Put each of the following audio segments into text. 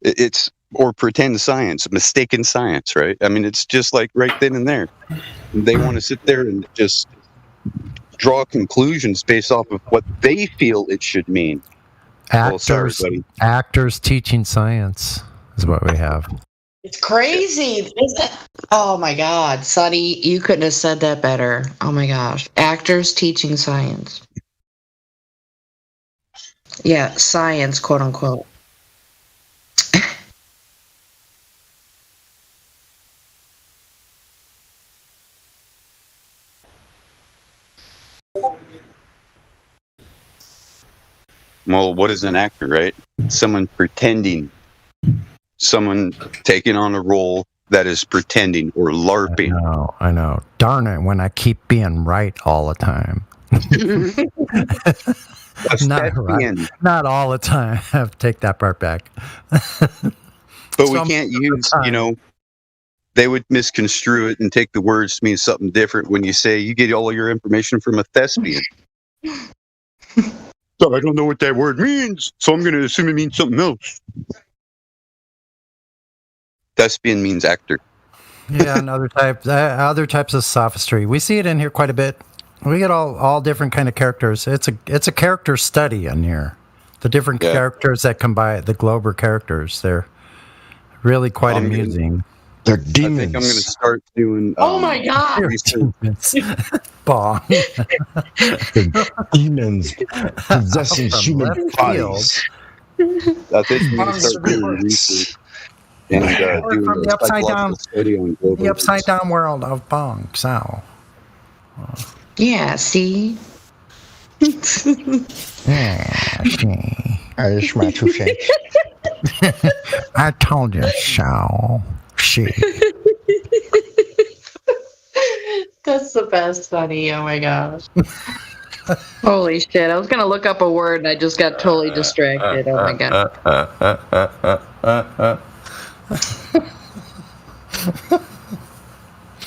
It's or pretend science, mistaken science, right? I mean, it's just like right then and there. They want to sit there and just draw conclusions based off of what they feel it should mean. Actors teaching science is what we have. It's crazy. Oh my God, Sonny, you couldn't have said that better. Oh my gosh. Actors teaching science. Yeah, science, quote unquote. Well, what is an actor, right? Someone pretending. Someone taking on a role that is pretending or LARPing. I know. Darn it, when I keep being right all the time. Not all the time. I have to take that part back. But we can't use, they would misconstrue it and take the words to mean something different when you say you get all your information from a thespian. So I don't know what that word means, so I'm going to assume it means something else. Thespian means actor. Yeah, and other types of sophistry. We see it in here quite a bit. We get all different kind of characters. It's a character study in here. The different characters that come by, the Glober characters, they're really quite amusing. They're demons. I think I'm going to start doing. Oh my God! Bong. Demons possessing human bodies. I think I'm going to start doing research and doing from the upside down world of Bong Sao. Yeah, see. Yeah, see. I told you so. She. That's the best, Sonny. Oh my gosh. Holy shit. I was going to look up a word and I just got totally distracted. Oh my God.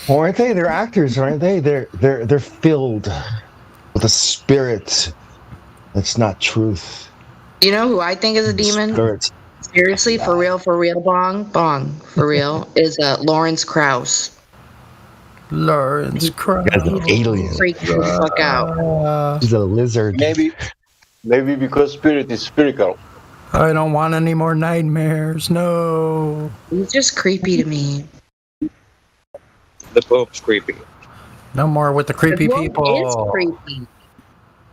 Well, aren't they? They're actors, aren't they? They're filled with a spirit that's not truth. You know who I think is a demon? Spirit. Seriously, for real, Bong, for real, is Lawrence Krauss. Lawrence Krauss. He's an alien. Freak the fuck out. He's a lizard. Maybe because spirit is spiritual. I don't want any more nightmares. No. He's just creepy to me. The Pope's creepy. No more with the creepy The people. Pope is creepy.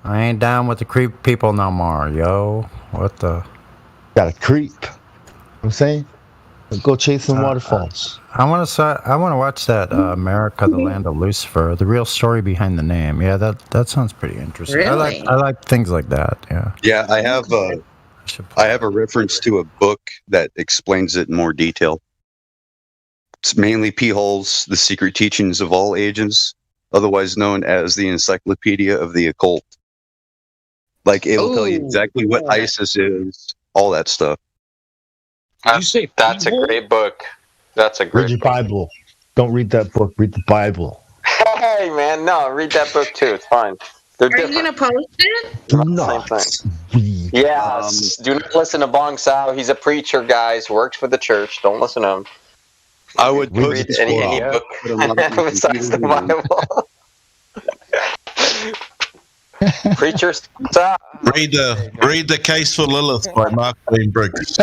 I ain't down with the creepy people no more, yo. What the? Got a creep. I'm saying, go chase some waterfalls. I want to watch that America, the Land of Lucifer, the real story behind the name. Yeah, that sounds pretty interesting. Really? I like things like that. Yeah. Yeah, I have a reference to a book that explains it in more detail. It's mainly P. Hall's The Secret Teachings of All Ages, otherwise known as the Encyclopedia of the Occult. Like, it will tell you exactly what ISIS is, all that stuff. That's a great book. That's a great Read your Bible. Don't read that book. Read the Bible. Hey, man, no, read that book too. It's fine. They're Are you going to post it? Do not read. Yes. Do not listen to Bong Sao. He's a preacher, guys. Works for the church. Don't listen to him. I would read any book besides the Bible. Preacher Sao. Read the Case for Lilith by Mark Twain Briggs.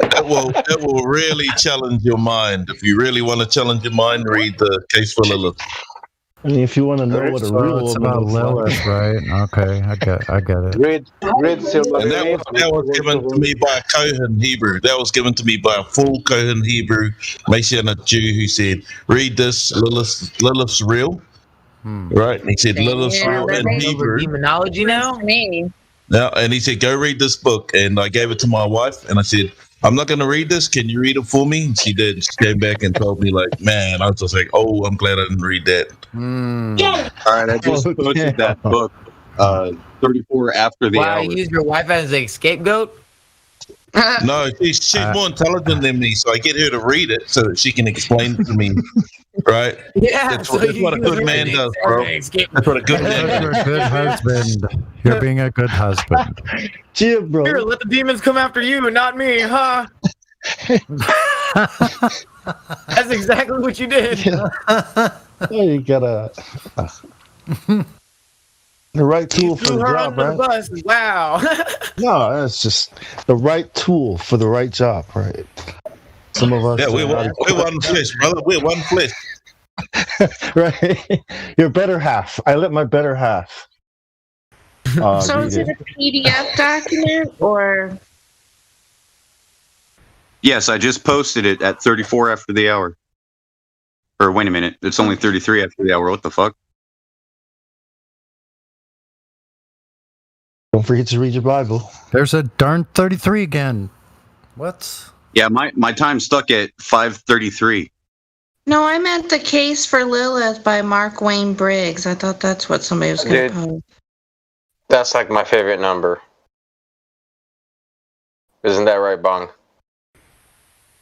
It will really challenge your mind. If you really want to challenge your mind, read the Case for Lilith. I mean, if you want to know what a real it's woman about looks Lilith, right? Okay, I get it. Read Silver. And that was given to me by a Kohen Hebrew. That was given to me by a full Kohen Hebrew Messianic Jew who said, read this, Lilith's real. Right? And he said, Lilith's real in Hebrew. Demonology now? Me. Now, and he said, go read this book. And I gave it to my wife, and I said, I'm not going to read this. Can you read it for me? And she did. She came back and told me, like, man, I was just like, oh, I'm glad I didn't read that. All right, I just posted that book, 34 after the Wow, hour. you use your wife as a scapegoat? No, she's more intelligent than me, so I get her to read it so that she can explain it to me. Right? Yeah, That's what a good man does, bro. That's what a good man You're does. a good husband. You're being a good husband. Cheer, bro. Here, let the demons come after you, not me, huh? That's exactly what you did. You gotta the right tool You for threw the her job, under the right? bus. Wow. No, that's just the right tool for the right job, right? Some of us, Yeah, we're one flesh, brother. We're one flesh. right? Your better half. I let my better half. So read is it a PDF document or? Yes, I just posted it at 34 after the hour. Or wait a minute, it's only 33 after the hour. What the fuck? Don't forget to read your Bible. There's a darn 33 again. What? Yeah, my time's stuck at 5:33. No, I meant The Case for Lilith by Mark Wayne Briggs. I thought that's what somebody was going to Dude. post. That's like my favorite number. Isn't that right, Bong?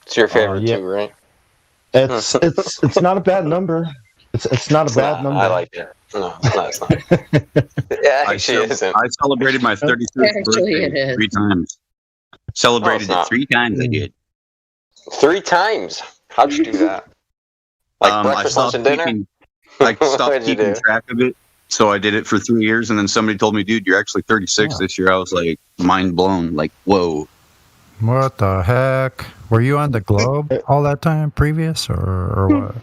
It's your favorite yeah. too, right? It's not a bad number. It's not a bad number. I like it. No, it's not. Yeah, actually, it isn't. I celebrated my 33rd Actually, it birthday is. 3 times. Celebrated No, it it's 3 times. I did. 3 times. How'd you do that? Like I breakfast, lunch, and dinner? I stopped What'd you keeping do? track of it. So I did it for 3 years, and then somebody told me, "Dude, you're actually 36 this year." I was like, mind blown. Like, whoa. What the heck? Were you on the globe all that time previous or what?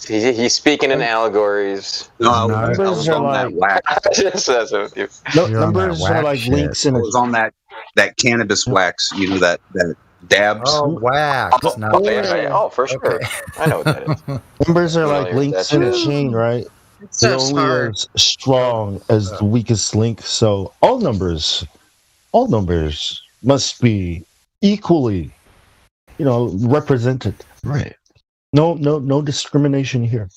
He's speaking in allegories. No, I No, was numbers are on that like whack. Just says it with you. No, You're on that numbers are whack like shit. links in I a was on that cannabis wax. You know that dabs. wax. Oh, yeah. Oh, for sure. Okay. I know what that is. numbers are like Familiar with links that in a shit. chain, right? It's They're so only smart. as strong as the weakest link. So all numbers must be equally, represented. Right. No discrimination here.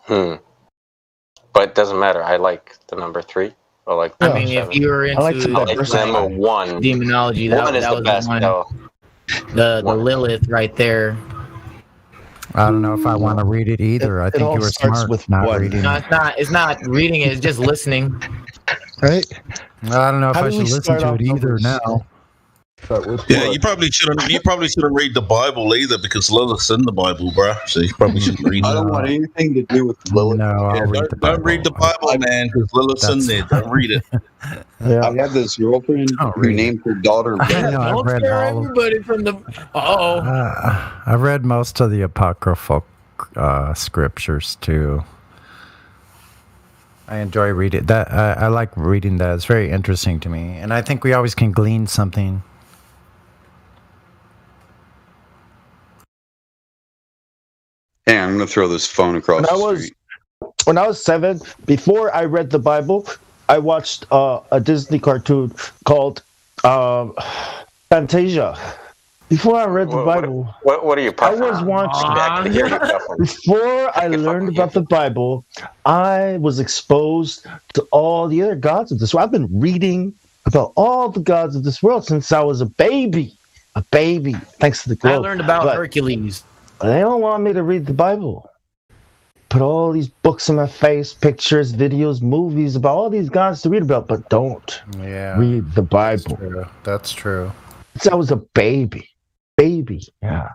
But it doesn't matter. I like the number 3. I like the I number mean, if 7. you were I like into to I like number 1. demonology, 1 is that the was best, one. though. The One. Lilith right there. I don't know if I want to read it either. I It think all you were starts smart with not one. reading No, it. it's not reading it, it's just listening. Right? I don't know if How I do we should listen start to off it either numbers? now. Start with Yeah, one. you probably shouldn't read the Bible either because Lilith's in the Bible, bruh. So you probably shouldn't read I it. don't want anything to do with Lilith. No, I'll Yeah, read the Bible. don't read the Bible, man, because Lilith's in there. Don't read it. Yeah. I had this girlfriend Don't who read named her daughter I Beth. know, I've Don't read scare all of- everybody from the. I've read most of the apocryphal scriptures too. I enjoy reading that. I like reading that. It's very interesting to me, and I think we always can glean something. Hey, I'm going to throw this phone across the street. When I was 7, before I read the Bible, I watched a Disney cartoon called Fantasia. Before I read the Bible, What are you I puffing was on? watching. I can hear you puffing. Before I learned about the Bible, I was exposed to all the other gods of this world. I've been reading about all the gods of this world since I was a baby. Thanks to the I globe. learned about But Hercules. they don't want me to read the Bible. Put all these books in my face, pictures, videos, movies about all these gods to read about, but don't Yeah, read the Bible. true. That's true. Since I was a baby, yeah.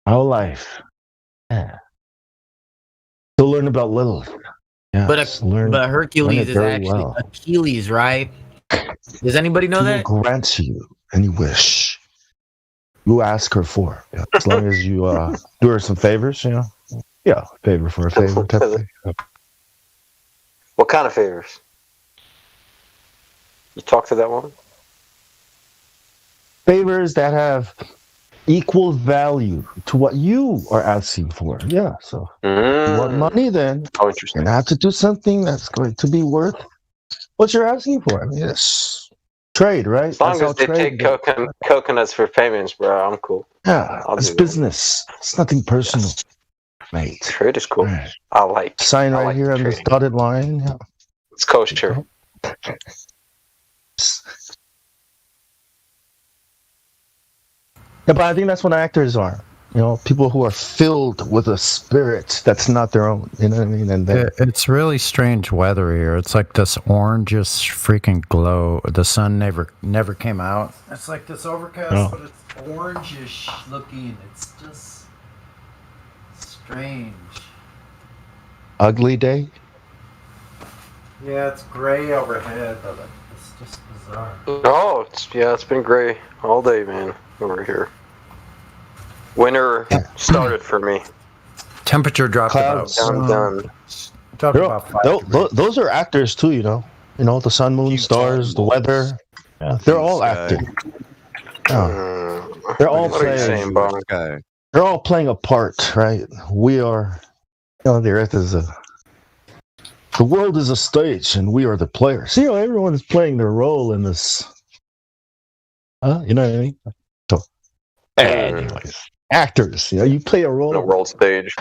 My whole life, yeah. To learn about Lilith. Yeah, But learn Hercules it is very actually well. Achilles, right? Does anybody know She that? will grant you any wish you ask her for. Yeah, as long as you do her some favors, Yeah, favor for a favor type of thing. Yeah. What kind of favors? You talk to that woman? Favors that have equal value to what you are asking for. Yeah, so you want money, then Oh, you're interesting. gonna have to do something that's going to be worth what you're asking for. I mean, it's trade, right? As long That's how as they trade take goes. coconuts for payments, bro, I'm cool. Yeah, I'll it's do that. business. It's nothing personal, mate. Trade is cool. Right. I like. Sign I right like here on this trading. dotted line. Yeah. It's kosher. Yeah, but I think that's what actors are. You know, people who are filled with a spirit that's not their own. You know what I mean? And then, It's really strange weather here. It's like this orangish freaking glow. The sun never came out. It's like this overcast, Oh. but it's orangish looking. It's just strange. ugly day. Yeah, it's gray overhead, but it's just bizarre. Oh, it's been gray all day, man, over here. Winter started for me. Temperature dropped Clouds. Done. dropped about 5 degrees. Those are actors too. You know, the sun, moon, stars, the weather. Yeah, they're all acting. Yeah. They're all What are you playing. saying, Bob? Guy. They're all playing a part, right? We are. The earth is the world is a stage, and we are the players. See, everyone is playing their role in this. You know what I mean? So, anyways, actors. You play a role. The world stage.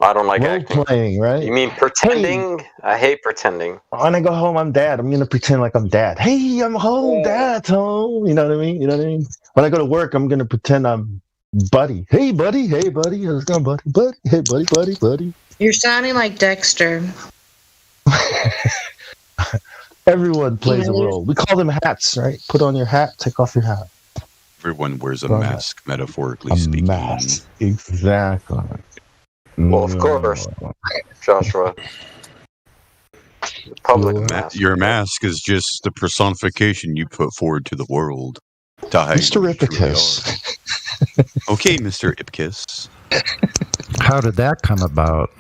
I don't like Role acting. playing, right? You mean pretending? I hate pretending. When I go home, I'm dad. I'm gonna pretend like I'm dad. Hey, I'm home, dad's home. You know what I mean? When I go to work, I'm gonna pretend I'm buddy. Hey, buddy. Hey, buddy. How's it going, buddy? Buddy. Hey, buddy. You're sounding like Dexter. Everyone plays a role. We call them hats, right? Put on your hat, take off your hat. Everyone wears a Go ahead. mask, metaphorically A speaking. mask. Exactly. Well, of course. Joshua. The public mask. Your mask is just the personification you put forward to the world. To hide Mr. who you truly Ripicus. are. Okay, Mr. Ipkiss. How did that come about?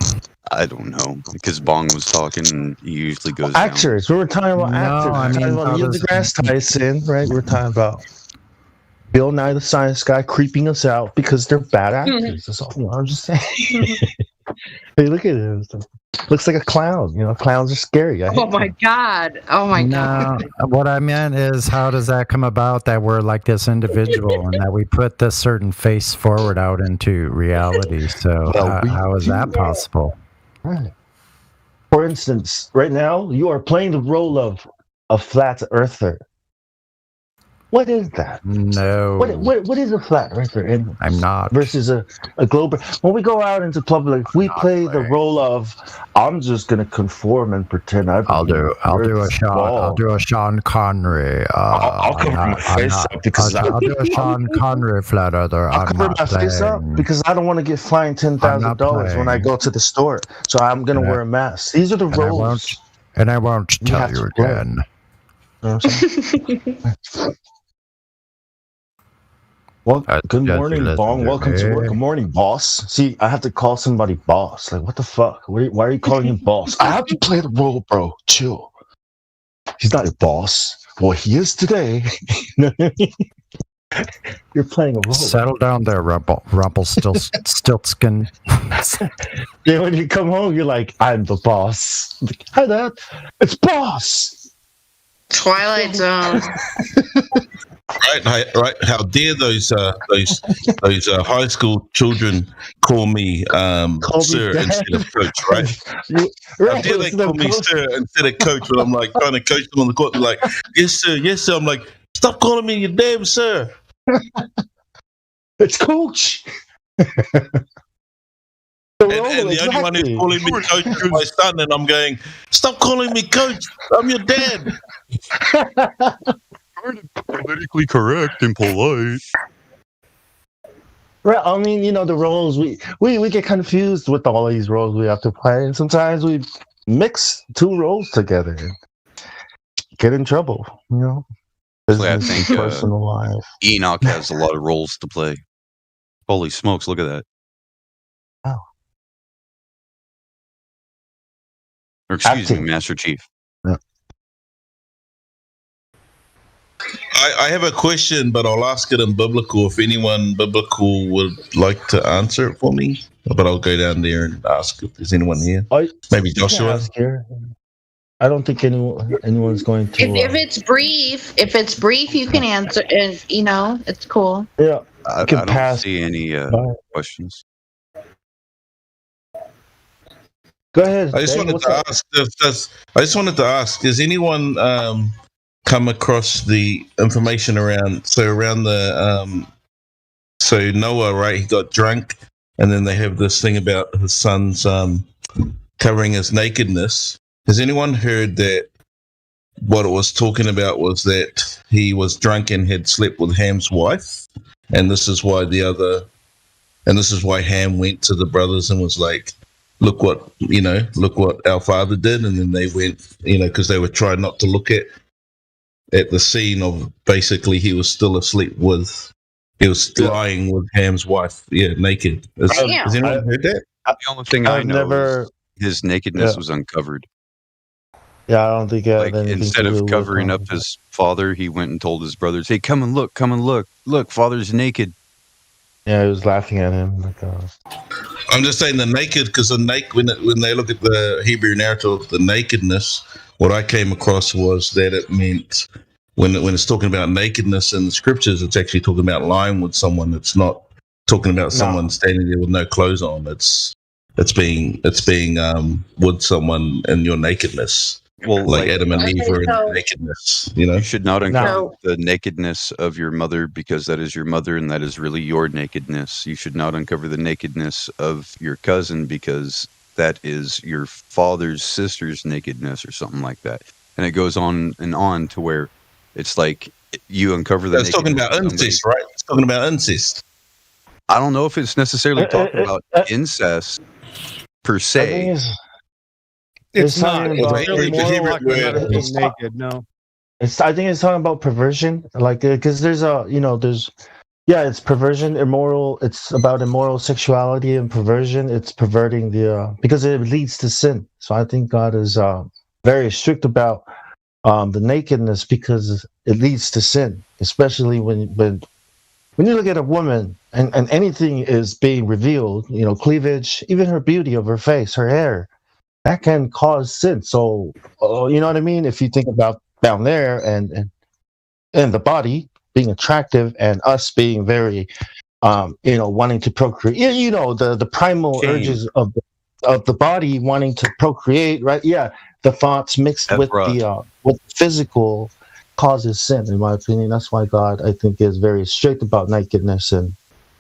I don't know, because Bong was talking, and he usually goes down. Actors. We were talking about No, actors. I We were mean, talking about how Neil does- deGrasse Tyson, right? We were talking about Bill Nye the Science Guy creeping us out because they're bad actors. That's all. I'm just saying. Hey, look at him. Looks like a clown. Clowns are scary. I hate Oh my god. Oh my god. No, what I meant is, how does that come about that we're like this individual and that we put this certain face forward out into reality? So Well, we how is that do. possible? Right. For instance, right now you are playing the role of a flat earther. What is that? No, What is a flat earther in I'm not. versus a globe? When we go out into public, we not play the playing. role of I'm just gonna conform and pretend I'll do a Sean Connery. I'll cover my face up because I'll do a Sean Connery flat earther. I'll cover my face up because I don't want to get fined $10,000 when I go to the store. So I'm gonna wear a mask. These are the roles. I won't You tell have you to play. again. You know what I'm saying? Well, good Just morning, listen Bong. to Welcome to me. work. Good morning, boss. See, I have to call somebody boss. Like, what the fuck? Why are you calling him boss? I have to play the role, bro. Chill. He's not your boss. Well, he is today. You're playing a role. Settle down there, Rumpelstiltskin. Then when you come home, you're like, I'm the boss. Like, hi, Dad. It's boss. Twilight Zone. Right. How dare those high school children call me sir Dad. instead of coach, right? How dare they call me sir instead of coach when I'm like trying to coach them on the court? They're like, yes sir. I'm like, stop calling me your damn sir. It's coach. And the only one who's calling me coach is my son, and I'm going, stop calling me coach. I'm your dad. Politically correct and polite. Right. I mean, the roles we get confused with all these roles we have to play, and sometimes we mix two roles together and get in trouble. I Business think, and personal life. Enoch has a lot of roles to play. Holy smokes, look at that. Wow. Or excuse me, Acting. Master Chief. I have a question, but I'll ask it in biblical. If anyone biblical would like to answer it for me, but I'll go down there and ask if there's anyone here. Maybe You can Joshua. ask here. I don't think anyone's going to. If it's brief, you can answer, and it's cool. Yeah. I can don't pass see any by. questions. Go ahead. I just Dave, wanted what's to up? ask. I just wanted to ask: is anyone kind come across the information around the so Noah, right? He got drunk, and then they have this thing about his son's covering his nakedness. Has anyone heard that? What it was talking about was that he was drunk and had slept with Ham's wife, and this is why Ham went to the brothers and was like, look what our father did. And then they went, because they were trying not to look at the scene of basically he was still lying with Ham's wife, naked. Has anyone heard that? The only thing I know never. is his nakedness was uncovered. Yeah, I don't think instead of covering up his father, he went and told his brothers, "Hey, come and look, look, father's naked." Yeah, he was laughing at him. I'm just saying the naked, because when they look at the Hebrew narrative of the nakedness, what I came across was that it meant when it's talking about nakedness in the scriptures, it's actually talking about lying with someone. It's not talking about someone standing there with no clothes on. It's being with someone in your nakedness. Well, like Adam and Eve are in nakedness, You should not uncover the nakedness of your mother, because that is your mother and that is really your nakedness. You should not uncover the nakedness of your cousin, because that is your father's sister's nakedness or something like that. And it goes on and on to where it's like you uncover the nakedness. It's talking about incest, right? It's talking about incest. I don't know if it's necessarily talking about incest per se. It's not. It's really more like naked. No. I think it's talking about perversion, like because there's it's perversion, immoral. It's about immoral sexuality and perversion. It's perverting because it leads to sin. So I think God is very strict about the nakedness because it leads to sin, especially when you look at a woman and anything is being revealed, cleavage, even her beauty of her face, her hair. That can cause sin. So, you know what I mean? If you think about down there and the body being attractive and us being very, wanting to procreate, the primal urges of the body wanting to procreate, right? Yeah, the thoughts mixed with the physical causes sin, in my opinion. That's why God, I think, is very strict about nakedness and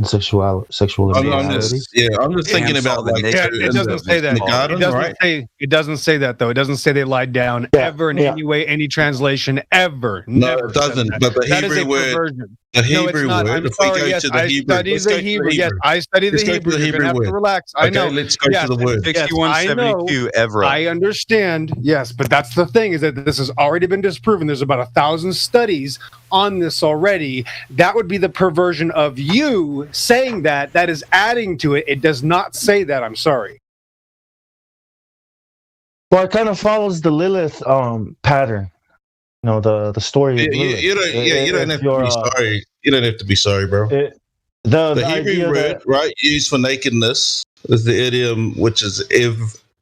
sexual immorality. I'm just thinking about it doesn't say that. It doesn't say that though. It doesn't say they lied down ever in any way, any translation ever. No, it doesn't. But the Hebrew word, the Hebrew word. I'm sorry. Yes, I study the Hebrew. Yes, I study the Hebrew. You're gonna have to relax. I know. Let's go to the word. 6172 Evra. I understand. Yes, but that's the thing, is that this has already been disproven. There's about 1,000 studies on this already. That would be the perversion of you saying that. That is adding to it. It does not say that. I'm sorry. Well, it kind of follows the Lilith pattern. The story. You don't have to be sorry. You don't have to be sorry, bro. The Hebrew word, right, used for nakedness is the idiom, which is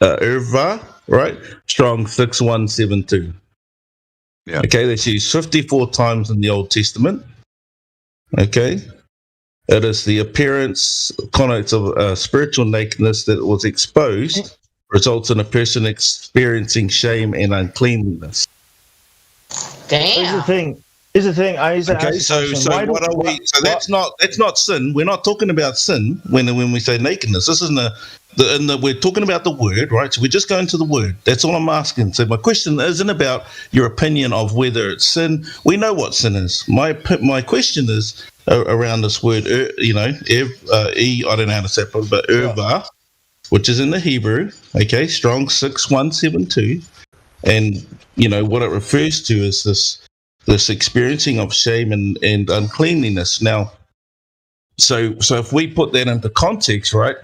erva, right? Strong 6172. Yeah. Okay, that's used 54 times in the Old Testament. Okay. It is the appearance, connotes of spiritual nakedness that was exposed, results in a person experiencing shame and uncleanliness. Damn. Here's the thing. I used to ask so what are we? So that's not sin. We're not talking about sin when we say nakedness. This isn't we're talking about the word, right? So we're just going to the word. That's all I'm asking. So my question isn't about your opinion of whether it's sin. We know what sin is. My question is around this word, I don't know how to say it, but erva, which is in the Hebrew. Okay, strong 6172, and what it refers to is this experiencing of shame and uncleanliness. Now, so if we put that into context, right?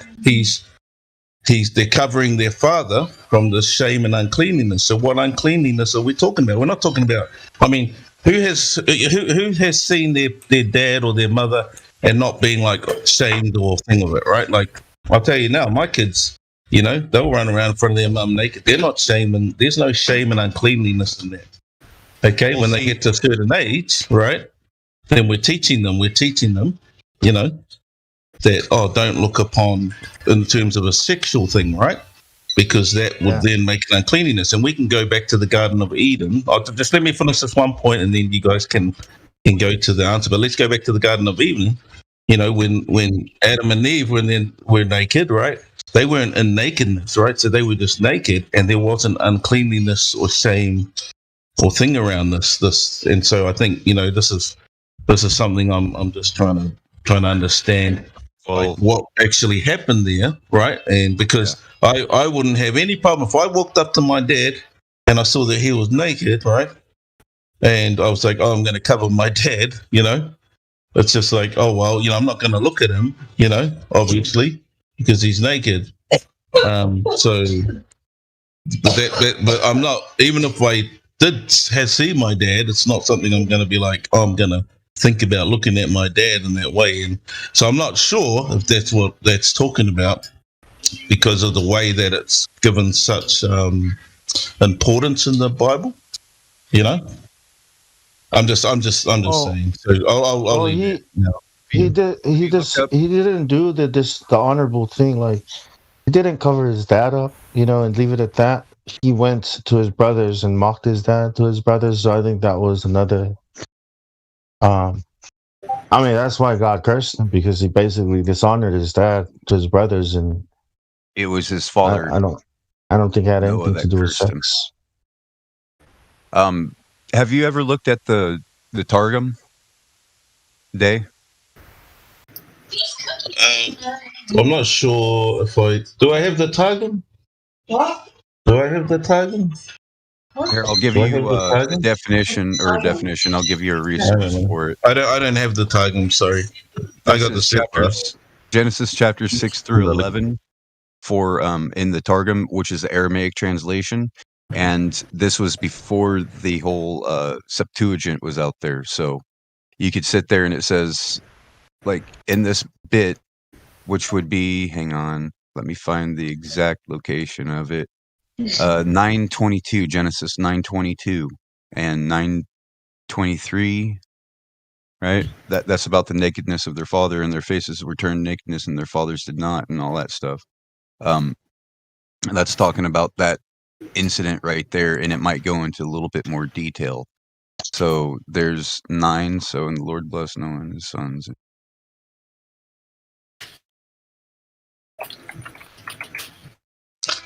They're covering their father from the shame and uncleanliness. So what uncleanliness are we talking about? We're not talking about. I mean, who has seen their dad or their mother and not being like shamed or thing of it, right? Like I'll tell you now, my kids, they'll run around in front of their mum naked. They're not shamed. There's no shame and uncleanliness in that. Okay, when they get to a certain age, right? Then we're teaching them, that, don't look upon in terms of a sexual thing, right? because that would then make an uncleanliness. And we can go back to the Garden of Eden. Just let me finish this one point, and then you guys can go to the answer. But let's go back to the Garden of Eden. When Adam and Eve were naked, right? They weren't in nakedness, right? So they were just naked, and there wasn't uncleanliness or shame or thing around this. And so I think this is something I'm just trying to understand, like, what actually happened there, right? And because I wouldn't have any problem if I walked up to my dad and I saw that he was naked, right? And I was like, oh, I'm going to cover my dad, It's just like, oh, well, I'm not going to look at him, obviously, because he's naked. So, but I'm not, even if I did see my dad, it's not something I'm going to be like, oh, I'm going to think about looking at my dad in that way. And so I'm not sure if that's what that's talking about, because of the way that it's given such importance in the Bible, I'm just saying. So I'll leave it. He didn't do the honorable thing. Like, he didn't cover his dad up, and leave it at that. He went to his brothers and mocked his dad to his brothers. So I think that was another. That's why God cursed him, because he basically dishonored his dad to his brothers, and it was his father. I don't think it had anything to do with sex. Have you ever looked at the Targum, Day? I'm not sure if do I have the Targum? What? Do I have the Targum? Here, I'll give you a definition. I'll give you a resource for it. I don't have the Targum. Sorry, I got the chapters. Genesis chapters 6 through 11 for in the Targum, which is the Aramaic translation, and this was before the whole Septuagint was out there. So you could sit there and it says, like, in this bit, which would be, hang on, let me find the exact location of it. 9:22, Genesis 9:22 and 9:23, right? That's about the nakedness of their father, and their faces were turned nakedness, and their fathers did not, and all that stuff. That's talking about that incident right there, and it might go into a little bit more detail. So there's 9. So, and the Lord blessed Noah and his sons.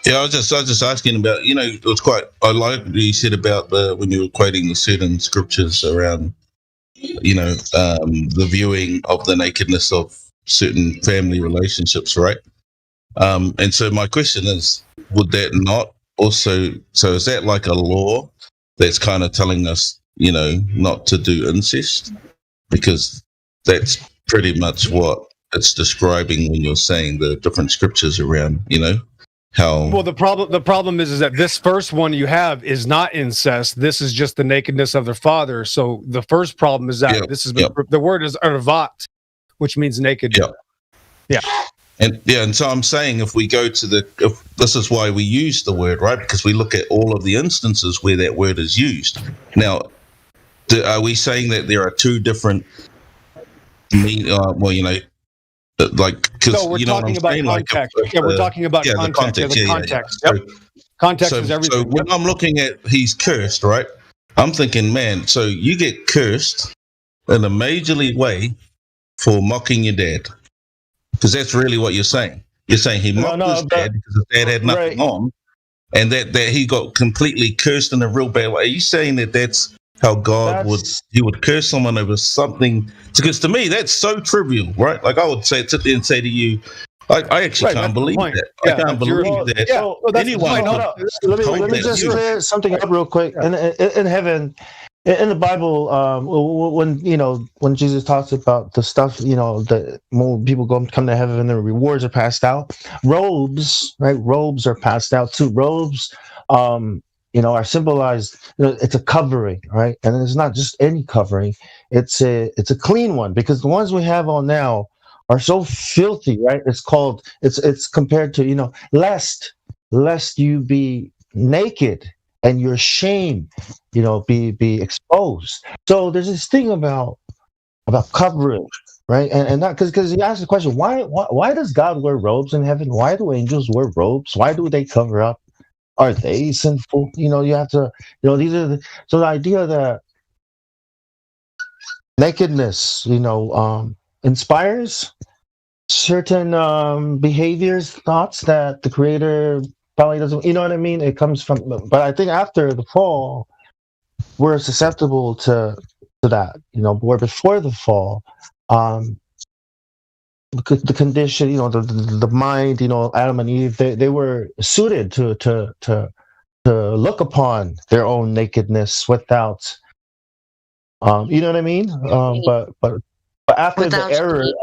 Yeah, I was just asking about, it was I like what you said about when you were quoting the certain scriptures around, the viewing of the nakedness of certain family relationships, right? And so my question is, would that not also, so is that like a law that's kind of telling us, not to do incest? Because that's pretty much what it's describing when you're saying the different scriptures around, how. Well, the problem is that this first one you have is not incest. This is just the nakedness of their father. So the first problem is that the word is arvat, which means naked. Yeah. And so I'm saying, if we go to this is why we use the word, right? Because we look at all of the instances where that word is used. Now, are we saying that there are two different because no, we're talking about context. We're talking about context. The context. Yep. Context is everything. So when I'm looking at he's cursed, right? I'm thinking, man, so you get cursed in a majorly way for mocking your dad, because that's really what you're saying. You're saying he mocked his dad because his dad had nothing on, and that he got completely cursed in a real bad way. Are you saying that that's how God would curse someone over something? Because to me, that's so trivial, right? Like, I would sit there and say to you, I actually can't believe that. I can't believe that anyone. Let me just clear something up real quick. In heaven, in the Bible, when Jesus talks about the stuff, when people come to heaven and the rewards are passed out, robes, right? Robes are passed out too. Robes, are symbolized. It's a covering, right? And it's not just any covering. It's a clean one, because the ones we have on now are so filthy, right? It's compared to, lest you be naked and your shame, be exposed. So there's this thing about covering, right? And that because you ask the question, why does God wear robes in heaven? Why do angels wear robes? Why do they cover up? Are they sinful? You have to, these are so the idea that nakedness, inspires certain behaviors, thoughts that the creator probably doesn't, you know what I mean? It comes from, but I think after the fall, we're susceptible to that, where before the fall, the condition, the mind, Adam and Eve, they were suited to look upon their own nakedness without, you know what I mean? But after Without the error, shame.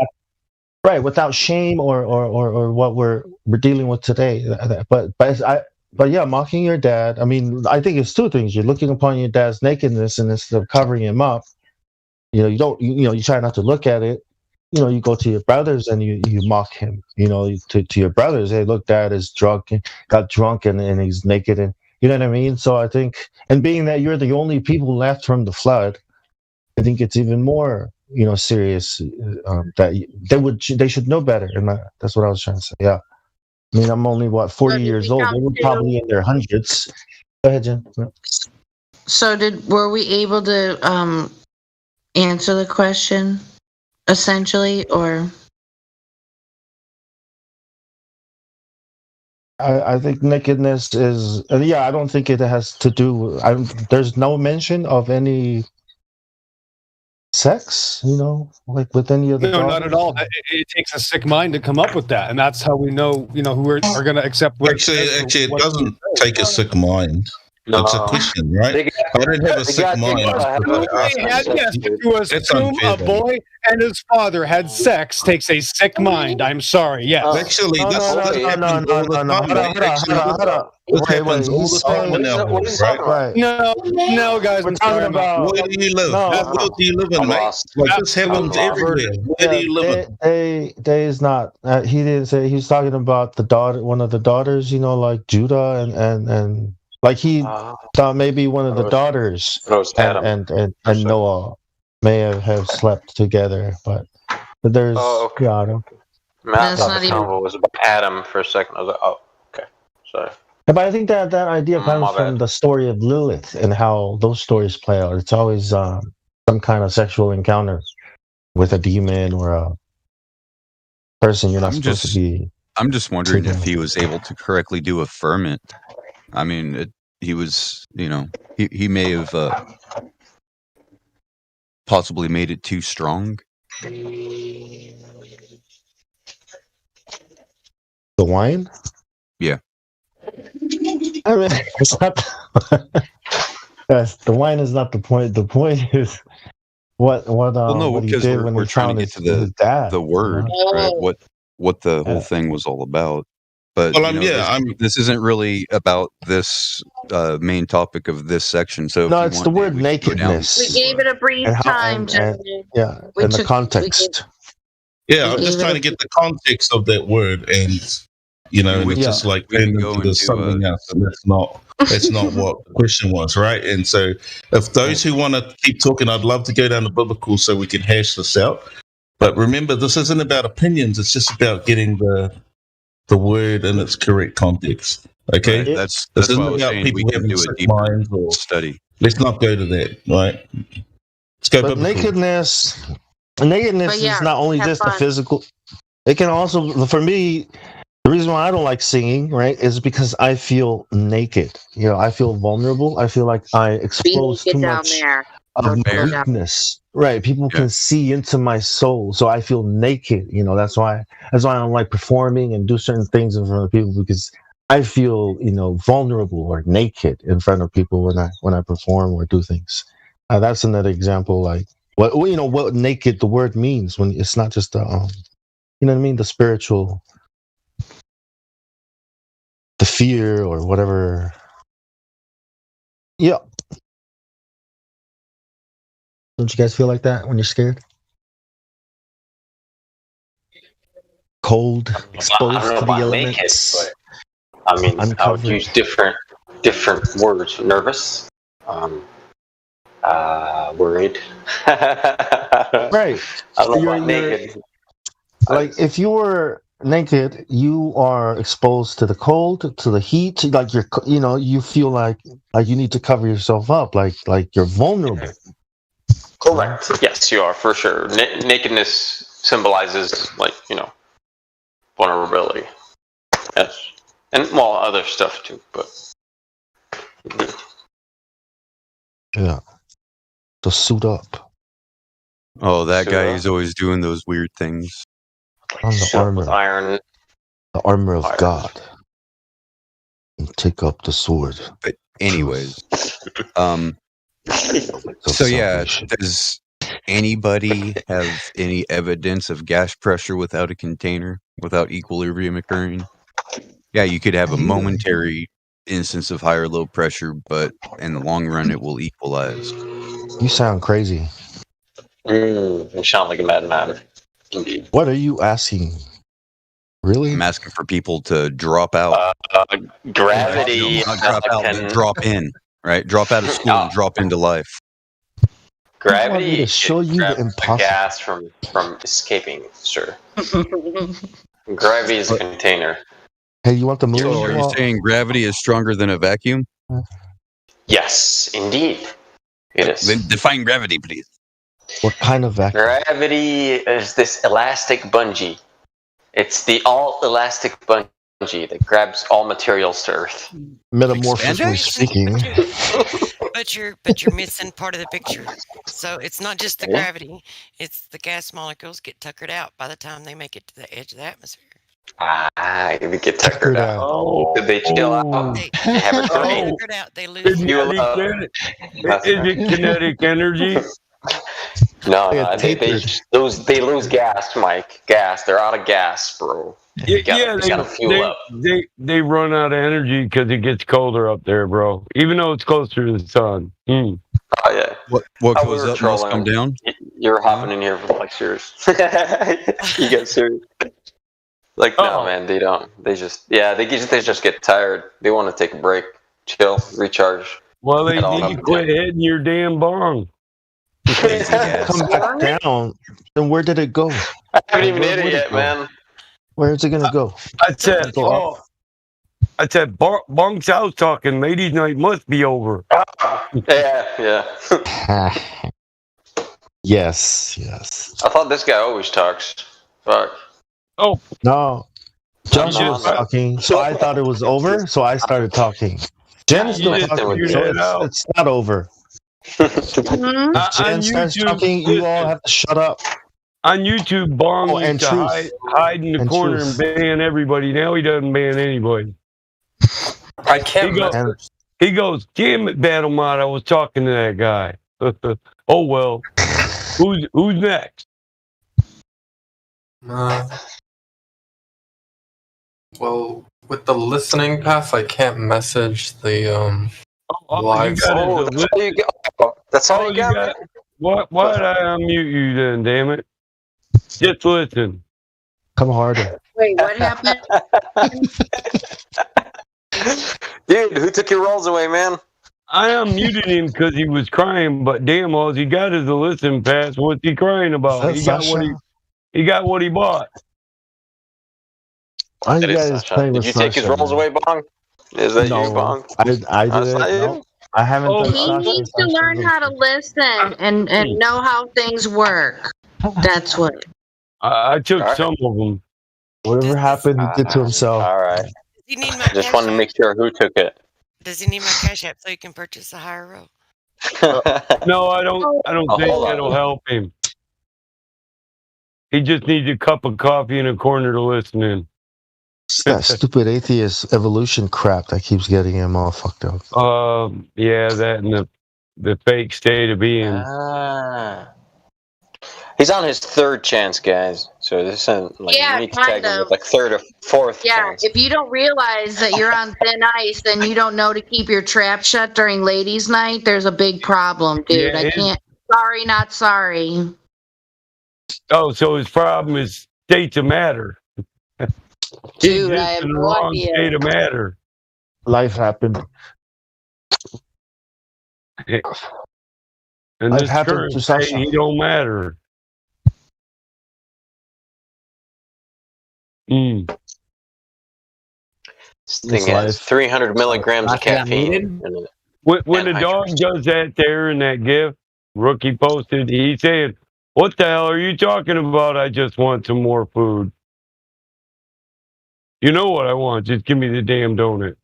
right, without shame or what we're dealing with today. But yeah, mocking your dad. I mean, I think it's two things. You're looking upon your dad's nakedness, and instead of covering him up, you don't. You try not to look at it. You go to your brothers and you mock him. To your brothers, hey, look, dad is drunk, got drunk, and he's naked, and you know what I mean. So I think, and being that you're the only people left from the flood, I think it's even more, serious that they should know better. And that's what I was trying to say. Yeah. I mean, I'm only 40 years old. They were probably in their hundreds. Go ahead, Jen. Yeah. So were we able to answer the question essentially, or? I think nakedness is, I don't think it has to do. There's no mention of any sex, like with any of the. No, not at all. It takes a sick mind to come up with that, and that's how we know, who are going to accept. Actually, it doesn't take a sick mind. No. It's a question, right? I don't have a sick mind. To assume a boy and his father had sex takes a sick mind. I'm sorry. Yes. Actually, this happens all the time. This happens all the time in our world, right? No, guys. We're talking about where do you live? What world do you live in, mate? Like this happens everywhere. Where do you live in? They is not. He didn't say. He was talking about the daughter, one of the daughters. Like Judah and. Like he thought maybe one of the daughters and Noah may have slept together, but there's Matt thought the convo was about Adam for a second. I was like, okay, sorry. But I think that idea comes from the story of Lilith and how those stories play out. It's always some kind of sexual encounter with a demon or a person you're not supposed to be. I'm just wondering if he was able to correctly do a ferment. I mean, he was, he may have possibly made it too strong. The wine? Yeah. I mean, it's not. Yes, the wine is not the point. The point is what he did when we're he trying found to get to his dad. the word, right? What the whole thing was all about. But this isn't really about this main topic of this section. So no, it's the word nakedness. We gave it a brief time. And the context. Yeah, I'm just trying to get the context of that word, and it's just like turning into something else, and that's not what the question was, right? And so, if those who want to keep talking, I'd love to go down to biblical so we can hash this out. But remember, this isn't about opinions; it's just about getting the word in its correct context. Okay, right. That's why I was saying we can do a deeper study. Let's not go to that, right? Let's go. But nakedness is not only just the physical. It can also, for me, the reason why I don't like singing, right, is because I feel naked. I feel vulnerable. I feel like I expose too much of my weakness. Right, people can see into my soul, so I feel naked. That's why I don't like performing and do certain things in front of people, because I feel vulnerable or naked in front of people when I perform or do things. That's another example, like what naked the word means when it's not just the the spiritual, the fear or whatever. Yeah. Don't you guys feel like that when you're scared? Cold, exposed to the elements. Naked, but, I would use different words. Nervous, worried. Right. I don't know You're- about naked. Like if you were naked, you are exposed to the cold, to the heat. Like you feel like you need to cover yourself up. Like you're vulnerable. Correct. Yes, you are for sure. Nakedness symbolizes vulnerability. Yes, and other stuff too. But Yeah. To suit up Oh, that So, guy is always doing those weird things. on the suit up with armor, iron. the armor of Fire. God, and take up the sword. But anyways, so yeah, salvation. does anybody have any evidence of gas pressure without a container, without equilibrium occurring? Yeah, you could have a momentary instance of high or low pressure, but in the long run, it will equalize. You sound crazy. You sound like a mad matter. Indeed. What are you asking? Really? I'm asking for people to drop out. Gravity. Not drop out, but drop in. Right? Drop out of school and drop into life. You want me Gravity to show you the grabs impossible? gas from escaping, sir. Gravity is a container. Hey, you want the movie? So are you saying gravity is stronger than a vacuum? Yes, indeed. It is. Then define gravity, please. What kind of vacuum? Gravity is this elastic bungee. It's the all elastic bungee that grabs all materials to Earth. Metamorphosely speaking. But you're missing part of the picture. So it's not just the Yeah. gravity; it's the gas molecules get tuckered out by the time they make it to the edge of the atmosphere. They get tuckered out. Oh, Did they chill out? They have a they drain. tuckered out. They lose. Is You, it kinetic energy? No, Yeah, they lose gas, Mike. Gas. They're out of gas, bro. You gotta fuel up. They run out of energy because it gets colder up there, bro. Even though it's closer to the sun. Oh yeah. What Oh, we goes were up must come trolling. down? You're hopping in here for like serious. You get serious. Like no, man, they don't. They just get tired. They want to take a break, chill, recharge. Well, they Get all need up to and quit hitting your damn bong. Come back down. Then where did it go? I haven't even Where hit it would yet, go? man. Where is it gonna go? I said, Bong's house talking. Ladies' night must be over. Yeah. Yes. I thought this guy always talks. Fuck. Oh No. Josh I'm was not. talking, so I thought it was over, so I started talking. Jen's still You didn't talking, figure so that out. it's not over. If Jen starts talking, you all have to shut up. On YouTube, Bong Oh, and used to truth. hide in the And corner truth. and ban everybody. Now he doesn't ban anybody. I can't. He goes, damn it, Battle Mod, I was talking to that guy. Oh well. Who's next? Well, with the listening pass, I can't message the live. That's all you got. Why'd I unmute you then, damn it? Just listen. Come harder. Wait, what happened? Dude, who took your rolls away, man? I unmuted him because he was crying, but damn, all he got is a listen pass. What's he crying about? He got what he bought. Why you That is guys Sasha. playing Did with you take his Sasha, rolls man? away, Bong? Is that you, Bong? I did That's it. not you? No, I haven't done He Sasha. needs to learn how to listen and know how things work. That's what. I took some of them. Whatever happened, he did to himself. All right. Does he need my Just cash wanted to app? make sure who took it. Does he need my cash app so he can purchase a higher row? No, I don't Oh, think hold on. that'll help him. He just needs a cup of coffee in a corner to listen in. It's that stupid atheist evolution crap that keeps getting him all fucked up. Yeah, that and the fake state of being. He's on his third chance, guys. So this isn't like Yeah, you need to tag kind him of. with like third or fourth Yeah, chance. if you don't realize that you're on thin ice and you don't know to keep your trap shut during ladies' night, there's a big problem, dude. Yeah, I can't. Sorry, not sorry. Oh, so his problem is states of matter. Dude, He's I just have in the no wrong idea. state of matter. Life happened. And Life this happened current to state, Sasha. he don't matter. This thing has 300 milligrams of caffeine in it. When the dog does that there in that GIF, Rookie posted, he's saying, "What the hell are you talking about? I just want some more food. You know what I want? Just give me the damn donut."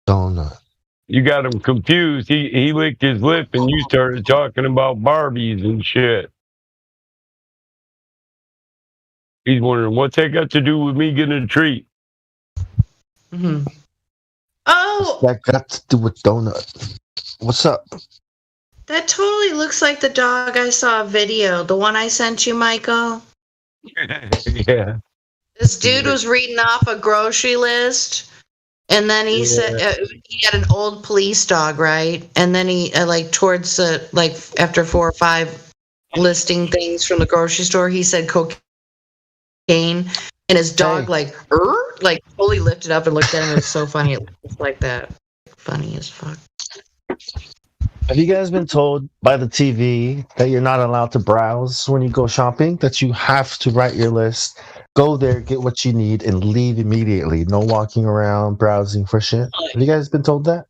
Donut. You got him confused. He licked his lip and you started talking about Barbies and shit. He's wondering, what's that got to do with me getting a treat? Mm-hmm. Oh! That got to do with donut. What's up? That totally looks like the dog I saw a video. The one I sent you, Michael. Yeah. This dude was reading off a grocery list. And then he said he had an old police dog, right? And then he towards the after 4 or 5 listing things from the grocery store, he said cocaine, and his dog totally lifted up and looked at him. It was so funny. It looked like that. Funny as fuck. Have you guys been told by the TV that you're not allowed to browse when you go shopping? That you have to write your list, go there, get what you need, and leave immediately. No walking around browsing for shit. Have you guys been told that?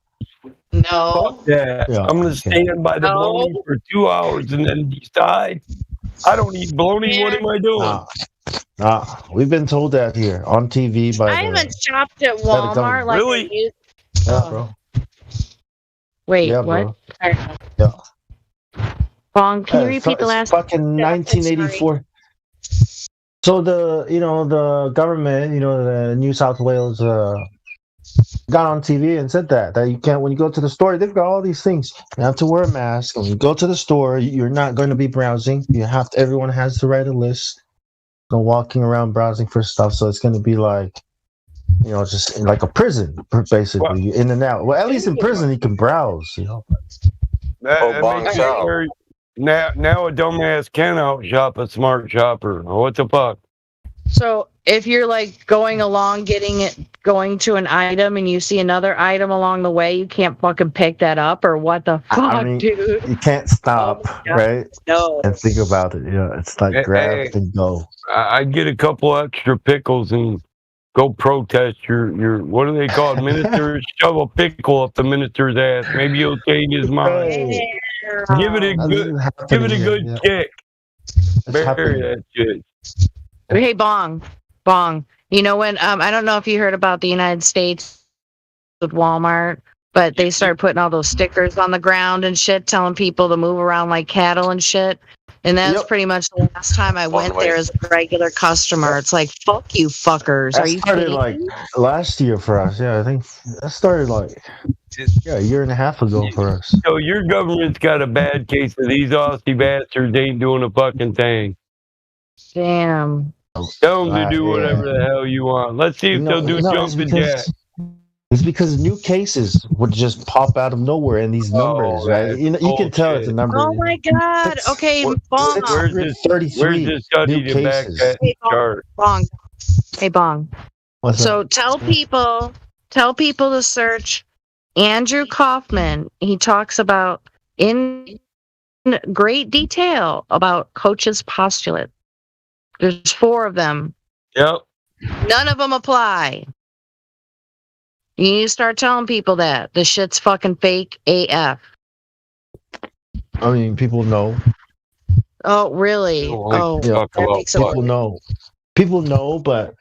No. Yeah. I'm going to stand by the bologna for 2 hours and then decide. I don't eat bologna. What am I doing? We've been told that here on TV by I haven't shopped at Walmart like really? I used. Yeah, bro. Wait, Yeah, what? bro. Yeah. Bong, can you repeat the last? Fucking 1984. So the government, the New South Wales got on TV and said that you can't, when you go to the store, they've got all these things. You have to wear a mask. When you go to the store, you're not going to be browsing. Everyone has to write a list. No walking around browsing for stuff. So it's going to be like, just like a prison, basically, in and out. Well, at least in prison, you can browse, That makes it very, now a dumbass can outshop a smart shopper. What the fuck? So if you're going along, going to an item, and you see another item along the way, you can't fucking pick that up, or what the fuck, dude? You can't stop, right? No. And think about it. It's like grab and go. I get a couple extra pickles and go protest your what do they call it? Minister, shove a pickle up the minister's ass. Maybe he'll change his mind. Give it a good kick. Bury that shit. Hey, Bong. You know when I don't know if you heard about the United States with Walmart, but they started putting all those stickers on the ground and shit, telling people to move around like cattle and shit. And that's pretty much the last time I went there as a regular customer. It's like, fuck you fuckers. Are you started kidding me? Last year for us. Yeah, I think that started a year and a half ago for us. So your government's got a bad case of these Aussie bastards ain't doing a fucking thing. Damn. Tell them to do whatever the hell you want. Let's see if they'll do jumping jacks. It's because new cases would just pop out of nowhere in these numbers, right? You can tell it's a number. Oh my god. Okay, Bong. Where's the study to back that chart? Bong. Hey, Bong. What's so up? tell people to search Andrew Kaufman. He talks about in great detail about Coach's postulate. There's 4 of them. Yep. None of them apply. You need to start telling people that. The shit's fucking fake AF. I mean, people know. Oh, really? That makes it people know. People know, but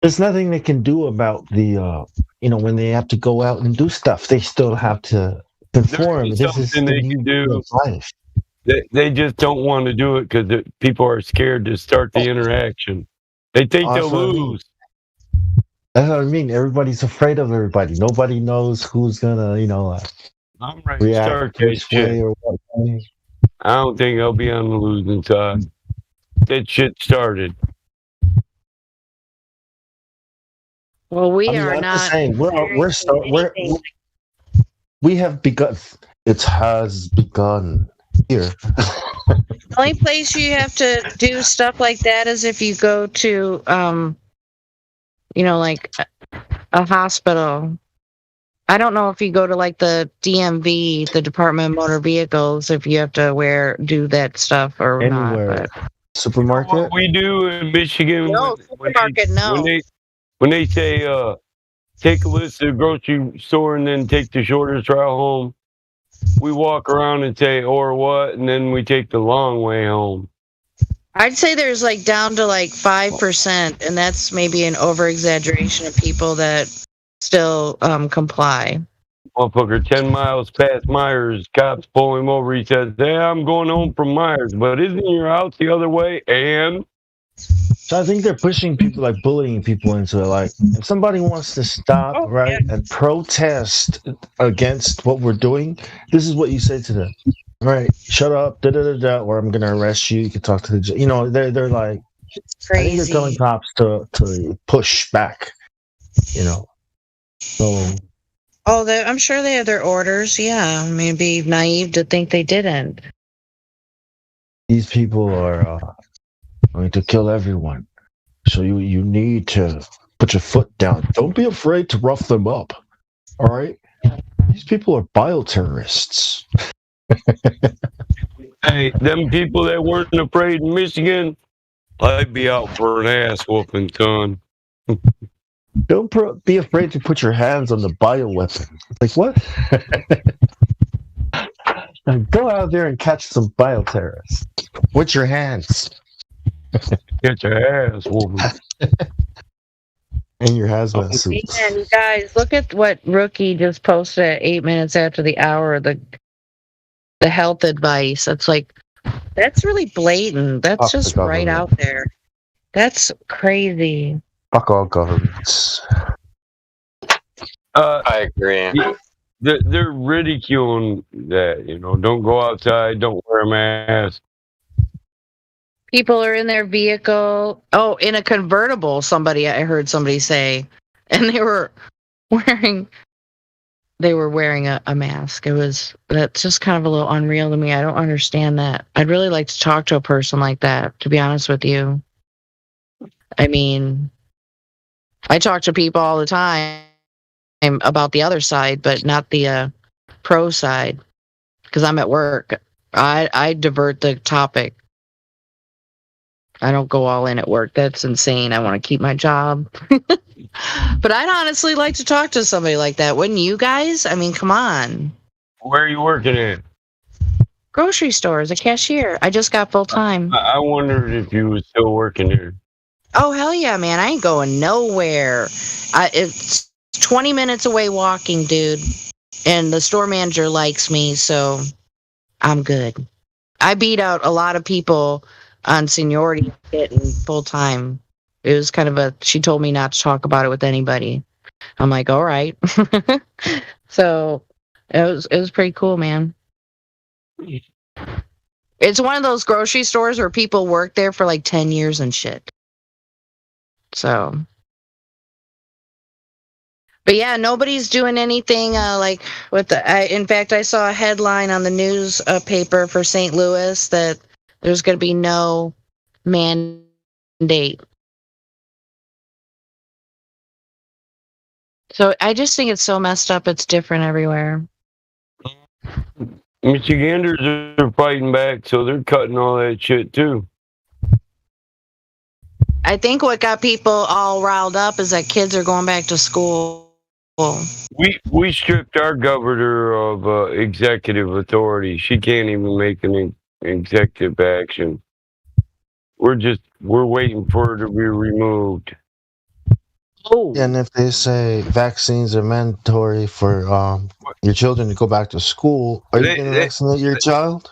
there's nothing they can do about the, when they have to go out and do stuff. They still have to conform. This is something they can do. Life. They just don't want to do it because people are scared to start the interaction. They think they'll lose. That's what I mean. Everybody's afraid of everybody. Nobody knows who's gonna, I'm ready to start this shit. I don't think I'll be on the losing side. That shit started. Well, we are not. We have begun. It has begun here. The only place you have to do stuff like that is if you go to, like a hospital, I don't know if you go to like the DMV, the Department of Motor Vehicles, if you have to do that stuff or Anywhere. not. But Supermarket? What we do in Michigan no, supermarket, no. when they say take a list of the grocery store and then take the shortest route home, we walk around and say or what, and then we take the long way home. I'd say there's like down to like 5%, and that's maybe an over exaggeration of people that still comply. Motherfucker, 10 miles past Myers, cops pull him over. He says, "Hey, I'm going home from Myers, but isn't your house the other way?" And so I think they're pushing people, like bullying people into it. Like, if somebody wants to stop, and protest against what we're doing, this is what you say to them. Right, shut up, or I'm gonna arrest you. You can talk to the judge. You know, they're like, crazy. I think they're telling cops to push back. You know, so. Oh, I'm sure they have their orders. Yeah, I mean, it'd be naive to think they didn't. These people are going to kill everyone, so you need to put your foot down. Don't be afraid to rough them up. All right, these people are bioterrorists. hey, them people that weren't afraid in Michigan, I'd be out for an ass whooping, son. Don't be afraid to put your hands on the bioweapon. Like, what? Now go out there and catch some bioterrorists with your hands. Get your ass whooping. And your hazmat suits. Man, you guys, look at what Rookie just posted at 8 minutes after the hour. The health advice. That's really blatant. That's just right out there. That's crazy. Fuck all governments. I agree. They're ridiculing that, don't go outside, don't wear a mask. People are in their vehicle. Oh, in a convertible, I heard somebody say. And they were wearing a mask. That's just kind of a little unreal to me. I don't understand that. I'd really like to talk to a person like that, to be honest with you. I mean, I talk to people all the time about the other side, but not the pro side, because I'm at work. I divert the topic. I don't go all in at work. That's insane. I want to keep my job. But I'd honestly like to talk to somebody like that. Wouldn't you guys? I mean, come on. Where are you working at? Grocery store as a cashier. I just got full time. I wondered if you were still working there. Oh, hell yeah, man. I ain't going nowhere. It's 20 minutes away walking, dude. And the store manager likes me, so I'm good. I beat out a lot of people on seniority getting full time. It was kind of she told me not to talk about it with anybody. I'm like, all right. So it was pretty cool, man. It's one of those grocery stores where people work there for like 10 years and shit. So, but yeah, nobody's doing anything like with in fact, I saw a headline on the news paper for St. Louis that there's going to be no mandate. So I just think it's so messed up. It's different everywhere. Michiganders are fighting back, so they're cutting all that shit too. I think what got people all riled up is that kids are going back to school. We stripped our governor of executive authority. She can't even make an executive action. We're waiting for her to be removed. Oh. And if they say vaccines are mandatory for your children to go back to school, are you going to vaccinate your child?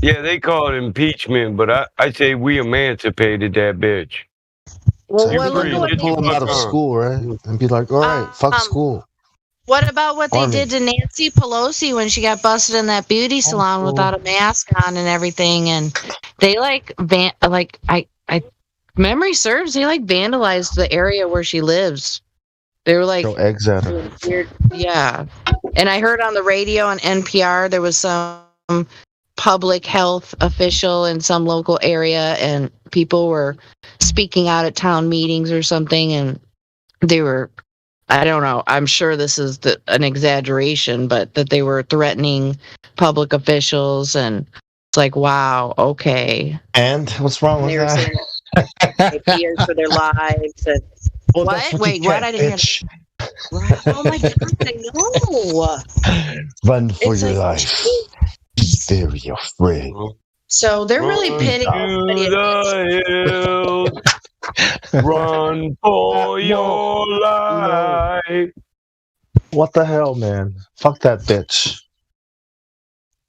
Yeah, they call it impeachment, but I say we emancipated that bitch. Well, So you pull them out of school, right? And be like, all right, fuck school. What about what they did to Nancy Pelosi when she got busted in that beauty salon without a mask on and everything? And they memory serves, they vandalized the area where she lives. They were throw eggs at her. Weird, yeah. And I heard on the radio on NPR there was some public health official in some local area, and people were speaking out at town meetings or something, and they were I don't know. I'm sure this is an exaggeration, but that they were threatening public officials, and it's like, wow, okay. And what's wrong with They were that? saying they feared for their lives. And Well, what? that's what Wait, you what? get, I didn't bitch. hear. Right? Oh my god, I know. Run for It's your like, life. Be very afraid. so they're really Run pitting everybody to against. the hills. Run for your life. What the hell, man? Fuck that bitch.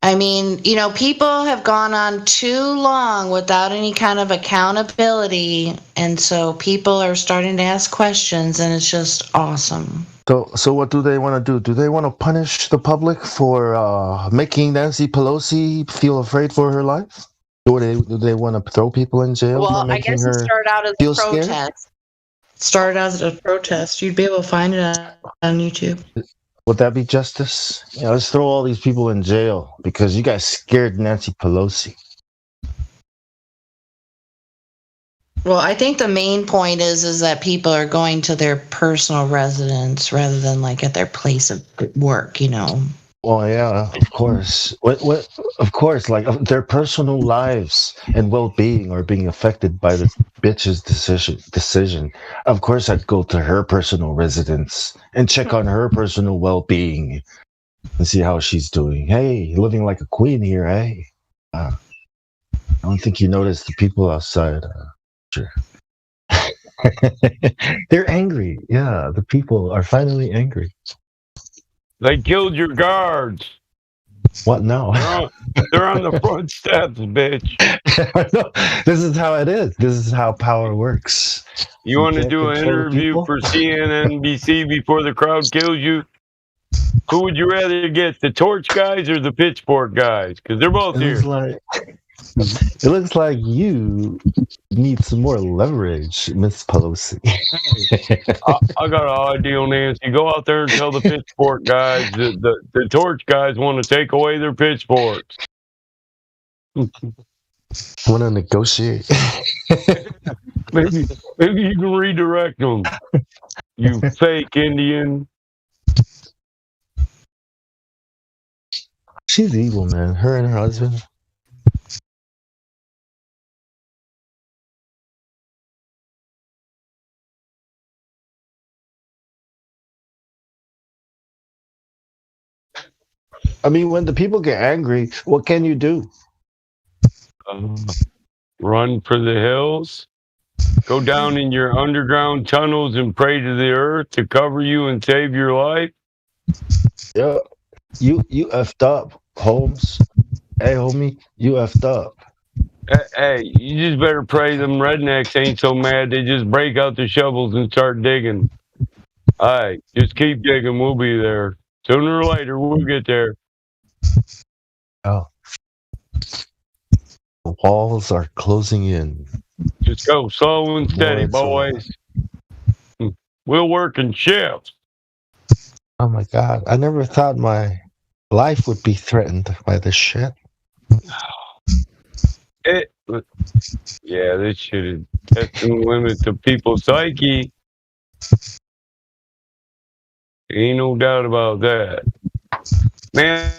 I mean, people have gone on too long without any kind of accountability, and so people are starting to ask questions, and it's just awesome. So what do they want to do? Do they want to punish the public for making Nancy Pelosi feel afraid for her life? Do they want to throw people in jail for Well, I making guess it her started out as a feel scared? protest. Started out as a protest. You'd be able to find it on YouTube. Would that be justice? Yeah, let's throw all these people in jail because you guys scared Nancy Pelosi. Well, I think the main point is that people are going to their personal residence rather than like at their place of work, Well, yeah, of course. What? Of course, like their personal lives and well-being are being affected by this bitch's decision. Of course, I'd go to her personal residence and check on her personal well-being and see how she's doing. Hey, living like a queen here, eh? I don't think you noticed the people outside. Sure. They're angry. Yeah, the people are finally angry. They killed your guards. What now? They're on the front steps, bitch. This is how it is. This is how power works. You want to can't do an control interview people? for CNNBC before the crowd kills you? Who would you rather get, the torch guys or the pitchfork guys? Because they're both It here. looks like you need some more leverage, Miss Pelosi. I got an idea, Nancy. Go out there and tell the pitchfork guys that the torch guys want to take away their pitchforks. Want to negotiate? Maybe you can redirect them. You fake Indian. She's evil, man. Her and her husband. I mean, when the people get angry, what can you do? Run for the hills. Go down in your underground tunnels and pray to the earth to cover you and save your life. Yeah, you effed up, Holmes. Hey, homie, you effed up. Hey, you just better pray them rednecks ain't so mad they just break out the shovels and start digging. All right, just keep digging. We'll be there. Sooner or later, we'll get there. Oh. The walls are closing in. Just go slow and steady, More boys. We'll work in shifts. Oh my God. I never thought my life would be threatened by this shit. Yeah, this shit is testing the limits of people's psyche. Ain't no doubt about that. Man,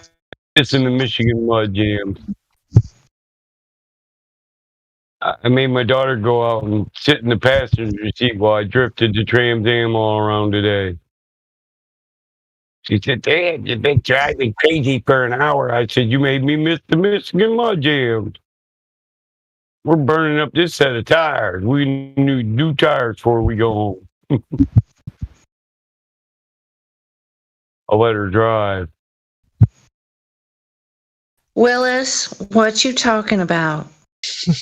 it's in the Michigan mud jams. I made my daughter go out and sit in the passenger seat while I drifted the Trans Am all around today. She said, "Dad, you've been driving crazy for an hour." I said, "You made me miss the Michigan mud jams. We're burning up this set of tires. We need new tires before we go home." I'll let her drive. Willis, what you talking about?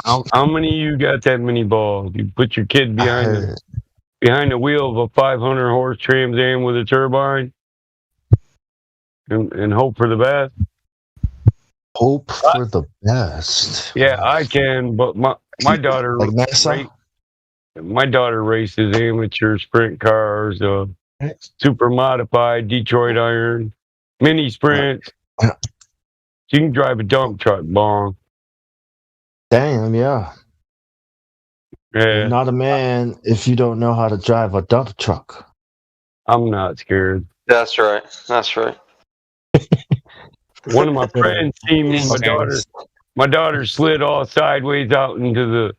How many of you got that many balls? You put your kid behind the wheel of a 500 horse Trans Am with a turbine and hope for the best? Hope for the best. Yeah, I can, but my daughter Like NASA? my daughter races amateur sprint cars, super modified Detroit Iron, mini sprints. She can drive a dump truck, bong. Damn, yeah. Yeah. You're not a man if you don't know how to drive a dump truck. I'm not scared. That's right. That's right. One of my friends seen me. My daughter slid all sideways out into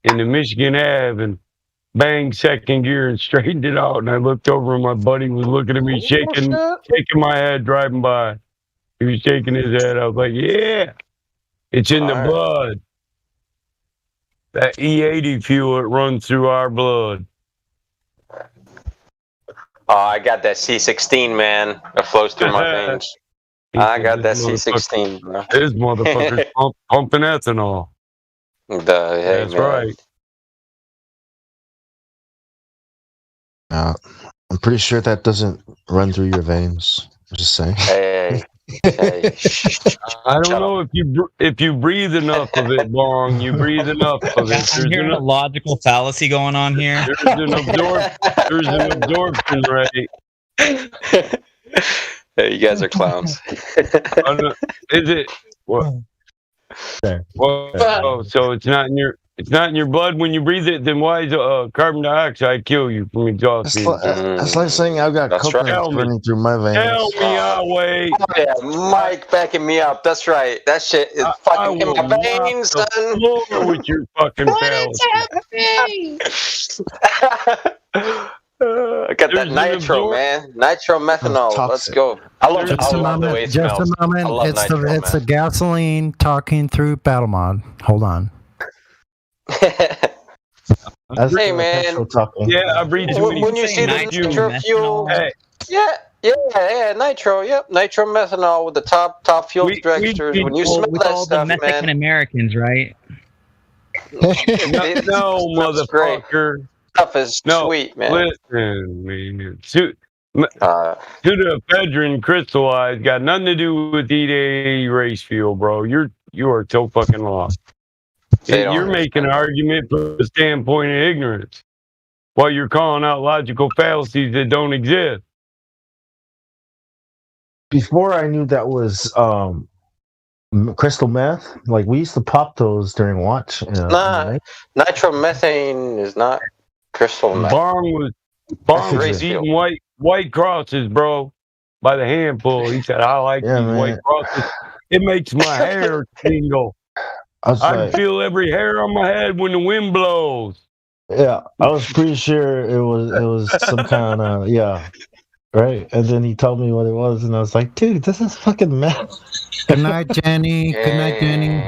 Michigan Ave and banged second gear and straightened it out. And I looked over and my buddy was looking at me, shaking my head driving by. He was shaking his head. I was like, "Yeah, it's in the blood. That E80 fuel, it runs through our blood." Oh, I got that C16, man. It flows through my veins. I got that C16, bro. This motherfucker's pumping ethanol. Hey, That's man. right. I'm pretty sure that doesn't run through your veins. I'm just saying. Hey. I don't know if you breathe enough of it, Bong. You breathe enough of it. I'm hearing a logical fallacy going on here. There's an absorption rate. Hey, you guys are clowns. Is it? What? Well, so it's not in your blood when you breathe it. Then why does carbon dioxide kill you from exhaustion? That's like saying I've got cocaine running through my veins. Tell me I'll wait. Oh, yeah, Mike backing me up. That's right. That shit is fucking in my veins, son. Floor with your fucking fallacy. I got that nitro, man. Nitro methanol. Let's go. I love the way it Just smells. a moment. It's the gasoline talking through battle mod. Hold on. Hey, man. Yeah, I breathe too many. When you see the nitro fuel, yeah, nitro. Yep, nitro methanol with the top fuel extractors. When you smell with that all stuff, the Mexican man. Americans, right? No, motherfucker. Stuff is sweet, man. Listen, man. To the ephedrine crystallized got nothing to do with EDA race fuel, bro. You are so fucking lost. You're making an argument from the standpoint of ignorance, while you're calling out logical fallacies that don't exist. Before I knew that was crystal meth, like we used to pop those during watch. Nah, nitromethane is not crystal meth. Bong was eating white crosses, bro, by the handful. He said, "I like these white crosses. It makes my hair tingle. I feel every hair on my head when the wind blows." Yeah, I was pretty sure it was some kind of right. And then he told me what it was, and I was like, "Dude, this is fucking meth." Good night, Jenny. Good night, Jenny.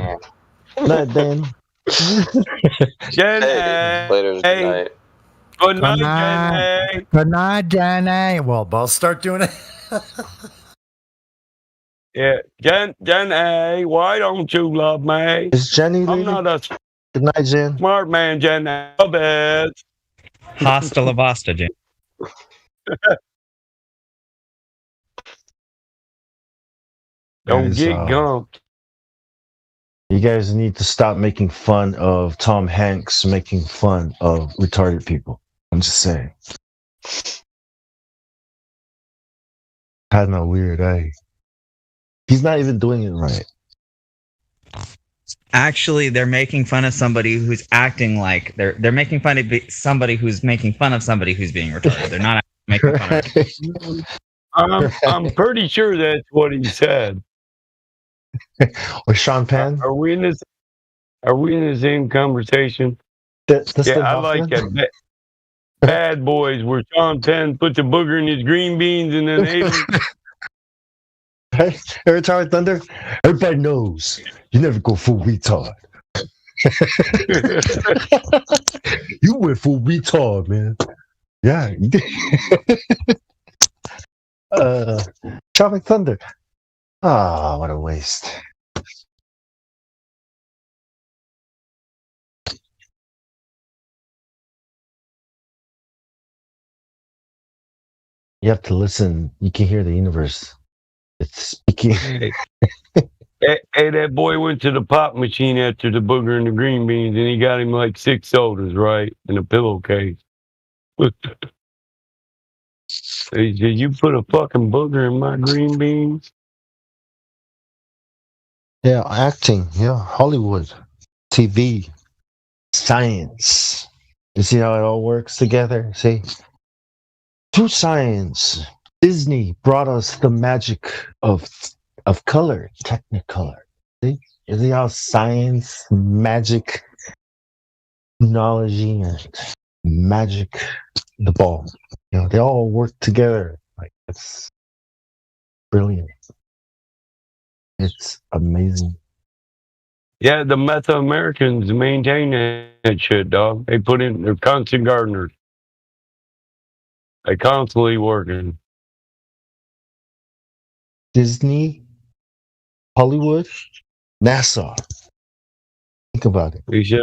Good night, Dan. Jenny. Later, good night. Good night, Jenny. Good night, Jenny. Well, both start doing it. Yeah, Jenny, why don't you love me? Is Jenny I'm leaving? not a Good night, Jen. smart man, Jenny. Love it. Hasta la vista, Jim. Don't Guys, get gumped. You guys need to stop making fun of Tom Hanks making fun of retarded people. I'm just saying. Kind of weird, eh? He's not even doing it right. Actually, they're making fun of somebody who's acting like they're making fun of somebody who's making fun of somebody who's being retarded. They're not making fun of. I'm pretty sure that's what he said. Or Sean Penn? Are we in the same conversation? I like that. Bad Boys, where Sean Penn put the booger in his green beans and then ate them. Every time with Thunder, everybody knows you never go full retard. You went full retard, man. Yeah, you did. Tropic Thunder. Ah, what a waste. You have to listen. You can hear the universe. It's speaking. Hey, that boy went to the pop machine after the booger and the green beans, and he got him like 6 sodas, right, in a pillowcase. He said, "You put a fucking booger in my green beans?" Yeah, acting. Yeah, Hollywood, TV, science. You see how it all works together? See? through science, Disney brought us the magic of color, Technicolor. See? You see how science, magic, technology, and magic, the ball. You know, they all work together. Like, it's brilliant. It's amazing. Yeah, the Mesoamericans maintain that shit, dog. They put in, they're constant gardeners. They constantly working. Disney, Hollywood, NASA. Think about it. He said,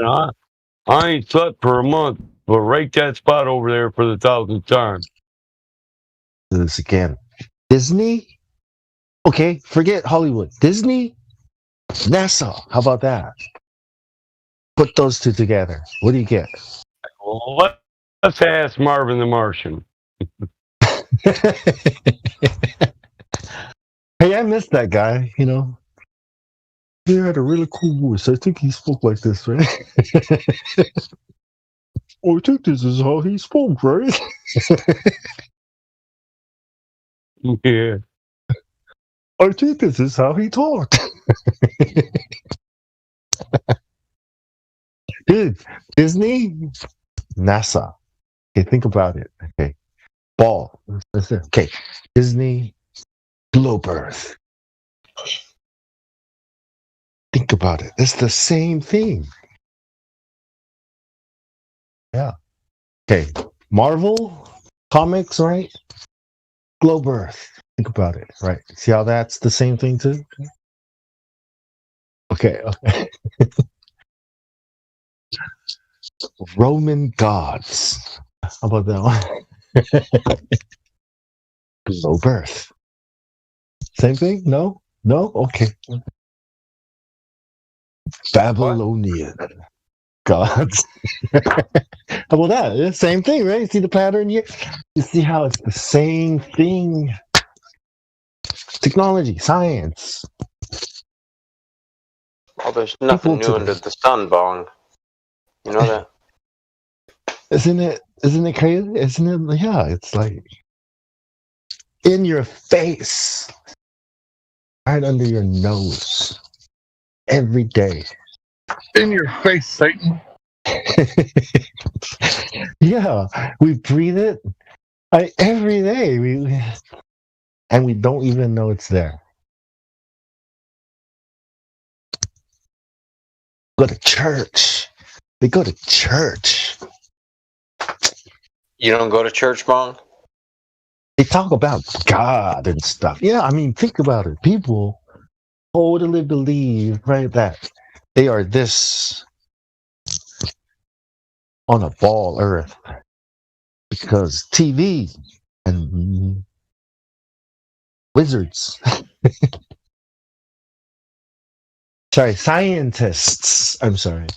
I ain't slept for a month, but rate that spot over there for the 1,000th time. Do this again. Disney? Okay, forget Hollywood. Disney, NASA. How about that? Put those two together. What do you get? Well, let's ask Marvin the Martian. Hey, I missed that guy, you know. He had a really cool voice. I think he spoke like this, right? Oh, I think this is how he spoke, right? Yeah. I think this is how he talked. Dude, Disney, NASA. Okay, think about it. Okay. Ball. Okay. Disney, Globe Earth. Think about it. It's the same thing. Yeah. Okay. Marvel Comics, right? Globe Earth. Think about it, right? See how that's the same thing too? Okay. Roman gods. How about that one? Globe Earth. Same thing? No? No? Okay. Babylonian gods. How about that? Yeah, same thing, right? See the pattern here? You see how it's the same thing? Technology, science. Oh, there's nothing new under the sun, Bong. You know that? Isn't it crazy? Isn't it? Yeah, it's like in your face, right under your nose, every day. In your face, Satan. Yeah, we breathe it every day. And we don't even know it's there. Go to church. They go to church. You don't go to church, Bong? They talk about God and stuff. Yeah, I mean, think about it. People totally believe, right, that they are this on a ball earth because TV and wizards. Sorry, scientists. I'm sorry.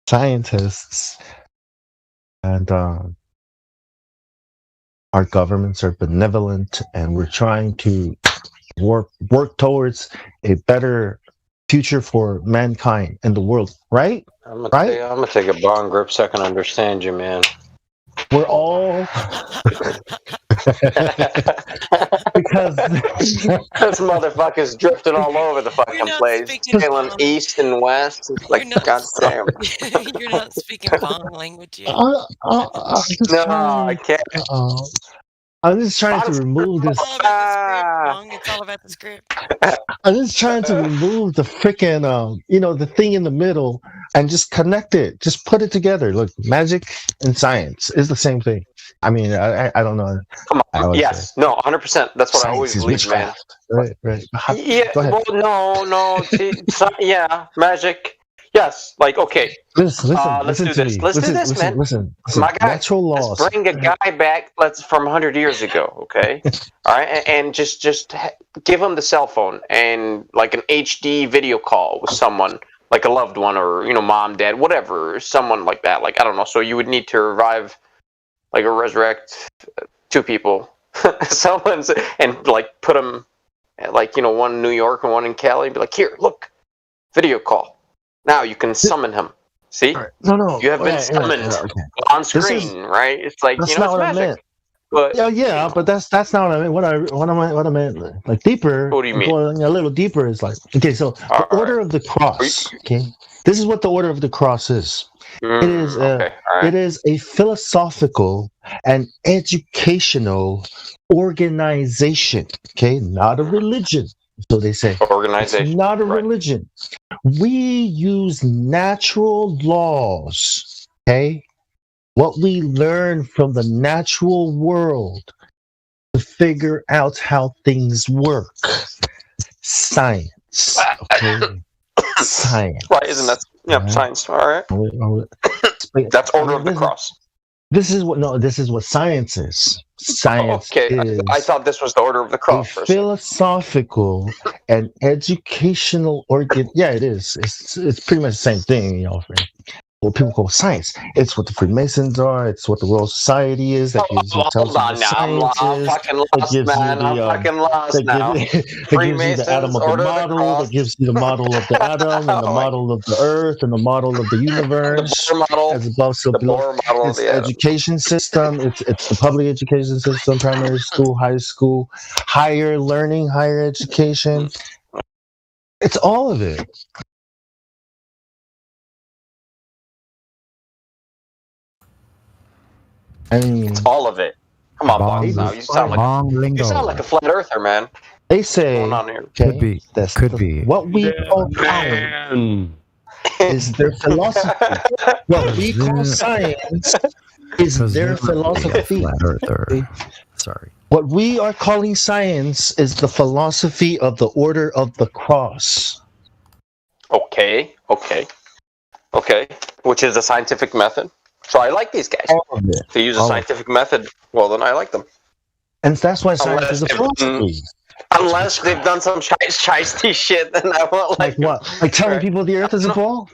Scientists and our governments are benevolent, and we're trying to work towards a better future for mankind and the world, right? I'm gonna take a Bong grip so I can understand you, man. We're all because this motherfucker's drifting all over the fucking place, feeling east and west. It's like, goddamn. You're not speaking Bong language yet. No, I can't. I'm just trying to remove this. It's all about the script. I'm just trying to remove the freaking, the thing in the middle and just connect it. Just put it together. Look, magic and science is the same thing. I mean, I don't know. Come on. Yes. No, 100%. That's what I always believe, man. Right. Yeah. Well, no. See, yeah, magic. Yes. Like, okay. Listen let's do this. Let's do this, man. Listen. My guy, natural laws. Let's bring a guy back. From 100 years ago. Okay. All right, and just give him the cell phone and like an HD video call with someone, like a loved one or mom, dad, whatever, someone like that. Like I don't know. So you would need to revive, like, or resurrect two people, and like put them, like one in New York and one in Cali, and be like, here, look, video call. Now you can summon him. See? No. You have been summoned on screen, right? It's like that's it's not what magic. I meant. But yeah, but that's not what I mean. What I meant like deeper. What do you mean? Going a little deeper is like, okay, so the Order of the Cross. Okay, this is what the Order of the Cross is. It is it is a philosophical and educational organization. Okay, not a religion. So they say organization, it's not a religion. We use natural laws. Okay, what we learn from the natural world to figure out how things work. Science. Okay. Science. Right, isn't that science? All right. That's Order of the Cross. This is what science is. Science is I thought this was the Order of the Cross. a philosophical and educational organ. Yeah, it is. It's pretty much the same thing, what people call science. It's what the Freemasons are. It's what the Royal Society is. That gives you Hold on now. I'm fucking lost, man. I'm fucking lost now. That gives you the atom of the model. That gives you the model of the atom and the model of the earth and the model of the universe. The Bohr model. As above, so below. It's the education system. It's the public education system, primary school, high school, higher learning, higher education. It's all of it. I mean, it's all of it. Come on, Bongs. Now you sound like a flat earther, man. They say what's going on here? Could be. Could be. What we call is their philosophy. What we call science is their philosophy. Flat earther. Sorry. What we are calling science is the philosophy of the Order of the Cross. Okay. Which is the scientific method. So I like these guys. If they use a scientific method, well, then I like them. And that's why science is a philosophy. Unless they've done some shiesty shit, then I won't like what? Like telling people the Earth is a ball?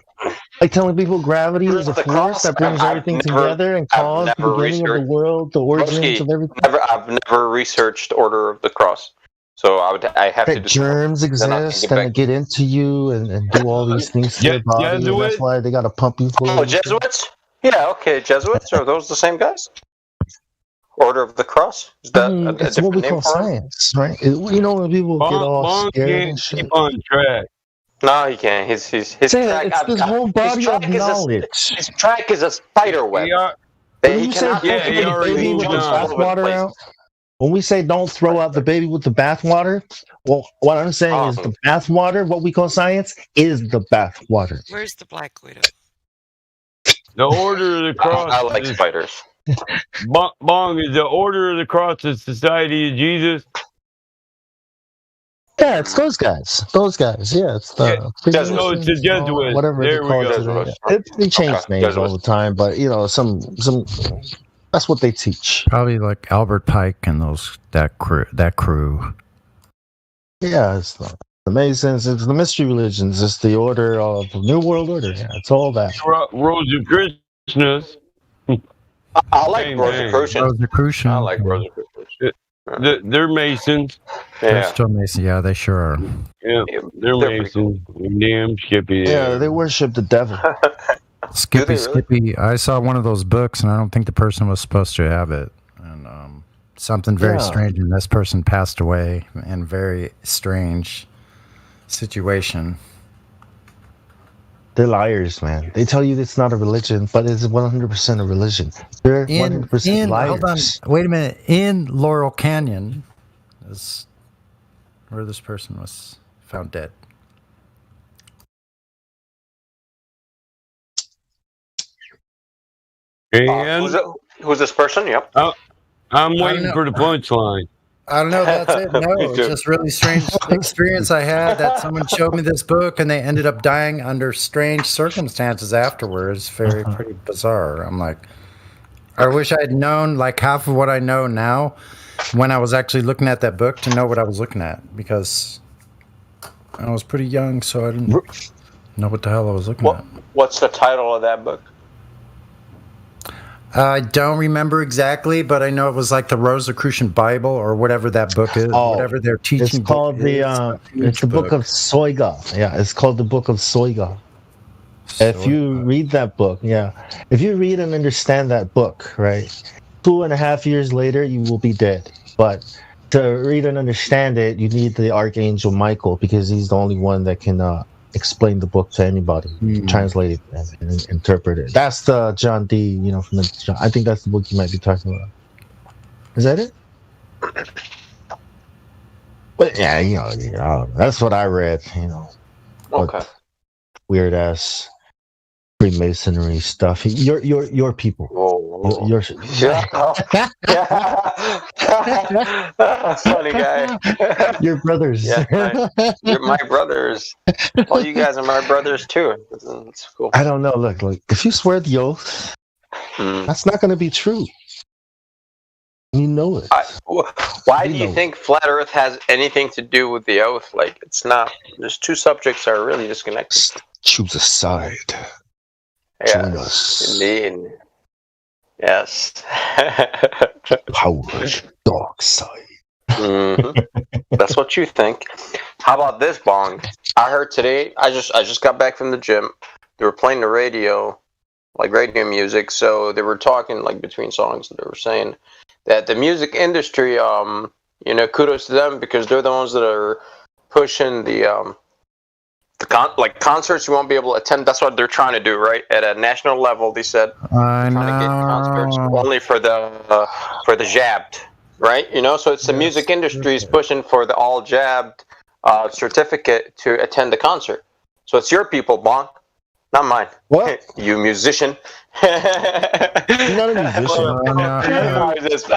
Like telling people gravity is a force that brings everything together and caused the beginning of the world, the origins of everything? I've never researched Order of the Cross. So I have to. Germs exist and get into you and do all these things to your body. And that's why they got to pump you full. Oh, Jesuits? Yeah, okay. Jesuits, are those the same guys? Order of the Cross? Is that a it's different what we name call for science, right? When people get all scared and shit. Keep on track. No, he can't. His track. It's this whole body of knowledge. His track is a spider web. When you say the baby with the bathwater out, when we say don't throw out the baby with the bathwater, well, what I'm saying is the bathwater, what we call science, is the bathwater. Where's the Black Widow? The Order of the Cross. I like spiders. Bong, is the Order of the Cross the Society of Jesus? Yeah, it's those guys. Yeah, it's the Jesuits. No, it's the Jesuits. Whatever there they call it today. They change names all the time, but some that's what they teach. Probably like Albert Pike and that crew. Yeah, it's the Masons, it's the mystery religions, it's the order of the New World Order. Yeah, it's all that. Rosicrucians. I like Rosicrucian. I like Rosicrucian. They're Masons. They're still Masons. Yeah, they sure are. Yeah, they're Masons. Damn Skippy. Yeah, they worship the devil. Skippy. I saw one of those books, and I don't think the person was supposed to have it. And something very strange, and this person passed away in a very strange situation. They're liars, man. They tell you it's not a religion, but it's 100% a religion. They're 100% liars. Hold on. Wait a minute. In Laurel Canyon is where this person was found dead. And who's this person? Yep. I'm waiting for the punchline. I don't know. That's it. No, it's just really strange experience I had that someone showed me this book and they ended up dying under strange circumstances afterwards. Pretty bizarre. I'm like, I wish I had known like half of what I know now when I was actually looking at that book to know what I was looking at, because I was pretty young, so I didn't know what the hell I was looking at. What's the title of that book? I don't remember exactly, but I know it was like the Rosicrucian Bible or whatever that book is, whatever they're teaching. It's called it's the book of Soiga. Yeah, it's called the book of Soiga. If you read that book, if you read and understand that book, right, it's 2.5 years later, you will be dead. But to read and understand it, you need the Archangel Michael because he's the only one that can explain the book to anybody, translate it and interpret it. That's the John D. From the. I think that's the book you might be talking about. Is that it? But yeah, that's what I read. Okay. Weird ass Freemasonry stuff. Your people. Whoa. Your funny guy. Your brothers. Yeah, you're my brothers. Well, you guys are my brothers too. It's cool. I don't know. Look. If you swear the oath, that's not going to be true. You know it. Why do you think flat Earth has anything to do with the oath? Like, it's not. There's two subjects that are really disconnected. Choose a side. Yeah, Join us. indeed. Yes. Power dark side. That's what you think. How about this, Bong? I heard today. I just got back from the gym. They were playing the radio, like radio music. So they were talking like between songs. They were saying that the music industry, kudos to them because they're the ones that are pushing the concerts you won't be able to attend. That's what they're trying to do, right? At a national level, they said I trying to get concerts only for the jabbed, right? So it's the music industry is pushing for the all jabbed certificate to attend the concert. So it's your people, Bonk, not mine. What? You musician. You're not a musician.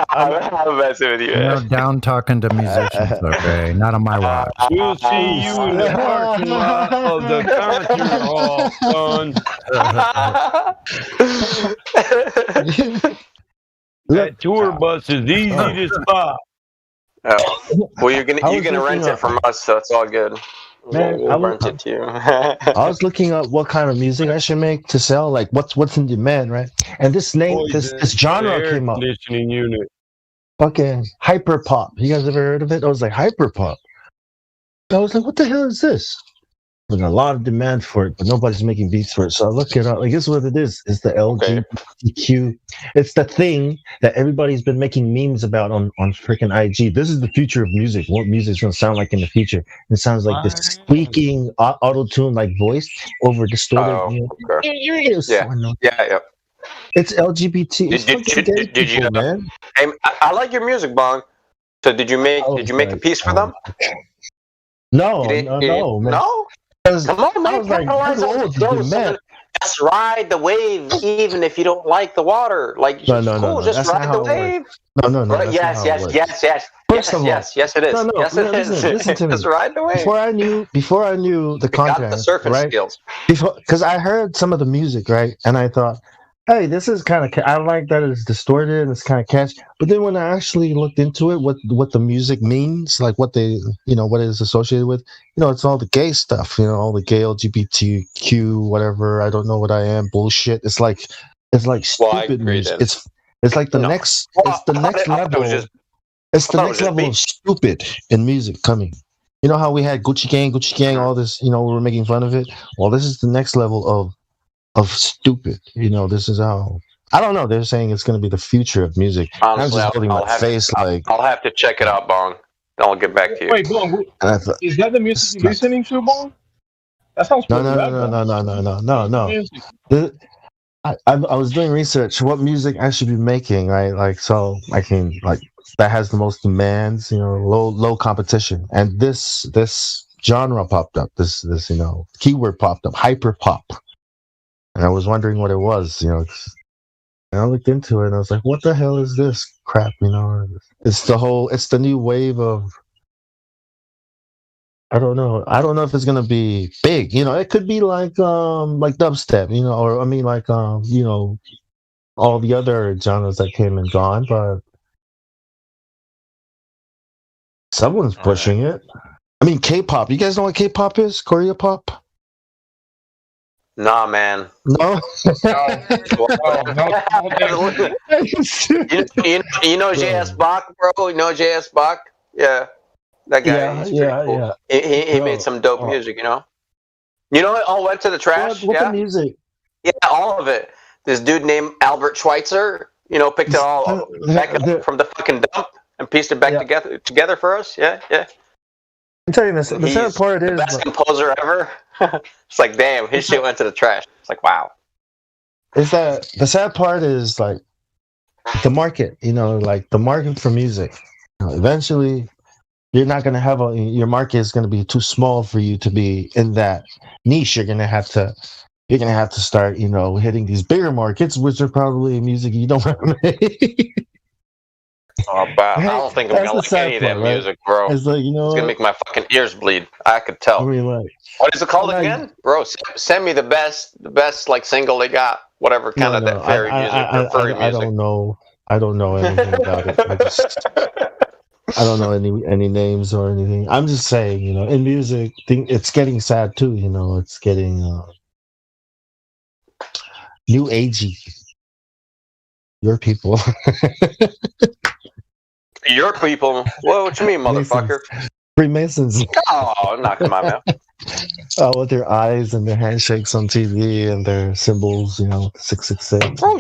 I'm messing with you. No down talking to musicians, okay? Not on my watch. We'll see you in the parking lot of the concert hall, son. That tour bus is easy to spot. Oh. Well, you're gonna rent it from us, so it's all good. Man, we'll rent it to you. I was looking up what kind of music I should make to sell, like what's in demand, right? And this name, this genre came up. Conditioning unit. Fucking hyper pop. You guys ever heard of it? I was like hyper pop. I was like, what the hell is this? There's a lot of demand for it, but nobody's making beats for it. So I look it up. Like, this is what it is. It's the LGBTQ. It's the thing that everybody's been making memes about on freaking IG. This is the future of music. What music's going to sound like in the future. It sounds like this squeaking auto-tune like voice over distorted. Yeah. It's LGBT. Did you man? I like your music, Bong. So did you make a piece for them? No, man. No? Come on, man. Just ride the wave, even if you don't like the water. Like, no. Just ride the wave. No. Right? Yes. First of all, yes, it is. Yes, it is. Listen to me. Just ride the wave. Before I knew the content, got the surfing skills. Because I heard some of the music, right, and I thought, hey, this is kind of. I like that it's distorted and it's kind of catchy. But then when I actually looked into it, what the music means, like what they, what it is associated with, it's all the gay stuff, all the gay LGBTQ, whatever. I don't know what I am. Bullshit. It's like stupid music. It's like the next. It's the next level. It's the next level of stupid in music coming. You know how we had Gucci Gang, all this. We were making fun of it. Well, this is the next level of stupid. This is how. I don't know. They're saying it's going to be the future of music. Honestly, I'm just holding my face like. I'll have to check it out, Bong. Then I'll get back to you. Wait, Bong, is that the music you're listening to, Bong? That sounds no. I was doing research. What music I should be making, right? Like, so I can that has the most demands. Low competition, and this genre popped up. This keyword popped up. Hyper pop. And I was wondering what it was, and I looked into it and I was like, what the hell is this crap, It's the new wave of, I don't know if it's going to be big, it could be like dubstep, or I mean all the other genres that came and gone, but someone's pushing it. I mean, K-pop, you guys know what K-pop is? Korea pop? Nah, man. No. You know J.S. Bach, bro? You know J.S. Bach? Yeah. That guy. Yeah. Cool. He made some dope music, You know it all went to the trash? What the music? Yeah, all of it. This dude named Albert Schweitzer, picked it all back up from the fucking dump and pieced it back together for us. Yeah. I'm telling you this. The sad part the is best composer ever. It's like, damn, his shit went to the trash. It's like, wow. is that the sad part is like the market. Like the market for music. Eventually, you're not going to have your market is going to be too small for you to be in that niche. You're going to have to start, hitting these bigger markets, which are probably music you don't want to make. Oh, but I don't think I'm gonna like any of that music, bro. It's like, it's gonna make my fucking ears bleed. I could tell. I mean, like, what is it called again, bro? Send me the best like single they got, whatever kind of that fairy music or furry music. I don't know anything about it. I don't know any names or anything. I'm just saying, in music, it's getting sad too. It's getting new agey. Your people. Your people? What you mean, motherfucker? Freemasons. Oh, knock them out, man. With their eyes and their handshakes on TV and their symbols, 666. Bro,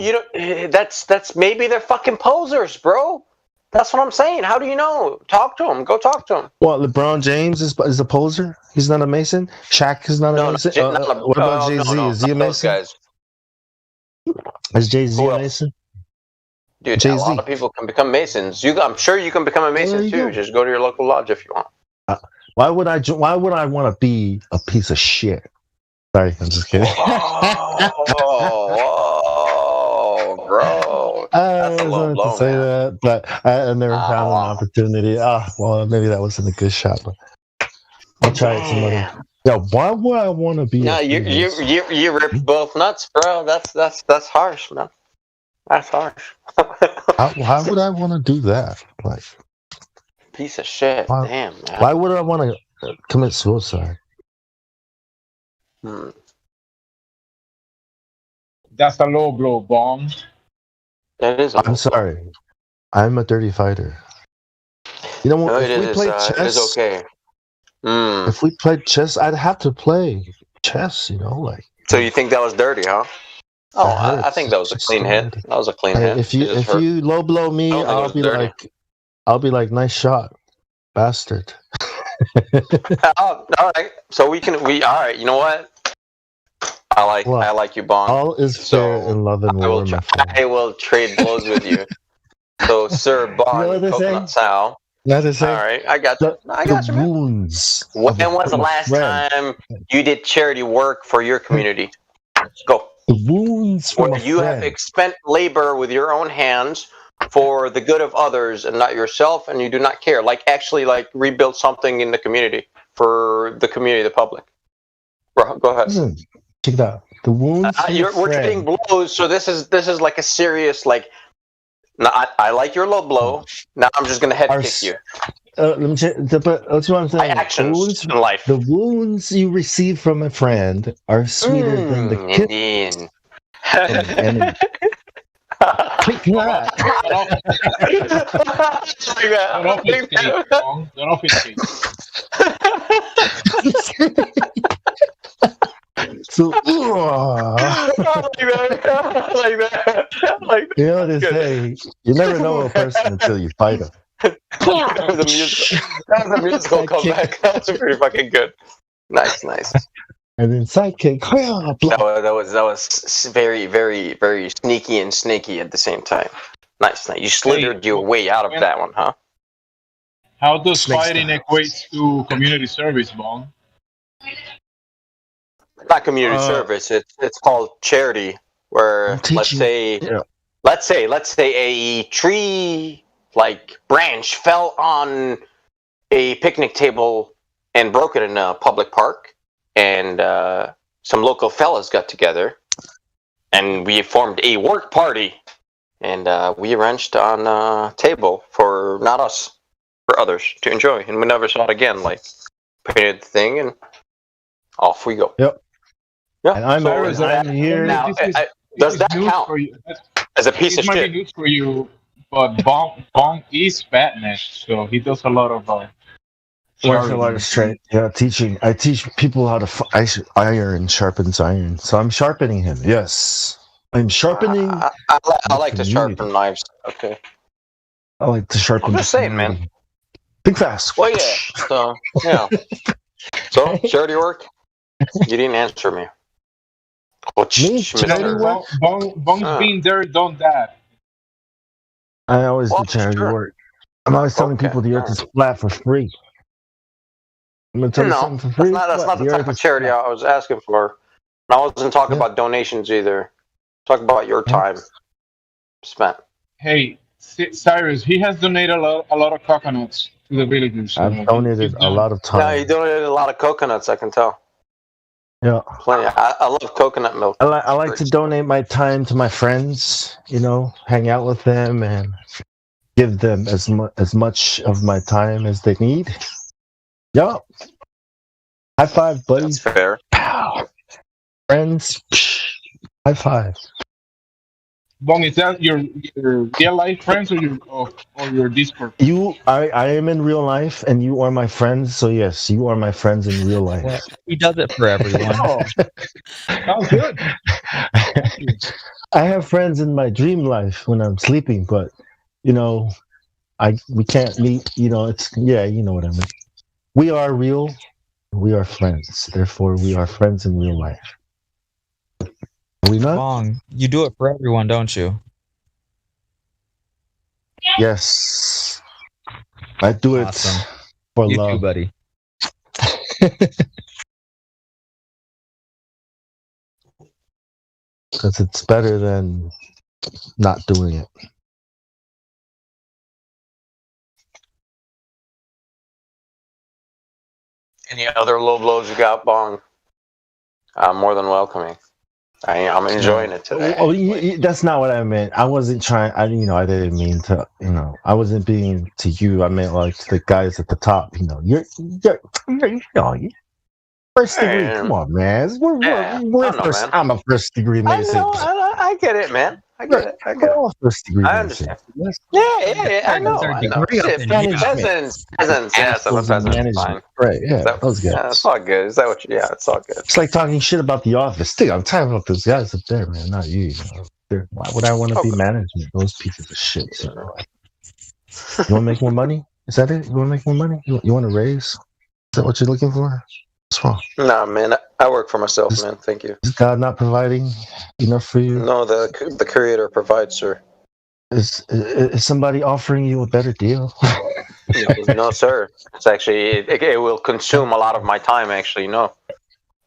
that's maybe they're fucking posers, bro. That's what I'm saying. How do you know? Talk to him. Go talk to him. What, LeBron James is a poser? He's not a Mason? Shaq is not a Mason? What about Jay-Z? Is he a Mason? Guys. Is Jay-Z a Mason? Dude, Jay-Z. A lot of people can become Masons. I'm sure you can become a Mason too. Just go to your local lodge if you want. Why would I want to be a piece of shit? Sorry, I'm just kidding. Whoa, bro. I was going to say that, but I never found an opportunity. Well, maybe that wasn't a good shot, but I'll try it some other. Yeah, why would I want to be? No, you ripped both nuts, bro. That's harsh, man. That's harsh. Why would I want to do that? Like, piece of shit. Damn, man. Why would I want to commit suicide? That's a low blow, Bong. That is. I'm sorry. I'm a dirty fighter. You know what? No, it is okay. If we played chess, I'd have to play chess. Like. So you think that was dirty, huh? Oh, I think that was a clean hit. That was a clean hit. If you low blow me, I'll be like, nice shot, bastard. All right. So all right. You know what? I like you, Bond. All is fair in love and war. I will trade blows with you. So, Sir Bond, Coconut Sal. All right, I got you. I got you, man. Wounds. When was the last time you did charity work for your community? Go. The wounds from where you have expended labor with your own hands for the good of others and not yourself, and you do not care. Actually rebuild something in the community for the community, the public. Bro, go ahead. Listen, check it out. The wounds. We're trading blows, so this is like a serious like. No, I like your low blow. Now I'm just gonna head kick you. Let me check. But that's what I'm saying. My actions in life. The wounds you receive from a friend are sweeter than the kiss from an enemy. Click that. So, you know what they say? You never know a person until you fight them. the musical comeback. That's pretty fucking good. Nice. And then sidekick. That was very, very, very sneaky and snaky at the same time. Nice. You slithered your way out of that one, huh? How does fighting equate to community service, Bong? Not community service. It's called charity. Where let's say a tree branch fell on a picnic table and broke it in a public park, and some local fellas got together, and we formed a work party, and we arranged on a table for not us, for others to enjoy, and we never saw it again. Painted the thing and off we go. Yep. Yeah. And I'm here. Now, does that count as a piece of shit? It might be news for you, but Bong is fatness, so he does a lot of martial arts training. Yeah, teaching. I teach people how to iron sharpens iron. So I'm sharpening him. Yes. I'm sharpening. I like to sharpen knives. Okay. I like to sharpen. I'm just saying, man. Think fast. Well, yeah. So, yeah. So, charity work? You didn't answer me. Bong's been there, done that. I always do charity work. I'm always telling people the earth is flat for free. I'm going to tell you something for free. That's not the type of charity I was asking for. I wasn't talking about donations either. Talking about your time spent. Hey, Cyrus, he has donated a lot of coconuts to the villagers. I've donated a lot of time. Yeah, you donated a lot of coconuts, I can tell. Yeah. Plenty. I love coconut milk. I like to donate my time to my friends, hang out with them and give them as much of my time as they need. Yeah. High five, buddy. That's fair. Pow. Friends. High five. Bong, is that your real life friends or your Discord? I am in real life, and you are my friends. So yes, you are my friends in real life. Well, he does it for everyone. Sounds good. I have friends in my dream life when I'm sleeping, but we can't meet. It's you know what I mean. We are real. We are friends. Therefore, we are friends in real life. Are we not? Bong, you do it for everyone, don't you? Yes. I do it for you love. too, buddy. Because it's better than not doing it. Any other low blows you got, Bong? I'm more than welcoming. I'm enjoying it today. Oh, that's not what I meant. I wasn't trying. I didn't mean to. I wasn't being to you. I meant like the guys at the top. You're first degree. Come on, man. We're first. I'm a first degree Mason. I get it, man. I get it. First degree. I understand. Yeah. I know. Peasants. Yes, I'm a peasant. Fine. Right. Yeah. That was good. Yeah, it's all good. Is that what? Yeah, it's all good. It's like talking shit about the office. Dude, I'm talking about those guys up there, man. Not you. Why would I want to be management? Those pieces of shit. You want to make more money? Is that it? You want to make more money? You want to raise? Is that what you're looking for? What's wrong? Nah, man. I work for myself, man. Thank you. Is God not providing enough for you? No, the Creator provides, sir. Is somebody offering you a better deal? No, sir. It's actually it will consume a lot of my time. Actually, no.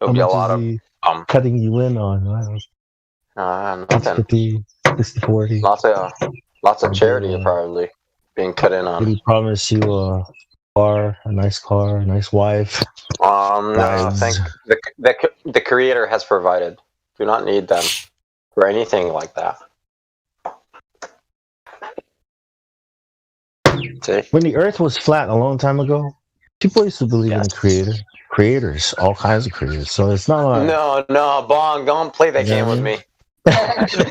It'll be a lot of cutting you in on. Nothing. 60-40. Lots of charity probably being cut in on. Did he promise you a nice car, a nice wife? No, thank the Creator has provided. Do not need them for anything like that. See? When the Earth was flat a long time ago, people used to believe in a creator. Creators, all kinds of creators. So it's not like no, Bong, don't play that game with me. Don't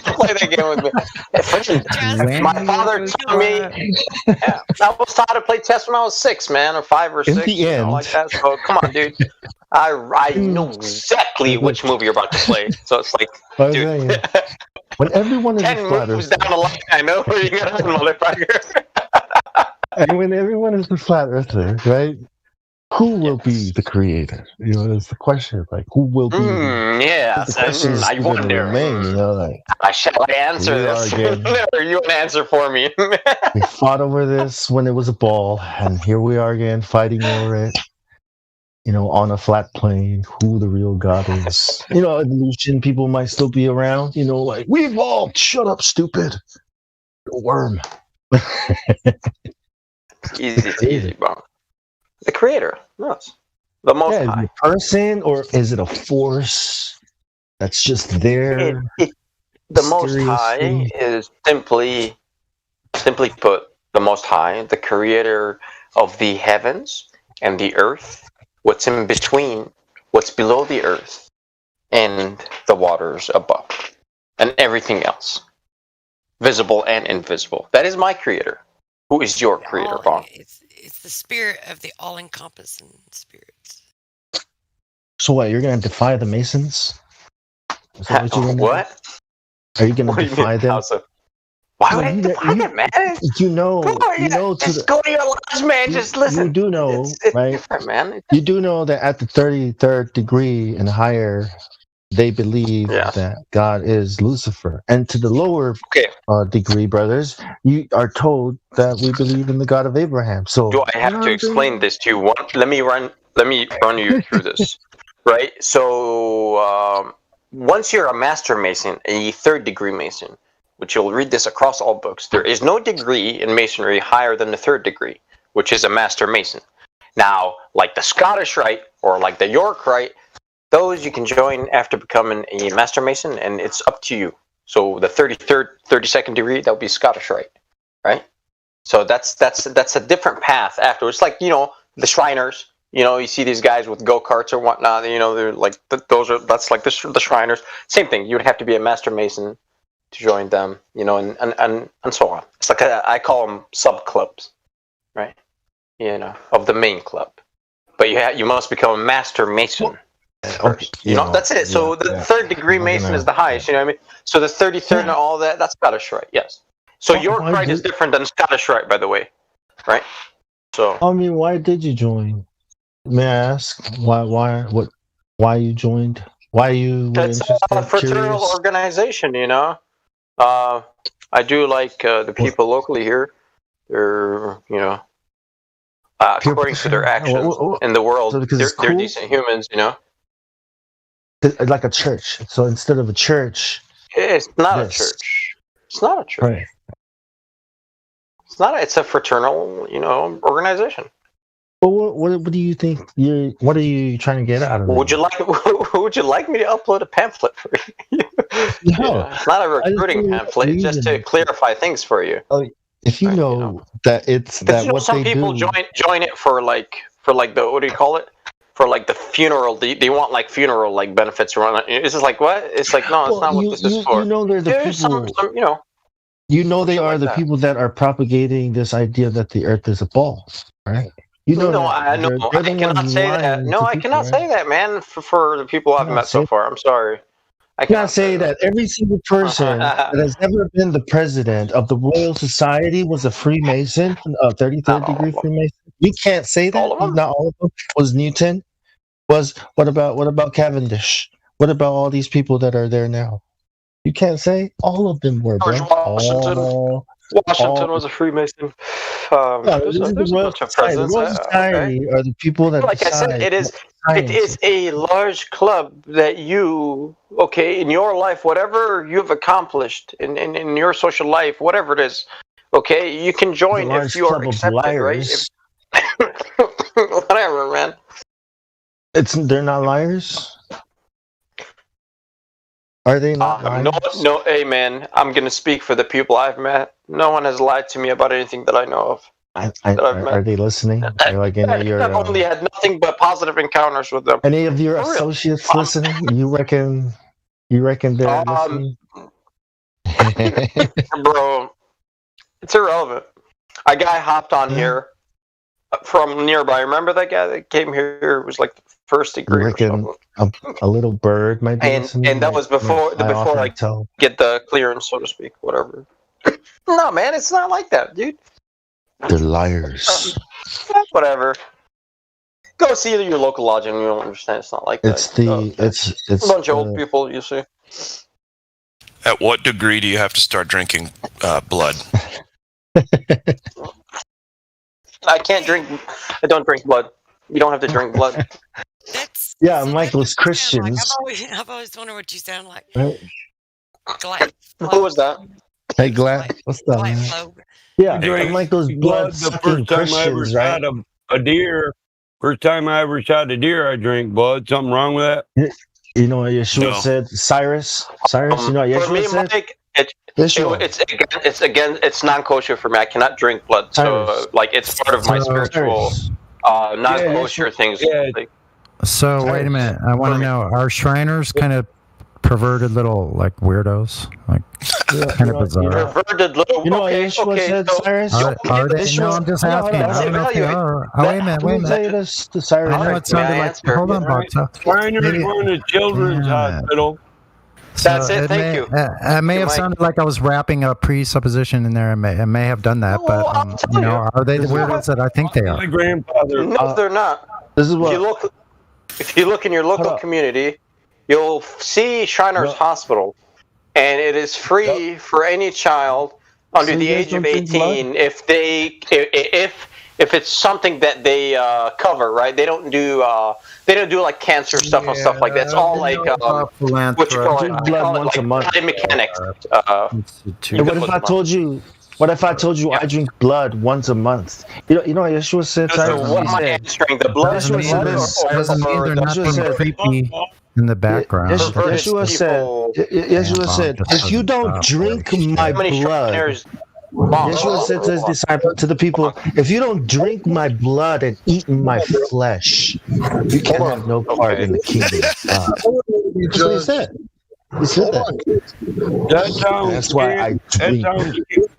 play that game with me. My father taught me. Yeah, I was taught to play chess when I was 6, man, or 5 or 6. In the end, like that. So come on, dude. I know exactly which move you're about to play. So it's like, dude. When everyone is 10 a flat moves earther, down the line, I know where you're gonna motherfucker. and when everyone is a flat earther, right? Who will be the creator? That's the question. Like, who will be? Yes, I wonder. Shall I answer this? Or you want to answer for me? We fought over this when it was a ball, and here we are again fighting over it. On a flat plane, who the real God is. Evolution people might still be around. Like, we evolved. Shut up, stupid. You're a worm. Easy, bro. The Creator, yes. The Most High. Is it a person, or is it a force that's just there? The Most High is simply put, the Most High, the Creator of the heavens and the earth, what's in between, what's below the earth, and the waters above, and everything else, visible and invisible. That is my Creator. Who is your Creator, Bong? It's the spirit of the all-encompassing spirits. So what? You're gonna defy the Masons? Is that what you're gonna do? What? Are you going What to do you defy mean, them? House of? Why would I defy them, man? You know, just go to your lodge, man. Just listen. You do know, it's right? different, man. You do know that at the 33rd degree and higher, they believe that God is Lucifer. And to the lower degree, brothers, you are told that we believe in the God of Abraham. So do I have to explain this to you? Let me run you through this. Right? So once you're a master mason, a 3rd degree mason, which you'll read this across all books, there is no degree in masonry higher than the 3rd degree, which is a master mason. Now, like the Scottish Rite or like the York Rite, those you can join after becoming a master mason, and it's up to you. So the 32nd degree, that would be Scottish Rite, right? So that's a different path afterwards. It's like, the Shriners. You see these guys with go-karts or whatnot. They're like that's like the Shriners. Same thing. You would have to be a master mason to join them. And so on. It's like I call them sub clubs, right? Of the main club. But you must become a master mason. That's it. So the 3rd degree mason is the highest. You know what I mean? So the 33rd and all that's Scottish Rite. Yes. So York Rite is different than Scottish Rite, by the way, right? So I mean, why did you join? May I ask why you joined? Why you were it's interested? a fraternal Curious? organization. I do like the people locally here. They're according to their actions in the world, they're cool? decent humans. Like a church. So instead of a church, it's not a church. It's not a church. Right. It's not. It's a fraternal, organization. But what do you think? What are you trying to get out of it? Would you like me to upload a pamphlet for you? No, it's not a recruiting pamphlet. It's just to clarify things for you. If you know that it's that what some they people do. join it for the what do you call it? For like the funeral, they want like funeral like benefits or whatnot. It's just like what? It's like no, it's not what this is for. You know, they're the There's people. They are like the that. people that are propagating this idea that the Earth is a ball, right? I know. I cannot say that. No, I cannot say that, man. For the people I've met so far, I'm sorry. I cannot say that every single person that has ever been the president of the Royal Society was a Freemason, a 33rd degree Freemason. You can't say that. Not all of them. Was Newton? What about Cavendish? What about all these people that are there now? You can't say all of them were. George Washington. Washington was a Freemason. There's a bunch of presidents. The Royal Society are the people that. Like I said, it is a large club that you, in your life, whatever you've accomplished in your social life, whatever it is, you can join if you are accepted, right? Whatever, man. They're not liars. Are they not liars? No, hey man, I'm gonna speak for the people I've met. No one has lied to me about anything that I know of. Are they listening? I've only had nothing but positive encounters with them. Any of your associates listening? You reckon they're listening? Bro, it's irrelevant. A guy hopped on here from nearby. Remember that guy that came here? It was like the 1st degree. You reckon a little bird might be listening? And that was before I get the clearance, so to speak. Whatever. No, man, it's not like that, dude. They're liars. Whatever. Go see your local lodge and you'll understand it's not like that. It's a bunch of old people, you see. At what degree do you have to start drinking blood? I don't drink blood. You don't have to drink blood. Unlike those Christians. I've always wondered what you sound like. Who was that? Hey, Glad. What's up, man? Yeah, unlike those blood-sucking Christians, right? A deer. First time I ever shot a deer, I drank blood. Something wrong with that? You know what Yeshua said? Cyrus, you know what Yeshua said? Mike, it's non-kosher for me. I cannot drink blood, so it's part of my spiritual non-kosher things. So wait a minute. I want to know: are Shriners kind of perverted little weirdos? Kind of bizarre. Perverted little. You know what Yeshua said, Cyrus? Are they? No, I'm just asking. I don't know if they are. Wait a minute. Cyrus. I know it sounded like. Hold on, Bob. Shriners were in a children's hospital. That's it. Thank you. It may have sounded like I was wrapping a presupposition in there. I may have done that, but are they the weirdos that I think they are? My grandfather. No, they're not. This is what. If you look in your local community, you'll see Shriners Hospital, and it is free for any child under the age of 18 if it's something that they cover, right? They don't do like cancer stuff and stuff like that. It's all like what you call it? Blood once a month. Mechanics. And what if I told you? What if I told you I drink blood once a month? You know what Yeshua said? So what am I answering? The blood doesn't mean they're not being creepy in the background. Yeshua said, if you don't drink my blood, Yeshua said to his disciples, to the people, if you don't drink my blood and eat my flesh, you can have no part in the kingdom of God. That's what he said. He said that. That's why I drink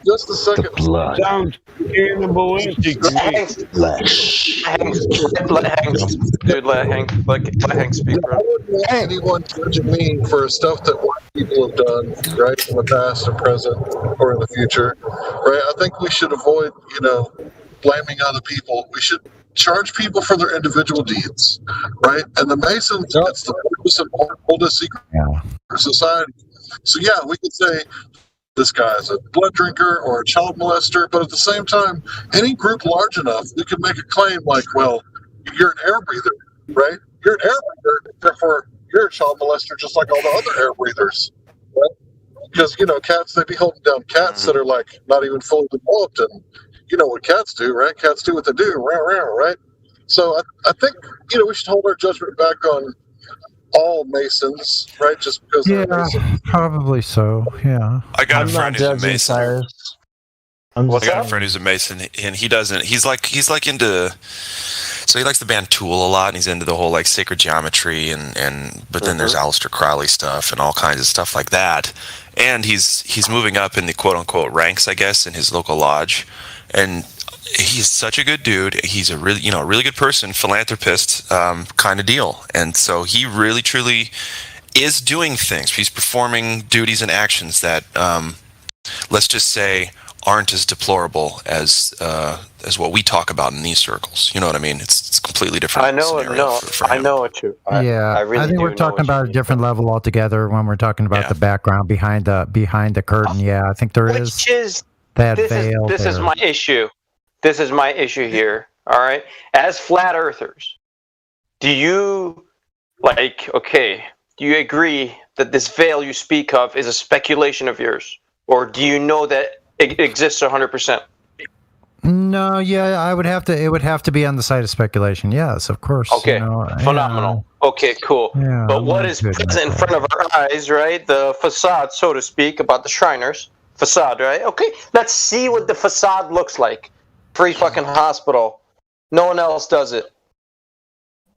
just a second. the blood. Sounds cannibalistic. Let Hank speak, bro. Anyone judging me for stuff that white people have done, right, in the past and present or in the future, right? I think we should avoid, blaming other people. We should charge people for their individual deeds, right? And the Masons, that's the purpose of oldest secret society. So yeah, we could say this guy's a blood drinker or a child molester, but at the same time, any group large enough, we could make a claim like, well, you're an air breather, right? You're an air breather, therefore you're a child molester just like all the other air breathers, right? Because, cats, they be holding down cats that are like not even fully developed, and you know what cats do, right? Cats do what they do, right? So I think, we should hold our judgment back on all Masons, right? Just because they're Masons. Probably so. Yeah. I got a friend who's a Mason. I got a What's friend who's a Mason, and he doesn't. He's like into. So he likes the band Tool a lot, and he's into the whole like sacred geometry, but then there's Aleister Crowley stuff and all kinds of stuff like that. And he's moving up in the quote unquote ranks, I guess, in his local lodge, and he's such a good dude. He's a really good person, philanthropist, kind of deal. And so he really truly is doing things. He's performing duties and actions that, let's just say, aren't as deplorable as what we talk about in these circles. You know what I mean? It's completely different. I know it. No, I know it too. I think we're talking about a different level altogether when we're talking about the background behind the curtain. Yeah, I think there is that veil. This is my issue. This is my issue here. All right. As flat earthers, do you agree that this veil you speak of is a speculation of yours? Or do you know that it exists 100%? No, yeah, it would have to be on the side of speculation. Yes, of course. Okay. Phenomenal. Yeah. Okay, cool. Yeah, but what is present in front of our eyes, right? The facade, so to speak, about the Shriners. Facade, right? Okay. Let's see what the facade looks like. Free fucking hospital. No one else does it.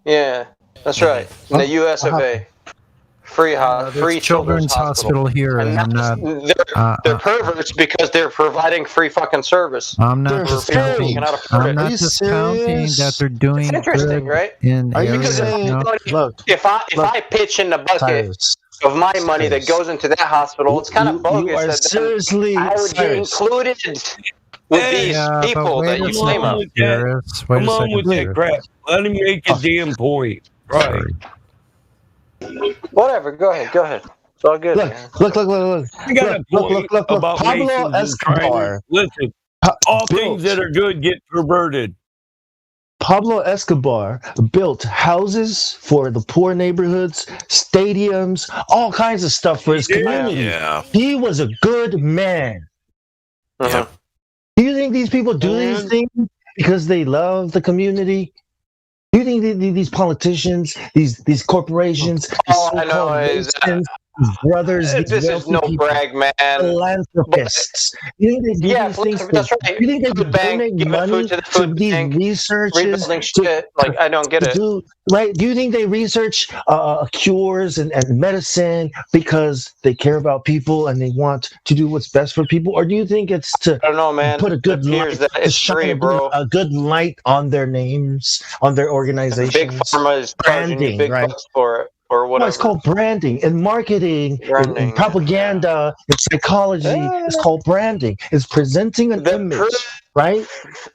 Yeah, that's right. In the US of A. Free children's hospital here. And they're perverts because they're providing free fucking service. I'm not discounting that they're doing. It's interesting, right? If I pitch in the bucket of my money that goes into that hospital, it's kind of bogus. I would be included with these people that you claim of. Come on with that crap. Let him make a damn point. Right. Whatever. Go ahead. It's all good. Look. I got a point about Pablo Escobar. Listen, all things that are good get perverted. Pablo Escobar built houses for the poor neighborhoods, stadiums, all kinds of stuff for his community. Yeah. He was a good man. Yeah. Do you think these people do these things because they love the community? Do you think these politicians, these corporations, these brothers, this is no brag, man. Philanthropists. You think they do these things? That's right. You think they donate money to these researchers? I don't get it. Do you think they research cures and medicine because they care about people and they want to do what's best for people, or do you think it's to I don't know, man. Put a good light, a good light on their names, on their organization? Big Pharma is charging you big bucks for it. or No, whatever. it's called branding and marketing and propaganda and psychology. It's called branding. It's presenting an image, right?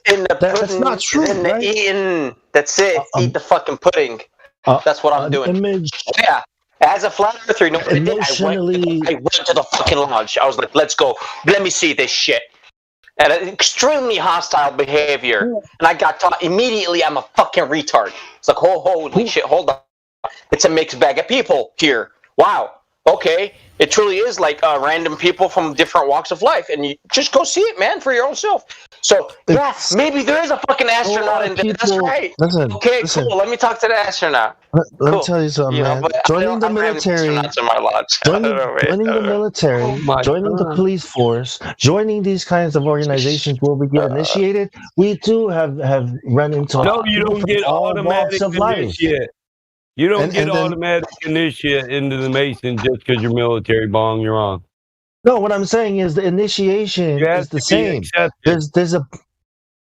That's not true, right? That's it. Eat the fucking pudding. That's what I'm doing. Image. Yeah. As a flat earther, you know what I did? I went to the fucking lodge. I was like, let's go. Let me see this shit. And an extremely hostile behavior. And I got taught immediately I'm a fucking retard. It's like, holy shit, hold on. It's a mixed bag of people here. Wow. Okay. It truly is like random people from different walks of life. And you just go see it, man, for your own self. So, yeah, maybe there is a fucking astronaut in there. That's right. Listen, cool. Let me talk to the astronaut. Let me tell you something, man. Joining the military, joining the military, joining the police force, joining these kinds of organizations where we get initiated, we too have run into No, you don't get automatic initiate. You don't get automatic initiate into the Mason just because you're military, Bong. You're wrong. No, what I'm saying is the initiation is the same. What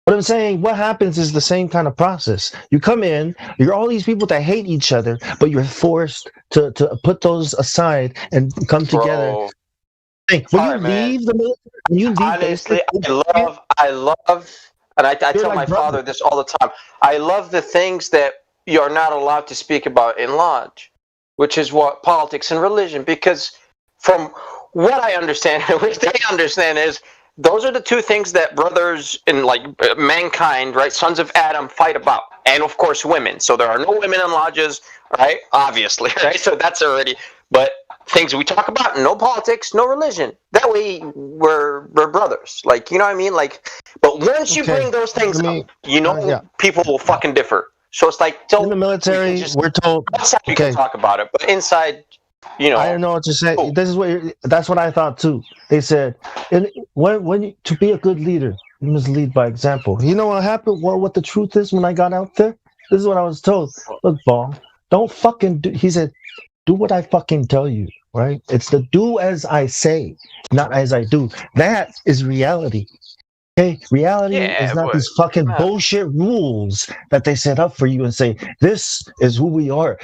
I'm saying, what happens is the same kind of process. You come in, you're all these people that hate each other, but you're forced to put those aside and come together. Hey, when you leave the military, honestly, I love, and I tell my father this all the time. I love the things that you're not allowed to speak about in lodge, which is what politics and religion, because from what I understand, which they understand, is those are the two things that brothers in like mankind, right, sons of Adam, fight about, and of course women. So there are no women in lodges, right? Obviously, right? So that's already. But things we talk about, no politics, no religion. That way we're brothers. Like, you know what I mean? Like, but once you bring those things up, you know, people will fucking differ. So it's like, in the military, we're told, outside you can talk about it, but inside, you know. I don't know what to say. This is that's what I thought too. They said, to be a good leader, you must lead by example. You know what happened? What the truth is when I got out there? This is what I was told. Look, Bong, don't fucking do. He said, do what I fucking tell you, right? It's the do as I say, not as I do. That is reality. Okay, reality is not these fucking bullshit rules that they set up for you and say, this is who we are.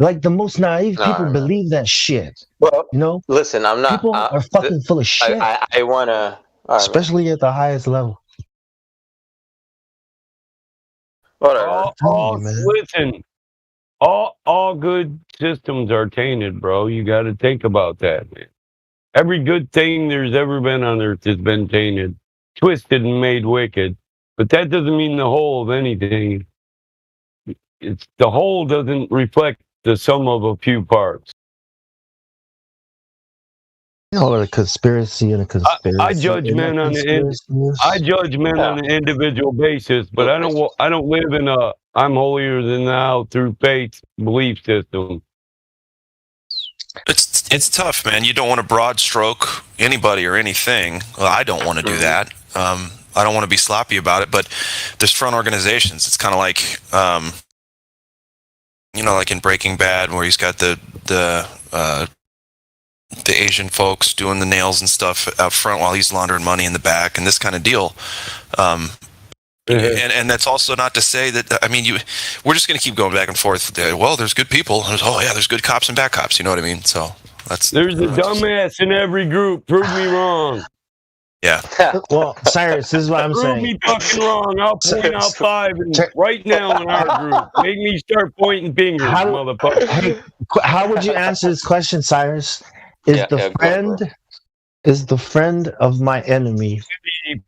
Like the most naive people believe that shit. Well, you know? Listen, I'm not. People are fucking full of shit. I want to. Especially at the highest level. Whatever. Listen, all good systems are tainted, bro. You got to think about that, man. Every good thing there's ever been on earth has been tainted, twisted, and made wicked. But that doesn't mean the whole of anything. It's the whole doesn't reflect the sum of a few parts. A conspiracy and a conspiracy. I judge men on an individual basis, but I don't live in a I'm holier than thou through faith belief system. It's tough, man. You don't want to broad stroke anybody or anything. Well, I don't want to do that. I don't want to be sloppy about it, but there's front organizations. It's kind of like, like in Breaking Bad, where he's got the Asian folks doing the nails and stuff out front while he's laundering money in the back, and this kind of deal. And that's also not to say that, I mean, we're just going to keep going back and forth. Well, there's good people. There's good cops and bad cops. You know what I mean? So there's a dumbass in every group. Prove me wrong. Yeah. Well, Cyrus, this is what I'm saying. Prove me fucking wrong. I'll point out 5 right now in our group. Make me start pointing fingers, motherfucker. Hey, how would you answer this question, Cyrus? Is the friend of my enemy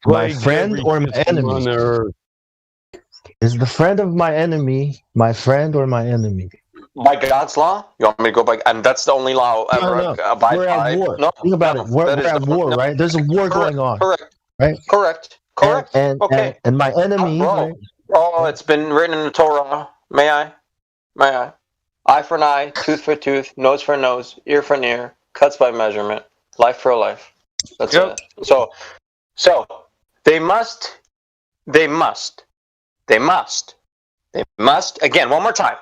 my friend or my enemy? Is the friend of my enemy my friend or my enemy? By God's law? You want me to go by? And that's the only law ever abide we're by. at war. No, think about it. We're at war, right? There's a war going on. Correct. Right? Correct. And my enemy. Right? It's been written in the Torah. May I? Eye for an eye, tooth for tooth, nose for nose, ear for an ear, cuts by measurement, life for a life. That's it. So they must. Again, one more time.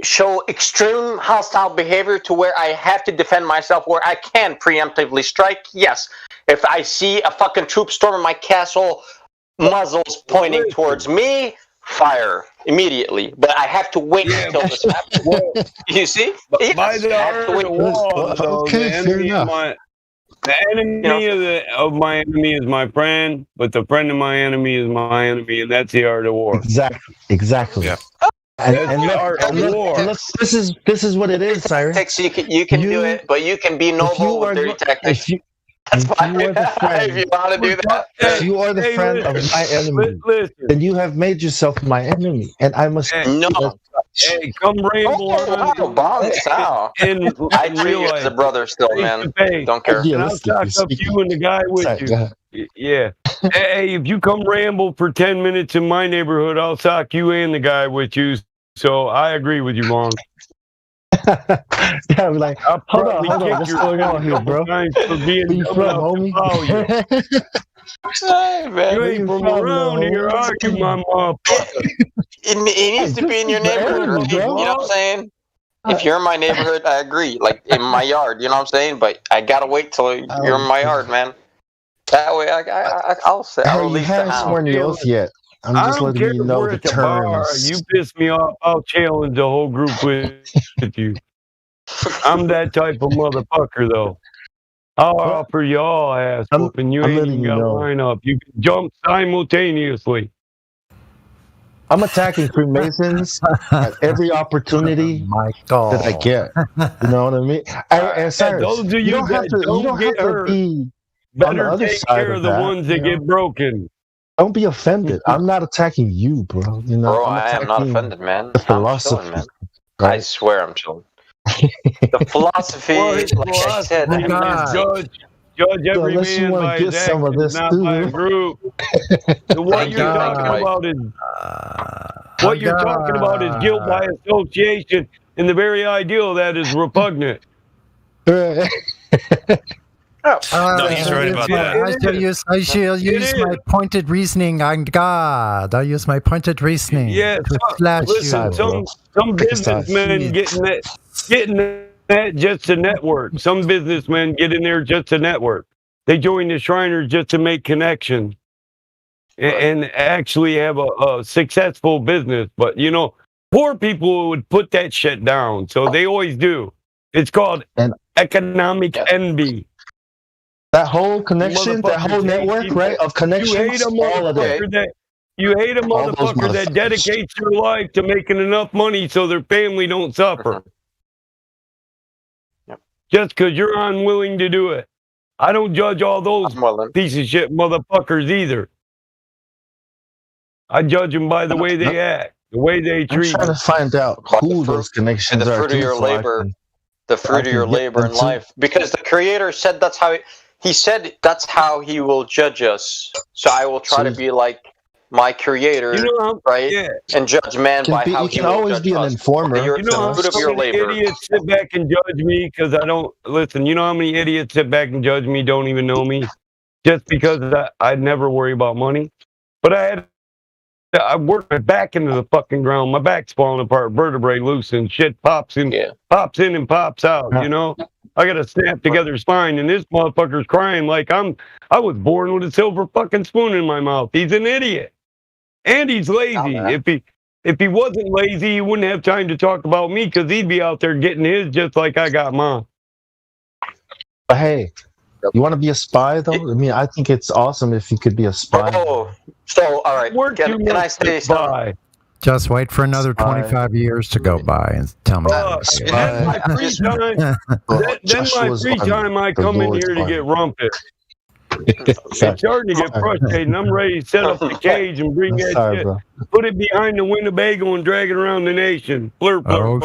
Show extreme hostile behavior to where I have to defend myself, where I can preemptively strike. Yes. If I see a fucking troop storming my castle, muzzles pointing towards me, fire immediately, but I have to wait until this happens. You see? Yes, By the I have to art wait. of the law, though, okay, the fair enemy enough. of my enemy is my friend, but the friend of my enemy is my enemy, and that's the art of war. Exactly. Yeah. And the art of war. this is what it is, Cyrus. Tactics, you can do it, but you can be noble with dirty tactics. That's fine. You are the friend, If you want to do that. if you are the friend of my enemy, then you have made yourself my enemy, and I must. No. Hey, come ramble on. Bomb Sal. I treat you as a brother still, man. Don't care. And I'll talk up you and the guy with you. Yeah. Hey, if you come ramble for 10 minutes in my neighborhood, I'll sock you and the guy with you. So I agree with you, Long. Yeah, I'm like, hold on, what's going on here, bro? Where you from, homie? Hey, man. You ain't from around here, are you, my motherfucker? It needs to be in your neighborhood, right? You know what I'm saying? If you're in my neighborhood, I agree. Like in my yard, you know what I'm saying? But I gotta wait till you're in my yard, man. That way, I'll say I'll Hey, you release the haven't hound. sworn the oath yet. I'm just letting you know the terms. You piss me off, I'll challenge the whole group with you. I'm that type of motherfucker, though. I'll offer you all ass whooping. You ain't even got to line up. You can jump simultaneously. I'm attacking Freemasons at every opportunity that I get. You know what I mean? And Cyrus, those of you don't have to, don't you don't get have to hurt, be on the better other take side care of of the that, ones that you know? get broken. Don't be offended. I'm not attacking you, bro. You know, Bro, I'm I am not attacking offended, man. the I'm philosophy. chilling, man. Right? I swear I'm chilling. The philosophy, like I said, Judge every unless you man want by to his get some of actions, this not too. by a group. So what you're talking about is guilt by association, and the very ideal of that is repugnant. No, he's right about that. I shall use my pointed reasoning on God. I use my pointed reasoning Yeah, to slash listen, you. some businessmen getting that just to network. Some businessmen get in there just to network. They join the Shriners just to make connections and actually have a successful business. But, you know, poor people would put that shit down. So they always do. It's called economic envy. That whole connection, that whole network, right, of connections, all of that. You hate a motherfucker that dedicates their life to making enough money so their family don't suffer. Just because you're unwilling to do it. I don't judge all those piece of shit motherfuckers either. I judge them by the way they act, the way they treat I'm trying to find out who those connections and the are. fruit of your labor, the fruit of your labor in life. Because the Creator said that's how he said that's how he will judge us. So I will try to be like my Creator, right? Yeah. And judge man by how he will always judge be an us. informer. You're the fruit of your labor. Idiots sit back and judge me because I don't listen. You know how many idiots sit back and judge me, don't even know me, just because I'd never worry about money. But I worked my back into the fucking ground. My back's falling apart, vertebrae loose, and shit pops in and pops out. You know, I got a snap together spine, and this motherfucker's crying like I was born with a silver fucking spoon in my mouth. He's an idiot, and he's lazy. If he wasn't lazy, he wouldn't have time to talk about me because he'd be out there getting his just like I got mine. But hey, you want to be a spy though? I mean, I think it's awesome if you could be a spy. Oh, so all right. Can I say something? Just wait for another 25 years to go by and tell me. Then my free time, I come in here to get rumpet. It's starting to get frustrating. I'm ready to set up the cage and bring that shit. Bro. Put it behind the Winnebago and drag it around the nation. Blur, blur,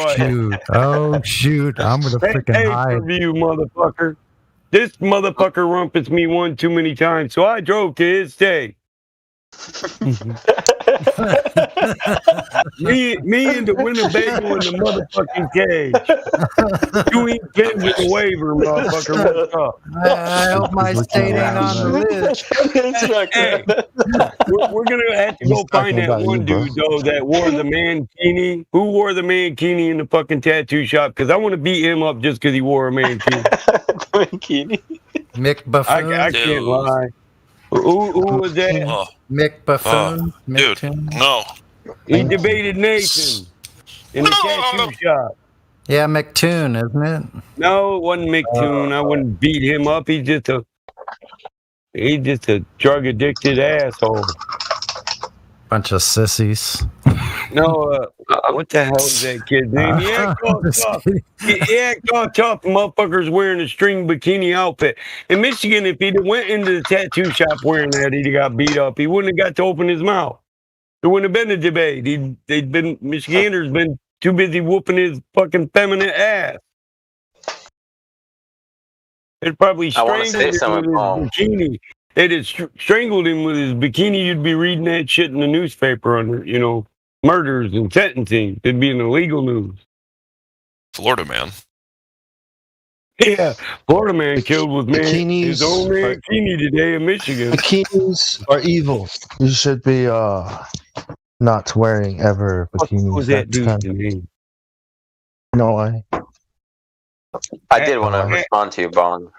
Oh, shoot. I'm going to freaking hide. Pay-per-view, motherfucker. This motherfucker rumpets me one too many times, so I drove to his stay. me and the Winnebago in the motherfucking cage. You ain't getting the waiver, motherfucker. What's up? I hope my state ain't on the list. Hey, we're gonna have to go find that one dude though that wore the mankini. Who wore the mankini in the fucking tattoo shop? Because I want to beat him up just because he wore a mankini. Mick Buffoon. I can't lie. Who was that? Mick Buffoon. Dude, no. He debated Nathan in the tattoo shop. Yeah, McToon, isn't it? No, it wasn't McToon. I wouldn't beat him up. He's just a drug addicted asshole. Bunch of sissies. No, what the hell is that kid's name? He act all tough. He act all tough. Motherfucker's wearing a string bikini outfit. In Michigan, if he'd went into the tattoo shop wearing that, he'd have got beat up. He wouldn't have got to open his mouth. There wouldn't have been a debate. Michiganders been too busy whooping his fucking feminine ass. They'd probably strangled him with his bikini. They'd have strangled him with his bikini. You'd be reading that shit in the newspaper under, murders and sentencing. It'd be in the legal news. Florida man. Yeah, Florida man killed with his own bikini today in Michigan. Bikinis are evil. You should be not wearing ever bikinis. What was that dude's name? No way. I did want to respond to you, Bong.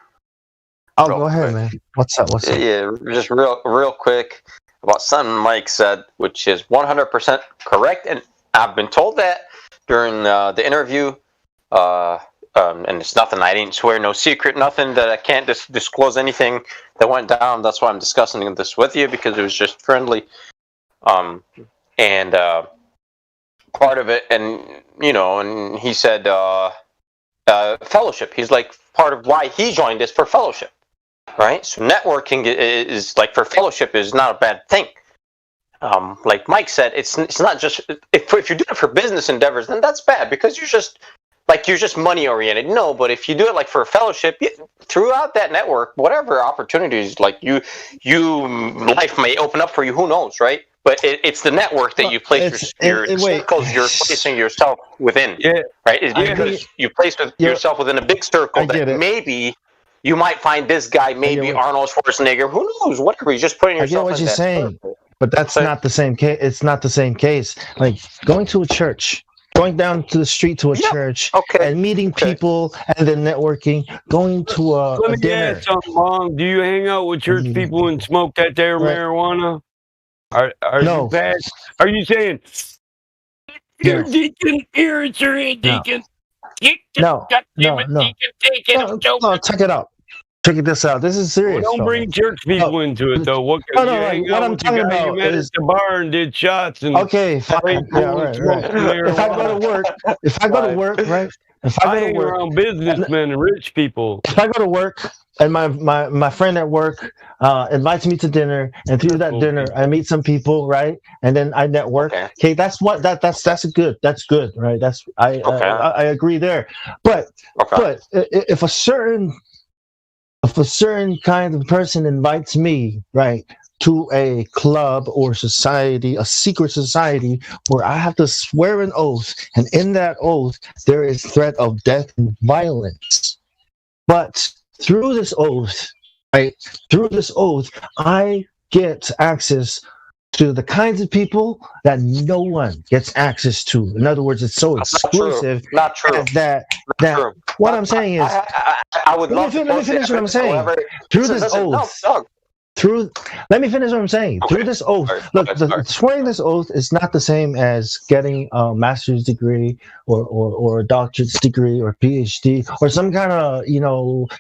Oh, go ahead, man. What's up? Yeah, just real quick about something Mike said, which is 100% correct, and I've been told that during the interview. And it's nothing. I didn't swear, no secret, nothing that I can't disclose anything that went down. That's why I'm discussing this with you, because it was just friendly. And part of it, and and he said fellowship. He's like, part of why he joined is for fellowship. Right, so networking is like for fellowship is not a bad thing. Like Mike said, it's not just if you do it for business endeavors, then that's bad because you're just money oriented. No, but if you do it like for a fellowship, throughout that network, whatever opportunities like you life may open up for you, who knows, right? But it's the network that you place your circles you're placing yourself within. Yeah. Right, it's because you place yourself within a big circle that maybe. You might find this guy, maybe Arnold Schwarzenegger. Who knows? Whatever. You're just putting yourself. I get what you're saying, but that's not the same case. It's not the same case. Like going to a church, going down to the street to a church, and meeting people, and then networking. Going to a dinner. Ask something, Mom. Do you hang out with church people and smoke that there marijuana? Are you bad? Are you saying you're deacon? You're deacon. No, check it out. Check this out. This is serious. Well, don't bring church people into it, though. What I'm talking about is the bar and did shots and okay, fine. Yeah, right. If I go to work, right? If I go to work, hang around businessmen and rich people. If I go to work and my friend at work invites me to dinner, and through that dinner I meet some people, right? And then I network. Okay, that's good. That's good, right? That's I agree there. But if a certain kind of person invites me, right, to a club or society, a secret society, where I have to swear an oath, and in that oath there is threat of death and violence. But through this oath, I get access to the kinds of people that no one gets access to. In other words, it's so exclusive. Not true. What I'm saying is, I would love to. Let me finish what I'm saying. Through this oath. Let me finish what I'm saying. Okay. Through this oath, swearing this oath is not the same as getting a master's degree or a doctorate's degree or PhD or some kind of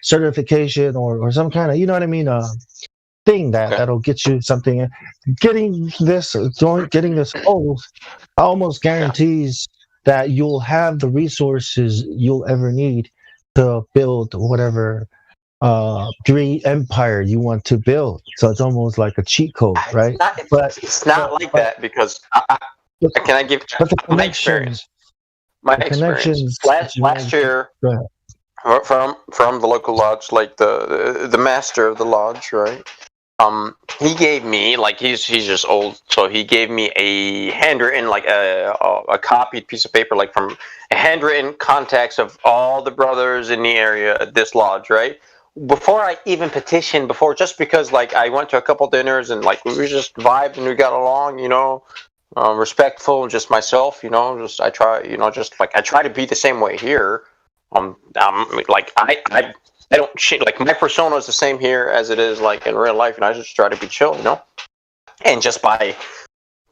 certification or some kind of thing that'll get you something. Getting this oath almost guarantees that you'll have the resources you'll ever need to build whatever dream empire you want to build. So it's almost like a cheat code, right? It's not like that because can I give my experience? My experience last year from the local lodge, like the master of the lodge, right? He gave me, like, he's just old, so he gave me a handwritten, like a copied piece of paper, like from a handwritten contacts of all the brothers in the area at this lodge, right? Before I even petitioned, just because, like, I went to a couple dinners and, like, we just vibed and we got along, respectful, just myself, I try to be the same way here. I don't change, like, my persona is the same here as it is, like, in real life, and I just try to be chill, and just by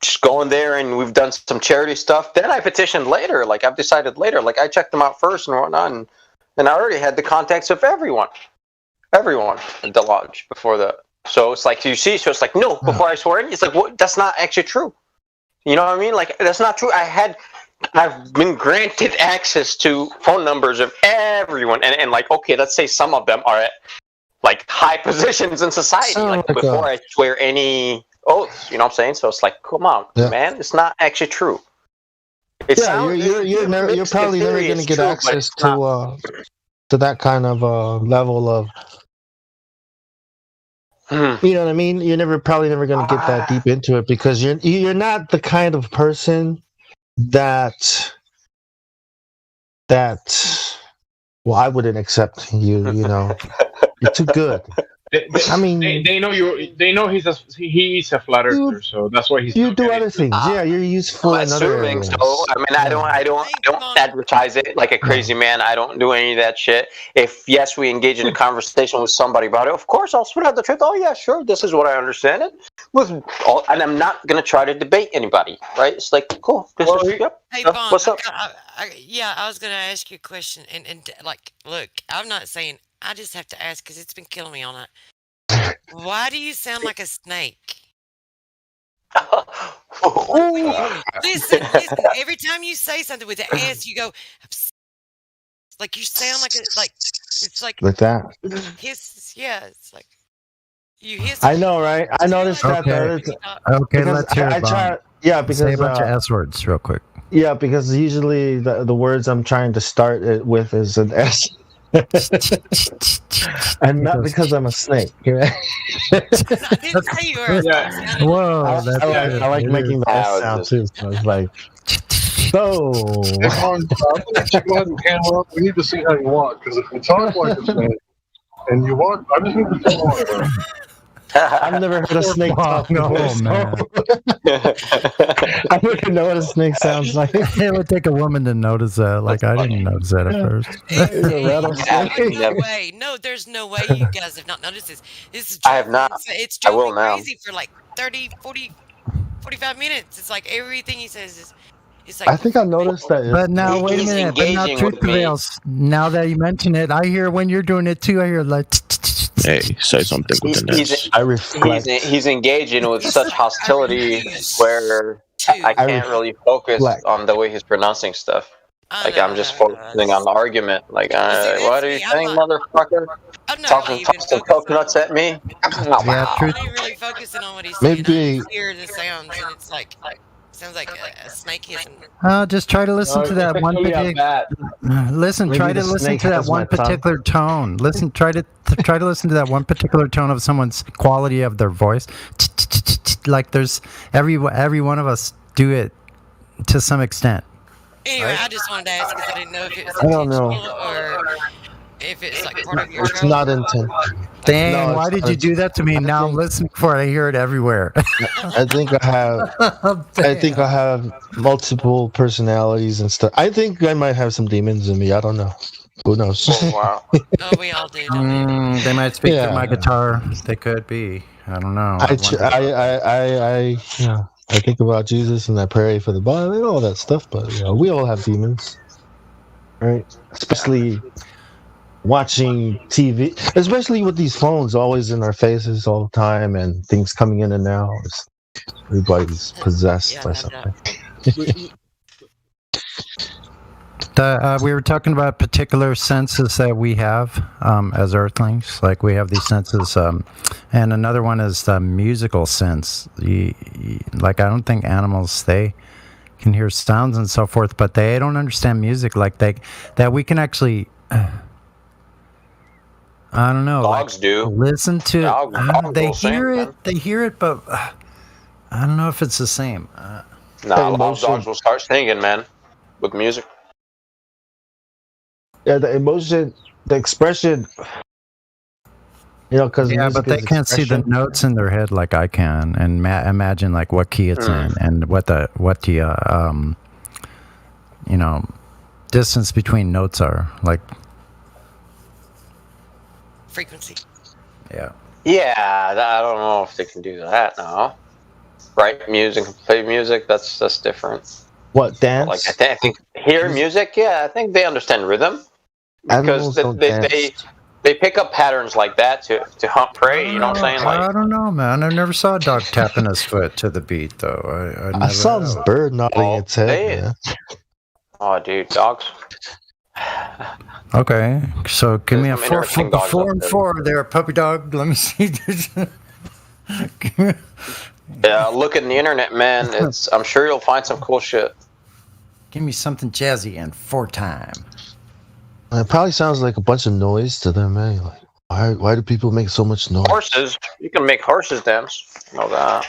just go in there and we've done some charity stuff. Then I petitioned later. Like I've decided later. Like I checked them out first and whatnot, and I already had the contacts of everyone at the lodge before that. So it's like, you see, so it's like, no, before I swore in, it's like, what? That's not actually true. You know what I mean? Like, that's not true. I've been granted access to phone numbers of everyone. And like, okay, let's say some of them are at like high positions in society, like before I swear any oaths, you know what I'm saying? So it's like, come on, man, it's not actually true. You're probably never going to get access to that kind of level of, you know what I mean? You're probably never going to get that deep into it because you're not the kind of person that well, I wouldn't accept you. You know, you're too good. I mean, they know you. They know he's a flat earther, so that's why he's. You do other things. Yeah, you're useful in other areas. So I mean, I don't advertise it like a crazy man. I don't do any of that shit. If yes, we engage in a conversation with somebody about it, of course I'll spit out the truth. Oh yeah, sure. This is what I understand it. And I'm not gonna try to debate anybody. Right? It's like cool. Yep. Hey, Vaughn, what's up? I was going to ask you a question. And like, look, I'm not saying, I just have to ask because it's been killing me all night. Why do you sound like a snake? Listen. Every time you say something with the S, you go, like you sound like it's like that. Hiss, yeah, it's like you hiss. I know, right? I noticed that. Okay, let's hear it. Yeah, because say a bunch of S words real quick. Yeah, because usually the words I'm trying to start it with is an S. And not because I'm a snake. Right? I didn't say you were a snake. Whoa, I like making the S sound too. So it's like, so. Check out the camera. We need to see how you walk, because if you talk like a snake and you walk, I just need to see more. I've never heard a snake talk. No, man. I don't even know what a snake sounds like. It would take a woman to notice that. Like, I didn't notice that at first. No, there's no way you guys have not noticed this. This is I have not. It's I will driving me now. crazy for like 30, 40, 45 minutes. It's like everything he says is. It's like, I think I noticed that. But now, wait a minute. But now, truth prevails. Now that you mention it, I hear when you're doing it too. I hear like. Hey, say something with the next. I reflect. He's engaging with such hostility where I can't really focus on the way he's pronouncing stuff. Like I'm just focusing on the argument. Like, what are you saying, motherfucker? Talking coconuts at me? Yeah, truth. I'm really focusing on what he's saying. Maybe. I hear the sounds, and it's like sounds like a snake hissing. Just try to listen to that one particular. Listen, try to listen to that one particular tone. Listen, try to listen to that one particular tone of someone's quality of their voice. Like there's every one of us do it to some extent. Anyway, I just wanted to ask because I didn't know if it was I don't know. or if it's like part of your It's show. not intent. Dang, No, why it's did you do that to me? Now I'm listening for it. I hear it everywhere. I think I have multiple personalities and stuff. I think I might have some demons in me. I don't know. Who knows? Oh, wow. Oh, we all do. Don't we? They might speak to my guitar. They could be. I don't know. I think about Jesus and I pray for the Bible and all that stuff. But we all have demons, right? Especially watching TV, especially with these phones always in our faces all the time and things coming in and out. Everybody's possessed by something. We were talking about particular senses that we have as earthlings. Like we have these senses, and another one is the musical sense. Like I don't think animals, they can hear sounds and so forth, but they don't understand music like that we can actually. I don't know. Dogs do. Listen to. Dogs they will sing, hear it. man. They hear it, but I don't know if it's the same. Nah, a lot of dogs will start singing, man, with music. Yeah, the emotion, the expression. Because but they can't see the notes in their head like I can, and imagine like what key it's in and what the distance between notes are like. Frequency. Yeah. Yeah, I don't know if they can do that now. write music and play music, that's What, Like dance? I think hear music, yeah, I think they understand rhythm because Animals don't dance. they pick up patterns like that to hunt prey. You know what I'm saying? Like I don't know, man. I never saw a dog tapping his foot to the beat, though. I never saw this have. bird nodding its head, man. oh, dude, dogs. Okay, so give me a some 4 interesting dogs out and there. 4 there, puppy dog. Let me see. Yeah, look at the internet, man. I'm sure you'll find some cool shit. Give me something jazzy and 4 time. It probably sounds like a bunch of noise to them, man. Like, why do people make so much noise? Horses, you can make horses dance. You know that.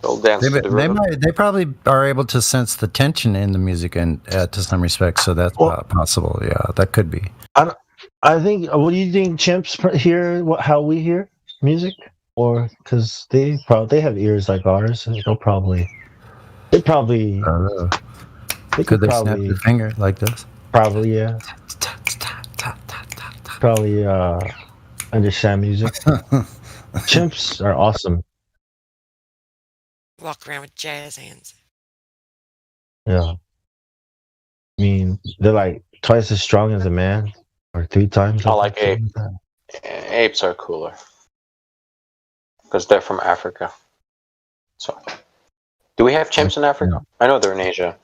They'll dance to the rhythm. They probably are able to sense the tension in the music and to some respects, so that's possible. Yeah, that could be. I think. What do you think? Chimps hear how we hear music, or because they have ears like ours, and they probably. Could they snap their finger like this? Probably, yeah. Probably understand music. Chimps are awesome. Walk around with jazz hands. Yeah. I mean, they're like twice as strong as a man, or 3 times. I like apes. Apes are cooler because they're from Africa. So, do we have chimps in Africa? I know they're in Asia.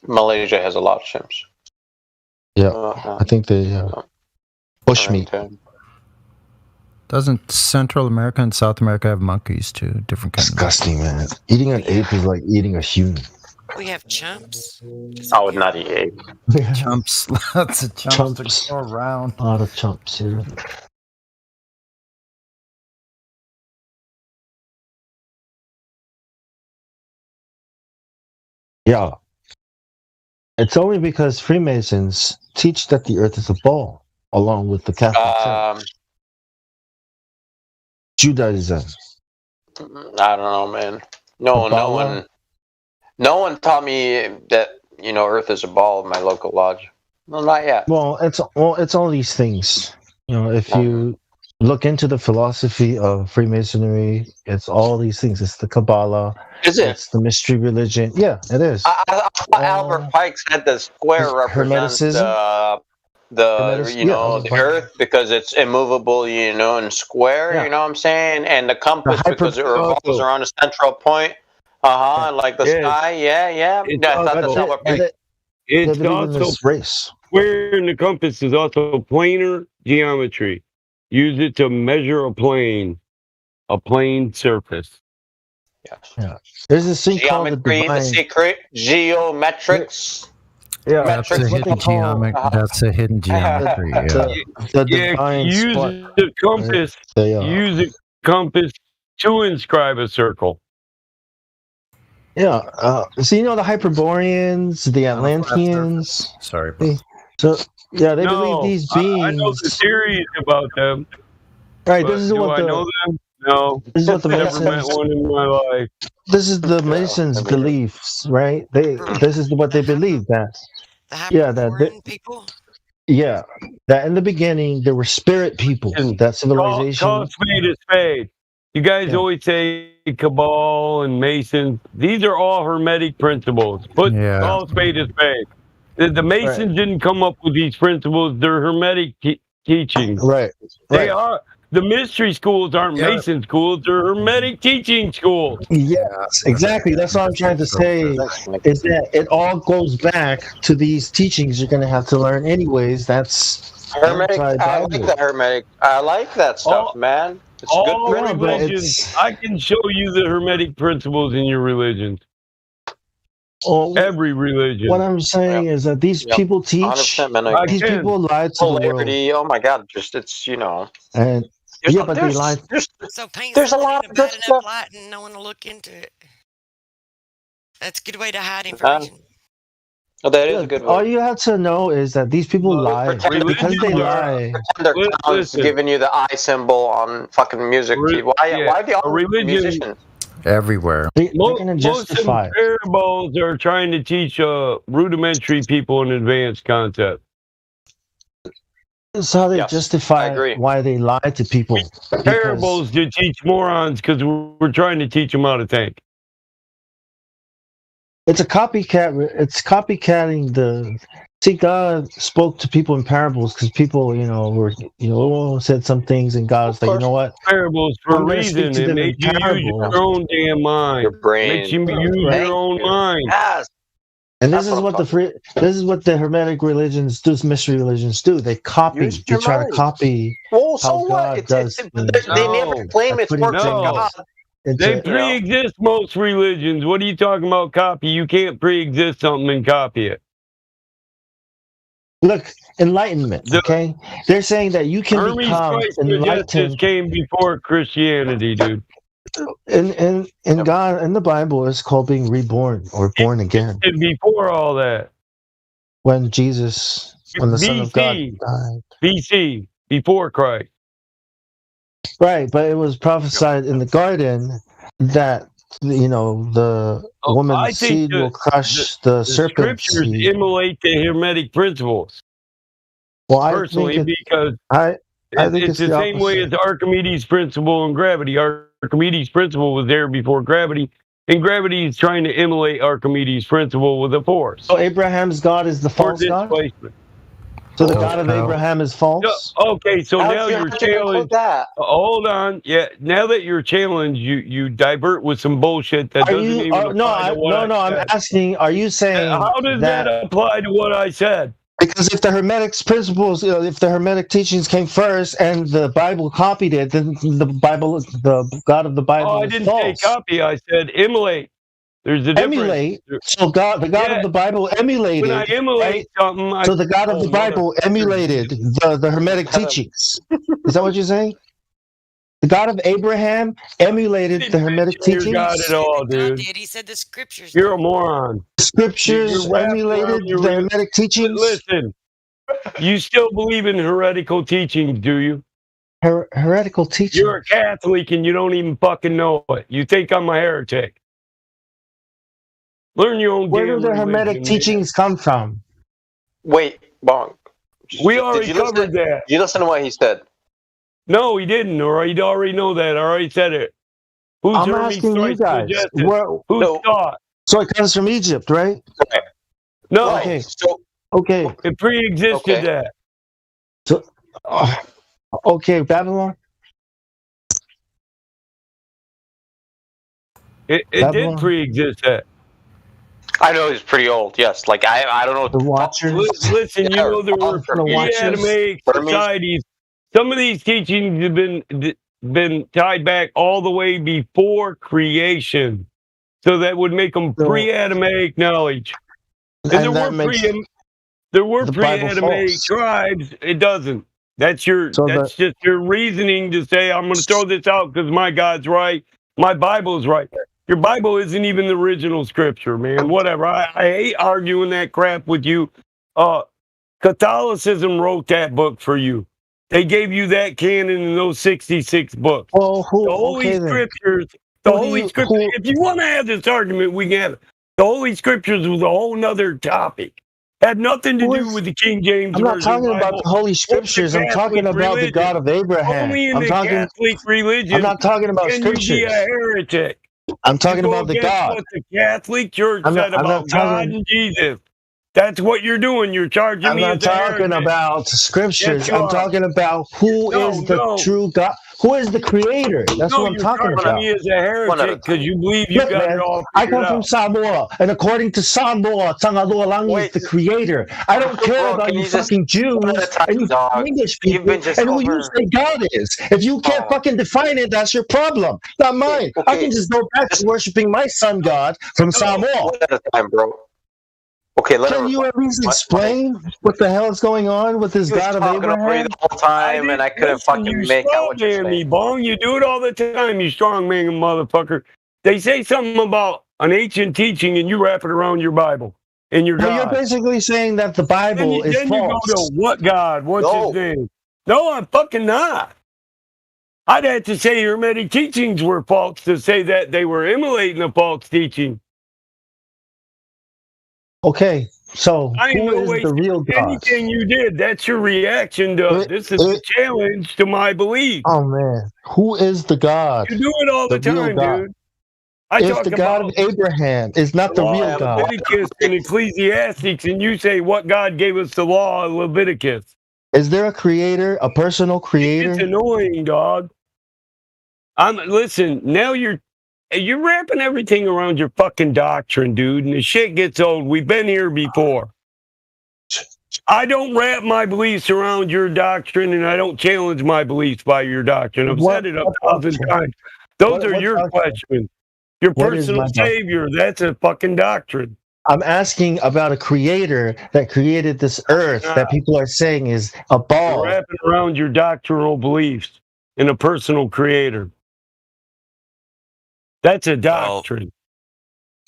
Malaysia has a lot of chimps. Yeah, I think they bushmeat. Doesn't Central America and South America have monkeys too? Different kinds. Disgusting, man. Eating an ape is like eating a human. We have chumps. I would not eat ape. Chumps. Lots of chumps to go around. A lot of chumps here. Yeah. It's only because Freemasons teach that the earth is a ball, along with the Catholic Church. Judaism. I don't know, man. No one taught me that Earth is a ball in my local lodge. No, not yet. Well, it's all these things. If you look into the philosophy of Freemasonry, it's all these things. It's the Kabbalah. Is it? It's the mystery religion. Yeah, it is. I thought Albert Pike said the square represents the Earth because it's immovable, and square. Yeah. You know what I'm saying? And the compass because it revolves around a central point. Like the sky. Yeah. I thought that's Albert Pike. It's also race. Square in the compass is also planar geometry. Use it to measure a plane surface. Yeah. There's this thing called the Geometry, divine. the secret, geometrics. Yeah, That's a hidden geometry. That's a hidden geometry. Yeah. The divine use spot. the compass. Use a compass to inscribe a circle. Yeah. So the Hyperboreans, the Atlanteans. Sorry, bro. So yeah, they believe these beings. I know the theories about them. Right. But This is do what I know them? No. This is what the Never met Masons. one in my life. This is the Masons' beliefs, right? This is what they believe that. People. Yeah, that in the beginning there were spirit people. That civilization. Call spade a spade. You guys always say Cabal and Masons. These are all Hermetic principles. Call spade a spade. The Masons didn't come up with these principles. They're Hermetic teachings. Right. They are. The mystery schools aren't Mason schools. They're Hermetic teaching schools. Yes, exactly. That's what I'm trying to say. Is that it all goes back to these teachings you're going to have to learn anyways. That's Hermetic. I like the Hermetic. I like that stuff, man. It's All good religions. I can show you the Hermetic principles in your religions. Every religion. What I'm saying is that these people teach. 100%, man. These people lie to the world. Polarity. Oh my God! It's And but they lie. So paint There's a something lot in of a good bad stuff. enough light and no one will look into it. That's a good way to hide information. Oh, that is a good All one. you have to know is that these people lie because they lie. Pretend their clowns giving you the eye symbol on fucking music. Why the all musicians? Everywhere. They're going to justify. Most parables are trying to teach rudimentary people an advanced concept. That's how they justify why they lie to people. Parables to teach morons because we're trying to teach them how to think. It's a copycat. It's copycatting the. See, God spoke to people in parables because people, said some things, and God's like, you know what? Parables for a I'm gonna speak reason. to It them in makes you use parables. your own damn mind. Your brain. Makes you use your own mind. Yes. And this is what the Hermetic religions do, mystery religions do. They copy. Use They your try to mind. copy Well, so how what? God does. They never claim it's putting works of God. They pre-exist most religions. What are you talking about copy? You can't pre-exist something and copy it. Look, enlightenment, okay? They're saying that you can Hermes become Christ enlightened. came before Christianity, dude. In God, in the Bible, it's called being reborn or born again. And before all that. When the Son of God died. BC, before Christ. Right, but it was prophesied in the garden that the woman's seed will crush the serpent's scriptures seed. immolate the Hermetic principles. Well, I personally, think because I think it's the same way as Archimedes' principle and gravity. Archimedes' principle was there before gravity, and gravity is trying to immolate Archimedes' principle with a force. So Abraham's God is the false God? Displacement. So the God of Abraham is false? Okay, so now you're challenged. Hold on. Yeah, now that you're challenged, you divert with some bullshit that doesn't even apply to what I I'm said. asking, are you saying How does that apply to what I said? Because if the Hermetic principles, if the Hermetic teachings came first and the Bible copied it, then the God of the Bible I is didn't false. say copy. I said emulate. There's a difference. Emulate. So the God of the Bible emulated. When I emulate something, so the God of the Bible emulated the Hermetic teachings. Is that what you're saying? The God of Abraham emulated the Hermetic teachings. You got it all, dude. He said the scriptures. You're a moron. The scriptures emulated the Hermetic teachings. Listen, you still believe in heretical teachings, do you? Heretical teachings. You're a Catholic and you don't even fucking know it. You think I'm a heretic. Learn your own. Where do the Hermetic teachings come from? Wait, Bong. We already covered that. Did you listen to what he said? No, he didn't. Or you already know that. I already said it. Who's I'm Hermes asking you Christ guys. suggested? Who's taught? So it comes from Egypt, right? No. Okay. So okay. It pre-existed that. So, okay, Babylon. It did pre-exist that. I know he's pretty old. Yes, like I don't know. The Watchers. Listen, you know there were pre-Adamic societies. Some of these teachings have been tied back all the way before creation, so that would make them pre-Adamic knowledge. And there were pre-Adamic tribes. It doesn't. That's just your reasoning to say I'm going to throw this out because my God's right, my Bible's right. Your Bible isn't even the original scripture, man. Whatever. I hate arguing that crap with you. Catholicism wrote that book for you. They gave you that canon in those 66 books. Well, the Holy Scriptures. The Holy Scriptures. If you want to have this argument, we can have it. The Holy Scriptures was a whole nother topic. Had nothing to do with the King James I'm not Version talking Bible about the Holy Scriptures. I'm talking about the God of Abraham. Only in I'm the talking. Catholic religion. I'm not talking about can scriptures. You be a heretic. I'm talking about the against God. What the Catholic Church I'm not- said I'm about not God talking- and Jesus. That's what you're doing. You're charging I'm me not as a talking heretic. about scriptures. Yes, you I'm are. talking about who is the true God. Who is the creator? That's No, what I'm you're talking charging about. me as a heretic because you believe you Look, got man, it all I figured come from out. Samoa, and according to Samoa, Tangaloa Lang is the creator. I don't care about you fucking Jews and you fucking English people and who you say God is. If you can't fucking define it, that's your problem, not mine. I can just go back to worshiping my sun God from Samoa. One at a time, bro. Okay, Can you at least explain what the hell is going on with this He was God of talking over you Abraham? the whole time, and I couldn't fucking make out what you're strong man me, saying. Bong. You do it all the time, you strong man motherfucker. They say something about an ancient teaching and you wrap it around your Bible and your So God. you're basically saying that the Bible is then false. you go to what God? What's his name? No, I'm fucking not. I'd have to say Hermetic teachings were false to say that they were emulating a false teaching. Okay, So I ain't who no is way the real God? anything you did. That's your reaction to this is a challenge to my belief. Oh man, who is the God? You do it all the real time, God. dude. I If talk the God about of Abraham is not the law real of God, Leviticus and Ecclesiastes, and you say what God gave us the law of Leviticus. is there a creator, a personal creator? It's annoying, dog. Listen, now you're wrapping everything around your fucking doctrine, dude, and the shit gets old. We've been here before. I don't wrap my beliefs around your doctrine, and I don't challenge my beliefs by your doctrine. I've said it 1,000 times. Those are your questions. Your What is personal my doctrine? savior, that's a fucking doctrine. I'm asking about a creator that created this earth that people are saying is a You're ball. wrapping around your doctrinal beliefs in a personal creator. That's a doctrine.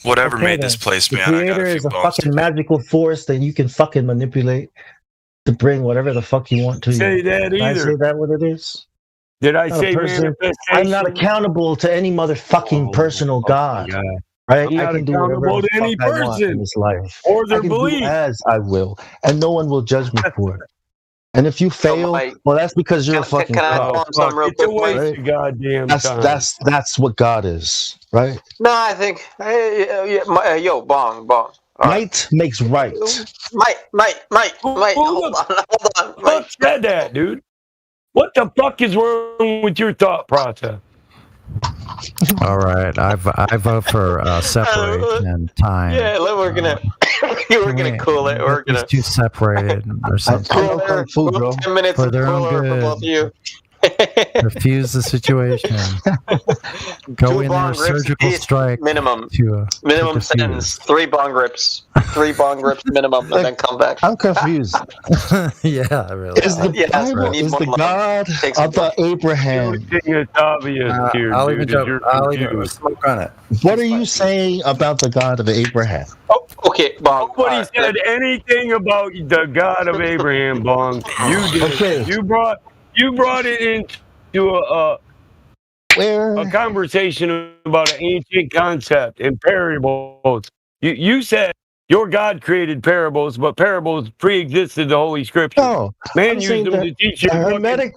Whatever Okay, made this then. place, The man, I got creator a few is a bones. fucking magical force that you can fucking manipulate to bring whatever the fuck you want to you. Say that Did I either. say that what it is? Did I Not a say person. manifestation? I'm not accountable to any motherfucking personal God. Right? I'm I not can do whatever accountable the to any fuck I want in person this life. or I their can do belief. as I will, and no one will judge me for it. And if you fail, well, that's because you're a fucking Can I fraud. tell him something real It's a quick, waste Mike? of goddamn time. That's what God is, right? No, I think. Yo, bong. Might makes right. Mike, hold on. Who said that, dude? What the fuck is wrong with your thought process? All right, I vote for separation and time. Yeah, we're gonna cool it. We're These gonna two separated or something I know kung fu, bro. 10 minutes for of their own cooler for both of good. you. Diffuse the situation. Go Two in there, bong rips surgical apiece, strike. minimum To sentence. diffuse. 3 bong rips minimum, and then come back. I'm confused. Yeah, really. Is the Yes, Bible we need is more the love. God Take some of the Abraham? It's obvious here, I'll dude. even is jump. you're I'll even confused. smoke on it. What are you saying about the God of Abraham? Okay, bong. Nobody said anything about the God of Abraham, Bong. You did. Okay. You brought it into a conversation about an ancient concept and parables. You said your God created parables, but parables pre-existed the Holy Scripture. No, Man I'm used saying them that to teach you. the Hermetic.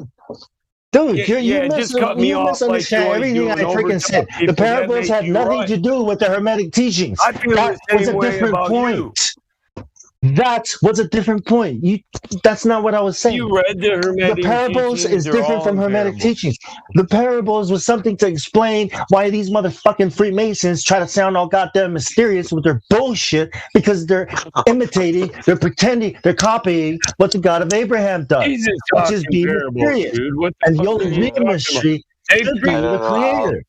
Dude, you just cut me off like misunderstand you always everything do I and freaking said. overtalk people. The That parables makes had you nothing right. to do with the Hermetic teachings. I feel That the was same a way different about point. you. That was a different point. That's not what I was saying. You read the Hermetic The parables teachings, is they're different all from Hermetic parables. teachings. The parables was something to explain why these motherfucking Freemasons try to sound all goddamn mysterious with their bullshit because they're imitating, they're pretending, they're copying what the God of Abraham does, Jesus which is talking be parables, mysterious. dude. What the And fuck the are only you real talking about? mystery They should be I the don't know how. Creator.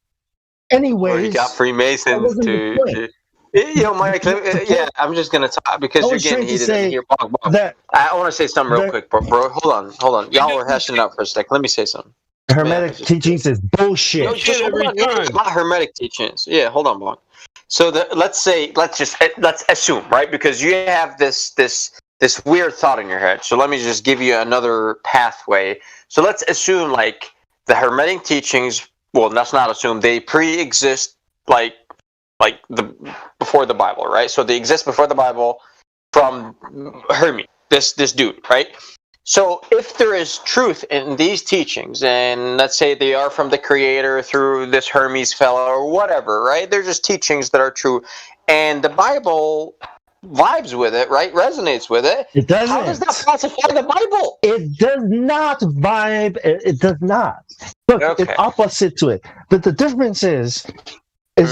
We Anyways, got Freemasons wasn't the to. point. Mike. I'm just gonna talk because I you're was getting trying to heated in say here. Bong. that I want to say something real the- quick, bro. Hold on. Y'all were hashing it out for a sec. Let me say something. the Hermetic teachings is bullshit. No, just hold on. Yeah, not Hermetic teachings. Yeah, hold on, Bong. So let's assume, right? Because you have this weird thought in your head. So let me just give you another pathway. So let's assume like the Hermetic teachings. Well, let's not assume they pre-exist like before the Bible, right? So they exist before the Bible from Hermes, this dude, right? So if there is truth in these teachings, and let's say they are from the Creator through this Hermes fellow or whatever, right? They're just teachings that are true, and the Bible vibes with it, right? Resonates with it. It doesn't. How does that falsify the Bible? It does not vibe. It does not. Look, it's opposite to it. But the difference is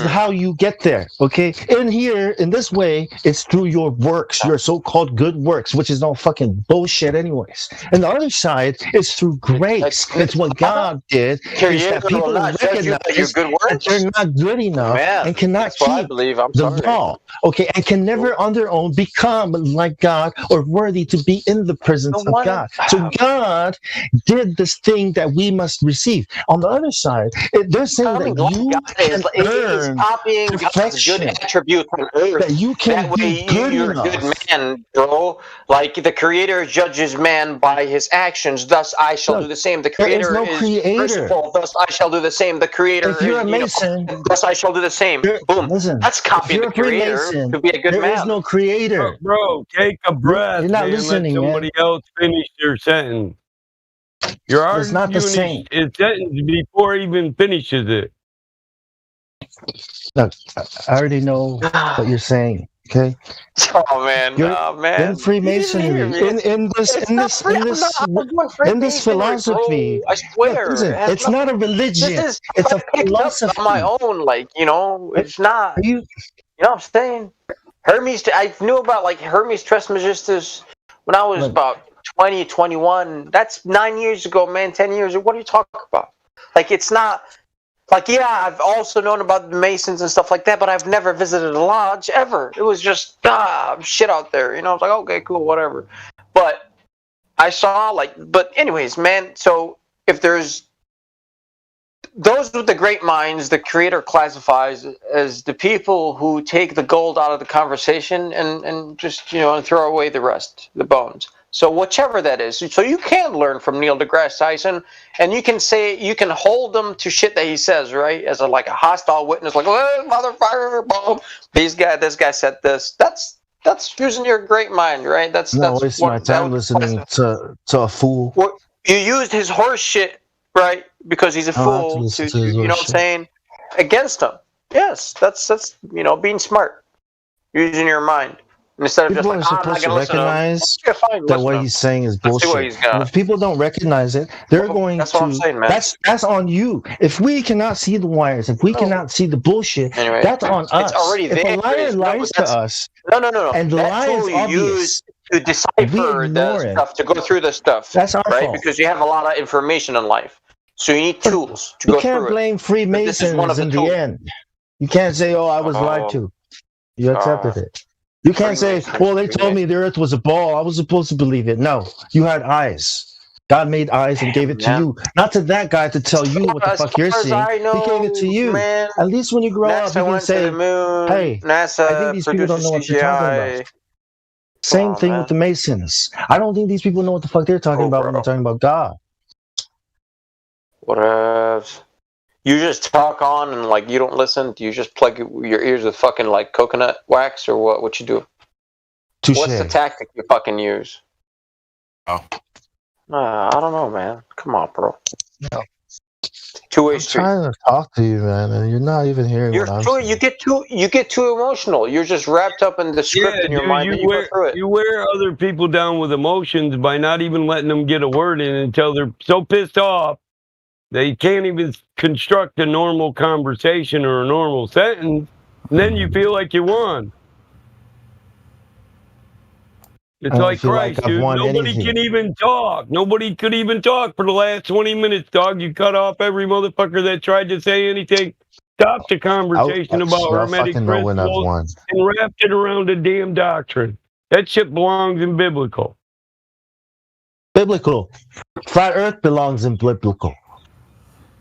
how you get there. Okay, in here, in this way, it's through your works, your so-called good works, which is no fucking bullshit, anyways. And the other side is through grace. It's what God did. Is that people recognize that they're not good enough and cannot keep the law. Okay, and can never on their own become like God or worthy to be in the presence of God. So God did this thing that we must receive. On the other side, they're saying that you can earn learn copying God's perfection. good attributes on earth. That you can That way, be good you're enough. a good man, bro. Like the Creator judges man by his actions, thus I shall Look, do the same. The there is Creator no is creator. merciful, thus I shall do the same. The Creator If you're is, a Mason, thus I shall do the same. Boom. listen. That's If copying you're the a Creator Freemason, to be a good there is man. no creator. Bro, take a breath, You're not man. listening, Let man. somebody else finish their sentence. You're It's not the arguing same. his sentence before he even finishes it. Look, I already know what you're saying. Okay. Oh man, You're no man. in Freemasonry, in this philosophy. I swear. Look, listen, it has it's not a religion. This is It's a picked up philosophy. on my own. Like it's not. You know what I'm saying? Hermes. I knew about like Hermes Trismegistus when I was about 20, 21. That's 9 years ago, man. 10 years ago. What are you talking about? Like it's not. Like, yeah, I've also known about the Masons and stuff like that, but I've never visited a lodge ever. It was just shit out there. You know, I was like, okay, cool, whatever. But I saw but anyways, man. So if there's those with the great minds, the Creator classifies as the people who take the gold out of the conversation and just and throw away the rest, the bones. So whichever that is, so you can learn from Neil deGrasse Tyson, and you can hold him to shit that he says, right, as a hostile witness, like, oh, motherfucker, boom, this guy said this. That's using your great mind, right? That's wasting my time listening to a fool. Well, you used his horse shit, right? Because he's a fool. You know what I'm saying? Against him. Yes, that's being smart, using your mind. Instead of People just are supposed to recognize that what he's saying is bullshit. And if people don't recognize it, they're going that's to. What I'm saying, man. That's on you. If we cannot see the wires, if we cannot see the bullshit, anyway, that's on us. It's already if there. a liar lies to us, no, and the lie is obvious, to decipher the stuff, to go through the stuff. That's our right? fault. Because you have a lot of information in life, so you need tools to go you through it. can't blame Freemasons in the end. You can't say, "Oh, I was lied to." You accepted it. You can't say, well, they told me the earth was a ball. I was supposed to believe it. No, you had eyes. God made eyes and gave it to you. Not to that guy to tell you what the fuck you're seeing. He gave it to you. Man, at least when you grow up, you can say, hey, NASA I think these people don't know what they're talking about. Same thing with the Masons. I don't think these people know what the fuck they're talking about when they're talking about God. What else? You just talk on and you don't listen. Do you just plug your ears with fucking coconut wax or what? What you do? Touché. What's the tactic you fucking use? Oh. I don't know, man. Come on, bro. No. Two-way street. I'm trying to talk to you, man, and you're not even hearing what I'm saying. You get too emotional. You're just wrapped up in the script in your mind. You go through it. You wear other people down with emotions by not even letting them get a word in until they're so pissed off they can't even construct a normal conversation or a normal sentence, and then you feel like you won. It's like Christ, dude. Nobody can even talk. Nobody could even talk for the last 20 minutes, dog. You cut off every motherfucker that tried to say anything. Stop the conversation about Hermetic principles and wrapped it around the damn doctrine. That shit belongs in biblical. Biblical. Flat Earth belongs in biblical.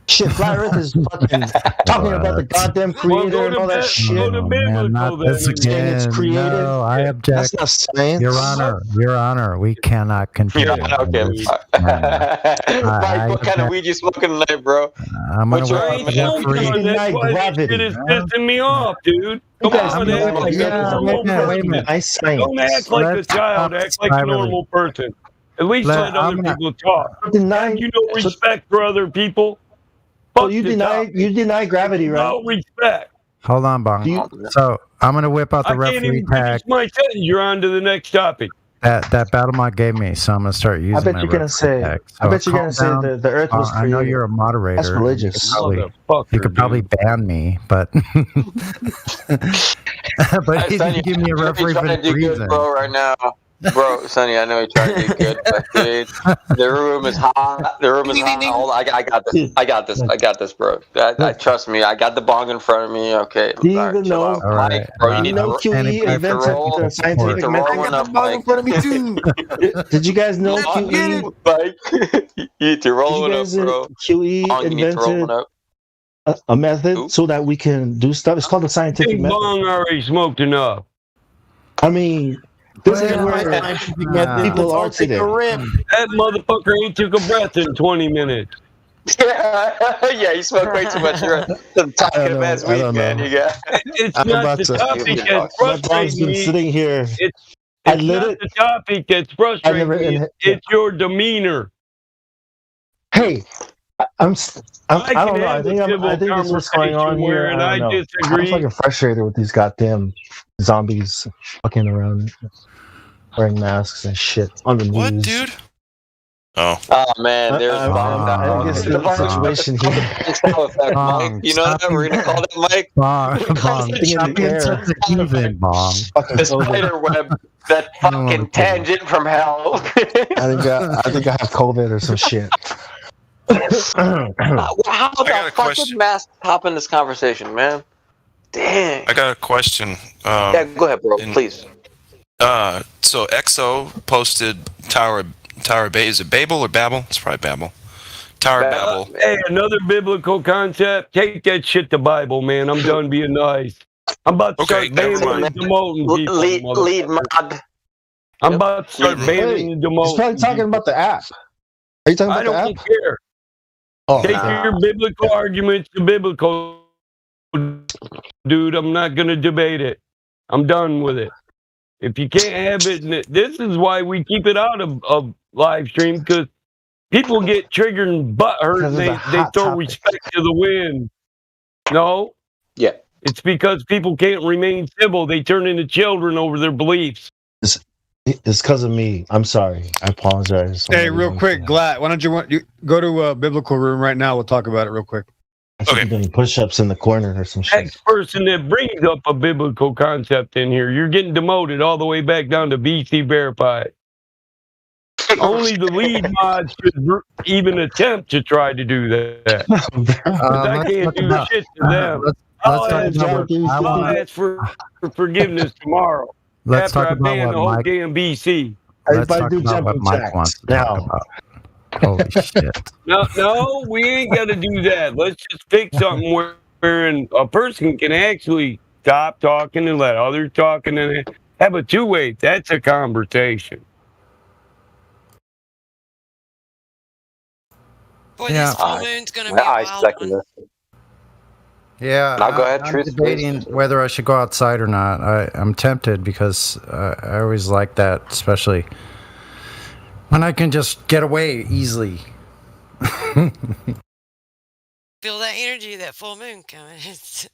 Shit, Flat Earth is fucking talking about the goddamn creator and all that shit. Not this again. No, I object. That's not science. Your Honor, we cannot continue. Okay. Mike, what kind of weed you smoking tonight, bro? I'm What's gonna your wait for That's why this shit is pissing me off, dude. Come on, don't act like a child. Act like a normal person. At least let other people talk. Have you no respect for other people? Oh, you deny gravity, right? No respect. Hold on, Bong. So I'm gonna whip out the referee tag. My sentence. You're on to the next topic. That Battlemod gave me, so I'm gonna start using. I bet you're gonna say. I bet you're gonna say the Earth was created. I know you're a moderator. That's religious. You could probably ban me, but but you can give me a referee for the reason. Bro, right now. Bro, Sonny, I know you're trying to do good, but dude, the room is hot. The room is hot. Hold on, I got this. I got this, bro. I trust me. I got the bong in front of me. Okay. Do you even know? Mike, bro, you know QE invented the scientific method? I got the bong in front of me too. Did you guys know QE? Mike, you need to roll it up, bro. QE invented a method so that we can do stuff. It's called the scientific Big method. Bong already smoked enough. I mean, this is where people are today. That motherfucker ain't took a breath in 20 minutes. Yeah, you smoke way too much. You're the talkative ass weed, man. You got. It's not the topic that's My dog's frustrating been me. sitting here. It's I lit not it. the topic that's frustrating me. It's your demeanor. Hey, I don't know. I think it's what's going on here. And I don't know. disagree. I'm fucking frustrated with these goddamn zombies fucking around, wearing masks and shit on the news. What, dude? Oh man, there's I guess the situation here. Mike, you know that we're gonna call that Mike. Bong. The spider web, that fucking tangent from hell. I think I have COVID or some shit. How the fuck did masks hop in this conversation, man? Dang. I got a question. Yeah, go ahead, bro. Please. So EXO posted Tower of Babel. Is it Babel or Babel? It's probably Babel. Tower of Babel. Hey, another biblical concept. Take that shit to Bible, man. I'm done being nice. I'm about to start banning and demoting people. Lead mod. I'm about to start banning and demoting. He's probably talking about the app. Are you talking about the app? I don't care. Oh, take your biblical arguments to biblical, dude. I'm not going to debate it. I'm done with it. If you can't have it, this is why we keep it out of live stream, because people get triggered and butt hurt and they throw respect to the wind. No. Yeah. It's because people can't remain civil. They turn into children over their beliefs. It's because of me. I'm sorry. I apologize. Hey, real quick, Glad, why don't you go to a biblical room right now? We'll talk about it real quick. I should be doing push-ups in the corner or some shit. Next person that brings up a biblical concept in here, you're getting demoted all the way back down to BC Verified. Only the lead mods should even attempt to try to do that. I can't do shit to them. I'll ask for forgiveness tomorrow. Let's after talk I about ban the whole Mike. damn BC. Let's talk about what Mike wants to talk about. Holy shit. No, we ain't got to do that. Let's just pick something where a person can actually stop talking and let others talk and then have a two-way. That's a conversation. Boy, this full moon's going to be a wild one. Yeah, Now go ahead, I'm Truth, debating whether I should go outside or not. I'm tempted because I always like that, especially when I can just get away easily. Feel that energy, that full moon coming. It's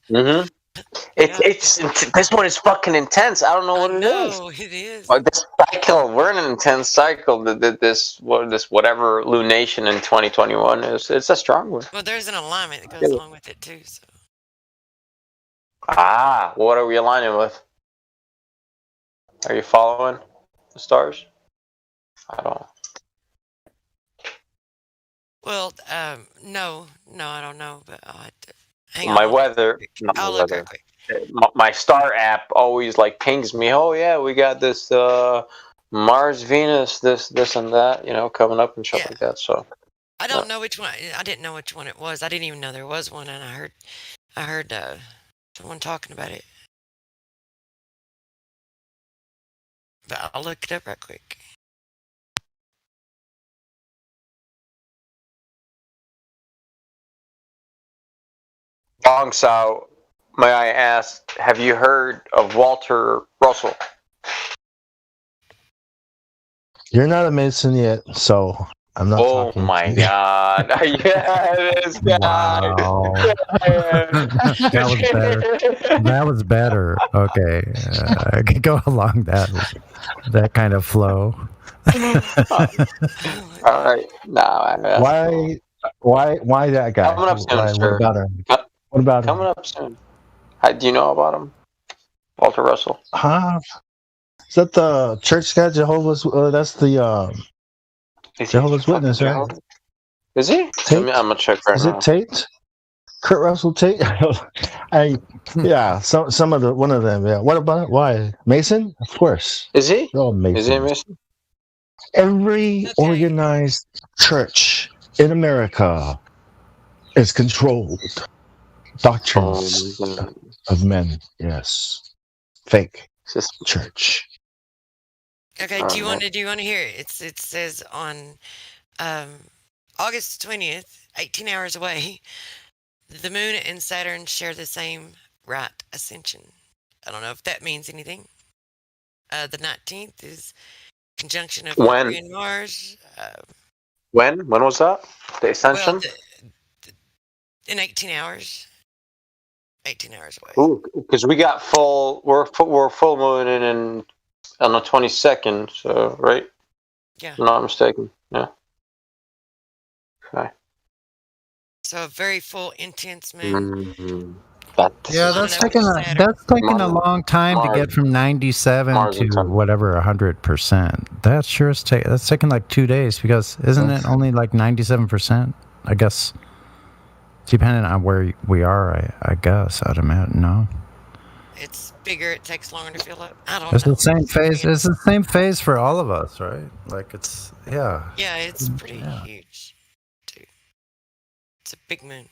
this one is fucking intense. I don't know what it is. No, it is. Like this cycle, we're in an intense cycle. This whatever lunation in 2021 is. It's a strong one. Well, there's an alignment that goes along with it too. So. What are we aligning with? Are you following the stars? I don't. Well, no, I don't know. But hang My on. weather, not my I'll look weather. real quick. My star app always like pings me. Oh yeah, we got this Mars, Venus, this and that, coming up and stuff like that. So I don't know which one. I didn't know which one it was. I didn't even know there was one, and I heard someone talking about it. But I'll look it up right quick. Long Sao, may I ask, have you heard of Walter Russell? You're not a Mason yet, so I'm not talking. Oh my God! Yeah, this guy. Wow. That was better. That was better. Okay, I could go along that kind of flow. All right, Why that guy? Coming up soon, sir. What about him? What about Coming up soon. Do you know about him, Walter Russell? Is that the church guy? Jehovah's? That's the Jehovah's Witness, right? Is he? I'm gonna check right now. Is it Tate? Kurt Russell Tate? Yeah, some of the one of them. Yeah. What about it? Why Mason? Of course. Is he? Oh, Mason. Is he a Mason? Every organized church in America is controlled doctrines of men. Yes, fake church. Okay, do you want to hear it? It says on August 20th, 18 hours away, the moon and Saturn share the same right ascension. I don't know if that means anything. The 19th is conjunction of Mercury and Mars. When was that? The ascension? Well, in 18 hours. 18 hours away. Ooh, because we got we're full moon in on the 22nd, so right? Yeah. If I'm not mistaken. Yeah. Okay. So a very full, intense moon. Mm-hmm. That's taking a long time to get from 97 to whatever 100%. That sure is that's taking like 2 days, because isn't it only like 97%? I guess, depending on where we are. I guess I'd imagine. No. It's bigger. It takes longer to fill up. I don't know. It's the same phase. It's the same phase for all of us, right? Like yeah. Yeah, it's pretty huge, too. It's a big moon.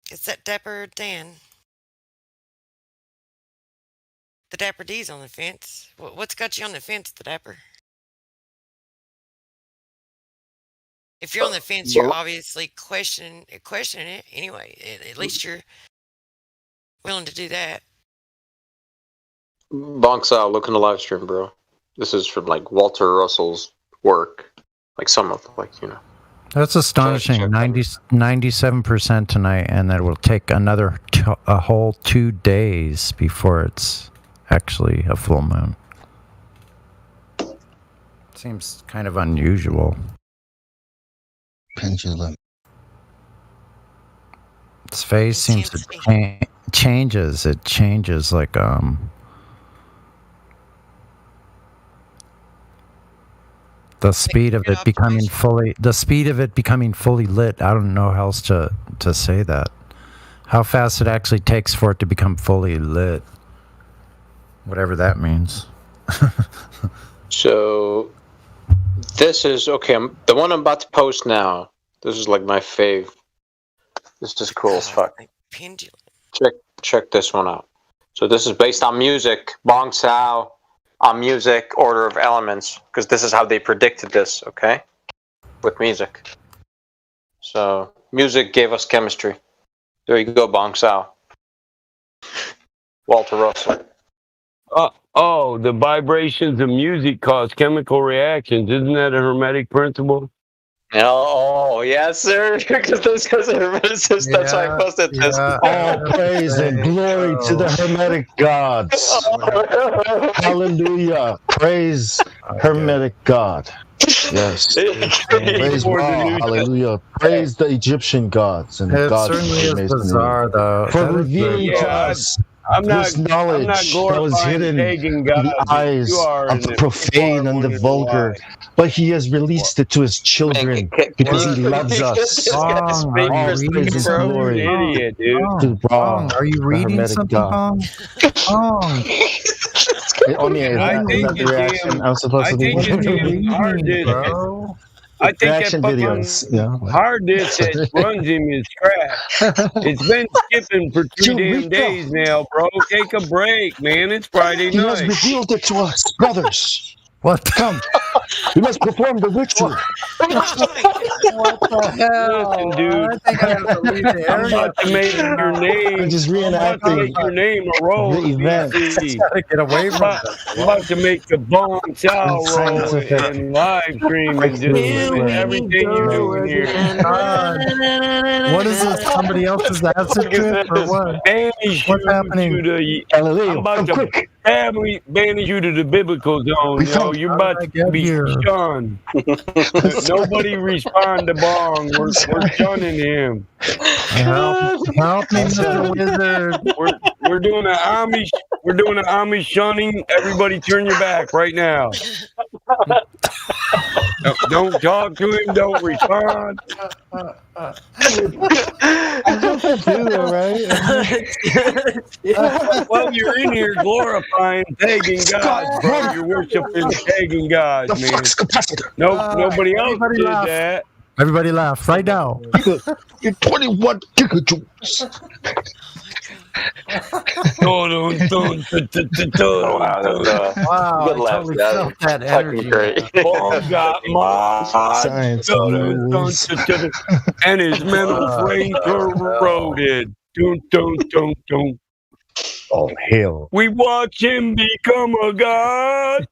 It's that Dapper Dan. The Dapper D's on the fence. What's got you on the fence, the Dapper? If you're on the fence, you're obviously questioning it anyway. At least you're willing to do that. Bonksal, look in the live stream, bro. This is from like Walter Russell's work. Like some of That's astonishing. 97% tonight, and that will take a whole 2 days before it's actually a full moon. Seems kind of unusual. Pendulum. Its phase seems to changes. It changes like the speed of it becoming fully lit. I don't know how else to say that. How fast it actually takes for it to become fully lit. Whatever that means. So this is okay. The one I'm about to post now. This is like my fave. This is cool as fuck. Pendulum. Check this one out. So this is based on music. Bong Sao on music, order of elements, because this is how they predicted this. Okay, with music. So music gave us chemistry. There you go, Bong Sao. Walter Russell. The vibrations of music cause chemical reactions. Isn't that a Hermetic principle? Oh, yes, sir. Because those guys are Hermeticists. That's why I posted this. All praise and glory to the Hermetic gods. Hallelujah. Praise Hermetic God. Yes. Praise Ra. Hallelujah. Praise the Egyptian gods and the gods. It certainly is bizarre, though. For revealing to us this knowledge that was hidden in the eyes of the profane and the vulgar, but he has released it to his children because he loves us. Are you reading something, Bong? I'm supposed to be. I think that fucking hard disk that runs him is crap. It's been skipping for 2 damn days now, bro. Take a break, man. It's Friday night. He has revealed it to us, brothers. What? Come. We must perform the ritual. What the hell? Listen, dude. I think I have to leave the I'm about to make your name. I'm just reenacting your name a roll. The event. Gotta get away from it. I'm about to make the Bong Sao roll and live stream and do everything you do in here. What is this? Somebody else's acid trip or what? What's happening? I'm about to banish you to the biblical zone. Yo, you're about to be shunned. Nobody respond to Bong. We're shunning him. Help me, Mr. Wizard. We're doing an Amish shunning. Everybody turn your back right now. Don't talk to him. Don't respond. Well, you're in here glorifying pagan gods, bro. You're worshiping pagan gods, man. Nobody else did that. Everybody laugh right now. You're 21 gigajoules. Wow, Good laugh, totally guys. felt that Fucking energy. great. Paul got my Science and his mental frame corroded. Dun, dun, dun, dun. Oh, hell. We watch him become a god.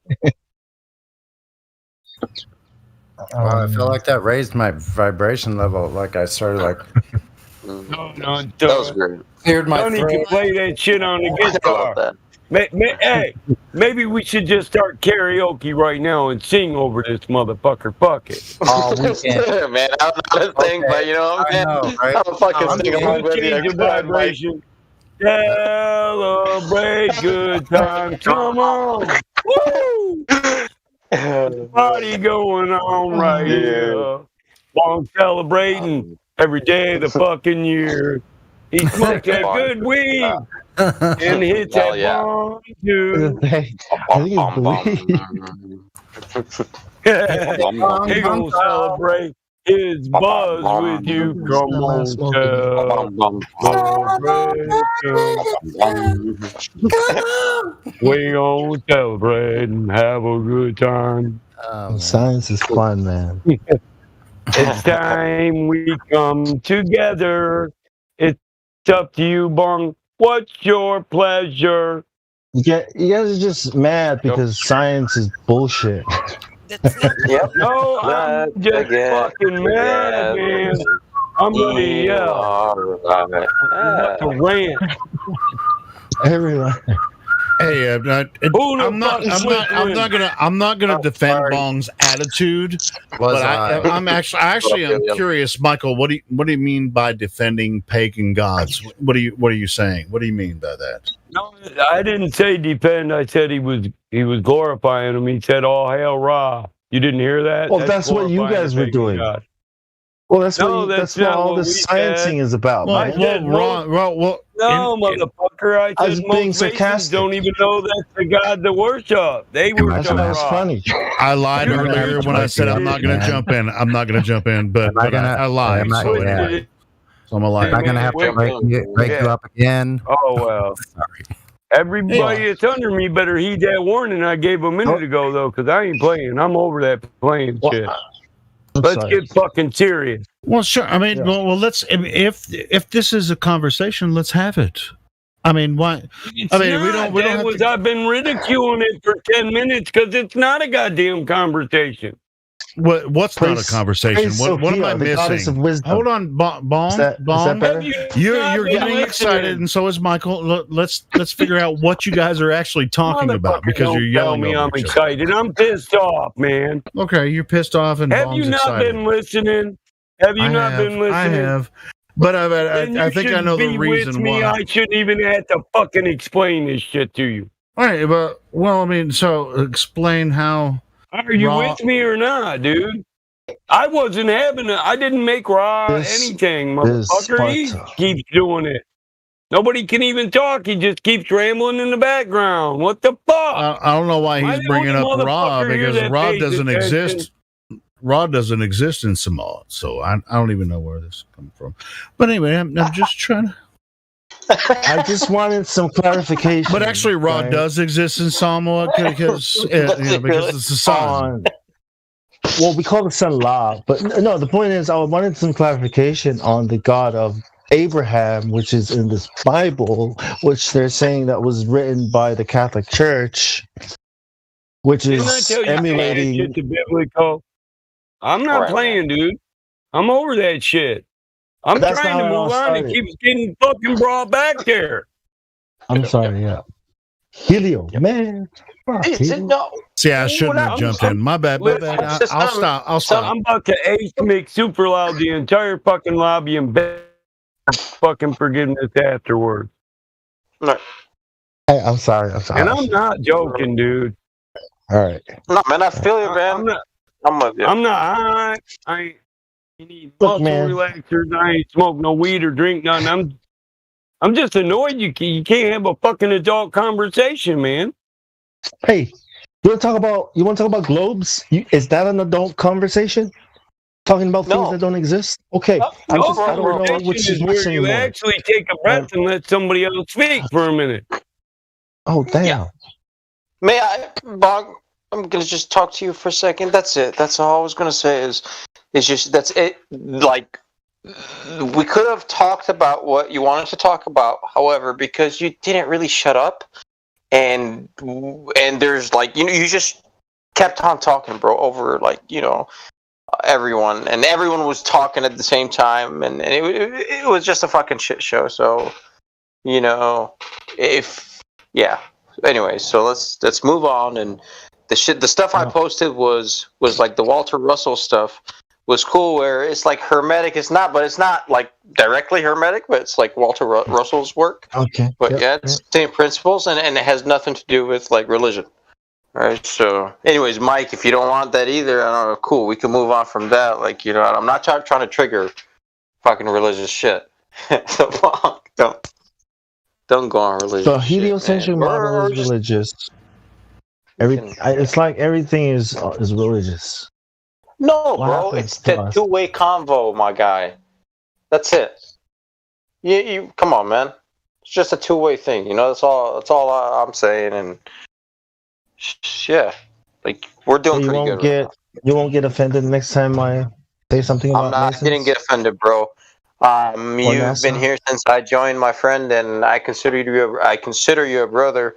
I feel like that raised my vibration level. Like I started like. No, That was great. Cleared my Sonny can throat. play that shit on the I love guitar. that. Hey, maybe we should just start karaoke right now and sing over this motherfucker. Fuck it. Oh, we can. Man, I'm not a thing, but you know what, man? I know, right? I'm fucking sing along with you. Change the Come on, Mike. vibration. Celebrate good times. Come on. Woo! Party going on right here. Long celebrating every day of the fucking year. He smokes that good weed and hits Hell that yeah. bomb too. I think it's the He gonna celebrate his buzz with you. Come on, celebrate. We gonna celebrate and have a good time. Science is fun, man. It's time we come together. It's up to you, Bong. What's your pleasure? You guys are just mad because science is bullshit. Yep. No, I'm just fucking mad, man. I'm gonna yell. I'm about to rant. Everyone. Hey, I'm not gonna defend Bong's attitude, but I'm curious, Michael. What do you mean by defending pagan gods? What are you saying? What do you mean by that? No, I didn't say defend. I said he was glorifying him. He said, "All hail Ra." You didn't hear that? Well, that's what you glorifying guys the were pagan doing. god. Well, that's No, what that's what not all what this we said. sciencing is about, man. No, motherfucker. I I was said being most Masons sarcastic. don't even know that's the god to worship. They worship That's why it's Ra. funny. I lied earlier when I said I'm not going to jump in. I'm not going to jump in, but I lied. Am I- So yeah. I'm a liar. Am I gonna have to break you up again? Oh well. Everybody that's under me better heed that warning I gave a minute ago, though, because I ain't playing. I'm over that playing shit. Let's get fucking serious. Well, sure. I mean, well, let's. If this is a conversation, let's have it. I mean, why? It's I mean, not. we don't have to. I've been ridiculing it for 10 minutes because it's not a goddamn conversation. What's not a conversation? What am I missing? Hold on, Bong. Is that better? You're getting excited, and so is Michael. Let's figure out what you guys are actually talking about because Don't you're yelling. tell me over I'm each other. excited. I'm pissed off, man. Okay, you're pissed off, and Have Bong's you not excited. been listening? Have you not been listening? I have, but Then I you think I should know the be reason with me. why. I shouldn't even have to fucking explain this shit to you. All right, but I mean, so explain how. Are you with me or not, dude? I wasn't having it. I didn't make Ra anything, motherfucker. He keeps doing it. Nobody can even talk. He just keeps rambling in the background. What the fuck? I don't know why Am I he's the bringing only up Ra motherfucker here because that Ra pays doesn't attention? exist. Ra doesn't exist in Samoa, so I don't even know where this is coming from. But anyway, I'm just trying to. I just wanted some clarification. But actually, Ra right? does exist in Samoa because it's a sun. Well, we call the sun La, but no. The point is, I wanted some clarification on the God of Abraham, which is in this Bible, which they're saying that was written by the Catholic Church, which Didn't I is tell you that emulating. shit to biblical? I'm not playing, dude. I'm over that shit. I'm That's trying to not how it move all on. It started. keeps getting fucking brought back there. I'm sorry, yeah. Helio, man. See, I shouldn't have jumped in. My bad. I'll stop. I'll stop. I'm about to ace make super loud the entire fucking lobby and beg fucking forgiveness afterwards. Hey, I'm sorry. And I'm not joking, dude. All right. No, man, I feel you, man. I'm with you. I'm not. I you need Look, muscle man. relaxers. I ain't smoke no weed or drink nothing. I'm just annoyed you can't have a fucking adult conversation, man. Hey, you want to talk about globes? Is that an adult conversation? Talking about things that don't exist? Okay, I No, don't know conversation which is is where which you anymore. actually take a breath and let somebody else speak for a minute. Oh, damn. May I, Bog? I'm gonna just talk to you for a second. That's it. That's all I was gonna say. Is just that's it. Like, we could have talked about what you wanted to talk about. However, because you didn't really shut up, and there's like you just kept on talking, bro, over like everyone, and everyone was talking at the same time, and it was just a fucking shit show. So, Anyways, so let's move on. And the stuff I posted was like the Walter Russell stuff was cool, where it's like hermetic. It's not like directly hermetic, but it's like Walter Russell's work. Okay. But it's same principles, and it has nothing to do with like religion. All right. So, anyways, Mike, if you don't want that either, I don't know. Cool, we can move on from that. Like, I'm not trying to trigger fucking religious shit. So don't go on religion. The heliocentric model is religious. It's like everything is religious. No, bro, it's the two-way convo, my guy. That's it. You come on, man. It's just a two-way thing. That's all I'm saying. And yeah, like we're doing pretty good. You won't get offended next time I say something about Masons? I didn't get offended, bro. You've been here since I joined, my friend, and I consider you a brother,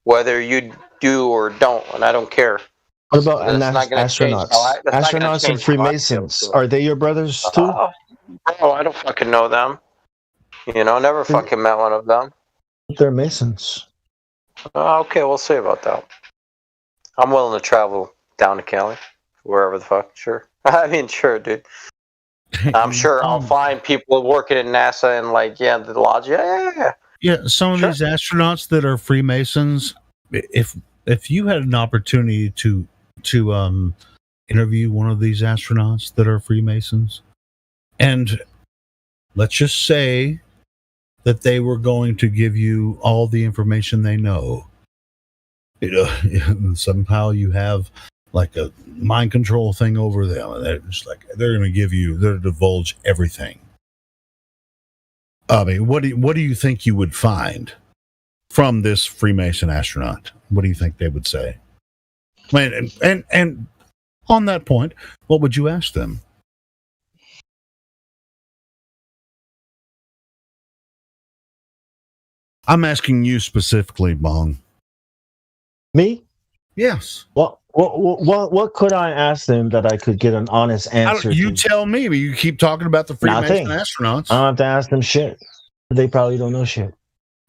whether you do or don't, and I don't care. What about astronauts? Astronauts and Freemasons. Are they your brothers too? Bro, I don't fucking know them. Never fucking met one of them. They're Masons. Okay, we'll see about that. I'm willing to travel down to Cali, wherever the fuck. Sure. I mean, sure, dude. I'm sure I'll find people working in NASA and the lodge. Yeah. Some of these astronauts that are Freemasons, if you had an opportunity to interview one of these astronauts that are Freemasons, and let's just say that they were going to give you all the information they know, somehow you have like a mind control thing over them, and they're going to divulge everything. I mean, what do you think you would find from this Freemason astronaut? What do you think they would say? I mean, and on that point, what would you ask them? I'm asking you specifically, Bong. Me? Yes. What could I ask them that I could get an honest answer? You tell me. You keep talking about the Freemason astronauts. I don't have to ask them shit. They probably don't know shit.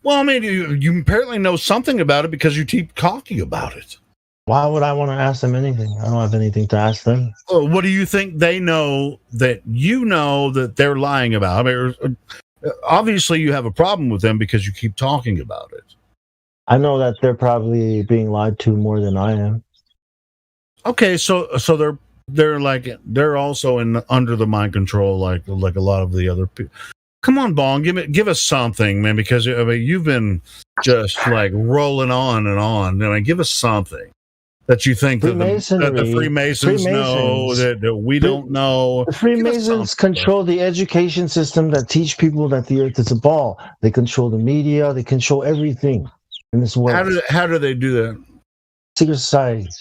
Well, I mean, you apparently know something about it because you keep talking about it. Why would I want to ask them anything? I don't have anything to ask them. What do you think they know that you know that they're lying about? I mean, obviously, you have a problem with them because you keep talking about it. I know that they're probably being lied to more than I am. Okay, so they're also under the mind control like a lot of the other people. Come on, Bong, give us something, man, because I mean you've been just like rolling on and on. I mean, give us something that you think that the Freemasons know that we don't know. The Freemasons control the education system that teach people that the earth is a ball. They control the media. They control everything in this world. How do they do that? Secret societies.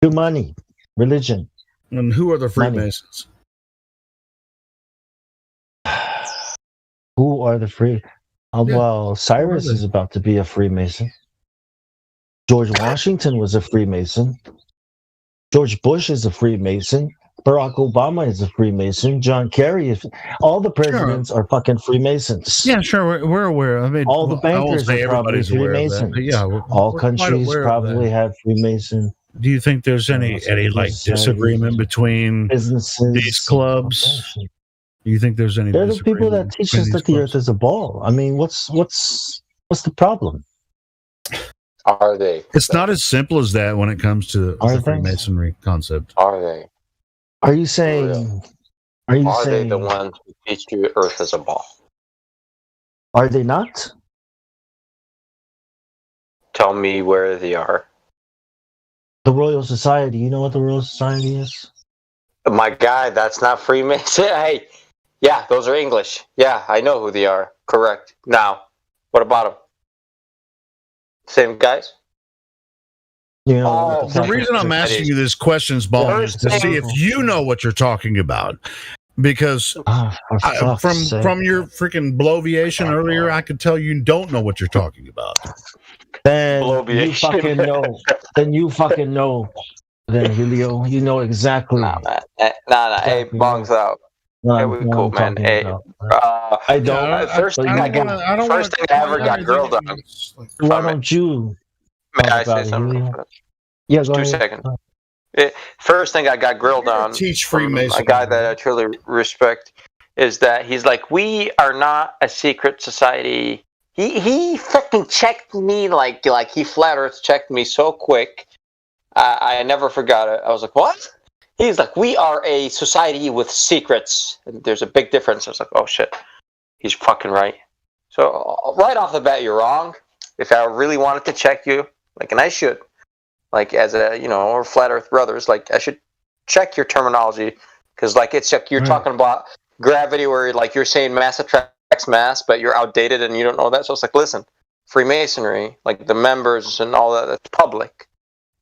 Through money, religion. And who are the Freemasons? Who are the free? Well, Cyrus is about to be a Freemason. George Washington was a Freemason. George Bush is a Freemason. Barack Obama is a Freemason. John Kerry is. All the presidents are fucking Freemasons. Yeah, sure. We're aware. I mean, all the bankers are probably Freemasons. Yeah, all countries probably have Freemason. Do you think there's any like disagreement between businesses, these clubs? Do you think there's any? They're the people that teach us that the earth is a ball. I mean, what's the problem? Are they? It's not as simple as that when it comes to the Freemasonry concept. Are they? Are you saying? Are they the ones who teach you Earth is a ball? Are they not? Tell me where they are. The Royal Society. You know what the Royal Society is? My guy, that's not Freemason. Hey, yeah, those are English. Yeah, I know who they are. Correct. Now, what about them? Same guys? Yeah. The reason I'm asking you this questions, Ball, is to see if you know what you're talking about. Because from your freaking bloviation earlier, I could tell you don't know what you're talking about. Then you fucking know. Then Julio, you know exactly. Nah. Hey, bongs out. Hey, we cool, man. Hey, I don't. First thing I ever got grilled on. Why don't you? May I say something? Yeah, go 2 ahead. seconds. First thing I got grilled on teach from Freemason. a guy that I truly respect is that he's like, we are not a secret society. He fucking checked me like he flat earth checked me so quick. I never forgot it. I was like, what? He's like, we are a society with secrets. And there's a big difference. I was like, oh shit, he's fucking right. So right off the bat, you're wrong. If I really wanted to check you, and I should, as a, or flat earth brothers, I should check your terminology. Because it's like you're talking about gravity where you're saying mass attracts mass, but you're outdated and you don't know that. So it's like, listen, Freemasonry, the members and all that, that's public.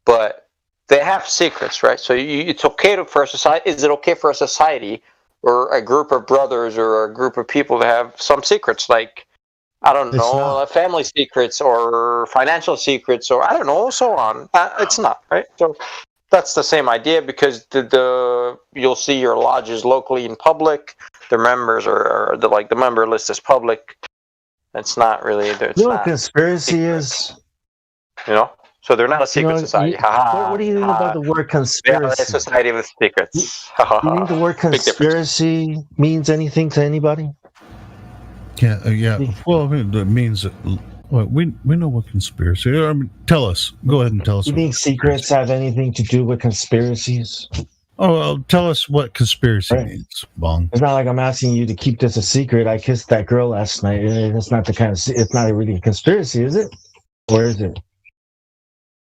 But they have secrets, right? So it's okay for a society. Is it okay for a society or a group of brothers or a group of people to have some secrets, I don't know, family secrets or financial secrets or I don't know, so on? It's not, right? So that's the same idea because you'll see your lodges locally in public. The members are the member list is public. It's not really. You know what conspiracy is? So they're not a secret society. What do you think about the word conspiracy? They're a society with secrets. You think the word conspiracy means anything to anybody? Yeah. Well, it means that we know what conspiracy. Tell us. Go ahead and tell us. You think secrets have anything to do with conspiracies? Oh, well, tell us what conspiracy means, Bong. It's not like I'm asking you to keep this a secret. I kissed that girl last night. It's not it's not really a conspiracy, is it? Or is it?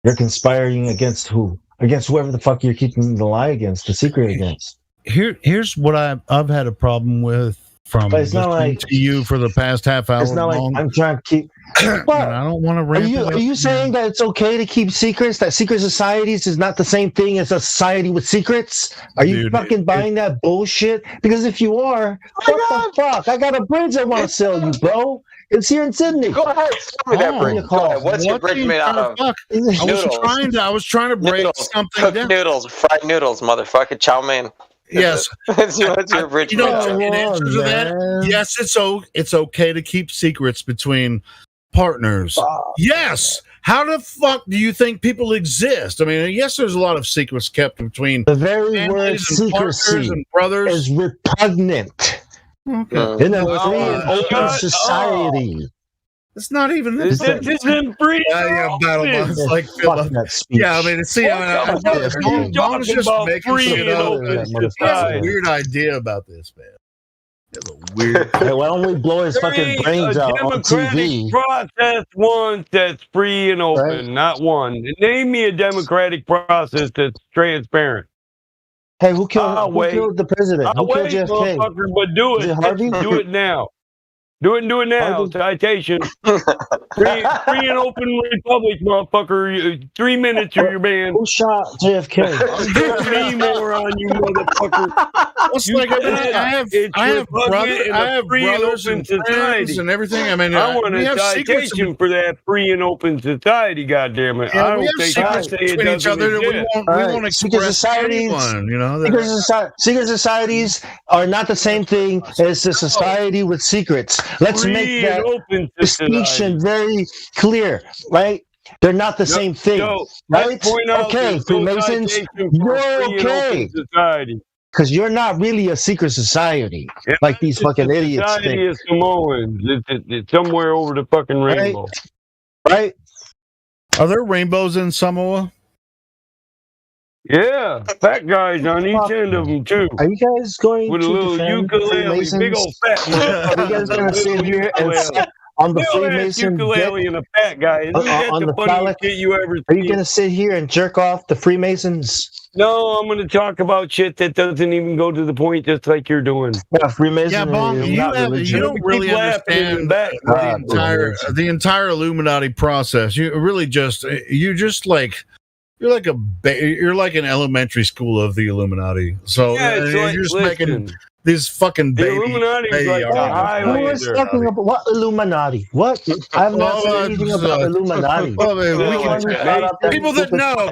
You're conspiring against who? Against whoever the fuck you're keeping the lie against, the secret against. Here's what I've had a problem with from listening to you for the past half hour. It's not I'm trying to keep. I don't want to ramp Are you saying that it's okay to keep secrets? That secret societies is not the same thing as a society with secrets? Are you fucking buying that bullshit? Because if you are, what the fuck? I got a bridge I want to sell you, bro. It's here in Sydney. Go ahead, sell me that bridge. What's your bridge made out of? I was trying to break something down. Noodles, fried noodles, motherfucker, chow mein. Yes. What's your bridge made out of? In answer to that, yes, it's okay to keep secrets between partners. Yes. How the fuck do you think people exist? I mean, yes, there's a lot of secrets kept between the very word secrecy and brothers is repugnant. Okay. In a free and open society. It's not even this isn't free. Battle like Philip. Yeah, I mean, see, Bong's just making shit up. He has a weird idea about this, man. Weird. Hey, why don't we blow his fucking brains out on TV? Process one that's free and open, not one. Name me a democratic process that's transparent. Hey, who killed the president? Who killed JFK? But do it. Do it now. Do it now. Citation. Free and open republic, motherfucker. 3 minutes or you're banned. Who shot JFK? Get me more on you, motherfucker. It's like I have brothers and friends and everything. I mean, I want a citation for that free and open society. Goddamn it! I don't think I say it doesn't exist. We won't express anyone. Secret societies are not the same thing as a society with secrets. Let's make that distinction very clear, right? They're not the same thing, right? Okay, Freemasons, you're okay. Because you're not really a secret society like these fucking idiots think. Society is Samoans. It's somewhere over the fucking rainbow. Right? Are there rainbows in Samoa? Yeah, fat guys on each end of them too. Are you guys going with a to little defend ukulele, big old fat motherfucker. Are you guys going to sit here and sit on the Freemason ukulele and a fat guy? Isn't that on the the funniest phallic? shit you ever Are you seen? going to sit here and jerk off the Freemasons? No, I'm going to talk about shit that doesn't even go to the point, just like you're doing. Yeah, Freemason. Yeah, Bong, you don't really Keep laughing in understand the back. the entire Illuminati process. You just like you're like an elementary school of the Illuminati. So Yeah, it's like, you're just listen, making these fucking the baby. Illuminati is like the Who is talking about what Illuminati? What? I've not said anything about Illuminati. Well, people that know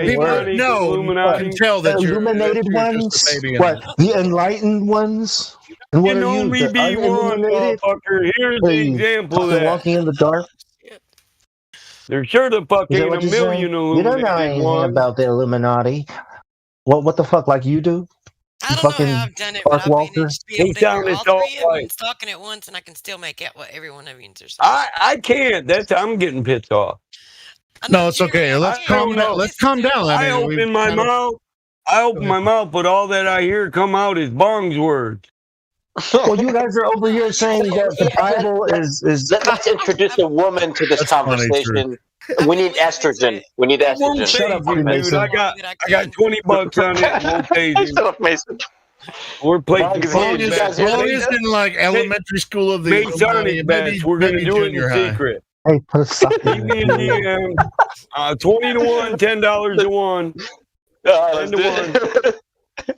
can tell that you're illuminated just ones. a baby. What? The enlightened ones. And what You are know you? me, The B1, unilluminated? motherfucker. Here's the example of fucking that. walking in the dark. There sure the fuck Is that ain't what a you're saying? million You don't know illuminated anything ones. about the Illuminati. What the fuck, like you do? I don't know how I've done it, but I've managed to be able to hear all three of them talking at once, and I can still make out what every one of you are saying. I can't. I'm getting pissed off. No, it's okay. Let's calm down. Let's calm down. I open my mouth. I open my mouth, but all that I hear come out is Bong's words. Well, you guys are over here saying that the Bible is. Let's introduce a woman to this conversation. We need estrogen. We need estrogen. Shut up, dude. I got $20 on it. We'll pay you. Shut up, Mason. We're playing Bong is in like elementary school of the Masonic bets. We're gonna do it in secret. Hey, put a sock Give me a DM. 20 to 1, $10 to 1. 10 to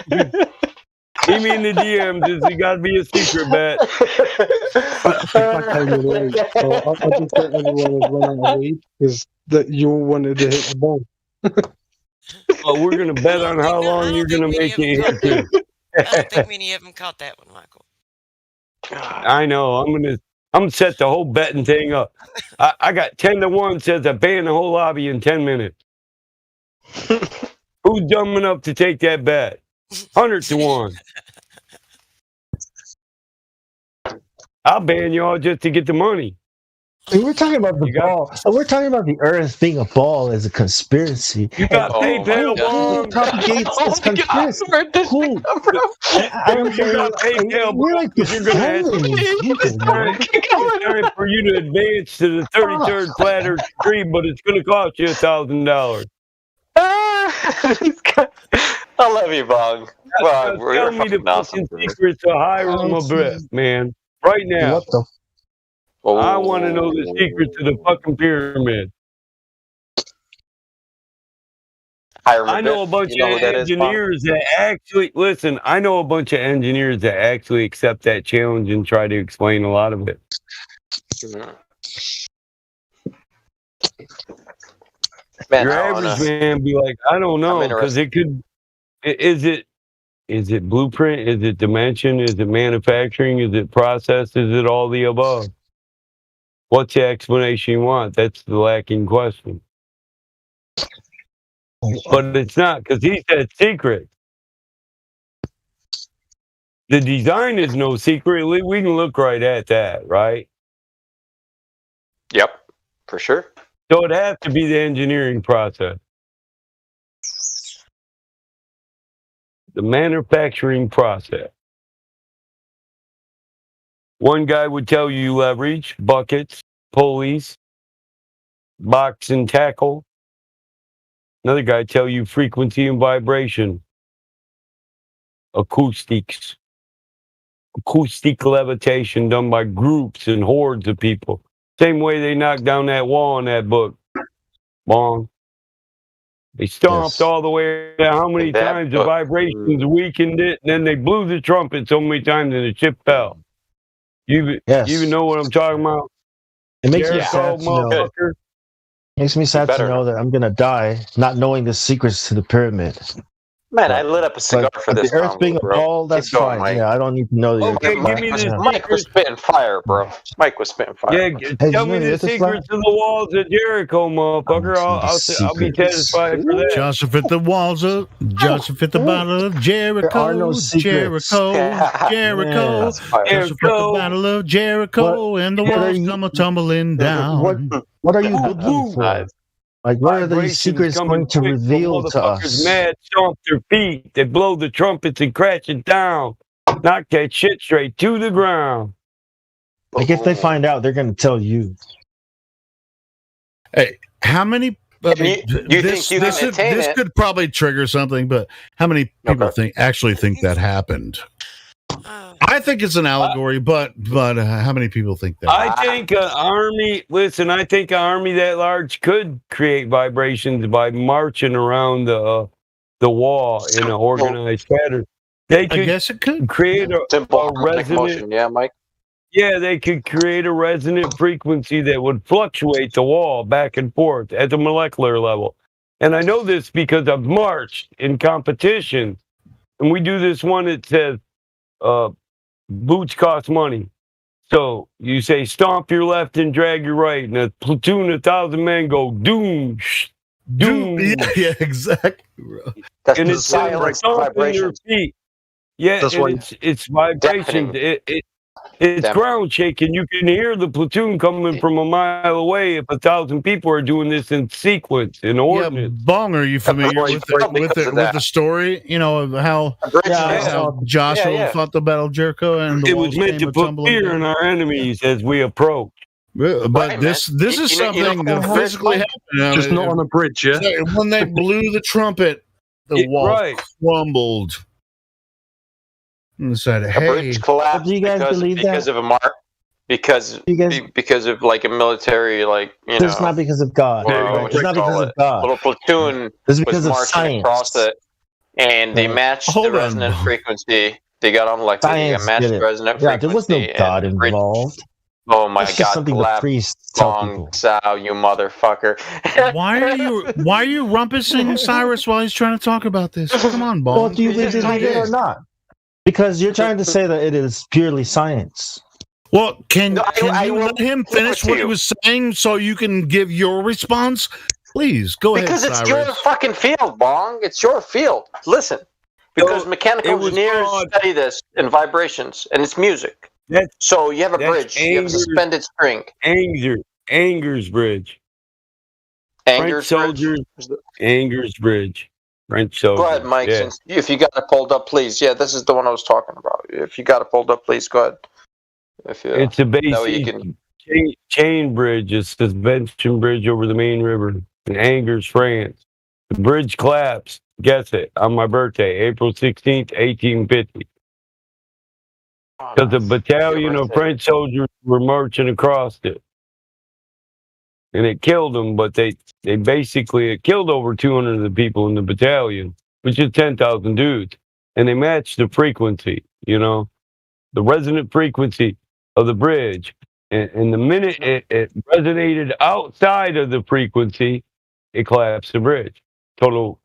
1. Give me in the DMs. It's got to be a secret bet. I'll just tell everyone is running late is that you wanted to hit the ball. Well, we're going to bet on how long you're going to make it here, too. I don't think many of them caught that one, Michael. I know. I'm gonna set the whole betting thing up. I got 10 to 1 says I ban the whole lobby in 10 minutes. Who's dumb enough to take that bet? 100 to 1. I'll ban y'all just to get the money. We're talking about the ball. We're talking about the Earth being a ball as a conspiracy. You got PayPal, Who propagates this conspiracy? Who? You got PayPal, We're like defending these people, man. It's time for you to advance to the 33rd flat Earth degree, but it's going to cost you $1,000. I love you, Bong. Bong, Tell me the fucking secrets of Hiram Abiff, man. Right now. What the? I want to know the secret to the fucking pyramid. I know a bunch of engineers that actually listen. I know a bunch of engineers that actually accept that challenge and try to explain a lot of it. Man, your average man be like, I don't know, because it could. Is it blueprint? Is it dimension? Is it manufacturing? Is it process? Is it all the above? What's the explanation you want? That's the lacking question. But it's not, because he said secret. The design is no secret. We can look right at that, right? Yep, for sure. So it has to be the engineering process. The manufacturing process. One guy would tell you leverage, buckets, pulleys, box and tackle. Another guy tell you frequency and vibration, acoustics, acoustic levitation done by groups and hordes of people. Same way they knocked down that wall in that book. Bong. They stomped all the way down. How many times the vibrations weakened it, and then they blew the trumpet so many times and the ship fell. You even know what I'm talking about? It makes me sad to know. Makes me sad to know that I'm gonna die not knowing the secrets to the pyramid. Man, I lit up a cigar for this. The Earth being a ball, that's fine. Mike. Yeah, I don't need to know the Okay, give me this. Mike was spitting fire, bro. Mike was spitting fire. Yeah, tell me the secrets to the walls of Jericho, motherfucker. I'll be satisfied for that. Joseph at the walls of Joseph at the battle of Jericho. There are no secrets. Jericho. Joseph at the battle of Jericho, and the walls come tumbling down. What are you looking for? Like, what are these Vibrations secrets coming going to quick, so reveal to motherfuckers us? mad, stomp their feet. They blow the trumpets and crash it down. Knock that shit straight to the ground. Like, if they find out, they're going to tell you. Hey, how many? You think you can attain this it? could probably trigger something, but how many people actually think that happened? I think it's an allegory, but how many people think that? I think an army. Listen, I think an army that large could create vibrations by marching around the wall in an organized pattern. They could, I guess it could create a resonant motion. Yeah, Mike. Yeah, they could create a resonant frequency that would fluctuate the wall back and forth at the molecular level. And I know this because I've marched in competition, and we do this one that says, boots cost money. So you say stomp your left and drag your right, and a platoon of 1,000 men go doom, doom. Yeah, exactly. Bro. And it's stomping your feet. Yeah, it's vibrations. It's ground shaking. You can hear the platoon coming from a mile away if 1,000 people are doing this in sequence, in ordinance. Yeah, Bong, are you familiar with the story? You know, of how Joshua fought the Battle of Jericho, and it was meant to put fear in our enemies as we approach. Yeah, but this is something that physically happened. Just not on a bridge, yeah. When they blew the trumpet, the wall crumbled. And said, "Hey, a bridge collapsed do you guys believe because that? of a mark, because of like a military, like It's not because of God. It's not because of God. Little platoon It's because was of marching science. across it, and they matched the resonant frequency. They got on electric. They got matched the resonant frequency. There was no God involved. Oh my That's just God! something the priests tell people. Sao, you motherfucker! Why are you rumpusing Cyrus while he's trying to talk about this? Come on, Bong. Well, do you believe it or not? Because you're trying to say that it is purely science. Well, can you let him finish what he was saying so you can give your response? Please, go ahead, Because it's Cyrus. your fucking field, Bong. It's your field. Listen, because mechanical engineers study this in vibrations, and it's music. So you have a bridge. You have a suspended string. Anger's Bridge. Anger's soldiers. Anger's Bridge. French soldiers. Go ahead, Mike. Yeah. Since if you got it pulled up, please. Yeah, this is the one I was talking about. If you got it pulled up, please go ahead. It's a basic chain bridge. It's a suspension bridge over the main river in Angers, France. The bridge collapsed. Guess it. On my birthday, April 16th, 1850. Because a battalion of French soldiers were marching across it. And it killed them, but it killed over 200 of the people in the battalion, which is 10,000 dudes. And they matched the frequency, the resonant frequency of the bridge. And the minute it resonated outside of the frequency, it collapsed the bridge. Total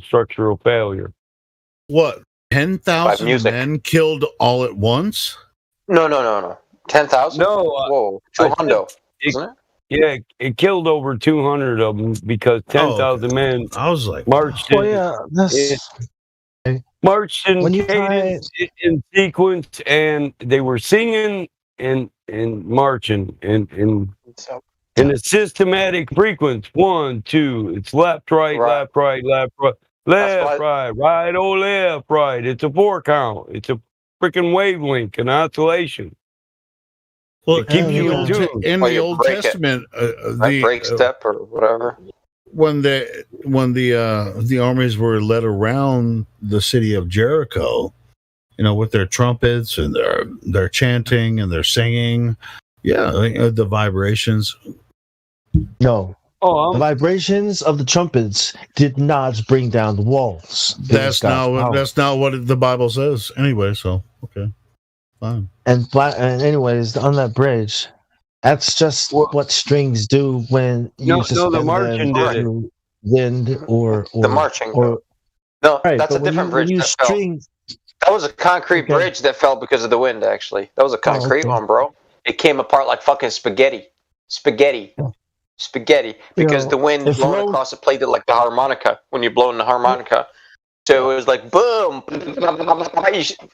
structural failure. What? 10,000 men killed all at once? No. 10,000? No. Whoa. 200, isn't it? Yeah, it killed over 200 of them because 10,000 men marched marched in cadence, in sequence, and they were singing and marching in a systematic frequence. 1, 2, it's left, right, left, right, left, right, left, right, right, oh, left, right. It's a 4 count. It's a freaking wavelength, an oscillation. Well, keep you in tune. In the Old Testament, the break step or whatever. When the armies were led around the city of Jericho, with their trumpets and their chanting and their singing, the vibrations. No. The vibrations of the trumpets did not bring down the walls. That's not what the Bible says anyway. So okay. Fine. And anyways, on that bridge, that's just what strings do when you suspend the marching did it. Wind or the marching. No, that's a different bridge. That was a concrete bridge that fell because of the wind. Actually, that was a concrete one, bro. It came apart like fucking spaghetti, because the wind blowing across it played it like the harmonica when you're blowing the harmonica. So it was like boom.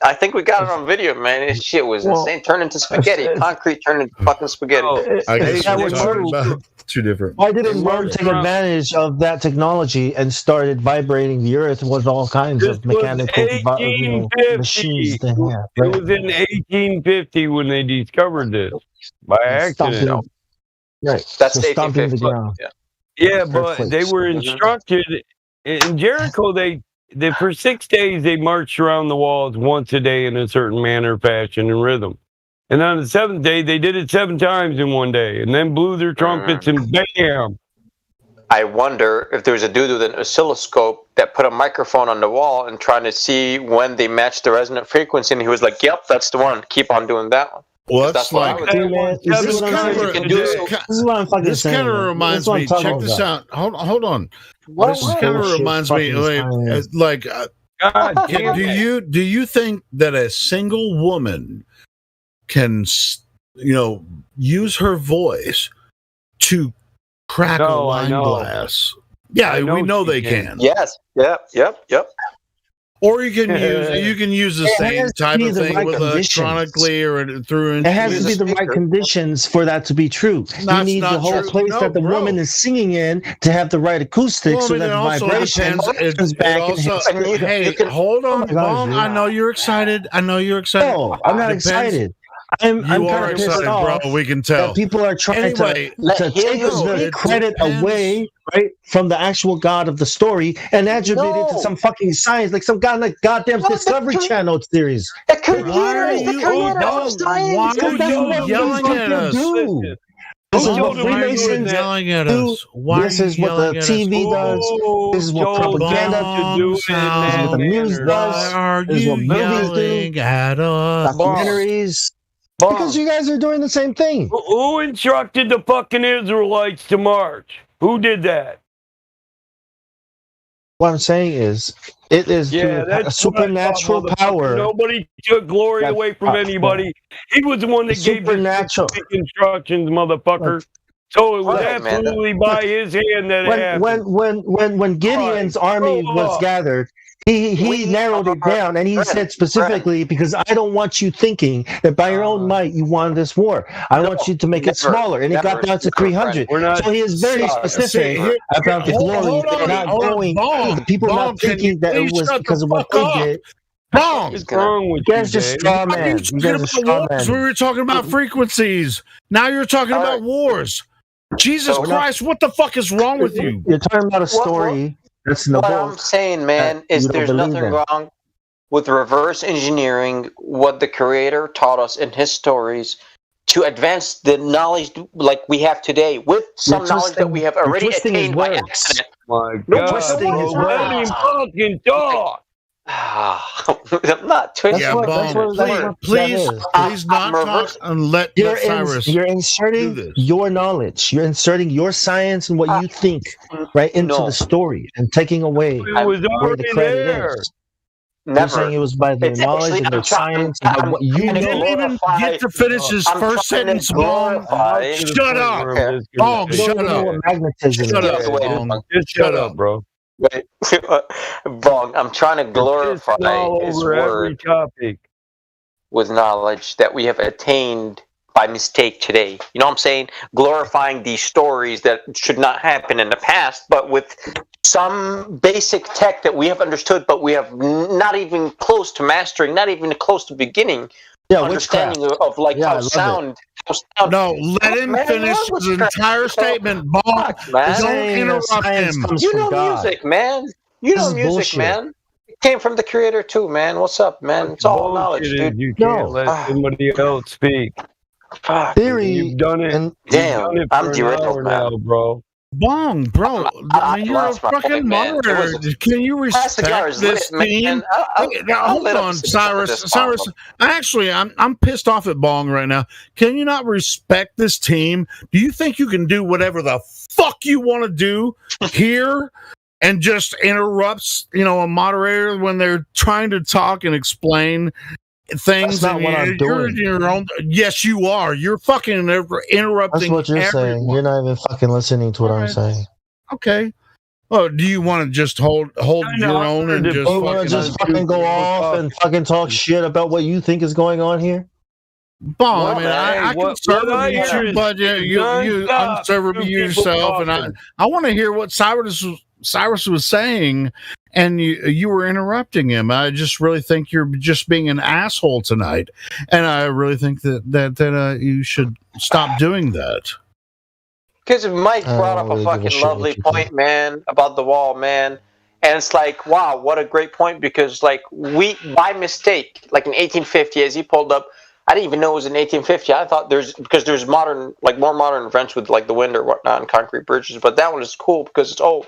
I think we got it on video, man. This shit was insane. Turned into spaghetti. Concrete turned into fucking spaghetti. I guess that we're was talking true. about two different. Why didn't Rome take advantage of that technology and started vibrating the earth with all kinds of mechanical machines? It was in 1850 when they discovered this by accident. Right. That's so stomping the ground. Yeah, but they were instructed in Jericho. For 6 days they marched around the walls once a day in a certain manner, fashion, and rhythm. And on the seventh day, they did it 7 times in one day, and then blew their trumpets and bam. I wonder if there's a dude with an oscilloscope that put a microphone on the wall and trying to see when they matched the resonant frequency, and he was like, "Yep, that's the one. Keep on doing that one." Well, that's like this is what I'm fucking saying. This kind of reminds me. Check this out. Hold on. This kind of reminds me. Do you think that a single woman can, use her voice to crack a wine glass? Yeah, we know they can. Yes. Yep. Or you can use the same type of thing with electronically or through. It has to be the right conditions for that to be true. You need the whole place that the woman is singing in to have the right acoustics, so that the vibration comes back. Hey, hold on, Bong. I know you're excited. No, I'm not excited. I'm are excited, bro. We can tell. People are trying to take the credit away, right, from the actual God of the story and attribute it to some fucking science, like some kind of goddamn Discovery Channel series. Why are you yelling at us? This is what Freemasons do. This is what the TV does. This is what propaganda does. This is what the news does. This is what movies do. Documentaries. Because you guys are doing the same thing. Who instructed the fucking Israelites to march? Who did that? What I'm saying is, it is a supernatural power. Nobody took glory away from anybody. He was the one that gave the instructions, motherfucker. So it was absolutely by his hand that it happened. When Gideon's army was gathered, he narrowed it down, and he said specifically, because I don't want you thinking that by your own might you won this war. I want you to make it smaller, and it got down to 300. So he is very specific about the glory not going. People not thinking that it was because of what they did. Wrong. What's wrong with you guys? Just straw man. You guys are straw man. We were talking about frequencies. Now you're talking about wars. Jesus Christ! What the fuck is wrong with you? You're talking about a story. What I'm saying, man, is there's nothing wrong with reverse engineering what the Creator taught us in His stories to advance the knowledge like we have today with some knowledge that we have already attained by accident. My God, let him fucking talk. I'm not twisting. Please not talk and let Cyrus. You're inserting your knowledge. You're inserting your science and what you think right into the story and taking away where the credit is. You're saying it was by their knowledge and their science and by what you know. He didn't even get to finish his first sentence, Bong. Shut up. Bong, shut up. Shut up, Bong. Shut up, bro. Wait, Bong, I'm trying to glorify His word with knowledge that we have attained by mistake today. You know what I'm saying? Glorifying these stories that should not happen in the past, but with some basic tech that we have understood, but we have not even close to mastering, not even close to beginning. Understanding of like how sound. No, let him finish his entire statement. Bong, don't interrupt him. You know music, man. You know music, man. It came from the Creator too, man. What's up, man? It's all knowledge, dude. You can't let somebody else speak. Theory. You've done it. Damn, I'm derailed now, bro. Bong, bro. I mean, you're a fucking moderator. Can you respect this team? Hold on, Cyrus. Cyrus, actually, I'm pissed off at Bong right now. Can you not respect this team? Do you think you can do whatever the fuck you want to do here and just interrupts, a moderator when they're trying to talk and explain things? That's not what I'm doing. Yes, you are. You're fucking interrupting. That's what you're saying. You're not even fucking listening to what I'm saying. Okay. Oh, do you want to just hold your own and just you want to just fucking go off and fucking talk shit about what you think is going on here? Bong, I mean, I can serve you, but you unserve yourself, and I want to hear what Cyrus was saying, and you were interrupting him. I just really think you're just being an asshole tonight, and I really think that you should stop doing that. Because Mike brought up a fucking lovely point, man, about the wall, man. And it's like, wow, what a great point, because, like, we, by mistake, like in 1850, as he pulled up, I didn't even know it was in 1850. I thought because there's modern, like, more modern events with, like, the wind or whatnot and concrete bridges, but that one is cool because it's old.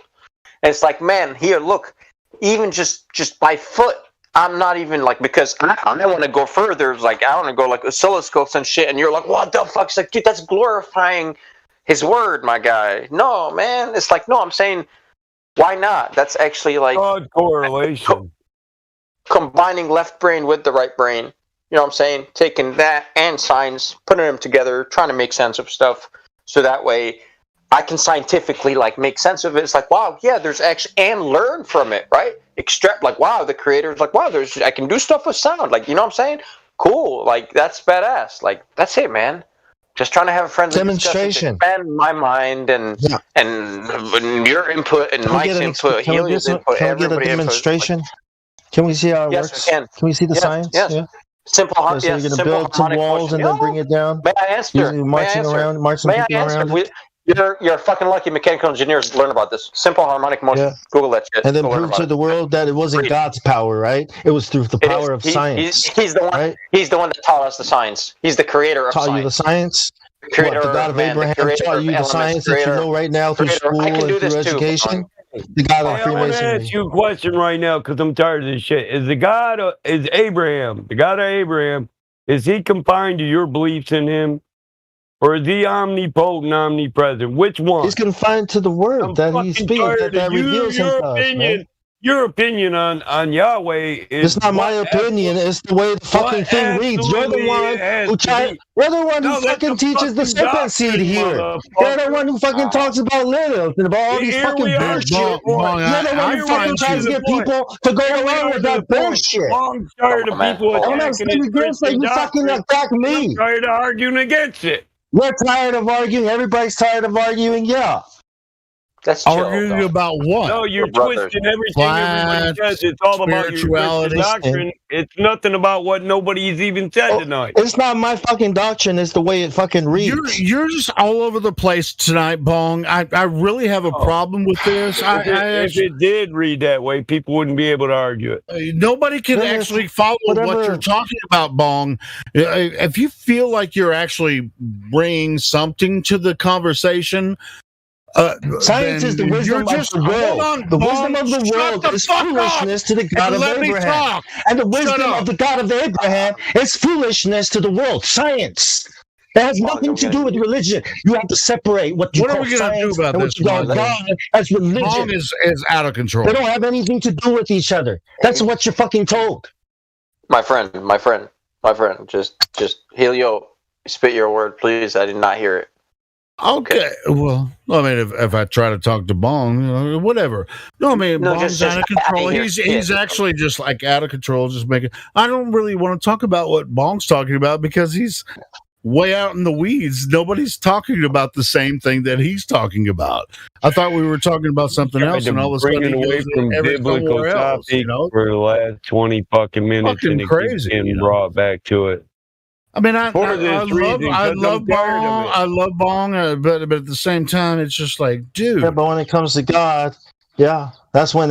And it's like, man, here, look, even just by foot, I'm not even, like, because I want to go further. It's like, I want to go, like, oscilloscopes and shit, and you're like, what the fuck? It's like, dude, that's glorifying his word, my guy. No, man. It's like, no, I'm saying, why not? That's actually like correlation. Combining left brain with the right brain. You know what I'm saying? Taking that and science, putting them together, trying to make sense of stuff. So that way I can scientifically like make sense of it. It's like, wow, yeah, there's actually, and learn from it, right? Extract, like, wow, the creator's like, wow, I can do stuff with sound. Like, you know what I'm saying? Cool. Like, that's badass. Like, that's it, man. Just trying to have a friendly demonstration, expand my mind and your input and Mike's input, Helium's input, can we get a demonstration? Can we see how it works? Can we see the science? Yes. Yeah. Simple. So you're going to build some walls and then bring it down. May I answer? Marching around. You're fucking lucky mechanical engineers learn about this. Simple harmonic motion. Yeah. Google that shit. And then prove to the world that it wasn't God's power, right? It was through the power of science. He's the one. Right? He's the one that taught us the science. He's the creator of science. Taught you the science? What, the God of Abraham taught you the science that you know right now through school and through education? The God of Freemasonry. I want to ask you a question right now because I'm tired of this shit. Is Abraham, the God of Abraham, is he confined to your beliefs in him? Or is he omnipotent, omnipresent? Which one? He's confined to the word that he speaks, that reveals him to us, man. Your opinion on Yahweh is... It's not my opinion. It's the way the fucking thing reads. You're the one who fucking teaches the serpent seed here. You're the one who fucking talks about Lilith and about all these fucking bullshit. You're the one who fucking tries to get people to go along with that bullshit. I'm tired of people attacking it. You fucking attack me. I'm tired of arguing against it. We're tired of arguing. Everybody's tired of arguing. Yeah. That's arguing about what? No, you're twisting everything everybody says. It's all about your doctrine. It's nothing about what nobody's even said tonight. It's not my fucking doctrine. It's the way it fucking reads. You're just all over the place tonight, Bong. I really have a problem with this. If it did read that way, people wouldn't be able to argue it. Nobody can actually follow what you're talking about, Bong. If you feel like you're actually bringing something to the conversation, science is the wisdom of the world. The wisdom of the world is foolishness to the God of Abraham. And the wisdom of the God of Abraham is foolishness to the world. Science. It has nothing to do with religion. You have to separate what you call science and what you call God as religion. Bong is out of control. They don't have anything to do with each other. That's what you're fucking told. My friend. Just Helio, spit your word, please. I did not hear it. Okay. Well, I mean, if I try to talk to Bong, whatever. No, I mean, Bong's out of control. He's actually just like out of control. Just making. I don't really want to talk about what Bong's talking about because he's way out in the weeds. Nobody's talking about the same thing that he's talking about. I thought we were talking about something else, and all of a sudden he goes from biblical topic for the last 20 fucking minutes, and it keeps getting brought back to it. I mean, I love Bong, but at the same time, it's just like, dude. Yeah, but when it comes to God, yeah, that's when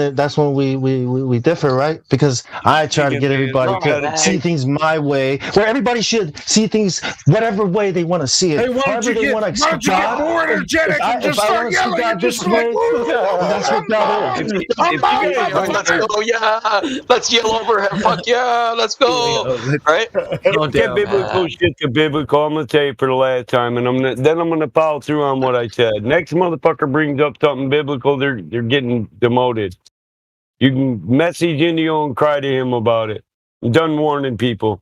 we differ, right? Because I try to get everybody to see things my way, where everybody should see things whatever way they want to see it. Hey, why don't you get more energetic and just start yelling and just like, that's what God is. Let's go, yeah. Let's yell over him. Fuck yeah, let's go. Right? Get biblical shit to biblical. I'm gonna tell you for the last time, and I'm gonna follow through on what I said. Next motherfucker brings up something biblical, they're getting demoted. You can message Indio and cry to him about it. I'm done warning people.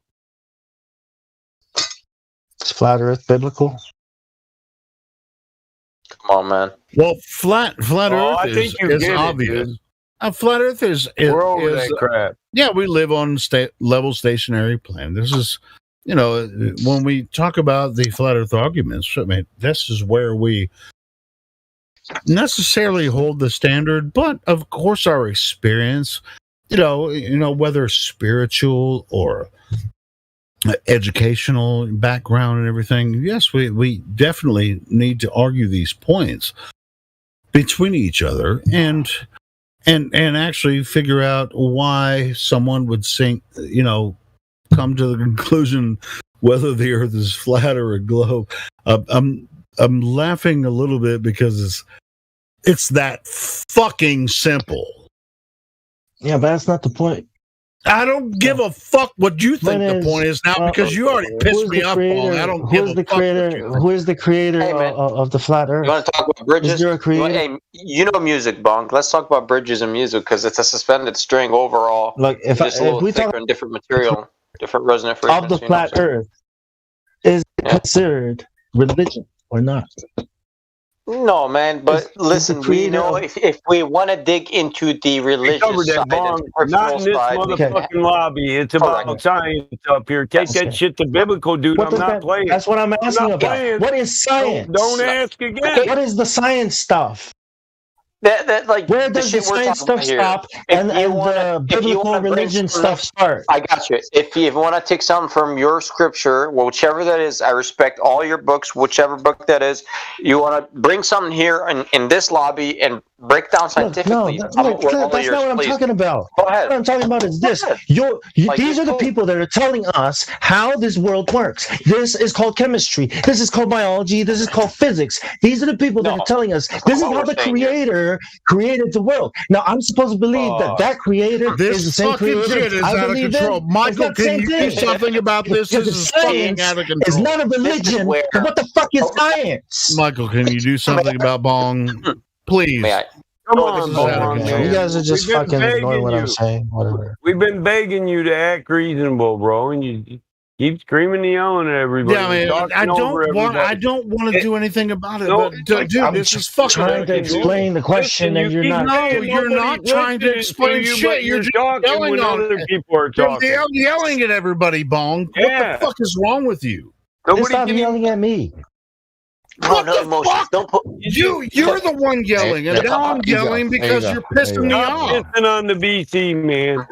Is flat Earth biblical? Come on, man. Well, flat Earth I think you is get it, obvious. dude. Flat Earth is We're over is that crap. yeah. We live on level stationary planet. This is, when we talk about the flat Earth arguments, I mean, this is where we necessarily hold the standard, but of course, our experience, whether spiritual or educational background and everything. Yes, we definitely need to argue these points between each other and actually figure out why someone would come to the conclusion whether the Earth is flat or a globe. I'm laughing a little bit because it's that fucking simple. Yeah, but that's not the point. I don't give a fuck what you think the point is now because you already pissed me off. I don't give a fuck. Who is the creator of the flat Earth? You want to talk about bridges? Is there a creator? Hey, music, Bonk. Let's talk about bridges and music because it's a suspended string overall. Like if we talk and different material, different resonant frequencies of the flat Earth, is it considered religion or not? No, man, but listen, we know if we want to dig into the religious side and the not in this side, motherfucking lobby. It's about science up here. Take that shit to biblical, dude. I'm not playing. That's what I'm asking about. What is science? Don't ask again. What is the science stuff? Where does the science stuff stop and the biblical religion stuff start? I got you. If you want to take something from your scripture, whichever that is, I respect all your books, whichever book that is. You want to bring something here in this lobby and break down scientifically. That's not what I'm talking about. Go ahead. What I'm talking about is this. These are the people that are telling us how this world works. This is called chemistry. This is called biology. This is called physics. These are the people that are telling us this is how the creator created the world. Now, I'm supposed to believe that creator is the same creator. This fucking shit is out of control. Michael, can you do something about this? This is fucking out of control. It's not a religion. What the fuck is science? Michael, can you do something about Bong? Please. Come on, Bong, you guys are just fucking ignoring what I'm saying. Whatever. We've been begging you to act reasonable, bro, and you keep screaming and yelling at everybody. Yeah, I don't want to do anything about it. No, but dude, this is fucking trying to explain the question, and you're not. No, you're not trying to explain shit. You're just yelling on other people are talking. You're yelling at everybody, Bong. Yeah. What the fuck is wrong with you? Stop yelling at me. No emotions. Don't put you're the one yelling, and now I'm yelling because you're pissing me off. Pissing on the BC, man.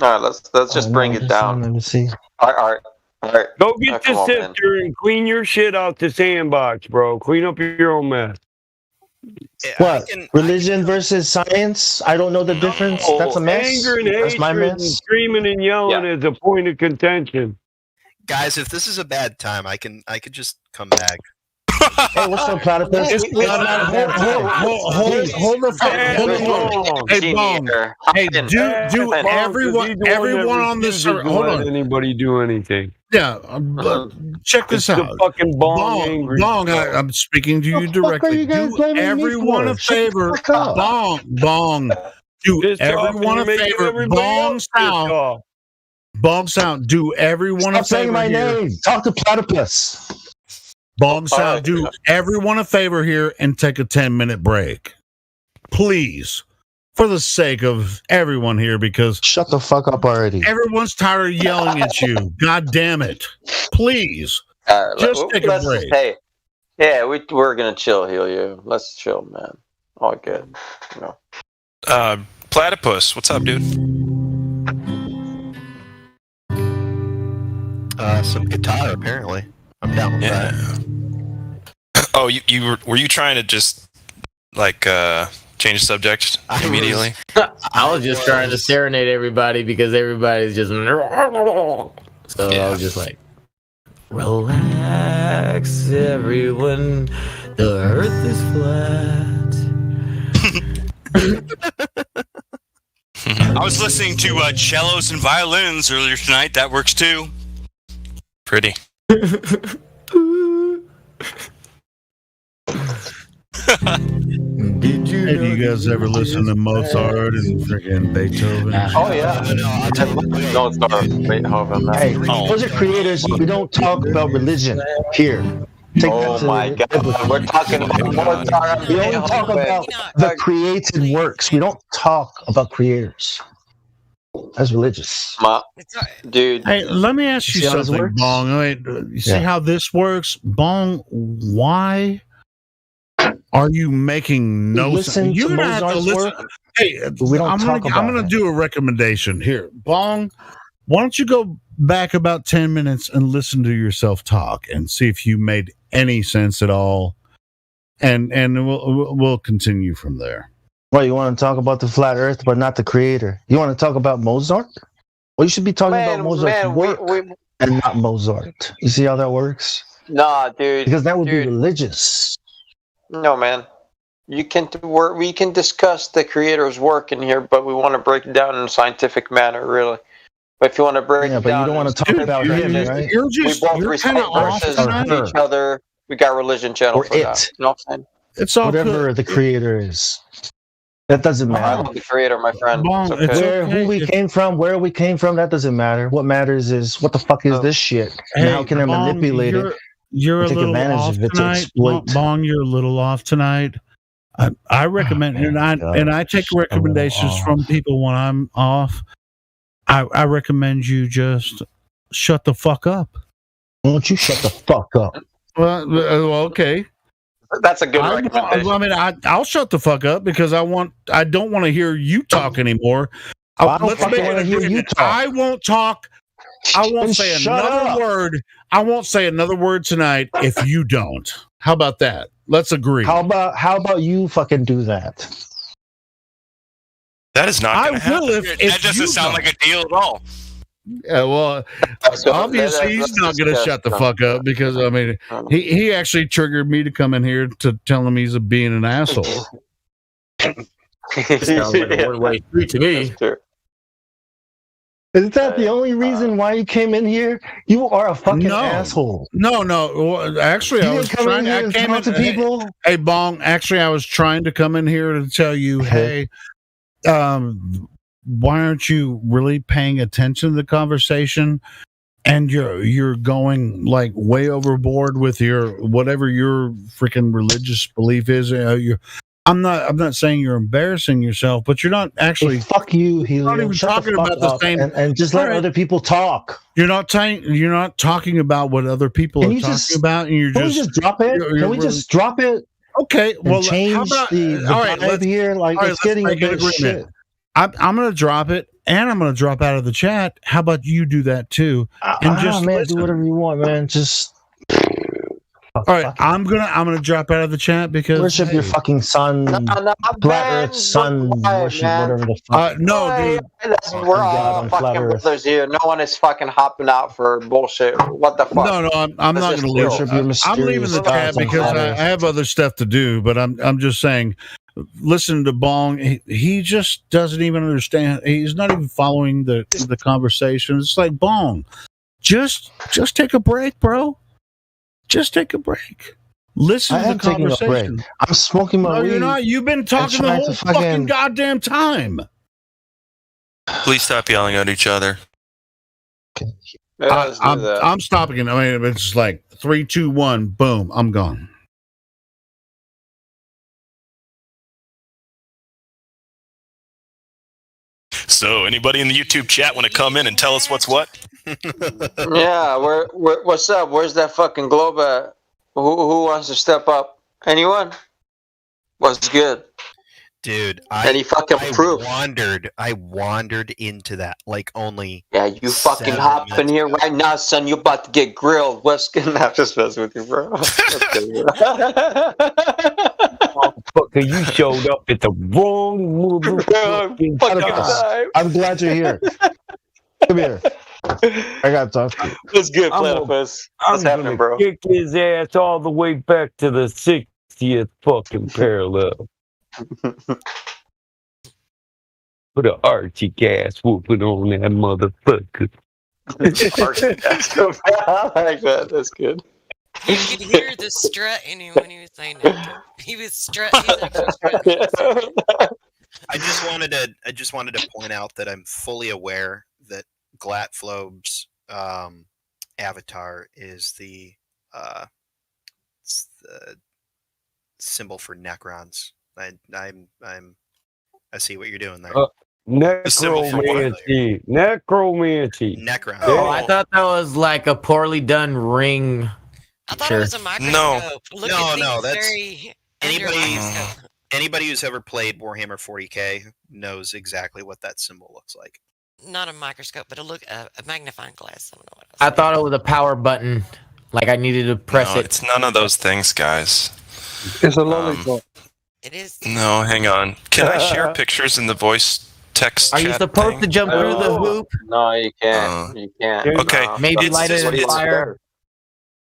All right, let's just bring it down. Let me see. All right. Go get your sister and clean your shit out the sandbox, bro. Clean up your own mess. What? Religion versus science? I don't know the difference. That's a mess. Anger and That's my hatred mess. and screaming and yelling is a point of contention. Guys, if this is a bad time, I could just come back. Hey, what's up, Platypus? Hold the fuck. Hey, Bong. Hey, do everyone on this server. Hold on. Anybody do anything? Yeah, check this out. The fucking Bong. Bong, I'm speaking to you directly. Do everyone a favor. Bong. Do everyone a favor. Bong Sound. Do everyone a favor. Stop saying my name. Talk to Platypus. Bong Sound, do everyone a favor here and take a 10-minute break. Please. For the sake of everyone here, because... Shut the fuck up already. Everyone's tired of yelling at you. God damn it. Please. Just take a break. Hey, yeah, we're going to chill, Helio. Let's chill, man. All good. Platypus, what's up, dude? Some guitar, apparently. I'm down with that. Oh, were you trying to just change the subject immediately? I was just trying to serenade everybody because everybody's just so I was just like, relax, everyone. The Earth is flat. I was listening to cellos and violins earlier tonight. That works too. Pretty. Did you guys ever listen to Mozart and freaking Beethoven? Oh yeah, Mozart, Beethoven. Hey, those are creators. We don't talk about religion here. Oh my God! We're talking about Mozart. We only talk about the created works. We don't talk about creators. That's religious. Dude. Hey, let me ask you See how this something, works? Bong. Wait, you see Yeah. how this works, Bong? Why are you making no sense? Listen You're to gonna have to Mozart's listen. work. Hey, We don't I'm talk gonna about it. do a recommendation here, Bong. Why don't you go back about 10 minutes and listen to yourself talk and see if you made any sense at all, and we'll continue from there. Well, you want to talk about the flat Earth, but not the creator. You want to talk about Mozart? Well, you should be talking about Mozart's work and not Mozart. You see how that works? Nah, dude. Because that would be religious. No, man. We can discuss the creator's work in here, but we want to break it down in a scientific manner, really. But if you want to break it but down, you don't want to talk about him, right? we both recite verses to each other. We got religion channel Or for that. You know what I'm saying? It's all whatever the creator is. That doesn't I matter. love the creator, my friend. Bong, It's okay. Who we came from, where we came from, that doesn't matter. What matters is what the fuck is this shit? And how can I Bong, manipulate it? You're a and take little advantage off of it to tonight, exploit. Bong. You're a little off tonight. I recommend, and I take recommendations from people when I'm off. I recommend you just shut the fuck up. Why don't you shut the fuck up? Well, okay. That's a good recommendation. I mean, I'll shut the fuck up because I don't want to hear you talk anymore. I don't Let's fucking make an wanna hear you agreement. talk. I won't talk. I won't Then say shut another up. word. I won't say another word tonight if you don't. How about that? Let's agree. How about you fucking do that? That is not I going to happen. will if That doesn't you sound don't. like a deal at all. Yeah, well, obviously he's not going to shut the fuck up because I mean he actually triggered me to come in here to tell him he's being an asshole. Sounds like a one-way street to me. Is that the only reason why you came in here? You are a fucking asshole. No. Well, actually, I You was didn't come in trying. here I and came talk in to people? Hey, Bong. Actually, I was trying to come in here to tell you, hey, why aren't you really paying attention to the conversation? And you're going like way overboard with your whatever your freaking religious belief is. I'm not saying you're embarrassing yourself, but you're not actually. Hey, fuck you, Helium. Not even Shut talking the fuck about the up same. and just let other people talk. You're not talking about what other people Can are you talking just- about, and you're Can we just drop it? you're Can we just drop it? Okay, And well, change how about the all right? vibe Let's here. Like all right, it's getting a make an bit shit. agreement. I'm going to drop it, and I'm going to drop out of the chat. How about you do that too? And just man, listen. do whatever you want, man. Just all right. I'm gonna drop out of the chat because worship your fucking sun, flat Earth sun, worship whatever the fuck. No, dude. We're all fucking brothers here. No one is fucking hopping out for bullshit. What the fuck? No, I'm not going to leave. Worship your I'm leaving the chat mysterious gods and because flat I Earth. have other stuff to do. But I'm just saying, listen to Bong. He just doesn't even understand. He's not even following the conversation. It's like, Bong, just take a break, bro. Just take a break. Listen I to am the taking a break. conversation. I'm smoking my No, weed. you're not. You've been talking the trying whole to fucking- fucking goddamn time. Please stop yelling at each other. I'm stopping it. I mean, it's just like 3, 2, 1, boom, I'm gone. So, anybody in the YouTube chat want to come in and tell us what's what? Yeah, what's up? Where's that fucking globe at? Who wants to step up? Anyone? What's good? Dude, Any fucking proof? I wandered into that like only. Yeah, you fucking 7 hop in minutes here right now, son. You're about to get grilled. What's good? I'm just messing with you, bro. Fucker, you showed up at the wrong motherfucking time. I'm glad you're here. Come here. I gotta talk to you. What's good, I'm Platypus? I'm What's happening, gonna bro? kick his ass all the way back to the 60th fucking parallel. Put an Archie gas whooping on that motherfucker. I like that. That's good. You could hear the strut in him when he was saying that. He was strutting. He's actually strutting. I just wanted to point out that I'm fully aware that Glatflobe's avatar is the It's the symbol for Necrons. I see what you're doing there. Necromancy. Necromancy. Necron. Oh, I thought that was like a poorly done ring. I thought it was a microscope. Look at things that's very under a microscope. anybody who's ever played Warhammer 40K knows exactly what that symbol looks like. Not a microscope, but a magnifying glass. I don't know what I thought it was a power button. Like I needed to press it. It's none of those things, guys. It's a lollipop. It is. No, hang on. Can I share pictures in the voice text Are chat you supposed thing? to jump through the hoop? No, you can't. You can't. Okay. Maybe It's- light it on it's- fire.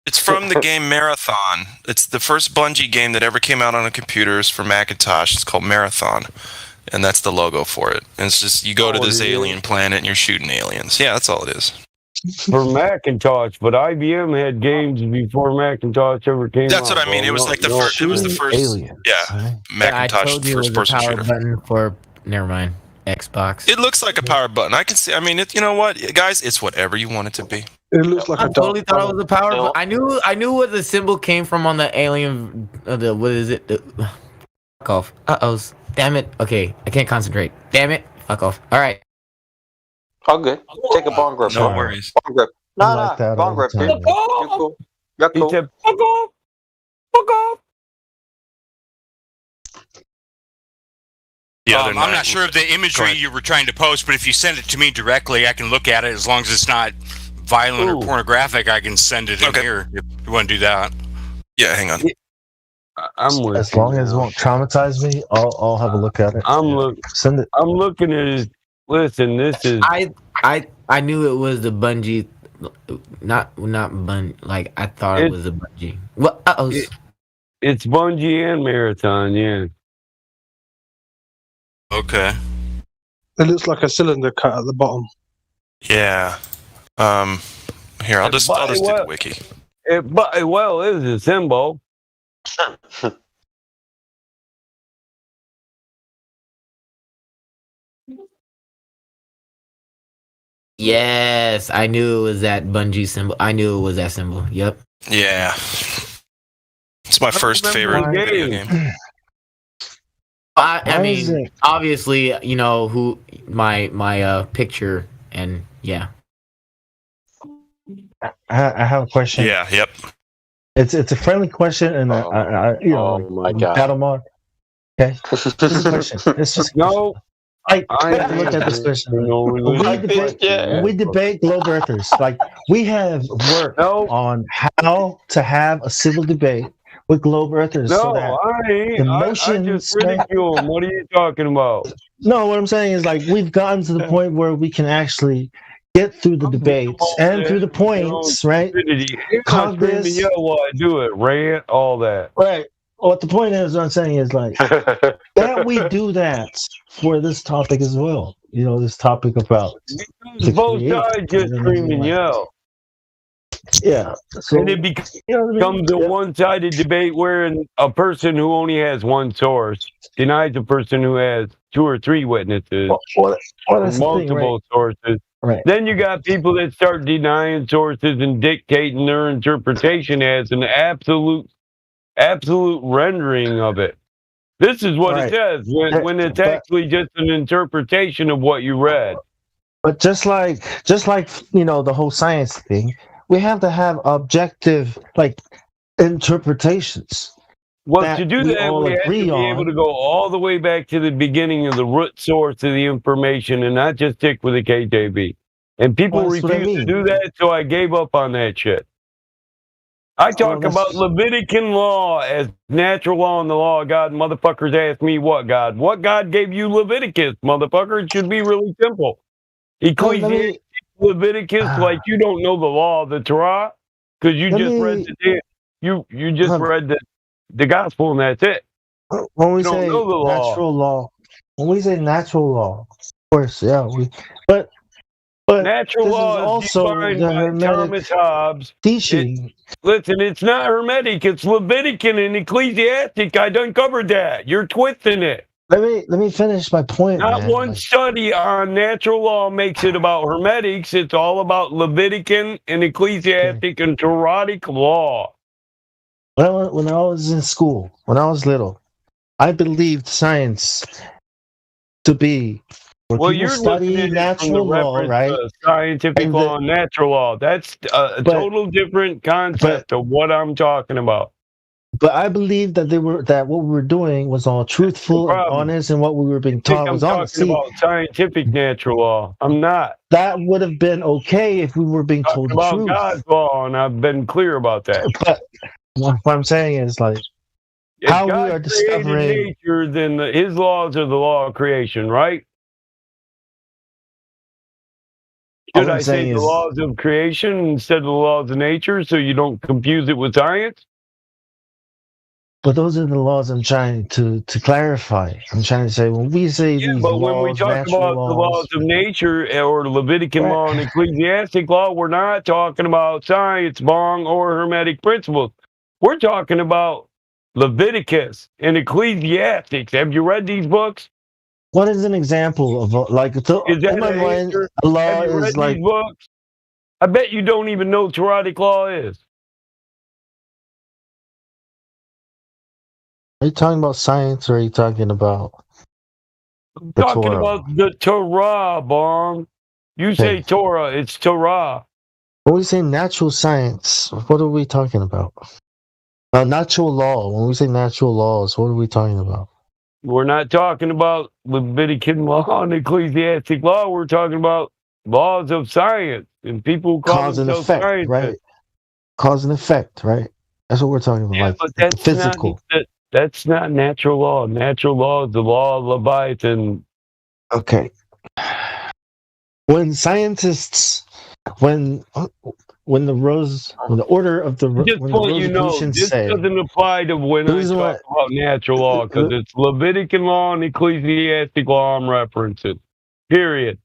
It's from the game Marathon. It's the first Bungie game that ever came out on computers for Macintosh. It's called Marathon. And that's the logo for it. And it's just, you go to this alien planet and you're shooting aliens. Yeah, that's all it is. For Macintosh, but IBM had games before Macintosh ever came out. That's what I mean. It was like the first. It was the first. Yeah, Macintosh I told you it was first a person power shooter. button for. Never mind. Xbox. It looks like a power button. I can see. I mean, you know what, guys? It's whatever you want it to be. It looks like I a totally dog. thought it was a power button. I knew what the symbol came from on the alien. What is it? Fuck off. Damn it. Okay, I can't concentrate. Damn it. Fuck off. All right. All good. Take a bong grip. No worries. Bong grip. I No, like that bong all grip. the Dude. time. You're cool. You're cool. Fuck off. Fuck off. The other I'm night not sure of the Go imagery ahead. you were trying to post, but if you send it to me directly, I can look at it. As long as it's not violent Ooh. or pornographic, I can send it in Okay. here if you want to do that. Yeah, hang on. I'm with As you long as it now. won't traumatize me, I'll have a look at it. Send it. I'm looking at it. Listen, this is. I knew it was the Bungie, not Bun. Like I thought it was a Bungie. What? It's Bungie and Marathon. Yeah. Okay. It looks like a cylinder cut at the bottom. Yeah. Here, I'll just do the wiki. It is a symbol. Yes, I knew it was that Bungie symbol. I knew it was that symbol. Yep. Yeah. It's my first favorite video game. I Why is mean, it- obviously, you know who my picture and yeah. I have a question. Yeah. Yep. It's a friendly question, and Oh my God. Battlemod. Okay, this is a question. It's just No. I look at this question. When we debate globe earthers, like we have worked on how to have a civil debate with globe earthers. so No, that I ain't. the I motions just ridicule them. What are you talking about? No, what I'm saying is like we've gotten to the point where we can actually get through the debates and through the points, right? You're not screaming, yell while I do it, rant, all that. Right. What the point is, what I'm saying is like that we do that for this topic as well. You know, this topic about to Both create, sides just you know, scream and like- yell. Yeah. So, And it becomes you know what I mean? a one-sided debate where a person who only has one source denies a person who has two or three witnesses, well, or that's the thing, multiple sources. Right. Then you got people that start denying sources and dictating their interpretation as an absolute rendering of it. This is what Right. it says when it's But- actually just an interpretation of what you read. But just like you know the whole science thing, we have to have objective like interpretations. Well, to do that, all we have to agree be on. able to go all the way back to the beginning of the root source of the information and not just stick with the KJV. And people Well, that's what I refuse to mean. do that, so I gave up on that shit. I talk that's- about Levitican law as natural law and the law of God. Motherfuckers ask me what God? What God gave you Leviticus, motherfucker? It should be really simple. Ecclesiastes, Leviticus, like you don't know the law of the Torah because you Let just me- read you just read the gospel and that's it. When we You don't say know the law. natural law, when we say natural law, of course, yeah, but Natural this is law is also defined the by Hermetic Thomas Hobbes. teaching. Listen, it's not Hermetic, it's Levitican and Ecclesiastic. I done covered that. You're twisting it. Let me finish my point. Not man. one study on natural law makes it about Hermetics. It's all about Levitican and Ecclesiastic and Toradic law. when I was in school, when I was little, I believed science to be where Well, people you're looking study at it from the natural law, reference right? to scientific And law and natural law. That's a total different concept of what I'm talking about. But I believe that what we were doing was all truthful and honest, and what we were being I think taught I'm was honest. talking See, about scientific natural law. I'm not that would have been okay if we were being told talking the about truth. God's law, and I've been clear about that. But what I'm saying is, like, If how God we are created discovering. nature, then His laws are the law of creation, right? All Should I'm I say saying the is- laws of creation instead of the laws of nature, so you don't confuse it with science? But those are the laws I'm trying to clarify. I'm trying to say when we say these But laws, when we talk natural about laws, the laws of nature or Levitican Right. law and ecclesiastic law, we're not talking about science, bong, or hermetic principles. We're talking about Leviticus and Ecclesiastics. Have you read these books? what is an example of like Is that in my an mind, answer? a law Have you read is like. these books? I bet you don't even know Toradic law is. Are you talking about science or are you talking about the Talking Torah? about the Torah, bong. You say Torah, it's Torah. When we say natural science, what are we talking about? Natural law. When we say natural laws, what are we talking about? We're not talking about Levitican law and ecclesiastic law. We're talking about laws of science and people who call Cause and themselves effect, scientists. right? Cause and effect, right? That's what we're talking about. Yeah, like but that's physical. that's not natural law. Natural law is the law of Leviathan. Okay. When scientists, when the order of the Just when the want you know, Rosicrucians this say, doesn't apply to when The I reason talk about natural law because it's Levitican law and ecclesiastic law I'm referencing. Period.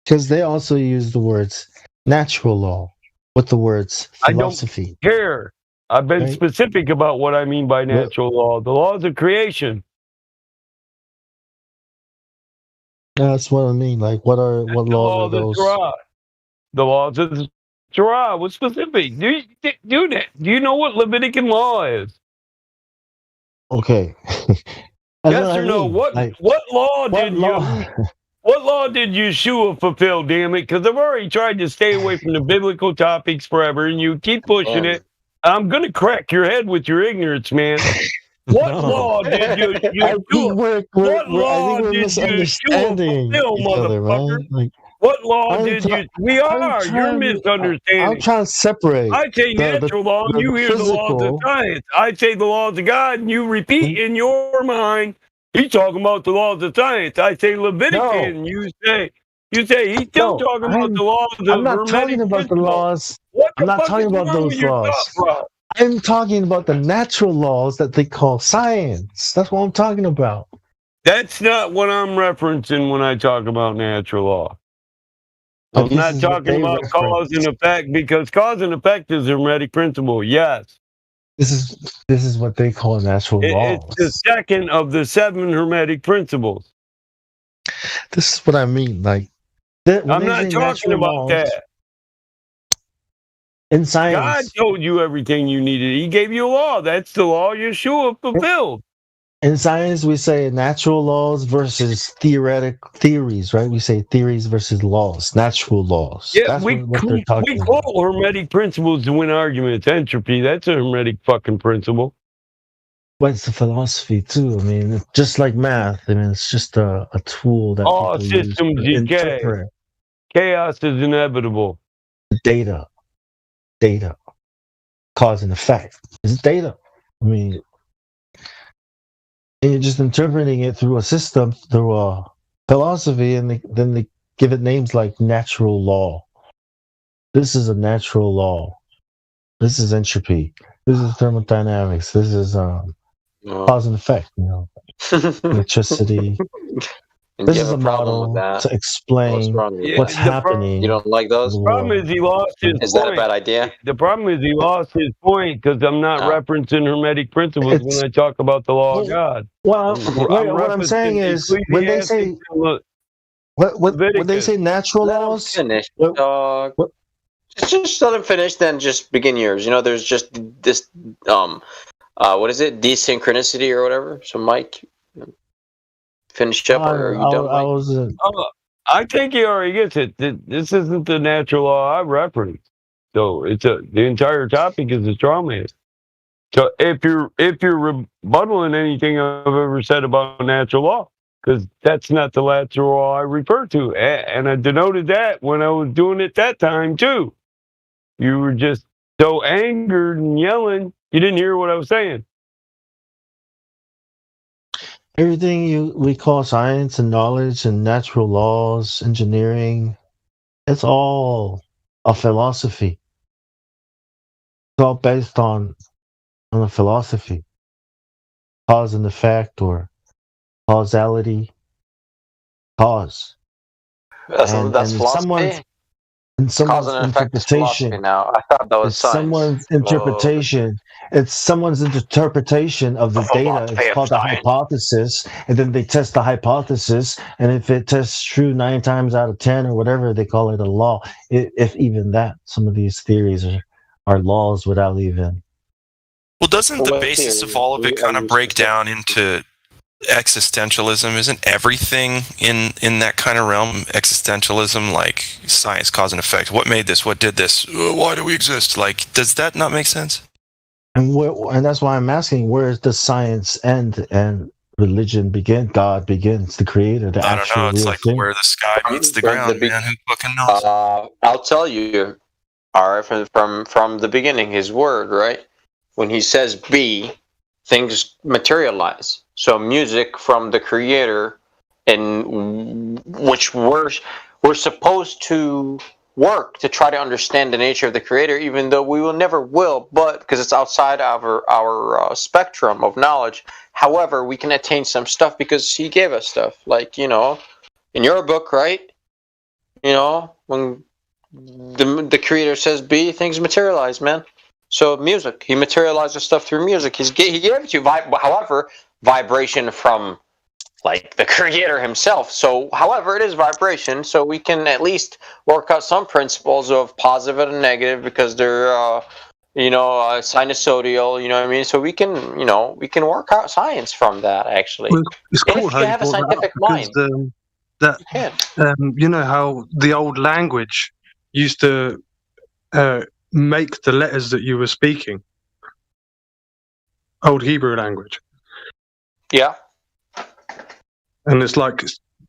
because they also use the words natural law with the words philosophy. I don't care. I've been Right. specific about what I mean by natural law. The laws of creation. That's what I mean. Like, what The laws law are of the those? Torah. The laws of the Torah was specific. Do you know what Levitican law is? Okay. Yes or no? What law did what law did Yeshua fulfill? Damn it! Because I've already tried to stay away from the biblical topics forever, and you keep pushing it. I'm gonna crack your head with your ignorance, man. What law did What law did Yeshua fulfill, motherfucker? Like, What law I'm did try- you? We I'm are. You're trying- misunderstanding. I'm trying to separate. I say natural law, and you hear the laws of physical. science. I say the laws of God, and you repeat in your mind. He's talking about the laws of science. I say Levitican. You say he's still talking about the laws of I'm not Hermetic talking about the principles. laws. What the I'm not fuck talking is about wrong with those your laws. thought, bro? I'm talking about the natural laws that they call science. That's what I'm talking about. That's not what I'm referencing when I talk about natural law. But I'm this not is what talking they about cause and effect because cause and effect is a Hermetic principle. Yes. This is what they call natural laws. It's the second of the 7 Hermetic principles. This is what I mean. Like, when I'm they not say talking natural about laws, that. in God science. told you everything you needed. He gave you a law. That's the law Yeshua fulfilled. In science, we say natural laws versus theories, right? We say theories versus laws, natural laws. Yeah, That's we what they're talking about. quote Hermetic principles to win arguments. Entropy, that's a Hermetic fucking principle. But it's a philosophy too. I mean, it's just like math. I mean, it's just a tool that All people use systems to decay. interpret Chaos is inevitable. data, cause and effect. It's data. I mean, and you're just interpreting it through a system, through a philosophy, and then they give it names like natural law. This is a natural law. This is entropy. This is thermodynamics. This is cause and effect. Electricity. And This you is have a a problem with model that? to explain what's happening. You don't like those? in The the problem world. is he lost his Is point. that a bad idea? The problem is he lost his point because I'm not referencing Hermetic principles when I talk about the law of God. Well, what I'm saying is when they say when they say natural laws, Finish, dog. Just let him finish, then just begin yours. There's just this what is it? Desynchronicity or whatever. So Mike, finish up, or are you done? I was. I think he already gets it. This isn't the natural law I referenced. So the entire topic is a straw man. So if you're rebutting anything I've ever said about natural law, because that's not the natural law I refer to, and I denoted that when I was doing it that time too. You were just so angered and yelling, you didn't hear what I was saying. Everything we call science and knowledge and natural laws, engineering, it's all a philosophy. It's all based on a philosophy. Cause and effect, or causality. Cause. That's philosophy. In someone's interpretation. Now, I thought that was it's someone's interpretation. It's someone's interpretation of the data. It's called a hypothesis, and then they test the hypothesis, and if it tests true 9 times out of 10 or whatever, they call it a law. If even that, some of these theories are laws without even. Well, doesn't the basis of all of it kind of break down into existentialism? Isn't everything in that kind of realm existentialism, like science, cause and effect? What made this? What did this? Why do we exist? Like, does that not make sense? And that's why I'm asking, where does science end and religion begin? God begins, the creator, the I don't know. It's like thing. where the sky meets the ground, man. Who fucking knows? I'll tell you. All right, from the beginning, his word, right? When he says be, things materialize. So music from the creator, in which we're supposed to work to try to understand the nature of the creator, even though we will never will, but because it's outside our spectrum of knowledge. However, we can attain some stuff because he gave us stuff. Like, in your book, right? When the creator says be, things materialize, man. So music, he materializes stuff through music. He gave it to you. However, vibration from like the creator himself. So, however, it is vibration. So we can at least work out some principles of positive and negative because they're, sinusoidal. You know what I mean? So we can work out science from that. Actually, well, it's cool if how you have a scientific mind. You know how the old language used to make the letters that you were speaking. Old Hebrew language. Yeah. And it's like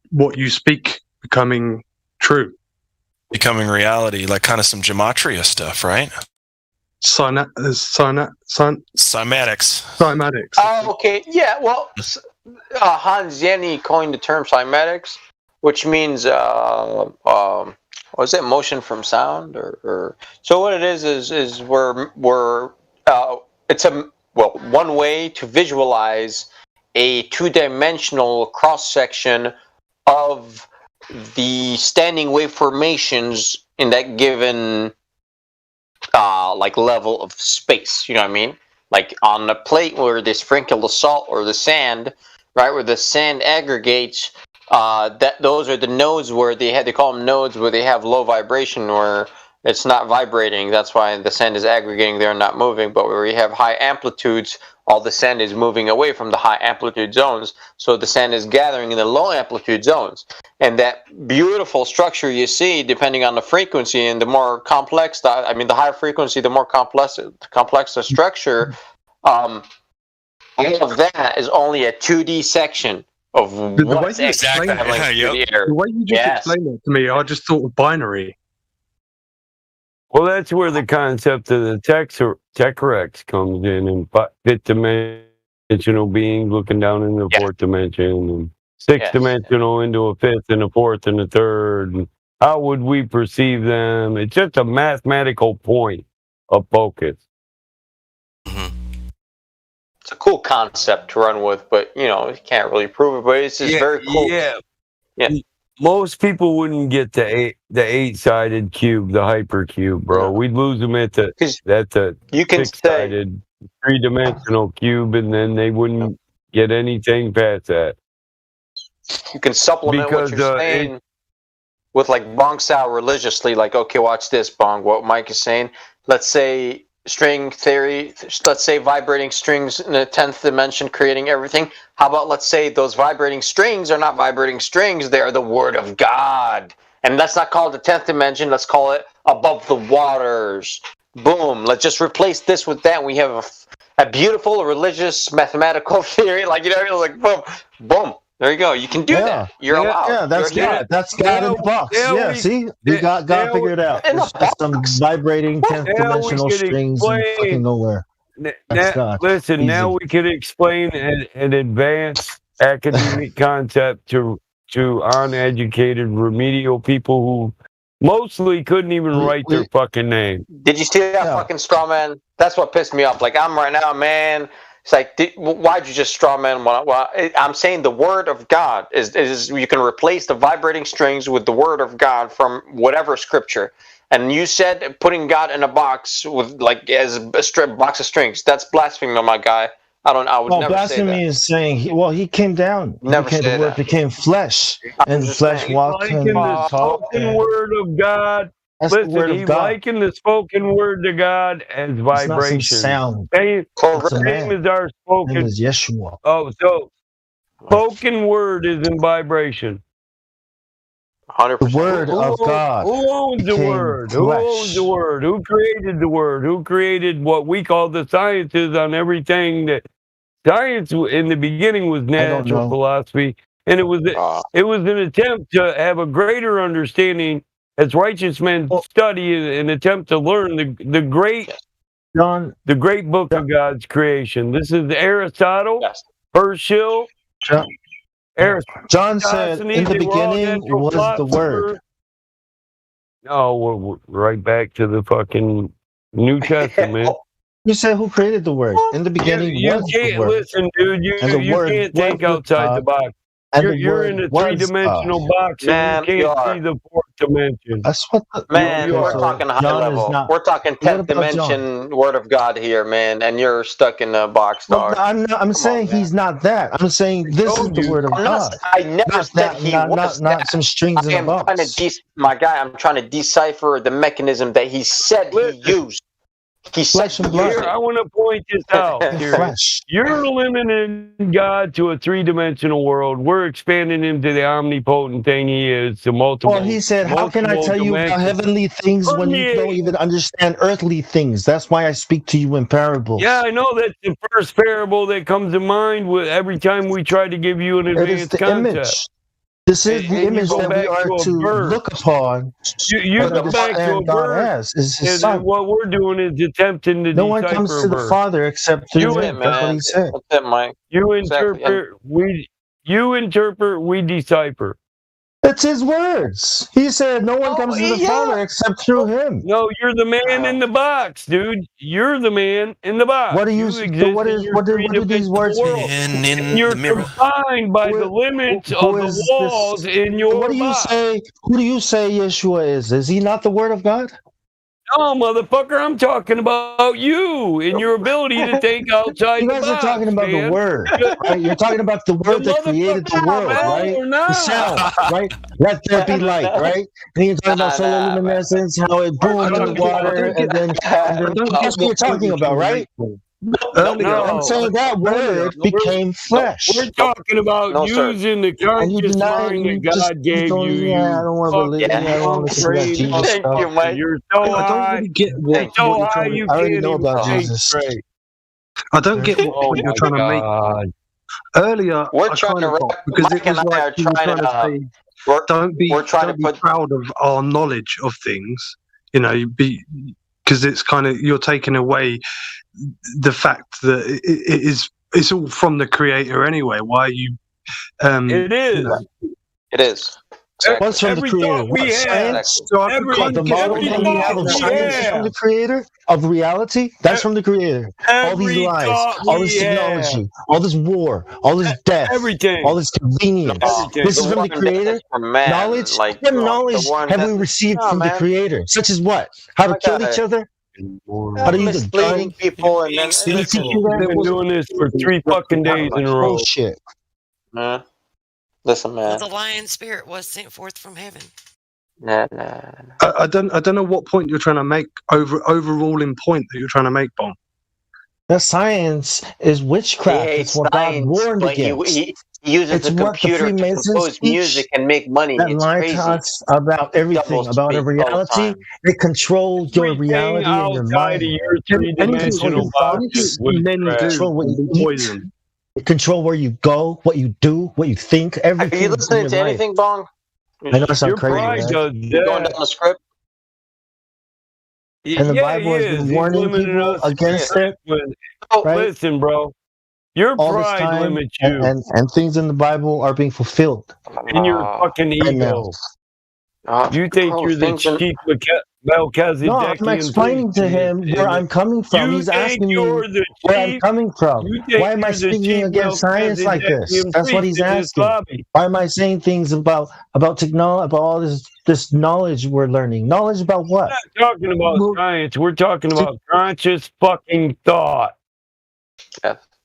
what you speak becoming true. Becoming reality, like kind of some gematria stuff, right? Cymatics. Oh, okay. Yeah, well, Hans Jenny coined the term cymatics, which means, was it motion from sound? Or so what it is we're it's one way to visualize a 2-dimensional cross-section of the standing wave formations in that given level of space. You know what I mean? Like on a plate where they sprinkle the salt or the sand, right, where the sand aggregates, those are the nodes where they call them nodes where they have low vibration, where it's not vibrating. That's why the sand is aggregating there and not moving. But where you have high amplitudes, all the sand is moving away from the high amplitude zones. So the sand is gathering in the low amplitude zones. And that beautiful structure you see, depending on the frequency, and the more complex, the higher frequency, the more complex the structure. All of that is only a 2D section of the way what's you explain the way you just explained it to me, I just thought of binary. Well, that's where the concept of the Tesseract comes in, and fifth-dimensional beings looking down in the fourth dimension, and sixth-dimensional into a fifth and a fourth and a third. And how would we perceive them? It's just a mathematical point of focus. It's a cool concept to run with, but you can't really prove it. But it's just very cool. Yeah. Most people wouldn't get the 8-sided cube, the hypercube, bro. We'd lose them at the 6-sided 3-dimensional cube, and then they wouldn't get anything past that. You can supplement what you're saying. with like bong sound religiously, like, okay, watch this, bong, what Mike is saying. Let's say string theory, let's say vibrating strings in the 10th dimension creating everything. How about let's say those vibrating strings are not vibrating strings, they are the word of God. And let's not call it the 10th dimension, let's call it above the waters. Boom, let's just replace this with that. We have a beautiful religious mathematical theory, like, you know, like boom, boom. There you go. You can do that. You're allowed. Yeah, that's You're God. That's God in the box. Yeah, see? We got God figured out. It's just some vibrating 10th dimensional strings and fucking nowhere. That's God. Listen, Easy. now we can explain an advanced academic concept to uneducated remedial people who mostly couldn't even write their fucking name. Did you see that fucking straw man? That's what pissed me off. Like, I'm right now, man. It's like, why'd you just straw man? I'm saying the word of God is you can replace the vibrating strings with the word of God from whatever scripture. And you said putting God in a box with like as a box of strings. That's blasphemy, my guy. I would never say that. Blasphemy is saying, he came down. Never the say word that. became flesh, and the flesh walked Liken and the talked. spoken word of God. That's the Listen, word of he God. likened the spoken word to God as It's not some vibration. sound. Same It's a man. as our His spoken. name is Yeshua. Oh, so spoken word is in vibration. 100%. The word of God. Who owns the became word? Who owns flesh. the word? Who created the word? Who created what we call the sciences on everything? That science in the beginning was natural philosophy, and it was an attempt to have a greater understanding as righteous men study and attempt to learn the great book of God's creation. This is Aristotle, Herschel. John said, in the beginning was the word. Oh, we're right back to the fucking New Testament. You said who created the word? In the beginning was the can't word. listen, dude. And the You word can't was think with outside the God, box. and the You're word in a was three-dimensional God. box, Man, and you can't see the fourth dimension. That's what Man, You we're are. talking high John is level. not. We're talking What 10th about John? dimension word of God here, man, and you're stuck in a box, Well, dog. I'm saying he's not that. I'm saying this is the word of God. I never said he was not some strings in a box. My guy, I'm trying to decipher the mechanism that he said he used. He said Flesh and blood. Here, I want to point this out. Here. Flesh. You're limiting God to a three-dimensional world. We're expanding him to the omnipotent thing he is, to multiple. Well, he said, how can I tell you about heavenly things when you don't even understand earthly things? That's why I speak to you in parables. Yeah, I know that's the first parable that comes to mind with every time we try to give you an It is advanced the concept. image. This is the And you image go that we back are to a to verse. look upon You and go back to a understand God verse, as. Is his and son. what we're doing is attempting to No one decipher comes a to the verse. Father except through him. That's what he said. That's it, Mike. You Exactly. interpret, you interpret, we decipher. It's his words. He said, no one comes to the Father except through him. No, you're the man in the box, dude. You're the man in the box. What do you? exist So what in is? your What do these words mean? world. And in You're the mirror. confined by the limits of Who the is walls this? in your What do you box. say? Who do you say Yeshua is? Is he not the Word of God? No, motherfucker, I'm talking about you and your ability to think outside You the guys box, are talking about man. the Word, right? You're talking about the Word that created the world, right? Or The not. sound, right? Let there be light, right? And you're talking about solar luminescence, how it boomed in the water, and then that's what you're talking about, right? I'm saying that word became flesh. We're talking about No, sir. using the And you conscious deny mind you that just God gave don't, you. I don't want to believe. fucking I don't want to listen to that brain Jesus Thank stuff. you, Mike. You're so I don't high. really get what You're so you're high trying to. you I already can't know even about think Jesus. straight. I don't get what Oh point you're my trying to make. God. Earlier, We're I trying kind to of got wrap. because Mike it was and I like are you were trying trying to. to say, don't be We're trying to put. proud of our knowledge of things. You know, because it's kind of you're taking away the fact that it's all from the creator anyway. Why are you? It is. It is. Exactly. What's from Every the creator? thought we What, have, science? So I every, kind The of get model what every you're that we have thought of we science is from have, the creator? Of reality? That's from the creator. All these every lies, thought all we this have, technology, all this war, all this death, everything, all this convenience. everything. This is The from the one that creator? is from man, Knowledge? like What the knowledge one have that. we received No, from the man. creator? Such as what? How to Like kill each other? How to use a misleading gun? people, and then Did he teach you We've that? been doing this for 3 fucking days in a row. Bullshit. Listen, Well, man. the lion spirit was sent forth from heaven. I don't know what point you're trying to make, overruling point that you're trying to make, Bong. That science is witchcraft. It's what God warned against. He uses It's a what the computer to Freemasons compose teach music and make money. that It's lie crazy. to us about everything, Double about a speak all the reality. time. They control your reality and your outside mind. of your They control your three-dimensional box thoughts. is Men They witchcraft. control what you eat. Poison. They control where you go, what you do, what you think. Are Everything you in listening your to life. anything, Bong? I know I sound Your crazy, pride man. does You going that. down the script? And the Yeah, Bible he has is. been He's warning limiting people us. against it, right? Listen, bro. Your All this pride time, limits you. and things in the Bible are being fulfilled And your fucking right now. ego. You think you're the chief Melchizedekian No, I'm explaining to him where I'm coming from. You He's think asking me you're the where I'm chief? coming from. You think Why am I you're the speaking chief against science like this? Melchizedekian That's what priest he's in this asking. lobby? Why am I saying things about technology, about all this knowledge we're learning? Knowledge about what? We're not talking about science. We're talking about conscious fucking thought.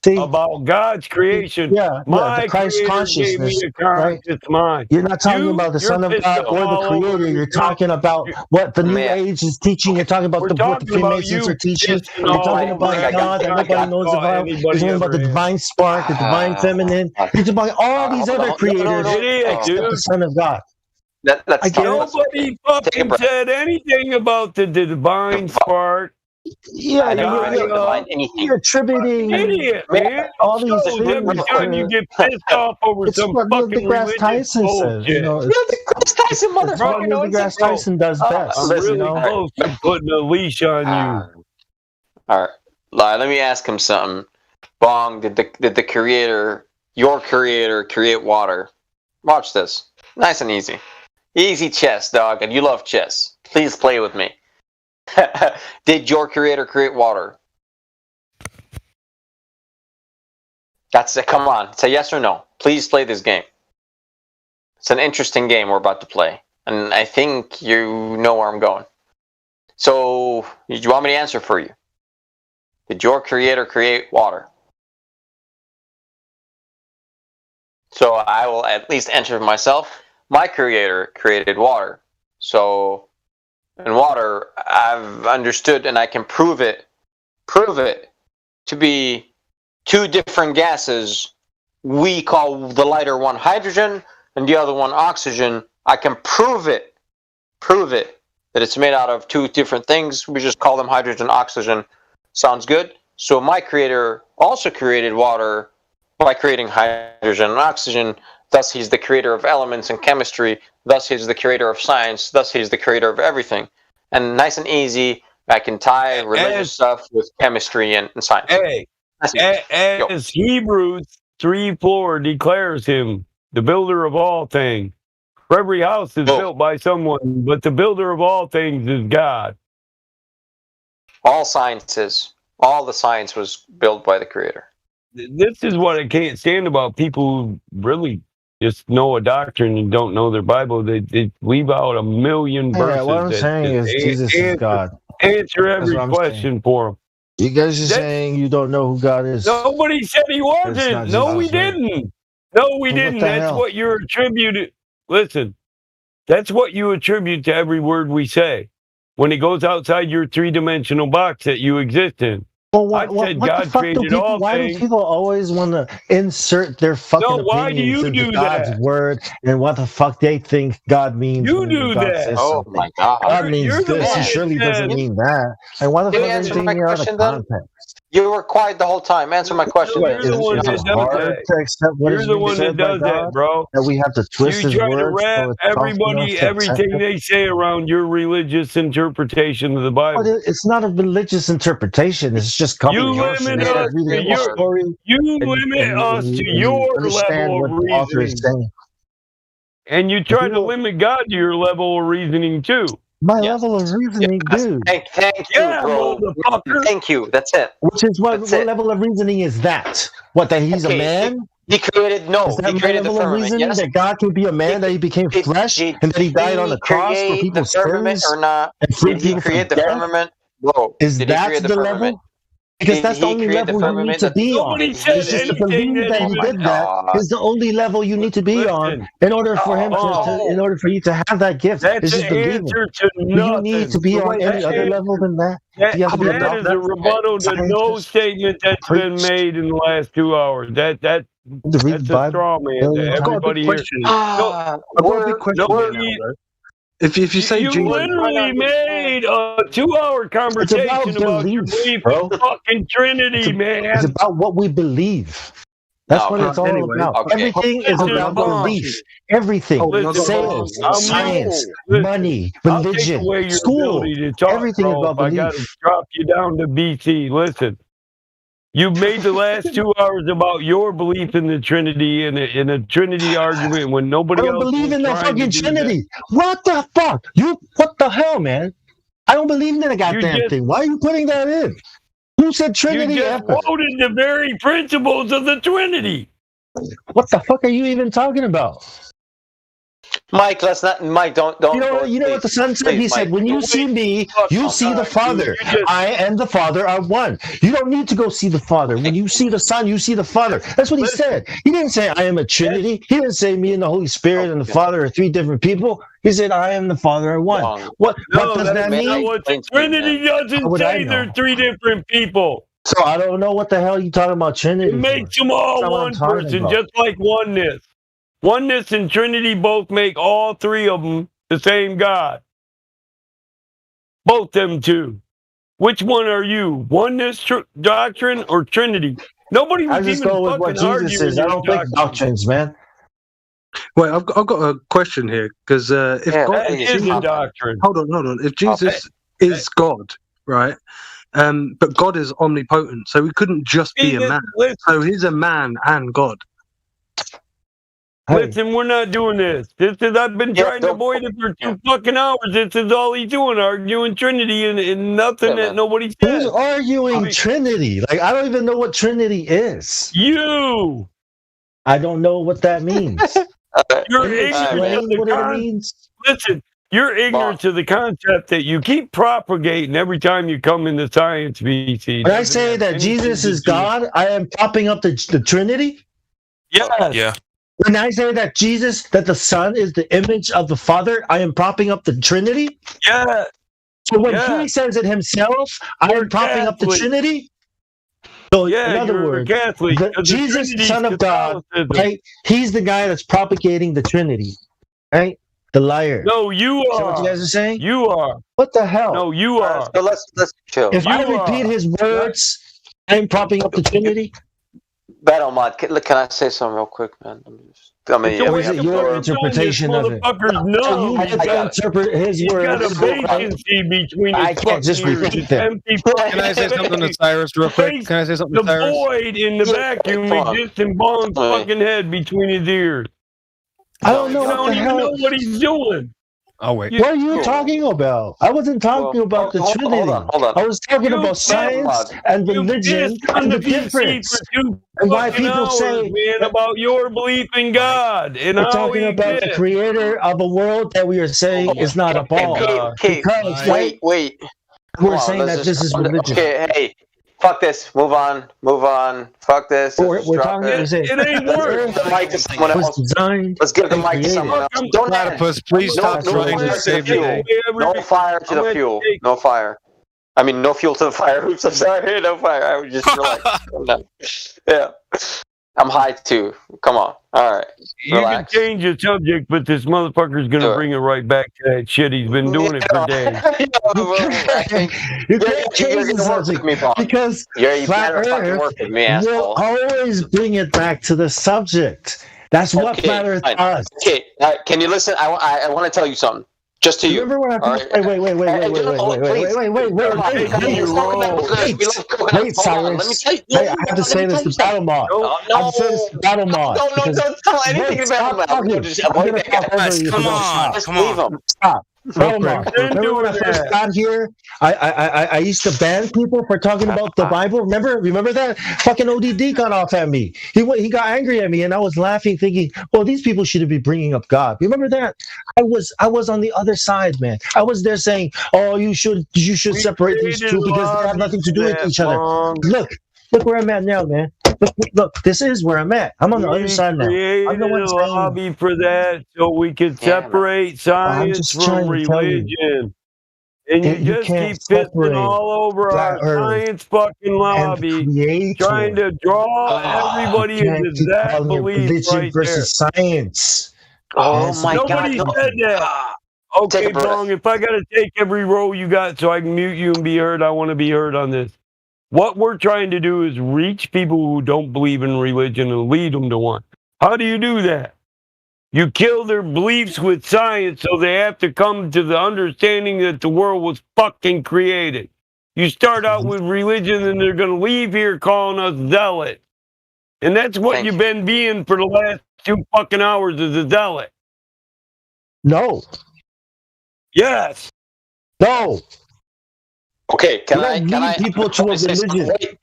See, about God's creation. My the Christ creator gave me consciousness, a right? conscious mind. You're not talking about the you're Son of pissed God or the all over Creator. You're yourself. talking about what the New Age is teaching. You're talking about We're what the talking about Freemasons you are teaching. pissing You're talking all about over God that everything nobody knows about. You're anybody talking about the ever divine spark, the divine feminine. You're talking about all these other creators except the Son of God. I get it. Nobody fucking said anything about the divine spark. Yeah, you're attributing Idiot, man. all these So things. every time you get pissed off over It's some what Neil fucking deGrasse religious Tyson says. You bullshit. know, Neil deGrasse Tyson, it's what motherfucker. Neil deGrasse Tyson does best. I'm you really know? close to putting a leash on you. All right, let me ask him something. Bong, did the creator, your creator, create water? Watch this. Nice and easy. Easy chess, dog, and you love chess. Please play with me. Did your creator create water? That's it. Come on. Say yes or no. Please play this game. It's an interesting game we're about to play. And I think you know where I'm going. So, do you want me to answer for you? Did your creator create water? So I will at least answer for myself. My creator created water. So in water, I've understood and I can prove it to be two different gases. We call the lighter one hydrogen and the other one oxygen. I can prove it that it's made out of two different things. We just call them hydrogen, oxygen. Sounds good? So my creator also created water by creating hydrogen and oxygen. Thus, he's the creator of elements and chemistry. Thus, he's the creator of science. Thus, he's the creator of everything. And nice and easy, I can tie religious stuff with chemistry and science. Hey, as Hebrews 3:4 declares him, the builder of all things. For every house is built by someone, but the builder of all things is God. All sciences, all the science was built by the creator. This is what I can't stand about people who really just know a doctrine and don't know their Bible. They leave out a million verses. What I'm saying is Jesus is God. Answer every question for them. You guys are saying you don't know who God is. Nobody said he wasn't. No, we didn't. No, we didn't. the That's hell? what you're attributed. Listen, that's what you attribute to every word we say. When it goes outside your three-dimensional box that you exist in. Well, I said God created all why things. do people always want to insert their fucking why do opinions you into do God's that? word and what the fuck they think God means? You when do God that. says Oh something. my God. God means You're the this. one He that surely doesn't said- mean that. And why the Can fuck you are you answer taking my me out of question then? context? You were quiet the whole time. Answer my question. You're the one Is that it does hard that. to accept what You're is the being one that said by does that, God? bro. That we have to twist You his try to words wrap so it's soft everybody, enough to everything accept it? they say around your religious interpretation of the Bible. But it's not a religious interpretation. It's just You comprehension. limit It's like us reading to a your story. you and limit us to you your understand level what of the author is reasoning, saying. and you try to limit God to your level of reasoning too. My level of reasoning, dude. Thank you, Yeah, bro. motherfucker. Thank you. That's it. Which is what That's it. level of reasoning is that? What, that he's Okay, a man? He created Is no. that He my created the level of firmament. reasoning Yes. that God can be a man, that he became flesh, Did and that he died on he the cross for create the people's firmament sins or not? and freed Did he people from create the death? firmament? Bro, Is did he that create the the firmament? level? Because that's the only level you need to be on. Nobody said It's just to anything believe that he that did that is the only level you need to be on in order for him in order for you to have that gift. That's It's just the believing. answer to Do nothing. you need to be on any other level than that? That, You have to be that is a rebuttal to no statement that's been made in the last 2 hours. That's a straw man. Everybody here. I've got a big question here now, though. If you say you Jesus, literally made a 2-hour conversation about your belief in fucking Trinity, man. It's about what we believe. That's what it's all about. Everything is about belief. Everything. Sales, science, money, religion, school. Everything is about I belief. got to drop you down to BC. Listen, you made the last 2 hours about your belief in the Trinity in a Trinity argument when nobody I don't else believe was in the trying to fucking do Trinity. What the fuck? What the hell, man? I don't believe in that goddamn thing. Why are you putting that in? Who said Trinity? You just quoted the very principles of the Trinity. What the fuck are you even talking about? Mike, let's not. Mike, don't. You know what the son said? He said, "When you see me, you see the Father. I and the Father are one." You don't need to go see the Father. When you see the Son, you see the Father. That's what he said. He didn't say, "I am a Trinity." He didn't say, "Me and the Holy Spirit and the Father are three different people." He said, "I am the Father are one." What does that mean? The Trinity doesn't say they're three different people. So I don't know what the hell you talking about Trinity. It makes them all one person, just like oneness. Oneness and Trinity both make all three of them the same God. Both them two. Which one are you? Oneness doctrine or Trinity? Nobody was I just even go with what fucking arguing. Jesus says. I don't think doctrines, man. Wait, I've got a question here because if God is a doctrine, hold on. If Jesus is God, right? But God is omnipotent, so he couldn't just be a man. So he's a man and God. Listen, we're not doing this. I've been trying to avoid it for 2 fucking hours. This is all he's doing, arguing Trinity and nothing that nobody says. Who's arguing Trinity? Like, I don't even know what Trinity is. You! I don't know what that means. You're ignorant to the concept. Listen, you're ignorant to the concept that you keep propagating every time you come into science, BC. When I say that Jesus is God, I am propping up the Trinity? Yes. Yeah. When I say that that the Son is the image of the Father, I am propping up the Trinity? Yeah. So when he says it himself, I am propping up the Trinity? So in other words, Jesus, Son of God, right? He's the guy that's propagating the Trinity, right? The liar. No, you are. Is that what you guys are saying? You are. What the hell? No, you are. So let's chill. If I repeat his words, I'm propping up the Trinity? Battle Mod, can I say something real quick, man? Or is it your interpretation of it? No, you get to interpret his words. I can't just repeat them. Can I say something to Cyrus real quick? Can I say something to The Cyrus? void in the vacuum exists in Bond's fucking head between his ears. I don't know You what don't the even hell. know what he's doing. Oh wait. What are you talking about? I wasn't talking about the Trinity. Hold on. I was talking about science and religion and the difference. And why people say man, about your belief in God and we're how talking he about the exists. creator of a world that we are saying is not a ball. Because wait. we're Come on, saying let's that this is religion. Okay, hey, fuck this. Move on. Fuck this. We're Drop talking. it. We're saying It ain't worth Give the mic to someone else. designed. Let's give the mic to created. someone else. Don't Platypus, please stop trying to save the day. No fire to the fuel. No fire. I mean, no fuel to the fire. Oops, I'm sorry. No fire. I was just relax. Yeah. I'm high too. Come on. All right. You can change the subject, but this motherfucker's gonna bring it right back to that shit. He's been doing it for days. You can't change the subject because you flat better fucking Earth work with me, will asshole. always bring it back to the subject. That's what Okay, flat Earth fine. does. Okay, can you listen? I want to tell you something. Just to you. Remember when I All wait, right? Wait, Cyrus. I have to say this to Battle Mod. I have to say this to Battle Mod. Don't tell anything to Battle Mod. Just avoid that guy. Come on. Leave him. Stop. Remember when I first got here? I used to ban people for talking about the Bible. Remember that? Fucking ODD got off at me. He got angry at me, and I was laughing, thinking, "Well, these people shouldn't be bringing up God." Remember that? I was on the other side, man. I was there saying, "Oh, you should separate these two because they have nothing to do with each other." Look where I'm at now, man. Look, this is where I'm at. I'm on the other side now. I'm the one a saying, lobby for that so we can separate science from religion. And you just keep fisting all over our science fucking lobby, trying to draw everybody into that belief religion right versus science. Oh my Nobody God! said that. Okay, Bong, if I gotta take every role you got so I can mute you and be heard, I want to be heard on this. What we're trying to do is reach people who don't believe in religion and lead them to one. How do you do that? You kill their beliefs with science so they have to come to the understanding that the world was fucking created. You start out with religion and they're going to leave here calling us zealot. And that's what you've been being for the last 2 fucking hours as a zealot. No. Yes. No. Okay, can I people to a religion? Wait,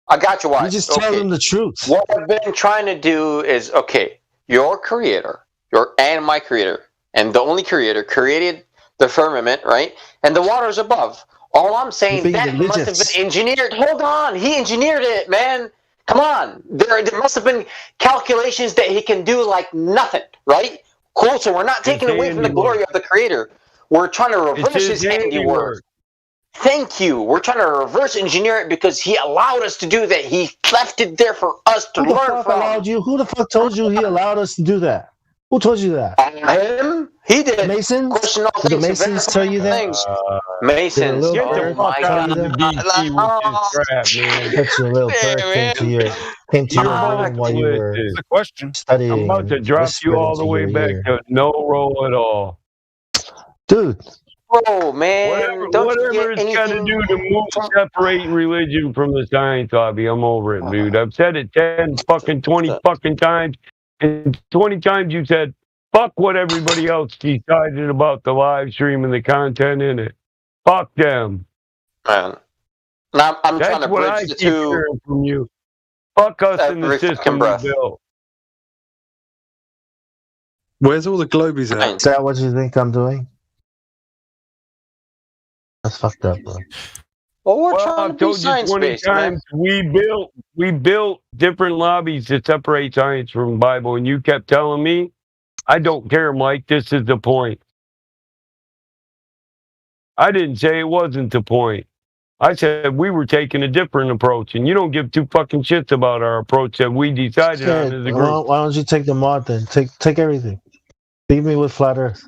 I got you, Wise. You just tell them the truth. What I've been trying to do is, okay, your creator, and my creator, and the only creator created the firmament, right? And the waters above. All I'm saying, that must have been engineered. Hold on, he engineered it, man. Come on. There must have been calculations that he can do like nothing, right? Cool, so we're not taking away from the glory of the creator. We're trying to reverse his handiwork. Thank you. We're trying to reverse engineer it because he allowed us to do that. He left it there for us to learn from. Allowed you? Who the fuck told you he allowed us to do that? Who told you that? Him? He did. Masons? Question all Did the things, Masons tell you that? Masons. Get the fuck out of the DC with this crap, man. That's your little bird came to your home while you were studying. I'm about to drop you all the way back to no roll at all. Dude. Oh man, whatever it's got to do to move, separate religion from the science hobby, I'm over it, dude. I've said it 10 fucking 20 fucking times, and 20 times you said, fuck what everybody else decided about the live stream and the content in it. Fuck them. Man. Now I'm trying to bridge the two. From you. Fuck us in the system we built. Where's all the globies at? Is that what you think I'm doing? That's fucked up, bro. Well, I've told you 20 times we built different lobbies to separate science from the Bible, and you kept telling me, I don't care, Mike, this is the point. I didn't say it wasn't the point. I said we were taking a different approach, and you don't give 2 fucking shits about our approach that we decided on as a group. Why don't you take the mod then? Take everything. Leave me with Flat Earth.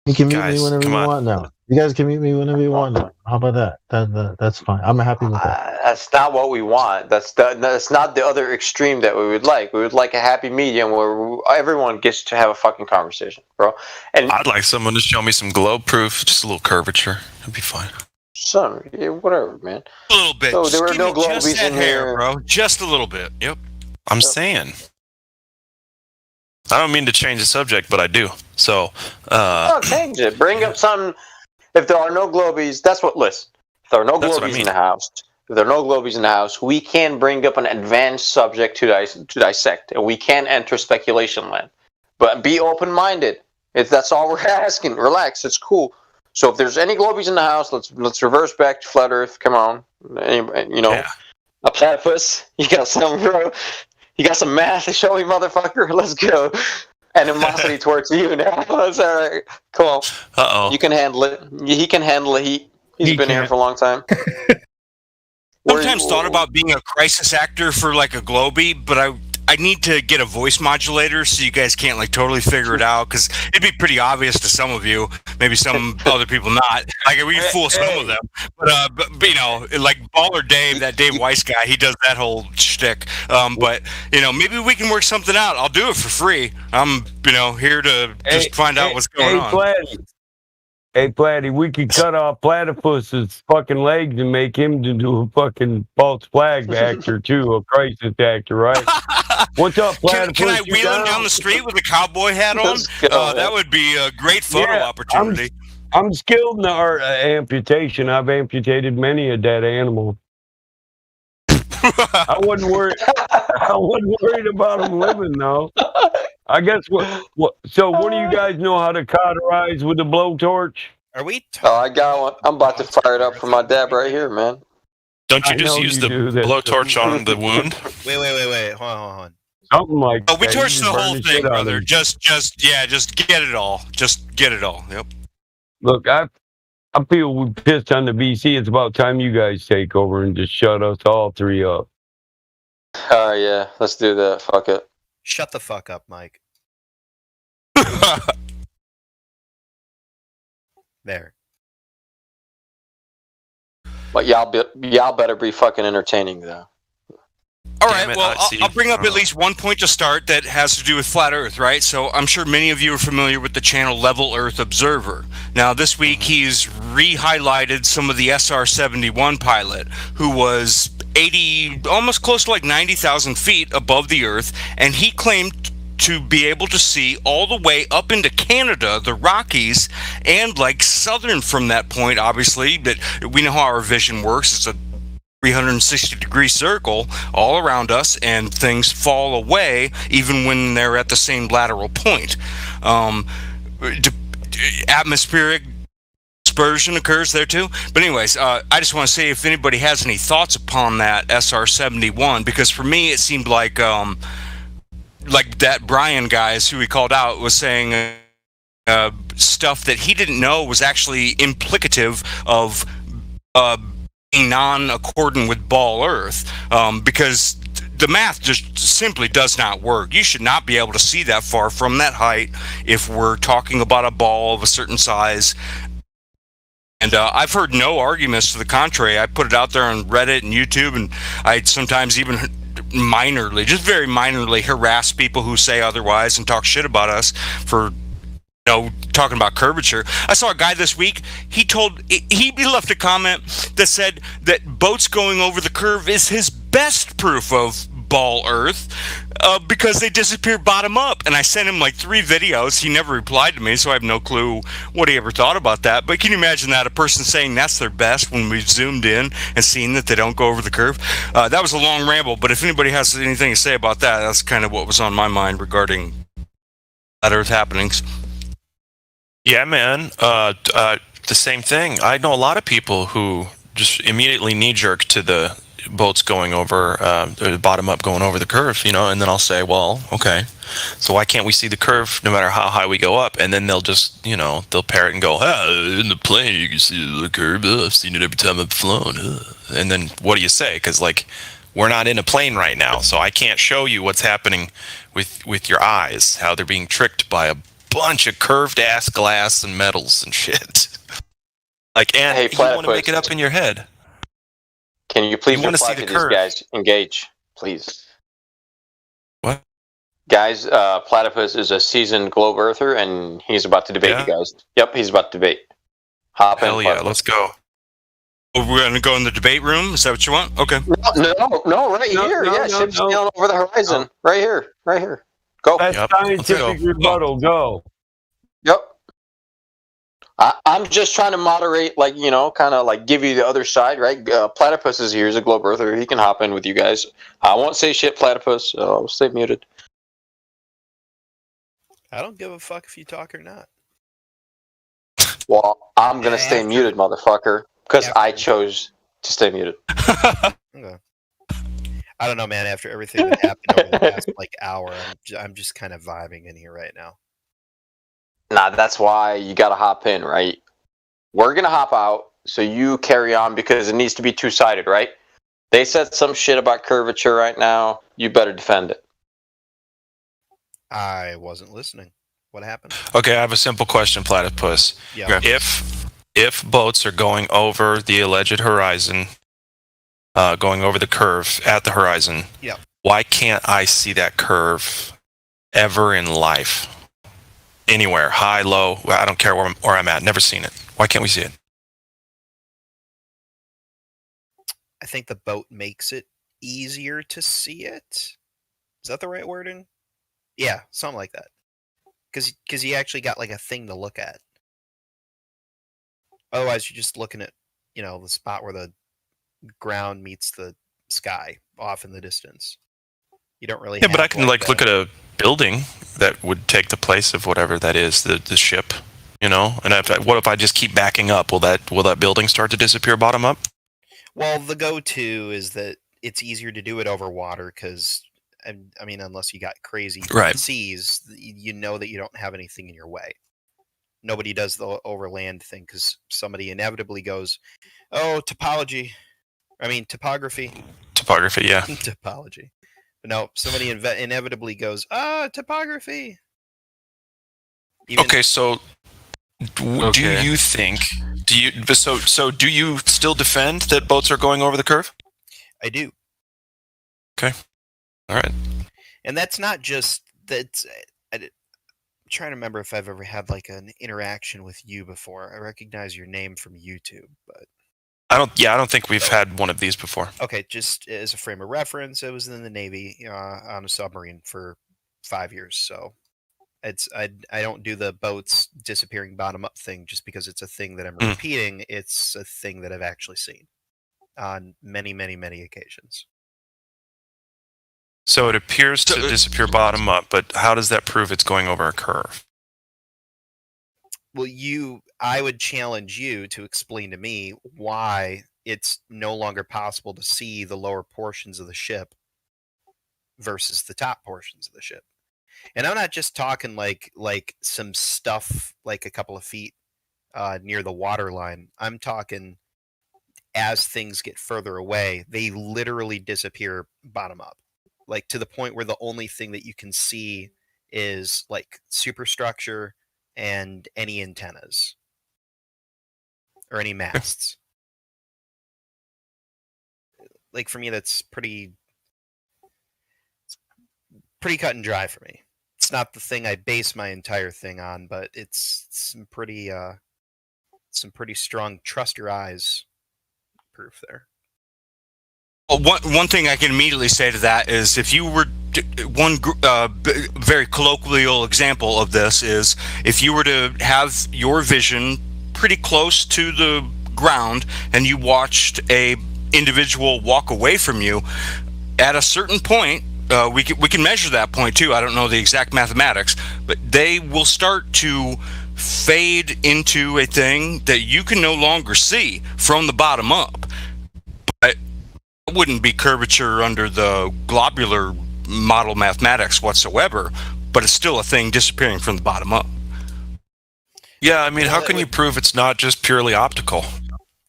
You can mute me whenever you want now. You guys can mute me whenever you want now. How about that? That's fine. I'm happy with that. That's not what we want. That's not the other extreme that we would like. We would like a happy medium where everyone gets to have a fucking conversation, bro. And I'd like someone to show me some globe proof, just a little curvature. That'd be fine. Yeah, whatever, man. A little bit. So there were no just globies that in hair, here, bro. Just a little bit. Yep. I'm saying. I don't mean to change the subject, but I do. So, change it. Bring up something. If there are no globies, that's what. Listen, if there are no globies in the house, we can bring up an advanced subject to dissect, and we can enter speculation land. But be open-minded. That's all we're asking. Relax. It's cool. So if there's any globies in the house, let's reverse back to flat Earth. Come on, a platypus. You got some, bro. You got some math to show me, motherfucker. Let's go. Animosity towards you now. That's all right. Come on. Uh-oh. You can handle it. He can handle it. He's been here for a long time. Sometimes thought about being a crisis actor for like a Globee, but I need to get a voice modulator so you guys can't like totally figure it out, because it'd be pretty obvious to some of you, maybe some other people not. Like we fool some of them, but like Baller Dave, that Dave Weiss guy, he does that whole shtick. But maybe we can work something out. I'll do it for free. I'm here to just find out what's going on. Hey, Platty, we could cut off Platypus's fucking legs and make him do a fucking false flag actor, too, a crisis actor, right? What's up, Platypus? Can I wheel him down the street with a cowboy hat on? That would be a great photo opportunity. I'm skilled in the art of amputation. I've amputated many a dead animal. I wasn't worried about him living, though. I guess so what do you guys know how to cauterize with a blowtorch? Are we? I got one. I'm about to fire it up for my dab right here, man. Don't you just use the blowtorch on the wound? Wait. Hold on. Something like we that. torched You the burn whole shit thing, out of brother. him. Just get it all. Just get it all. Yep. Look, I feel we pissed on the BC. It's about time you guys take over and just shut us all three up. Yeah, let's do that. Fuck it. Shut the fuck up, Mike. There. But y'all better be fucking entertaining though. All right, well, I'll bring up at least one point to start that has to do with Flat Earth, right? So I'm sure many of you are familiar with the channel Level Earth Observer. Now, this week he's re-highlighted some of the SR-71 pilot, who was 80, almost close to like 90,000 feet above the Earth, and he claimed to be able to see all the way up into Canada, the Rockies, and like southern from that point, obviously, but we know how our vision works. It's a 360-degree circle all around us, and things fall away even when they're at the same lateral point. Atmospheric dispersion occurs there too. But anyways, I just want to say if anybody has any thoughts upon that SR-71, because for me it seemed like that Brian guy, who he called out, was saying stuff that he didn't know was actually implicative of non-accordant with ball Earth, because the math just simply does not work. You should not be able to see that far from that height if we're talking about a ball of a certain size. And I've heard no arguments to the contrary. I put it out there on Reddit and YouTube, and I sometimes even minorly, just very minorly, harass people who say otherwise and talk shit about us for talking about curvature. I saw a guy this week, he left a comment that said that boats going over the curve is his best proof of ball Earth, because they disappear bottom up. And I sent him like 3 videos. He never replied to me, so I have no clue what he ever thought about that. But can you imagine that, a person saying that's their best when we've zoomed in and seen that they don't go over the curve? That was a long ramble, but if anybody has anything to say about that, that's kind of what was on my mind regarding flat Earth happenings. Yeah, man. The same thing. I know a lot of people who just immediately knee-jerk to the boats going over, bottom up going over the curve, and then I'll say, well, okay, so why can't we see the curve no matter how high we go up? And then they'll just, they'll parrot and go, in the plane you can see the curve. I've seen it every time I've flown. And then what do you say? Because, we're not in a plane right now, so I can't show you what's happening with your eyes, how they're being tricked by a bunch of curved ass glass and metals and shit. And you want to make it up in your head. Can you please want to reply see the to these curve. guys? Engage, please. What? Guys, Platypus is a seasoned globe earther, and he's about to debate you guys. Yep, he's about to debate. Hop in. Hell yeah, let's go. Oh, we're going to go in the debate room? Is that what you want? Okay. No, right here. Ship's sailing over the horizon. Right here. Go. That's scientific rebuttal. Go. Yep. I'm just trying to moderate, kind of give you the other side, right? Platypus is here. He's a globe earther. He can hop in with you guys. I won't say shit, Platypus. I'll stay muted. I don't give a fuck if you talk or not. Well, I'm going to stay muted, motherfucker, because I chose to stay muted. Okay. I don't know, man. After everything that happened over the past hour, I'm just kind of vibing in here right now. Nah, that's why you got to hop in, right? We're going to hop out, so you carry on, because it needs to be two-sided, right? They said some shit about curvature right now. You better defend it. I wasn't listening. What happened? Okay, I have a simple question, Platypus. Yeah. If boats are going over the alleged horizon, going over the curve at the horizon, why can't I see that curve ever in life? Anywhere, high, low, I don't care where I'm at. Never seen it. Why can't we see it? I think the boat makes it easier to see it. Is that the right wording? Yeah, something like that. Because you actually got like a thing to look at. Otherwise, you're just looking at, the spot where the ground meets the sky off in the distance. You don't really. Yeah, but I can look at a building that would take the place of whatever that is, the ship. And what if I just keep backing up? Will that building start to disappear bottom up? Well, the go-to is that it's easier to do it over water because, I mean, unless you got crazy seas, you know that you don't have anything in your way. Nobody does the overland thing because somebody inevitably goes, "Oh, topography." Topography, yeah. Topology. But no, somebody inevitably goes, topography. Okay, so do you think? Do you still defend that boats are going over the curve? I do. Okay. All right. And that's not just that. I'm trying to remember if I've ever had like an interaction with you before. I recognize your name from YouTube, but I don't think we've had one of these before. Okay, just as a frame of reference, I was in the Navy on a submarine for 5 years, so I don't do the boats disappearing bottom up thing just because it's a thing that I'm repeating. It's a thing that I've actually seen on many, many, many occasions. So it appears to disappear bottom up, but how does that prove it's going over a curve? Well, I would challenge you to explain to me why it's no longer possible to see the lower portions of the ship versus the top portions of the ship. And I'm not just talking like some stuff like a couple of feet near the water line. I'm talking as things get further away, they literally disappear bottom up. Like to the point where the only thing that you can see is like superstructure and any antennas or any masts. Like for me, that's pretty cut and dry for me. It's not the thing I base my entire thing on, but it's some pretty strong trust your eyes proof there. Well, one thing I can immediately say to that is if you were one very colloquial example of this is if you were to have your vision pretty close to the ground and you watched a individual walk away from you at a certain point, we can measure that point too. I don't know the exact mathematics, but they will start to fade into a thing that you can no longer see from the bottom up. But it wouldn't be curvature under the globular model mathematics whatsoever, but it's still a thing disappearing from the bottom up. Yeah, I mean, how can you prove it's not just purely optical?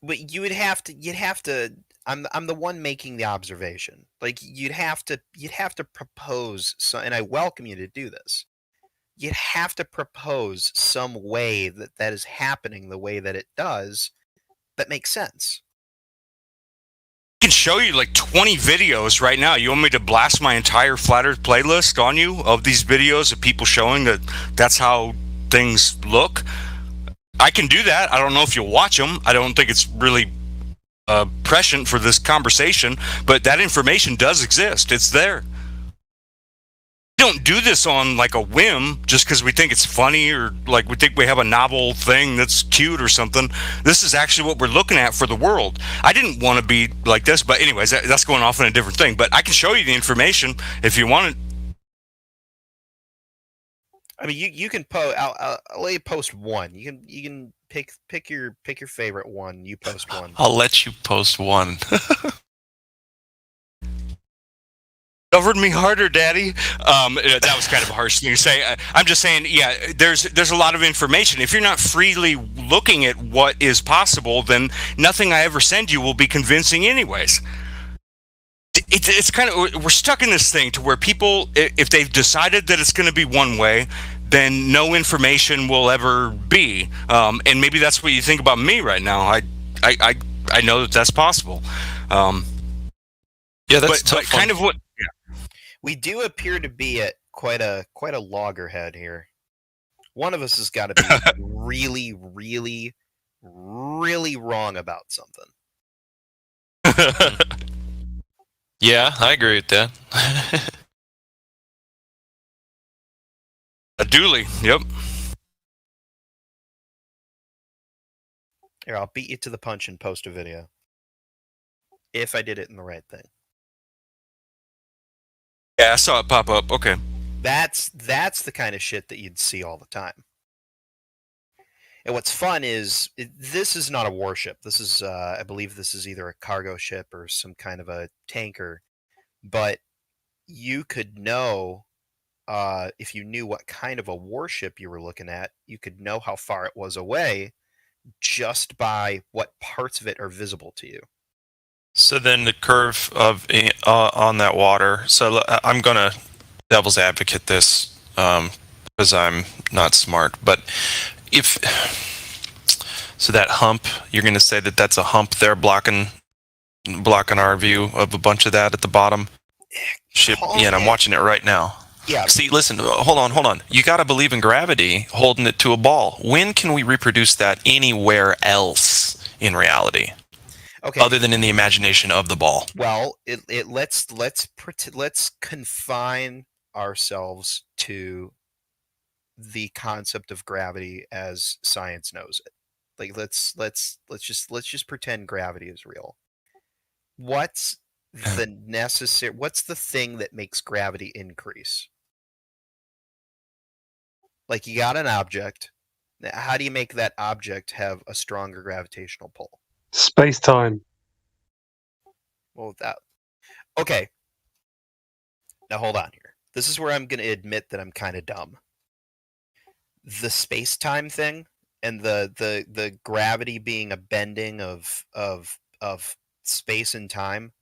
But you'd have to. I'm the one making the observation. Like you'd have to propose and I welcome you to do this. You'd have to propose some way that is happening the way that it does that makes sense. I can show you like 20 videos right now. You want me to blast my entire Flat Earth playlist on you of these videos of people showing that that's how things look? I can do that. I don't know if you'll watch them. I don't think it's really prescient for this conversation, but that information does exist. It's there. We don't do this on like a whim just because we think it's funny or like we think we have a novel thing that's cute or something. This is actually what we're looking at for the world. I didn't want to be like this, but anyways, that's going off on a different thing. But I can show you the information if you want it. I mean, you can post. I'll let you post one. You can pick your favorite one. You post one. I'll let you post one. Covered me harder, Daddy. That was kind of a harsh thing to say. I'm just saying, yeah, there's a lot of information. If you're not freely looking at what is possible, then nothing I ever send you will be convincing anyways. It's kind of, we're stuck in this thing to where people, if they've decided that it's going to be one way, then no information will ever be. And maybe that's what you think about me right now. I know that that's possible. Yeah, that's but kind of what. We do appear to be at quite a loggerhead here. One of us has got to be really, really, really wrong about something. Yeah, I agree with that. A dually, yep. Here, I'll beat you to the punch and post a video. If I did it in the right thing. Yeah, I saw it pop up. Okay. That's the kind of shit that you'd see all the time. And what's fun is, this is not a warship. This is, I believe this is either a cargo ship or some kind of a tanker. But you could know, if you knew what kind of a warship you were looking at, you could know how far it was away just by what parts of it are visible to you. So then the curve of on that water. So I'm gonna devil's advocate this because I'm not smart. But if so, that hump, you're gonna say that that's a hump there blocking our view of a bunch of that at the bottom. Ship. Yeah, and I'm watching it right now. Yeah. See, listen, hold on. You got to believe in gravity holding it to a ball. When can we reproduce that anywhere else in reality? Okay. Other than in the imagination of the ball. Well, let's confine ourselves to the concept of gravity as science knows it. Like let's just pretend gravity is real. What's the thing that makes gravity increase? Like, you got an object. How do you make that object have a stronger gravitational pull? Space-time. Well, okay. Now hold on here. This is where I'm going to admit that I'm kind of dumb. The space-time thing and the gravity being a bending of space and time,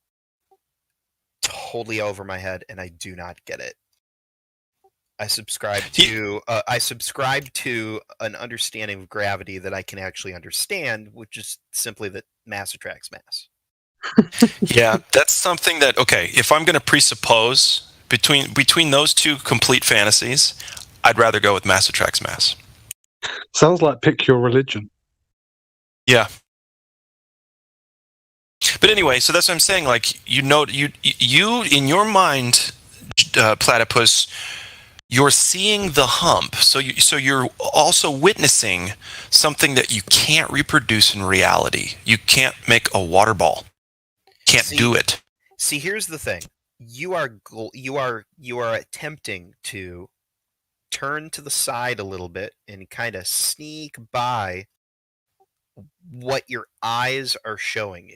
totally over my head, and I do not get it. I subscribe to an understanding of gravity that I can actually understand, which is simply that mass attracts mass. Yeah, that's something that, okay, if I'm going to presuppose between those two complete fantasies, I'd rather go with mass attracts mass. Sounds like pick your religion. Yeah. But anyway, so that's what I'm saying. Like, you in your mind, Platypus, you're seeing the hump. So you're also witnessing something that you can't reproduce in reality. You can't make a water ball. Can't do it. See, here's the thing. You are attempting to turn to the side a little bit and kind of sneak by what your eyes are showing you.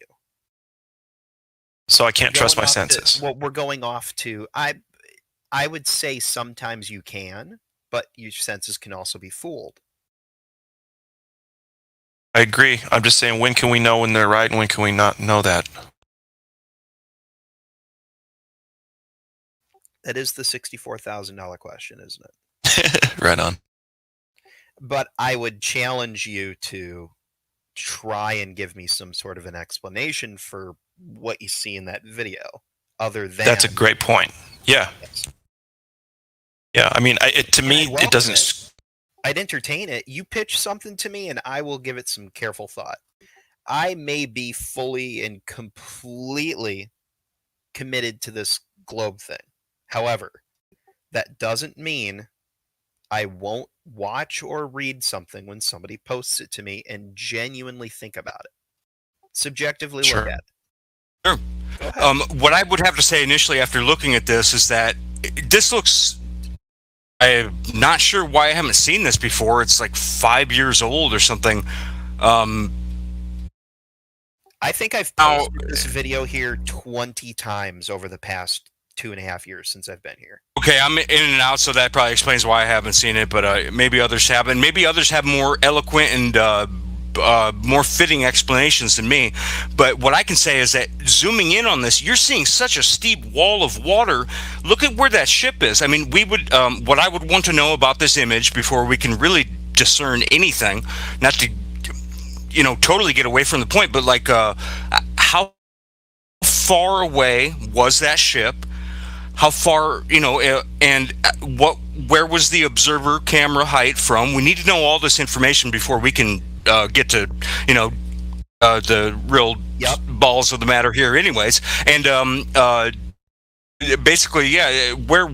So I can't trust my senses. Well, we're going off to I would say sometimes you can, but your senses can also be fooled. I agree. I'm just saying, when can we know when they're right and when can we not know that? That is the $64,000 question, isn't it? Right on. But I would challenge you to try and give me some sort of an explanation for what you see in that video, other than... That's a great point. Yeah. Yes. Yeah, I mean, to me, it doesn't... I'd entertain it. You pitch something to me, and I will give it some careful thought. I may be fully and completely committed to this globe thing. However, that doesn't mean I won't watch or read something when somebody posts it to me and genuinely think about it. Subjectively look at it. Sure. What I would have to say initially after looking at this is that this looks... I'm not sure why I haven't seen this before. It's like 5 years old or something. I think I've posted this video here 20 times over the past 2.5 years since I've been here. Okay, I'm in and out, so that probably explains why I haven't seen it, but maybe others have. And maybe others have more eloquent and more fitting explanations than me. But what I can say is that zooming in on this, you're seeing such a steep wall of water. Look at where that ship is. I mean, we would what I would want to know about this image before we can really discern anything, not to totally get away from the point, but like how far away was that ship? How far, and where was the observer camera height from? We need to know all this information before we can get to the real balls of the matter here, anyways. And basically, yeah, where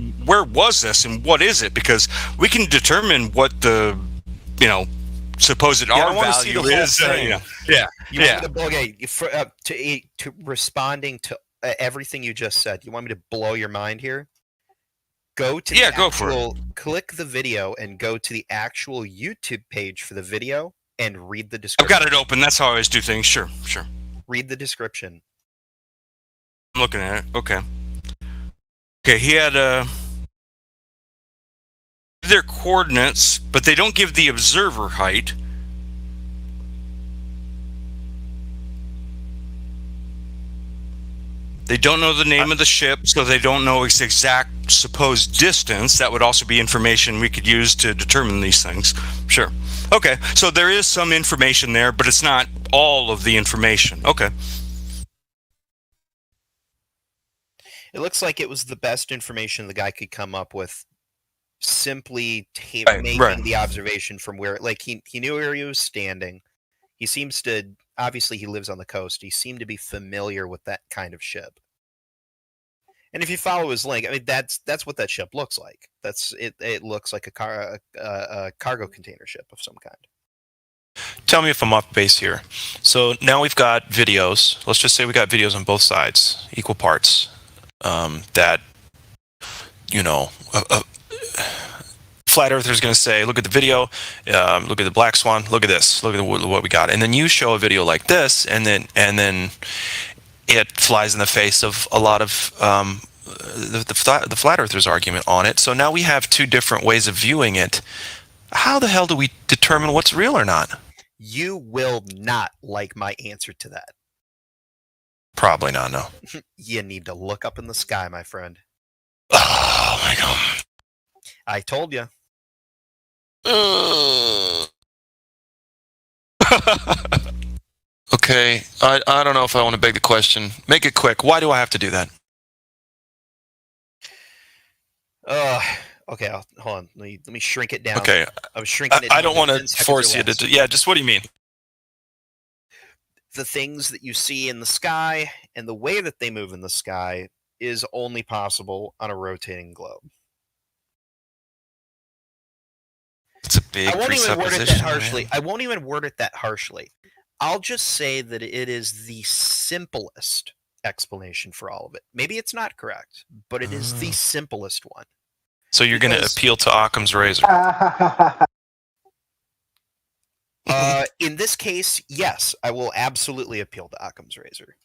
was this and what is it? Because we can determine what the supposed R value is. To responding to everything you just said, you want me to blow your mind here? Go to go for it. Click the video and go to the actual YouTube page for the video and read the description. I've got it open. That's how I always do things. Sure. Read the description. I'm looking at it. Okay, he had their coordinates, but they don't give the observer height. They don't know the name of the ship, so they don't know its exact supposed distance. That would also be information we could use to determine these things. Sure. Okay, so there is some information there, but it's not all of the information. Okay. It looks like it was the best information the guy could come up with, simply making the observation from where, like, he knew where he was standing. He seems to, obviously he lives on the coast. He seemed to be familiar with that kind of ship. And if you follow his link, I mean, that's what that ship looks like. It looks like a cargo container ship of some kind. Tell me if I'm off base here. So now we've got videos. Let's just say we got videos on both sides, equal parts. That, flat earther's going to say, look at the video, look at the black swan, look at this, look at what we got. And then you show a video like this, and then it flies in the face of a lot of the flat earthers' argument on it. So now we have two different ways of viewing it. How the hell do we determine what's real or not? You will not like my answer to that. Probably not, no. You need to look up in the sky, my friend. Oh my god. I told you. Okay, I don't know if I want to beg the question. Make it quick. Why do I have to do that? Okay, hold on. Let me shrink it down. Okay. I was shrinking it. I don't want to force you to do. Yeah, just what do you mean? The things that you see in the sky and the way that they move in the sky is only possible on a rotating globe. It's a big presupposition. I won't even word it that harshly. I'll just say that it is the simplest explanation for all of it. Maybe it's not correct, but it is the simplest one. So you're going to appeal to Occam's razor. In this case, yes, I will absolutely appeal to Occam's razor.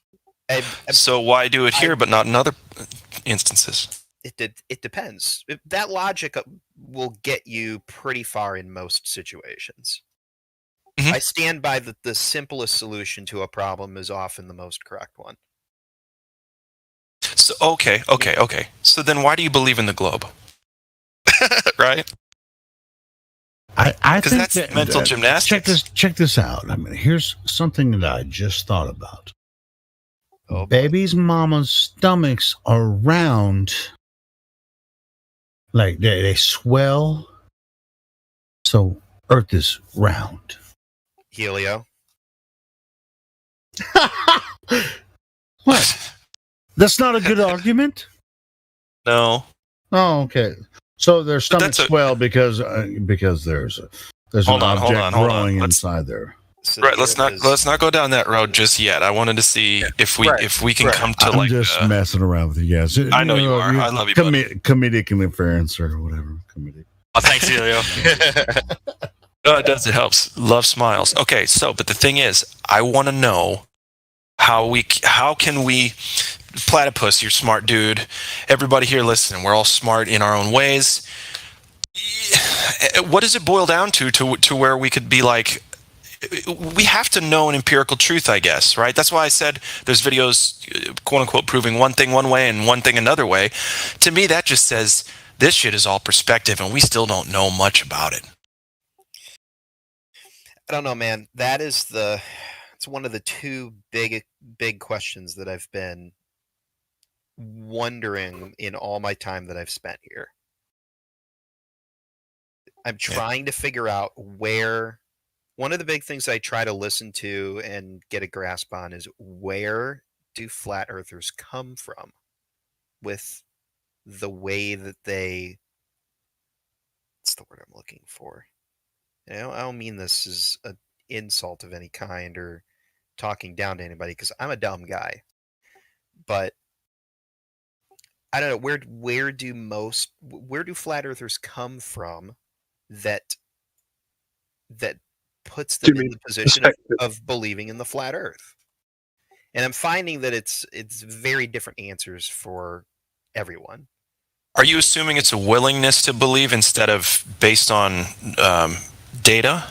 So why do it here but not in other instances? It depends. That logic will get you pretty far in most situations. Mm-hmm. I stand by that the simplest solution to a problem is often the most correct one. So okay. So then why do you believe in the globe? Right? I think that's mental gymnastics. Check this out. I mean, here's something that I just thought about. Baby's mama's stomachs are round, like they swell. So Earth is round. Helio. What? That's not a good argument? No. Oh, okay. So their stomachs swell because there's an object growing inside there. Right. Let's not go down that road just yet. I wanted to see if we can come to I'm just messing around with you guys. I know you are. I love you. Comedic interference or whatever. Oh, thanks, Helio. No, it does. It helps. Love smiles. Okay. So, but the thing is, I want to know how can we. Platypus, you're smart, dude. Everybody here listening, we're all smart in our own ways. What does it boil down to where we could be like, we have to know an empirical truth, I guess, right? That's why I said there's videos, quote unquote, proving one thing one way and one thing another way. To me, that just says this shit is all perspective and we still don't know much about it. I don't know, man. It's one of the two big questions that I've been wondering in all my time that I've spent here. I'm trying to figure out where one of the big things I try to listen to and get a grasp on is, where do flat earthers come from with the way that they, what's the word I'm looking for? I don't mean this as an insult of any kind or talking down to anybody, because I'm a dumb guy. But I don't know, where do flat earthers come from that puts them in the position of believing in the flat earth? And I'm finding that it's very different answers for everyone. Are you assuming it's a willingness to believe instead of based on data?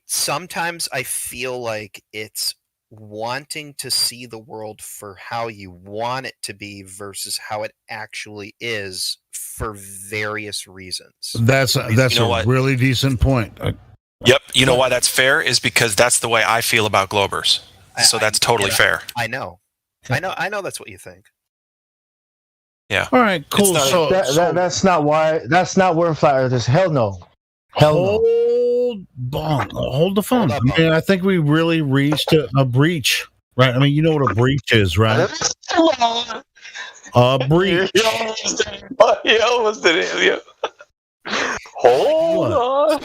Sometimes I feel like it's wanting to see the world for how you want it to be versus how it actually is for various reasons. That's a really decent point. Yep. You know why that's fair is because that's the way I feel about Globers. So that's totally fair. I know that's what you think. Yeah. All right, cool. That's not where flat earthers. Hell no. Hold the phone. I mean, I think we really reached a breach, right? I mean, you know what a breach is, right? A breach. You almost did it. Hold on.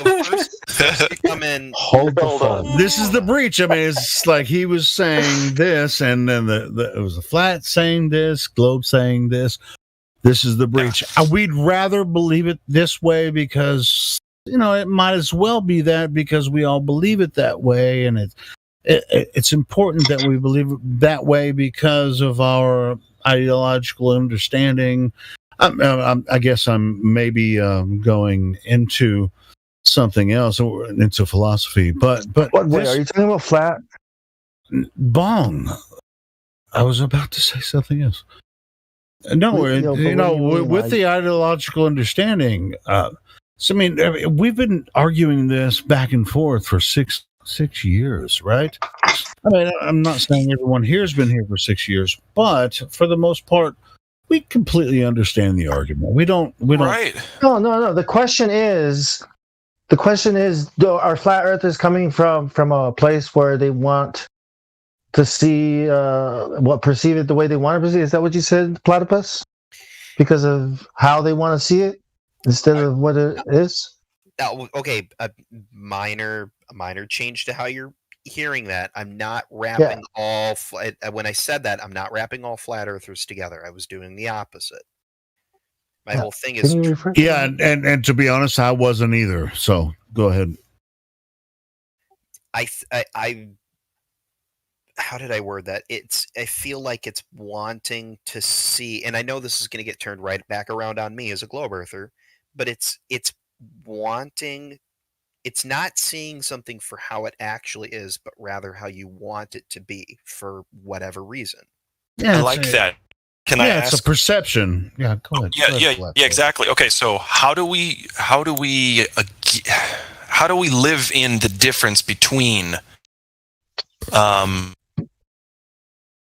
Come in. Hold the phone. This is the breach. I mean, it's like he was saying this, and then it was a flat saying this, Globe saying this. This is the breach. We'd rather believe it this way because, it might as well be that because we all believe it that way, and it's important that we believe it that way because of our ideological understanding. I guess I'm maybe going into something else, or into philosophy. But what way are you talking about? Flat bong. I was about to say something else. No, with the ideological understanding. So I mean, we've been arguing this back and forth for six years, right? I mean, I'm not saying everyone here has been here for 6 years, but for the most part, we completely understand the argument. We don't. Right. No. The question is, are flat earthers coming from a place where they want to see perceive it the way they want to perceive? Is that what you said, Platypus? Because of how they want to see it instead of what it is? Okay, a minor change to how you're hearing that. I'm not wrapping when I said that, I'm not wrapping all flat earthers together. I was doing the opposite. My whole thing is and to be honest, I wasn't either. So go ahead. I how did I word that? I feel like it's wanting to see, and I know this is going to get turned right back around on me as a globe earther, but it's wanting. It's not seeing something for how it actually is, but rather how you want it to be for whatever reason. Yeah, I like that. Can I ask? It's a perception. Yeah, go ahead. Yeah, exactly. Okay, so how do we live in the difference between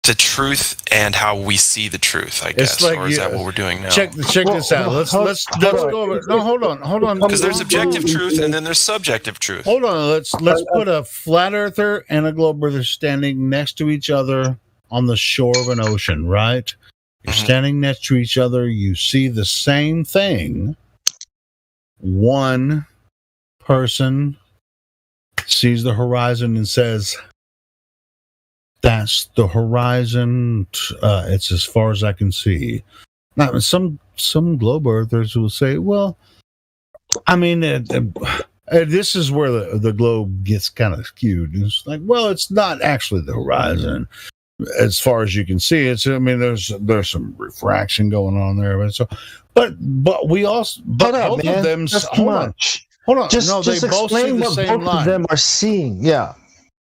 the truth and how we see the truth, I guess, or is that what we're doing now? Check this out. Let's go over. No, hold on. Because there's objective truth and then there's subjective truth. Hold on. Let's put a flat earther and a globe earther standing next to each other on the shore of an ocean, right? You're standing next to each other. You see the same thing. One person sees the horizon and says, "That's the horizon. It's as far as I can see." Now, some globe earthers will say, "Well, I mean, this is where the globe gets kind of skewed." It's like, well, it's not actually the horizon as far as you can see. There's some refraction going on there, but we also both of them. Hold on. Just explain what both of them are seeing. Yeah,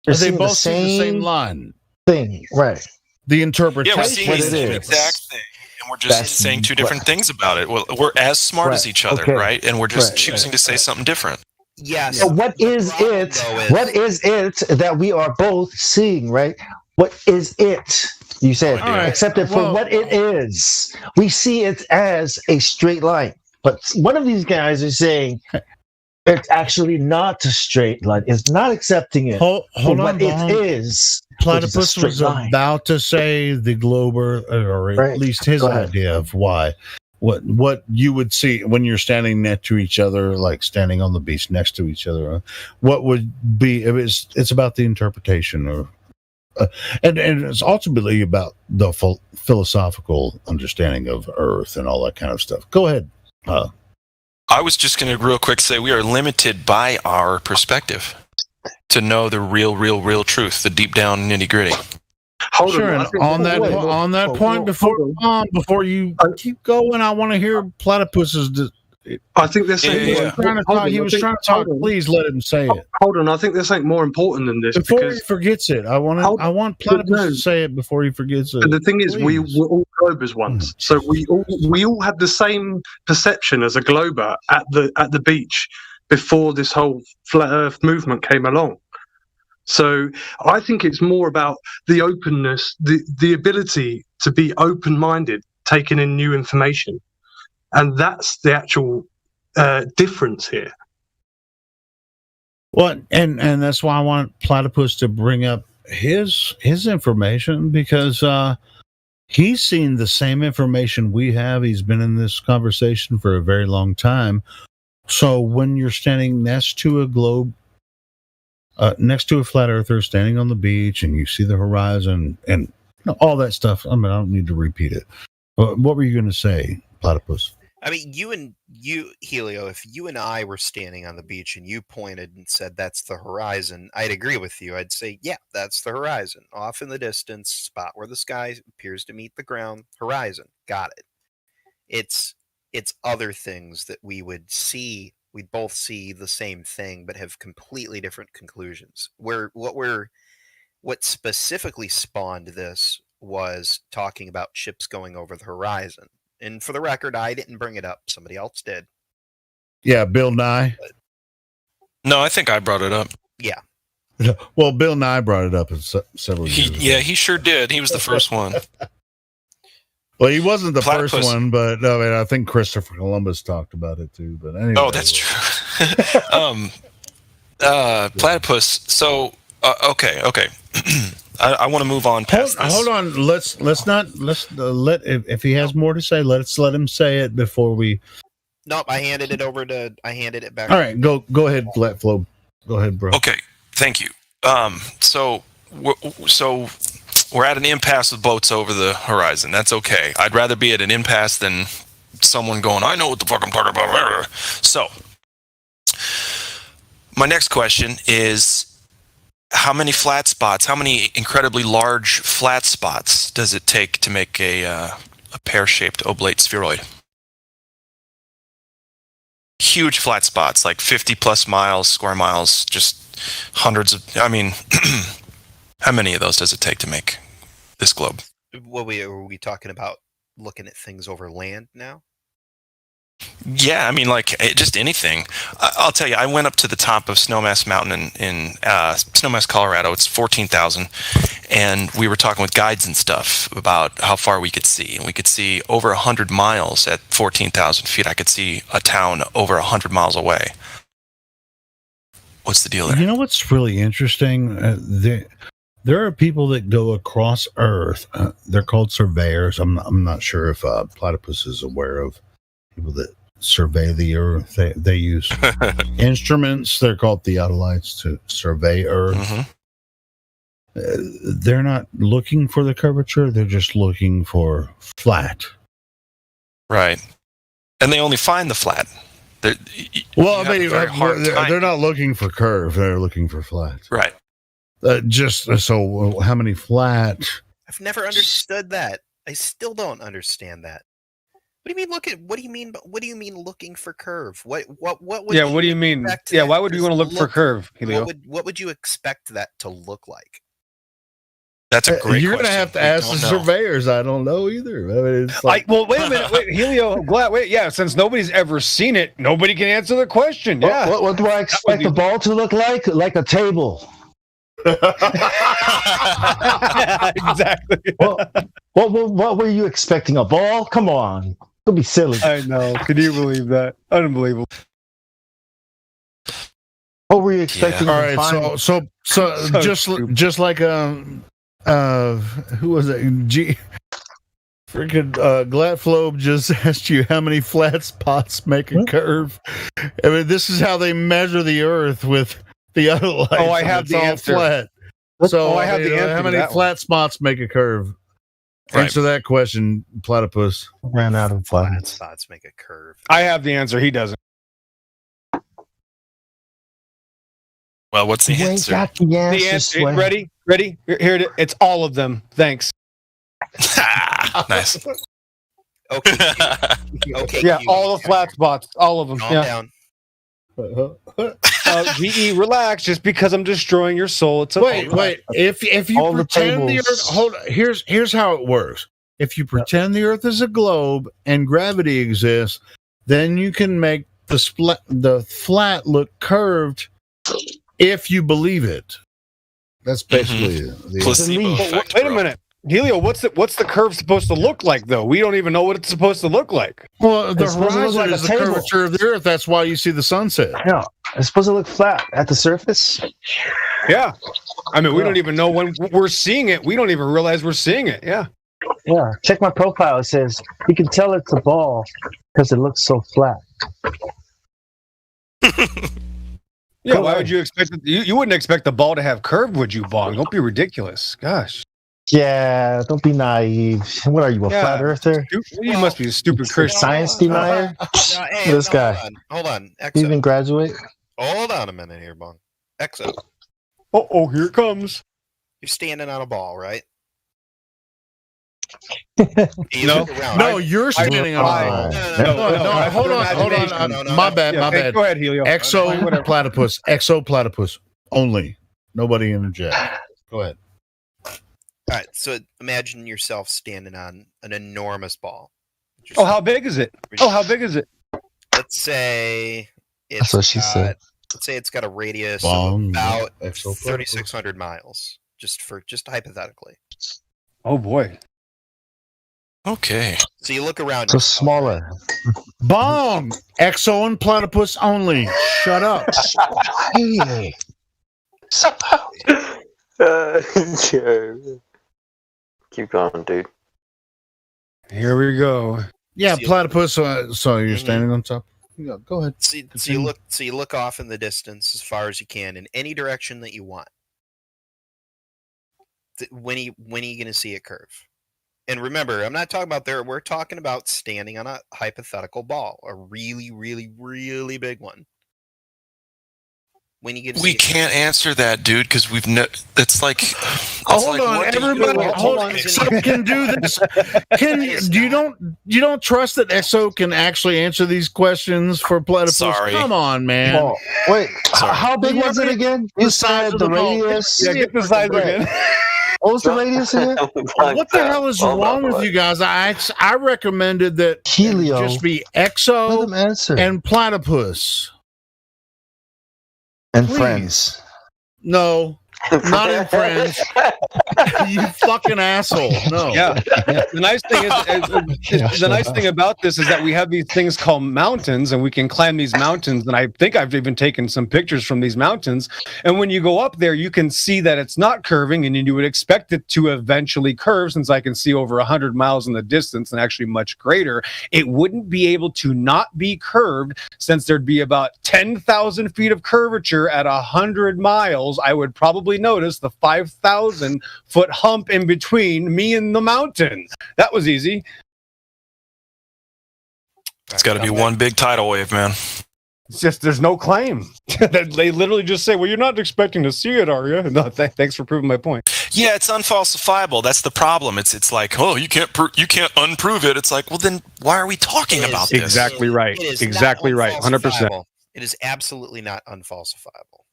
they both see the same line. Thing, right? The interpretation. Yeah, we're seeing the same exact thing, and we're just saying two different things about it. Well, we're as smart as each other, right? And we're just choosing to say something different. Yes. So what is it? What is it that we are both seeing, right? What is it? You said, accept it for what it is. We see it as a straight line, but one of these guys is saying It's actually not a straight line. It's not accepting it Hold for on, what it Bong. is. which is a Platypus straight was line. about to say the globe, or at Right. least his Go ahead. idea of why. What you would see when you're standing next to each other, like standing on the beach next to each other. What would be? It's about the interpretation, or and it's ultimately about the philosophical understanding of Earth and all that kind of stuff. Go ahead. I was just going to real quick say we are limited by our perspective to know the real truth, the deep down nitty gritty. Hold Sure, on. and on that point, before you keep going, I want to hear Platypus's. I think this He was trying to talk. Please let him say it. Hold on, I think this ain't more important than this. Before because he forgets it, I want Platypus to say it before he forgets it. And the thing is, we Please. were all globers once, so we all had the same perception as a glober at the beach before this whole flat Earth movement came along. So I think it's more about the openness, the ability to be open-minded, taking in new information, and that's the actual difference here. Well, and that's why I want Platypus to bring up his information, because he's seen the same information we have. He's been in this conversation for a very long time. So when you're standing next to a globe, next to a flat earther, standing on the beach, and you see the horizon and all that stuff, I mean, I don't need to repeat it. What were you going to say, Platypus? I mean, you, Helio, if you and I were standing on the beach and you pointed and said that's the horizon, I'd agree with you. I'd say, yeah, that's the horizon. Off in the distance, spot where the sky appears to meet the ground, horizon. Got it. It's other things that we would see. We'd both see the same thing, but have completely different conclusions. What specifically spawned this was talking about ships going over the horizon. And for the record, I didn't bring it up. Somebody else did. Yeah, Bill Nye. No, I think I brought it up. Yeah. Well, Bill Nye brought it up several years ago. Yeah, he sure did. He was the first one. Well, he wasn't the Platypus. first one, but I think Christopher Columbus talked about it too. But anyway. Oh, that's true. Platypus. So, okay. I want to move on past this. Hold on. Let's let if he has more to say, let's let him say it before we. Nope, I handed it back. All right, go ahead, let Flo. Go ahead, bro. Okay, thank you. So we're at an impasse with boats over the horizon. That's okay. I'd rather be at an impasse than someone going, I know what the fuck I'm talking about. So, my next question is, how many flat spots, how many incredibly large flat spots does it take to make a pear-shaped oblate spheroid? Huge flat spots, like 50 plus square miles, just hundreds of, I mean, how many of those does it take to make this globe? Were we talking about looking at things over land now? Yeah, I mean, like, just anything. I'll tell you, I went up to the top of Snowmass Mountain in Snowmass, Colorado. It's 14,000. And we were talking with guides and stuff about how far we could see. And we could see over 100 miles at 14,000 feet. I could see a town over 100 miles away. What's the deal there? You know what's really interesting? There are people that go across Earth. They're called surveyors. I'm not sure if Platypus is aware of people that survey the Earth. They use instruments. They're called theodolites to survey Earth. Mm-hmm. They're not looking for the curvature. They're just looking for flat. Right. And they only find the flat. They're not looking for curve. They're looking for flat. Right. So how many flat? I've never understood that. I still don't understand that. What do you mean What do you mean looking for curve? What would Yeah, what do you mean? Yeah, why would you want to look for curve, Helio? What would you expect that to look like? That's a great You're question. going to have to ask the surveyors. I don't know either. I mean, it's like, well, wait a minute. Wait, Helio, since nobody's ever seen it, nobody can answer the question. Yeah. What do I expect the ball to look like? Like a table. Exactly. What were you expecting? A ball? Come on. Don't be silly. I know. Can you believe that? Unbelievable. What were you expecting? All right, so just like who was it? Freaking Glatflobe just asked you how many flat spots make a curve. I mean, this is how they measure the Earth with the other lights. Oh, I have it's the all answer. flat. So I have the answer. How many flat spots make a curve? Right. Answer that question, Platypus. Ran out of Flat flats. spots make a curve. I have the answer. He doesn't. Well, what's the You ain't answer? got the answer. The answer. Sway. Ready? Here it is. It's all of them. Thanks. Nice. Okay. Okay. Yeah, Q, all the flat spots. All of them. calm Yeah. down. GE, relax. Just because I'm destroying your soul, it's okay. Wait. If you All the pretend the tables. Earth, hold. Here's how it works. If you pretend the Earth is a globe and gravity exists, then you can make the flat look curved if you believe it. That's basically the Placebo But effect. wait a bro. minute, Helio. What's the curve supposed to look like, though? We don't even know what it's supposed to look like. Well, the It's supposed to look horizon like a is the table. curvature of the Earth. That's why you see the sunset. No, it's supposed to look flat at the surface. Yeah, I mean, we don't even know when we're seeing it. We don't even realize we're seeing it. Yeah. Yeah, check my profile. It says you can tell it's a ball because it looks so flat. Yeah. Go Why ahead. would you expect it? You wouldn't expect the ball to have curve, would you, Bong? Don't be ridiculous. Gosh. Yeah, don't be naive. What are you, a Yeah. flat earther? You must be a stupid A Christian. science denier? No, hey, This no, guy. Hold on. You Exo. even graduate? Hold on a minute here, Bong. Exo. Oh, here it comes. You're standing on a ball, right? No. No, you're standing on a No, ball. No, hold on. My bad. Hey, go ahead, Helio. Exo platypus only. Nobody interject. Go ahead. All right, so imagine yourself standing on an enormous ball. Oh, how big is it? Let's say it's That's what she said. Let's say it's got a radius Bong, of about exo 3,600 miles, just hypothetically. Oh boy. Okay. So you look around. So smaller. Bong. Exo and platypus only. Shut up. Hey. Keep going, dude. Here we go. Yeah, See- platypus. So you're standing on top. Yeah, go ahead. So you look off in the distance as far as you can in any direction that you want. When are you going to see it curve? And remember, I'm not talking about there. We're talking about standing on a hypothetical ball, a really, really, really big one. When you get, We can't answer that, dude, because we've it's like. Hold on, everybody. Hold on. Exo can do this. You don't trust that Exo can actually answer these questions for platypus? Sorry. Come on, man. Oh, wait, how big was it again? You The size said of the the ball. radius. Yeah, get the size again. What was the radius again? What the hell is wrong with you guys? I recommended that Helio. just be Let Exo them answer. and platypus. And please. friends. No, not in Friends. You fucking asshole. No. Yeah. The nice thing is the nice thing about this is that we have these things called mountains, and we can climb these mountains. And I think I've even taken some pictures from these mountains. And when you go up there, you can see that it's not curving, and you would expect it to eventually curve. Since I can see over 100 miles in the distance, and actually much greater, it wouldn't be able to not be curved, since there'd be about 10,000 feet of curvature at 100 miles. I would probably notice the 5,000 foot hump in between me and the mountain. That was easy. It's got to be one big tidal wave, man. It's just there's no claim. They literally just say, "Well, you're not expecting to see it, are you?" No, thanks for proving my point. Yeah, it's unfalsifiable. That's the problem. It's like, oh, you can't unprove it. It's like, well, then why are we talking about this? Exactly right. It is Exactly not right. 100%. unfalsifiable. It is absolutely not unfalsifiable.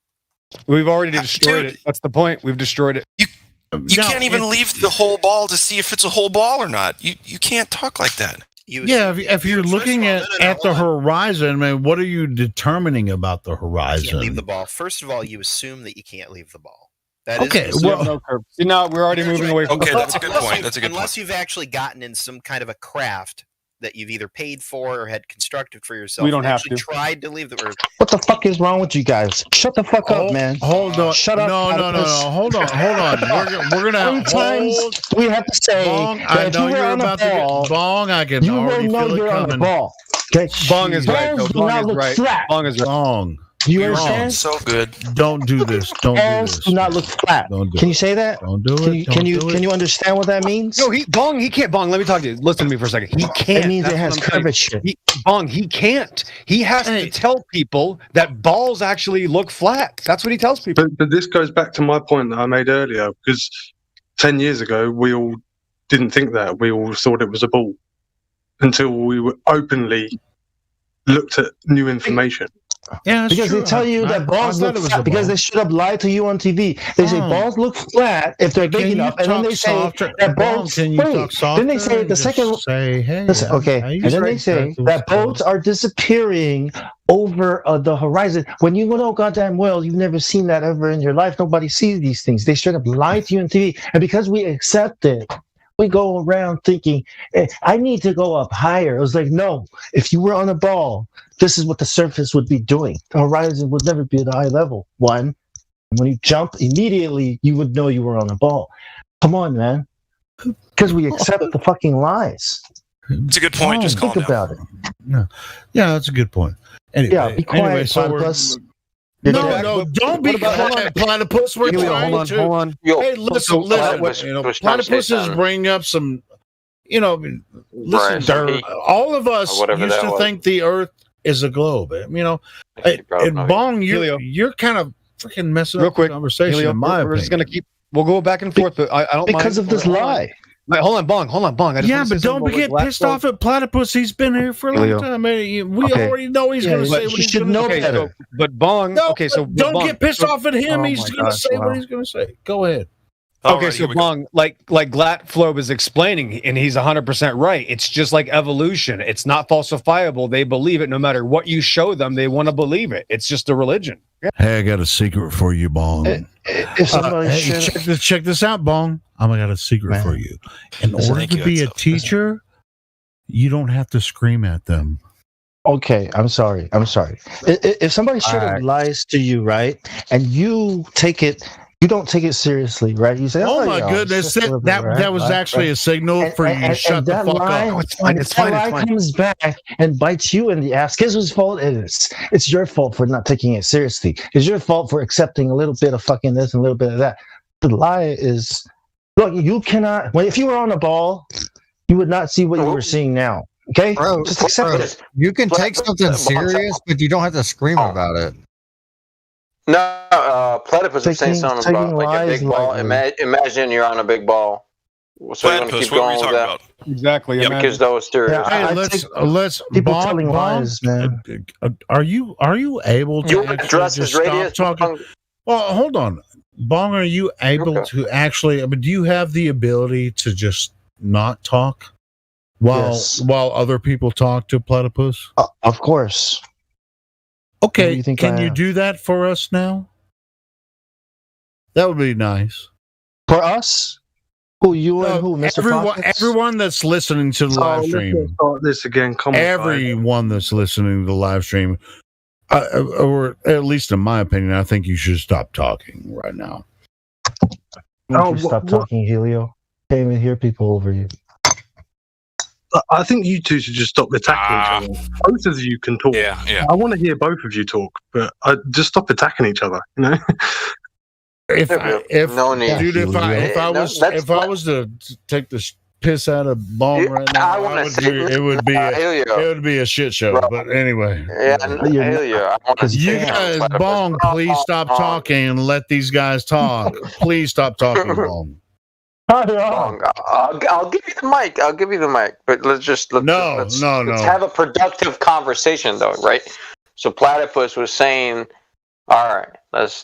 We've already destroyed it. That's the point. We've destroyed it. You can't even leave the whole ball to see if it's a whole ball or not. You can't talk like that. If you're looking at the horizon, man, what are you determining about the You can't horizon? leave the ball. First of all, you assume that you can't leave the ball. That Okay, is well- No curve. See, now we're already moving away from Okay, that's a good point. That's a good unless point. you've actually gotten in some kind of a craft that you've either paid for or had constructed for yourself. We don't and have actually to. tried to leave the Earth. What the fuck is wrong with you guys? Shut the fuck up, man. Hold on. Shut up. No. Hold on. We're gonna. How many times do we have to say Bong, that I if know you were you're on a about to get ball, Bong. I can you will already know feel it you're on the coming. ball. Okay, Bong is right. balls do Bong not is look right. flat. Bong is right. Bong. Do you You're understand? wrong. So good. Don't do this. Don't do Balls this. do not look flat. Don't do Can it. you say that? Don't do it. Can you understand what that means? No, he can't. Bong, let me talk to you. Listen to me for a second. He can't. It means That's it has what I'm saying. curvature. He can't. He has to tell people that balls actually look flat. That's what he tells people. But this goes back to my point that I made earlier, because 10 years ago, we all didn't think that. We all thought it was a ball until we were openly looked at new information. Yeah, because they tell you that balls look flat because they should have lied to you on TV. They say balls look flat if they're big enough, and then they say that boats. Can you talk softer? Then they say the second. Say, hey, Listen, okay, and then they say that boats are disappearing over the horizon. When you know goddamn well you've never seen that ever in your life. Nobody sees these things. They straight up lie to you on TV, and because we accept it, we go around thinking, I need to go up higher. It was like, no, if you were on a ball, this is what the surface would be doing. The horizon would never be at a high level. One, when you jump, immediately you would know you were on a ball. Come on, man. Because we accept the fucking lies. It's a good point. Just think calm down. about it. No. Yeah, that's a good point. Anyway, Yeah, be quiet, so we're- platypus. No, don't be quiet, platypus. We're trying hold to. on. Hey, listen. Platypus is bringing up some. Listen, Right. all of us Whatever used that to was. think the Earth is a globe. And Bong, you're kind of freaking messing Real up quick, the conversation. Helio, in my we're just opinion. gonna keep. We'll go back and forth, but I don't Because mind. of this Hold on. lie. Wait, hold on, Bong. I just Yeah, wanna say but something don't about get what pissed Glass off at Platypus. He's been here for a long Helio. time. We Okay. already know he's going to say but what you he's should going to know say. better. But Bong. No, okay, so don't Bong, get pissed off at him. Oh He's my going to gosh, say wow. what he's going to say. Go ahead. Okay, so Bong, like Glatflobe is explaining, and he's 100% right. It's just like evolution. It's not falsifiable. They believe it no matter what you show them. They want to believe it. It's just a religion. Hey, I got a secret for you, Bong. If somebody Hey, check this out, Bong. I got a secret for you. In order Thank to you, be a XO. teacher, you don't have to scream at them. Okay, I'm sorry. If somebody straight up lies to you, right, and you take it, you don't take it seriously, right? You say, Oh, "Oh, my yeah, it's goodness, just a little bit, that was right, actually right." a signal for you to shut the that fuck lie, up. It's fine. It's that fine. It's lie fine. comes back and bites you in the ass. Guess whose fault it is? It's your fault for not taking it seriously. It's your fault for accepting a little bit of fucking this and a little bit of that. The lie is, look, you cannot. If you were on a ball, you would not see what you were seeing now. Okay, Bro, just accept bro, it. you can take something serious, but you don't have to scream about it. No, Platypus was saying something about like a big ball. Imagine you're on a big ball. So you want to Platypus, keep what were going you with talking that? about? Exactly. Yep. Because those stereotypes. Hey, let's people Bong, telling Bong, lies, man. Are you able to You actually address just his stop radius. talking? Well, hold on, Bong. Are you able to actually? Do you have the ability to just not talk while other people talk to Platypus? Of course. Okay, you think can I you am? do that for us now? That would be nice. For us, who you and who, Mr. Everyone, Fox? everyone that's listening to the live let's stream, start this again. Come on, everyone that's listening to the live stream, or at least in my opinion, I think you should stop talking right now. Why don't you stop talking, Helio? Can't even hear people over you. I think you two should just stop attacking each other. Both of you can talk. Yeah. I want to hear both of you talk, but just stop attacking each other. You know. If No need. dude, if I was to take the piss out of Bong right now, I wanna say- it would be Helio. it would be a shit show. Bro. But anyway, Yeah, Helio, I want to you say guys, Platypus. Bong, please stop talking and let these guys talk. Please stop talking, Bong. Bong, I'll give you the mic. I'll give you the mic. But let's have a productive conversation, though, right? So Platypus was saying, "All right, let's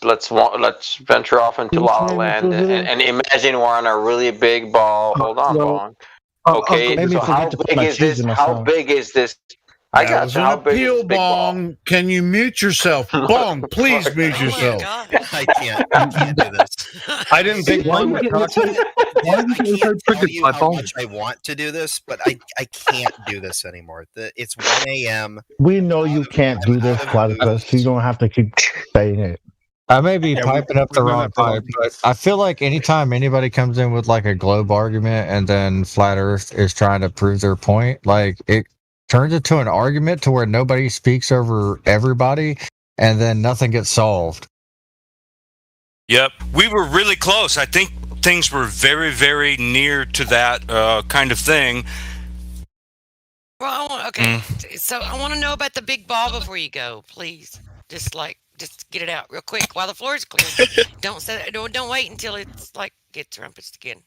venture off into La La Land and imagine we're on a really big ball. Hold on, Bong. Okay, made me so forget how to put big my is cheese this? in my How phone. big is this? I That got was you. an How big is appeal, the big ball? Bong. Can you mute yourself? Bong, please mute yourself. I can't do this. I didn't think Why one you would getting talk to I can't tell you how much I want to do this, but I can't do this anymore. It's 1 a.m. We know you can't do this, Platypus. You don't have to keep saying it. I may be Yeah, piping up the we've known wrong that for a long pipe, but I feel like anytime anybody comes in with like a globe argument and then flat Earth is trying to prove their point, like it turns into an argument to where nobody speaks over everybody, and then nothing gets solved. Yep, we were really close. I think things were very, very near to that kind of thing. Well, okay. So I want to know about the big ball before you go, please. Just get it out real quick while the floor is clear. Don't wait until it's like gets rumpus again.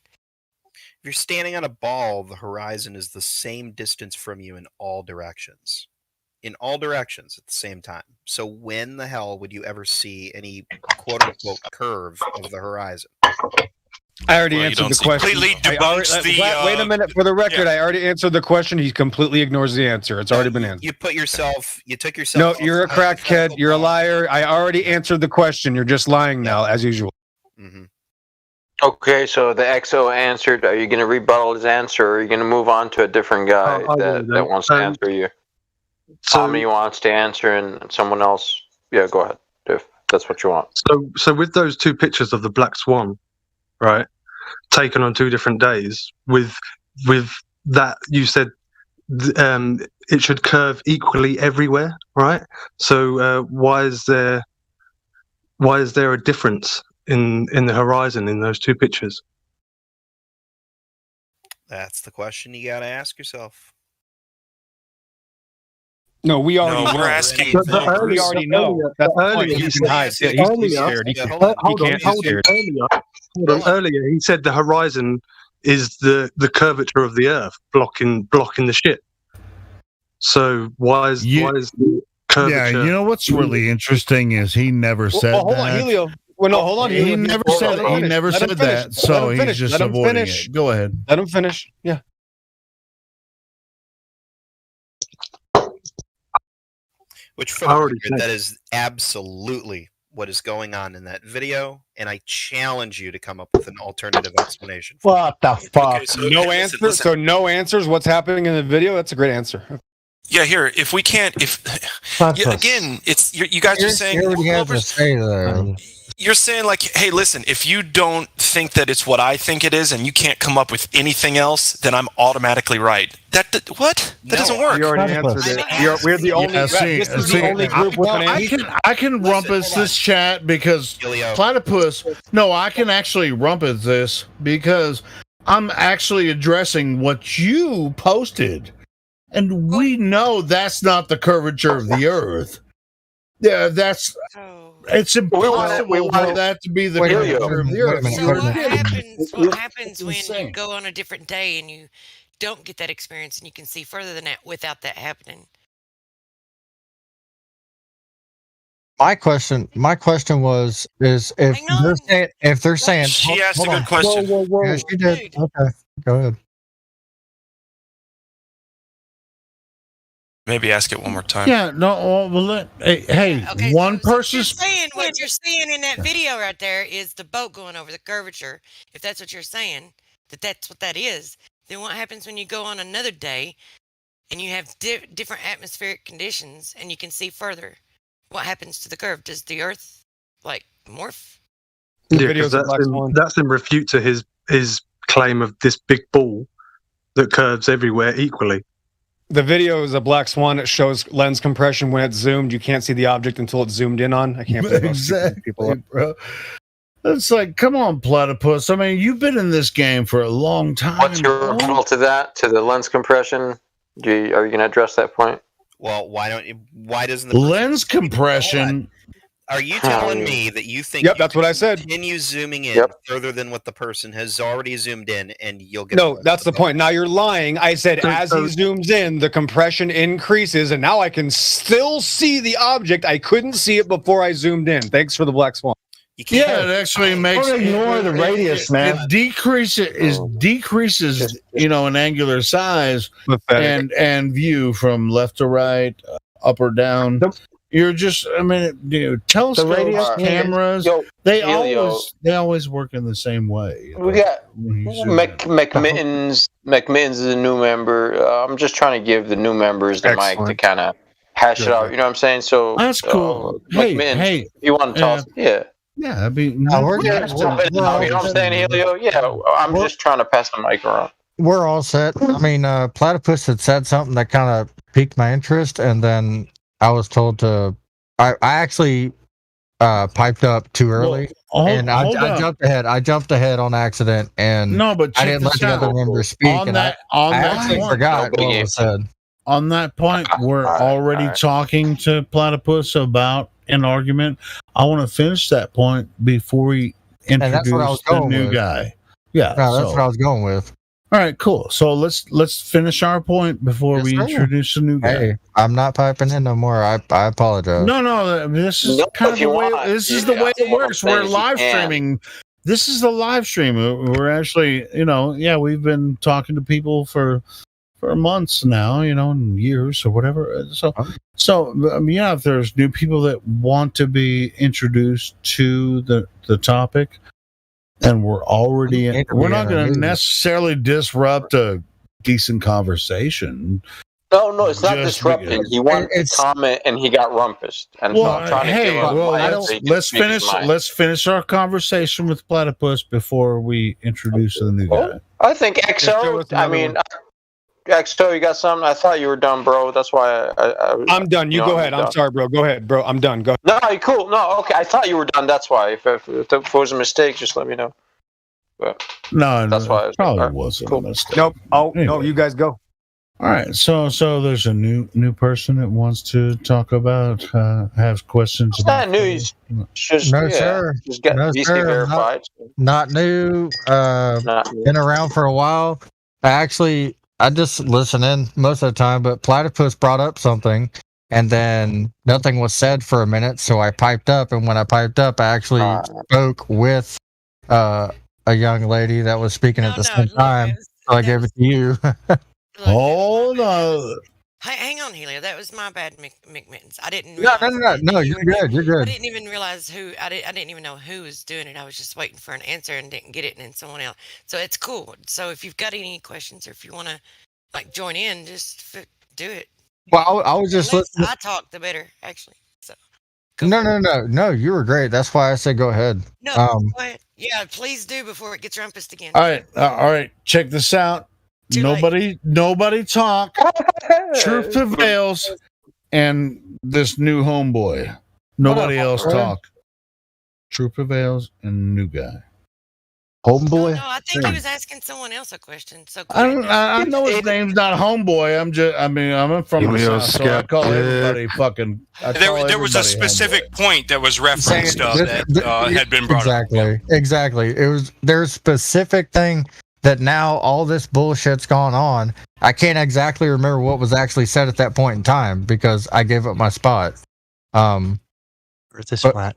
If you're standing on a ball, the horizon is the same distance from you in all directions. In all directions at the same time. So when the hell would you ever see any quote-unquote curve of the horizon? I already answered the question. Completely debunks Wait a minute. For the record, I already answered the question. He completely ignores the answer. It's already been answered. You took yourself. No, you're a crackhead. You're a liar. I already answered the question. You're just lying now, as usual. Okay, so the XO answered. Are you going to rebuttal his answer, or are you going to move on to a different guy that wants to answer you? Tommy wants to answer, and someone else. Yeah, go ahead, if that's what you want. So with those two pictures of the black swan, right, taken on 2 different days, with that you said it should curve equally everywhere, right? So why is there a difference in the horizon in those 2 pictures? That's the question you got to ask yourself. No, we already know. We're asking. We already know. That's the point. He can hide. Yeah, he's scared. He can't. He's scared. Earlier, he said the horizon is the curvature of the Earth blocking the ship. So why is the curvature? Yeah, you know what's really interesting is he never said hold that. on, Helio. Well, no, hold on. He never said that. So he's just avoiding it. Go ahead. Let him finish. Yeah. Which, for the record, that is absolutely what is going on in that video, and I challenge you to come up with an alternative explanation. What the fuck? Okay, so No answers. So no answers. What's happening in the video? That's a great answer. Yeah, here. If we can't, again, it's you guys are saying. You're saying like, hey, listen, if you don't think that it's what I think it is, and you can't come up with anything else, then I'm automatically right. What? That doesn't work. You already answered it. We're the only. This is the only group with an answer. I can rumpus this chat because Platypus. No, I can actually rumpus this because I'm actually addressing what you posted, and we know that's not the curvature of the Earth. Yeah, that's. It's impossible for that to be the curvature of the Earth. So what happens when you go on a different day and you don't get that experience and you can see further than that without that happening? My question was if they're saying she asked a good question. Whoa. Yeah, she did. Okay, go ahead. Maybe ask it one more time. Yeah, no. Well, hey, one person. What you're seeing in that video right there is the boat going over the curvature. If that's what you're saying, that's what that is. Then what happens when you go on another day and you have different atmospheric conditions and you can see further? What happens to the curve? Does the Earth morph? Yeah, because that's in refute to his claim of this big ball that curves everywhere equally. The video is a black swan. It shows lens compression when it's zoomed. You can't see the object until it's zoomed in on. I can't believe exactly, people up. Bro. It's like, come on, Platypus. I mean, you've been in this game for a long time. What's your rebuttal to that? To the lens compression? Are you going to address that point? Well, why doesn't the lens compression? Are you telling me that you think? Yep, that's what I said. Continue zooming in further than what the person has already zoomed in, and you'll get. No, that's the point. Now you're lying. I said as he zooms in, the compression increases, and now I can still see the object. I couldn't see it before I zoomed in. Thanks for the black swan. You can't. Yeah, it actually makes Don't ignore the radius, man. It decreases, in angular size and view from left to right, up or down. You're just, telescopes, radius, cameras, they always work in the same way. We got McMittens. McMittens is a new member. I'm just trying to give the new members the mic to kind of hash it out. You know what I'm saying? So that's cool. Hey, if you want to talk? Yeah. Yeah, I mean, you know what I'm saying, Helio? Yeah, I'm just trying to pass the mic around. We're all set. I mean, Platypus had said something that kind of piqued my interest, and then I was told to. I actually piped up too early, and I jumped ahead. I jumped ahead on accident, and I didn't let the other members speak. I actually forgot what was said. On that point, we're already talking to Platypus about an argument. I want to finish that point before we introduce the new guy. Yeah, that's what I was going with. All right, cool. So let's finish our point before we introduce the new guy. Hey, I'm not piping in no more. I apologize. No. This is kind of the way. This is the way it works. We're live streaming. This is the live stream. We're actually, we've been talking to people for months now, and years or whatever. So if there's new people that want to be introduced to the topic, and we're already we're not going to necessarily disrupt a decent conversation. No, it's not disrupting. He wanted to comment, and he got rumpused. And so I'm trying to give him let's finish our conversation with Platypus before we introduce the new guy. I think XO. XO, you got something? I thought you were done, bro. That's why I'm done. You go ahead. I'm sorry, bro. Go ahead, bro. I'm done. Go. No, you're cool. No, okay. I thought you were done. That's why. If it was a mistake, just let me know. But that's why. It probably wasn't a mistake. Nope. No. You guys go. All right. So there's a new person that wants to talk about, have questions. It's not new. Sir. Just get VC verified. Not new. Been around for a while. I just listen in most of the time, but Platypus brought up something, and then nothing was said for a minute, so I piped up, and when I piped up, I actually spoke with a young lady that was speaking at the same time, so I gave it to you. Hold on. Hang on, Helio. That was my bad, McMittens. I didn't. No. You're good. You're good. I didn't even realize who. I didn't even know who was doing it. I was just waiting for an answer and didn't get it, and then someone else. So it's cool. So if you've got any questions or if you want to join in, just do it. Well, I was just listening. I talk, the better, actually. So. No. You were great. That's why I said go ahead. No, go ahead. Yeah, please do before it gets rumpused again. All right. Check this out. Nobody talk. Truth prevails, and this new homeboy. Nobody else talk. Truth prevails, and new guy. Homeboy. No, I think he was asking someone else a question. So I know his name's not homeboy. I'm from the South, so I call everybody fucking. There was a specific point that was referenced that had been brought up. Exactly. There's a specific thing that now all this bullshit's gone on. I can't exactly remember what was actually said at that point in time because I gave up my spot. Earth is flat.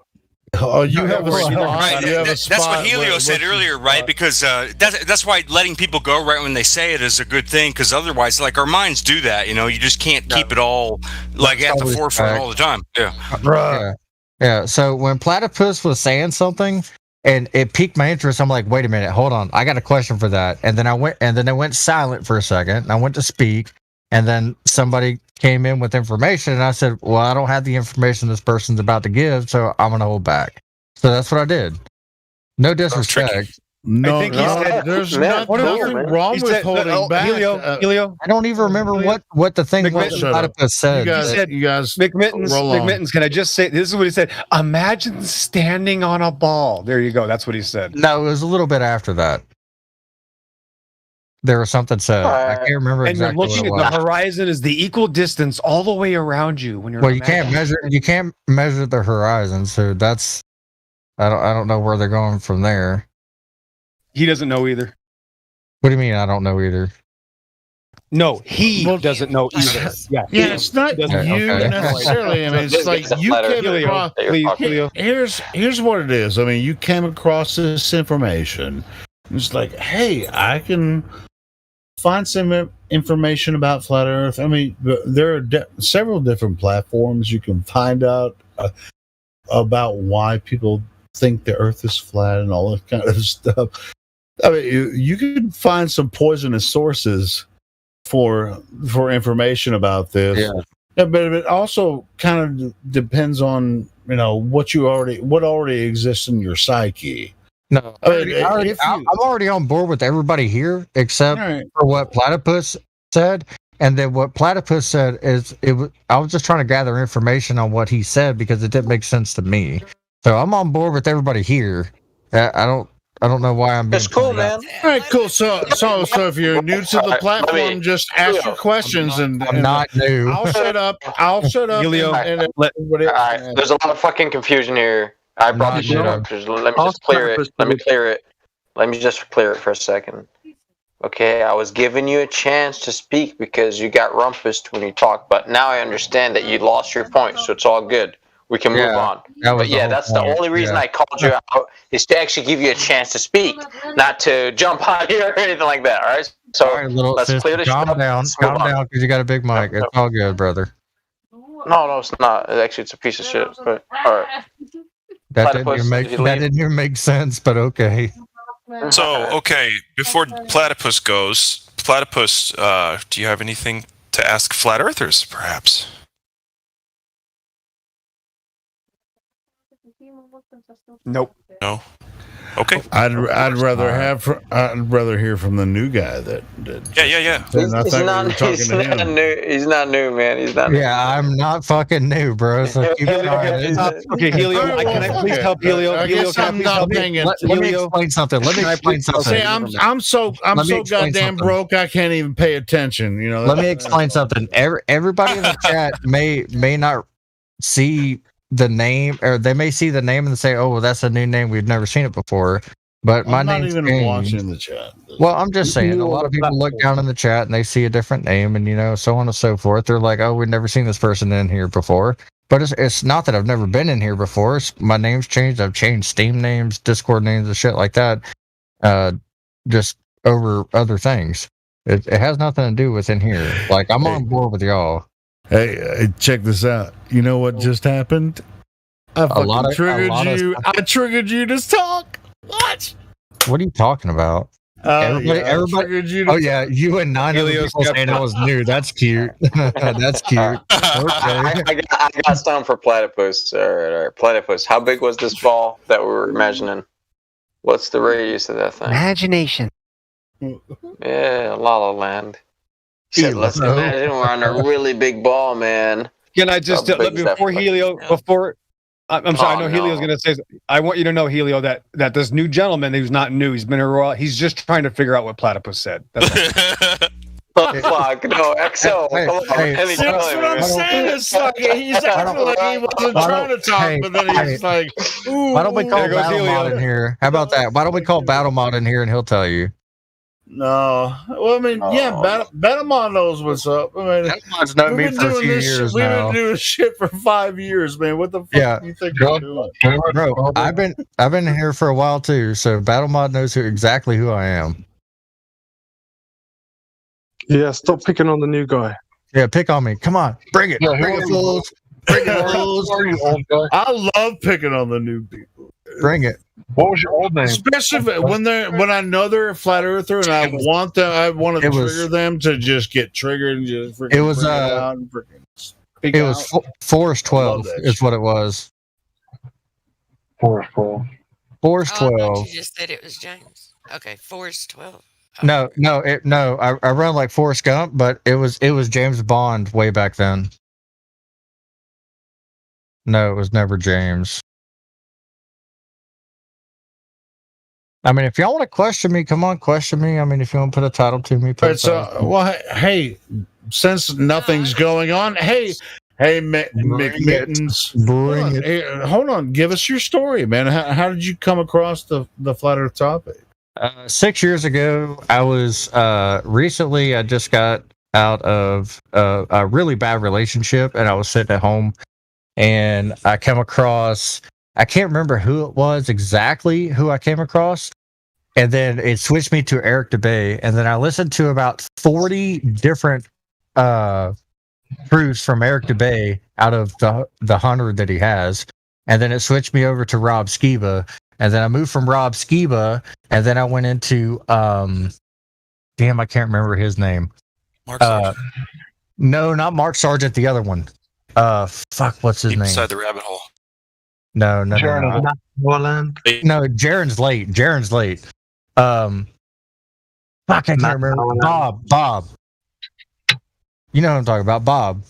Oh, you have a spot. Right. That's what Helio said earlier, right? Because that's why letting people go right when they say it is a good thing. Because otherwise, our minds do that. You just can't keep it all at the forefront all the time. Yeah. So when Platypus was saying something, and it piqued my interest. I'm like, wait a minute, hold on. I got a question for that. And then I went silent for a second, and I went to speak, and then somebody came in with information, and I said, well, I don't have the information this person's about to give, so I'm going to hold back. So that's what I did. No disrespect. No, there's nothing wrong with holding back. Helio, I don't even remember what the thing was Platypus said. You guys, McMittens, can I just say, this is what he said. Imagine standing on a ball. There you go. That's what he said. No, it was a little bit after that. There was something said. I can't remember exactly. And you're looking at the horizon is the equal distance all the way around you when you're. Well, you can't measure the horizon, so that's. I don't know where they're going from there. He doesn't know either. What do you mean? I don't know either. No, he doesn't know either. Yeah, it's not you necessarily. I mean, it's like you came across. Here's what it is. I mean, you came across this information. It's like, hey, I can find some information about flat Earth. I mean, there are several different platforms you can find out about why people think the Earth is flat and all that kind of stuff. I mean, you can find some poisonous sources for information about this. Yeah, but it also kind of depends on what already exists in your psyche. No, I'm already on board with everybody here except for what Platypus said, and then what Platypus said is I was just trying to gather information on what he said because it didn't make sense to me. So I'm on board with everybody here. I don't know why I'm being. It's cool, man. All right, cool. So if you're new to the platform, just ask your questions, and I'm not new. I'll shut up. Julio, all right. There's a lot of fucking confusion here. I brought this shit up. Let me just clear it. Let me just clear it for a second. Okay, I was giving you a chance to speak because you got rumpused when you talked, but now I understand that you lost your point, so it's all good. We can move on. But yeah, that's the only reason I called you out, is to actually give you a chance to speak, not to jump on here or anything like that. All right. So let's clear this shit up. Calm down, because you got a big mic. It's all good, brother. No, it's not. Actually, it's a piece of shit. But all right. That didn't even make sense, but okay. So, okay, before Platypus goes, Platypus, do you have anything to ask Flat Earthers, perhaps? Nope. No. Okay. I'd rather hear from the new guy that yeah. He's not new, man. He's not new. Yeah, I'm not fucking new, bro. So keep it on. Okay, Helio, can I please help Helio? Helio, can I please help you? Let me explain something. See, I'm so goddamn broke I can't even pay attention. Let me explain something. Everybody in the chat may not see the name, or they may see the name and say, "Oh, well, that's a new name. We've never seen it before." But my name's not even watching the chat. Well, I'm just saying, a lot of people look down in the chat and they see a different name, and so on and so forth. They're like, "Oh, we've never seen this person in here before." But it's not that I've never been in here before. My name's changed. I've changed Steam names, Discord names, and shit like that. Just over other things. It has nothing to do with in here. Like, I'm on board with y'all. Hey, check this out. You know what just happened? I fucking triggered you. I triggered you to talk. What? What are you talking about? Everybody. You and 9 other people saying I was new. That's cute. That's cute. Okay. I got some for Platypus. All right. Platypus, how big was this ball that we were imagining? What's the radius of that thing? Imagination. Yeah, La La Land. Shit, let's imagine we're on a really big ball, man. Can I just before Helio? I'm sorry. I know Helio's going to say. I want you to know, Helio, that this new gentleman who's not new. He's been around. He's just trying to figure out what Platypus said. That's fuck no, XO. That's what I'm saying. It's like he's acting like he wasn't trying to talk, but then he's like, "Ooh." Why don't we call BattleMod in here? How about that? Why don't we call BattleMod in here and he'll tell you? No, well, I mean, BattleMod knows what's up. I mean, BattleMod's known me for a few years now. We've been doing shit for 5 years, man. What the fuck do you think you're doing? Bro, I've been here for a while too, so BattleMod knows exactly who I am. Yeah, stop picking on the new guy. Yeah, pick on me. Come on, bring it, bring it, fools. Bring it, fools. I love picking on the new people. Bring it. What was your old name? Especially when I know they're a flat earther and I want to trigger them to just get triggered and just freaking it was Forest 12 is what it was. Forest 12. Forest 12. Oh, you just said it was James. Okay, Forest 12. No. I run like Forrest Gump, but it was James Bond way back then. No, it was never James. I mean, if y'all want to question me, come on, question me. I mean, if you want to put a title to me, put a title. Well, hey, since nothing's going on, hey, McMittens, bring it. Hey, hold on, give us your story, man. How did you come across the flat Earth topic? 6 years ago, I was recently. I just got out of a really bad relationship, and I was sitting at home, and I came across. I can't remember who it was exactly who I came across, and then it switched me to Eric DeBay, and then I listened to about 40 different proofs from Eric DeBay out of the 100 that he has, and then it switched me over to Rob Skiba, and then I moved from Rob Skiba, and then I went into I can't remember his name. Mark Sargent. No, not Mark Sargent. The other one. What's his name? Beside the rabbit hole. No. Warland. No, Jaron's late. I can't remember. Bob. You know what I'm talking about, Bob.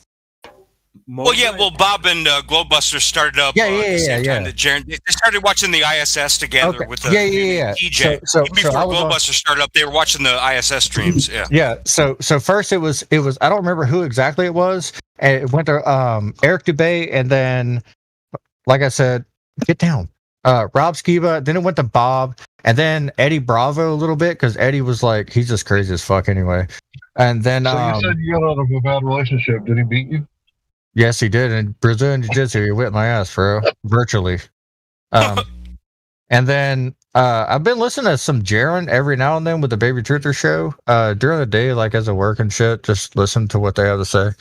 Well, Bob and Glowbuster started up. Time that Jaren, they started watching the ISS together with the DJ. So before Glowbuster started up, they were watching the ISS streams. Yeah. Yeah. So first it was. I don't remember who exactly it was. And it went to Eric DeBay, and then, like I said, get down. Rob Skiba. Then it went to Bob, and then Eddie Bravo a little bit because Eddie was like, he's just crazy as fuck anyway. And then So you said you got out of a bad relationship. Did he beat you? Yes, he did. In Brazilian Jiu-Jitsu, he whipped my ass, bro. Virtually. And then I've been listening to some Jaren every now and then with the Baby Truther show. During the day, like as I work and shit, just listen to what they have to say.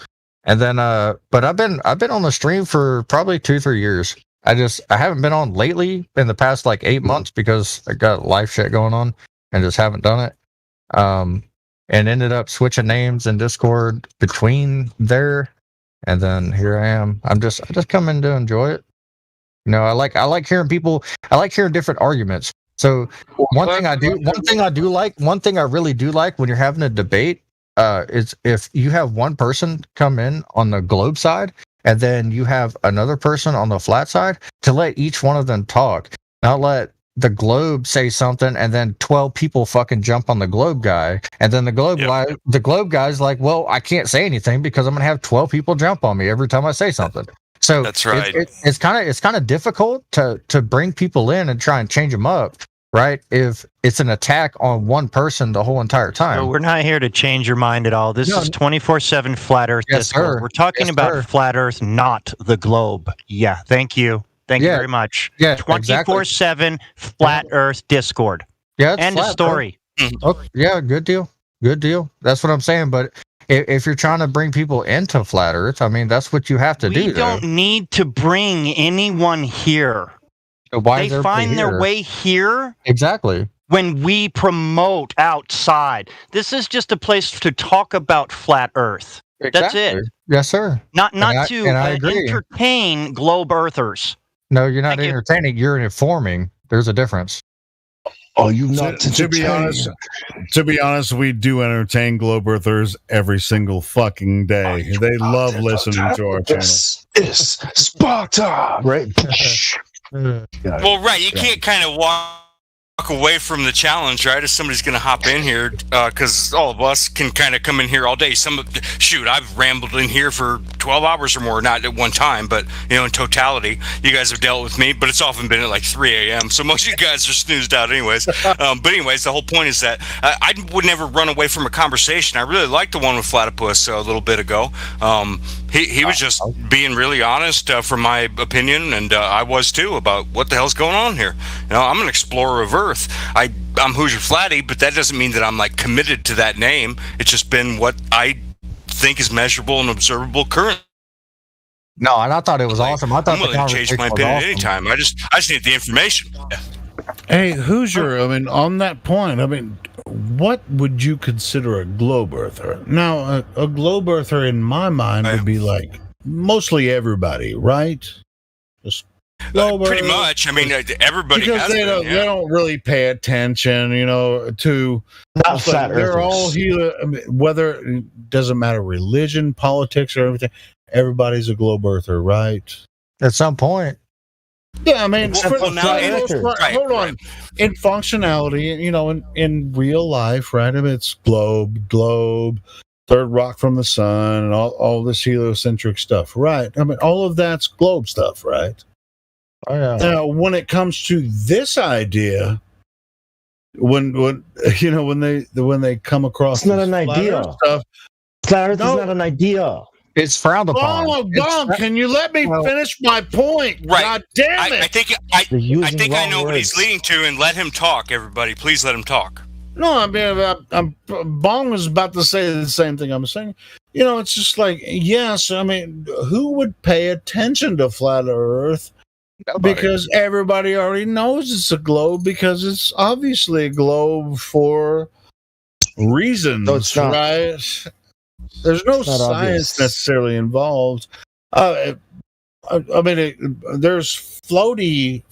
And then but I've been on the stream for probably 2-3 years. I haven't been on lately in the past like 8 months because I got life shit going on and just haven't done it. And ended up switching names in Discord between there. And then here I am. I just come in to enjoy it. You know, I like hearing people. I like hearing different arguments. So one thing I really do like when you're having a debate is if you have one person come in on the globe side and then you have another person on the flat side, to let each one of them talk. Not let the globe say something and then 12 people fucking jump on the globe guy, and then the globe guy's like, well, I can't say anything because I'm gonna have 12 people jump on me every time I say something. So that's right. It's kind of difficult to bring people in and try and change them up, right? If it's an attack on one person the whole entire time. So we're not here to change your mind at all. This is 24/7 Flat Earth Discord. Sir. We're talking about Flat Earth, not the globe. Yeah, thank you. Thank you very much. Yeah, 24/7 Flat Earth Discord. Yeah, end of story. Oh, yeah, good deal. That's what I'm saying. But if you're trying to bring people into Flat Earth, I mean, that's what you have to do. We don't need to bring anyone here. So why is they everybody find their here? way here Exactly. when we promote outside. This is just a place to talk about Flat Earth. That's Exactly. it. Yes, sir. Not And I to agree. entertain globe earthers. No, you're not entertaining. You're informing. There's a difference. Oh, you not to be honest, we do entertain globe earthers every single fucking day. They love listening to our channel. It's Sparta, right? Well, right. You can't kind of walk away from the challenge, right? If somebody's going to hop in here, because all of us can kind of come in here all day. I've rambled in here for 12 hours or more, not at one time, but in totality, you guys have dealt with me. But it's often been at like 3 a.m. So most of you guys are snoozed out, anyways. But anyways, the whole point is that I would never run away from a conversation. I really liked the one with Platypus a little bit ago. He was just being really honest from my opinion, and I was too, about what the hell's going on here. I'm an explorer of Earth. I'm Hoosier Flatty, but that doesn't mean that I'm like committed to that name. It's just been what I think is measurable and observable currently. No, and I thought it was awesome. I thought I'm willing to change my opinion at any time. I just need the information. Hey, Hoosier, I mean, on that point, I mean, what would you consider a globe earther? Now, a globe earther in my mind would be like mostly everybody, right? Just pretty much. I mean, everybody because has they don't really pay attention, to Not flat they're earthers. all whether it doesn't matter religion, politics, or everything. Everybody's a globe earther, right? At some point. Yeah, I mean, Hold on. In functionality, in real life, right? I mean, it's globe, third rock from the sun, and all this heliocentric stuff, right? I mean, all of that's globe stuff, right? Oh, yeah. Now, when it comes to this idea, when they come across It's not an flat idea. Earth stuff. Flat Earth is not an idea. It's frowned upon. Bob, can you let me finish my point? Right. God damn it! I think I know what he's leading to, and let him talk. Everybody, please let him talk. No, I mean, Bong was about to say the same thing I'm saying. It's just like, yes, I mean, who would pay attention to flat Earth? Nobody. Because everybody already knows it's a globe, because it's obviously a globe for reasons, No, it's not. right? There's no It's not science obvious. necessarily involved. I mean, there's floaty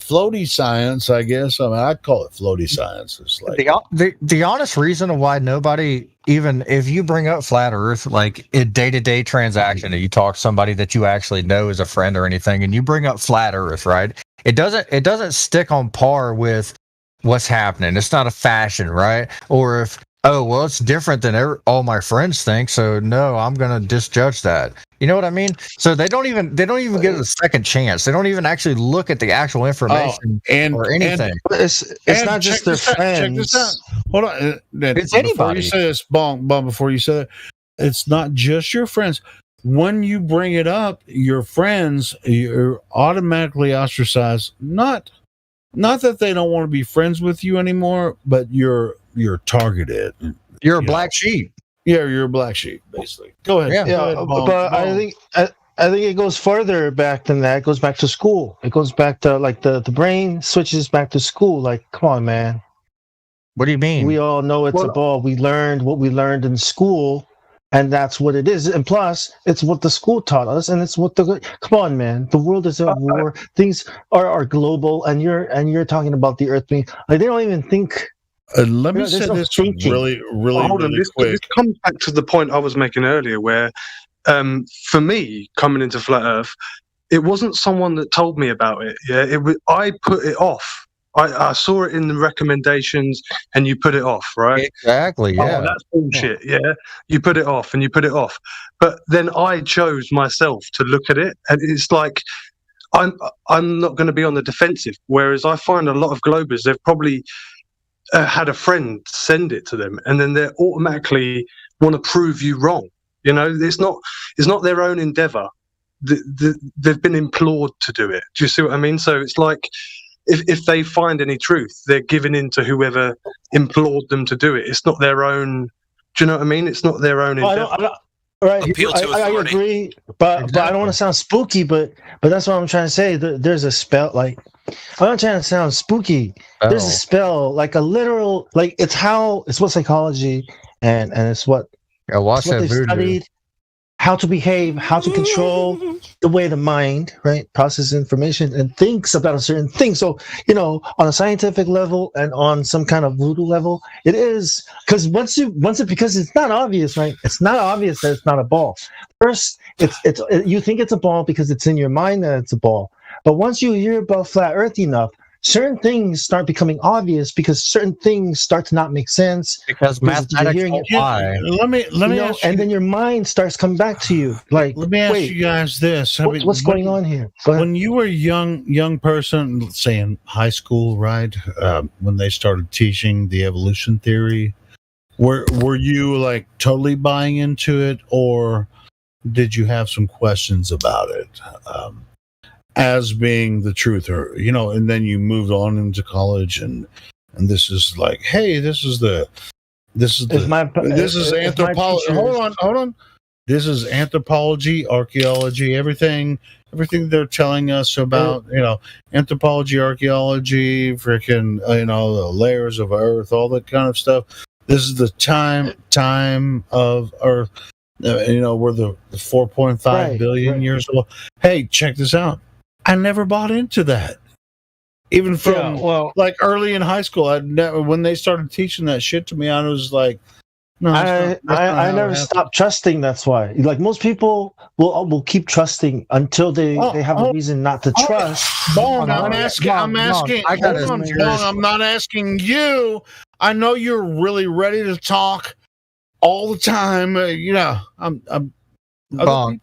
science, I guess. I mean, I'd call it floaty science. It's like The honest reason of why nobody, even if you bring up flat Earth, like in day-to-day transaction, and you talk to somebody that you actually know as a friend or anything, and you bring up flat Earth, right? It doesn't stick on par with what's happening. It's not a fashion, right? Or if, oh, well, it's different than all my friends think, so no, I'm gonna disjudge that. You know what I mean? So they don't even get a second chance. They don't even actually look at the actual information or anything. It's not just their friends. Check this out. Hold on. It's Before anybody. you say this, Bong, before you say it, it's not just your friends. When you bring it up, your friends, you're automatically ostracized. Not that they don't want to be friends with you anymore, but you're targeted. You're a black sheep. Yeah, you're a black sheep, basically. Go ahead. Yeah, Go ahead, Bong. but I Bong. think it goes further back than that. It goes back to school. It goes back to like the brain switches back to school. Like, come on, man. What do you mean? We all know it's a ball. We learned what we learned in school, and that's what it is. And plus, it's what the school taught us, and it's what come on, man. The world is at war. Things are global, and you're talking about the Earth being like they don't even think. Let me there's say no this thinking. really Hold on, this comes back to the point I was making earlier, where for me, coming into flat Earth, it wasn't someone that told me about it. Yeah, I put it off. I saw it in the recommendations, and you put it off, right? Exactly. Yeah. Oh, that's bullshit. Yeah, you put it off, and you put it off. But then I chose myself to look at it, and it's like I'm not going to be on the defensive. Whereas I find a lot of Globers, they've probably had a friend send it to them, and then they automatically want to prove you wrong. It's not their own endeavor. They've been implored to do it. Do you see what I mean? So it's like if they find any truth, they're giving in to whoever implored them to do it. It's not their own. Do you know what I mean? It's not their own endeavor. Right, Appeal to I authority. agree, but I don't want to sound spooky, but that's what I'm trying to say. There's a spell, like I'm not trying to sound spooky. There's a spell, like a literal, like it's what psychology and it's what watch it's what that they've voodoo. studied, how to behave, how to control the way the mind, right, processes information and thinks about a certain thing. So, on a scientific level and on some kind of voodoo level, it is because because it's not obvious, right? It's not obvious that it's not a ball. First, you think it's a ball because it's in your mind that it's a ball. But once you hear about flat Earth enough, certain things start becoming obvious because certain things start to not make sense because mathematics don't lie. Let me ask you, and then your mind starts coming back to you. Like, let me ask wait, you guys this: what's going on here? Go ahead. When you were a young person, let's say in high school, right? When they started teaching the evolution theory, were you like totally buying into it, or did you have some questions about it? As being the truth, or and then you moved on into college, and this is like, hey, this is anthropology. Hold on. This is anthropology, archaeology, everything they're telling us about, anthropology, archaeology, freaking, the layers of Earth, all that kind of stuff. This is the time of Earth. We're the 4.5 billion years old. Hey, check this out. I never bought into that. Even from like early in high school, when they started teaching that shit to me, I was like, no. I never stopped trusting. That's why, like most people will keep trusting until they have a reason not to trust. Bong, I'm asking. I'm not asking you. I know you're really ready to talk all the time. Bong,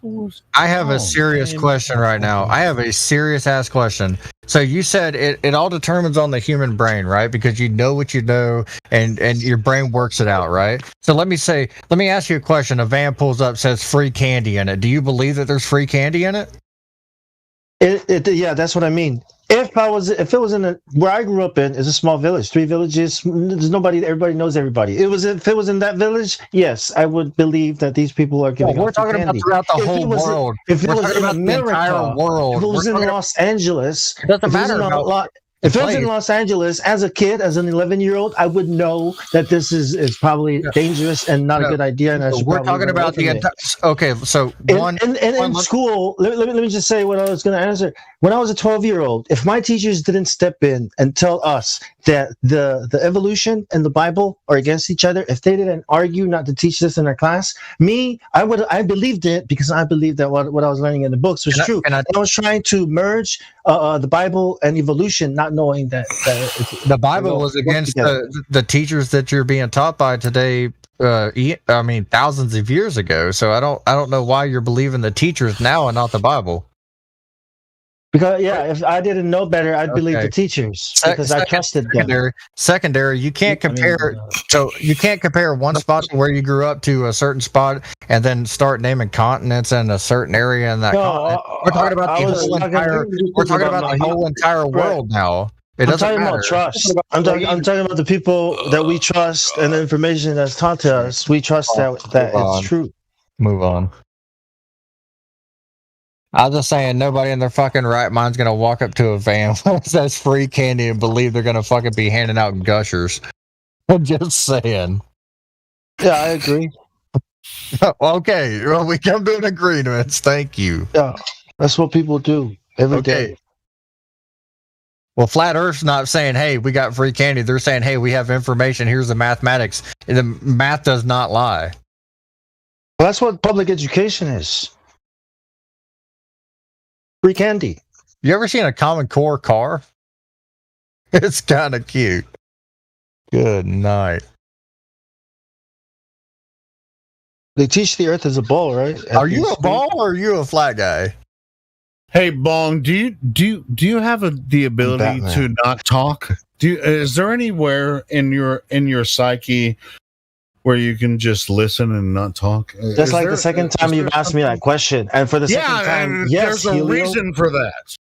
I have a serious question right now. I have a serious ass question. So you said it all determines on the human brain, right? Because you know what you know, and your brain works it out, right? So let me ask you a question. A van pulls up, says free candy in it. Do you believe that there's free candy in it? Yeah, that's what I mean. If it was in where I grew up in is a small village, 3 villages. There's nobody. Everybody knows everybody. If it was in that village, yes, I would believe that these people are giving. We're talking about throughout the whole world. If it was in America, the entire world, if it was in Los Angeles, it doesn't matter if it was in Los Angeles, as a kid, as an 11-year-old, I would know that this is probably dangerous and not a good idea. And I should we're talking about the entire. Okay, so in school, let me just say what I was going to answer. When I was a 12-year-old, if my teachers didn't step in and tell us that the evolution and the Bible are against each other, if they didn't argue not to teach this in our class, I believed it because I believed that what I was learning in the books was true. And I was trying to merge the Bible and evolution, not knowing that the Bible was against the teachers that you're being taught by today. I mean, thousands of years ago. So I don't know why you're believing the teachers now and not the Bible. Because if I didn't know better, I'd believe the teachers because I trusted them. Secondary, you can't compare. So you can't compare one spot where you grew up to a certain spot and then start naming continents in a certain area in that continent. We're talking about the whole entire world now. It doesn't matter. About trust. I'm talking about the people that we trust and the information that's taught to us. We trust that it's true. Move on. I was just saying, nobody in their fucking right mind's gonna walk up to a van that says free candy and believe they're gonna fucking be handing out gushers. I'm just saying. Yeah, I agree. Okay, well, we come to an agreement. Thank you. Yeah, that's what people do every day. Well, Flat Earth's not saying, hey, we got free candy. They're saying, hey, we have information. Here's the mathematics. The math does not lie. Well, that's what public education is. Free candy. You ever seen a Common Core car? It's kind of cute. Good night. They teach the Earth as a ball, right? Are you a ball or are you a flat guy? Hey, Bong, do you have the ability to not talk? Is there anywhere in your psyche where you can just listen and not talk? That's like the second time you've asked me that question, and for the second time, yes, there's a reason for that.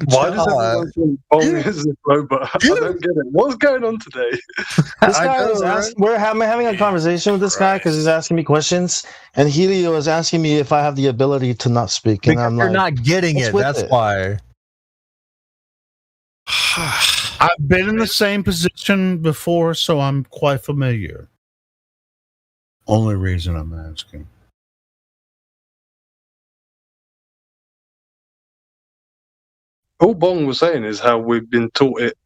Why does everyone think Bong is a robot? I don't get it. What's going on today? This guy is asking. We're having a conversation with this guy because he's asking me questions, and Helio is asking me if I have the ability to not speak. And because you're not getting it. That's why. I've been in the same position before, so I'm quite familiar. Only reason I'm asking. All Bong was saying is how we've been taught it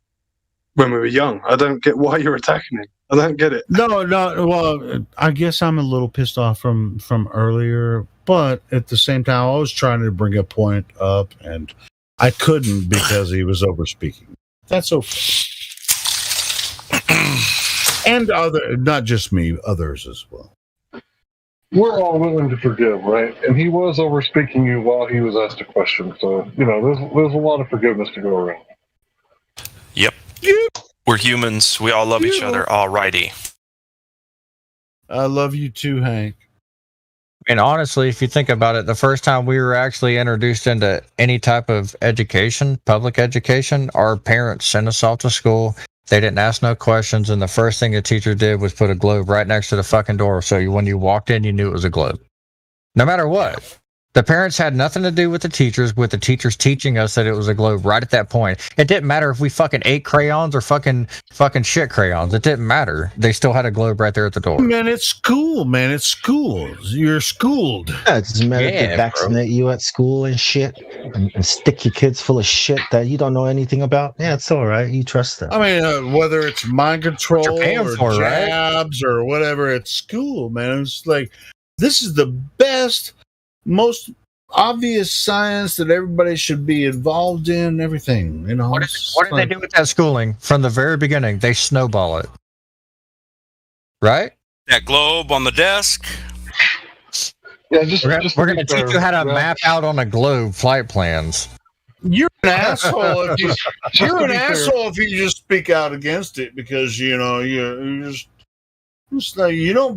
when we were young. I don't get why you're attacking him. I don't get it. No. Well, I guess I'm a little pissed off from earlier, but at the same time, I was trying to bring a point up, and I couldn't because he was overspeaking. That's okay. And not just me, others as well. We're all willing to forgive, right? And he was overspeaking you while he was asked a question. So, there's a lot of forgiveness to go around. Yep. We're humans. We all love each other. Alrighty. I love you too, Hank. And honestly, if you think about it, the first time we were actually introduced into any type of education, public education, our parents sent us off to school. They didn't ask no questions, and the first thing the teacher did was put a globe right next to the fucking door, so when you walked in, you knew it was a globe. No matter what. The parents had nothing to do with the teachers teaching us that it was a globe right at that point. It didn't matter if we fucking ate crayons or fucking shit crayons. It didn't matter. They still had a globe right there at the door. Man, it's school, man. It's school. You're schooled. Yeah, it doesn't matter if they vaccinate you at school and shit and stick your kids full of shit that you don't know anything about. Yeah, it's all right. You trust them. I mean, whether it's mind control or jabs or whatever, it's school, man. It's like, this is the best, most obvious science that everybody should be involved in. Everything, What did they do with that schooling from the very beginning? They snowball it, right? That globe on the desk. Yeah, we're going to teach you how to map out on a globe flight plans. You're an asshole if you just speak out against it because you don't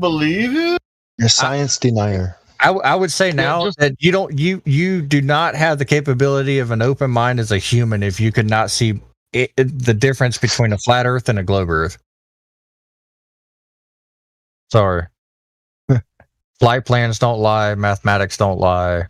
believe it. You're a science denier. I would say now that you do not have the capability of an open mind as a human if you could not see the difference between a flat Earth and a globe Earth. Sorry. Flight plans don't lie. Mathematics don't lie.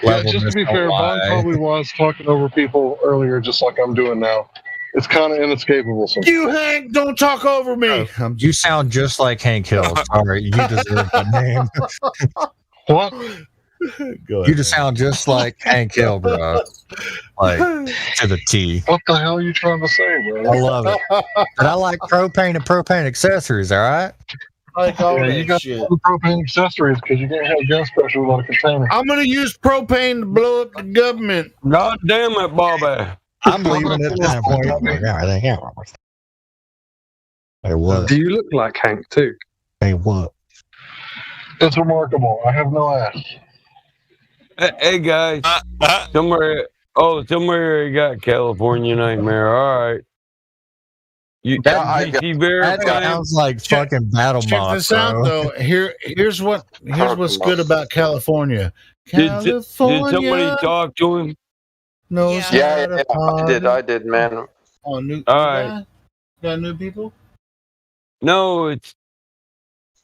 Yeah, just to be fair, Bond probably was talking over people earlier, just like I'm doing now. It's kind of inescapable sometimes. You, Hank, don't talk over me. You sound just like Hank Hill. Sorry, you deserve the name. What? Go ahead, you just sound just like Hank Hill, bro. Like, to the T. What the hell are you trying to say, bro? I love it. And I like propane and propane accessories, all right? You got propane accessories because you can't have gas pressure without a container. I'm going to use propane to blow up the government. God damn it, Bobby. I'm leaving it at this point. Hey, what? Do you look like Hank too? Hey, what? It's remarkable. I have no ass. Hey guys, somewhere you got California Nightmare. All right. That sounds like fucking Battle Check Moth, this out, though. Here's what's good about California. Did somebody talk to him? I did, man. Oh, new. All right. Got new people? No, it's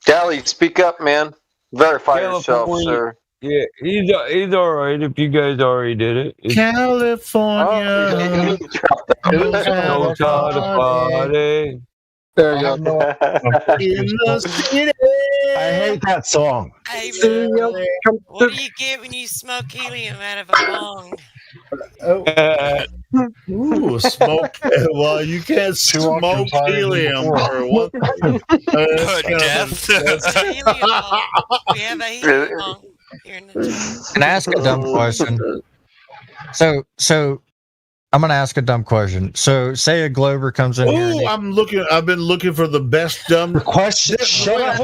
Gally. Speak up, man. Verify yourself, sir. Yeah, he's all right if you guys already did it. California. No time to party. There you go. In the city. I hate that song. Hey, man, what do you get when you smoke helium out of a bong? Ooh, smoke. Well, you can't smoke helium or what? Death. We have a helium bong here in the chat. Can I ask a dumb question? So I'm gonna ask a dumb question. So, say a Glober comes in here. I've been looking for the best dumb question. Shut up.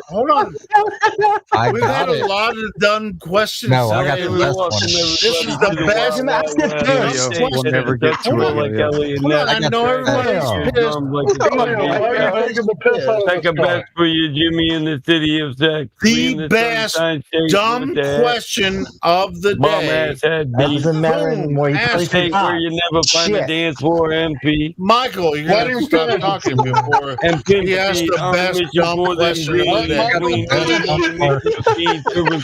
Hold on. We've had a lot of dumb questions. No, I got the best one. This is the best. We'll never get to it. I know everybody's pissed. Take a bet for you, Jimmy, in the city of sex. The best dumb question of the day. Doesn't matter anymore. You play for where you never find a dance floor, MP. Michael, you're going to stop talking before he asked the best dumb question of the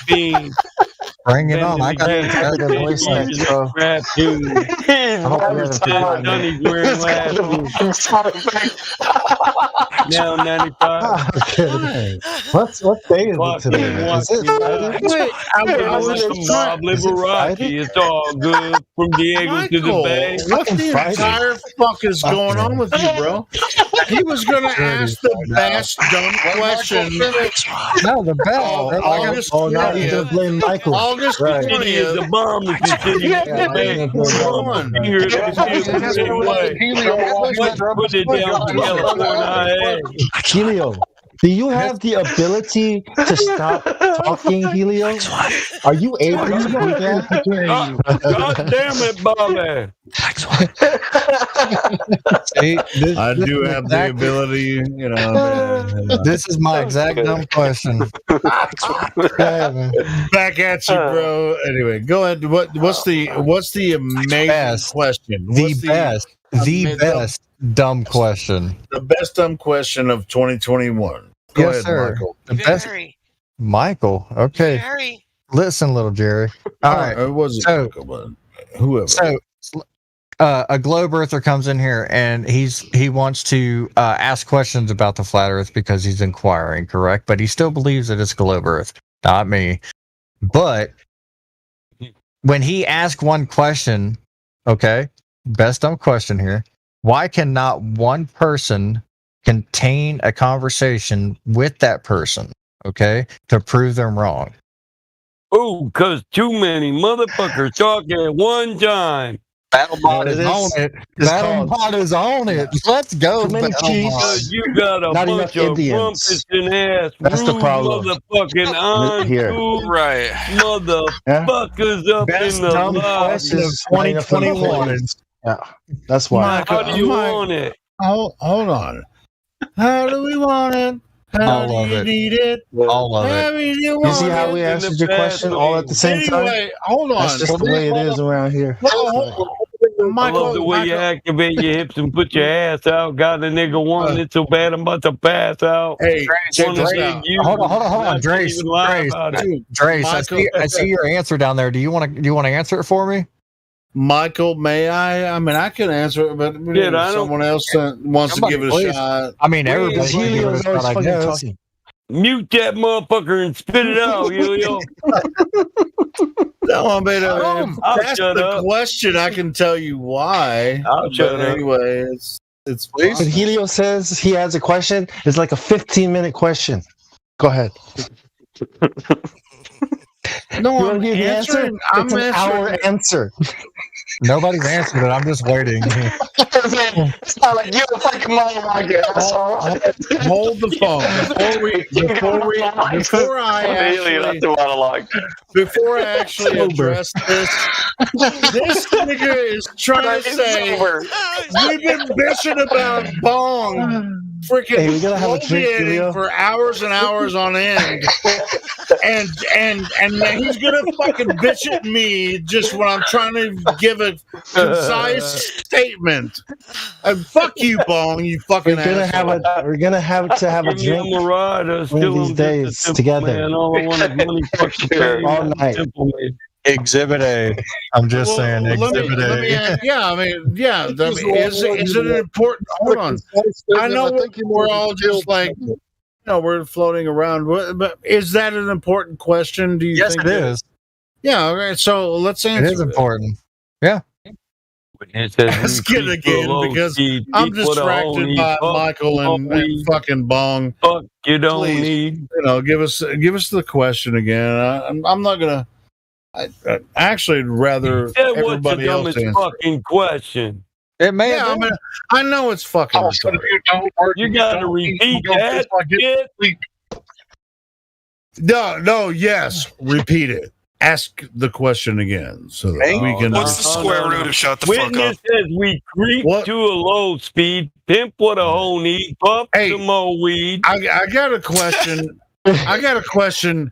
day. Bring it on. I got the voice Now 95. What day is it today? Is it Friday? I was from Bob Liberace. It's all good from Diego to the Bay. What the entire fuck is going on with you, bro? He was going to ask the best dumb question. No, the best. Now you're going to blame Michael. August 20th. The bomb is sitting at the Bay. Put it down to California. Helio, do you have the ability to stop talking, Helio? Are you able to do that? God damn it, Bobby. I do have the ability, This is my exact dumb question. Back at you, bro. Anyway, go ahead. What's the amazing question? The best dumb question. The best dumb question of 2021. Go ahead, sir. Michael. The best. Michael. Okay. Listen, little Jerry. All right. It wasn't Michael, but whoever. So, a globe earther comes in here and he wants to ask questions about the flat Earth because he's inquiring, correct? But he still believes that it's globe Earth. Not me. But when he asks one question, okay, best dumb question here. Why can not one person contain a conversation with that person, okay, to prove them wrong? Oh, because too many motherfuckers talking at one time. BattleBot is on it. It's BattleBot is on it. Let's go, Too many BattleBot. chiefs. You got a Not bunch enough of Indians. rumpus and ass, That's the rude problem. motherfucking Here. Right. motherfuckers up Best in the dumb lobby. questions of of 2021. Yeah, that's why. How do you want it? Hold on. How do we want it? How All do of you it. need it? All of How it. do you You want see how it? we answered your question all at the same time? Anyway, hold on. That's just the way it is around here. I love the way you activate your hips and put your ass out. Got a nigga wanting it so bad I'm about to pass out. Hey, check Wanna this dig out. you, Hold on, not Drace. even lie about it. Drace, I see your answer down there. Do you want to answer it for me? Michael, may I? I mean, I can answer it, but Yeah, if I don't- someone else wants Somebody, to give it please. a shot. I mean, everybody can give it a Helio's always shot, I fucking guess. talking. Mute that motherfucker and spit it out, Helio. No, I mean, I'll if that's shut the up. question. I can tell you why. I'll shut But up. anyway, it's But Helio says he has a question. It's like a 15-minute question. Go ahead. No, You I'm want to hear the answer? answering. I'm It's an hour answering. answer. Nobody's answered it. I'm just waiting. It's not like you fucking monologue, asshole. Hold the phone before I actually address this. This nigga is trying to say we've been bitching about Bong freaking Hey, we gotta have a drink, bloviating Julio. for hours and hours on end, and he's gonna fucking bitch at me just when I'm trying to give a concise statement. And fuck you, Bong, you fucking asshole. We're gonna have to have a Give me drink a Mirada, one still of these I'm just a days simple together. Man. All I want is money, fucking fame, all I'm a night. simple man. Exhibit A. I'm just saying, Exhibit A. Yeah, I mean, yeah. I mean, is it an important? Hold on. I know we're all just like, we're floating around, but is that an important question? Do you Yes, think it is. Yeah. Okay. So let's answer. It is important. Yeah. It says Ask it again because I'm distracted by Michael and fucking Bong. Fuck you don't Please, need. give us the question again. I'm not gonna. I actually rather That was the everybody else dumbest answer. fucking question. It may Yeah, I mean, I know it's fucking. retarded. You gotta repeat that shit. No, yes, repeat it. Ask the question again so that we can. What's the square root of shut the fuck Witness up? says we creep to a low speed. Pimp what a hoe need. Puff some more weed. I got a question.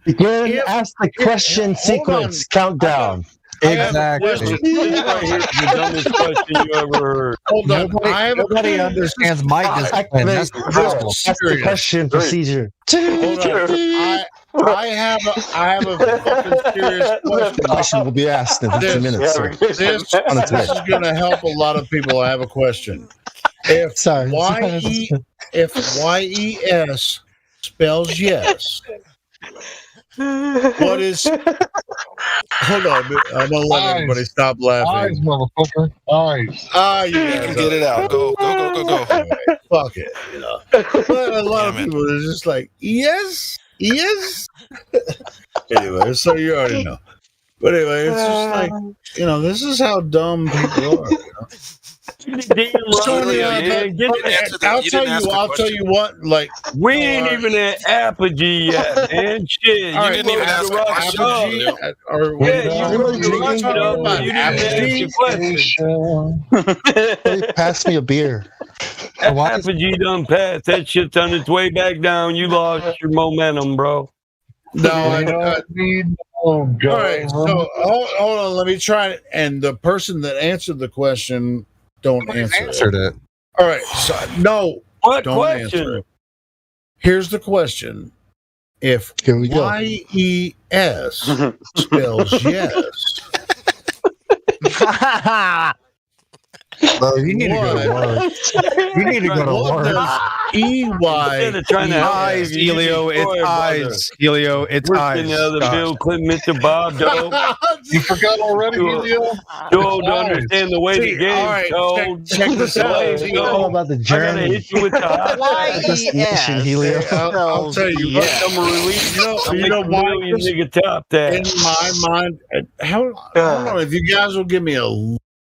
Begin, ask the question sequence. Countdown. Exactly. This right here is the dumbest question you ever heard. Hold on. Nobody understands mic discipline. That's the problem. That's the question procedure. Hold on. I have a fucking serious question. The question will be asked in 15 minutes. Sir. This On its way. is going to help a lot of people. I have a question. If YES spells yes, what is? Hold on, I'm gonna let everybody stop laughing. Motherfucker. Eyes. You guys Get it out. Go. Fuck it. But a lot of people are just like yes. Anyway, so you already know. But anyway, it's just like this is how dumb people are. I'll tell you what. Like we ain't even at Apogee yet, man. Shit, All you right, didn't even well, have to rush Apogee, up. or You really rushed up, but you didn't ask your question. Hey, pass me a beer. Apogee done passed. That shit's on its way back down. You lost your momentum, bro. No, all right. So hold on. Let me try it. And the person that answered the question don't answer it. All right. So no. What don't question? Answer it. Here's the question. If YES spells yes, Bro, you need to go to work. You need to go to work. Eyes, Helio. It's eyes. Helio, it's eyes. Bill Clinton, Mr. Bob, Joe. You forgot already, Helio? Joe, to understand the way the game all right, Joe. check this out. All about the I gotta journey. hit you with the hot Destination, Helio. I'll tell you. Yeah. I'm a release. You know why? You nigga top that. In my mind, hold on. If you guys will give me a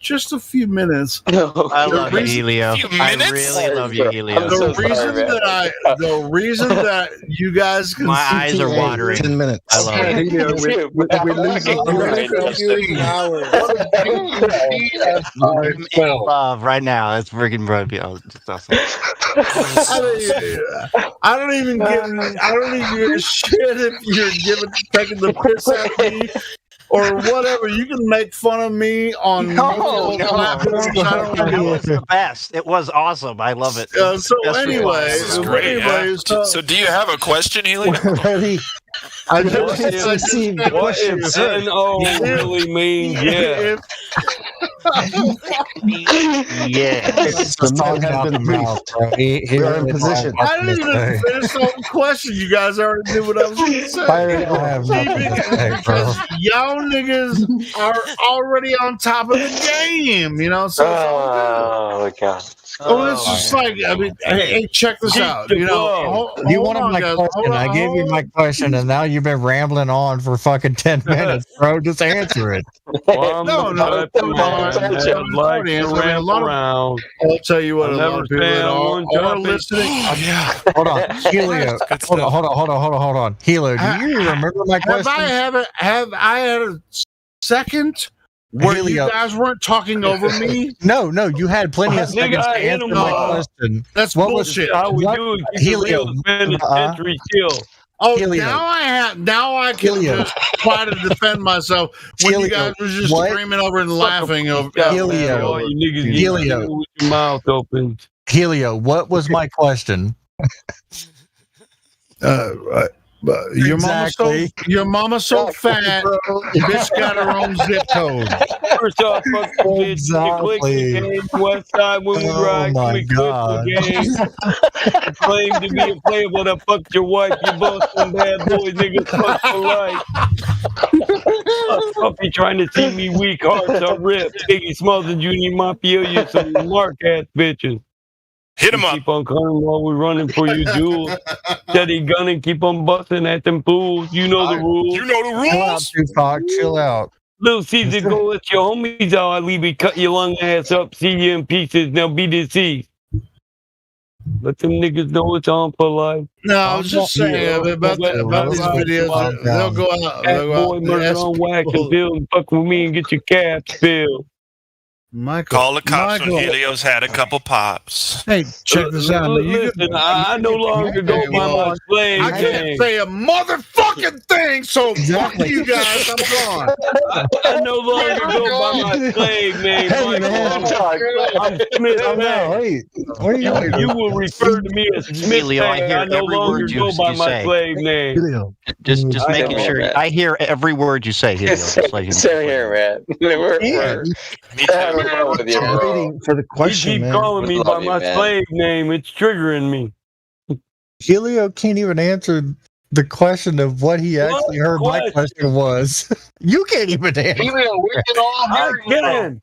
just a few minutes. I love you, Helio. I really love you, Helio. The reason that you guys can My eyes are watering. 10 minutes. I love it. Helio, we're losing I'm in love right now. It's freaking bro. It's awesome. I don't even give a shit if you're taking the piss at me or whatever. You can make fun of me on multiple platforms. It was the best. It was awesome. I love it. So anyway, So do you have a question, Helio? Ready? I What if N-O really means yeah? Yes. The man has been briefed. We are in position. I didn't even finish the whole question. You guys already knew what I was going to say. Because y'all niggas are already on top of the game, you know. So oh god. it's just like, I mean, hey, check this out. You know, You wanted my question. I gave you my question, and now you've been rambling on for fucking 10 minutes, bro. Just answer it. No. I'll tell you what, a lot of people that are listening. Hold on, Helio. Hold on. Helio, do you remember my question? Have I had a second where Helio. you guys weren't talking over me? No, you had plenty of seconds to answer my question. That's bullshit. How we do it? Helio. Century kill. Oh, Helio. now I can just try to defend myself when you guys were just screaming over and laughing over. Helio. All you niggas Helio. with your mouth open. Helio, what was my question? Your mama's so fat, bitch got her own zip code. First off, fuck the bitch. Exactly. Game, West Side when we ride. My God. Claim to be a playboy that fucked your wife. You both some bad boys, niggas fuck for life. Fuck you trying to see me weak, hearts are ripped. Biggie Smalls and Junior Mafia, you some mark ass bitches. Hit him up. Keep on coming while we're running for you, duels. Steady gunning, keep on busting at them fools. You know the rules. You know the Chill out, rules. Tupac. Chill out. Little Caesar, go let your homies out. I leave you, cut your lung ass up, see you in pieces. Now be deceased. Let them niggas know it's on for life. No, I was just saying about these videos. They'll go out. Boy, murder on whack and bill and fuck with me and get your caps filled. Michael, Call the cops when Helio's had a couple pops. Hey, check this out. Listen, I no longer go by my slave I can't name. say a motherfucking thing, so fuck you guys. I'm gone. I no longer go by my slave name, Michael. I'm Smith. You will refer to me as Smith. Helio, I hear I no every longer word you go by my say. slave name. Just making sure. I hear every word you say, Helio. Just like you know. Same here, man. We're waiting for the question, You keep man. calling me by my slave name. It's triggering me. Helio can't even answer the question of what he actually heard my question was. You can't even answer. Helio, we can all hear you.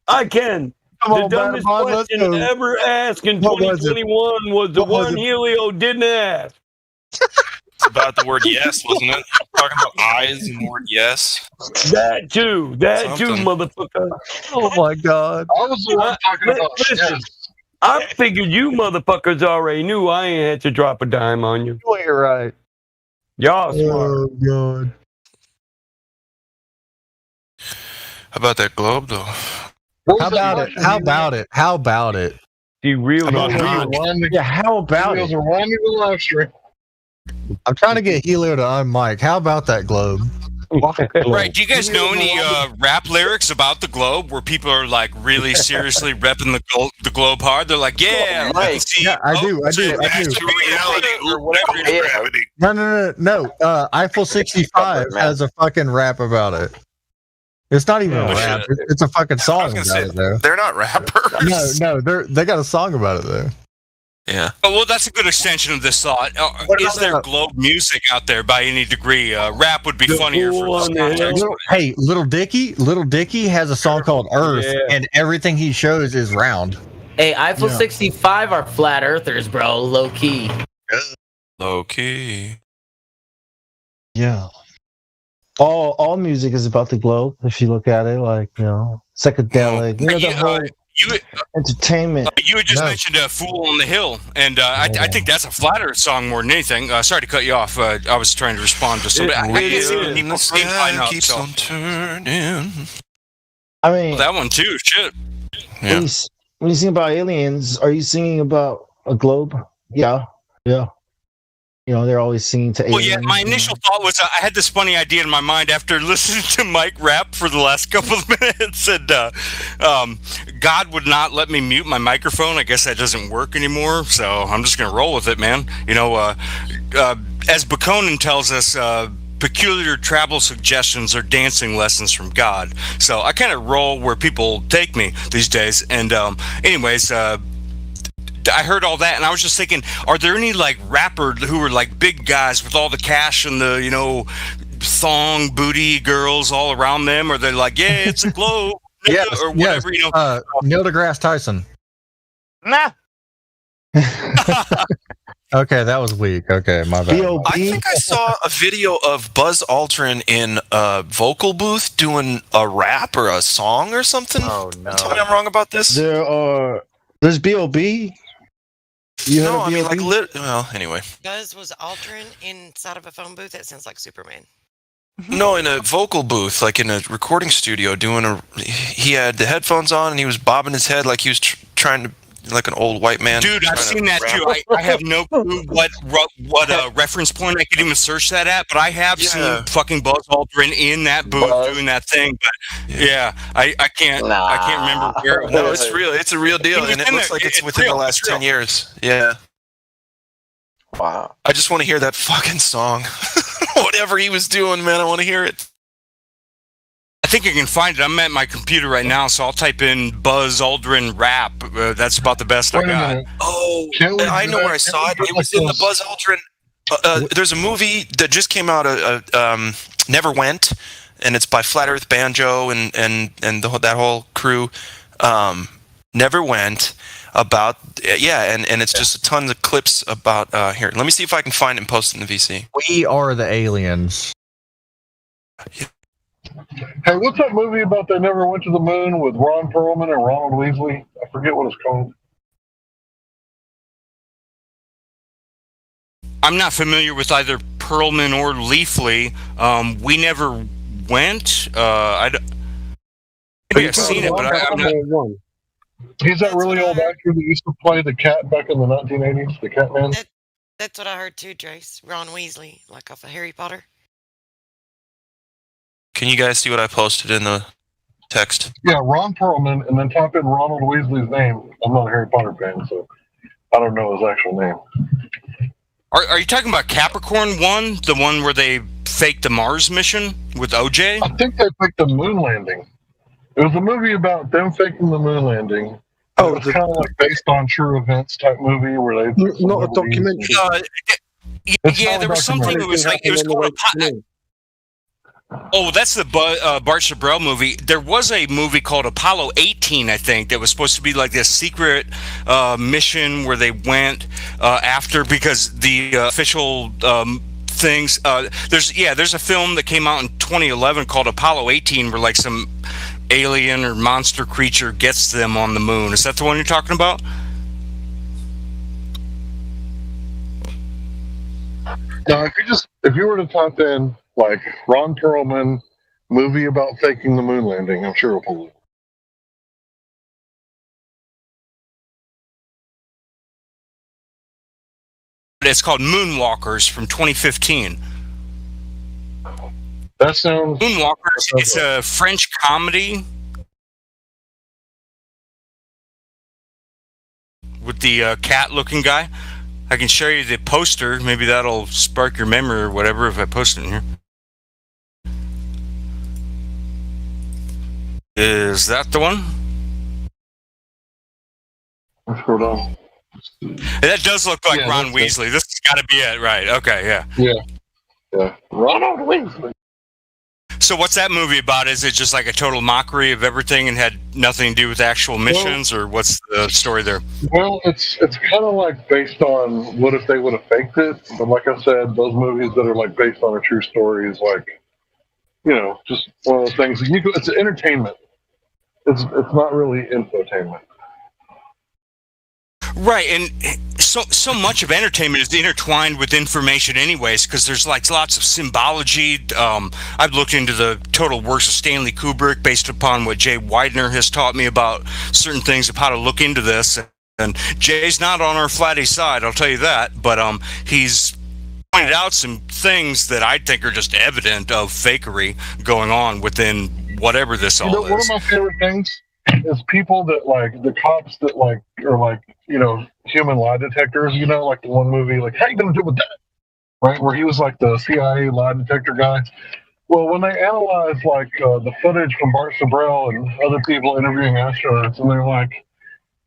I can. Come The on, dumbest Bad Boy, let's question go. ever asked in What was it? 2021 was the What was one it? Helio didn't ask. It's about the word yes, wasn't it? Talking about eyes and the word yes. That too, Something. motherfucker. Oh my God. I was the one talking about Listen, I figured you motherfuckers already knew I ain't had to drop a dime on you. You ain't right. Y'all smart. Oh God. How about that globe, though? How about it? How about it? How about it? He real Yeah, how about it? I'm trying to get Helio to unmic. How about that globe? Right. Do you guys know any rap lyrics about the globe where people are like really seriously repping the globe hard? They're like, yeah, Right. Yeah, I do. Reality or whatever is gravity. No. Eiffel 65 has a fucking rap about it. It's not even a rap. It's a fucking song about it, though. They're not rappers. No, they got a song about it, though. Yeah. Oh, well, that's a good extension of this thought. Is there globe music out there by any degree? Rap would be funnier for this context. Hey, Little Dicky has a song called Earth, and everything he shows is round. Hey, Eiffel 65 are flat earthers, bro. Low key. Low key. Yeah. all music is about the globe. If you look at it, like psychedelic, the whole entertainment. You had just mentioned "Fool on the Hill," and I think that's a Flat Earth song more than anything. Sorry to cut you off. I was trying to respond to somebody. I can see the people line up. Keeps on turning. I mean, that one too. Shit. Yeah. When you sing about aliens, are you singing about a globe? Yeah. They're always singing to aliens. Well, yeah, my initial thought was I had this funny idea in my mind after listening to Mike rap for the last couple of minutes, and God would not let me mute my microphone. I guess that doesn't work anymore, so I'm just going to roll with it, man. As Bakonin tells us, peculiar travel suggestions are dancing lessons from God. So I kind of roll where people take me these days. And anyways, I heard all that, and I was just thinking, are there any like rappers who are like big guys with all the cash and the thong booty girls all around them? Or they're like, yeah, it's a globe, or whatever, Neil deGrasse Tyson. Nah. Okay, that was weak. Okay, my bad. I think I saw a video of Buzz Aldrin in a vocal booth doing a rap or a song or something. Oh no! Tell me I'm wrong about this. There's B.O.B. No, I mean well, anyway. Buzz was Aldrin inside of a phone booth. That sounds like Superman. No, in a vocal booth, like in a recording studio, he had the headphones on and he was bobbing his head like he was trying to, like an old white man. Dude, I've seen that too. I have no clue what reference point I could even search that at, but I have seen fucking Buzz Aldrin in that booth doing that thing. But I can't remember where it was. No, it's real. It's a real deal, and it looks like it's within the last 10 years. Yeah. Wow. I just want to hear that fucking song. Whatever he was doing, man, I want to hear it. I think I can find it. I'm at my computer right now, so I'll type in Buzz Aldrin rap. That's about the best I got. Oh, I know where I saw it. It was in the Buzz Aldrin. There's a movie that just came out, Never Went, and it's by Flat Earth Banjo and that whole crew. Never Went. About and it's just a ton of clips about here. Let me see if I can find it and post it in the VC. We are the aliens. Hey, what's that movie about they never went to the moon with Ron Perlman and Ronald Weasley? I forget what it's called. I'm not familiar with either Perlman or Leafly. We never went. Maybe I've seen it, but I'm not. He's that really old actor that used to play the cat back in the 1980s, the Catman. That's what I heard too, Trace. Ron Weasley, like off of Harry Potter. Can you guys see what I posted in the text? Yeah, Ron Perlman, and then type in Ronald Weasley's name. I'm not a Harry Potter fan, so I don't know his actual name. Are you talking about Capricorn 1, the one where they faked the Mars mission with OJ? I think they faked the moon landing. It was a movie about them faking the moon landing. Oh, it was kind of like based on true events type movie where they not a documentary. Yeah, there was something that was like it was called Oh, that's the Bart Chabrel movie. There was a movie called Apollo 18, I think, that was supposed to be like this secret mission where they went after, because the official things. There's a film that came out in 2011 called Apollo 18, where like some alien or monster creature gets them on the moon. Is that the one you're talking about? No, if you were to type in like Ron Perlman movie about faking the moon landing, I'm sure it'll pull it. It's called Moonwalkers from 2015. That sounds... Moonwalkers, it's a French comedy with the cat-looking guy. I can show you the poster. Maybe that'll spark your memory or whatever if I post it in here. Is that the one? Hold on. That does look like Ron Weasley. This has got to be it, right? Okay, yeah. Yeah. Ronald Weasley. So what's that movie about? Is it just like a total mockery of everything and had nothing to do with actual missions, or what's the story there? Well, it's kind of like based on what if they would have faked it. But like I said, those movies that are like based on a true story is like just one of those things. It's entertainment. It's not really infotainment. Right, and so much of entertainment is intertwined with information anyways, because there's like lots of symbology. I've looked into the total works of Stanley Kubrick based upon what Jay Widener has taught me about certain things of how to look into this. And Jay's not on our flatty side, I'll tell you that, but he's pointed out some things that I think are just evident of fakery going on within whatever this all is. One of my favorite things is people that like the cops that like are like human lie detectors. Like the one movie, like how you gonna do with that, right? Where he was like the CIA lie detector guy. Well, when they analyze like the footage from Bart Sabrell and other people interviewing astronauts, and they're like,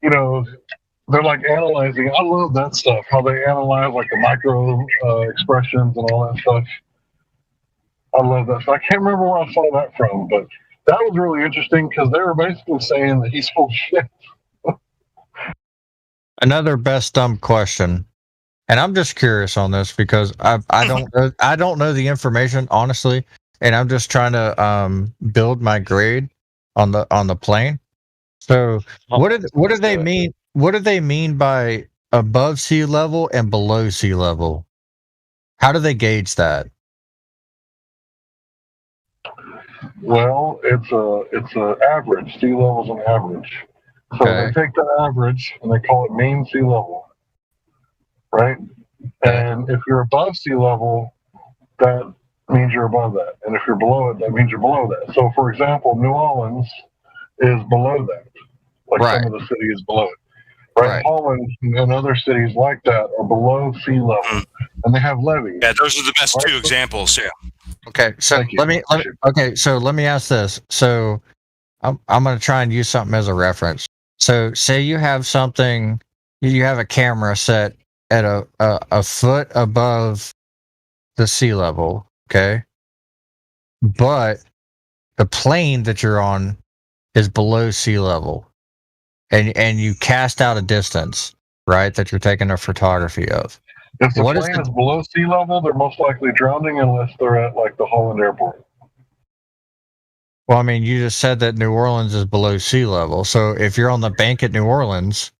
they're like analyzing. I love that stuff. How they analyze like the micro expressions and all that stuff. I love that. So I can't remember where I saw that from, but that was really interesting because they were basically saying that he's full of shit. Another best dumb question, and I'm just curious on this because I don't know the information honestly, and I'm just trying to build my grade on the plane. So what do they mean? What do they mean by above sea level and below sea level? How do they gauge that? Well, it's a average. Sea level's an average. So they take the average and they call it mean sea level, right? And if you're above sea level, that means you're above that. And if you're below it, that means you're below that. So, for example, New Orleans is below that. Like some of the city is below it. Right? Holland and other cities like that are below sea level, and they have levees. Yeah, those are the best two examples. Yeah. Okay, so let me ask this. So I'm going to try and use something as a reference. So say you have something, you have a camera set at a foot above the sea level, okay? But the plane that you're on is below sea level. And you cast out a distance, right, that you're taking a photography of. If the plane is below sea level, they're most likely drowning unless they're at like the Holland Airport. Well, I mean, you just said that New Orleans is below sea level. So if you're on the bank at New Orleans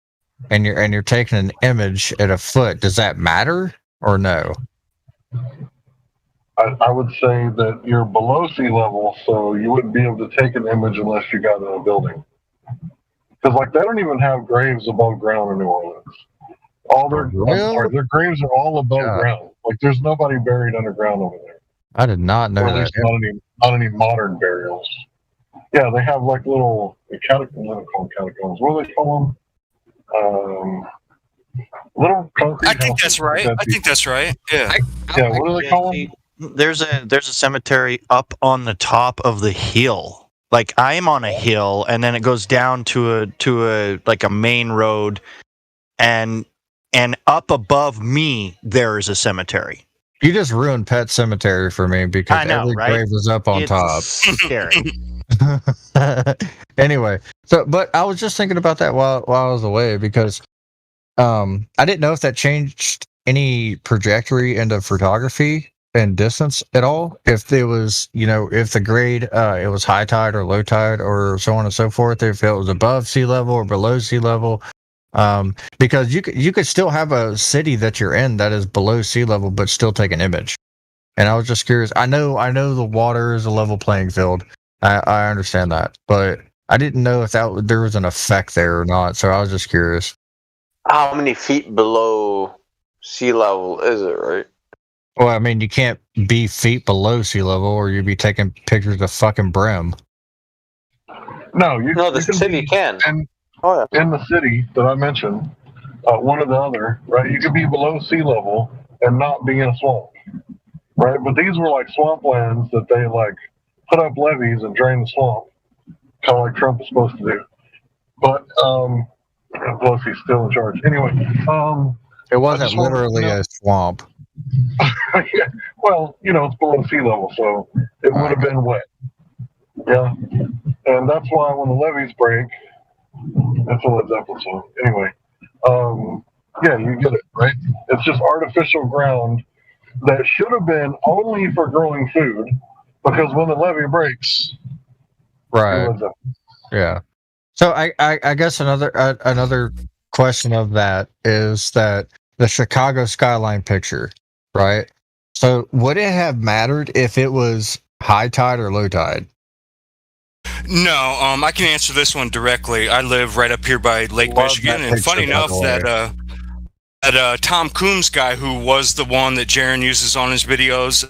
and you're taking an image at a foot, does that matter or no? I would say that you're below sea level, so you wouldn't be able to take an image unless you got in a building. Because like they don't even have graves above ground in New Orleans. All their graves are all above ground. Like there's nobody buried underground over there. I did not know that. Not any modern burials. Yeah, they have like little catacombs. What do they call them? Little concrete. I think that's right. Yeah. Yeah. What do they call them? There's a cemetery up on the top of the hill. Like I'm on a hill, and then it goes down to a like a main road, and up above me there is a cemetery. You just ruined Pet Cemetery for me because every grave is up on top. Scary. Anyway, but I was just thinking about that while I was away because I didn't know if that changed any trajectory into photography and distance at all. If it was, if the grade it was high tide or low tide or so on and so forth. If it was above sea level or below sea level. Because you could still have a city that you're in that is below sea level but still take an image. And I was just curious. I know the water is a level playing field. I understand that, but I didn't know if there was an effect there or not. So I was just curious. How many feet below sea level is it, right? Well, I mean, you can't be feet below sea level or you'd be taking pictures of fucking brim. No, the city can. In the city that I mentioned, one or the other, right? You could be below sea level and not be in a swamp, right? But these were like swamplands that they like put up levees and drain the swamp, kind of like Trump is supposed to do. But plus he's still in charge. Anyway, it wasn't literally a swamp. Yeah, well, it's below sea level, so it would have been wet. Yeah, and that's why when the levees break. That's a Led Zeppelin song. Anyway, yeah, you get it, right? It's just artificial ground that should have been only for growing food, Because when the levee breaks, Right. Yeah. So I guess another question of that is that the Chicago skyline picture, right? So would it have mattered if it was high tide or low tide? No, I can answer this one directly. I live right up here by Lake Michigan, and funny enough that Tom Coombs guy, who was the one that Jaron uses on his videos,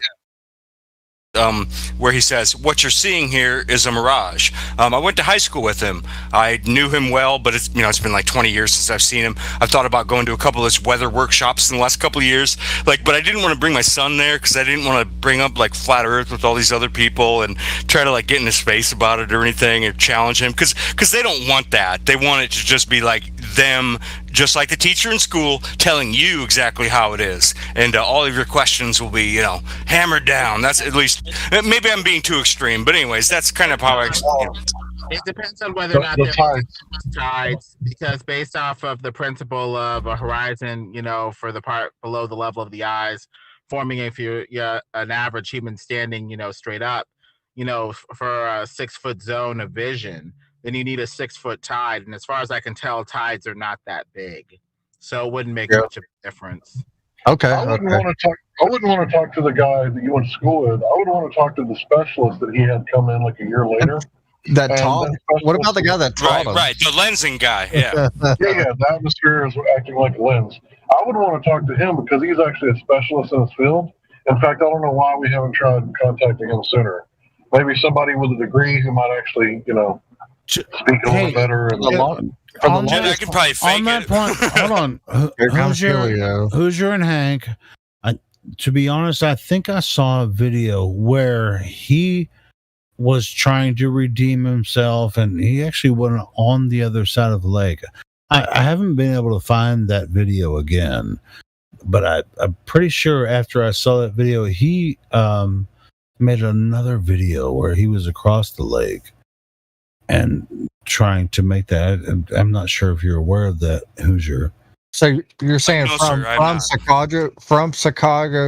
where he says, "What you're seeing here is a mirage." I went to high school with him. I knew him well, but it's been like 20 years since I've seen him. I've thought about going to a couple of his weather workshops in the last couple of years, but I didn't want to bring my son there because I didn't want to bring up like flat Earth with all these other people and try to like get in his face about it or anything or challenge him because they don't want that. They want it to just be like them, just like the teacher in school telling you exactly how it is, and all of your questions will be hammered down. That's at least, maybe I'm being too extreme, but anyways, that's kind of how I explain it. It depends on whether or not there are tides, because based off of the principle of a horizon, for the part below the level of the eyes, forming if you're an average human standing, straight up, for a 6 foot zone of vision, then you need a 6 foot tide. And as far as I can tell, tides are not that big, so it wouldn't make much of a difference. Okay. I wouldn't want to talk to the guy that you went to school with. I would want to talk to the specialist that he had come in like a year later. That taught. What about the guy that taught him? Right, the lensing guy. Yeah. yeah. The atmosphere is acting like a lens. I would want to talk to him because he's actually a specialist in his field. In fact, I don't know why we haven't tried contacting him sooner. Maybe somebody with a degree who might actually, speak a little better. And I can probably fake on that point, hold on. Hoosier and Hank. To be honest, I think I saw a video where he was trying to redeem himself, and he actually went on the other side of the lake. I haven't been able to find that video again, but I'm pretty sure after I saw that video, he made another video where he was across the lake and trying to make that. I'm not sure if you're aware of that, Hoosier. So you're saying from Chicago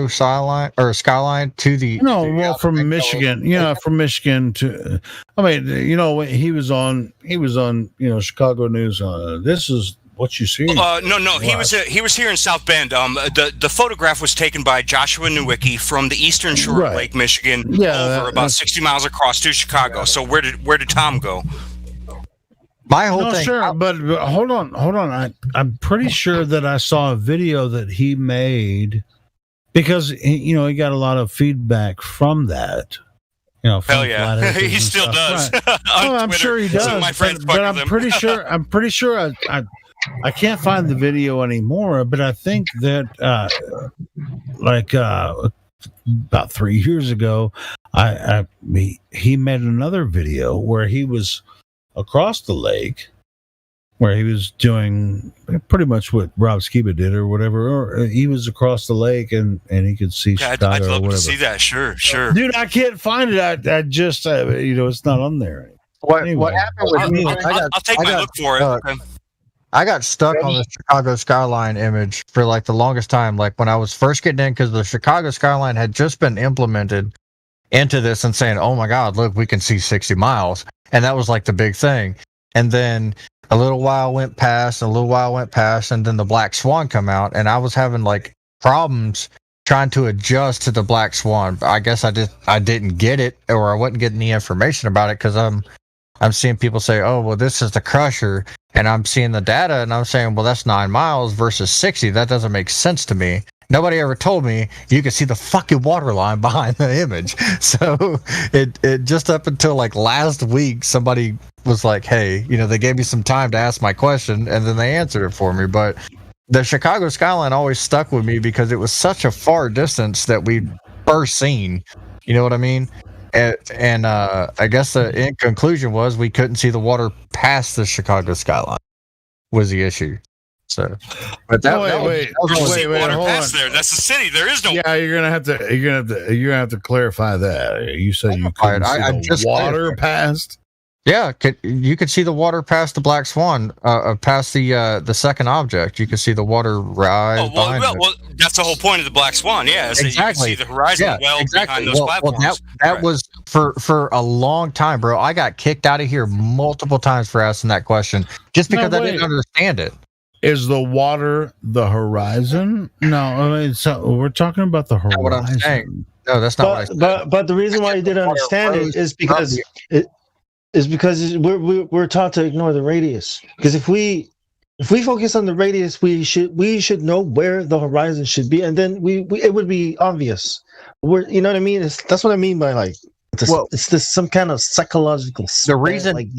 skyline to the from Michigan, from Michigan to, he was on Chicago News. This is what you see. No, he was here in South Bend. The photograph was taken by Joshua Nowicki from the eastern shore of Lake Michigan, over about 60 miles across to Chicago. So where did Tom go? My whole thing. Sure, but hold on. I'm pretty sure that I saw a video that he made because he got a lot of feedback from that. From hell yeah, he still does. Right. I'm sure he does. My friends but I'm pretty sure. I can't find the video anymore. But I think that about 3 years ago, he made another video where he was across the lake, where he was doing pretty much what Rob Skiba did or whatever. Or he was across the lake and he could see Chicago. I'd love or whatever. to see that. Sure. Dude, I can't find it. I just, it's not on there. What happened with me? I'll take my look for it. I got stuck on the Chicago skyline image for like the longest time. Like when I was first getting in, because the Chicago skyline had just been implemented into this and saying, "Oh my God, look, we can see 60 miles." And that was like the big thing. And then a little while went past, and then the Black Swan come out, and I was having like problems trying to adjust to the Black Swan. I guess I didn't get it, or I wasn't getting the information about it, because I'm seeing people say, "Oh, well, this is the Crusher," and I'm seeing the data, and I'm saying, "Well, that's 9 miles versus 60. That doesn't make sense to me." Nobody ever told me you could see the fucking water line behind the image. So it just up until like last week, somebody was like, "Hey, they gave me some time to ask my question," and then they answered it for me. But the Chicago skyline always stuck with me because it was such a far distance that we'd first seen. You know what I mean? And I guess the in conclusion was we couldn't see the water past the Chicago skyline was the issue. So, but wait, hold on. There. That's the city. There is no. Yeah, you're gonna have to clarify that. You said you couldn't see the water past. Yeah, you could see the water past the black swan, past the second object. You could see the water rise. Oh well, that's the whole point of the black swan. Yeah, is exactly. that you can see the horizon behind those platforms. Well, that was for a long time, bro. I got kicked out of here multiple times for asking that question just because I didn't understand it. Is the water the horizon? No, I mean, so we're talking about the horizon. What I'm saying. No, that's not what I said. But the reason why you didn't understand it is because we're taught to ignore the radius. Because if we focus on the radius, we should know where the horizon should be, and then it would be obvious. You know what I mean? That's what I mean by like it's this some kind of psychological. The reason, like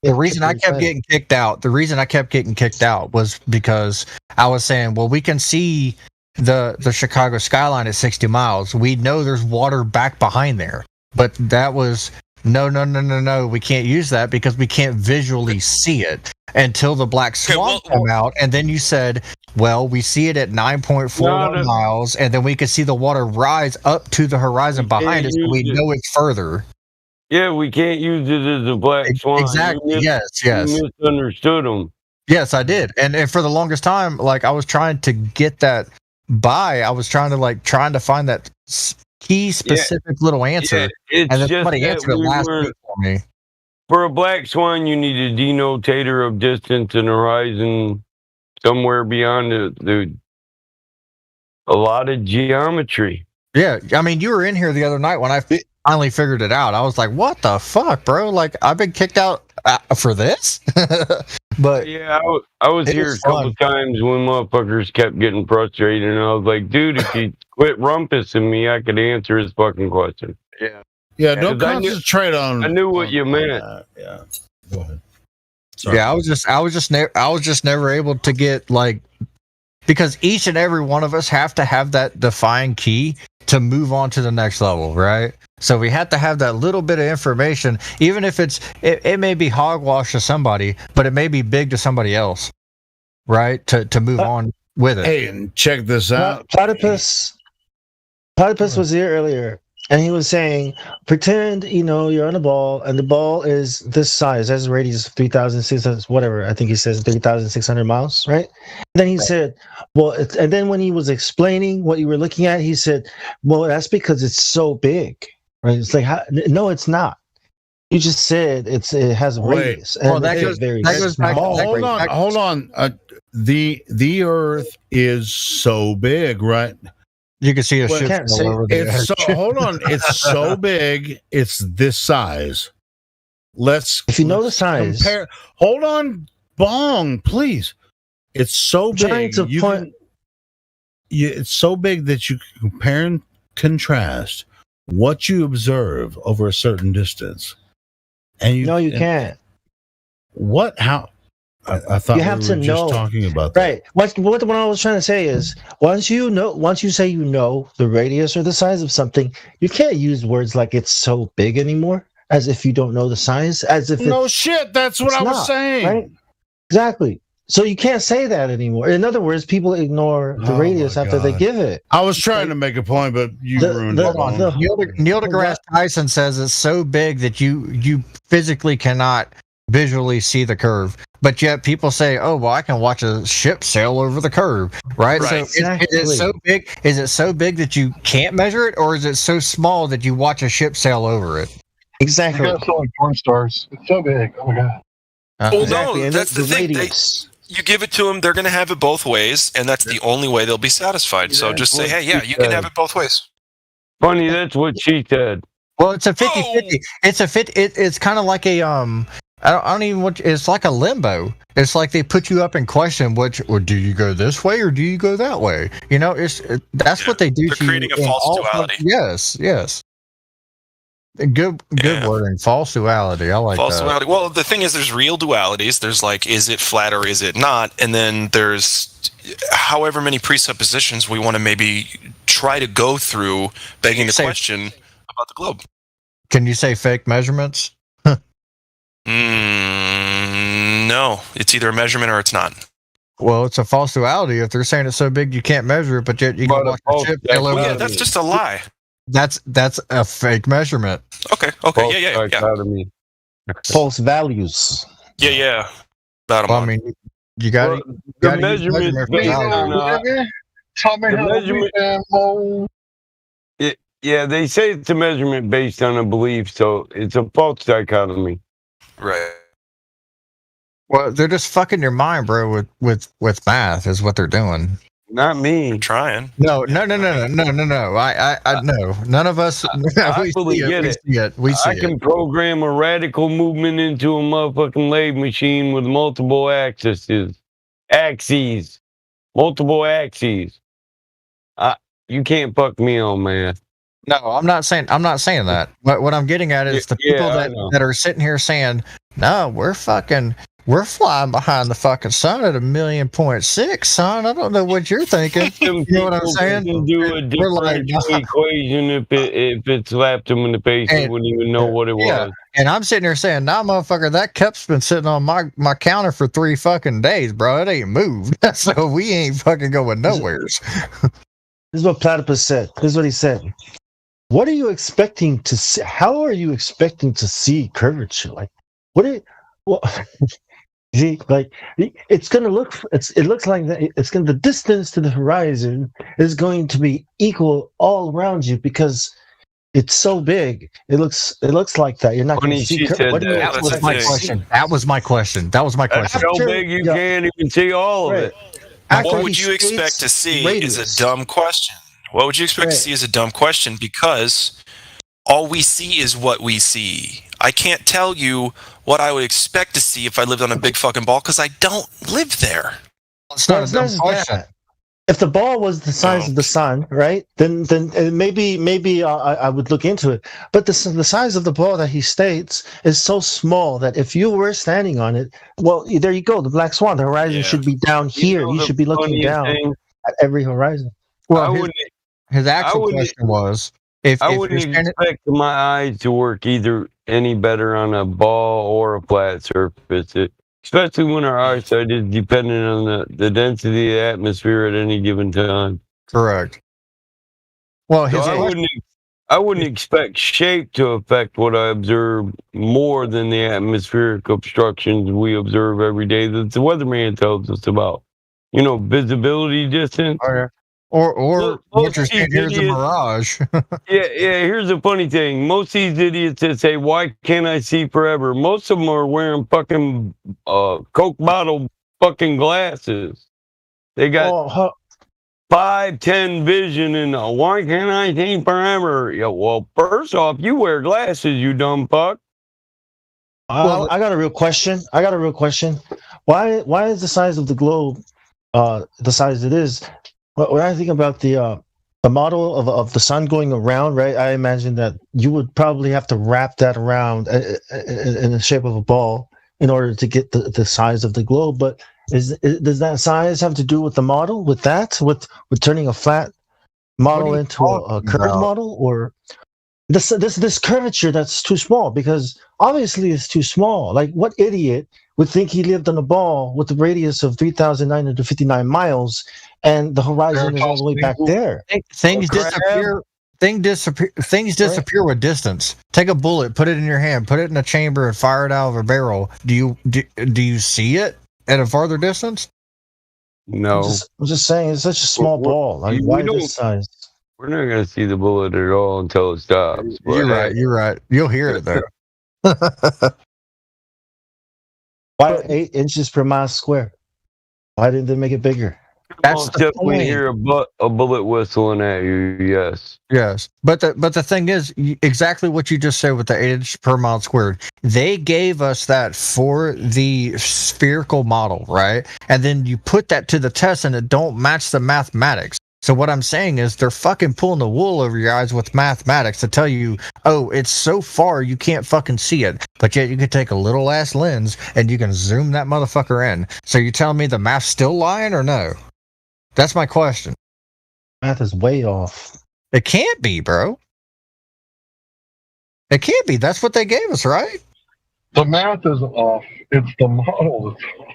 the reason I kept getting kicked out. The reason I kept getting kicked out was because I was saying, well, we can see the Chicago skyline at 60 miles. We know there's water back behind there, but that was. No. We can't use that because we can't visually see it until the black swan come out. And then you said, well, we see it at 9.41 miles, and then we can see the water rise up to the horizon behind us. So we know it's further. Yeah, we can't use it as a black swan. Exactly. Yes. You misunderstood them. Yes, I did. And for the longest time, like I was trying to get that by. I was trying to find that key specific little answer, and then somebody answered it last week for me. For a black swan, you need a denotator of distance and horizon somewhere beyond a lot of geometry. Yeah, I mean, you were in here the other night when I finally figured it out. I was like, "What the fuck, bro? Like, I've been kicked out for this." But yeah, I was here a couple times when motherfuckers kept getting frustrated, and I was like, "Dude, if you quit rumpusing me, I could answer his fucking question." Yeah. Don't concentrate on. I knew what you meant. Yeah. Go ahead. Sorry. Yeah, I was just never able to get like, because each and every one of us have to have that defined key to move on to the next level, right? So we have to have that little bit of information, even if it may be hogwash to somebody, but it may be big to somebody else, right? To move on with it. Hey, and check this out. Platypus was here earlier, and he was saying, pretend you're on a ball, and the ball is this size, has a radius of 3,600, whatever. I think he says 3,600 miles, right? And then he said, well, and then when he was explaining what you were looking at, he said, well, that's because it's so big, right? It's like, no, it's not. You just said it has a radius. Well, that goes back. Hold on. The Earth is so big, right? You can see a ship all over there. Hold on. It's so big. It's this size. If you know the size. Compare. Hold on, Bong, please. It's so big. It's so big that you can compare and contrast what you observe over a certain distance. And you can't. What? How? I thought you have we to were know. Just talking about that. Right. What I was trying to say is, once you say the radius or the size of something, you can't use words like it's so big anymore, as if you don't know the size, as if shit. That's what I was saying. Right? Exactly. So you can't say that anymore. In other words, people ignore the radius after they give it. I was trying to make a point, but you ruined it. Neil deGrasse Tyson says it's so big that you physically cannot visually see the curve, but yet people say, "Oh, well, I can watch a ship sail over the curve." Right? So exactly. Is it so big? Is it so big that you can't measure it, or is it so small that you watch a ship sail over it? Exactly. It's like porn stars. It's so big. Oh my god. Well, exactly. no, that's the thing. You give it to them, they're going to have it both ways, and that's the only way they'll be satisfied. So just say, "Hey, you can have it both ways." Funny, that's what she said. Well, it's a 50-50. It's kind of like a I don't even want. It's like a limbo. It's like they put you up in question. Or do you go this way or do you go that way? That's what they do. They're creating a false duality. Yes. Good wording. False duality. I like false that. duality. Well, the thing is, there's real dualities. There's like, is it flat or is it not? And then there's however many presuppositions we want to maybe try to go through, begging the question about the globe. Can you say fake measurements? No, it's either a measurement or it's not. Well, it's a false duality. If they're saying it's so big you can't measure it, but yet you can watch the chip. That's just a lie. That's a fake measurement. Okay. Yeah. false values. Yeah. About a Well, I month. mean, you got the measurement based on Tell me the how measurement. Yeah, they say it's a measurement based on a belief, so it's a false dichotomy. Right. Well, they're just fucking your mind, bro. With math is what they're doing. Not me. Trying. No. I no. None of us. I fully get it. We see I can program a radical movement into a motherfucking lathe machine with multiple multiple axes. You can't fuck me on math. No, I'm not saying that. What I'm getting at is the people that are sitting here saying, "No, we're flying behind the fucking sun at 1,000,000.6, son." I don't know what you're thinking. You know what I'm saying? Can do a differential equation if it slapped him in the face, he wouldn't even know what it was. And I'm sitting here saying, "Nah, motherfucker, that cup's been sitting on my counter for 3 fucking days, bro. It ain't moved, so we ain't fucking going nowheres." This is what Platypus said. This is what he said. What are you expecting to see? How are you expecting to see curvature? Like, see, like it's gonna look. It looks like the distance to the horizon is going to be equal all around you because it's so big. It looks like that. You're not going to see. That was my question. That was my question. That's so big you can't even see all of it. What would you expect to see is a dumb question. What would you expect to see is a dumb question because all we see is what we see. I can't tell you what I would expect to see if I lived on a big fucking ball because I don't live there. It's not a dumb question. If the ball was the size of the sun, right? Then maybe I would look into it. But the size of the ball that he states is so small that if you were standing on it, well, there you go. The black swan. The horizon should be down here. You should be looking down at every horizon. Well, his actual question was, I wouldn't expect my eyes to work either any better on a ball or a flat surface. Especially when our eyesight is dependent on the density of the atmosphere at any given time. Correct. Well, I wouldn't expect shape to affect what I observe more than the atmospheric obstructions we observe every day that the weatherman tells us about. Visibility distance. Oh, yeah. Or what you're saying here's a mirage. Yeah, here's the funny thing. Most of these idiots that say, "Why can't I see forever?" Most of them are wearing fucking Coke bottle fucking glasses. They got 5-10 vision and why can't I see forever? Yeah, well, first off, you wear glasses, you dumb fuck. I got a real question. Why is the size of the globe the size it is? When I think about the model of the sun going around, right? I imagine that you would probably have to wrap that around in the shape of a ball in order to get the size of the globe. But does that size have to do with the model? With turning a flat model into a curved model, or this curvature that's too small? Because obviously it's too small. Like, what idiot would think he lived on a ball with a radius of 3,959 miles and the horizon is all the way back there? Things disappear. Things disappear with distance. Take a bullet, put it in your hand, put it in a chamber, and fire it out of a barrel. Do you see it at a farther distance? No. I'm just saying, it's such a small ball. Like, why this size? We're not going to see the bullet at all until it stops. You're right. You'll hear it though. Why 8 inches per mile square? Why didn't they make it bigger? That's the definitely point. hear a bullet whistling at you. Yes. But the thing is, exactly what you just said with the 8 inches per mile squared. They gave us that for the spherical model, right? And then you put that to the test, and it don't match the mathematics. So what I'm saying is they're fucking pulling the wool over your eyes with mathematics to tell you, oh, it's so far you can't fucking see it. But yet you can take a little ass lens and you can zoom that motherfucker in. So you're telling me the math's still lying or no? That's my question. Math is way off. It can't be, bro. It can't be. That's what they gave us, right? The math isn't off. It's the model that's off.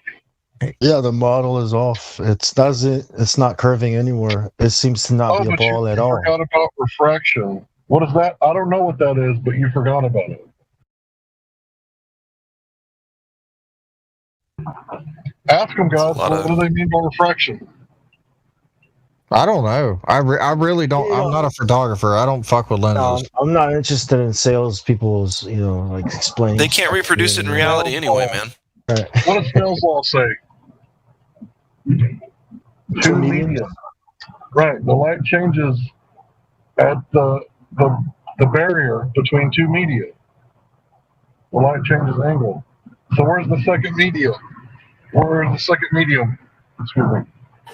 Yeah, the model is off. It's not curving anywhere. It seems to not be a ball at all. You forgot about refraction. What is that? I don't know what that is, but you forgot about it. Ask them, guys. What do they mean by refraction? I don't know. I really don't. I'm not a photographer. I don't fuck with lenses. I'm not interested in salespeople's, like explaining. They can't reproduce it in reality anyway, man. Right. What does Snell's law say? Two media. Right. The light changes at the barrier between two media. The light changes angle. So where's the second media? Where's the second medium? Excuse me.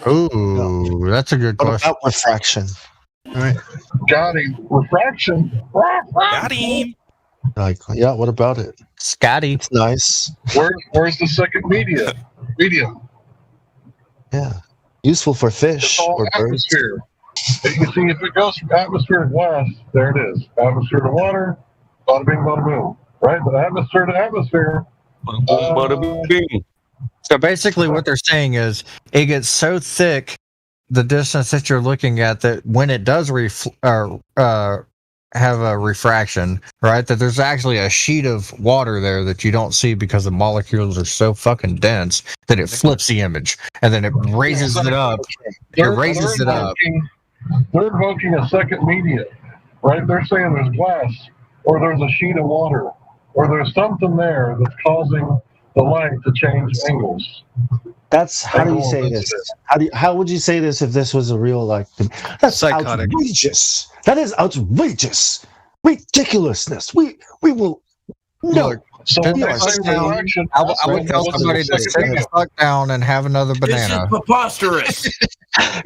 Ooh, that's a good question. What about refraction? All right. Got him. Refraction. Got him. Like, yeah, what about it? Scotty. It's nice. Where's the second medium? Yeah. Useful for fish It's all or birds. atmosphere. You see, if it goes from atmosphere to glass, there it is. Atmosphere to water, bada bing, bada boom. Right? But atmosphere to atmosphere. Bada bing. So basically, what they're saying is it gets so thick, the distance that you're looking at, that when it does have a refraction, right, that there's actually a sheet of water there that you don't see because the molecules are so fucking dense that it flips the image and then it raises it up. It raises it up. They're invoking a second media, right? They're saying there's glass, or there's a sheet of water, or there's something there that's causing the light to change angles. That's how do you say this? How would you say this if this was a real life thing? That's Psychotic. Outrageous. That is outrageous. Ridiculousness. We will no. Look, So I would tell somebody to sit the fuck down and have another banana. Preposterous.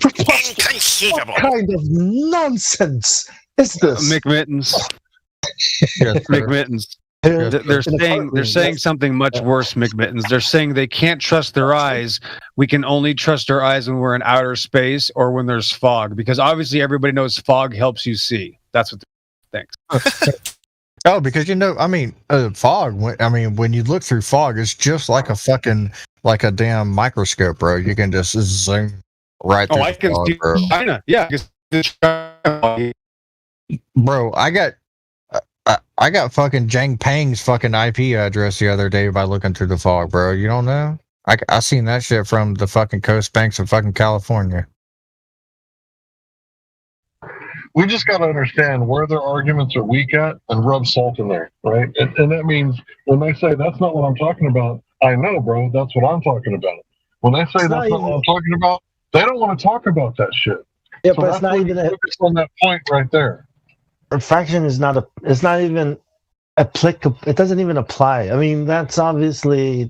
What kind of nonsense is this? McMittens. Yes, sir. McMittens. They're saying something much worse, McMittens. They're saying they can't trust their eyes. We can only trust our eyes when we're in outer space or when there's fog, because obviously everybody knows fog helps you see. That's what they think. Oh, because fog. When you look through fog, it's just like a damn microscope, bro. You can just zoom right through. I can fog, see bro. China. Yeah, Bro, I got fucking Zhang Peng's fucking IP address the other day by looking through the fog, bro. You don't know? I seen that shit from the fucking coast banks of fucking California. We just got to understand where their arguments are weak at and rub salt in there, right? And that means when they say that's not what I'm talking about, I know, bro, that's what I'm talking about. When they say that's not what I'm talking about, they don't want to talk about that shit. Yeah, so but it's not even focus on that point right there. Refraction is it's not even applicable. It doesn't even apply. I mean, that's obviously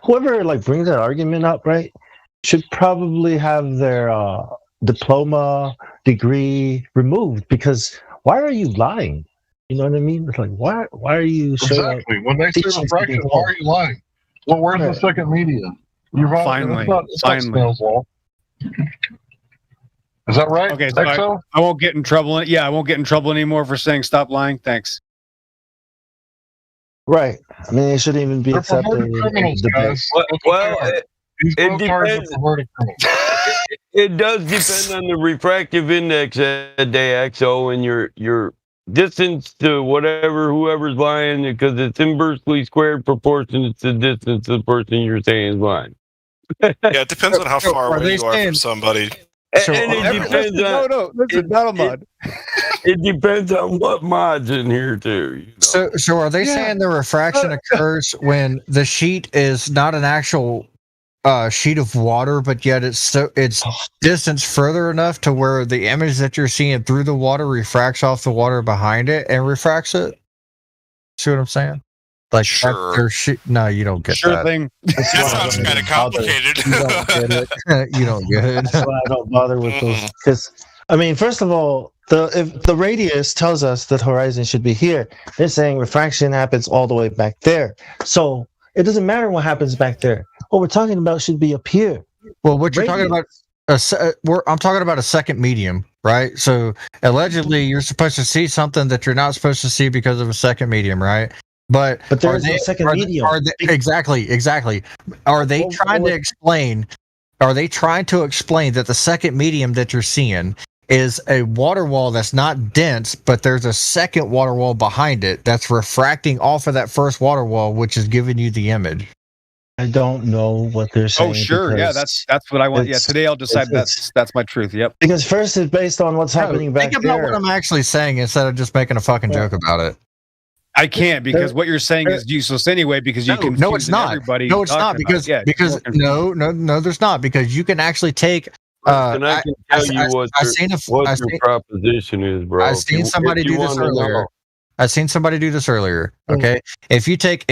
whoever brings that argument up, right, should probably have their diploma degree removed, because why are you lying? You know what I mean? It's like, why are you exactly when they say refraction? Why are you lying? Well, where's the second media? You're finally. Snell's law. Is that right? Okay, so I won't get in trouble. Yeah, I won't get in trouble anymore for saying stop lying. Thanks. Right. I mean, it shouldn't even be accepted. Well, it depends. It does depend on the refractive index at the XO and your distance to whoever's lying, because it's inversely squared proportionate to the distance the person you're saying is lying. Yeah, it depends on how far away you are from somebody. And it depends on it depends on what mod's in here too. So are they saying the refraction occurs when the sheet is not an actual sheet of water, but yet it's distance further enough to where the image that you're seeing through the water refracts off the water behind it and refracts it? See what I'm saying? Like, sure. No, you don't get that. Sure thing. That sounds kind of complicated. You don't get it. You don't get it. That's why I don't bother with those. Because, I mean, first of all, if the radius tells us that horizon should be here, they're saying refraction happens all the way back there. So it doesn't matter what happens back there. What we're talking about should be up here. Well, what you're talking about, I'm talking about a second medium, right? So allegedly, you're supposed to see something that you're not supposed to see because of a second medium, right? But there's no second medium. Exactly. Are they trying to explain? Are they trying to explain that the second medium that you're seeing is a water wall that's not dense, but there's a second water wall behind it that's refracting off of that first water wall, which is giving you the image? I don't know what they're saying. Oh, sure. Yeah, that's what I want. Yeah, today I'll decide that's my truth. Yep. Because first it's based on what's happening back Think about there. what I'm actually saying instead of just making a fucking joke about it. I can't because what you're saying is useless anyway because you can. No, it's not. Everybody No, it's not because no, there's not because you can actually take. And I can tell you what your proposition is, bro. I've seen somebody do this earlier. I've seen somebody do this earlier. Okay, if you take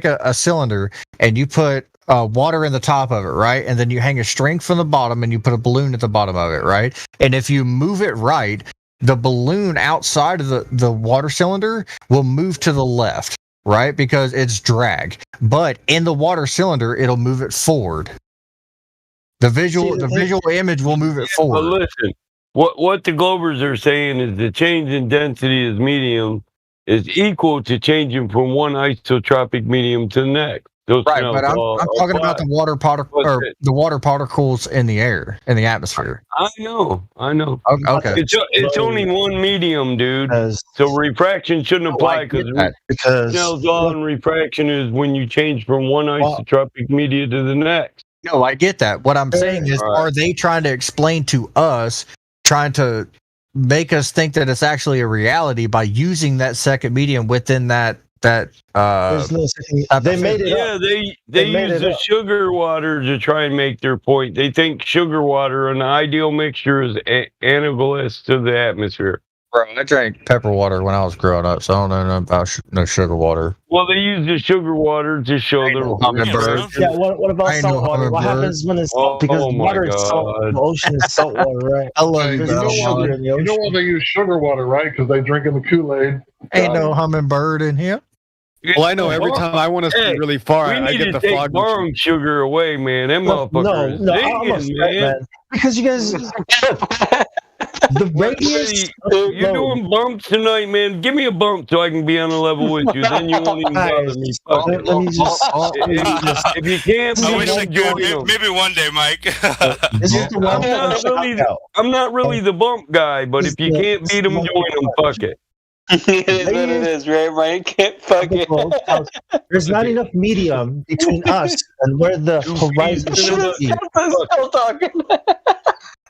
a cylinder and you put water in the top of it, right, and then you hang a string from the bottom and you put a balloon at the bottom of it, right, and if you move it right, the balloon outside of the water cylinder will move to the left, right, because it's drag. But in the water cylinder, it'll move it forward. The visual image will move it forward. But listen, what the Globers are saying is the change in density is medium is equal to changing from one isotropic medium to the next. Those Right, but I'm talking about the water particles in the air, in the atmosphere. I know. Okay. It's only one medium, dude. So refraction shouldn't apply because Snell's law on refraction is when you change from one isotropic media to the next. No, I get that. What I'm saying is, are they trying to explain to us, trying to make us think that it's actually a reality by using that second medium within that There's no second, they made it yeah, up. they use the sugar water to try and make their point. They think sugar water, an ideal mixture, is analogous to the atmosphere. Bro, I drank pepper water when I was growing up, so I don't know nothing about no sugar water. Well, they use the sugar water to show the hummingbird. Yeah, what about salt water? What happens when it's salt? Because water is salt. The ocean is salt water, right? I love you, You know why they use sugar water, right? Because they drink in the Kool-Aid. Ain't no hummingbird in here. Well, I know every time I want to see really far, we I need get to the take fog. barn sugar away, man. Them motherfuckers No, digging, I'm upset, man. Because you guys, the radius. You're doing bumps tonight, man. Give me a bump so I can be on a level with you. Then you won't even bother me. Let me just. If you can't, I wish I join could. them. Maybe one day, Mike. I'm not really the bump guy, but if you can't beat them, join them. Fuck it. It is what it is, right? Right? Can't fuck it. There's not enough medium between us and where the horizon should be. Still talking.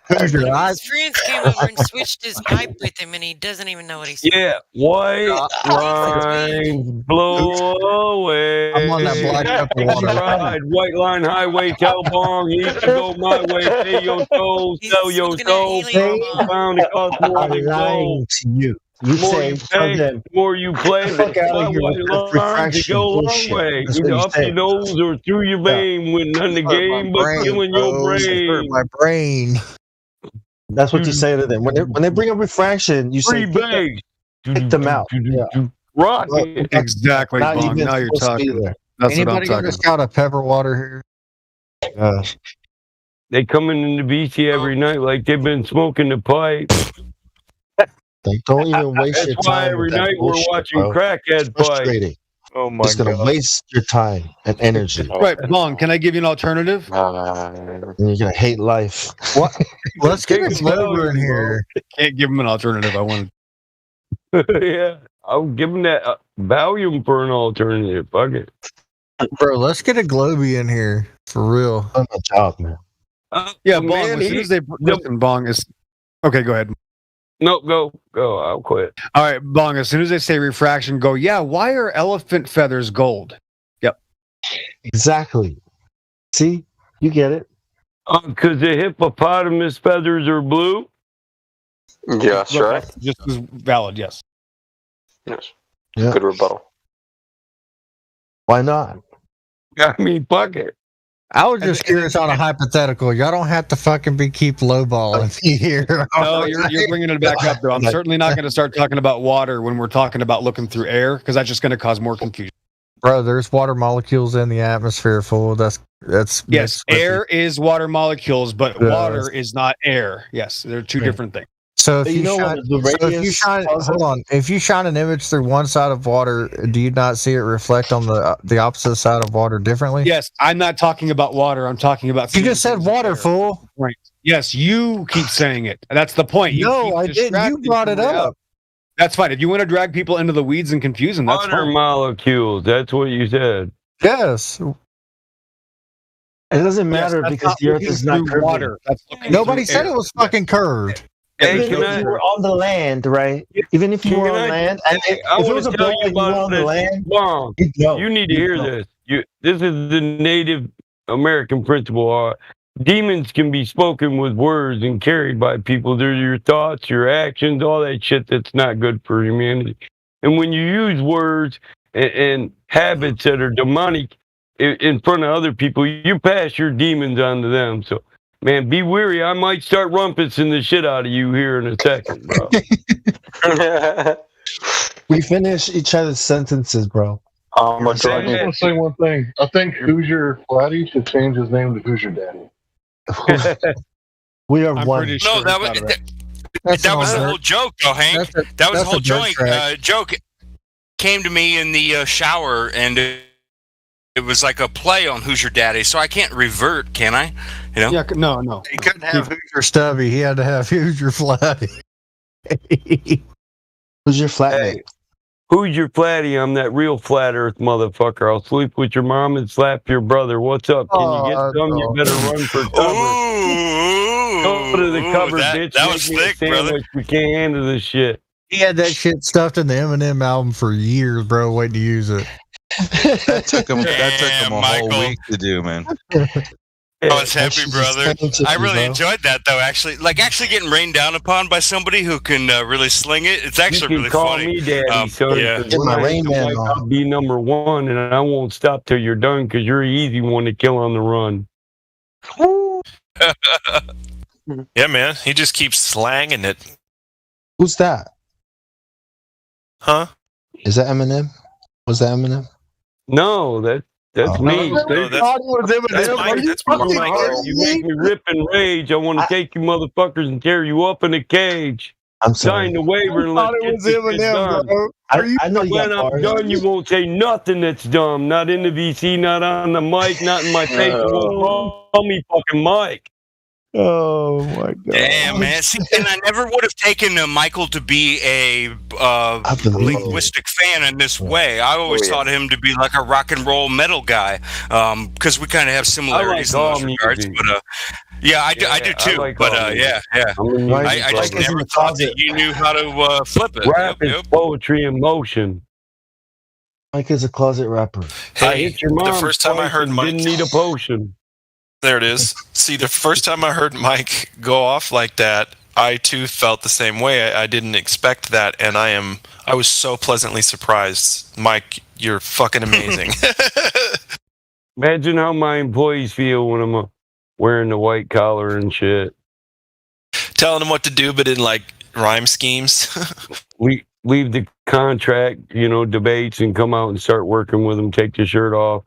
His friends came over and switched his pipe with him, and he doesn't even know what he's saying. Yeah, white lines blow away. I'm on that black pepper water. Ride, white line highway, tell bong, he should go my way, pay your toll, sell your soul, found it cost more than gold. To you. You The more say, you tell pay, them, the more you play, fuck out of here with white the lines refraction go a long bullshit. way. That's what Either you up say. your nose or through your vein with none to gain but killing your brain. My brain. That's what you say to them. When they bring up refraction, you say, Free bags. kick them out. Yeah. Rocket. Exactly, Not Bong. even Now you're supposed to be talking. there. That's what I'm Anybody talking got a scout of pepper water here? They coming in the BC every night like they've been smoking the pipe. Like, don't even waste That's your why time. every with that night we're bullshit, watching bro. crackhead pipe. Frustrating. Oh my It's gonna god! waste your time and energy. Right, Bong. Can I give you an alternative? And you're gonna hate life. What? Let's get a Glover in here. Can't give him an alternative. I want. Yeah, I'll give them that Valium for an alternative. Fuck it. Bro, let's get a Globy in here. For real. On the job, man. Yeah, Bong. man, As soon as they listen, Bong is. Okay, go ahead. No, go. I'll quit. All right, Bong. As soon as they say refraction, go. Yeah. Why are elephant feathers gold? Yep. Exactly. See, you get it. Because the hippopotamus feathers are blue. Yes, Look, right. that's just as valid. Yes. Yes. Yeah. Good rebuttal. Why not? I mean, fuck it. I was just curious on a hypothetical. Y'all don't have to fucking keep lowballing me here. No, you're bringing it back up, though. I'm certainly not going to start talking about water when we're talking about looking through air, because that's just going to cause more confusion. Bro, there's water molecules in the atmosphere, fool. That's Yes, air is water molecules, but Yes. water is not air. Yes, they're two different things. So if But you, you know shine, what the so if you radius shine, causes? hold on. If you shine an image through one side of water, do you not see it reflect on the opposite side of water differently? Yes, I'm not talking about water. I'm talking about. You just said water, fool. Right. Yes, you keep saying it. That's the point. You No, keep I didn't. You distracting brought it from reality. up. That's fine. If you want to drag people into the weeds and confuse them, that's Water fine. molecules. That's what you said. Yes. It doesn't matter because the Earth is not curved. water. Nobody said it was fucking curved. Even if you were on the land, right? Even if you were on land, and if it was a ball and you were on the land, you need to hear this. This is the Native American principle. Demons can be spoken with words and carried by people. They're your thoughts, your actions, all that shit that's not good for humanity. And when you use words and habits that are demonic in front of other people, you pass your demons on to them. So, man, be wary. I might start rumpusing the shit out of you here in a second, bro. We finish each other's sentences, bro. I want to say one thing. I think Hoosier Flatty should change his name to Hoosier Daddy. We are one. No, that was the whole joke, though, Hank. That was the whole joke. Came to me in the shower, and it was like a play on Who's Your Daddy, so I can't revert, can I? You know? Yeah, no. He couldn't have Hoosier Stubby. He had to have Hoosier Flatty. Who's your flatmate? Hey, who's your flatty? I'm that real flat earth motherfucker. I'll sleep with your mom and slap your brother. What's up? Can you get some? You better run for cover. Go to the cover, bitch. That was thick, brother. We can't handle this shit. He had that shit stuffed in the Eminem album for years, bro, waiting to use it. That took him a whole week to do, man. I was happy, brother. I really enjoyed that, though. Actually getting rained down upon by somebody who can really sling it. It's actually really call funny. Me daddy, son, yeah. Get my Rain Man on. I'll be number one, and I won't stop till you're done because you're an easy one to kill on the run. Yeah, man. He just keeps slanging it. Who's that? Huh? Is that Eminem? Was that Eminem? No, that's me. No, that's Mike. You make me rip and rage. I want to take you motherfuckers and tear you up in a cage. I'm sorry. Sign the waiver and let's get this shit done. I know you when I'm done, you won't say nothing that's dumb. Not in the VC, not on the mic, not in my face. You won't call me fucking Mike. Oh my god! Damn, man. See, and I never would have taken Michael to be a linguistic fan in this way. I always thought him to be like a rock and roll metal guy, because we kind of have similarities in those regards. But yeah, I do too. Like yeah. I just never thought that you knew how to flip it. Rap is poetry in motion. Mike is a closet rapper. Hey, I hit your mom the first time I heard Mike didn't need a potion. There it is. See, the first time I heard Mike go off like that, I too felt the same way. I didn't expect that, and I was so pleasantly surprised. Mike, you're fucking amazing. Imagine how my employees feel when I'm wearing the white collar and shit. Telling them what to do, but in like rhyme schemes. We leave the contract, debates, and come out and start working with them. Take the shirt off.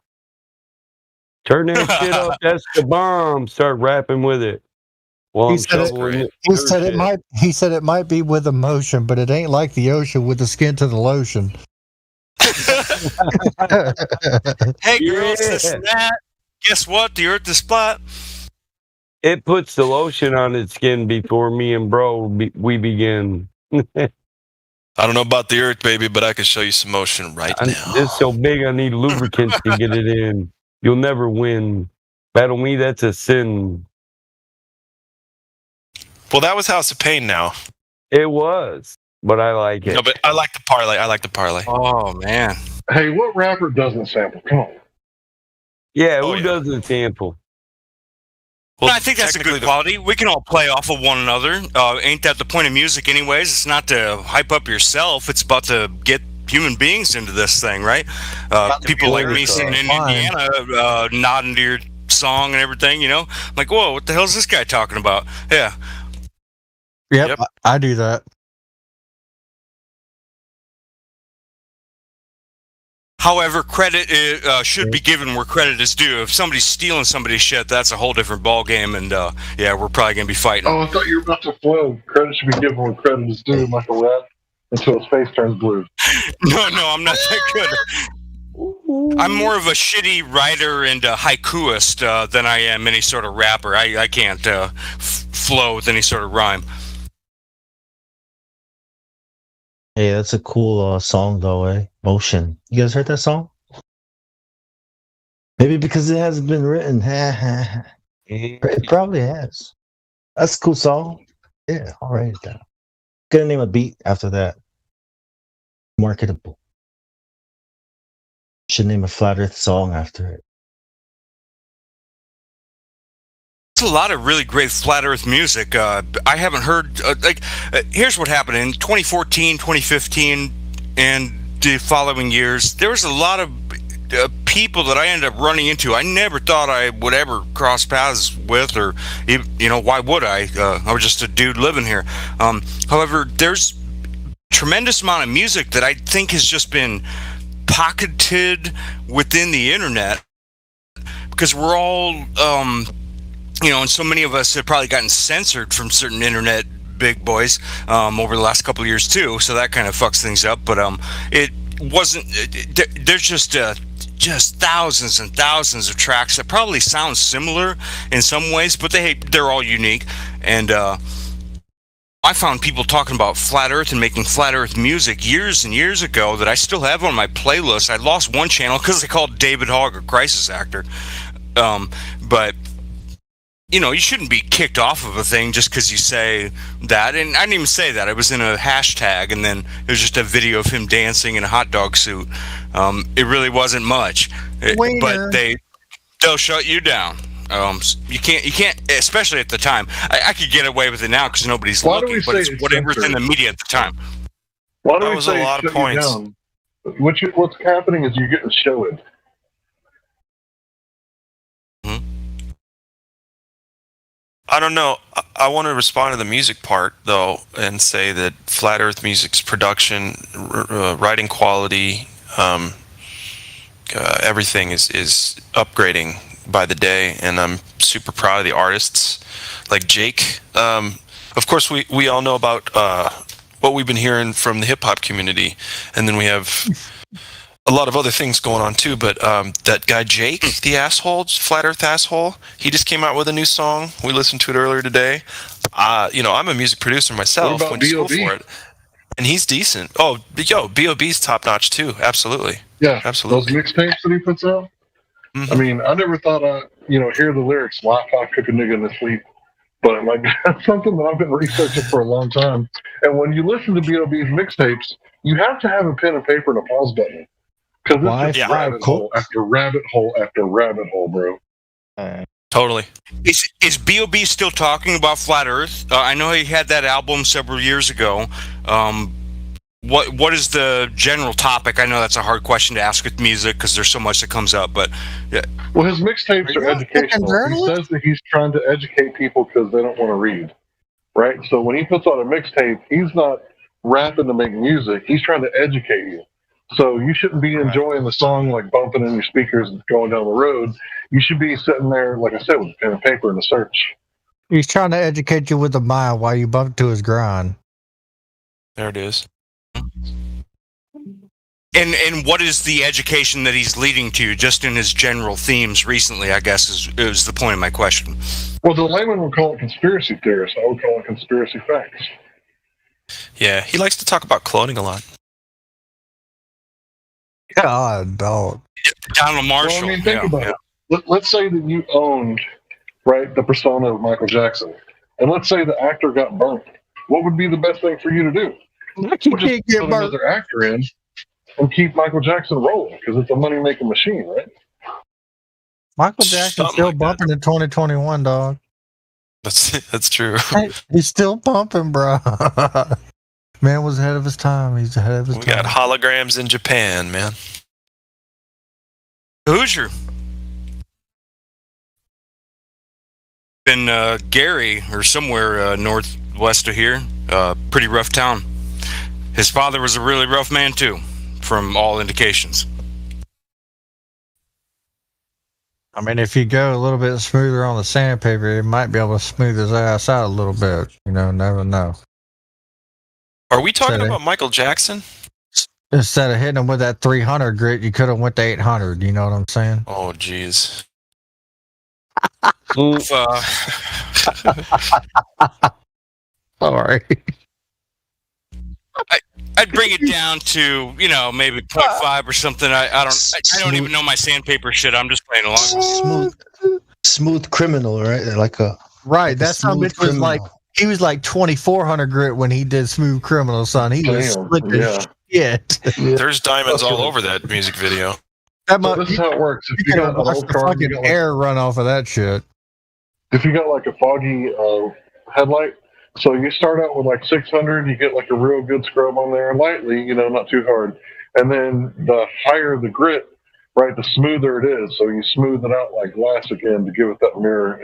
Turn that shit up. That's the bomb. Start rapping with it. Well, He said it might be with emotion, but it ain't like the ocean with the skin to the lotion. Hey, girls, this and that. Guess what? The earth is flat. It puts the lotion on its skin before me and bro we begin. I don't know about the earth, baby, but I can show you some motion right now. It's so big, I need lubricant to get it in. You'll never win. Battle me, that's a sin. Well, that was House of Pain now. It was, but I like it. No, but I like the parlay. Oh, man. Hey, what rapper doesn't sample? Come on. Yeah, who doesn't sample? Well, I think that's a good quality. We can all play off of one another. Ain't that the point of music anyways? It's not to hype up yourself. It's about to get human beings into this thing, right? People like me sitting in Indiana nodding to your song and everything, like, whoa, what the hell is this guy talking about? Yeah. Yep. I do that. However, credit should be given where credit is due. If somebody's stealing somebody's shit, that's a whole different ball game, and yeah, we're probably gonna be fighting. Oh, I thought you were about to flow. Credit should be given where credit is due, like a rat, until his face turns blue. No, I'm not that good. I'm more of a shitty writer and a haikuist than I am any sort of rapper. I can't flow with any sort of rhyme. Hey, that's a cool song, though, eh? Motion. You guys heard that song? Maybe because it hasn't been written. It probably has. That's a cool song. Yeah, I'll write it down. Gonna name a beat after that. Marketable. Should name a Flat Earth song after it. There's a lot of really great flat Earth music. I haven't heard here's what happened in 2014, 2015, and the following years. There was a lot of people that I ended up running into. I never thought I would ever cross paths with, or why would I? I was just a dude living here. However, there's tremendous amount of music that I think has just been pocketed within the internet because we're all and so many of us have probably gotten censored from certain internet big boys over the last couple of years too, so that kind of fucks things up. But it wasn't. There's just thousands and thousands of tracks that probably sound similar in some ways, but they're all unique. And I found people talking about flat Earth and making flat Earth music years and years ago that I still have on my playlist. I lost one channel because they called David Hogg a crisis actor, but. You shouldn't be kicked off of a thing just because you say that. And I didn't even say that. It was in a hashtag, and then it was just a video of him dancing in a hot dog suit. It really wasn't much. But they'll shut you down. You can't, especially at the time. I could get away with it now because nobody's looking, but it's whatever's in the media at the time. Why do That we was say a lot of shut you points. down? What's happening is you're getting showed. I don't know. I want to respond to the music part, though, and say that Flat Earth Music's production, writing quality, everything is upgrading by the day, and I'm super proud of the artists. Like Jake. Of course, we all know about what we've been hearing from the hip-hop community, and then we have a lot of other things going on too, but that guy Jake, the asshole, Flat Earth asshole, he just came out with a new song. We listened to it earlier today. I'm a music producer myself. What about Went to school B.O.B.? for it, and he's decent. Oh, B.O.B.'s top notch too. Absolutely. Yeah, absolutely. those mixtapes that he puts out. Mm-hmm. I mean, I never thought hear the lyrics, "Laugh, I cook a nigga in his sleep," but that's something that I've been researching for a long time. And when you listen to B.O.B.'s mixtapes, you have to have a pen and paper and a pause button. Because it's just rabbit hole after rabbit hole after rabbit hole, bro. Totally. Is B.O.B. still talking about flat Earth? I know he had that album several years ago. What is the general topic? I know that's a hard question to ask with music because there's so much that comes up. But yeah. Well, his mixtapes are educational. He says that he's trying to educate people because they don't want to read, right? So when he puts out a mixtape, he's not rapping to make music. He's trying to educate you. So you shouldn't be enjoying the song like bumping in your speakers and going down the road. You should be sitting there, like I said, with a pen and paper and a search. He's trying to educate you with a mile while you bump to his grind. There it is. And what is the education that he's leading to, just in his general themes recently, I guess, is the point of my question. Well, the layman would call it conspiracy theorists. I would call it conspiracy facts. Yeah, he likes to talk about cloning a lot. God, dog. Donald Marshall. Well, I mean, think about it. Let's say that you owned, the persona of Michael Jackson. And let's say the actor got burnt. What would be the best thing for you to do? Just put another actor in and keep Michael Jackson rolling, because it's a money-making machine, right? Michael Jackson's still bumping in 2021, dog. That's true. He's still pumping, bro. Man was ahead of his time. He's ahead of his time. We got holograms in Japan, man. Hoosier. In Gary, or somewhere northwest of here. Pretty rough town. His father was a really rough man, too, from all indications. I mean, if you go a little bit smoother on the sandpaper, it might be able to smooth his ass out a little bit. Never know. Are we talking about Michael Jackson? Instead of hitting him with that 300 grit, you could have went to 800. You know what I'm saying? Oh, jeez. Sorry. I'd bring it down to maybe 0.5 or something. I don't even know my sandpaper shit. I'm just playing along. Smooth criminal, right? Like a right. That son bitch was like he was like 2400 grit when he did Smooth Criminal, son. He was slick as shit. There's diamonds all over that music video. So this is how it works. If you got an old car, fucking air run off of that shit. If you got like a foggy headlight, so you start out with like 600, you get like a real good scrub on there, lightly, not too hard, and then the higher the grit, right, the smoother it is. So you smooth it out like glass again to give it that mirror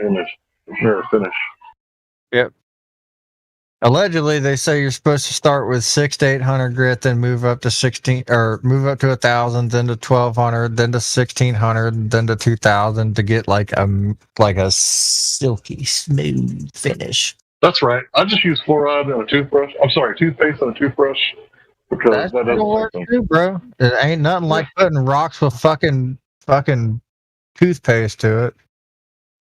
finish. Yep. Allegedly, they say you're supposed to start with 600 to 800 grit, then move up to 16 or move up to 1,000, then to 1,200, then to 1,600, then to 2,000 to get like a silky smooth finish. That's right. I just use fluoride and a toothbrush. I'm sorry, toothpaste and a toothbrush because that doesn't work too, bro. It ain't nothing like putting rocks with fucking toothpaste to it.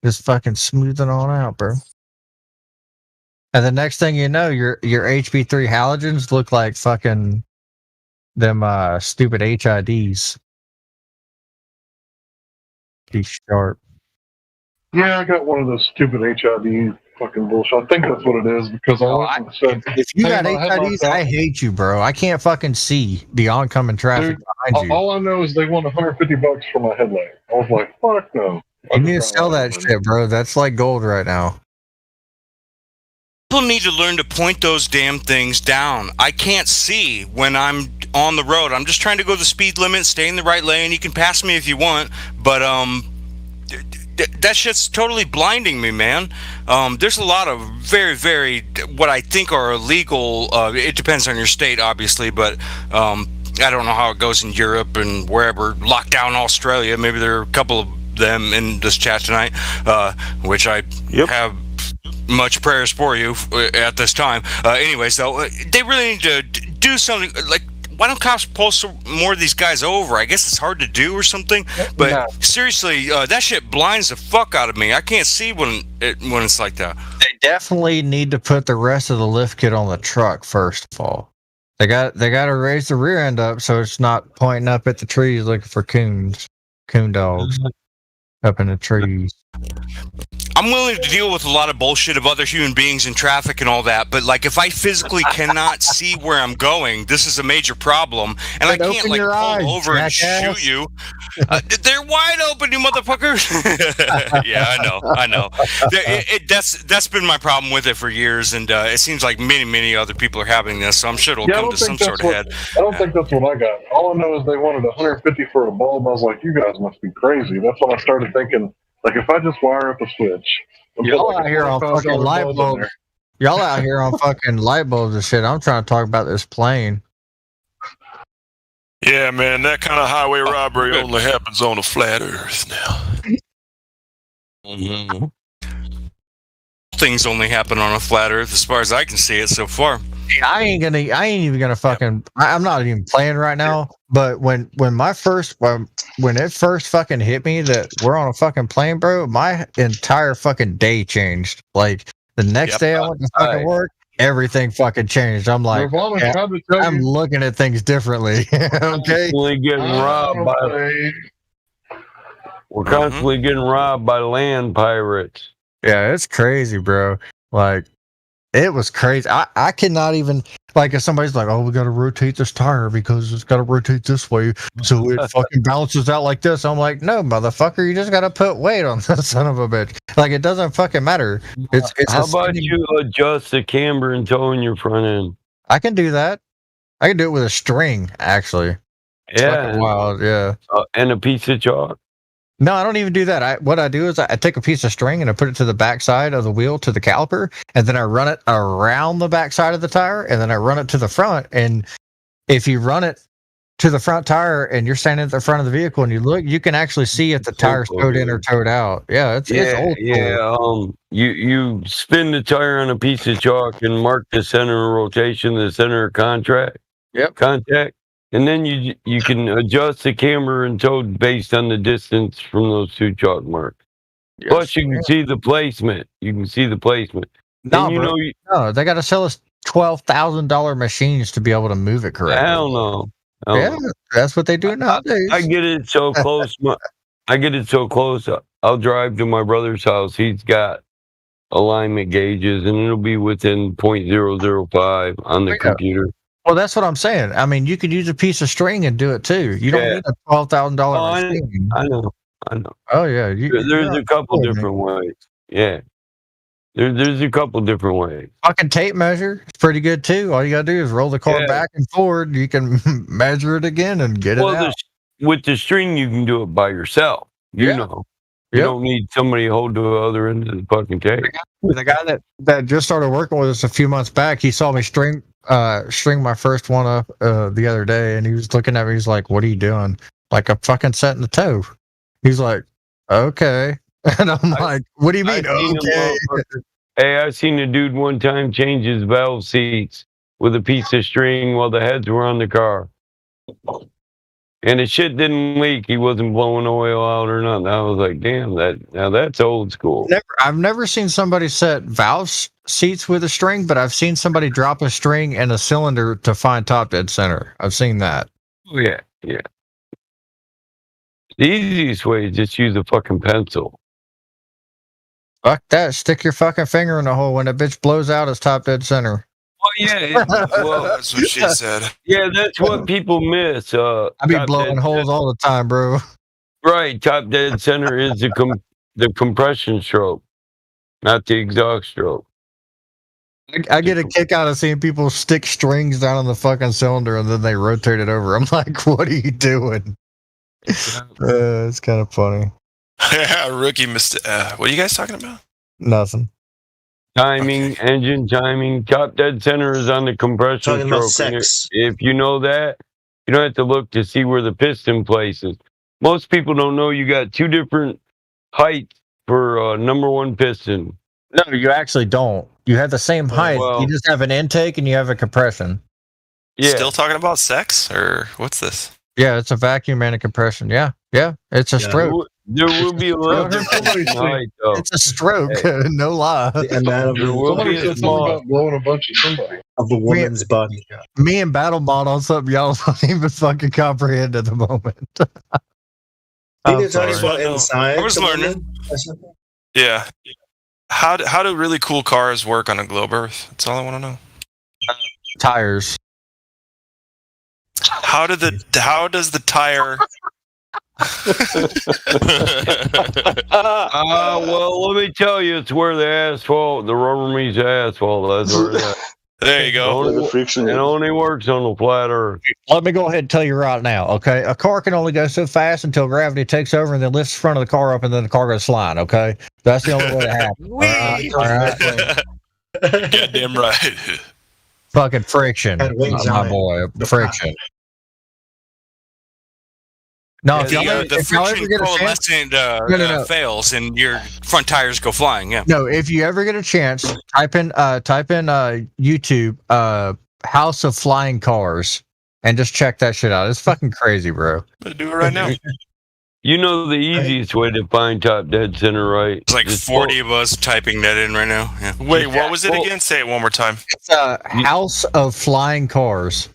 Just fucking smooth it on out, bro. And the next thing you know, your HB3 halogens look like fucking them stupid HIDs. Be sharp. Yeah, I got one of those stupid HID fucking bullshit. I think that's what it is because if you got HIDs, I hate you, bro. I can't fucking see the oncoming traffic behind you. All I know is they want $150 for my headlight. I was like, fuck no. You need to sell that shit, bro. That's like gold right now. People need to learn to point those damn things down. I can't see when I'm on the road. I'm just trying to go the speed limit, stay in the right lane. You can pass me if you want, but that shit's totally blinding me, man. There's a lot of very, very what I think are illegal. It depends on your state, obviously, but I don't know how it goes in Europe and wherever. Lockdown Australia. Maybe there are a couple of them in this chat tonight, which I have much prayers for you at this time. Anyways, though, they really need to do something. Like, why don't cops pull some more of these guys over? I guess it's hard to do or something. But seriously, that shit blinds the fuck out of me. I can't see when it's like that. They definitely need to put the rest of the lift kit on the truck first of all. They got to raise the rear end up so it's not pointing up at the trees looking for coon dogs up in the trees. I'm willing to deal with a lot of bullshit of other human beings in traffic and all that, but like if I physically cannot see where I'm going, this is a major problem, and I can't like pull over and shoot you. They're wide open, you motherfucker. Yeah, I know. That's been my problem with it for years, and it seems like many other people are having this, so I'm sure it'll come to some sort of head. I don't think that's what I got. All I know is they wanted $150 for a bulb. I was like, you guys must be crazy. That's when I started thinking, like, if I just wire up a switch. Y'all out here on fucking light bulbs. Y'all out here on fucking light bulbs and shit. I'm trying to talk about this plane. Yeah, man, that kind of highway robbery only happens on a flat Earth now. Mm-hmm. Things only happen on a flat Earth, as far as I can see it so far. I ain't even gonna fucking. I'm not even playing right now. But when it first fucking hit me that we're on a fucking plane, bro, my entire fucking day changed. Like the next day I went to fucking work, everything fucking changed. I'm like, I'm looking at things differently. Okay, we're constantly getting robbed by land pirates. Yeah, it's crazy, bro. Like, it was crazy. I cannot even, like, if somebody's like, oh, we got to rotate this tire because it's got to rotate this way so it fucking balances out like this. I'm like, no, motherfucker, you just got to put weight on the son of a bitch. Like, it doesn't fucking matter. It's How about you adjust the camber and toe in your front end? I can do that. I can do it with a string, actually. It's fucking wild, yeah. And a piece of chalk. No, I don't even do that. What I do is I take a piece of string and I put it to the back side of the wheel to the caliper, and then I run it around the back side of the tire, and then I run it to the front. And if you run it to the front tire and you're standing at the front of the vehicle and you look, you can actually see if the tire's towed in or towed out. Yeah, it's old school. You spin the tire on a piece of chalk and mark the center of rotation, the center of contact. And then you can adjust the camber and toe based on the distance from those two chalk marks. Yes. Plus, you can see the placement. No, they got to sell us. $12,000 machines to be able to move it correctly. Hell no. Yeah, that's what they do nowadays. I get it so close. I get it so close. I'll drive to my brother's house. He's got alignment gauges, and it'll be within 0.005 on the computer. Well, that's what I'm saying. I mean, you could use a piece of string and do it too. You don't need a $12,000 machine. I know. Oh yeah, there's a couple different ways. Yeah, there's a couple different ways. Fucking tape measure. It's pretty good too. All you gotta do is roll the car back and forward. You can measure it again and get it out. With the string, you can do it by yourself. You know. You don't need somebody to hold the other end of the fucking tape. The guy that just started working with us a few months back, he saw me string my first one up the other day, and he was looking at me. He's like, "What are you doing?" Like, I'm fucking setting the toe. He's like, "Okay," and I'm like, "What do you mean?" Okay. Hey, I seen a dude one time change his valve seats with a piece of string while the heads were on the car. And the shit didn't leak. He wasn't blowing oil out or nothing. I was like, damn, that's old school. I've never seen somebody set valve seats with a string, but I've seen somebody drop a string and a cylinder to find top dead center. I've seen that. Oh, yeah. The easiest way is just use a fucking pencil. Fuck that. Stick your fucking finger in the hole. When the bitch blows out, it's top dead center. Well, yeah. Well, that's what she said. Yeah, that's what people miss. I be blowing holes all the time, bro. Right. Top dead center is the compression stroke, not the exhaust stroke. I get a kick out of seeing people stick strings down on the fucking cylinder and then they rotate it over. I'm like, what are you doing? It's kind of funny. Yeah, rookie mistake. What are you guys talking about? Nothing. Timing, engine timing, top dead center is on the compression Talking about stroke. sex. If you know that, you don't have to look to see where the piston places. Most people don't know you got two different heights for number one piston. No, you actually don't. You have the same height. You just have an intake and you have a compression. Yeah. Still talking about sex, or what's this? Yeah, it's a vacuum and a compression. Yeah, it's a stroke. There will be a little different height, though. It's a stroke, no lie. There will be a small. Blowing a bunch of somebody of the woman's body. Me and Battle Mod on something y'all don't even fucking comprehend at the moment. You're talking about inside. I was learning. Yeah. How do really cool cars work on a globe Earth? That's all I want to know. Tires. How does the tire? Well, let me tell you, it's where the rubber meets the asphalt. That's where it's at. There you go. It only works on the flat Earth. Let me go ahead and tell you right now, okay? A car can only go so fast until gravity takes over and then lifts the front of the car up and then the car goes flying, okay? That's the only way it happens. All right. Goddamn right. Fucking friction, my boy. Friction. No, if y'all friction ever get a chance, fails and your front tires go flying. Yeah. No, if you ever get a chance, type in YouTube House of Flying Cars and just check that shit out. It's fucking crazy, bro. I'm gonna do it right now. You know the easiest way to find top dead center, right? It's like 40 of us typing that in right now. Yeah. Wait, what was it again? Say it one more time. It's House of Flying Cars.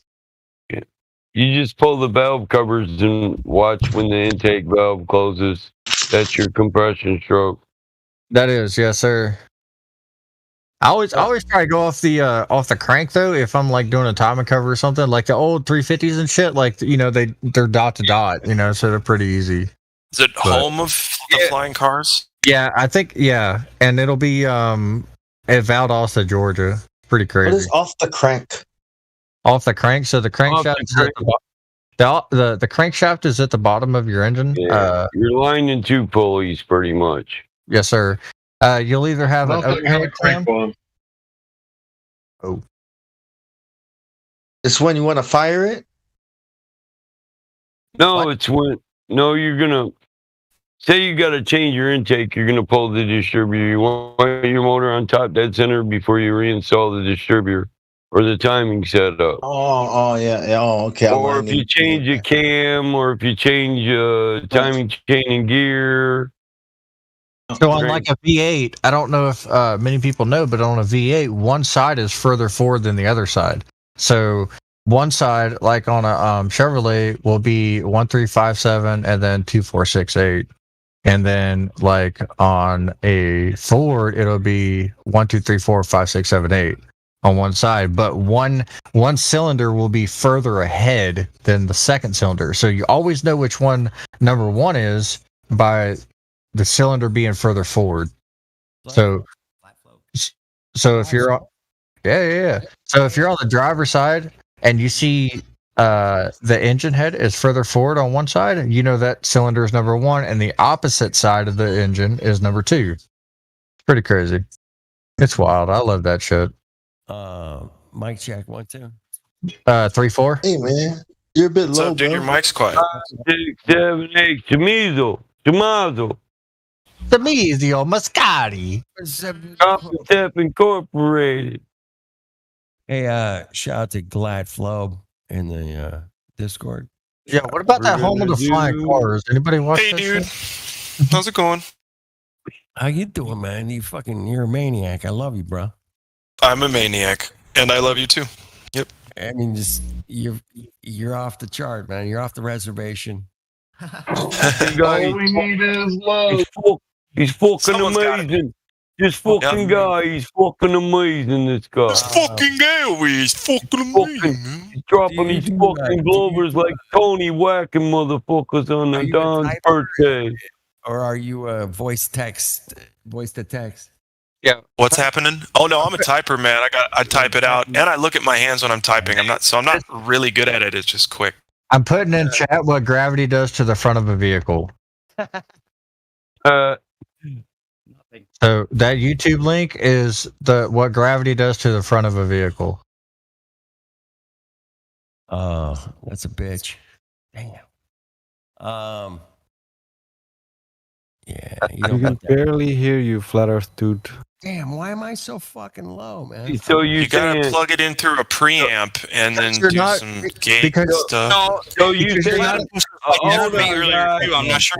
You just pull the valve covers and watch when the intake valve closes. That's your compression stroke. That is, yes, sir. I always try to go off the crank though. If I'm like doing a timing cover or something, like the old 350s and shit, like they're dot to dot, so they're pretty easy. Is it home of the flying cars? Yeah, I think and it'll be at Valdosta, Georgia. Pretty crazy. What is off the crank? Off the crank, so the crankshaft is at the crankshaft is at the bottom of your engine. Yeah, you're lining two pulleys, pretty much. Yes, sir. You'll either have an overhead clamp. Oh, it's when you want to fire it. No, it's when you're gonna say you got to change your intake. You're gonna pull the distributor. You want your motor on top dead center before you reinstall the distributor. Or the timing setup. Oh, yeah. Oh, okay. Or if you change a cam, or if you change timing chain and gear, So on like a V8, I don't know if many people know, but on a V8, one side is further forward than the other side. So one side, like on a Chevrolet, will be 1357 and then 2468, and then like on a Ford, it'll be 1 2 3 4 5 6 7 8 on one side. But one cylinder will be further ahead than the second cylinder, so you always know which one number one is by the cylinder being further forward. So if you're on, yeah. So if you're on the driver's side and you see the engine head is further forward on one side, you know that cylinder is number one, and the opposite side of the engine is number two. It's pretty crazy. It's wild. I love that shit. Mic check 1 2. 3 4. Hey man, you're a bit What's low, up, dude? bro. Your mic's quiet. 6, 7, 8. Chamizo. The Mizio Mascati. Step Incorporated. Hey, shout out to Glad Flow in the Discord. Yeah, what about that home of the flying cars? Anybody watch Hey, that dude. shit? How's it going? How you doing, man? You're a maniac. I love you, bro. I'm a maniac, and I love you too. Yep. I mean, just you're off the chart, man. You're off the reservation. All we need is love. He's fucking amazing. This fucking guy, he's fucking amazing, this guy. This fucking guy, he's fucking amazing. He's dropping these fucking Glovers like Tony whacking motherfuckers on the Don's birthday. Or are you voice to text? Yeah. What's happening? Oh no, I'm a typer, man. I type it out, and I look at my hands when I'm typing. I'm not really good at it. It's just quick. I'm putting in chat what gravity does to the front of a vehicle. So that YouTube link is what gravity does to the front of a vehicle. Oh, that's a bitch. Damn. Yeah, I can barely hear you, Flat Earth dude. Damn, why am I so fucking low, man? So you gotta plug it in through a preamp and then do some gate stuff. So you say hold on, I'm not sure.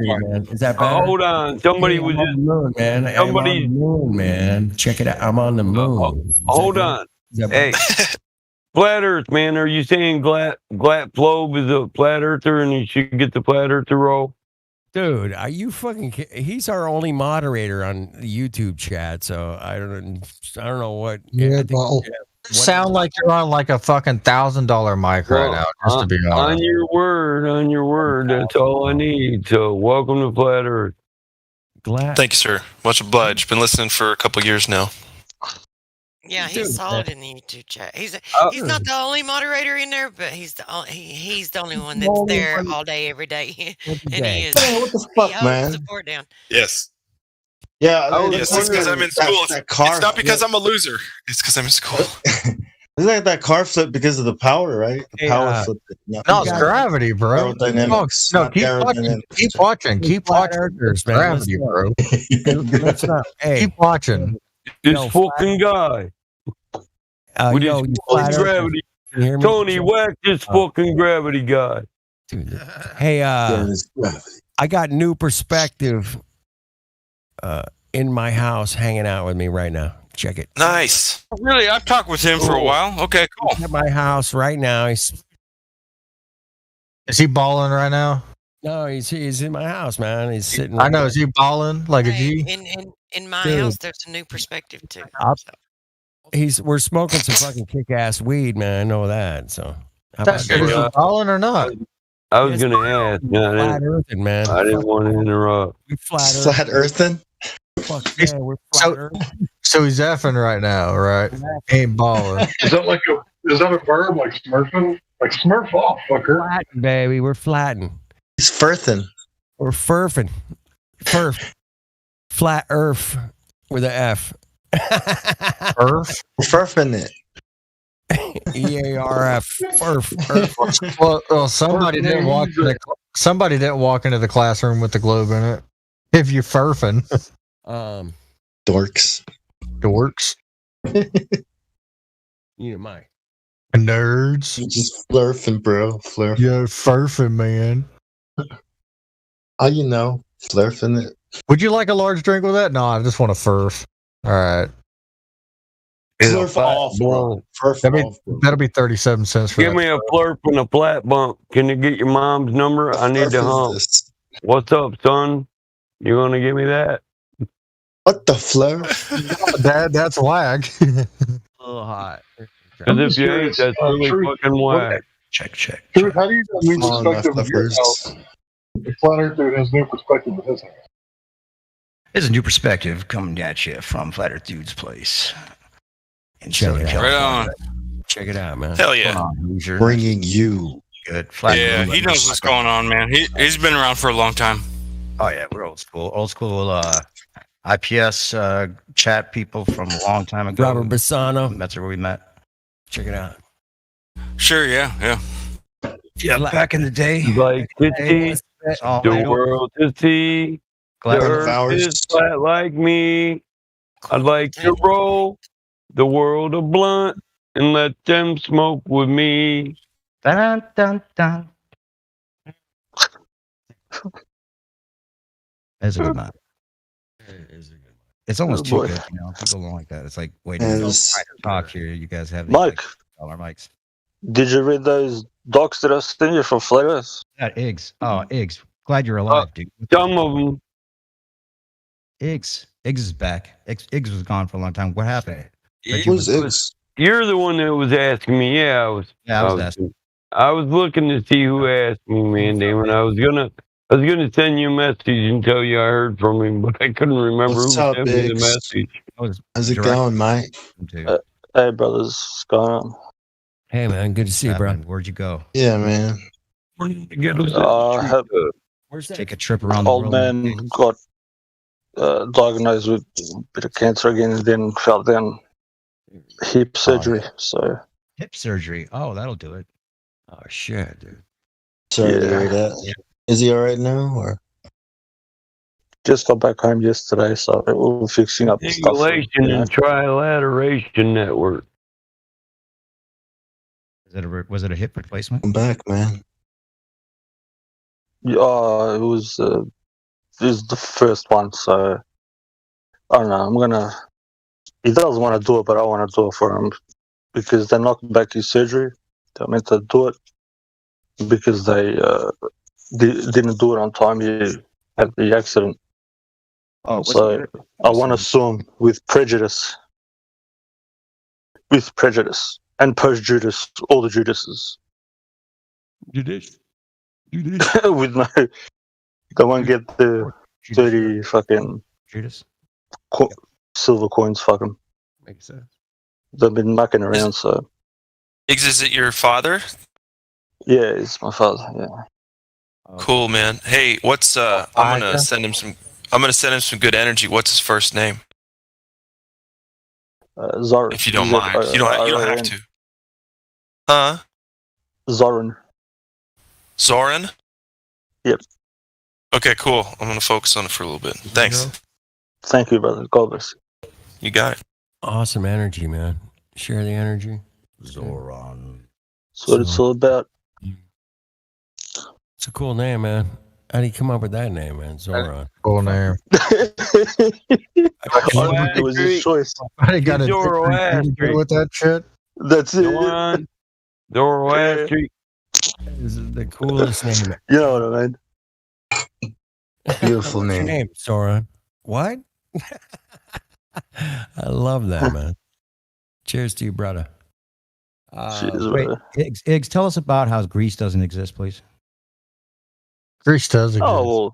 Is that better? Hold on. Somebody was just moon, man. Somebody I'm on the moon, man. Check it out. I'm on the moon. Hold on. Hey, Flat Earth, man. Are you saying Glat Flobe is a flat earther and he should get the flat earther role? Dude, are you fucking he's our only moderator on the YouTube chat, so I don't know what. Yeah, sound like you're on like a fucking $1,000 mic right now, just to be honest. On your word. That's all I need. So welcome to Flat Earth. Thank you, sir. Much obliged. Been listening for a couple years now. Yeah, he's solid in the YouTube chat. He's not the only moderator in there, but he's the only one that's there all day, every day. And he is. Man, what the fuck, man? Support down. Yes. Yeah. Yes, it's because I'm in school. It's not because I'm a loser. It's because I'm in school. Isn't that that car flip because of the power, right? The power flip. No, it's gravity, bro. Aerodynamics, No, not keep watching. aerodynamics. Keep watching. Keep watching. It's gravity, bro. Keep watching. This fucking guy. With his fucking gravity. Tony, whack this fucking gravity guy. Dude. Hey, I got new perspective in my house hanging out with me right now. Check it. Nice. Really? I've talked with him for a while. Okay, cool. He's at my house right now. Is he balling right now? No, he's in my house, man. He's sitting. I know. Is he balling like a G? In my Dude. house, there's a new perspective too. We're smoking some fucking kick-ass weed, man. I know that. So, Is he balling or not? I was going to ask. Flat earthing, man. I didn't want to interrupt. We Flat earthing? Fuck yeah, we're flat earthing. So he's effing right now, right? He ain't balling. Is that a verb like smurfing? Like smurf off, fucker. Flatten, baby. We're flatting. He's furthing. We're furfing. Furf. Flat earth with an F. Earth? Furfing it. EARF. Furf. Well, somebody didn't walk into the classroom with the globe in it. If you're furfing. Dorks. You know, Mike. Nerds. You just flurfing, bro. Flurfing. Yeah, furfing, man. How you know? Flurfing it. Would you like a large drink with that? No, I just want a furf. All right. Slurp off, bro. That'll be 37 cents for Give that. me a flurp and a flat bump. Can you get your mom's number? I need to hump. What's up, son? You gonna give me that? What the flare? Dad, that's whack. A little hot. Because if you ain't, that's really fucking whack. Check. Dude, how do you got new perspective of your house? The flat earth dude has new perspective of his house. There's a new perspective coming at you from Flat Earth Dude's place. In Check Southern it out. California. Check it out, man. Hell yeah. Bringing you. Good. Flat Yeah, he knows what's going on, man. He's been around for a long time. Oh yeah, we're old school. Old school IPS chat people from a long time ago. Robert Bassano. That's where we met. Check it out. Sure, yeah. Yeah, back in the day. Like to see the world to see. The earth is flat like me. I'd like to roll the world a blunt and let them smoke with me. Dun, dun, dun. That's a good man. It's almost too good, you know. People don't like that. It's like, wait, talk here. You guys have these, Mike. Dollar mics. Did you read those docs that I sent you from Flat Earth? Yeah, Iggs. Oh, Iggs. Glad you're alive, dude. Some of them. Iggs is back. Iggs was gone for a long time. What happened? Who's Iggs? You're the one that was asking me. Yeah, I was asking. I was looking to see who asked me, man, Damon. I was gonna send you a message and tell you I heard from him, but I couldn't remember who sent me the message. How's it going, Mike? Hey, brothers. What's going on? Hey, man. Good to see you, bro. Where'd you go? Yeah, man. Take a trip around the world. Old man got diagnosed with a bit of cancer again and then fell down hip surgery. So hip surgery. Oh, that'll do it. Oh, shit, dude. Sorry to hear that. Yeah. Is he all right now, or? Just got back home yesterday, so we're fixing up stuff. Stimulation and Trilateration Network. Was it a hip replacement? I'm back, man. Yeah, it was the first one, so I don't know. He doesn't want to do it, but I want to do it for him because they knocked back his surgery. They meant to do it because they didn't do it on time. He had the accident. Oh, so I want to sue him with prejudice. With prejudice and post-Judas, all the Judases. Judas. With no, they won't get the 30 fucking Judas silver coins. Fucking makes sense. They've been mucking around, so. Iggs, is it your father? Yeah, it's my father. Yeah. Cool, man. Hey, what's I'm gonna send him some good energy. What's his first name? Zoran. If you don't mind, you don't have to. Huh? Zoran. Zoran? Yep. Okay, cool. I'm gonna focus on it for a little bit. Thanks. Thank you, brother. God bless you. You got it. Awesome energy, man. Share the energy. Zoran. That's what it's all about. It's a cool name, man. How do you come up with that name, man? Zoran. Cool name. It was his choice. I got to do with that shit. That's it. Zoroastrian. This is the coolest name. You know what I mean? Beautiful What's your name. name, Zoran. What? I love that, man. Cheers to you, brother. Wait, Iggs, tell us about how Greece doesn't exist, please. Greece does exist. Oh,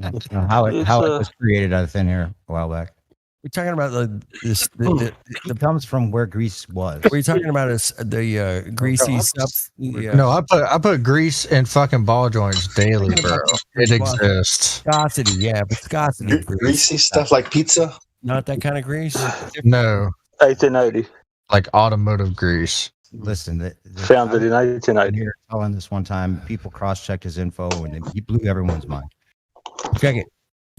well. How it was created out of thin air a while back. We're talking about it comes from where Greece was. What are you talking about? Is the greasy stuff? No, I put grease in fucking ball joints daily, bro. It exists. Viscosity, yeah, viscosity. Greasy stuff like pizza? Not that kind of grease? No. 1880. Like automotive grease. Listen, founded in 1880. Here telling this one time, people cross-checked his info and he blew everyone's mind. Check it.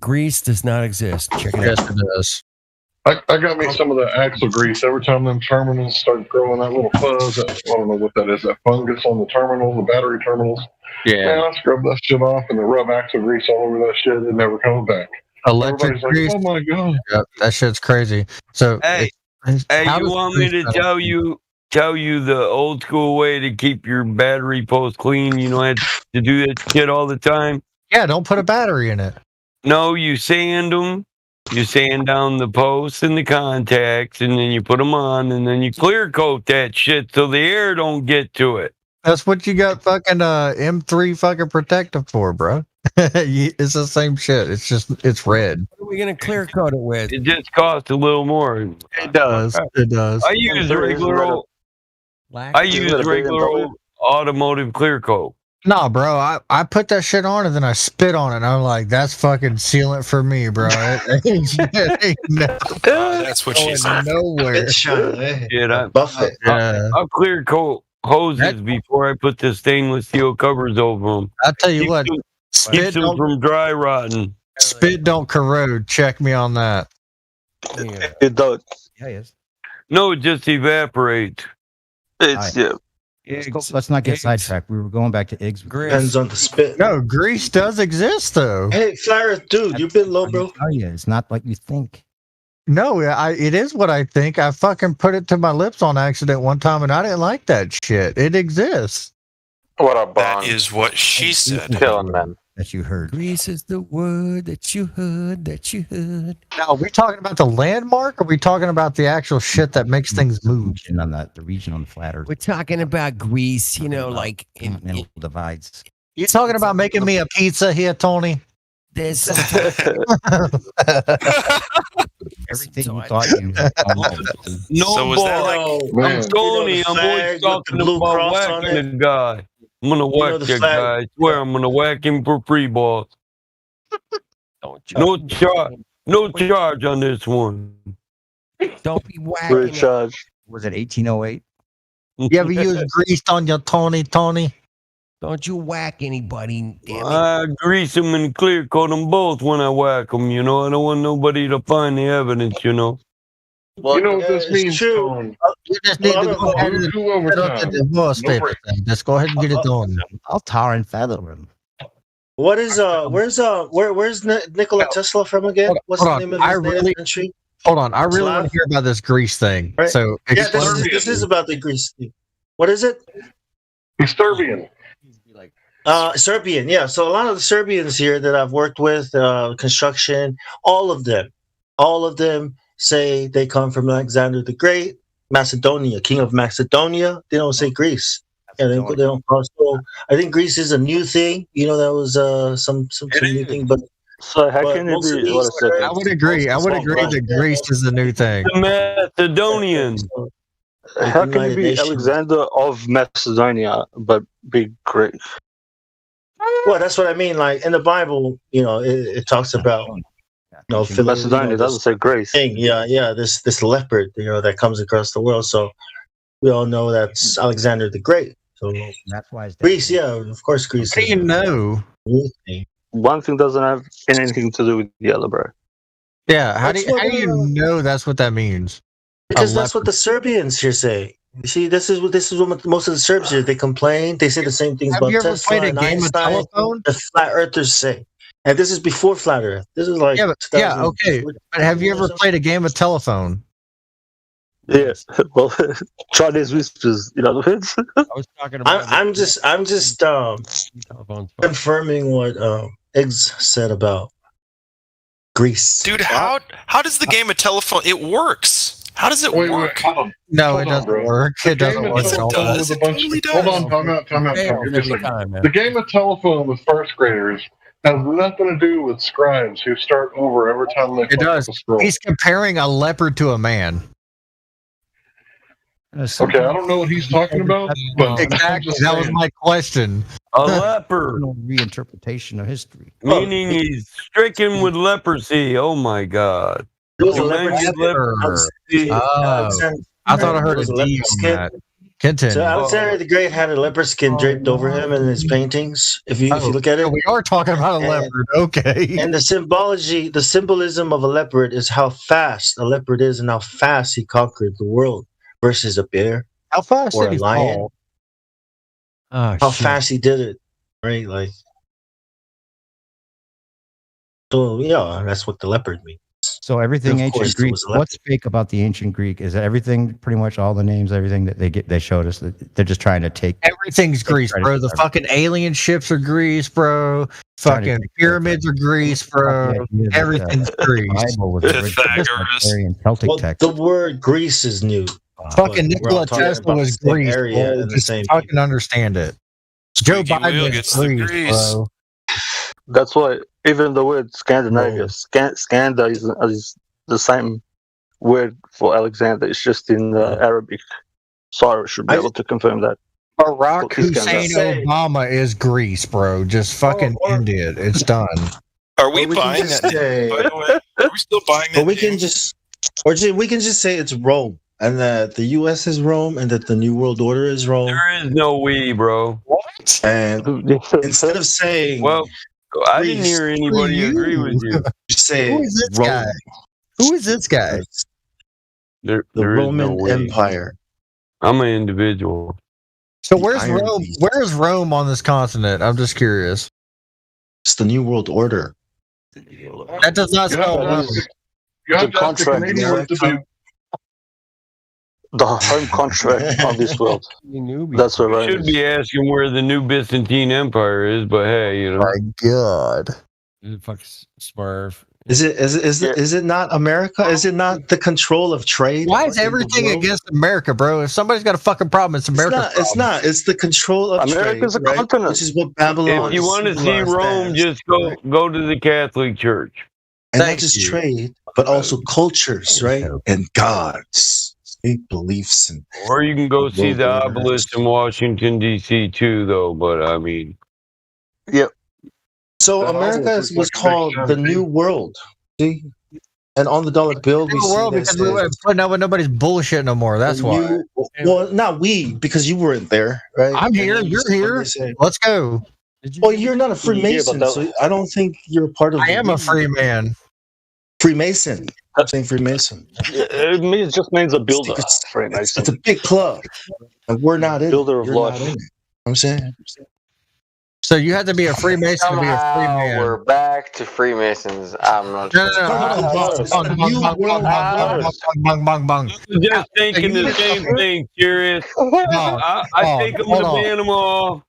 Greece does not exist. Check it out. Yes, it does. I got me some of that axle grease. Every time them terminals start growing that little fuzz, I don't know what that is, that fungus on the terminals, the battery terminals. Yeah. Man, I scrub that shit off and then rub axle grease all over that shit. It never comes back. Electric Everybody's grease. like, oh my God. Yep, that shit's crazy. So, Hey, how you does want me to grease- tell you the old school way to keep your battery post clean? You don't have to do that shit all the time. Yeah, don't put a battery in it. No, you sand them. You sand down the posts and the contacts, and then you put them on, and then you clear coat that shit so the air don't get to it. That's what you got fucking M3 fucking protective for, bro. It's the same shit. It's red. What are we gonna clear coat it with? It just costs a little more. It does. It does. I use regular old automotive clear coat. Nah, bro. I put that shit on and then I spit on it. And I'm like, that's fucking sealant for me, bro. It ain't That's what she said. Nowhere. I'll clear coat hoses before I put the stainless steel covers over them. I'll tell you what. Keeps them from dry rotting. Spit don't corrode. Check me on that. It does. Yeah, yes. No, it just evaporates. It's Let's not get sidetracked. We were going back to eggs. Depends on the spit. No, grease does exist though. Hey, Flat Earth, dude, you've been low, bro. Oh yeah, it's not like you think. No, it is what I think. I fucking put it to my lips on accident one time, and I didn't like that shit. It exists. What a bomb. That is what she said. Killing them. That you heard. Grease is the word that you heard. That you heard. Now, are we talking about the landmark, or are we talking about the actual shit that makes things move? On the region on the flat Earth. We're talking about grease, you know, like continental divides. You talking about making me a pizza here, Tony? There's everything you thought you. No, So was that like- I'm Tony. I'm always talking about whacking the guy. I'm gonna whack that guy. I swear I'm gonna whack him for free balls. No charge on this one. Don't be whacking. Was it 1808? You ever use grease on your Tony? Don't you whack anybody, damn it. I grease them and clear coat them both when I whack them. You know, I don't want nobody to find the evidence. You know. Well, you know what this means, true. You just need to go ahead and get up the divorce paper thing. Just go ahead and get it done. I'll tar and feather him. What is where's Nikola Tesla from again? What's the name of his native country? Hold on, I really want to hear about this grease thing. Right. So Yeah, this is about the grease thing. What is it? He's Serbian. Serbian, yeah. So a lot of the Serbians here that I've worked with, construction, all of them say they come from Alexander the Great, Macedonia, King of Macedonia. They don't say Greece. Yeah, they don't. So I think Greece is a new thing. You know, that was some new thing. But so how can it be? I would agree. That Greece is the new thing. The Macedonians. How can it be Alexander of Macedonia but be Greek? Well, that's what I mean. Like in the Bible, you know, it talks about Macedonia doesn't say Greece. Yeah. This leopard, you know, that comes across the world. So we all know that's Alexander the Great. So that's why Greece, yeah, of course, Greece. What do you know? One thing doesn't have anything to do with the other, bro. Yeah, how do you know that's what that means? Because that's what the Serbians here say. You see, this is what most of the Serbs here. They complain. They say the same things about Tesla. Have you ever played a game of telephone? The flat earthers say, and this is before flat Earth. This is like okay. But have you ever played a game of telephone? Yes. Well, Chinese whispers. You know what I mean? I was talking about. I'm just confirming what Eggs said about Greece. Dude, how does the game of telephone? It works. How does it work? No, it doesn't work. It doesn't work. Yes, it does. It totally does. Hold on, time out. The game of telephone with first graders has nothing to do with scribes who start over every time they It does. He's comparing a leopard to a man. Okay, I don't know what he's talking about, but exactly that was my question. A leopard. Reinterpretation of history. Meaning he's stricken with leprosy. Oh my God. I thought I heard a D on that. Continue. So Alexander the Great had a leopard skin draped over him in his paintings. If you look at it, we are talking about a leopard. Okay. And the symbolism of a leopard is how fast a leopard is and how fast he conquered the world versus a bear. How fast or did a he lion? fall? Oh, how shit. fast he did it, right? Like, so yeah, that's what the leopard means. So everything Of ancient course, it Greek. was a leopard. What's fake about the ancient Greek is that everything, pretty much all the names, everything that they showed us, that they're just trying to take. Everything's Greece, bro. The fucking alien ships are Greece, bro. Fucking pyramids are Greece, bro. Everything's Greece. Bible was Aryan Celtic Well, text. the word Greece is new. Fucking But we're all Nikola talking Tesla about was the same Greece, area bro. and the Just same fucking understand it. Joe Squeaky wheel Biden gets is the Greece, grease. bro. That's why even the word Scandinavia, Skanda is the same word for Alexander. It's just in Arabic. Sorry, should be able to confirm that. Barack Iskandar. Hussein Obama is Greece, bro. Just fucking end it. It's done. Are we But we can buying just that? say- By the way, are we still buying that? But we can just say it's Rome, and that the U.S. is Rome, and that the New World Order is Rome. There is no we, bro. What? And instead of saying, Well, I didn't hear anybody agree with you. say Who is this Rome, guy? Who is this guy? There the is no Roman we. Empire. I'm an individual. So The where's Iron Rome? Beast. Where is Rome on this continent? I'm just curious. It's the New World Order. That does not spell Rome. You have The to ask the contract, Canadian word to be. The home contract on this world. That's where You Rome should is. be asking where the new Byzantine Empire is, but hey, you know. My God. Fuck Smurf. Is it not America? Is it not the control of trade? Why is in the everything world? against America, bro? If somebody's got a fucking problem, it's America's It's not. It's the control of America's trade, a right? continent. Which is what Babylon. If you want to see symbolized Rome, as, just go to the Catholic Church. and Thank not just you. trade, but also cultures, right? And gods, beliefs, and Or you can go see the World obelisk in Washington D.C. too, though. But I mean, Yep. so America was called the New World. See, and on the dollar bill, we New see world that because says nobody's bullshit no more. That's the why. new- well, not we, because you weren't there, right? I'm And here. then You're what here. they say. Let's go. Well, you're not a Freemason, that- so I don't think you're a part of. I the am a we. free man. Freemason. I'm saying Freemason. It just means a builder. It's a big club, and we're not in. Builder it. of You're life. not in it. I'm saying. So you have to be a Freemason to be a free Somehow man. we're back to Freemasons. I'm not No, sure. no, no. Bong, bong, bong. just thinking the same thing, curious. I take them to Panama.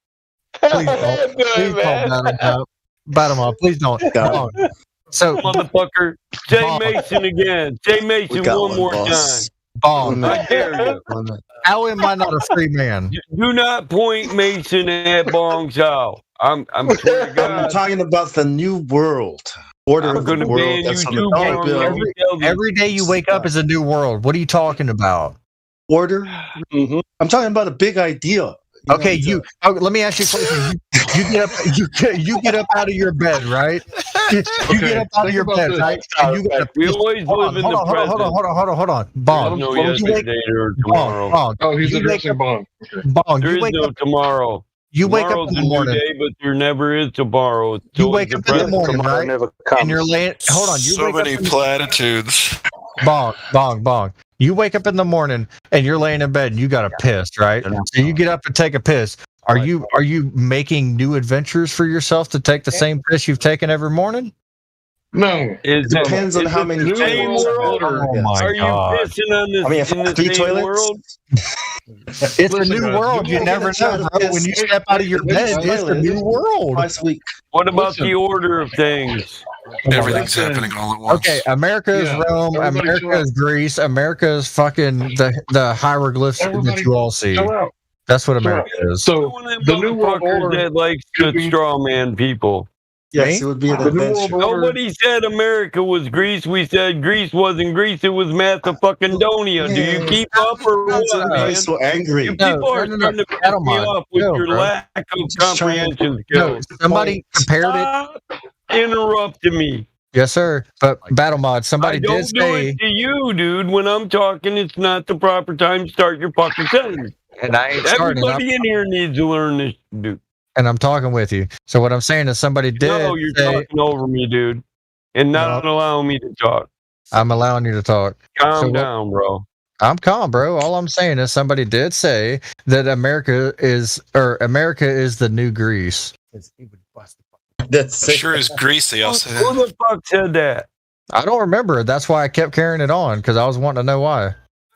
Please don't. Please don't bat him up. Please don't. Bong. So, Motherfucker, Jay Mason again. Jay Mason one more time. Bong. I dare you. How am I not a free man? Do not point Mason at Bong's house. I'm swear to God. I'm talking about the New World Order I'm of the gonna world. ban That's you on the too, dollar Bong. bill. Every day you wake up is a new world. What are you talking about? Order. I'm talking about a big idea. Okay, let me ask you a question. You get up out of your bed, right? You get up out of your bed, right? And you gotta We always live in the present. Hold on. Bong. There's no You wake- yesterday or tomorrow. Bong. Oh, he's You wake addressing up- Bond. Bong. There You is wake no up. tomorrow. You wake up Tomorrow's in a the new morning. day, but there never is tomorrow. It's You always wake the up in the present. morning, Tomorrow right? never comes. And you're laying. Hold on. You So wake up many in the- platitudes. Bong. You wake up in the morning and you're laying in bed and you got a piss, right? So you get up and take a piss. Are you making new adventures for yourself to take the same piss you've taken every morning? No. It depends on how many same toilets. world? Oh my Are you God. pissing on this? I mean, if in the three same toilets? world? It's a Listen, new guys, world. You never know, bro. When you step out of your bed, it's a new world. Twice a week. What about the order of things? Everything's happening all at once. Okay, America is Yeah, Rome. everybody America chill out. is Greece. America is fucking the hieroglyphs that Everybody you all see. chill out. That's what Chill out. America is. So One of them the New World motherfuckers Order. that likes to straw man people. Yes, it would be an The New adventure. World Order. Nobody said America was Greece. We said Greece wasn't Greece. It was Macedonia. Do you keep up or what, That's why man? I'm so angry. You people are starting to piss me off with your lack of comprehension skills. Somebody compared it. Stop interrupting me. Yes, sir. But Battle Mod, somebody I don't did do say. it to you, dude. When I'm talking, it's not the proper time to start your fucking sentence. And I ain't starting. Everybody in here needs to learn this, dude. And I'm talking with you. So what I'm saying is somebody did. No, you're talking over me, dude, and not allowing me to talk. I'm allowing you to talk. Calm down, bro. I'm calm, bro. All I'm saying is somebody did say that America is the new Greece. That's sure as Greece. They also Who the fuck said that? I don't remember. That's why I kept carrying it on because I was wanting to know why.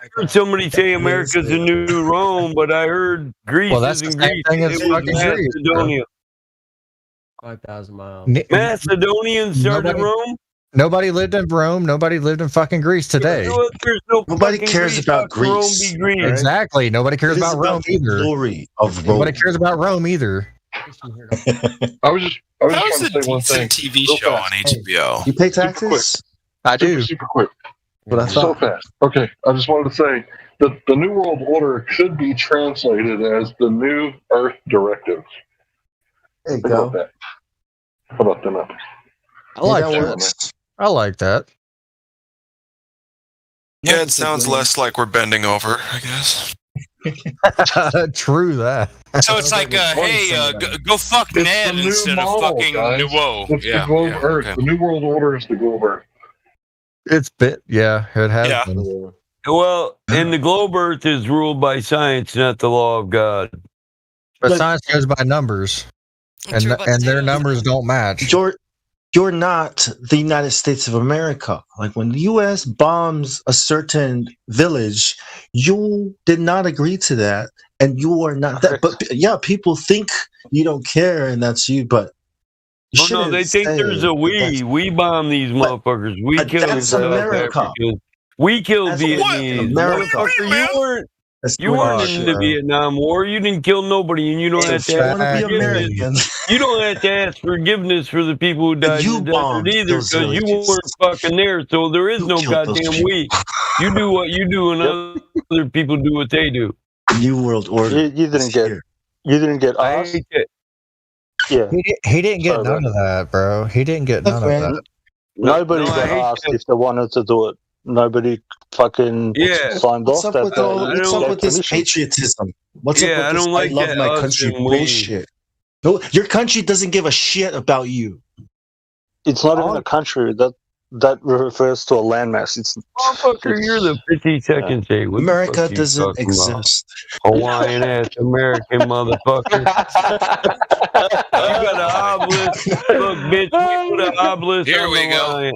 I heard somebody say America's the new Rome, but I heard Greece isn't Greece. It was Macedonia. 5,000 miles. Macedonians started Rome? Nobody lived in Rome. Nobody lived in fucking Greece today. Nobody cares about Greece. Exactly. Nobody cares It is about Rome the either. glory of Rome. Nobody cares about Rome either. I was just That was trying a to say one thing. decent TV real show fast. on HBO. You pay Super taxes? I do. Super quick. But I So thought fast. Okay, I just wanted to say that the New World Order should be translated as the New Earth Directive. there you Think about go. that. How about them apples? I like that that. works. I like that. Yeah, it sounds less like we're bending over, I guess. True that. So it's like, hey, go fuck It's Ned the new instead of model, fucking guys. whoa. It's Yeah, the globe yeah, Earth. okay. The New World Order is the globe Earth. It has Yeah. been. Well, and the globe Earth is ruled by science, not the law of God. But science goes by numbers. And their numbers don't match. You're not the United States of America. Like when the U.S. bombs a certain village, you did not agree to that, and you are not that. But yeah, people think you don't care, and that's you. But you Oh, no, shouldn't they think say there's a that we. that's- We bomb these motherfuckers. We but killed that's South America. Africans. We killed That's Vietnamese. America. Motherfucker, you weren't in the bullshit. Vietnam War. You didn't kill nobody, and you don't have to I ask want to be forgiveness. American. You don't have to ask forgiveness for the people who died you in the desert bombed either, those because you villages. weren't fucking there. So there is You no killed those goddamn people. we. You do what you do, and other people do what they do. New World Order. You didn't get I asked. hate it. Yeah. He didn't get Sorry, none of that, bro. He didn't get none of that. Nobody No, I got hate asked that. if they wanted to do it. Nobody fucking signed What's off. up with all? They What's up gave with this permission. patriotism? What's Yeah, up I with this? don't like I love that my us country and we. bullshit. No, your country doesn't give a shit about you. It's not even a country. That refers to a landmass. It's Motherfucker, you're the 52nd state. What the America fuck you doesn't talking about? exist. Hawaiian ass American motherfucker. You got an obelisk. Look, bitch, we put an obelisk Here on we the go. lion.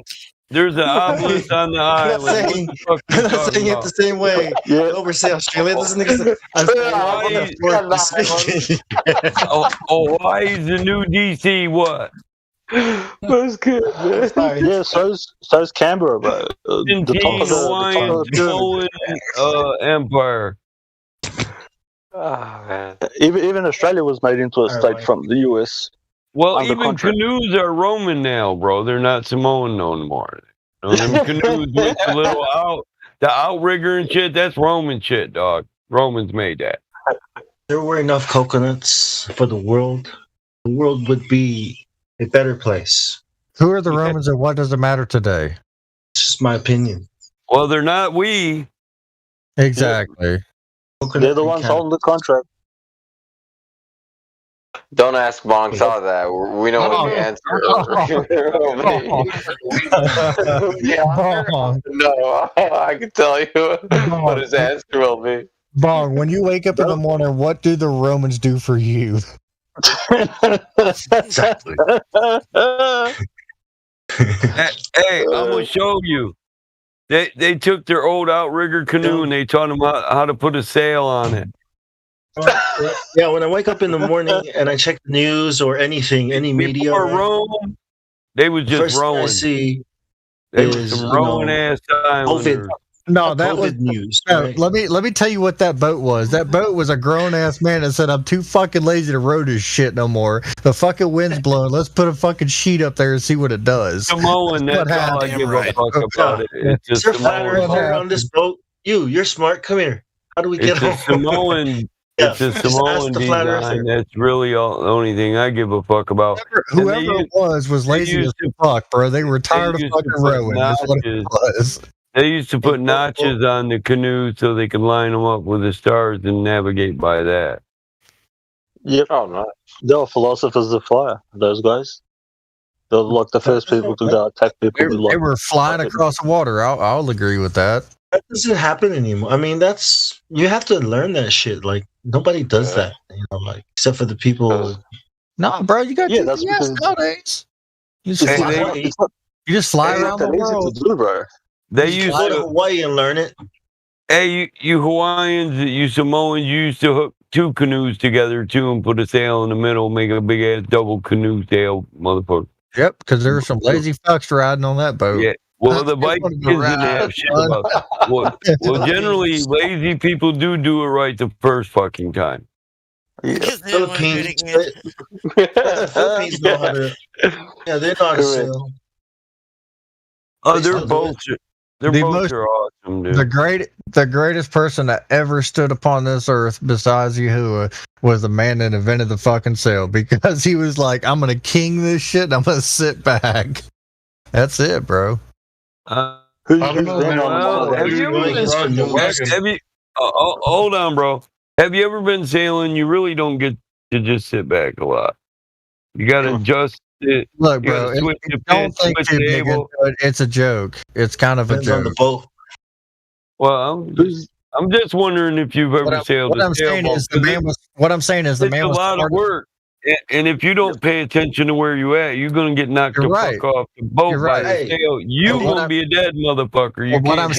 There's an obelisk on the island. What the fuck I'm you not talking saying it about? the same way. Yeah. Over say Australia doesn't exist. I'm saying metaphorically speaking. Hawaii's the new DC. What? That's good, man. Yeah, so's Canberra, bro. The top of the Hawaiian pyramid. Empire. Oh, man. Even Australia was made into a state from the US. Well, under even contract. canoes are Roman now, bro. They're not Samoan no more. You know, them canoes with the little the outrigger and shit, that's Roman shit, dog. Romans made that. There were enough coconuts for the world. The world would be a better place. Who are the Romans and what does it matter today? It's just my opinion. Well, they're not we. Exactly. They're the ones holding the contract. Don't ask Bong Saw that. We know what the answer No, I can tell you what his answer will be. Bong, when you wake up in the morning, what do the Romans do for you? Exactly. Hey, I'm gonna show you. They took their old outrigger canoe and they taught them how to put a sail on it. Yeah, when I wake up in the morning and I check the news or anything, any media, Before Rome, they was the just first thing I rowing. see They was is, some rowing ass islanders. No, that was news. No, Right? let me tell you what that boat was. That boat was a grown ass man that said, "I'm too fucking lazy to row this shit no more. The fucking wind's blowing. Let's put a fucking sheet up there and see what it does." Samoan, that's all I give a fuck about it. It's Is a there flat Samoan. earth on this boat? You're smart. Come here. How do we get It's a home? Samoan. Yeah, It's a just ask Samoan the flat design. earther. That's really the only thing I give a fuck about. And Whoever it was lazy as fuck, bro. They were tired of used fucking to put rowing. That's what it notches. was. They used to put notches on the canoe so they could line them up with the stars and navigate by that. Yep. Oh, nice. They were philosophers of fire, those guys. They were like the first people to go attack people. They were flying across the water. I'll agree with that. That doesn't happen anymore. I mean, you have to learn that shit. Like nobody does that, like except for the people. No, bro, you got GPS nowadays. You just fly around the world. They used go to Hawaii and learn it. Hey, you Hawaiians, you Samoans, you used to hook 2 canoes together too and put a sail in the middle, make a big ass double canoe sail, motherfucker. Yep, because there were some lazy fucks riding on that boat. Yeah. Well, the Vikings didn't have shit about that. Well, generally, lazy people do it right the first fucking time. Philippines know how to. Yeah, they know how to sail. Oh, their boats are awesome, dude. The greatest person that ever stood upon this earth besides Yahuwah was the man that invented the fucking sail, because he was like, I'm gonna king this shit and I'm gonna sit back. That's it, bro. Hold on, bro. Have you ever been sailing? You really don't get to just sit back a lot. You gotta adjust it. Look, bro, don't think too big into it. It's a joke. It's kind of a joke. On the boat. Well, I'm just wondering if you've ever sailed a sailboat. What I'm saying is the man was a lot of work. And if you don't pay attention to where you at, you're gonna get knocked the fuck off the boat by the sail. You gonna be a dead motherfucker. What I'm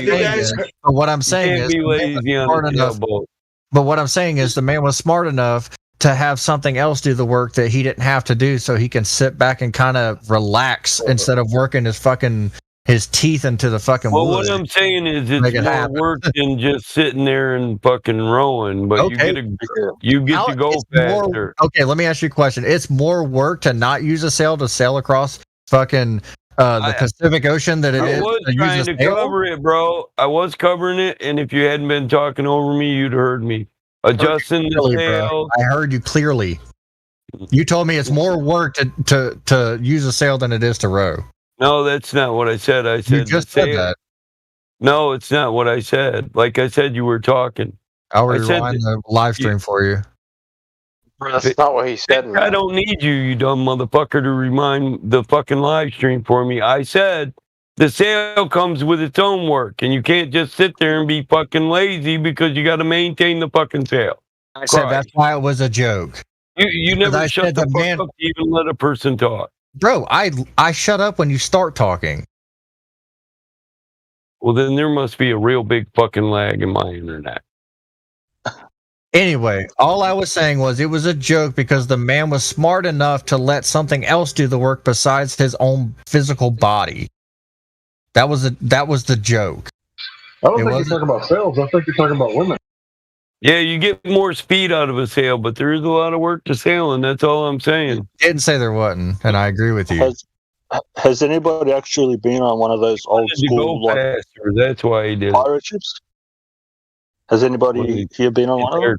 saying is, be lazy on the sailboat. But what I'm saying is, the man was smart enough to have something else do the work that he didn't have to do, so he can sit back and kind of relax instead of working his teeth into the fucking wood. What I'm saying is, it's more work than just sitting there and fucking rowing, but you get to go faster. Okay, let me ask you a question. It's more work to not use a sail to sail across fucking the Pacific Ocean than it is to use a sail? I was trying to cover it, bro. I was covering it, and if you hadn't been talking over me, you'd heard me. Adjusting the sail. I heard you clearly. You told me it's more work to use a sail than it is to row. No, that's not what I said. I said you just said that. No, it's not what I said. Like I said, you were talking. I'll rewind the live stream for you. That's not what he said. I don't need you, you dumb motherfucker, to remind the fucking live stream for me. I said the sail comes with its own work, and you can't just sit there and be fucking lazy because you got to maintain the fucking sail. I said that's why it was a joke. You never shut the fuck up to even let a person talk. Bro, I shut up when you start talking. Well, then there must be a real big fucking lag in my internet. Anyway, all I was saying was it was a joke because the man was smart enough to let something else do the work besides his own physical body. That was the joke. I don't think you're talking about sails. I think you're talking about women. Yeah, you get more speed out of a sail, but there is a lot of work to sailing. That's all I'm saying. Didn't say there wasn't, and I agree with you. Has anybody actually been on one of those old school faster, that's why he did pirate ships? Has anybody here been on one of them?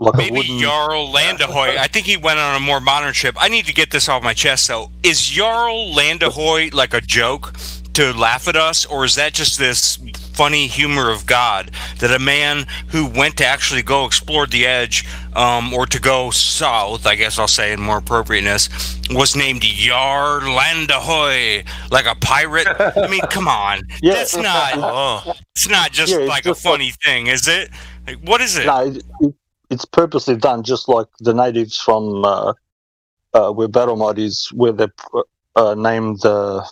Like maybe Jarl Landahoy. I think he went on a more modern ship. I need to get this off my chest, though. Is Jarl Landahoy like a joke to laugh at us, or is that just this funny humor of God that a man who went to actually go explore the edge, or to go south, I guess I'll say in more appropriateness, was named Jarl Landahoy, like a pirate? I mean, come on. Yeah. That's not. It's not just like a funny thing, is it? Like, what is it? No, it's purposely done, just like the natives from where Battlemod is, where they named the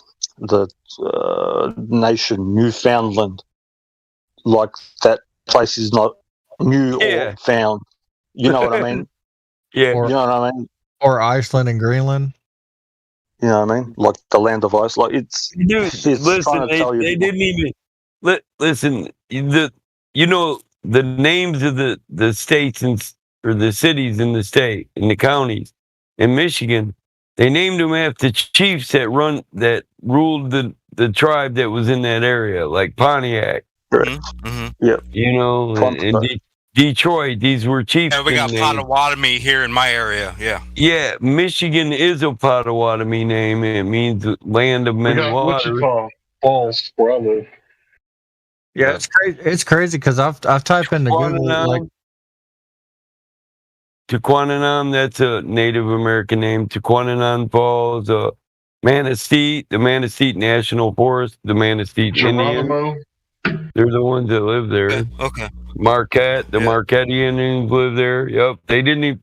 nation Newfoundland. Like that place is not new or found. You know what I mean? Yeah. You know what I mean? Or Iceland and Greenland. You know what I mean? Like the land of ice. Like it's listen, they didn't even listen. The names of the states or the cities in the state and the counties in Michigan, they named them after chiefs that ruled the tribe that was in that area, like Pontiac. Mm-hmm. Yeah. You know, and Detroit. These were chiefs. Yeah, we got Potawatomi here in my area. Yeah. Yeah, Michigan is a Potawatomi name. It means land of many waters. Wichita Falls, where I live. Yeah, it's crazy. It's crazy because I've typed into Google like Tequananum, that's a Native American name. Tequananon Falls, Manistee, the Manistee National Forest, the Manistee Indians. They're the ones that live there. Okay. Marquette, the Marquette Indians live there. Yep, they didn't even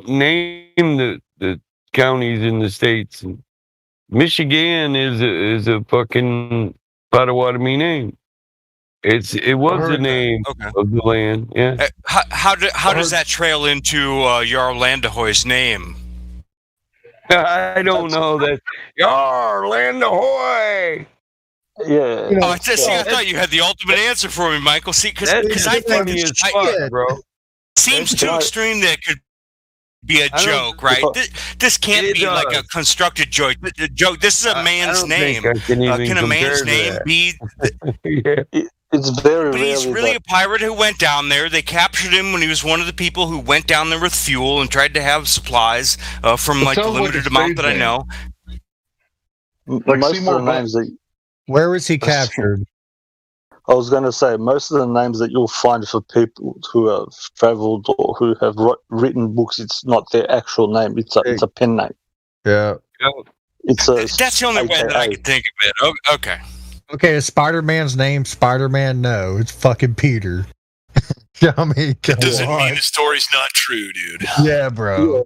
name the counties in the states. Michigan is a fucking Potawatomi name. It was the name of the land. Yeah. How does that trail into Jarl Landahoy's name? I don't know that. Jarl Landahoy. Yeah. Oh, I thought you had the ultimate answer for me, Michael. See, because I think bro. Seems too extreme that it could be a joke, right? This can't be like a constructed joke. This is a man's name. Can a man's name be? It's very. But he's really a pirate who went down there. They captured him when he was one of the people who went down there with fuel and tried to have supplies from like the limited amount that I know. Like most of the names that. Where was he captured? I was going to say most of the names that you'll find for people who have traveled or who have written books, it's not their actual name. It's a pen name. Yeah. That's the only way that I can think of it. Okay. Okay, is Spider-Man's name Spider-Man? No, it's fucking Peter. I mean, it doesn't mean the story's not true, dude. Yeah, bro.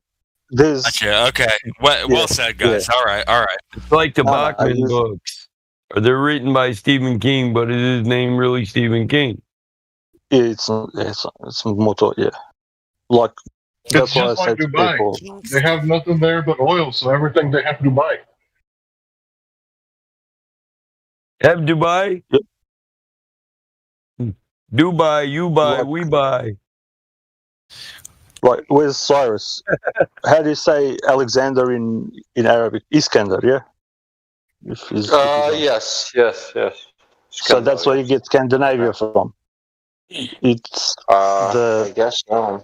Gotcha. Okay. Well said, guys. Yeah. All right. It's like the Bachman books. They're written by Stephen King, but is his name really Stephen King? Yeah, it's Moto, yeah. Like that's why I said Dubai. People, they have nothing there but oil, so everything they have to buy. Have Dubai? Yep. Dubai, you buy, we buy. Right, where's Cyrus? How do you say Alexander in Arabic? Iskandar, yeah? Yes. So that's where you get Scandinavia from. It's I guess so.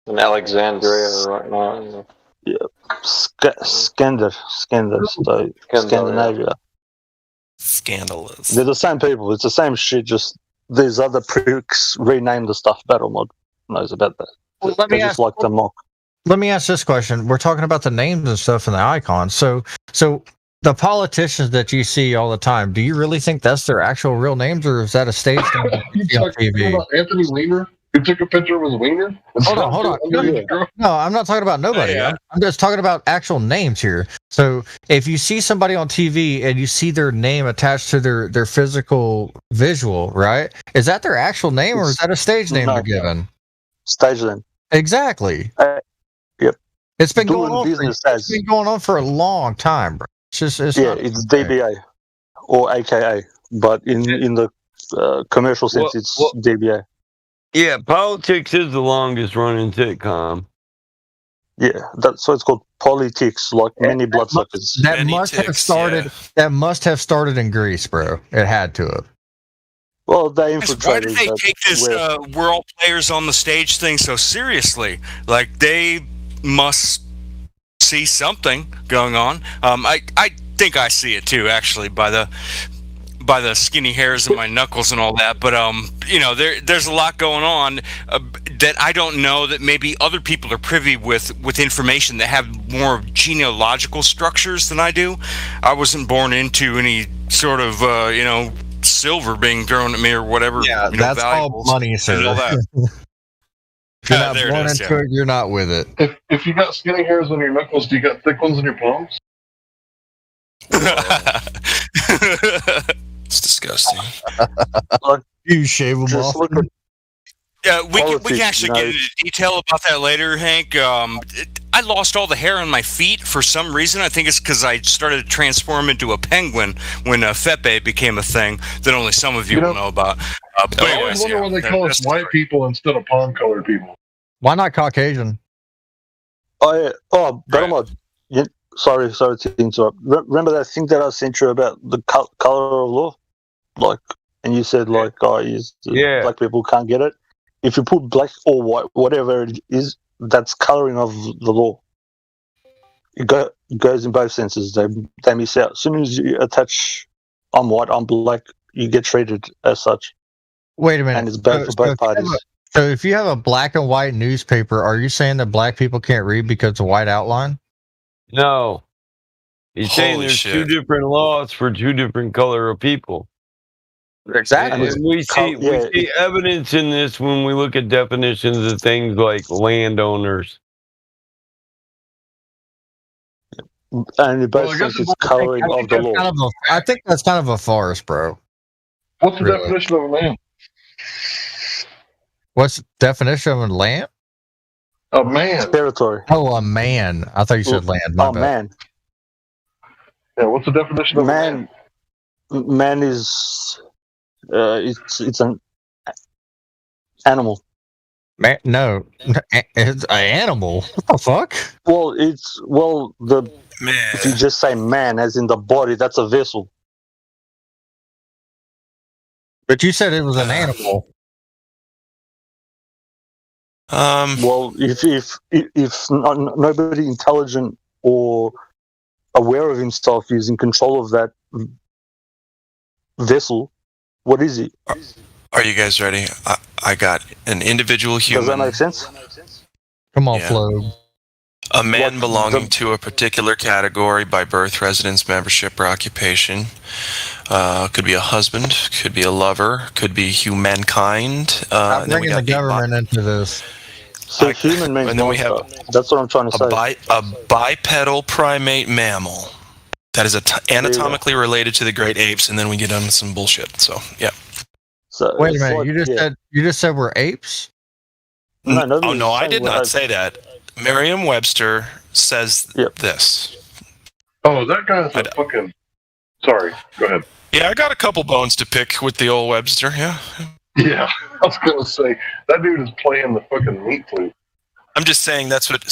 In Alexandria or whatnot. Yeah, Scandinavia. Scandalous. They're the same people. It's the same shit. Just these other pricks rename the stuff. Battlemod knows about that. Well, let me ask this question. We're talking about the names and stuff and the icons. So the politicians that you see all the time, do you really think that's their actual real names, or is that a stage name on TV? About Anthony Weiner, who took a picture with Weiner? Hold on. No, I'm not talking about nobody. Yeah. I'm just talking about actual names here. So if you see somebody on TV and you see their name attached to their physical visual, right? Is that their actual name, or is that a stage name they're given? Stage name. Exactly. Yep. It's been going on for a long time, bro. It's DBA or AKA, but in the commercial sense, it's DBA. Yeah, politics is the longest running sitcom. Yeah, so it's called politics, like many bloodsuckers. That must have started in Greece, bro. It had to have. Well, why did they take this world players on the stage thing so seriously? Like they must see something going on. I think I see it too, actually, by the skinny hairs in my knuckles and all that. But there's a lot going on that I don't know that maybe other people are privy with information that have more genealogical structures than I do. I wasn't born into any sort of silver being thrown at me or whatever. Yeah, that's all money, sir. All that. You're not born into it. You're not with it. If you got skinny hairs on your knuckles, do you got thick ones on your palms? It's disgusting. You shave them off. Yeah, we can actually get into detail about that later, Hank. I lost all the hair on my feet for some reason. I think it's because I started to transform into a penguin when Fepe became a thing that only some of you will know about. But I always wonder why they call us white people instead of palm-colored people. Why not Caucasian? Battlemod. Yeah, sorry to interrupt. Remember that thing that I sent you about the color of law? Like and you said like, black people can't get it. If you put black or white, whatever it is, that's coloring of the law. It goes in both senses. They miss out. As soon as you attach, I'm white, I'm black, you get treated as such. Wait a minute. And it's bad for both parties. So if you have a black and white newspaper, are you saying that black people can't read because of white outline? No. He's saying there's two different laws for two different color of people. Exactly. And we see evidence in this when we look at definitions of things like landowners. And in both senses, coloring of the law. I think that's kind of a farce, bro. What's the definition of a man? What's the definition of a land? A man. Territory. Oh, a man. I thought you said land. My bad. Man. Yeah, what's the definition of man? Man is it's an animal. Man, no, it's an animal. What the fuck? Well, if you just say man, as in the body, that's a vessel. But you said it was an animal. Well, if nobody intelligent or aware of himself is in control of that vessel, what is he? Are you guys ready? I got an individual human. Does that make sense? Come on, Flo. A man belonging to a particular category by birth, residence, membership, or occupation. Could be a husband, could be a lover, could be humankind. I'm bringing the government into this. So human means and then we have that's what I'm trying to say. A bipedal primate mammal that is anatomically related to the great apes, and then we get on some bullshit. So yeah. So wait a minute, you just said we're apes? No, I did not say that. Merriam-Webster says this. Oh, that guy's a fucking. Sorry, go ahead. Yeah, I got a couple bones to pick with the old Webster. Yeah. Yeah, I was gonna say that dude is playing the fucking meat flute. I'm just saying that's what.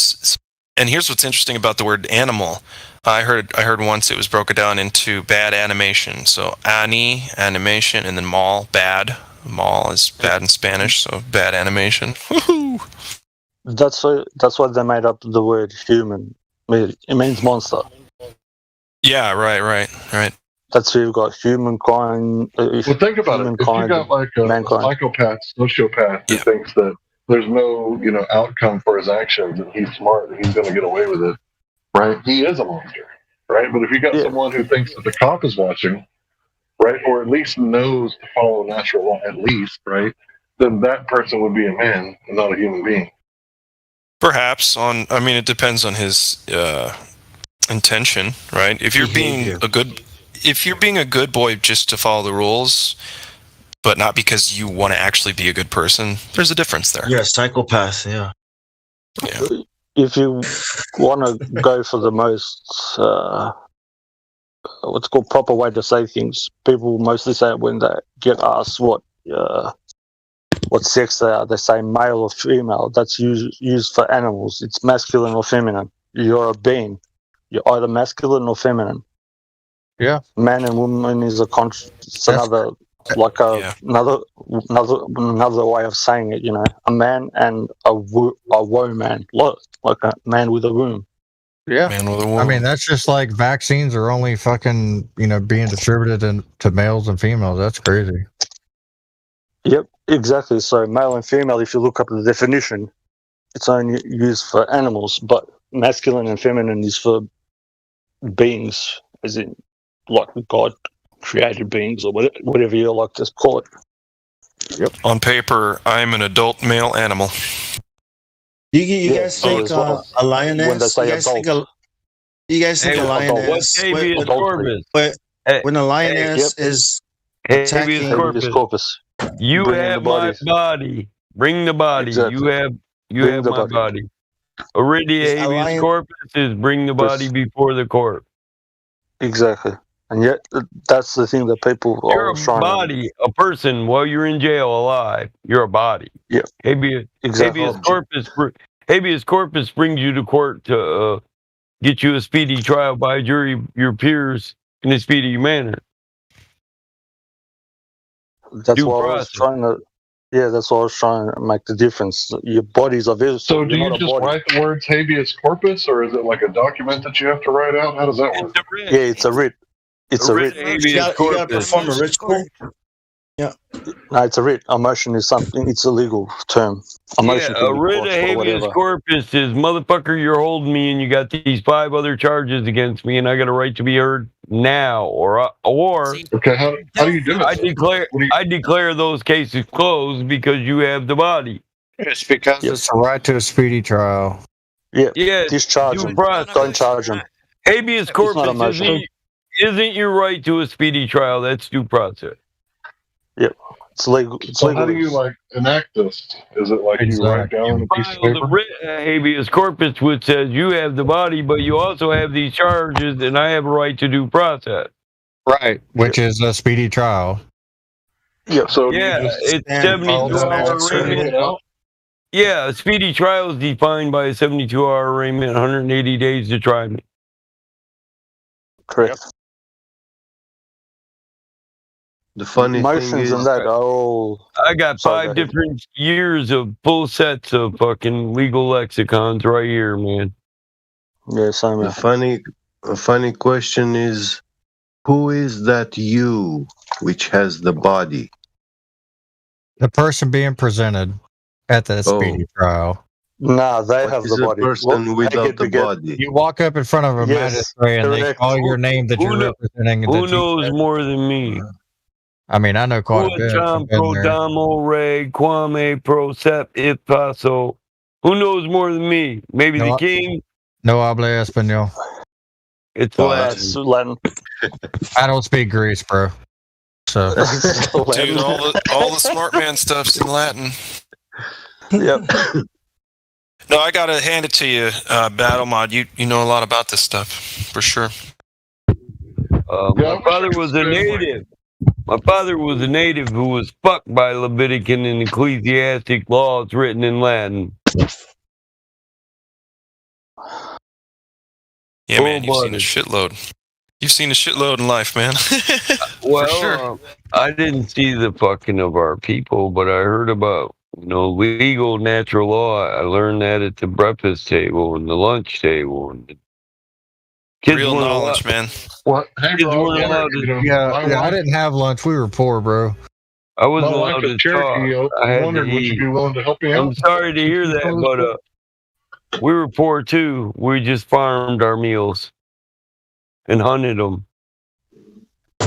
And here's what's interesting about the word animal. I heard once it was broken down into bad animation. So animation, and then mal, bad. Mal is bad in Spanish, so bad animation. Woohoo! That's why they made up the word human. It means monster. Yeah, right. That's who you've got humankind. Well, think about it. If you got like a psychopath, sociopath who thinks that there's no, outcome for his actions, and he's smart and he's going to get away with it, right? He is a monster, right? But if you got someone who thinks that the cop is watching, right, or at least knows to follow natural law, at least, right, then that person would be a man and not a human being. Perhaps it depends on his intention, right? If you're being a good boy just to follow the rules, but not because you want to actually be a good person, there's a difference there. You're a psychopath, yeah. If you want to go for the most what's called proper way to say things, people mostly say it when they get asked what sex they are. They say male or female. That's used for animals. It's masculine or feminine. You're a being. You're either masculine or feminine. Yeah. Man and woman is another way of saying it. A man and a woman, like a man with a womb. Yeah. Man with a womb. I mean, that's just like vaccines are only fucking being distributed to males and females. That's crazy. Yep, exactly. So male and female, if you look up the definition, it's only used for animals, but masculine and feminine is for beings, as in like God created beings or whatever you like to call it. Yep. On paper, I'm an adult male animal. You guys think a lioness? When they say You guys think a lioness? What's habeas corpus? When a lioness is attacking, habeas corpus. You have my body. Bring the body. Exactly. You have my body. Already habeas corpus is bring the body before the court. Exactly. And yet, that's the thing that people you're are trying a body, a person, while you're in jail alive. You're a body. Yeah. Habeas corpus brings you to court to get you a speedy trial by jury, your peers, in a speedy manner. That's what I was trying to. Yeah, that's what I was trying to make the difference. Your body's a vessel. So do you just write the words habeas corpus, or is it like a document that you have to write out? How does that work? Yeah, it's a writ. It's a writ. You got to perform a ritual. Yeah. No, it's a writ. A motion is something. It's a legal term. A motion. Yeah, a writ of habeas corpus is motherfucker. You're holding me, and you got these 5 other charges against me, and I got a right to be heard now, or okay. How do you do it? I declare those cases closed because you have the body. It's because it's a right to a speedy trial. Yeah. Discharge him. Don't charge him. Habeas corpus isn't your right to a speedy trial. That's due process. Yep. It's legal. So how do you enact this? Is it like you write down on a piece of paper? The writ habeas corpus, which says you have the body, but you also have these charges, and I have a right to due process. Right, which is a speedy trial. Yeah. So it's 72-hour arraignment. Yeah, a speedy trial is defined by a 72-hour arraignment, 180 days to try me. Correct. The funny motions thing is, and that are all. I got 5 different years of full sets of fucking legal lexicons right here, man. Yes, I mean. A funny question is, who is that you which has the body? The person being presented at the speedy trial. Nah, they have the body. Person without the body. You walk up in front of a magistrate and they call your name that you're representing. Who knows more than me? I mean, I know quite a bit. Pro damo re quame procep if paso. Who knows more than me? Maybe the king? No habla español. It's Latin. I don't speak Greece, bro. So, dude, all the smart man stuff's in Latin. Yep. No, I gotta hand it to you, Battle Mod. You know a lot about this stuff for sure. My father was a native. My father was a native who was fucked by Levitican and ecclesiastic laws written in Latin. Yeah, man, you've seen a shitload. You've seen a shitload in life, man. Well, for sure. I didn't see the fucking of our people, but I heard about, legal natural law. I learned that at the breakfast table and the lunch table. And kids real knowledge, man. What? Hey, bro, I didn't have lunch. We were poor, bro. I wasn't allowed to talk. I wondered, would you be willing to help me out? I'm sorry to hear that, but we were poor too. We just farmed our meals and hunted them.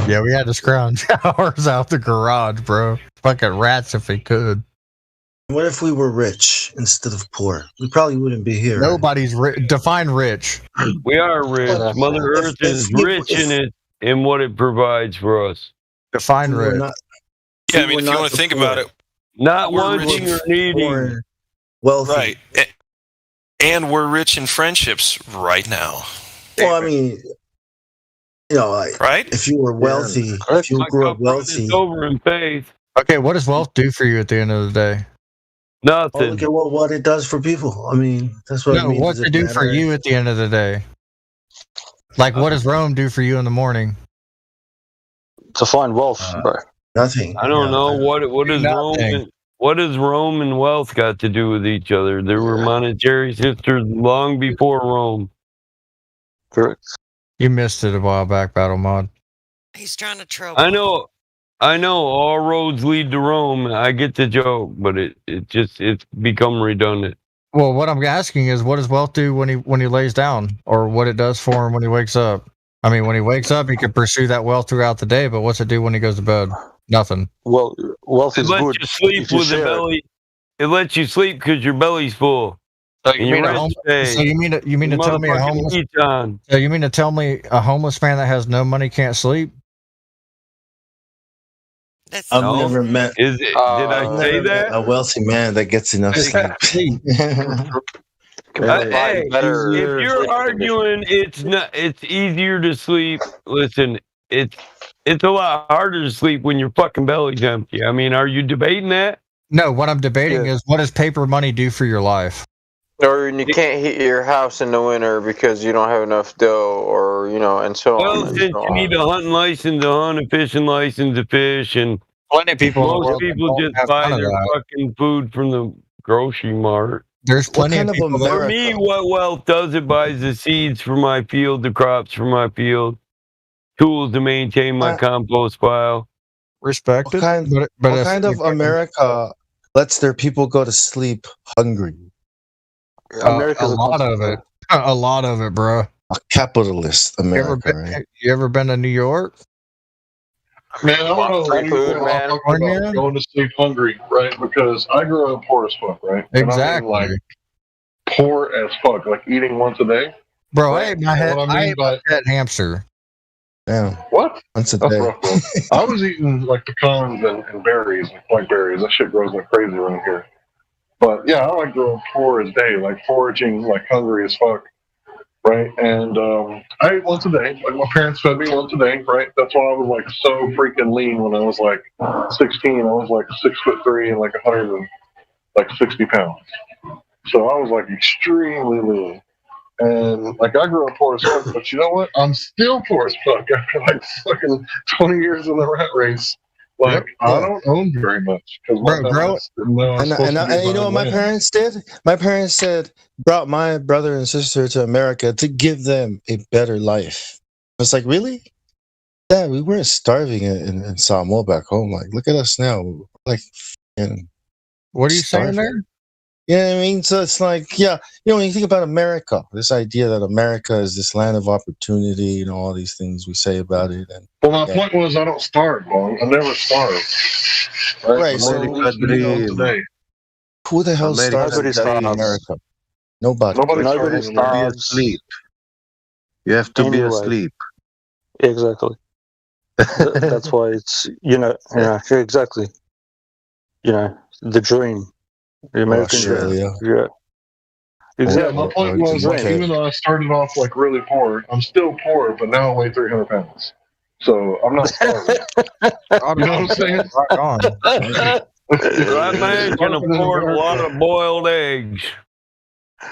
Yeah, we had to scrounge ours out the garage, bro. Fucking rats if we could. What if we were rich instead of poor? We probably wouldn't be here. Nobody's rich. Define rich. We are rich. Mother Earth is rich in it and what it provides for us. Define rich. Yeah, I mean, if you want to think about it, not wanting or needing. Wealthy. Right. And we're rich in friendships right now. Well, I mean, right? If you were wealthy, if you grew up wealthy. Over in faith. Okay, what does wealth do for you at the end of the day? Nothing. Oh, look at what it does for people. I mean, that's what it means. What's it do for you at the end of the day? Like, what does Rome do for you in the morning? To find wealth, bro. Nothing. I don't know what is Rome. What does Rome and wealth got to do with each other? There were monetary sisters long before Rome. Correct. You missed it a while back, Battle Mod. He's trying to troll. I know. All roads lead to Rome. I get the joke, but it's become redundant. Well, what I'm asking is, what does wealth do when he lays down, or what it does for him when he wakes up? I mean, when he wakes up, he can pursue that wealth throughout the day, but what's it do when he goes to bed? Nothing. Well, wealth is good. It lets you sleep with a belly. It lets you sleep because your belly's full. So you mean to tell me a homeless? So you mean to tell me a homeless man that has no money can't sleep? I've never met. Did I say that? A wealthy man that gets enough sleep. If you're arguing, it's easier to sleep. Listen, it's a lot harder to sleep when your fucking belly's empty. I mean, are you debating that? No, what I'm debating is, what does paper money do for your life? Or you can't heat your house in the winter because you don't have enough dough, or and so on. Well, since you need a hunting license to hunt, a fishing license to fish, and Plenty of people. in the Most world that people don't just have buy none of their that. fucking food from the grocery mart. There's What plenty kind of of people. For me, what wealth does, it buys the seeds for my field, the crops for my field, tools to maintain my compost pile. Respected, What if kind of if I can- America lets their people go to sleep hungry? a lot of it. A lot of it, bro. A capitalist America, right? You ever been to New York? Man, I don't know. Free food, People man. talk about going to sleep hungry, right? Because I grew up poor as fuck, right? And I mean, Exactly. like poor as fuck, like eating once a day. Bro, Right? I ate my head. What I I mean ate my pet hamster. Damn. What? Once a That's day. rough, bro. I was eating like pecans and berries, like blackberries. That shit grows like crazy around here. But yeah, I like growing poor as day, like foraging, like hungry as fuck, right? And I ate once a day. Like my parents fed me once a day, right? That's why I was like so freaking lean when I was like 16. I was like 6'3" and like 160 pounds. So I was like extremely lean. And like I grew up poor as fuck, but you know what? I'm still poor as fuck after like fucking 20 years in the rat race. Like I don't own very much because my parents didn't know I was supposed to be And you know what my buying land. parents did? My parents said, brought my brother and sister to America to give them a better life. I was like, really? Yeah, we weren't starving in Samoa back home. Like, look at us now. We're like, what are you saying there? You know what I mean? So it's like, yeah, you know, when you think about America, this idea that America is this land of opportunity, you know, all these things we say about it. And Well, my point was I don't starve, Bong. I never starve. Right, so today. who the hell starves Nobody today in starves. America? Nobody. Nobody Be starves. asleep. You have to be Anyway. asleep. Exactly. That's why it's yeah, exactly. The dream, the American Australia. dream. Yeah. Yeah, Exactly. my point was like, even though I started off like really poor, I'm still poor, but now I weigh 300 pounds. So I'm not starving. You know what I'm saying? Right on. That man can afford a lot of boiled eggs.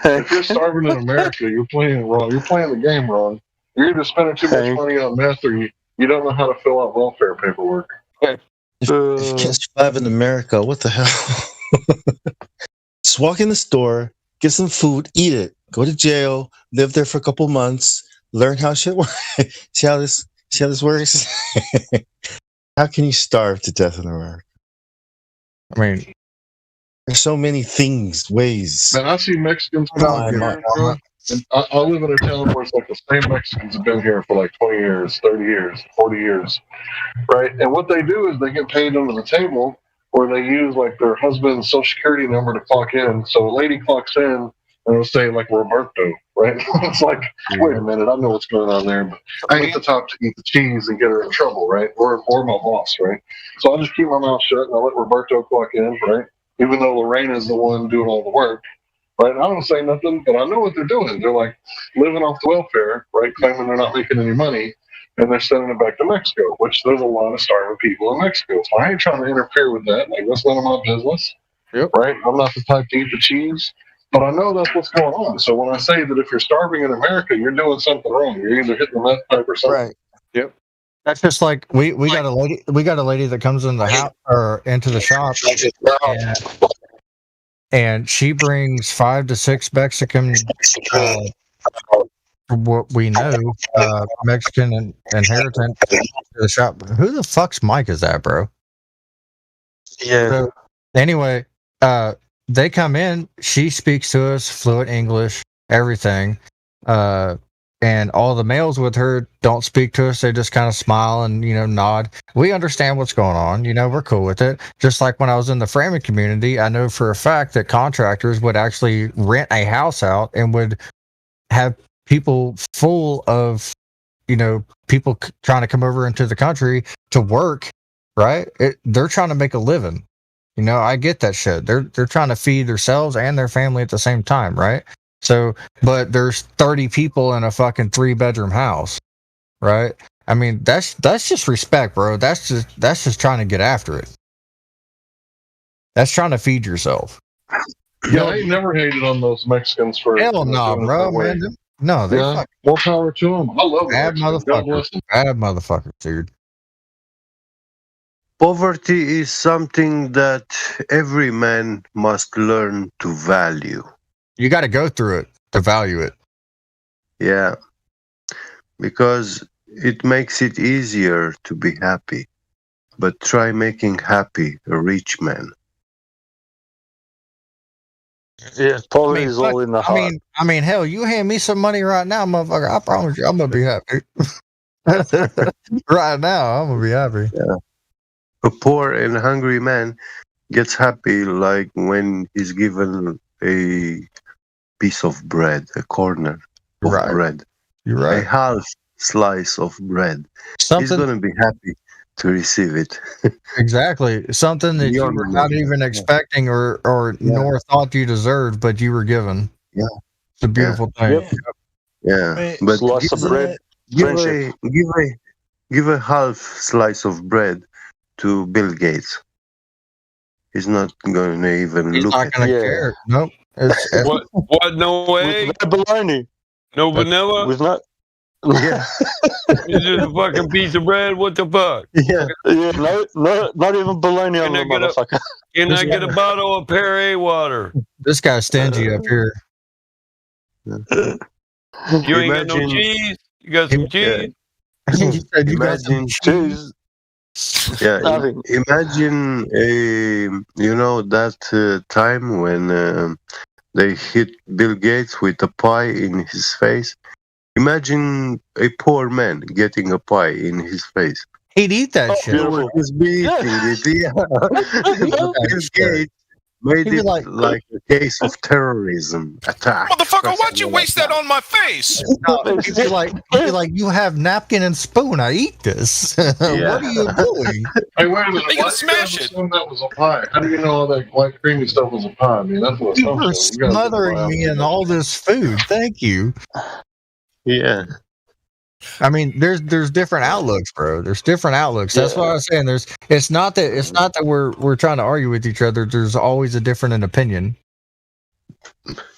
If you're starving in America, you're playing wrong. You're playing the game wrong. You're either spending too much money on meth or you don't know how to fill out welfare paperwork. If you can't survive in America, what the hell? Just walk in the store, get some food, eat it, go to jail, live there for a couple months, learn how shit works. See how this works? How can you starve to death in America? I mean, there's so many things, ways. Man, I see Mexicans come out here, bro, and I live in a town where it's like the same Mexicans have been here for like 20 years, 30 years, 40 years, right? And what they do is they get paid under the table, or they use like their husband's social security number to clock in. So a lady clocks in, and it'll say like Roberto, right? It's like, wait a minute, I know what's going on there, but I ain't the top to eat the cheese and get her in trouble, right? Or my boss, right? So I'll just keep my mouth shut and I'll let Roberto clock in, right? Even though Lorena's the one doing all the work, right? I don't say nothing, but I know what they're doing. They're like living off the welfare, right? Claiming they're not making any money, and they're sending it back to Mexico, which there's a lot of starving people in Mexico. So I ain't trying to interfere with that. Like, that's none of my business, right? I'm not the type to eat the cheese, but I know that's what's going on. So when I say that if you're starving in America, you're doing something wrong. You're either hitting the meth pipe or something. Right. Yep. That's just like we got a lady that comes in the house or into the shop, and she brings 5 to 6 Mexican, from what we know, Mexican and inheritance to the shop. Who the fuck's mic is that, bro? Yeah. So, anyway, they come in. She speaks to us fluent English, everything. And all the males with her don't speak to us. They just kind of smile and, nod. We understand what's going on. We're cool with it. Just like when I was in the framing community, I know for a fact that contractors would actually rent a house out and would have people full of, people trying to come over into the country to work, right? They're trying to make a living. I get that shit. They're trying to feed themselves and their family at the same time, right? So, but there's 30 people in a fucking 3-bedroom house, right? I mean, that's just respect, bro. That's just trying to get after it. That's trying to feed yourself. Yeah, I ain't never hated on those Mexicans for Hell no, doing it bro, that way. man. No, they Yeah, fucking more power to them. I love bad Mexicans. God motherfuckers. bless them. Bad motherfuckers, dude. Poverty is something that every man must learn to value. You got to go through it to value it. Yeah, because it makes it easier to be happy. But try making happy a rich man. Yeah, poverty is all in the heart. I mean, hell, you hand me some money right now, motherfucker. I promise you, I'm gonna be happy. Right now, I'm gonna be happy. Yeah. A poor and hungry man gets happy like when he's given a piece of bread, a corner of bread. You're right. A half slice of bread. He's gonna be happy to receive it. Exactly. Something that you were not even expecting or nor thought you deserved, but you were given. Yeah. It's a beautiful thing. Yeah. But Slice of bread. give a half slice of bread to Bill Gates. He's not going to even He's look not at going to it. care. Nope. What? No way. With no bologna. No vanilla. With not. Yeah. It's just a fucking piece of bread. What the fuck? Yeah. No, not even bologna on the motherfucker. Can I get a bottle of Perrier water? This guy's stingy up here. You ain't got no cheese. You got some cheese. He said you got some Imagine cheese. Yeah, imagine that time when they hit Bill Gates with a pie in his face. Imagine a poor man getting a pie in his face. He'd eat that shit. He was just beating it. Yeah. Bill Gates made it like a case of terrorism attack. Motherfucker, why'd you waste that on my face? No, he'd be like, you have napkin and spoon. I eat this. What are you doing? Hey, wait a minute. You gotta smash it. That was a pie. How do you know all that white creamy stuff was a pie? I mean, that's what You were smothering me in all this food. Thank you. Yeah. I mean, there's different outlooks, bro. There's different outlooks. That's what I was saying. It's not that we're trying to argue with each other. There's always a different opinion.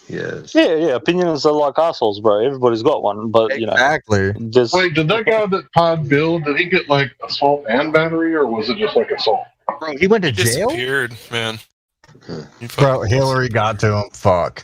Yes. Yeah. Opinions are like assholes, bro. Everybody's got one, but exactly. Wait, did that guy that pod Bill? Did he get like assault and battery, or was it just like assault? Bro, he went to jail. Disappeared, man. Bro, Hillary got to him. Fuck.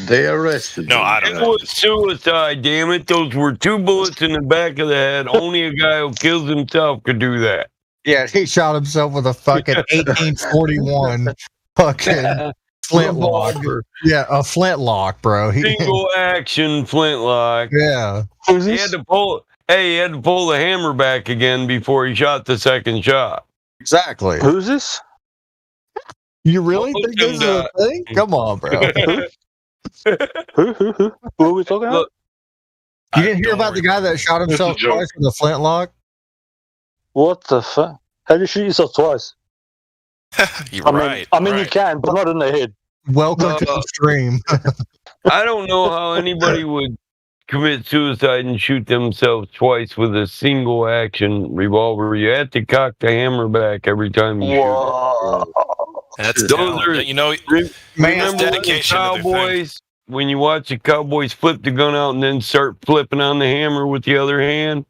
They arrested No, him. I don't It know. was suicide, damn it. Those were 2 bullets in the back of the head. Only a guy who kills himself could do that. Yeah, he shot himself with a fucking 1841 fucking flintlock. Yeah, a flintlock, bro. Single action flintlock. Yeah. He had to pull the hammer back again before he shot the second shot. Exactly. Who's this? You really think this is a thing? Come on, bro. Who are we talking about? You didn't hear about the guy that shot himself twice with a flintlock? What the fuck? How do you shoot yourself twice? You're I mean, you can, but not in the head. Welcome to the stream. I don't know how anybody would commit suicide and shoot themselves twice with a single action revolver. You have to cock the hammer back every time you shoot. That's Those are, remember dedication the Cowboys? When you watch the Cowboys flip the gun out and then start flipping on the hammer with the other hand,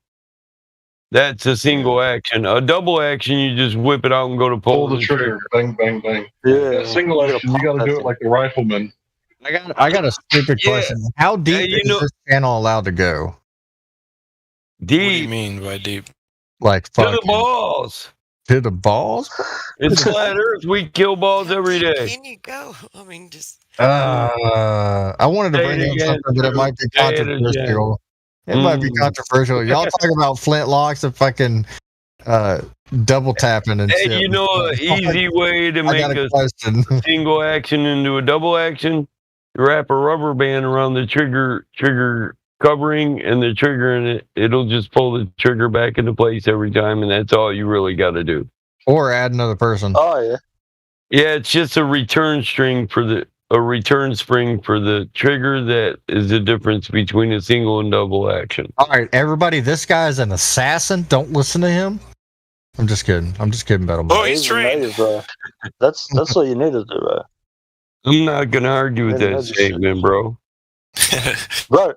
that's a single action. A double action, you just whip it out and go to Pull the trigger. Bang, bang, bang. Yeah. Single action, you got to do it like the rifleman. I got a stupid question. How deep is this channel allowed to go? Deep. What do you mean by deep? Like to the balls. To the balls? It's flat Earth. We kill balls every day. Can you go? I mean, just. I wanted to bring up something, but it might be controversial. It might be controversial. Y'all talk about flintlocks and fucking double tapping and shit. Hey, you know an easy way to make a single action into a double action? You wrap a rubber band around the trigger covering and the trigger in it. It'll just pull the trigger back into place every time, and that's all you really got to do. Or add another person. Oh yeah. Yeah, it's just a return spring for the trigger. That is the difference between a single and double action. All right, everybody, this guy's an assassin. Don't listen to him. I'm just kidding. About him. Oh, he's trained. That's what you need to do, bro. I'm not gonna argue with that statement, bro. Bro,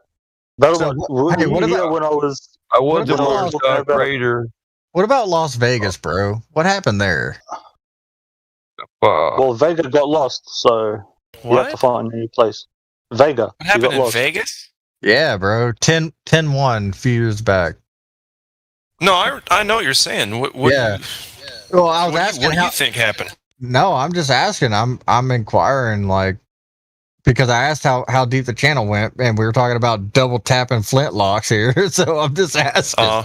Hey, what about when I was a Mars Raider. What about Las Vegas, bro? What happened there? Well, Vega got lost, so you have to find a new place. Vega. What happened in Vegas? Yeah, bro. 10-1 a few years back. No, I know what you're saying. What Yeah. Well, I was asking what do you think happened? No, I'm just asking. I'm inquiring, like, because I asked how deep the channel went, and we were talking about double tapping flintlocks here. So I'm just asking.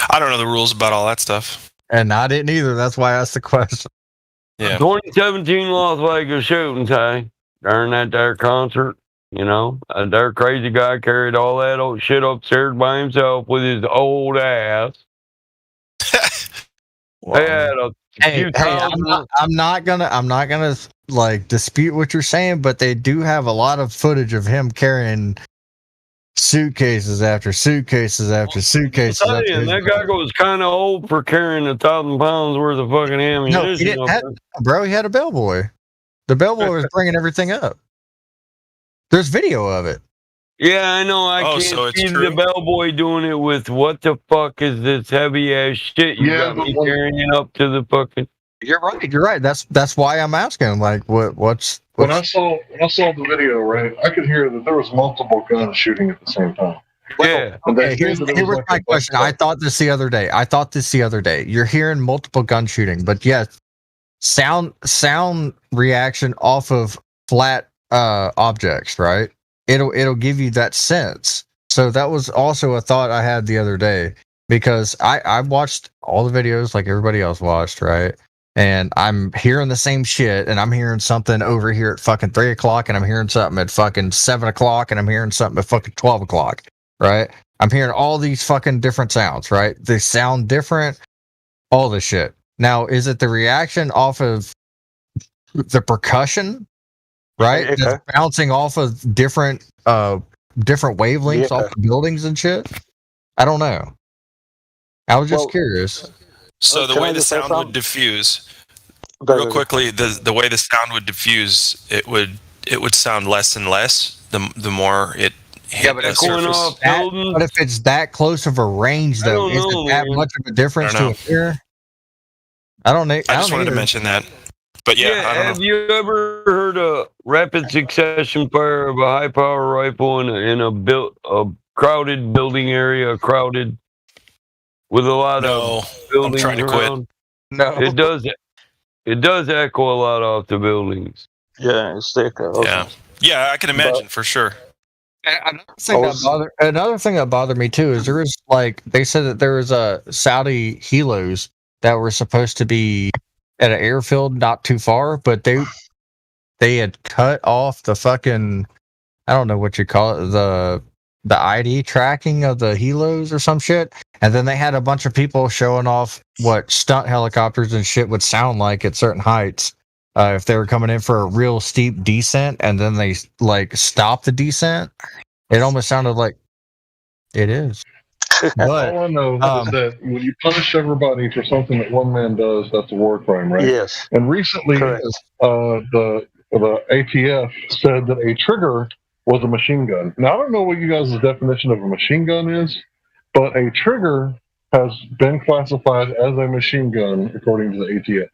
I don't know the rules about all that stuff. And I didn't either. That's why I asked the question. Yeah. 2017 Las Vegas shooting, Ty. During that there concert, you know, their crazy guy carried all that old shit upstairs by himself with his old ass. They had a few I'm not gonna like dispute what you're saying, but they do have a lot of footage of him carrying suitcases after suitcases after suitcases. I'm telling you, that guy was kind of old for carrying 1,000 pounds worth of fucking ammunition. No, he didn't have, bro. He had a bellboy. The bellboy was bringing everything up. There's video of it. Yeah, I know. I can't see the bellboy doing it with what the fuck is this heavy ass shit you got me carrying it up to the fucking. You're right. You're right. That's why I'm asking. Like, what's when I saw the video, right? I could hear that there was multiple guns shooting at the same time. Yeah. Okay, here was my question. I thought this the other day. You're hearing multiple gun shooting, but yes, sound reaction off of flat objects, right? It'll give you that sense. So that was also a thought I had the other day, because I watched all the videos like everybody else watched, right? And I'm hearing the same shit, and I'm hearing something over here at fucking 3 o'clock, and I'm hearing something at fucking 7 o'clock, and I'm hearing something at fucking 12 o'clock, right? I'm hearing all these fucking different sounds, right? They sound different, all this shit. Now, is it the reaction off of the percussion, right? Okay. That's bouncing off of different wavelengths off the buildings and shit? I don't know. I was just curious. So the way the sound would diffuse, real quickly, the way the sound would diffuse, it would sound less and less the more it hit the surface. But if it's that close of a range, though, is it that much of a difference to a ear? I don't know. I just wanted to mention that. But yeah, I don't have you ever heard a rapid succession fire of a high power rifle in a crowded building area, with a lot of buildings I'm trying to around? quit. No, it does echo a lot off the buildings. Yeah, it's the echo. Yeah, I can imagine for sure. Another thing that bothered me too is they said that there was a Saudi helos that were supposed to be at an airfield not too far, but they had cut off the fucking, I don't know what you call it, the ID tracking of the helos or some shit, and then they had a bunch of people showing off what stunt helicopters and shit would sound like at certain heights if they were coming in for a real steep descent, and then they like stopped the descent. It almost sounded like it is. But all I know is that when you punish everybody for something that one man does, that's a war crime, right? Yes. And recently, the ATF said that a trigger was a machine gun. Now, I don't know what you guys' definition of a machine gun is, but a trigger has been classified as a machine gun according to the ATF.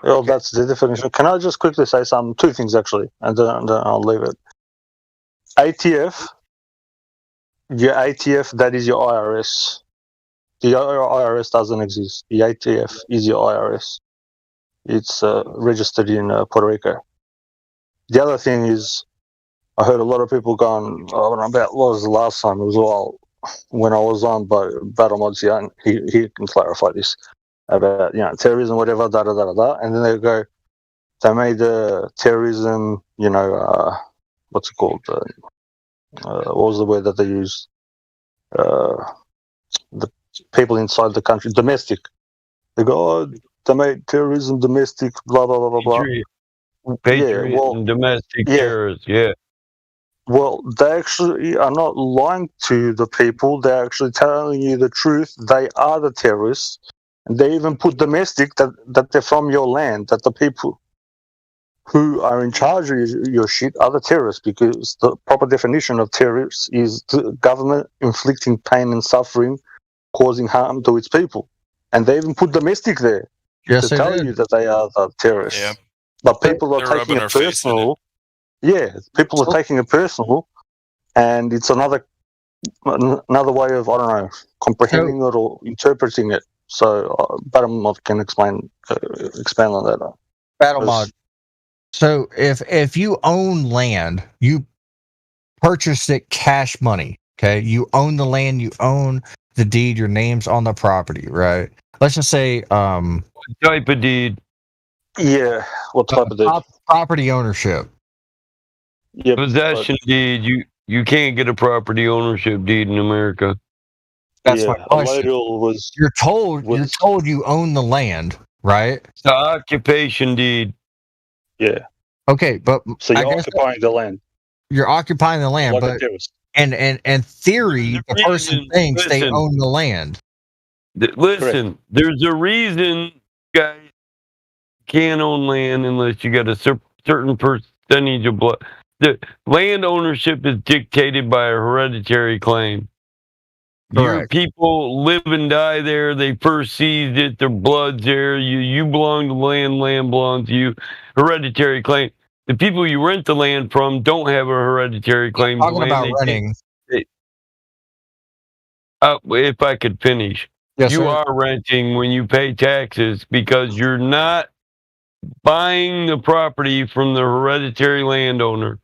Well, that's the definition. Can I just quickly say two things actually, and then I'll leave it. ATF, your ATF, that is your IRS. The IRS doesn't exist. The ATF is your IRS. It's registered in Puerto Rico. The other thing is, I heard a lot of people going about what was the last time as well when I was on by Battle Mods, and he can clarify this about terrorism, whatever, da da da da, and then they go, they made terrorism, what's it called? What was the word that they used? The people inside the country, domestic. They go, they made terrorism domestic, blah blah blah blah blah. Patriot and domestic terrorists, yeah. Well, they actually are not lying to the people. They're actually telling you the truth. They are the terrorists. And they even put domestic, that they're from your land, that the people who are in charge of your shit are the terrorists, because the proper definition of terrorists is the government inflicting pain and suffering causing harm to its people. And they even put domestic there to tell you that they are the terrorists. Yeah. But people are They're taking rubbing it their face in personal. Yeah, people are taking it personal, and it's another way of, I don't know, comprehending it or interpreting it. So, Battlemod can expand on that. Battlemod. So if you own land, you purchased it cash money. Okay, you own the land, you own the deed, your name's on the property, right? Let's just say what type of deed? Yeah, what type of deed? Property ownership. Yeah, possession deed. You can't get a property ownership deed in America. That's my question. You're told you own the land, right? It's the occupation deed. Yeah. Okay, but so you're occupying the land. You're occupying the land, but in theory, the person thinks they own the land. Listen, there's a reason guys can't own land unless you got a certain percentage of blood. The land ownership is dictated by a hereditary claim. Your people live and die there. They first seized it. Their blood's there. You belong to land. Land belongs to you. Hereditary claim. The people you rent the land from don't have a hereditary claim. Talking about renting. If I could finish. Yes, you sir. are renting when you pay taxes because you're not buying the property from the hereditary landowner.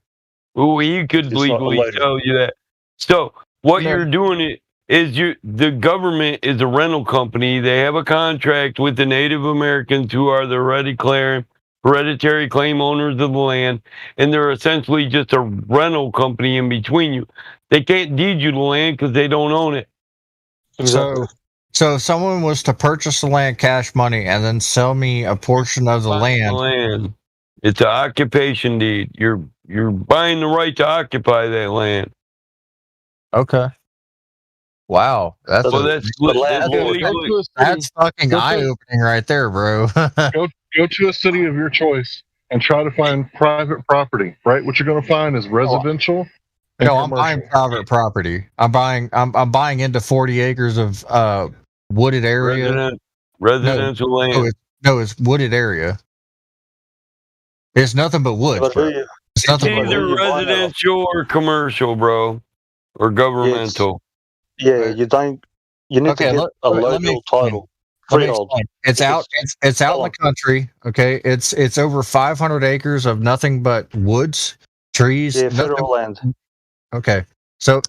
Who he could legally tell you that. So what you're doing is the government is a rental company. They have a contract with the Native Americans who are the hereditary claim owners of the land, and they're essentially just a rental company in between you. They can't deed you the land because they don't own it. So if someone was to purchase the land cash money and then sell me a portion of the land, it's an occupation deed. You're buying the right to occupy that land. Okay. Wow, that's fucking eye-opening right there, bro. go to a city of your choice and try to find private property. Right, what you're going to find is residential. No, I'm buying private property. I'm buying into 40 acres of wooded area. Residential land. It's wooded area. It's nothing but woods, bro. It's nothing but either residential or commercial, bro, or governmental. Yeah, you need to get a local title. Freehold. It's out in the country. Okay, it's over 500 acres of nothing but woods, trees. Yeah, federal land. Okay, so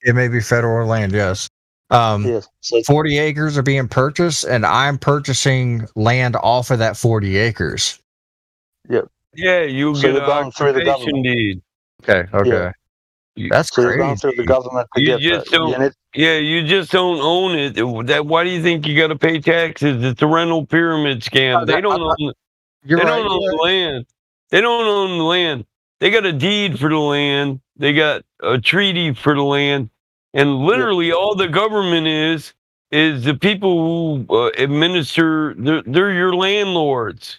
it may be federal land. Yes. Yes. 40 acres are being purchased, and I'm purchasing land off of that 40 acres. Yep. Yeah, you get an occupation deed. Okay. That's so crazy. You're going through the government to You get just that. don't. Yeah, you just don't own it. Why do you think you got to pay taxes? It's a rental pyramid scam. They don't own. They don't own the land. They don't own the land. They got a deed for the land. They got a treaty for the land, and literally all the government is the people who administer. They're your landlords.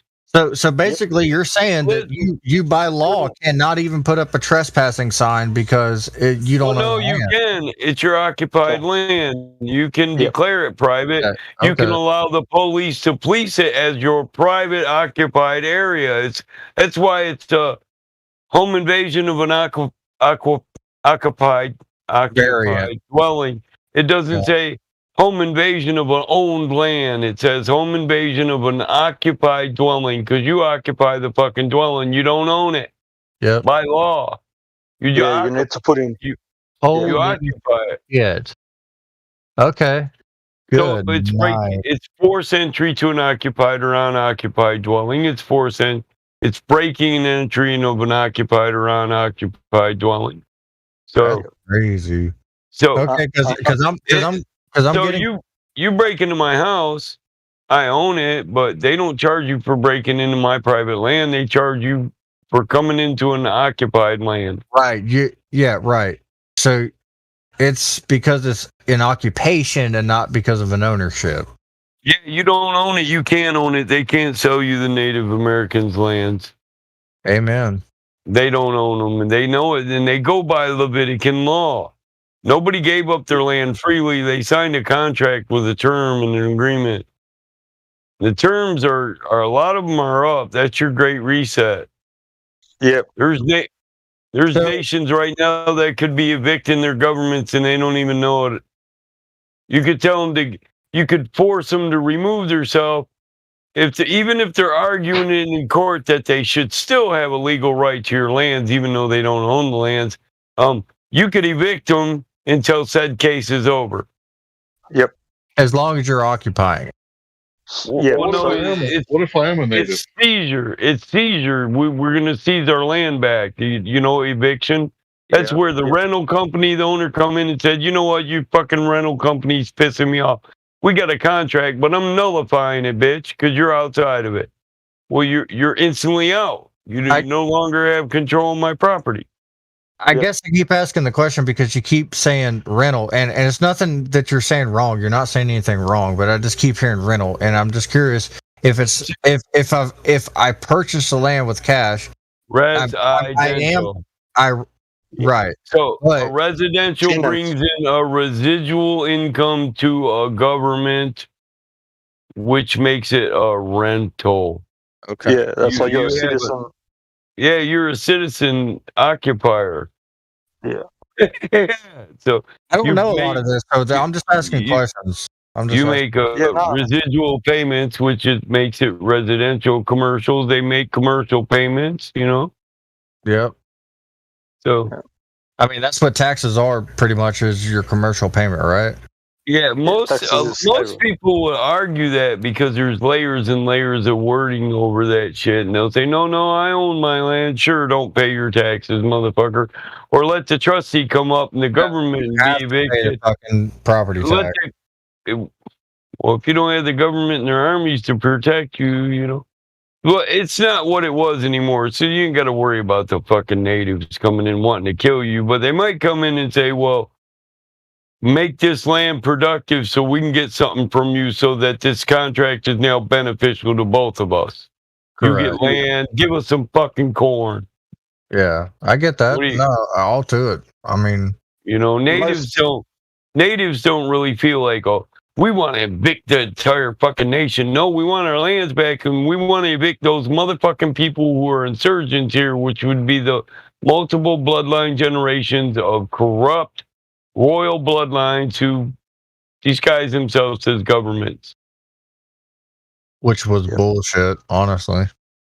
So basically, you're saying that you by law cannot even put up a trespassing sign because you don't know. No, you can. It's your occupied land. You can declare it private. Okay. You can allow the police to police it as your private occupied area. That's why it's a home invasion of an occupied dwelling. It doesn't say home invasion of an owned land. It says home invasion of an occupied dwelling because you occupy the fucking dwelling. You don't own it. Yeah. By law. You need to put in. You occupy it. Yeah. Okay. Good. So it's forced entry to an occupied or unoccupied dwelling. It's It's breaking and entering of an occupied or unoccupied dwelling. So that's crazy. So okay, you break into my house, I own it, but they don't charge you for breaking into my private land. They charge you for coming into an occupied land. Right. Yeah. Right. So it's because it's an occupation and not because of an ownership. Yeah, you don't own it. You can't own it. They can't sell you the Native Americans' lands. Amen. They don't own them, and they know it, and they go by Levitican law. Nobody gave up their land freely. They signed a contract with a term and an agreement. The terms are a lot of them are up. That's your Great Reset. Yep. There's nations right now that could be evicting their governments and they don't even know it. You could tell them you could force them to remove themselves. Even if they're arguing it in court that they should still have a legal right to your lands, even though they don't own the lands, you could evict them until said case is over. Yep. As long as you're occupying it. Yeah. What if I am a native? It's seizure. It's seizure. We're going to seize our land back. You know, eviction. That's where the rental company, the owner, come in and said, you know what, you fucking rental company's pissing me off. We got a contract, but I'm nullifying it, bitch, because you're outside of it. Well, you're instantly out. You no longer have control of my property. I guess I keep asking the question because you keep saying rental, and it's nothing that you're saying wrong. You're not saying anything wrong, but I just keep hearing rental, and I'm just curious if I purchase the land with cash. Right. So a residential brings in a residual income to a government, which makes it a rental. Okay. Yeah, that's why you're a citizen. Yeah, you're a citizen occupier. Yeah. So I don't know a lot of this, so I'm just asking questions. You make residual payments, which makes it residential. Commercials, they make commercial payments, you know? Yep. So, I mean, that's what taxes are pretty much, is your commercial payment, right? Yeah, most people would argue that because there's layers and layers of wording over that shit, and they'll say, no, I own my land. Sure, don't pay your taxes, motherfucker. Or let the trustee come up and the government be evicted. Fucking property tax. Well, if you don't have the government and their armies to protect you, you know. Well, it's not what it was anymore, so you ain't got to worry about the fucking natives coming in wanting to kill you, but they might come in and say, well, make this land productive so we can get something from you so that this contract is now beneficial to both of us. Correct. You get land, give us some fucking corn. Yeah, I get that. No, all to it. I mean, you know, natives don't really feel like, oh, we want to evict the entire fucking nation. No, we want our lands back, and we want to evict those motherfucking people who are insurgents here, which would be the multiple bloodline generations of corrupt royal bloodlines who disguise themselves as governments. Which was bullshit, honestly.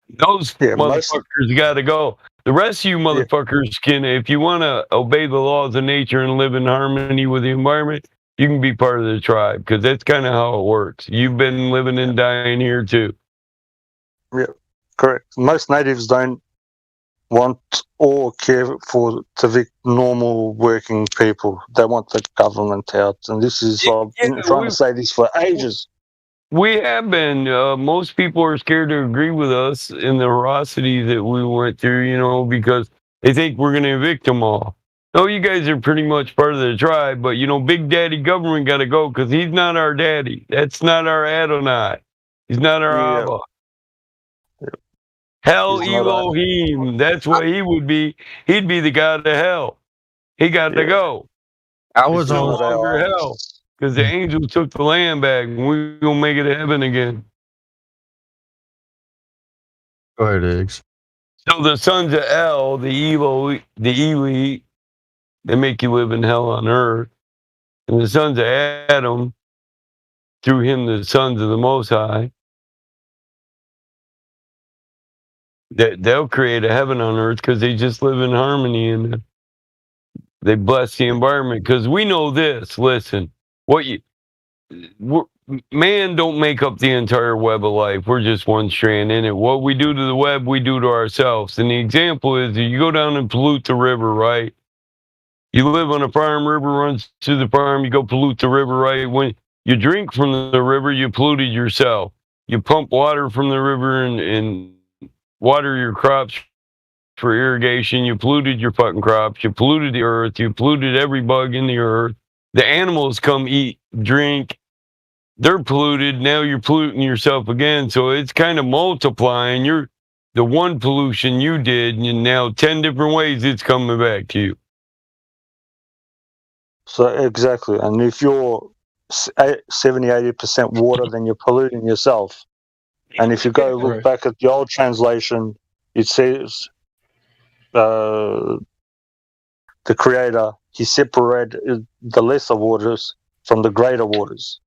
Those motherfuckers got to go. The rest of you motherfuckers can, if you want to obey the laws of nature and live in harmony with the environment, you can be part of the tribe, because that's kind of how it works. You've been living and dying here too. Yeah, correct. Most natives don't want or care to evict normal working people. They want the government out, and this is I've been trying to say this for ages. We have been. Most people are scared to agree with us in the ferocity that we went through, you know, because they think we're going to evict them all. No, you guys are pretty much part of the tribe, but, you know, Big Daddy Government got to go because he's not our daddy. That's not our Adonai. He's not our Abba. Hell Elohim. That's what he would be. He'd be the god of hell. He got to go. I was no longer hell because the angels took the land back, and we're going to make it heaven again. Go ahead, Eggs. So the sons of El, the elite, they make you live in hell on earth. And the sons of Adam, through him, the sons of the Most High, they'll create a heaven on earth because they just live in harmony and they bless the environment. Because we know this, listen, man don't make up the entire web of life. We're just one strand in it. What we do to the web, we do to ourselves. And the example is, you go down and pollute the river, right? You live on a farm, river runs to the farm, you go pollute the river, right? When you drink from the river, you polluted yourself. You pump water from the river and water your crops for irrigation, you polluted your fucking crops, you polluted the earth, you polluted every bug in the earth. The animals come eat, drink, they're polluted, now you're polluting yourself again. So it's kind of multiplying. The one pollution you did, and now 10 different ways it's coming back to you. So exactly, and if you're 70-80% water, then you're polluting yourself. And if you go look back at the old translation, it says the Creator, he separated the lesser waters from the greater waters.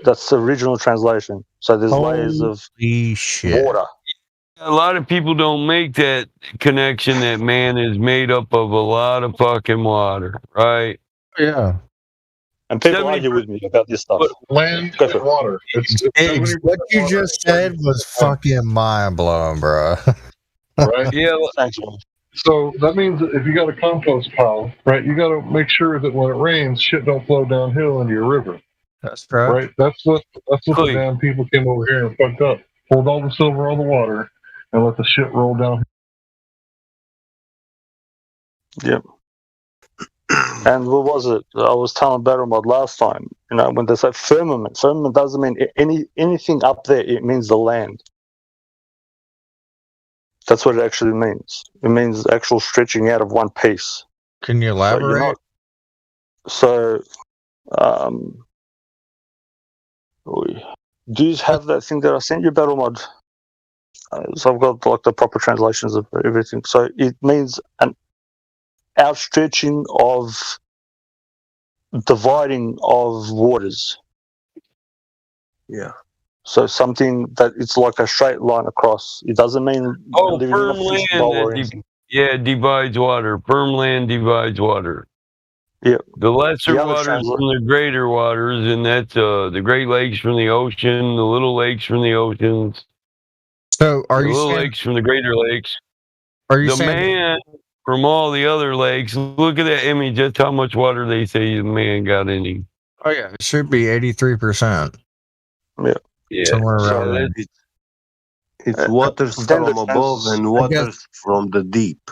That's the original translation. So there's layers of water. A lot of people don't make that connection that man is made up of a lot of fucking water, right? Yeah. And people argue with me about this stuff. Land and water. It's what you just said was fucking mind blowing, bro. Right? Yeah. Thanks, man. So that means that if you got a compost pile, right, you got to make sure that when it rains, shit don't flow downhill into your river. That's right. Right? That's what the damn people came over here and fucked up. Pulled all the silver, all the water, and let the shit roll down. Yep. And what was it? I was telling Battlebot last time, when they say firmament doesn't mean anything up there, it means the land. That's what it actually means. It means actual stretching out of one piece. Can you elaborate? Do you have that thing that I sent you, Battlemod? So I've got like the proper translations of everything. So it means an outstretching of dividing of waters. Yeah. So something that it's like a straight line across. It doesn't mean firm land divides water. Firm land divides water. Yeah. The lesser waters from the greater waters, and that's the Great Lakes from the ocean, the Little Lakes from the oceans. So are you Little saying, Lakes from the Greater Lakes? Are you the saying man from all the other lakes? Look at that image. That's how much water they say the man got in him. Oh yeah, it should be 83%. Yeah, somewhere around there. It's waters from above and waters from the deep.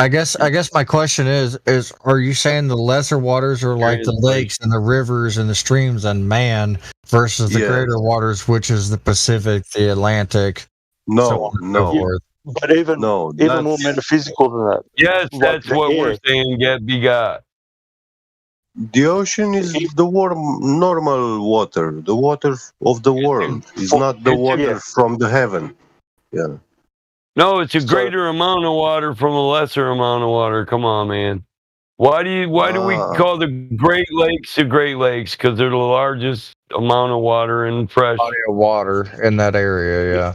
I guess my question is are you saying the lesser waters are like the lakes and the rivers and the streams and man versus the greater waters, which is the Pacific, the Atlantic? No. But even more metaphysical than that. Yes, that's what we're saying. Get begot. The ocean is the normal water, the water of the world. It's not the water from the heaven. Yeah. No, it's a greater amount of water from a lesser amount of water. Come on, man. Why do we call the Great Lakes the Great Lakes? Because they're the largest amount of water and fresh body of water in that area. Yeah.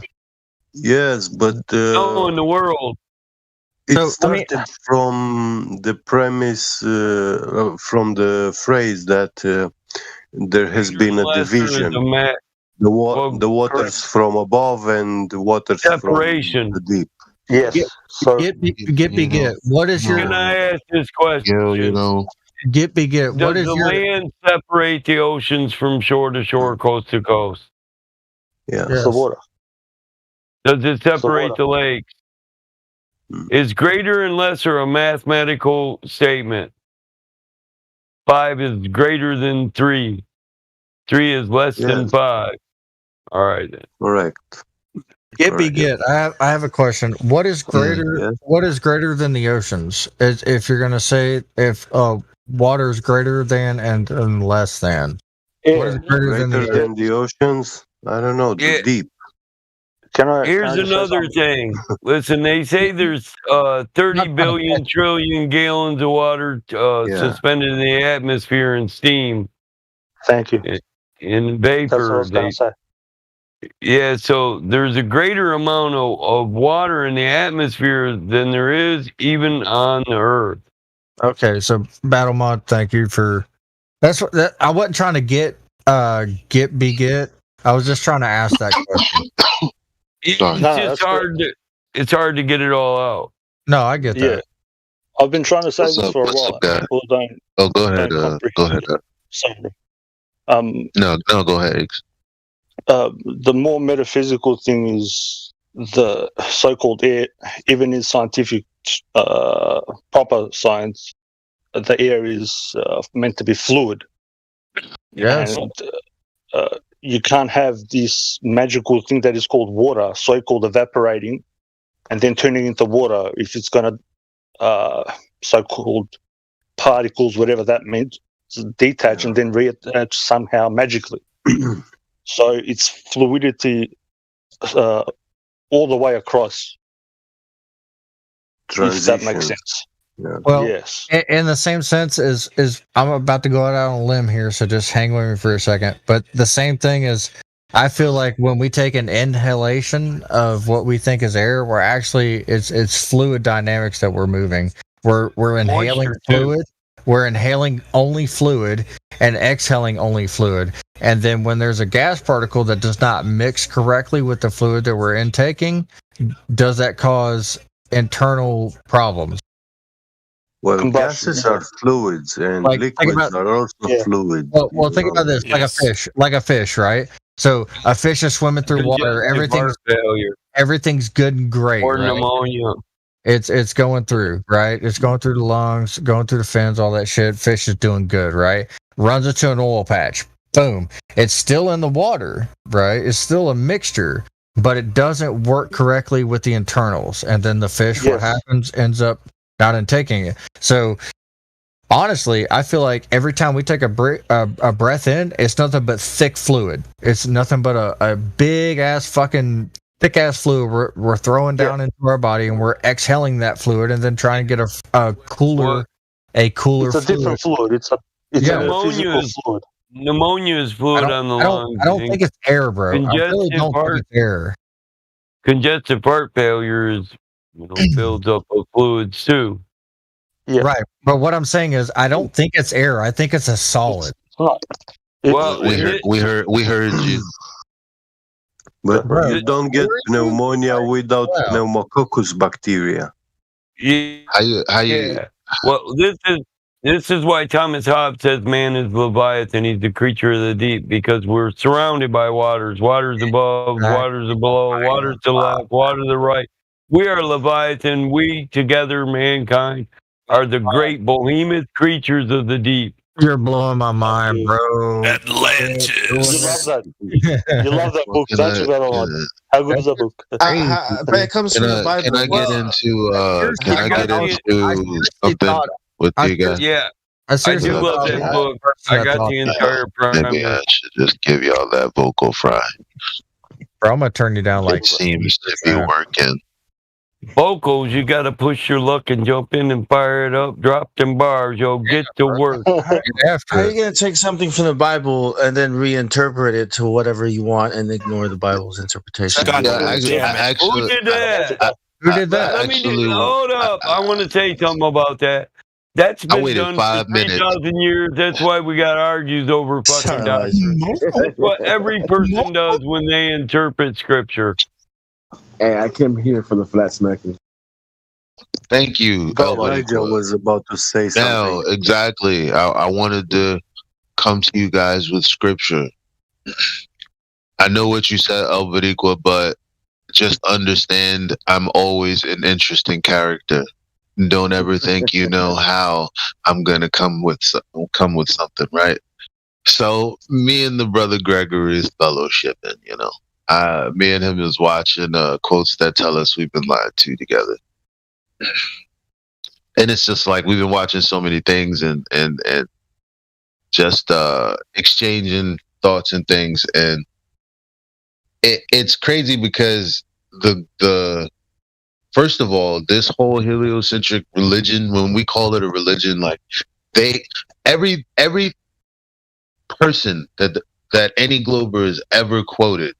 Yes, but in the world. It started from the premise, from the phrase that there has been a division. The waters from above and the waters separation from the deep. Yes. Get. What is your? Can I ask this question? Get. What Does is the your? land separate the oceans from shore to shore, coast to coast? Yeah. It's the water. Does it separate the lakes? Is greater and lesser a mathematical statement? 5 is greater than 3. 3 is less than 5. All right then. Correct. Get. I have a question. What is greater? What is greater than the oceans? If you're gonna say if water is greater than and less than. What is greater than the oceans? I don't know. The deep. Here's another thing. Listen, they say there's 30 billion trillion gallons of water suspended in the atmosphere in steam. Thank you. In vapor. That's what I was going to say. Yeah, so there's a greater amount of water in the atmosphere than there is even on the Earth. Okay, so Battle Mod, thank you for that. I wasn't trying to get. I was just trying to ask that question. It's just hard. It's hard to get it all out. No, I get that. I've been trying to say this for a while. People don't. Go ahead. Go ahead. Sorry. No, go ahead. The more metaphysical thing is the so-called air. Even in scientific, proper science, the air is meant to be fluid. Yes. And, you can't have this magical thing that is called water, so-called evaporating, and then turning into water if it's going to so-called particles, whatever that means, detach and then reattach somehow magically. So it's fluidity all the way across. If that makes sense. Yeah. Well, yes. In the same sense as I'm about to go out on a limb here, so just hang with me for a second. But the same thing is, I feel like when we take an inhalation of what we think is air, we're actually it's fluid dynamics that we're moving. We're inhaling fluid. We're inhaling only fluid and exhaling only fluid. And then when there's a gas particle that does not mix correctly with the fluid that we're intaking, does that cause internal problems? Well, gases are fluids, and liquids are also fluids. Well, think about this: like a fish, right? So a fish is swimming through water. Everything's good and great. Or right? pneumonia. It's going through, right? It's going through the lungs, going through the fins, all that shit. Fish is doing good, right? Runs into an oil patch. Boom. It's still in the water, right? It's still a mixture, but it doesn't work correctly with the internals. And then the fish, what happens, ends up not intaking it. So honestly, I feel like every time we take a breath in, it's nothing but thick fluid. It's nothing but a big ass fucking thick ass fluid we're throwing down into our body, and we're exhaling that fluid and then trying to get a cooler It's a different fluid. It's a physical fluid. Pneumonia is fluid on the lungs. I don't think it's air, bro. I really don't think it's air. Congestive heart failure is builds up of fluids too. Yeah. Right. But what I'm saying is, I don't think it's air. I think it's a solid. Well, we heard you. But you don't get pneumonia without pneumococcus bacteria. Yeah. Well, this is why Thomas Hobbes says man is Leviathan. He's the creature of the deep, because we're surrounded by waters. Waters above, waters below, waters to the left, water to the right. We are Leviathan. We together, mankind, are the great behemoth creatures of the deep. You're blowing my mind, bro. Atlantis. You love that. You love that book. Don't you, Battle? How good is that book? But it comes from the Bible. Can I get into something with you guys? Yeah. I do love that book. I got the entire program. Maybe I should just give y'all that vocal fry. Bro, I'm gonna turn you down like it seems to be working. Vocals, you got to push your luck and jump in and fire it up. Drop them bars, yo. Get to work. How are you going to take something from the Bible and then reinterpret it to whatever you want and ignore the Bible's interpretation? Who did that? Hold up. I want to tell you something about that. That's been done for 3,000 years. That's why we got argues over fucking doctrine. That's what every person does when they interpret scripture. Hey, I came here for the flat smacking. Thank you. Nigel was about to say something. No, exactly. I wanted to come to you guys with scripture. I know what you said, Alberiqua, but just understand I'm always an interesting character. Don't ever think you know how I'm gonna come with something, right? So me and the brother Gregory is fellowshipping, me and him is watching quotes that tell us we've been lied to together. And it's just like we've been watching so many things and just exchanging thoughts and things, and it's crazy because the first of all, this whole heliocentric religion, when we call it a religion, like every person that any Glober has ever quoted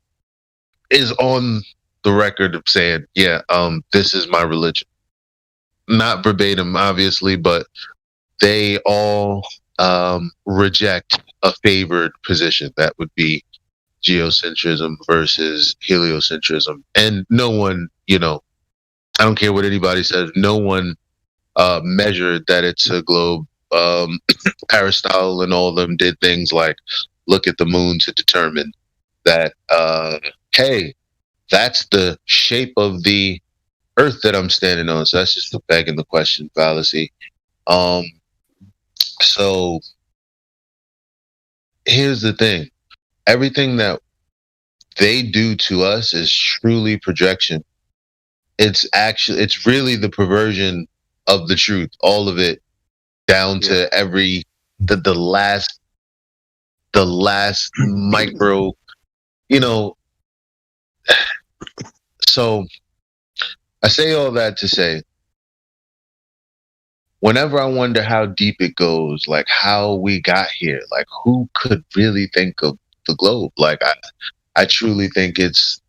is on the record of saying, this is my religion. Not verbatim, obviously, but they all reject a favored position. That would be geocentrism versus heliocentrism. And no one, I don't care what anybody says, no one measured that it's a globe. Aristotle and all of them did things like look at the moon to determine that, hey, that's the shape of the earth that I'm standing on. So that's just the begging the question fallacy. So here's the thing. Everything that they do to us is truly projection. It's really the perversion of the truth. All of it down to the last micro, you know. So I say all that to say, whenever I wonder how deep it goes, like how we got here, like who could really think of the globe? Like I truly think it's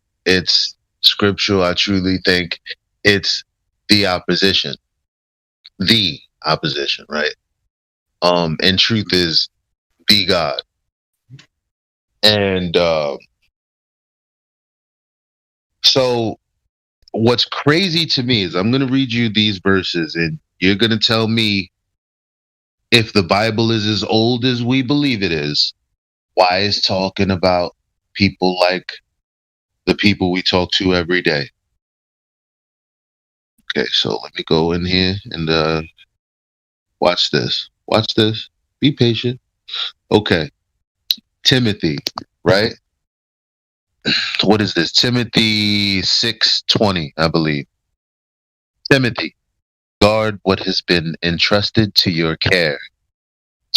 scriptural. I truly think it's the opposition, right? And truth is the God. And so what's crazy to me is I'm going to read you these verses and you're going to tell me if the Bible is as old as we believe it is, why it's talking about people like the people we talk to every day. Okay, so let me go in here and watch this. Watch this. Be patient. Okay. Timothy, right? What is this? Timothy 6:20, I believe. Timothy, guard what has been entrusted to your care.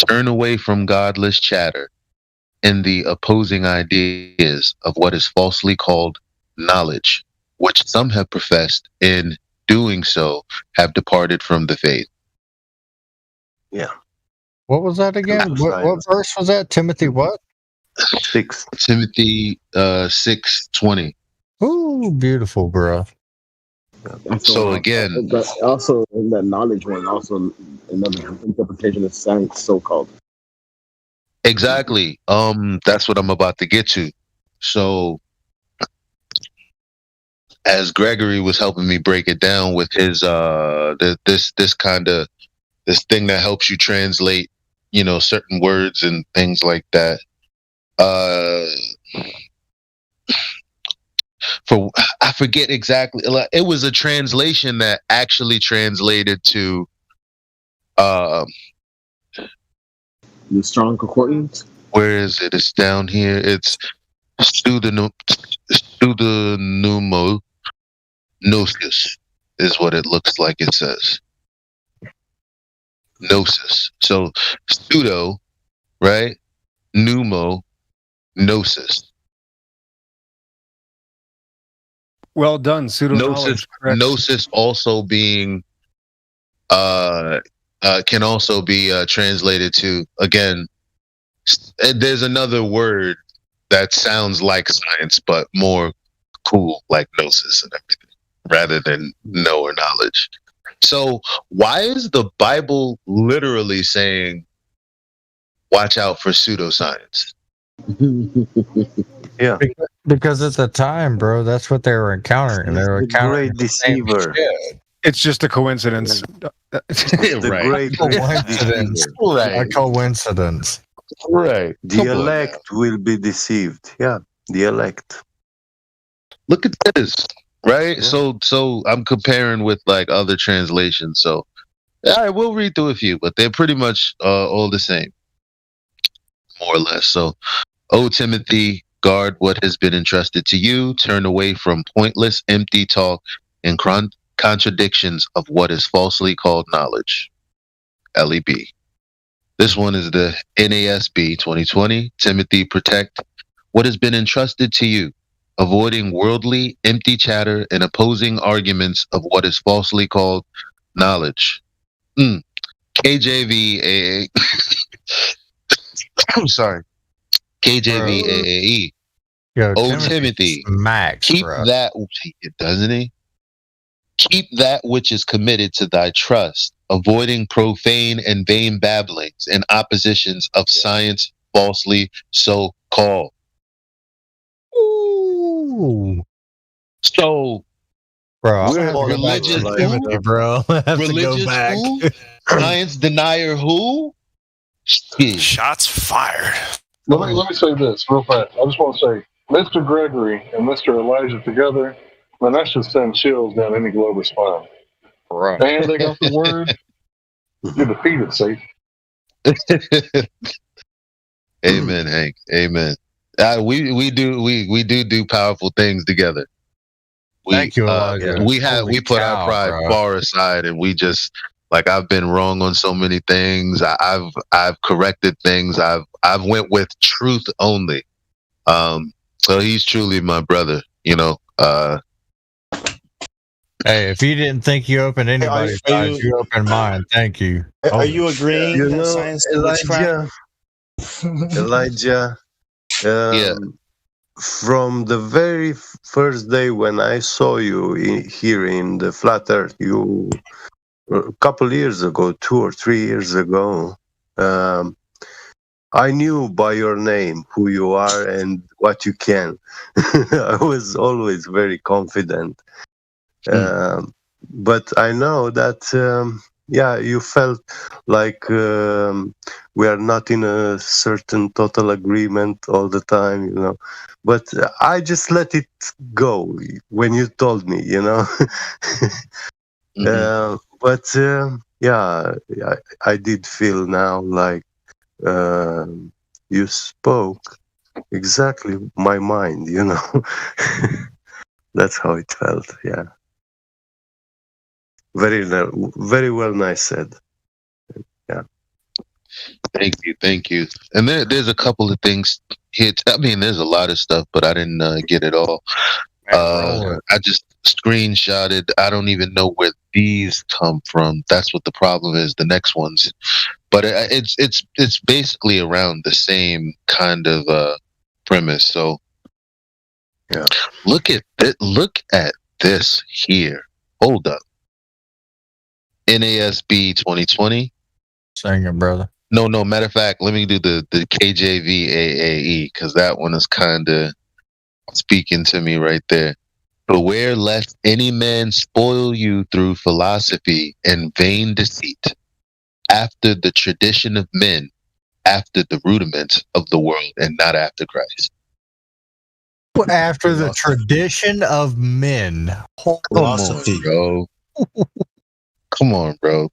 Turn away from godless chatter and the opposing ideas of what is falsely called knowledge, which some have professed, in doing so have departed from the faith. Yeah. What was that again? What verse was that? Timothy what? 6. Timothy 6:20. Ooh, beautiful, bro. So again, also in that knowledge one, also another interpretation of science, so-called. Exactly. That's what I'm about to get to. So, as Gregory was helping me break it down with his this thing that helps you translate, you know, certain words and things like that. I forget exactly. It was a translation that actually translated to the Strong Concordance. Where is it? It's down here. It's pseudonymosis is what it looks like. It says gnosis. So pseudo, right? Pneumo, gnosis. Well done, pseudo knowledge. Gnosis also being can also be translated to, again, there's another word that sounds like science but more cool, like gnosis and everything, rather than know or knowledge. So why is the Bible literally saying watch out for pseudoscience? Yeah, because at the time, bro, that's what they were encountering. They were encountering great deceiver. It's just a coincidence. Right. Coincidence. Right. A coincidence. Right. The elect will be deceived. Yeah, the elect. Look at this, right? Yeah. So I'm comparing with like other translations. So I will read through a few, but they're pretty much all the same, more or less. So, O Timothy, guard what has been entrusted to you. Turn away from pointless, empty talk and contradictions of what is falsely called knowledge. LEB. This one is the NASB 2020. Timothy, protect what has been entrusted to you, avoiding worldly, empty chatter and opposing arguments of what is falsely called knowledge. KJV I'm sorry. KJV Yo, Timothy, Max, keep bro. that, doesn't he? Keep that which is committed to thy trust, avoiding profane and vain babblings and oppositions of science falsely so called. Ooh. So, bro, religious Timothy, bro. I have to go back. Who? Science denier who? Shots fired. Let me say this real fast. I just want to say, Mr. Gregory and Mr. Elijah together, man, that should send chills down any Glober spine. Right. And they got the word. You're defeated, safe. Amen, Hank. Amen. We do powerful things together. Thank you, Elijah. We put our pride far aside, and we just Like I've been wrong on so many things. I've corrected things. I've went with truth only. So he's truly my brother, you know. Hey, if you didn't think you opened anybody's eyes, you opened mine. Thank you. Are you agreeing You that know, science is witchcraft? Elijah, from the very first day when I saw you here in the Flat Earth, a couple years ago, 2 or 3 years ago, I knew by your name who you are and what you can. I was always very confident. But I know that, you felt like we are not in a certain total agreement all the time, you know. But I just let it go when you told me, you know. I did feel now like you spoke exactly my mind, you know. That's how it felt, yeah. Very well nice said. Yeah. Thank you. And there's a couple of things here. I mean, there's a lot of stuff, but I didn't get it all. I just screenshotted. I don't even know where these come from. That's what the problem is. The next ones, but it's basically around the same kind of premise. So, yeah. Look at this here. Hold up. NASB 2020. Sing it, brother. No. Matter of fact, let me do the KJVAAE because that one is kind of speaking to me right there. Beware lest any man spoil you through philosophy and vain deceit, after the tradition of men, after the rudiments of the world, and not after Christ. After the tradition of men. Philosophy. Come on, bro.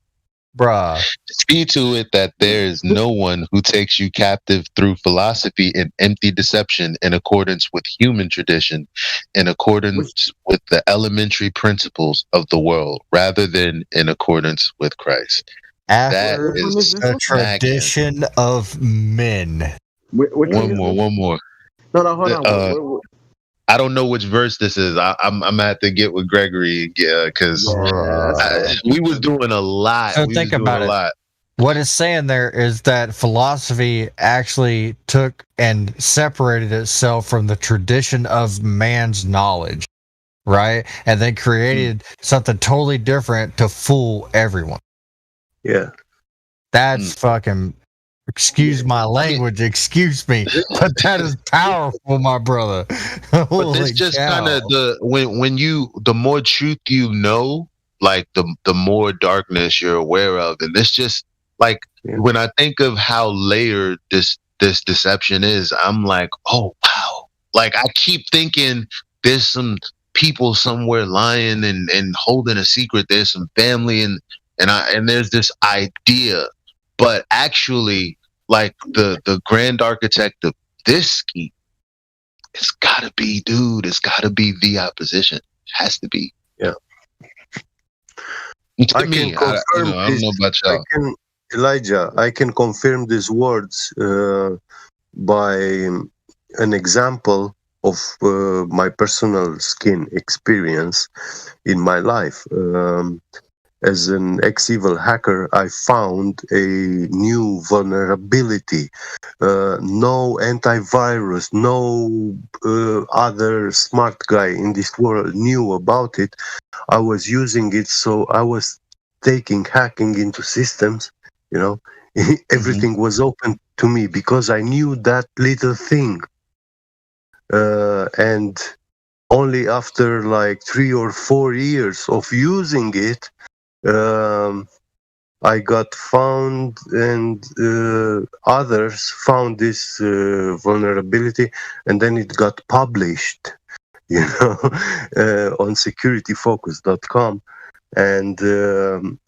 Bruh. See to it that there is no one who takes you captive through philosophy and empty deception in accordance with human tradition, in accordance with the elementary principles of the world, rather than in accordance with Christ. After the tradition of men. One more. No, hold on. I don't know which verse this is. I'm gonna have to get with Gregory because we was doing a lot. So think about it. What it's saying there is that philosophy actually took and separated itself from the tradition of man's knowledge, right? And then created something totally different to fool everyone. Yeah. That's fucking... Excuse my language, excuse me, but that is powerful, my brother. But it's just kind of the more truth you know, like the more darkness you're aware of, and it's just like when I think of how layered this deception is, I'm like, oh wow! Like I keep thinking there's some people somewhere lying and holding a secret. There's some family and there's this idea. But actually, like the grand architect of this scheme, it's gotta be, dude. It's gotta be the opposition. It has to be. Yeah. To me, I don't know about y'all. Elijah, I can confirm these words by an example of my personal skin experience in my life. As an ex-evil hacker, I found a new vulnerability. No antivirus, no other smart guy in this world knew about it. I was using it, so I was hacking into systems, you know. Everything was open to me because I knew that little thing. And only after like 3 or 4 years of using it, I got found, and others found this vulnerability, and then it got published, you know, on securityfocus.com, and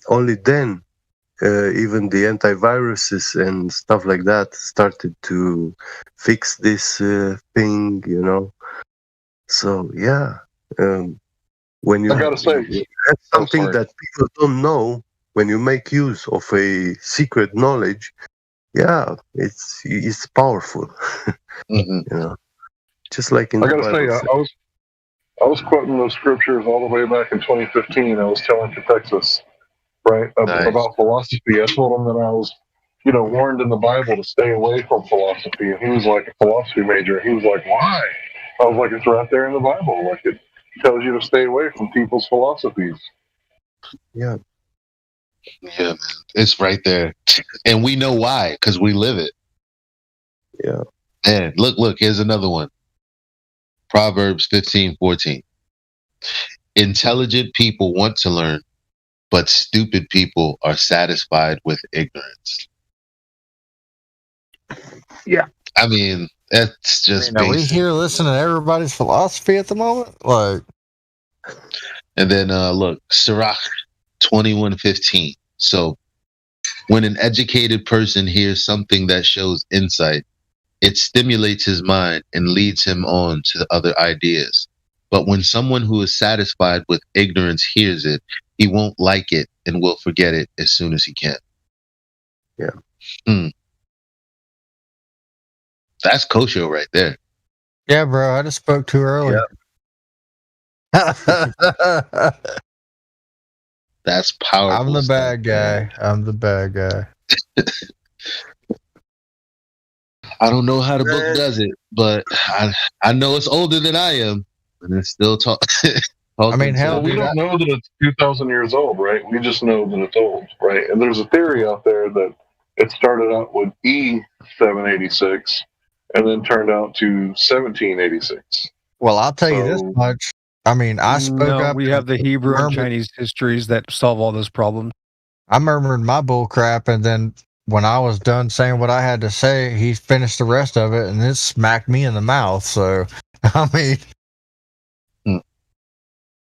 only then even the antiviruses and stuff like that started to fix this thing, you know. So yeah. When you I gotta say, that's something that people don't know when you make use of a secret knowledge, yeah, it's powerful. Mm-hmm. You know, just like in I the gotta Bible. say, I was quoting those scriptures all the way back in 2015. I was telling Texas, right, about philosophy. I told him that I was, warned in the Bible to stay away from philosophy, and he was like a philosophy major. He was like, "Why?" I was like, "It's right there in the Bible. Like it tells you to stay away from people's philosophies." Yeah. Yeah, man. It's right there. And we know why, because we live it. Yeah. And look, here's another one. Proverbs 15:14. Intelligent people want to learn, but stupid people are satisfied with ignorance. Yeah. I mean, that's just are we basic. here listening to everybody's philosophy at the moment? Like, and then look, Sirach 21:15. So when an educated person hears something that shows insight, it stimulates his mind and leads him on to other ideas. But when someone who is satisfied with ignorance hears it, he won't like it and will forget it as soon as he can. Yeah. That's kosher right there. yeah, bro, I just spoke too early. That's powerful. I'm the bad guy. I'm the bad guy. I don't know how the book does it, but I know it's older than I am, and it's still talking. I mean, hell, we don't know that it's 2,000 years old, right? We just know that it's old, right? And there's a theory out there that it started out with E786 and then turned out to 1786. Well, I'll tell you this much. I mean, I spoke up. We have the Hebrew and Chinese histories that solve all those problems. I murmured my bull crap, and then when I was done saying what I had to say, he finished the rest of it, and it smacked me in the mouth. So, I mean,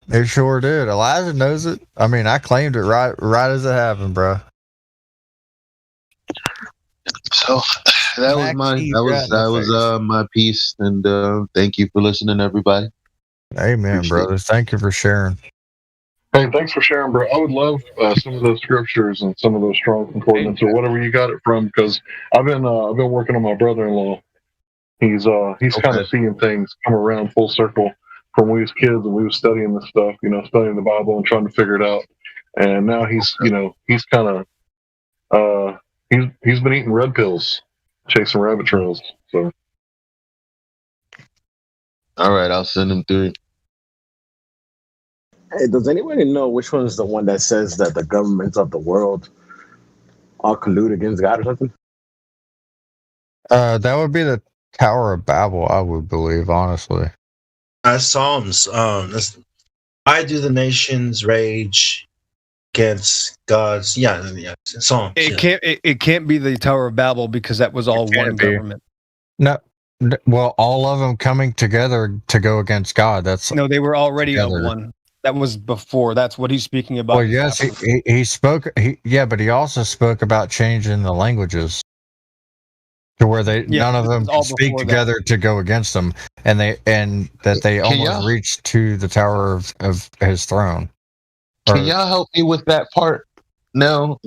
it sure did. Elijah knows it. I mean, I claimed it right as it happened, bro. So that was my piece, and thank you for listening, everybody. Amen, brothers. Thank you for sharing. Hey, thanks for sharing, bro. I would love some of those scriptures and some of those strong concordance or whatever you got it from, because I've been working on my brother-in-law. He's kind of seeing things come around full circle from when we was kids and we was studying this stuff, studying the Bible and trying to figure it out. And now he's kind of he's been eating red pills, chasing rabbit trails. So, all right, I'll send him through. Hey, does anybody know which one is the one that says that the governments of the world all collude against God or something? That would be the Tower of Babel, I would believe, honestly. Psalms. Why do the nations rage against God's? Yeah. Psalms. It can't be the Tower of Babel because that was all one government. No. Well, all of them coming together to go against God. No, they were already of one. That was before. That's what he's speaking about. Well, yes, he spoke. But he also spoke about changing the languages to where none of them can speak together to go against them, and that they almost reached to the tower of his throne. Can y'all help me with that part? No.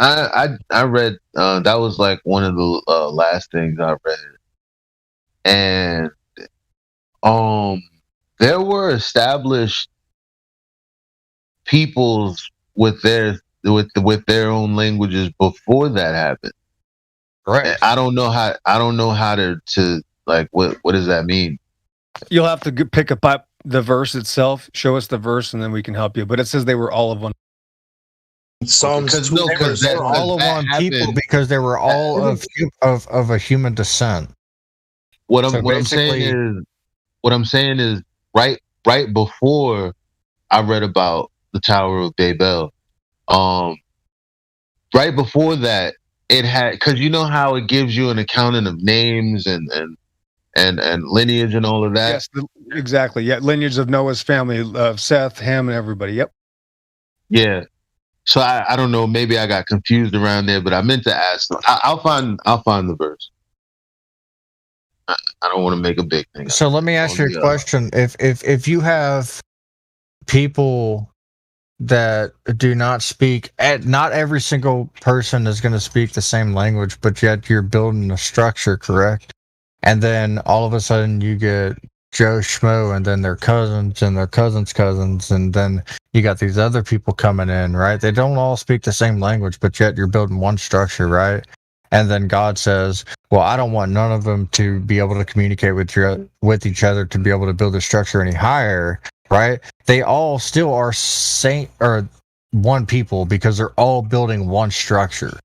I read that was like one of the last things I read, and there were established peoples with their own languages before that happened. Right. I don't know how to like what does that mean? You'll have to pick up the verse itself, show us the verse, and then we can help you. But it says they were all of one. Psalms because they're all of one people because they were all of a human descent. What I'm saying is right before I read about the Tower of Babel, right before that it had, because you know how it gives you an accounting of names and lineage and all of that. Yes, exactly. Yeah, lineage of Noah's family, of Seth, Ham, and everybody. Yep. Yeah. So I don't know. Maybe I got confused around there, but I meant to ask. I'll find the verse. I don't want to make a big thing. So let me ask you a question: If you have people that do not speak. Not every single person is going to speak the same language, but yet you're building a structure, correct? And then all of a sudden you get Joe Schmo, and then their cousins and their cousins' cousins, and then you got these other people coming in, right? They don't all speak the same language, but yet you're building one structure, right? And then God says, well, I don't want none of them to be able to communicate with each other to be able to build a structure any higher, right? They all still are one people because they're all building one structure,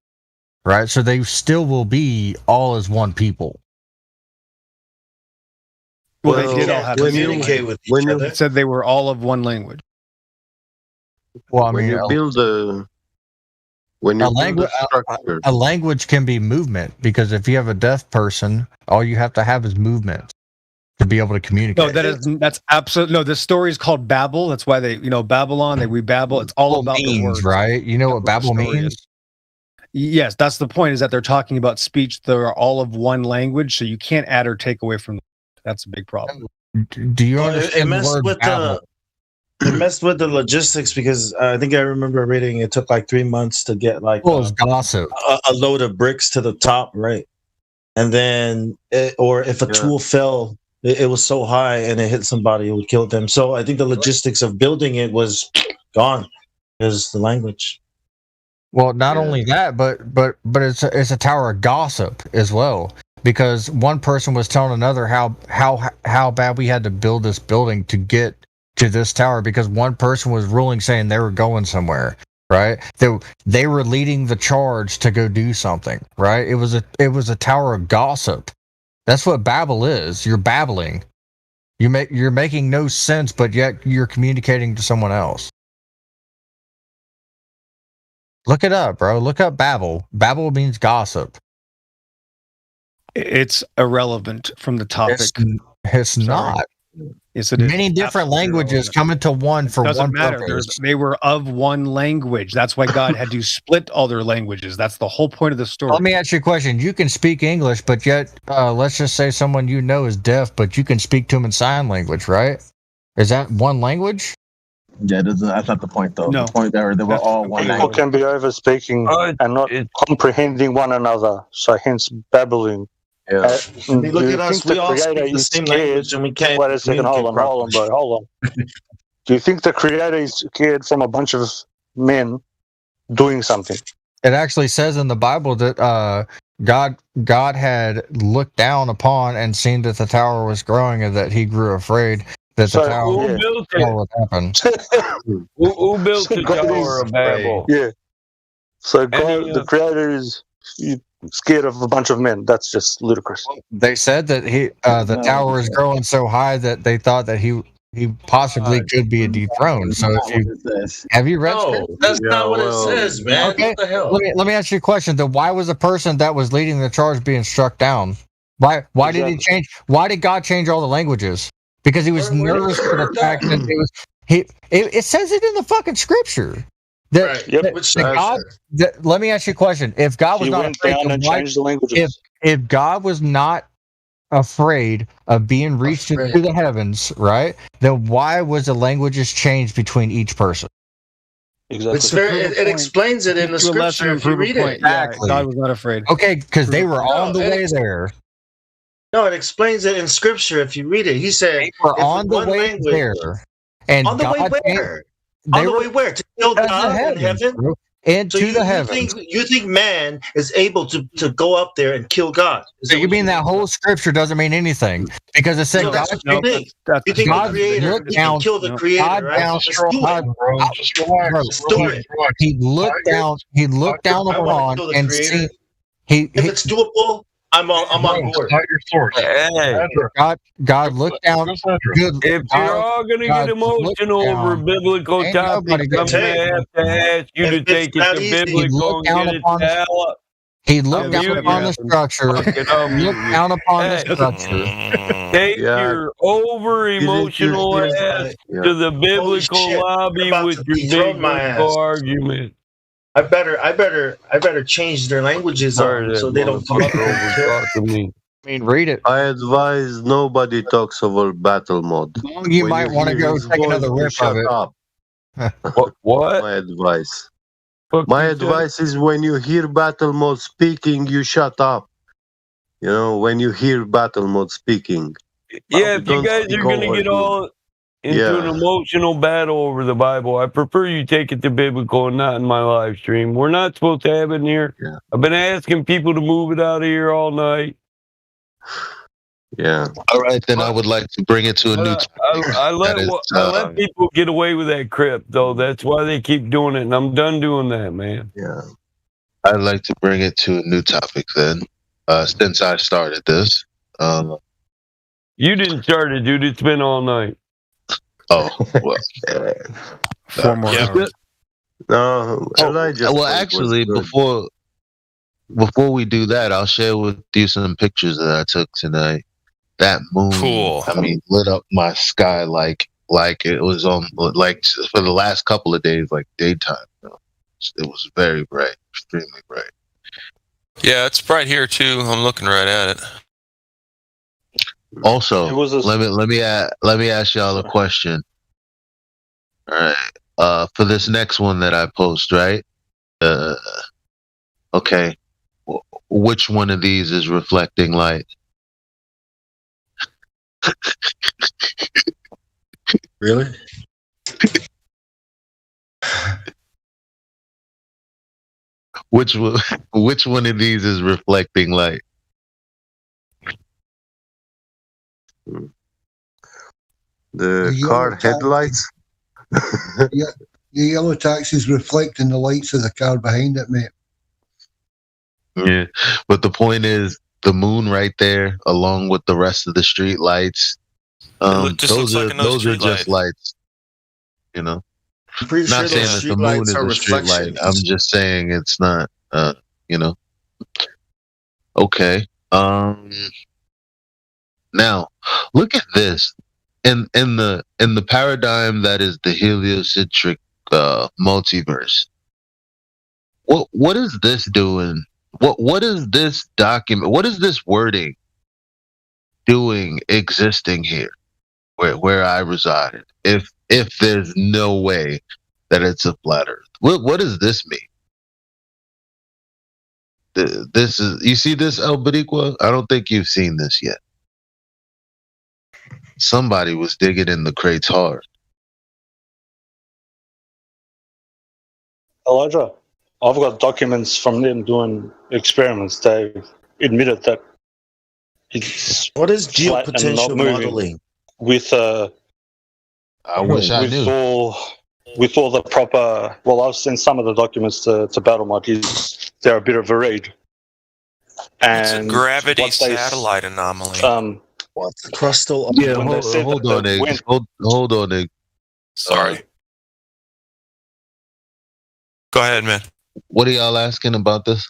right? So they still will be all as one people. Well, they did all have to communicate with each other. It said they were all of one language. Well, I when mean, you build a language can be movement, because if you have a deaf person, all you have to have is movement to be able to communicate. No, that's absolutely no. This story is called Babel. That's why they, Babylon. We babble. It's all about the words, right? You know what Babel means? Yes, that's the point. Is that they're talking about speech. They're all of one language, so you can't add or take away from them. That's a big problem. Do you understand the word Babel? It messed with the logistics, because I think I remember reading it took like 3 months to get like gossip. A load of bricks to the top, right? And then, or if a tool fell, it was so high and it hit somebody, it would kill them. So I think the logistics of building it was gone because the language. Well, not only that, but it's a tower of gossip as well, because one person was telling another how bad we had to build this building to get to this tower, because one person was ruling saying they were going somewhere, right? They were leading the charge to go do something, right? It was a tower of gossip. That's what Babel is. You're babbling. You're making no sense, but yet you're communicating to someone else. Look it up, bro. Look up Babel. Babel means gossip. It's irrelevant from the topic. It's not. Yes, it is. Many different languages come into one for one purpose. They were of one language. That's why God had to split all their languages. That's the whole point of the story. Let me ask you a question. You can speak English, but yet, let's just say someone you know is deaf, but you can speak to them in sign language, right? Is that one language? Yeah, that's not the point, though. No. The point there, they were all one People language. can be over-speaking and not comprehending one another, so hence babbling. Yeah. Look at us. We all speak the same language, and we can't. Wait a second. Hold on, bro. Hold on. Do you think the creator is scared from a bunch of men doing something? It actually says in the Bible that God had looked down upon and seen that the tower was growing, and that he grew afraid that the tower would happen. Who built the Tower of Babel? Yeah. So God, the creator, is scared of a bunch of men. That's just ludicrous. They said that the tower is growing so high that they thought that he possibly could be dethroned. So have you read? No, that's not what it says, man. Okay. What the hell? Let me ask you a question. Then why was the person that was leading the charge being struck down? Why did he change? Why did God change all the languages? Because he was nervous for the fact that it was it says it in the fucking scripture. Let me ask you a question. If God was not afraid, if God was not afraid of being reached into the heavens, right? Then why was the languages changed between each person? Exactly. It explains it in the scripture if you read it. Exactly. God was not afraid. Okay, because they were on the way there. No, it explains it in scripture if you read it. He said they were on the way there. And on the way where? On the way where? To kill God in heaven? And to the heavens. You think man is able to go up there and kill God? So you mean that whole scripture doesn't mean anything? Because it said God the creator can kill the creator, right? He looked down upon and seen. If it's doable, I'm on board. Not your source. Hey, God looked down. If you're all going to get emotional over biblical topics, I'm going to have to ask you to take it to biblical and get it down. He looked down upon the structure. Looked down upon the structure. Take your over-emotional ass to the biblical lobby with your biblical argument. I better change their languages so they don't come up to me. I mean, read it. I advise nobody talks over battle mode. You might want to go take another rip of it. What? My advice. Fuck My you, advice is when you hear battle mode speaking, you shut up. You know, when you hear battle mode speaking. Yeah, if you Don't guys speak are gonna over get him. all into an emotional battle over the Bible, I prefer you take it to biblical and not in my live stream. We're not supposed to have it in here. Yeah. I've been asking people to move it out of here all night. Yeah. All right, then I would like to bring it to a new topic. I let people get away with that crap, though. That's why they keep doing it, and I'm done doing that, man. Yeah. I'd like to bring it to a new topic then, since I started this. You didn't start it, dude. It's been all night. Oh, well. 4 more hours. No, Elijah. Well, actually, before we do that, I'll share with you some pictures that I took tonight. That moon, Cool. I mean, lit up my sky like it was on, like for the last couple of days, like daytime. You know? It was very bright, extremely bright. Yeah, it's bright here too. I'm looking right at it. Also, let me ask y'all a question. All right, for this next one that I post, right? Okay, which one of these is reflecting light? Really? Which one of these is reflecting light? The car headlights. Yeah, the yellow taxi's reflecting the lights of the car behind it, mate. Yeah, but the point is, the moon right there, along with the rest of the street lights, those are just lights. You know, I'm pretty not sure saying those that the street moon lights is are a street light. reflections. I'm just saying it's not. You know. Okay. Now, look at this. In the paradigm that is the heliocentric multiverse. What is this doing? What is this document? What is this wording doing existing here where I reside? If there's no way that it's a flat earth. What does this mean? This is, you see this, El Bariqua? I don't think you've seen this yet. Somebody was digging in the crates hard. Elijah, I've got documents from them doing experiments. They admitted that it's what is geopotential modeling? With I wish I knew. With all the proper, well, I've sent some of the documents to BattleMod. They're a bit of a read. And it's a gravity satellite anomaly. What's the crustal? Yeah, hold on, Egg. Hold on, Egg. Sorry. Go ahead, man. What are y'all asking about this?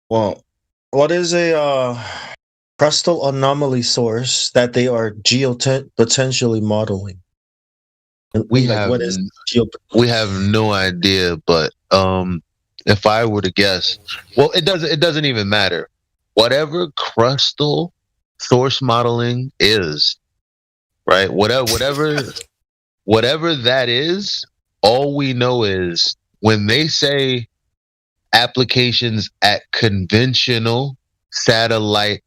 Well, what is a crustal anomaly source that they are geopotentially modeling? We have no idea, but if I were to guess, well, it doesn't even matter. Whatever crustal source modeling is, right? Whatever that is, all we know is when they say applications at conventional satellite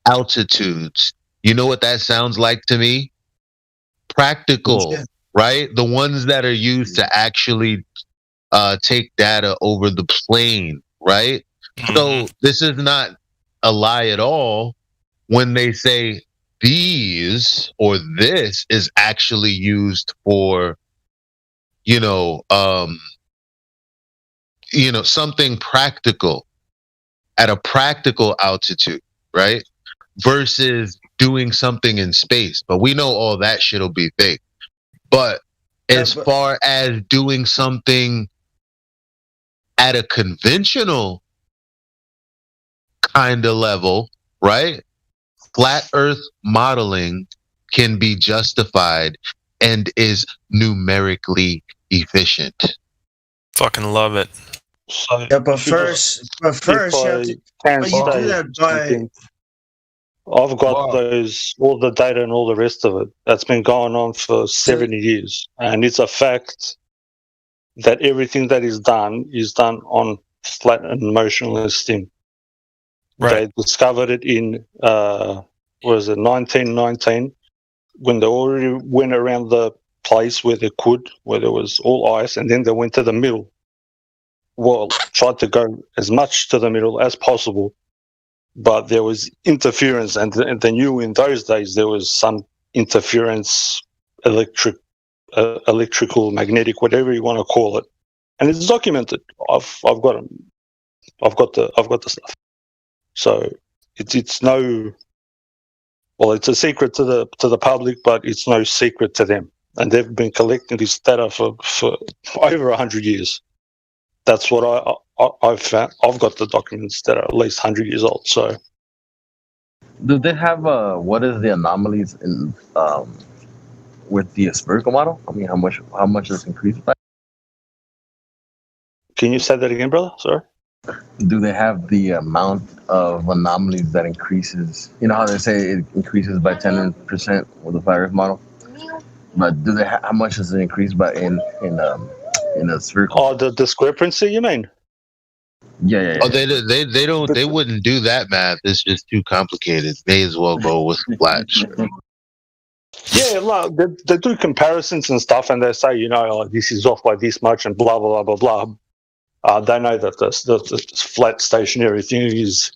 altitudes, you know what that sounds like to me? Practical, right? The ones that are used to actually take data over the plane, right? Mm-hmm. So this is not a lie at all when they say these or this is actually used for, something practical at a practical altitude, right? Versus doing something in space. But we know all that shit will be fake. But as far as doing something at a conventional kind of level, right? Flat Earth modeling can be justified and is numerically efficient. Fucking love it. Yeah, but first you have to, but you do that by. I've got all the data and all the rest of it. That's been going on for 70 years. And it's a fact that everything that is done on flat and motionless thing. Right. They discovered it in, 1919, when they already went around the place where there was all ice, and then they went to the middle. Well, tried to go as much to the middle as possible, but there was interference, and they knew in those days there was some interference, electrical, magnetic, whatever you want to call it, and it's documented. I've got the stuff. So it's no, well, it's a secret to the public, but it's no secret to them, and they've been collecting this data for over 100 years. That's what I've found. I've got the documents that are at least 100 years old. So, do they have what is the anomalies in with the spherical model? I mean, how much is increased by? Can you say that again, brother? Sorry. Do they have the amount of anomalies that increases? You know how they say it increases by 10% with the flat Earth model, but do they? How much does it increase by in a spherical? Oh, the discrepancy, you mean? Yeah. Oh, they don't. They wouldn't do that math. It's just too complicated. May as well go with flat. Yeah, look, they do comparisons and stuff, and they say, like, this is off by this much, and blah blah blah blah blah. They know that the flat stationary thing is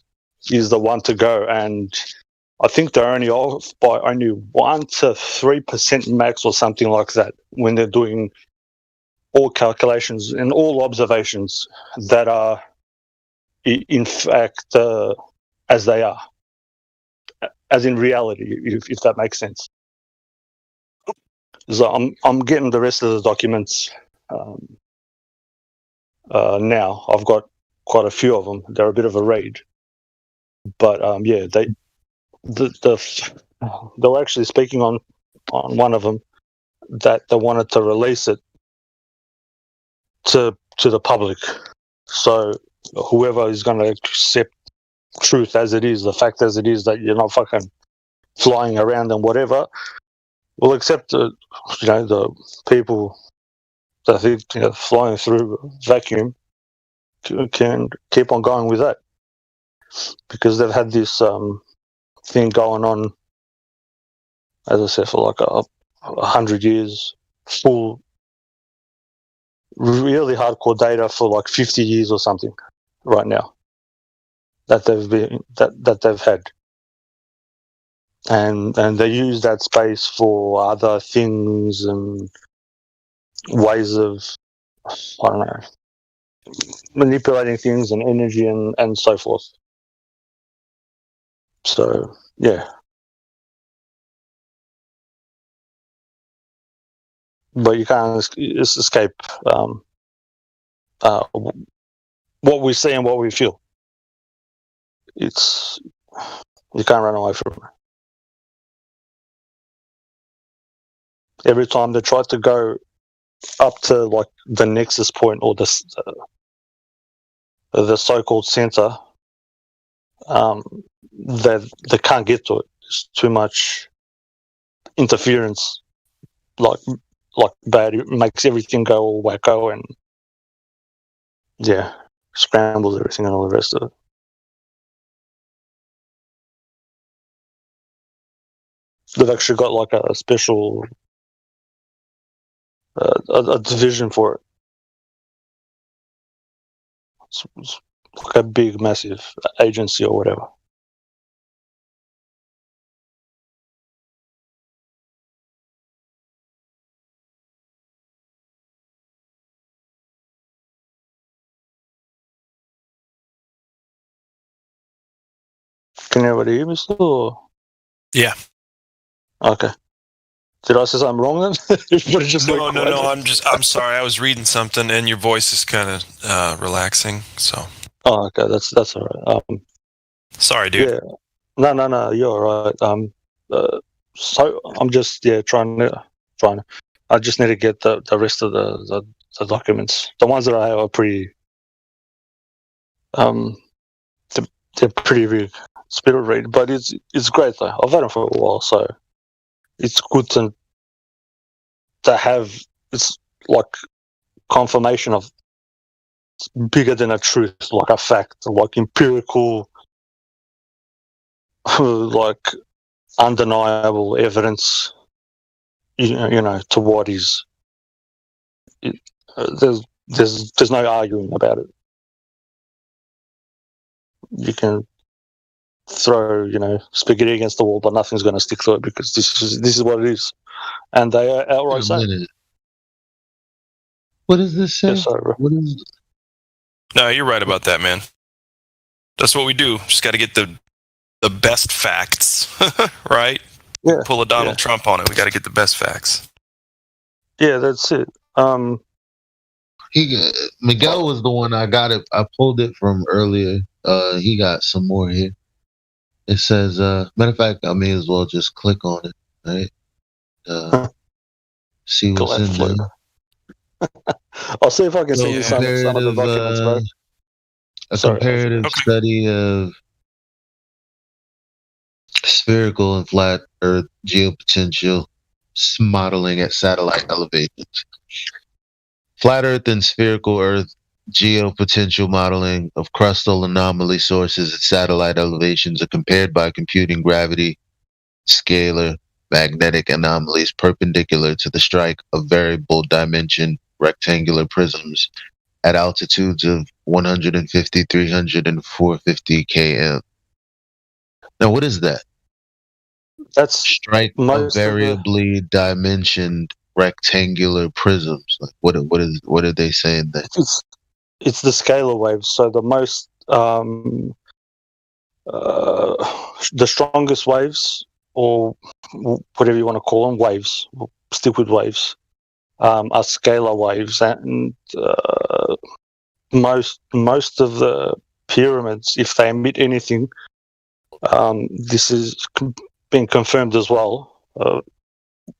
the one to go, and I think they're only off by only 1 to 3% max or something like that when they're doing all calculations and all observations that are in fact as they are, as in reality, if that makes sense. So I'm getting the rest of the documents now. I've got quite a few of them. They're a bit of a raid, but they were actually speaking on one of them that they wanted to release it to the public. So whoever is going to accept truth as it is, the fact as it is, that you're not fucking flying around and whatever, will accept the people that think flying through vacuum can keep on going with that, because they've had this thing going on, as I said, for like 100 years, full, really hardcore data for like 50 years or something right now that they've had, and they use that space for other things and ways of, I don't know, manipulating things and energy and so forth. So yeah, but you can't escape what we see and what we feel. You can't run away from it. Every time they try to go up to like the nexus point or the so-called center, they can't get to it. There's too much interference, like bad. It makes everything go all wacko and scrambles everything and all the rest of it. They've actually got like a special a division for it. It's like a big, massive agency or whatever. Can everybody hear me still? Yeah. Okay. Did I say something wrong then? No. I'm sorry. I was reading something, and your voice is kind of relaxing. So. Oh, okay. That's all right. Sorry, dude. Yeah. No. You're all right. So I'm just trying to. I just need to get the rest of the documents. The ones that I have are pretty. They're pretty big. spirit read, but it's great though. I've had them for a while, so it's good to have. It's like confirmation of bigger than a truth, like a fact, like empirical, like undeniable evidence. You know, to what is. There's no arguing about it. You can throw, spaghetti against the wall, but nothing's going to stick to it because this is what it is, and they are outright saying. What does this say? Yes, what is? No, you're right about that, man. That's what we do. Just got to get the best facts, right? Yeah. Pull a Donald Trump on it. We got to get the best facts. Yeah, that's it. Miguel was the one I got it. I pulled it from earlier. He got some more here. It says, matter of fact, I may as well just click on it, right? See what's in there. I'll see if I can see some of the documents, bro. A comparative study of spherical and flat Earth geopotential modeling at satellite elevations. Flat Earth and spherical Earth geopotential modeling of crustal anomaly sources at satellite elevations are compared by computing gravity, scalar, magnetic anomalies perpendicular to the strike of variable dimension rectangular prisms at altitudes of 150, 300, and 450 km. Now, what is that? That's strike of variably dimensioned rectangular prisms. Like what are they saying there? It's the scalar waves. So the most the strongest waves, or whatever you want to call them, waves. We'll stick with waves. Are scalar waves, and most of the pyramids, if they emit anything, this is been confirmed as well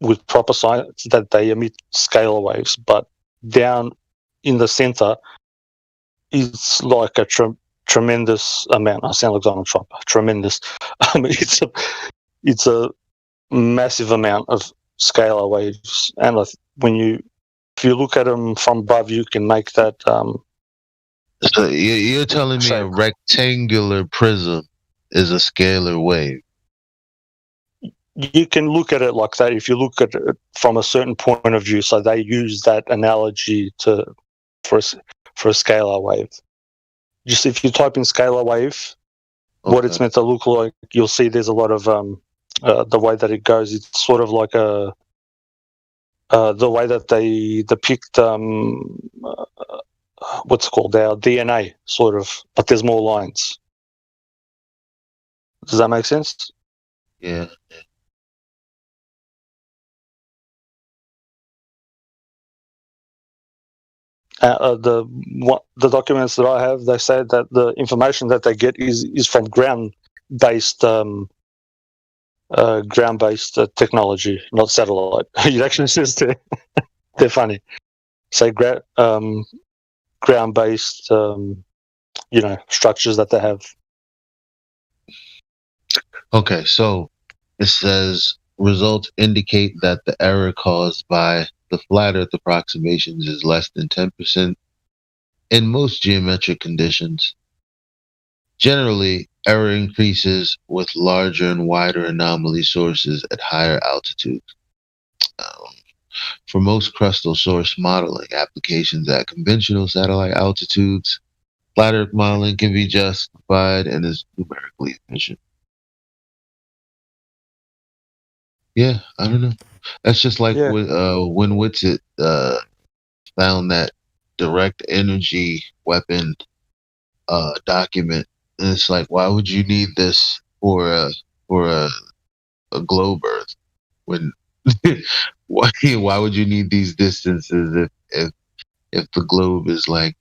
with proper science that they emit scalar waves. But down in the center, it's like a tremendous amount. I sound like Donald Trump. Tremendous. It's a massive amount of scalar waves, and if you look at them from above, you can make that. So you're telling me a rectangular prism is a scalar wave? You can look at it like that if you look at it from a certain point of view. So they use that analogy for a scalar wave. Just if you type in scalar wave, what it's meant to look like, you'll see there's a lot of the way that it goes. It's sort of like the way that they depict what's called our DNA, sort of, but there's more lines. Does that make sense? Yeah. The documents that I have, they say that the information that they get is from ground-based technology, not satellite. It actually says they're funny. Say ground-based, structures that they have. Okay, so it says results indicate that the error caused by the flat Earth approximations is less than 10% in most geometric conditions. Generally, error increases with larger and wider anomaly sources at higher altitudes. For most crustal source modeling applications at conventional satellite altitudes, flat Earth modeling can be justified and is numerically efficient. Yeah, I don't know. That's just like when Whitsitt found that direct energy weapon document, and it's like, why would you need this for a globe Earth? When why would you need these distances if the globe is like,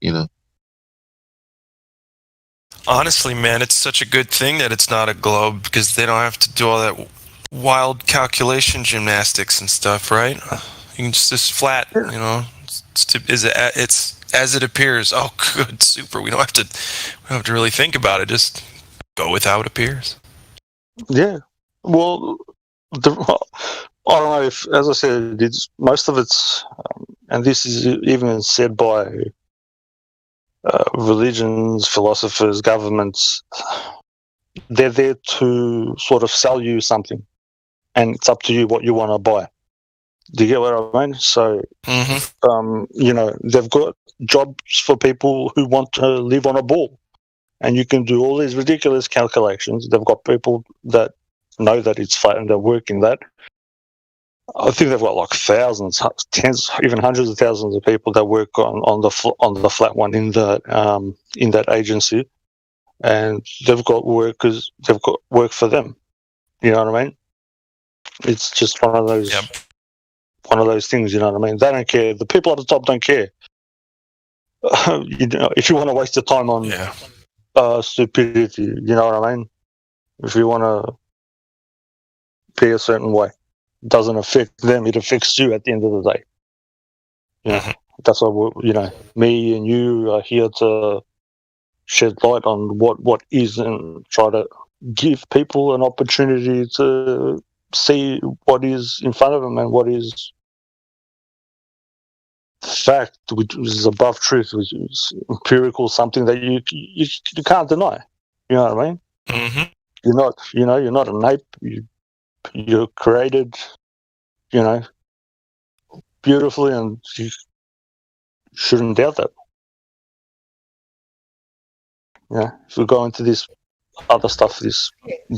Honestly, man, it's such a good thing that it's not a globe, because they don't have to do all that wild calculation gymnastics and stuff, right? You can just flat, it's as it appears. Oh, good, super. We don't have to really think about it. Just go with how it appears. Yeah. Well, I don't know if, as I said, most of it's, and this is even said by religions, philosophers, governments. They're there to sort of sell you something, and it's up to you what you want to buy. Do you get what I mean? So, they've got jobs for people who want to live on a ball, and you can do all these ridiculous calculations. They've got people that know that it's flat and they work in that. I think they've got like thousands, tens, even hundreds of thousands of people that work on the flat one in that agency, and they've got workers. They've got work for them. You know what I mean? It's just one of those. Yep. One of those things, you know what I mean? They don't care. The people at the top don't care. If you want to waste your time on stupidity, you know what I mean? If you want to be a certain way, it doesn't affect them. It affects you at the end of the day. That's why me and you are here to shed light on what is and try to give people an opportunity to see what is in front of them and what is fact, which is above truth, which is empirical, something that you can't deny. You know what I mean? Mm-hmm. You're not an ape. You're created, beautifully, and you shouldn't doubt that. Yeah, if we go into this other stuff, this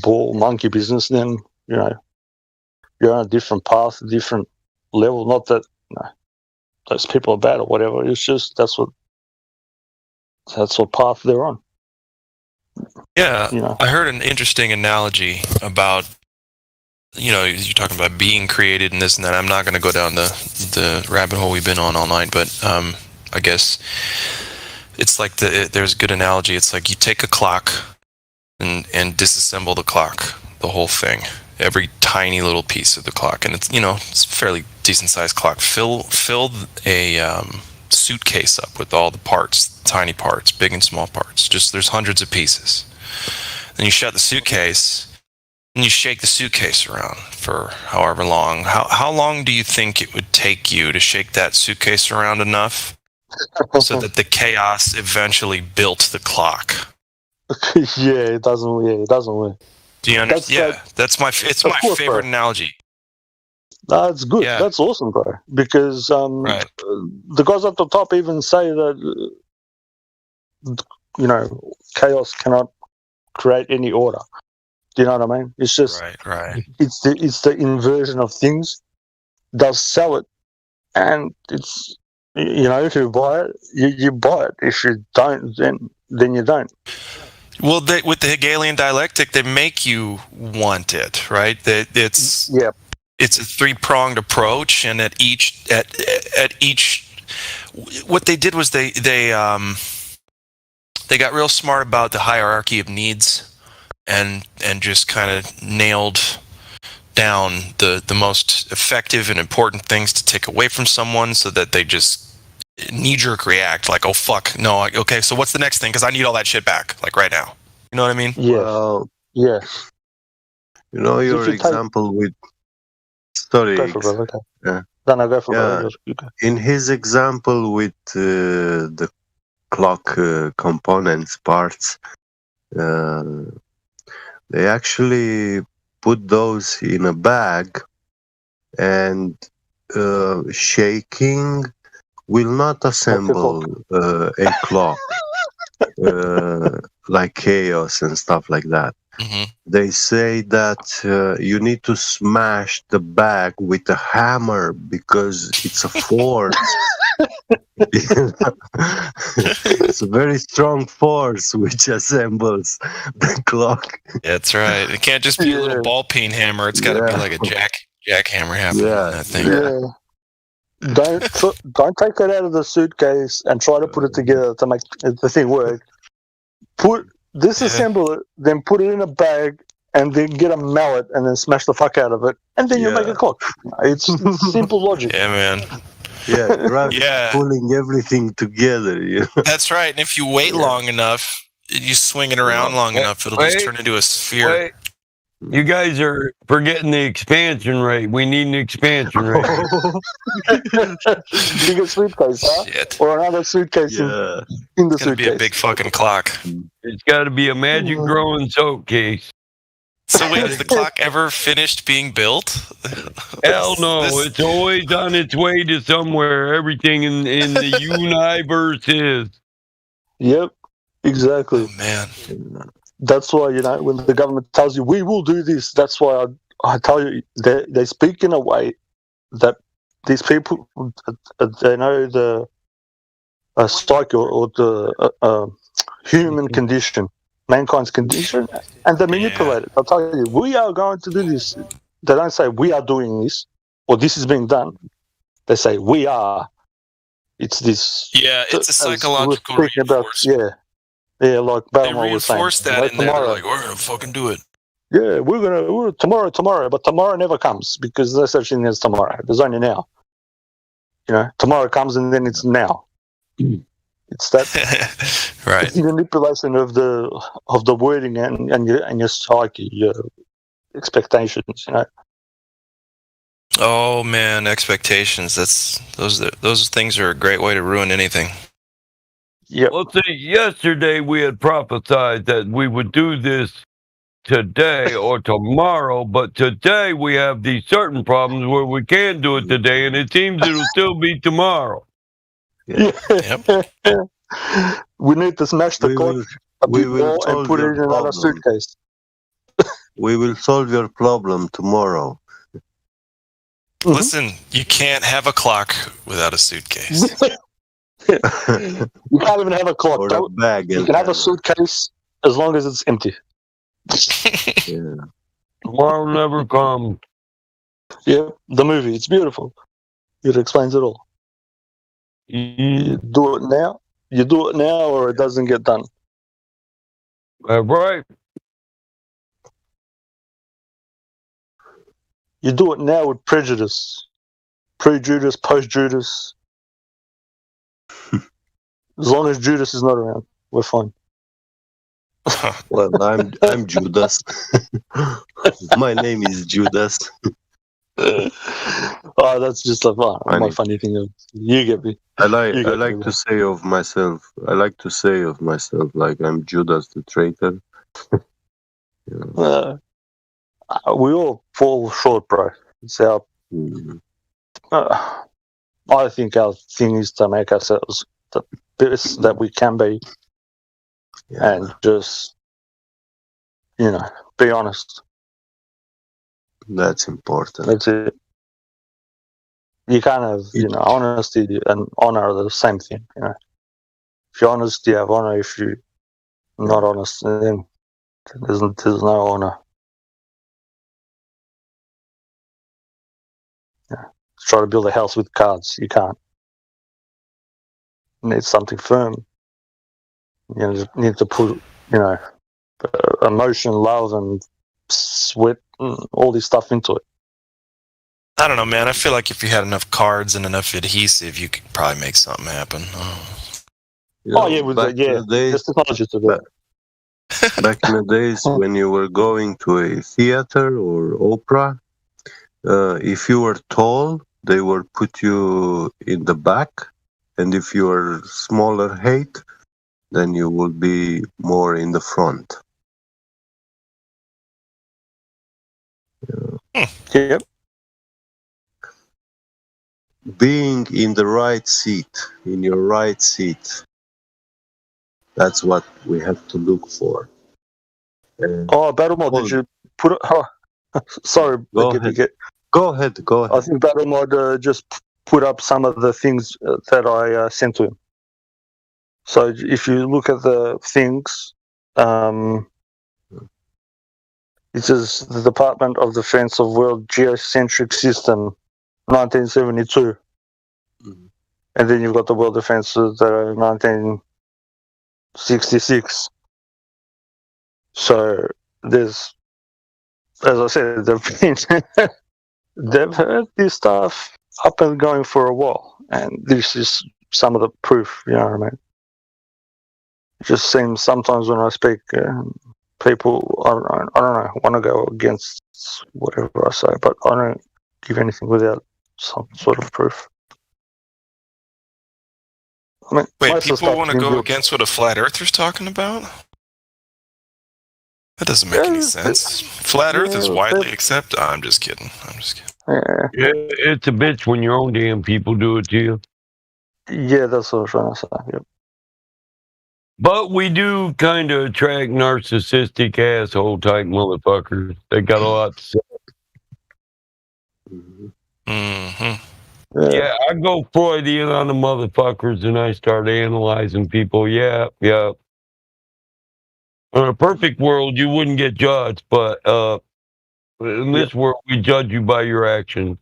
ball monkey business, then you're on a different path, a different level. Not that those people are bad or whatever. It's just that's what path they're on. Yeah, I heard an interesting analogy about, you're talking about being created and this and that. I'm not going to go down the rabbit hole we've been on all night, but I guess it's like there's a good analogy. It's like you take a clock and disassemble the clock, the whole thing, every tiny little piece of the clock, and it's it's a fairly decent sized clock. Fill a suitcase up with all the parts, tiny parts, big and small parts. Just there's hundreds of pieces. Then you shut the suitcase and you shake the suitcase around for however long. How long do you think it would take you to shake that suitcase around enough so that the chaos eventually built the clock? It doesn't work. Do you understand? That's my favorite analogy. That's good. Yeah. That's awesome, bro. Because the guys at the top even say that chaos cannot create any order. Do you know what I mean? It's just right. It's the inversion of things. They'll sell it, and it's if you buy it, you buy it. If you don't, then you don't. Well, with the Hegelian dialectic, they make you want it, right? It's a three-pronged approach, and at each, what they did was they got real smart about the hierarchy of needs, and just kind of nailed down the most effective and important things to take away from someone, so that they just knee-jerk react like, oh fuck, no, okay, so what's the next thing? Because I need all that shit back, like right now. You know what I mean? Well, yes. Your example with... Sorry. Go for it, okay. Yeah. No, go for it. In his example with the clock components, parts, they actually put those in a bag, and shaking will not assemble a clock like chaos and stuff like that. Mm-hmm. They say that you need to smash the bag with a hammer because it's a force. It's a very strong force which assembles the clock. That's right. It can't just be a little ball peen hammer. It's got to be like a jackhammer happening. That thing. Yeah. Don't take it out of the suitcase and try to put it together to make the thing work. Disassemble it, then put it in a bag, and then get a mallet and then smash the fuck out of it, and then you make a clock. It's simple logic. Yeah, man. Pulling everything together. That's right. And if you wait long enough, you swing it around long enough, it'll just turn into a sphere. You guys are forgetting the expansion rate. We need an expansion rate. Bigger suitcase, huh? Shit. Or another suitcase in the It's gonna suitcase. be a big fucking clock. It's got to be a magic growing soap case. So wait, has the clock ever finished being built? Hell no! It's always on its way to somewhere. Everything in the universe is. Yep, exactly. Oh, man. That's why, when the government tells you, we will do this, that's why I tell you, they speak in a way that these people, they know the psyche or the human condition, mankind's condition, and they manipulate it. They'll tell you, we are going to do this. They don't say, we are doing this, or this is being done. They say, we are. It's this. Yeah, it's a psychological reinforcement. Yeah, like Batman was saying. They reinforce that in there. They're like, we're going to fucking do it. Yeah, we're tomorrow, but tomorrow never comes because there's such thing as tomorrow. There's only now. Tomorrow comes and then it's now. It's that right manipulation of the wording and your psyche, your expectations. Oh man, expectations. Those things are a great way to ruin anything. Yeah. Well, see, yesterday we had prophesied that we would do this today or tomorrow, but today we have these certain problems where we can't do it today, and it seems it'll still be tomorrow. Yeah. Yep. We need to smash the clock and put it in another suitcase. We will solve your problem tomorrow. Listen, you can't have a clock without a suitcase. You can't even have a clock. Or a bag. You can have a suitcase as long as it's empty. Tomorrow never comes. Yeah, the movie. It's beautiful. It explains it all. You do it now. You do it now, or it doesn't get done. Right. You do it now with prejudice. Pre-Judas, post-Judas. As long as Judas is not around, we're fine. Well, I'm Judas. My name is Judas. Oh, that's just my funny thing. You get me. I like to say of myself. Like I'm Judas the traitor. We all fall short, bro. It's our. I think our thing is to make ourselves the best that we can be, and just be honest. That's important. That's it. You can't have honesty and honor are the same thing. If you're honest, you have honor. If you're not honest, then there's no honor. Try to build a house with cards. You can't. You need something firm. You need to put, emotion, love, and sweat, and all this stuff into it. I don't know, man. I feel like if you had enough cards and enough adhesive, you could probably make something happen. There's technology to do it. Back in the days when you were going to a theater or opera, if you were tall, they would put you in the back, and if you were smaller height, then you would be more in the front. Yep. Being in the right seat, in your right seat, that's what we have to look for. Battle Did you put it? Oh, sorry, Go ahead. I think Battle Mod just put up some of the things that I sent to him. So if you look at the things, it says the Department of Defense of World Geocentric System, 1972. And then you've got the World Defense that are 1966. So there's, as I said, they've had this stuff up and going for a while, and this is some of the proof. You know what I mean? It just seems sometimes when I speak, people, I don't know, want to go against whatever I say, but I don't give anything without some sort of proof. I mean, Wait, most of the people stuff want to you go do- against what a flat earther's talking about? That doesn't make any sense. Flat Earth is widely accepted. I'm just kidding. Yeah. It's a bitch when your own damn people do it to you. Yeah, that's what I was trying to say. Yep. But we do kind of attract narcissistic asshole type motherfuckers. They got a lot to say. Mm-hmm. Yeah, I go Freudian on the motherfuckers and I start analyzing people. Yeah. In a perfect world, you wouldn't get judged, but in this world, we judge you by your actions.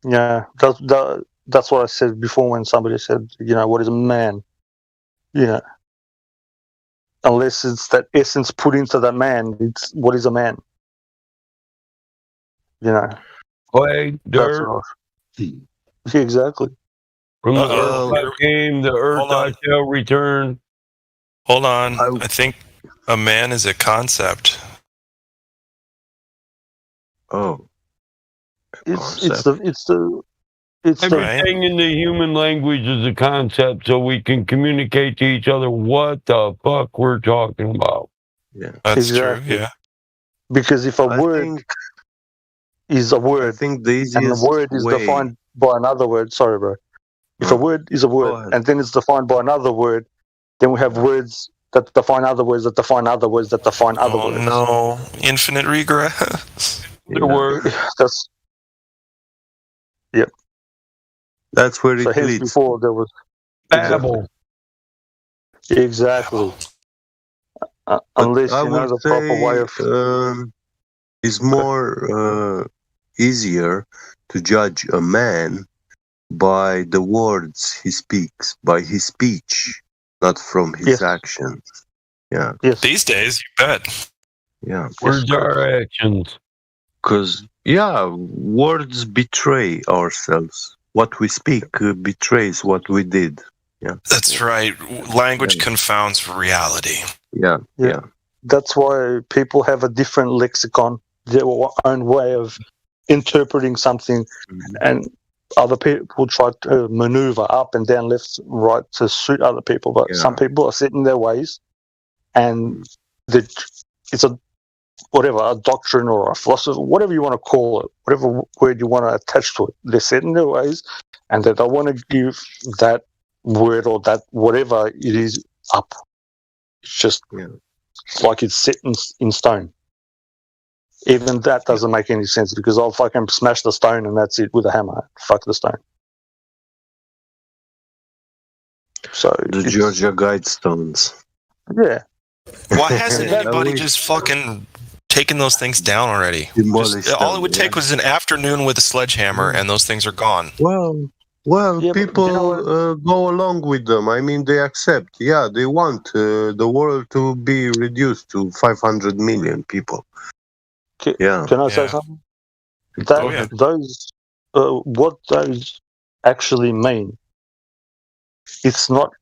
Yeah, that's what I said before when somebody said, what is a man? Unless it's that essence put into that man, it's what is a man? Clay, That's dirt. what Yeah, exactly. From the earth I came, the earth Hold I on. shall return. Hold on. I think a man is a concept. Oh. Everything in the human language is a concept, so we can communicate to each other what the fuck we're talking about. Yeah, that's Exactly. true. Yeah. Because if a word is a word, think the and the easiest word is way- defined by another word, sorry, bro. If a word is a word, and then it's defined by another word, then we have words that define other words that define other words that define other words. No, infinite regress. The word. That's That's where so. it Hence, leads. before there was Babel. exactly. Unless I you know would the proper way of. it's more easier to judge a man by the words he speaks, by his speech, not from his actions. Yeah. Yes. These days, you bet. Yeah. Words are actions. Because, words betray ourselves. What we speak betrays what we did. Yeah. That's right. Language confounds reality. Yeah. That's why people have a different lexicon, their own way of interpreting something, and other people try to maneuver up and down, left, right to suit other people. But some people are set in their ways, and it's a doctrine or a philosophy, whatever you want to call it, whatever word you want to attach to it. They're set in their ways, and they don't want to give that word or that whatever it is up. It's just like it's set in stone. Even that doesn't make any sense because I'll fucking smash the stone and that's it with a hammer. Fuck the stone. So the Georgia Guidestones. Yeah. Why hasn't anybody just fucking taken those things down already? All it would take was an afternoon with a sledgehammer and those things are gone. Well, people go along with them. I mean, they accept. Yeah, they want the world to be reduced to 500 million people. Can I say something? Those, what those actually mean, it's not.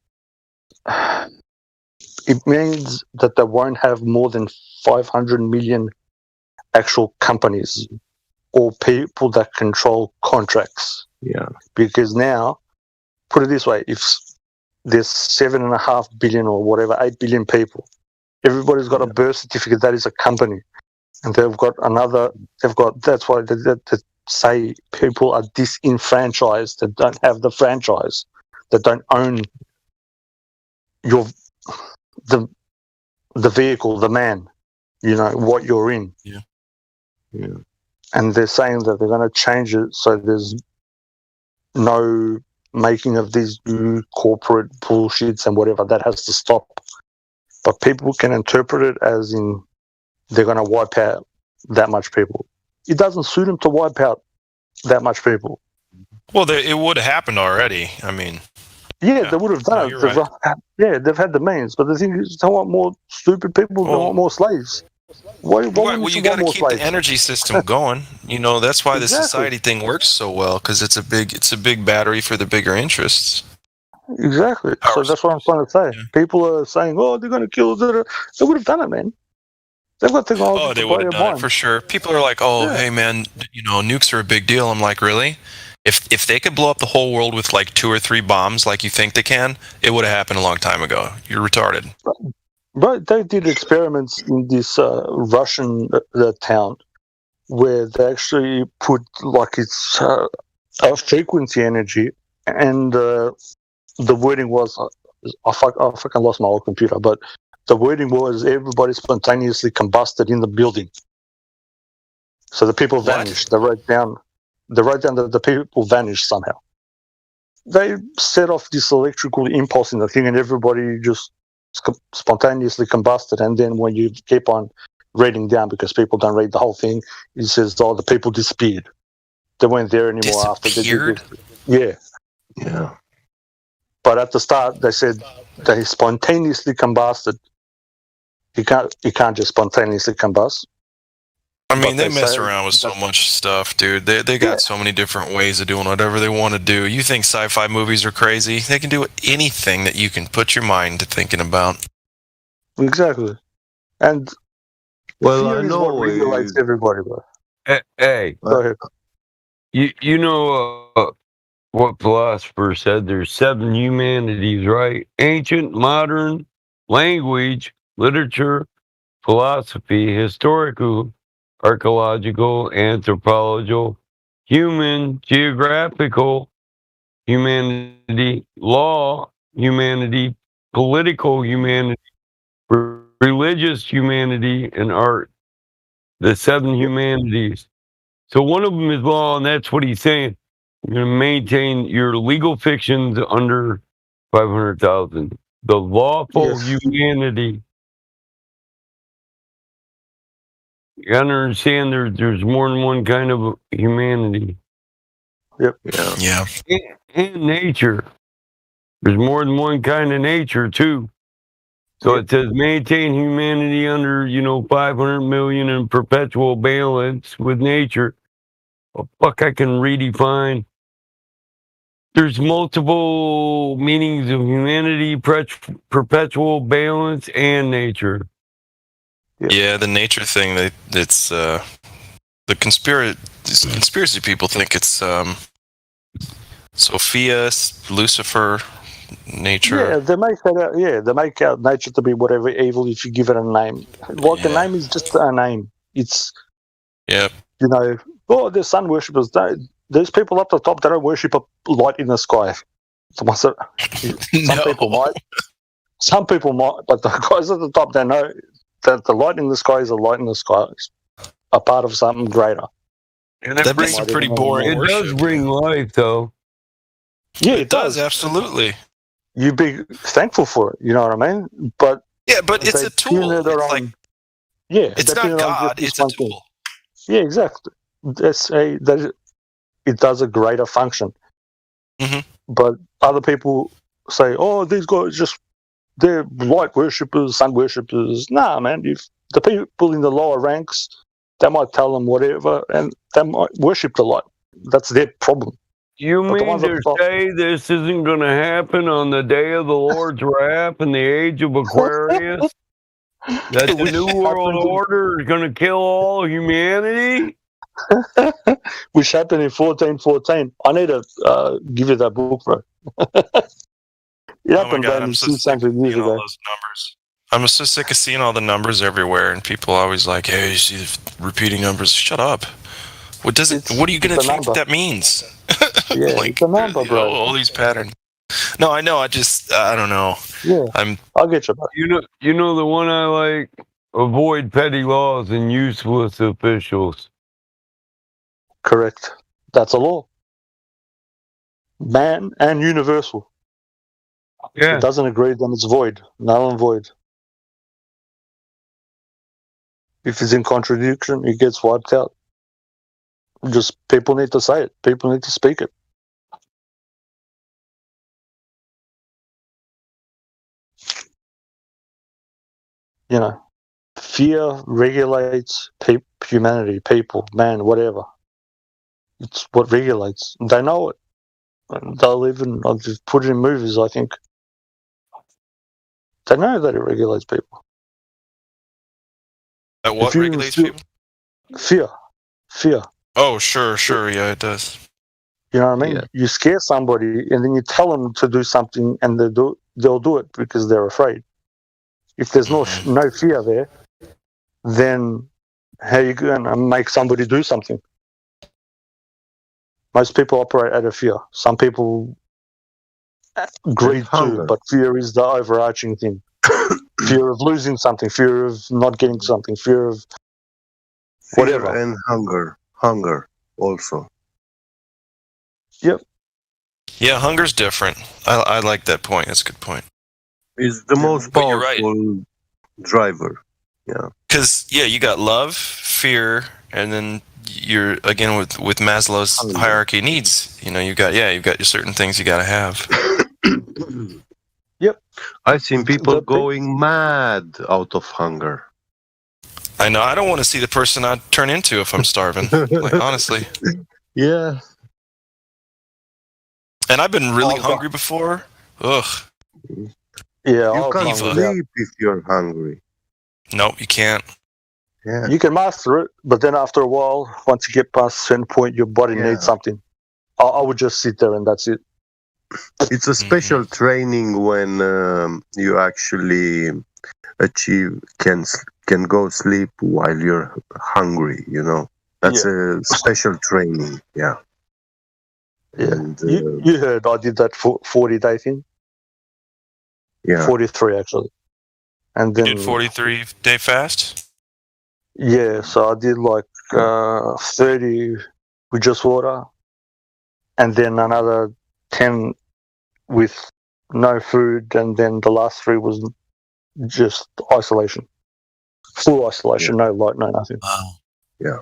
It means that they won't have more than 500 million actual companies or people that control contracts. Yeah. Because now, put it this way, if there's 7.5 billion or whatever, 8 billion people, everybody's got a birth certificate that is a company. And that's why they say people are disenfranchised, that don't have the franchise, that don't own the vehicle, the man, what you're in. Yeah. And they're saying that they're going to change it so there's no making of these new corporate bullshits and whatever. That has to stop. But people can interpret it as in they're going to wipe out that much people. It doesn't suit them to wipe out that much people. Well, it would have happened already. I mean, they would have done it. you're right. They've had the means. But the thing is, they want more stupid people. They want more slaves. Why you got to keep the energy system going. That's why the society thing works so well, because it's a big battery for the bigger interests. Exactly. So that's what I'm trying to say. People are saying, "Oh, they're going to kill us." They would have done it, man. They've got technology. Oh, they would have done it for sure. People are like, "Oh, hey, man, nukes are a big deal." I'm like, really? If they could blow up the whole world with like 2 or 3 bombs, like you think they can, it would have happened a long time ago. You're retarded. Right. They did experiments in this Russian town where they actually put like it's a frequency energy, and the wording was I fucking lost my old computer, but the wording was everybody spontaneously combusted in the building. So the people vanished. They wrote down that the people vanished somehow. They set off this electrical impulse in the thing, and everybody just spontaneously combusted. And then when you keep on reading down, because people don't read the whole thing, it says, "Oh, the people disappeared. They weren't there anymore after they did this." Yeah. But at the start, they said they spontaneously combusted. You can't just spontaneously combust. I mean, they mess around with so much stuff, dude. They got so many different ways of doing whatever they want to do. You think sci-fi movies are crazy? They can do anything that you can put your mind to thinking about. Exactly. And well, fear I is know what regulates everybody, bro. Hey, go ahead. You know what philosopher said? There's 7 humanities, right? Ancient, modern, language, literature, philosophy, historical, archaeological, anthropological, human, geographical, humanity, law, humanity, political humanity, religious humanity, and art. The 7 humanities. So one of them is law, and that's what he's saying. You're going to maintain your legal fictions under 500,000. The lawful humanity. You got to understand there's more than one kind of humanity. Yep. Yeah. And nature. There's more than one kind of nature, too. So it says maintain humanity under, 500 million in perpetual balance with nature. Well, fuck, I can redefine. There's multiple meanings of humanity, perpetual balance, and nature. Yeah, the nature thing. It's the conspiracy people think it's Sophia, Lucifer, nature. Yeah, they make that out. Yeah, they make out nature to be whatever evil if you give it a name. Like a name is just a name. It's they're sun worshippers. There's people up the top that don't worship a light in the sky. People might. Some people might, but the guys at the top, they know that the light in the sky is a light in the sky. It's a part of something greater. And that brings some pretty boring It worship. does bring life, though. Yeah, it does, absolutely. You be thankful for it, you know what I mean? But it's a tool. It's not God, it's a tool. Yeah, exactly. It does a greater function. Mm-hmm. But other people say, "Oh, these guys they're light worshippers, sun worshippers." Nah, man. If the people in the lower ranks, they might tell them whatever, and they might worship the light. That's their problem. You mean to say this isn't going to happen on the day of the Lord's wrath in the age of Aquarius? That the New World Order is going to kill all humanity? Which happened in 1414. I need to give you that book, bro. It happened God, back I'm in so sick of 600 years seeing all ago. those numbers. I'm so sick of seeing all the numbers everywhere, and people always like, "Hey, you see the repeating numbers?" Shut up. What are you going to think that means? Yeah, it's a number, bro. All these patterns. No, I know. I don't know. Yeah, I'll get you. You know the one I like. Avoid petty laws and useless officials. Correct. That's a law. Man and universal. Yeah. If it doesn't agree, then it's void. Null and void. If it's in contradiction, it gets wiped out. Just people need to say it. People need to speak it. Fear regulates humanity, people, man, whatever. It's what regulates. They know it. And they'll even just put it in movies, I think. They know that it regulates people. That what regulates people? Fear. Oh, sure, yeah, it does. You know what I mean? Yeah. You scare somebody, and then you tell them to do something, and they'll do it because they're afraid. If there's no fear there, then how you going to make somebody do something? Most people operate out of fear. Some people greed too, but fear is the overarching thing. Fear of losing something, fear of not getting something, fear of whatever. Fear and hunger also. Yep. Yeah, hunger's different. I like that point. That's a good point. It's the most powerful driver. Yeah. Because you got love, fear, and then you're again with Maslow's hierarchy of needs. You've got your certain things you got to have. Yep. I've seen people going mad out of hunger. I know. I don't want to see the person I turn into if I'm starving. Like, honestly. Yeah. And I've been really hungry before. Ugh. Yeah. You can't sleep if you're hungry. Nope, you can't. Yeah. You can master it, but then after a while, once you get past a certain point, your body needs something. I would just sit there and that's it. It's a special training when you actually can go sleep while you're hungry. That's a special training. Yeah. Yeah. And, you heard I did that 40-day thing. Yeah. 43 actually. And then you did 43-day fast. Yeah, so I did like 30 with just water, and then another 10 with no food, and then the last 3 was just isolation, full isolation, no light, no nothing. Wow. Yeah.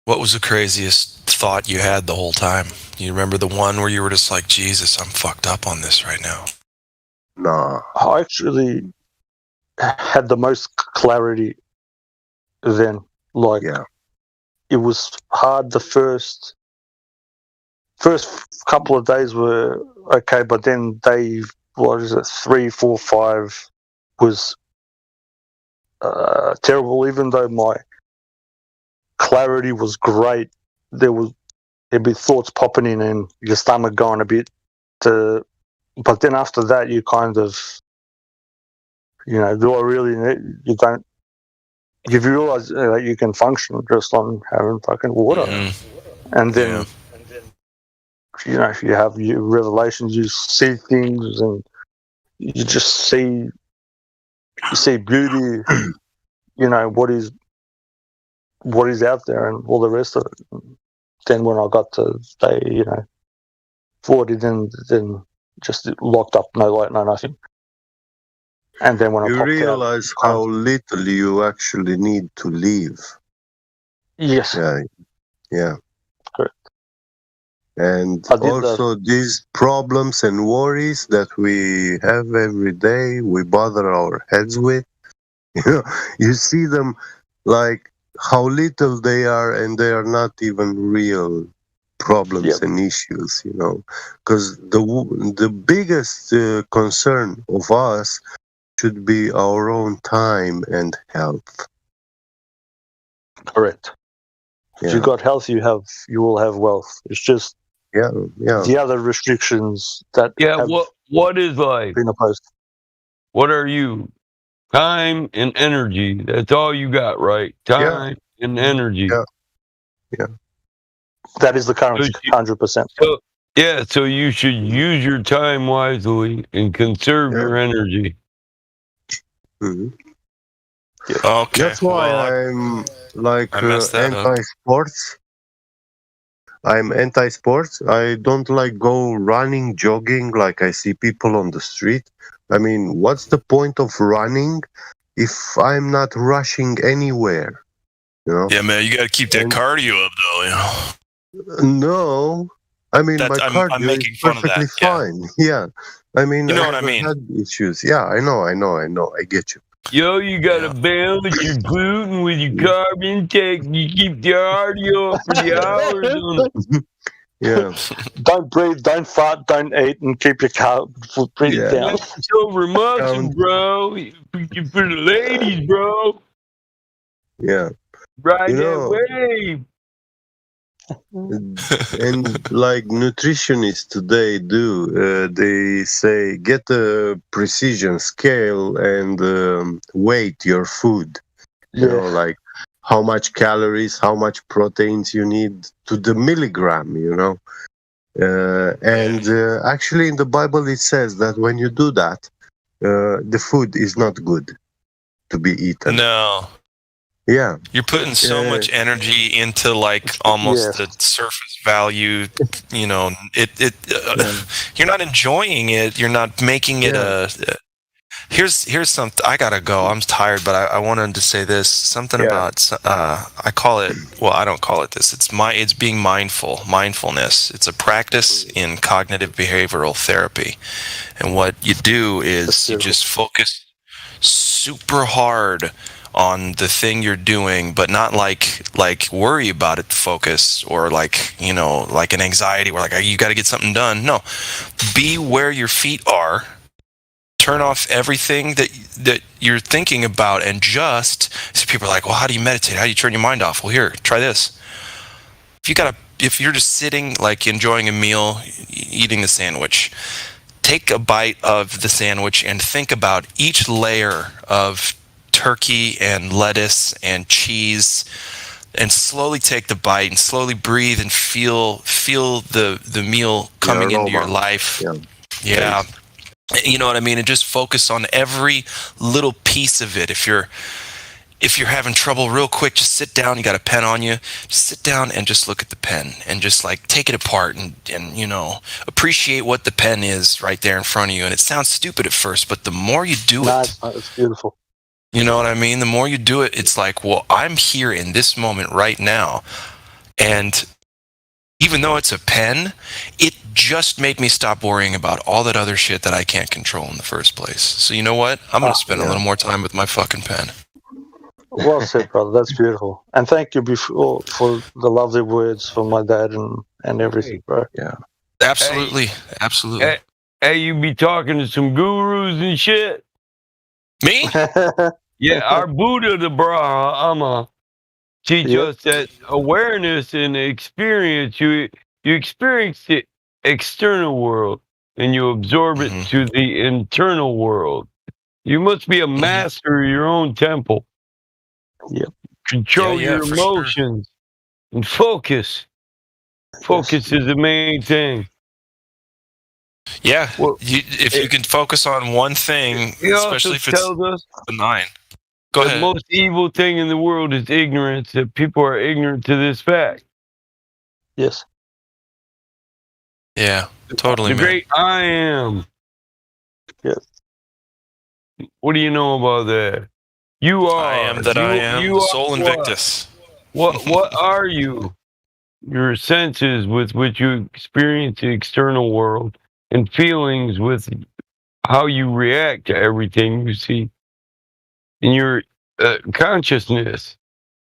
What was the craziest thought you had the whole time? You remember the one where you were just like, Jesus, I'm fucked up on this right now? Nah. I actually had the most clarity then. Like, it was hard. The first couple of days were okay, but then day 3, 4, 5 was terrible. Even though my clarity was great, there'd be thoughts popping in and your stomach going a bit. But then after that, you kind of, do I really need? You don't. If you realize that you can function just on having fucking water, and then if you have your revelations, you see things, and you just see beauty. What is out there, and all the rest of it. Then when I got to day 40, then just locked up, no light, no nothing. And then when you I realize how little you actually need to live. Yes. Yeah. Correct. And also these problems and worries that we have every day, we bother our heads with. You see them like how little they are, and they are not even real problems and issues. Because the biggest concern of us should be our own time and health. Correct. If you've got health, you will have wealth. It's just the other restrictions that what is life? Been opposed. What are you? Time and energy. That's all you got, right? Time and energy. Yeah. That is the currency, 100%. So you should use your time wisely and conserve your energy. Mm-hmm. Okay. That's why I'm like anti-sports. I'm anti-sports. I don't like go running, jogging like I see people on the street. I mean, what's the point of running if I'm not rushing anywhere? Yeah, man, you got to keep that cardio up, though. No, I mean my cardio is perfectly fine. Yeah, I mean, you know what I mean. Had issues. Yeah, I know. I get you. Yo, you gotta balance your gluten with your carb intake. You keep the cardio up for the hours. Yeah. Don't breathe, don't fart, don't eat, and keep your car breathing Yeah. down. It's over muscle, bro. You for the ladies, bro. Yeah. Ride You that know, wave. and like nutritionists today do, they say get a precision scale and weight your food. You know, like how much calories, how much proteins you need to the milligram. You know, and actually in the Bible it says that when you do that, the food is not good to be eaten. No. Yeah. You're putting so much energy into like almost the surface value, you know, you're not enjoying it. You're not making it here's something. I gotta go. I'm tired, but I wanted to say this, something about, I call it, well, I don't call it this. It's being mindfulness. It's a practice in cognitive behavioral therapy. And what you do is you just focus super hard on the thing you're doing, but not like worry about it focus, or like, you know, like an anxiety where like, you got to get something done. No, be where your feet are, turn off everything that you're thinking about, and just, so people are like, well, how do you meditate? How do you turn your mind off? Well, here, try this. If you're just sitting, like enjoying a meal, eating a sandwich, take a bite of the sandwich and think about each layer of turkey and lettuce and cheese, and slowly take the bite and slowly breathe and feel the meal coming into your life. Yeah. You know what I mean? And just focus on every little piece of it. If you're having trouble, real quick, just sit down. You got a pen on you. Just sit down and just look at the pen and just like take it apart and you know, appreciate what the pen is right there in front of you. And it sounds stupid at first, but the more you do it, it's beautiful. You know what I mean? The more you do it, it's like, well, I'm here in this moment right now. And even though it's a pen, it just made me stop worrying about all that other shit that I can't control in the first place. So you know what? I'm going to spend a little more time with my fucking pen. Well said, brother. That's beautiful. And thank you for the lovely words from my dad and everything, bro. Yeah. Absolutely. Absolutely. Hey, you be talking to some gurus and shit? Me? Yeah, our Buddha, the Brahma, teach us that awareness and experience, you experience the external world and you absorb it to the internal world. You must be a master of your own temple. Yep. Control your emotions and focus. Focus is the main thing. Yeah, if you can focus on one thing, especially if it's benign. Go ahead. The most evil thing in the world is ignorance, that people are ignorant to this fact. Yes. Yeah, totally, the man. Great I Am. Yes. What do you know about that? You are. I am that I am. You Soul Invictus. What are you? Your senses with which you experience the external world, and feelings with how you react to everything you see. In your consciousness,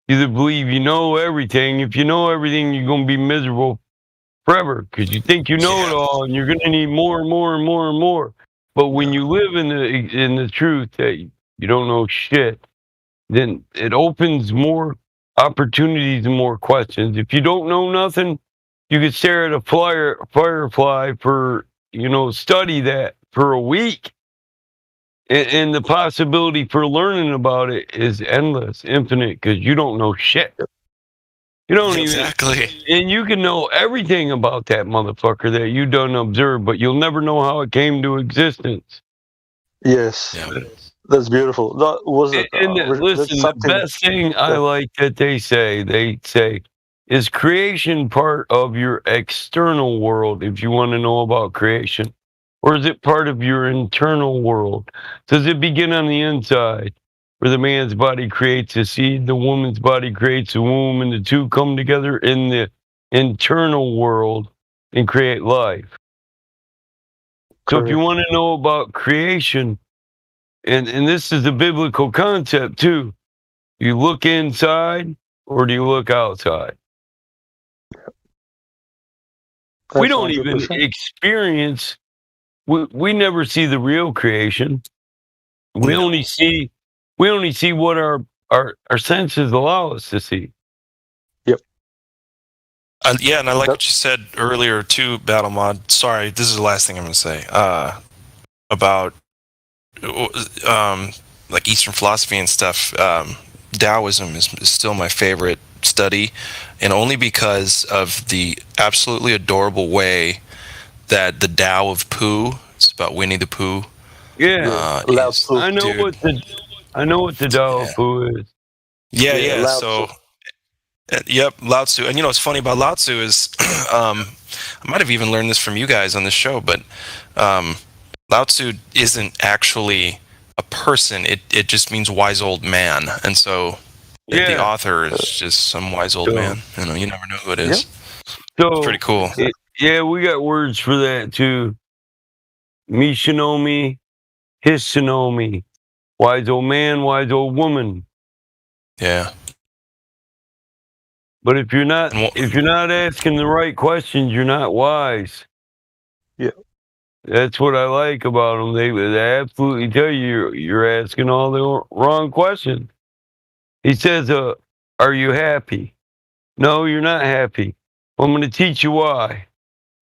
you either believe you know everything. If you know everything, you're going to be miserable forever because you think you know it all, and you're going to need more and more and more and more. But when you live in the truth that you don't know shit, then it opens more opportunities and more questions. If you don't know nothing, you could stare at a firefly for, study that for a week. And the possibility for learning about it is endless, infinite, because you don't know shit. You don't exactly. And you can know everything about that motherfucker that you don't observe, but you'll never know how it came to existence. Yes. Yeah. That's beautiful. Listen, the best thing I like that they say, is creation part of your external world, if you want to know about creation? Or is it part of your internal world? Does it begin on the inside, where the man's body creates a seed, the woman's body creates a womb, and the two come together in the internal world and create life? So if you want to know about creation, and this is a biblical concept too, you look inside or do you look outside? We don't even experience. We never see the real creation. We only see what our senses allow us to see. Yep. Yeah, and I like what you said earlier too, Battle Mod. Sorry, this is the last thing I'm going to say about like Eastern philosophy and stuff. Taoism is still my favorite study, and only because of the absolutely adorable way that the Tao of Pooh, it's about Winnie the Pooh. Yeah, I know what the Tao of Pooh is. Yeah. So, yep, Lao Tzu. And what's funny about Lao Tzu is, I might have even learned this from you guys on this show, but Lao Tzu isn't actually a person. It just means wise old man, and so the author is just some wise old man. You never know who it is. So it's pretty cool. We got words for that too. Mishinomi, Hishinomi, wise old man, wise old woman. Yeah. But if you're not asking the right questions, you're not wise. Yeah. That's what I like about them. They absolutely tell you you're asking all the wrong questions. He says, are you happy? No, you're not happy. Well, I'm going to teach you why.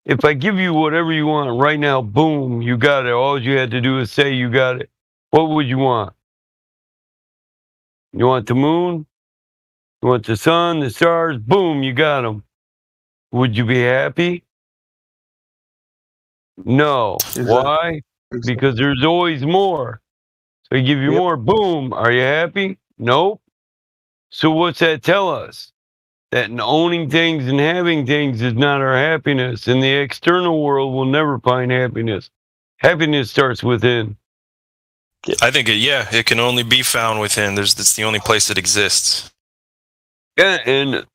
If I give you whatever you want right now, boom, you got it. All you had to do is say you got it. What would you want? You want the moon? You want the sun, the stars? Boom, you got them. Would you be happy? No. Exactly. Why? Because there's always more. So I give you more. Boom. Are you happy? Nope. So what's that tell us? That owning things and having things is not our happiness. In the external world, we'll never find happiness. Happiness starts within. I think it can only be found within. It's the only place it exists. Yeah, and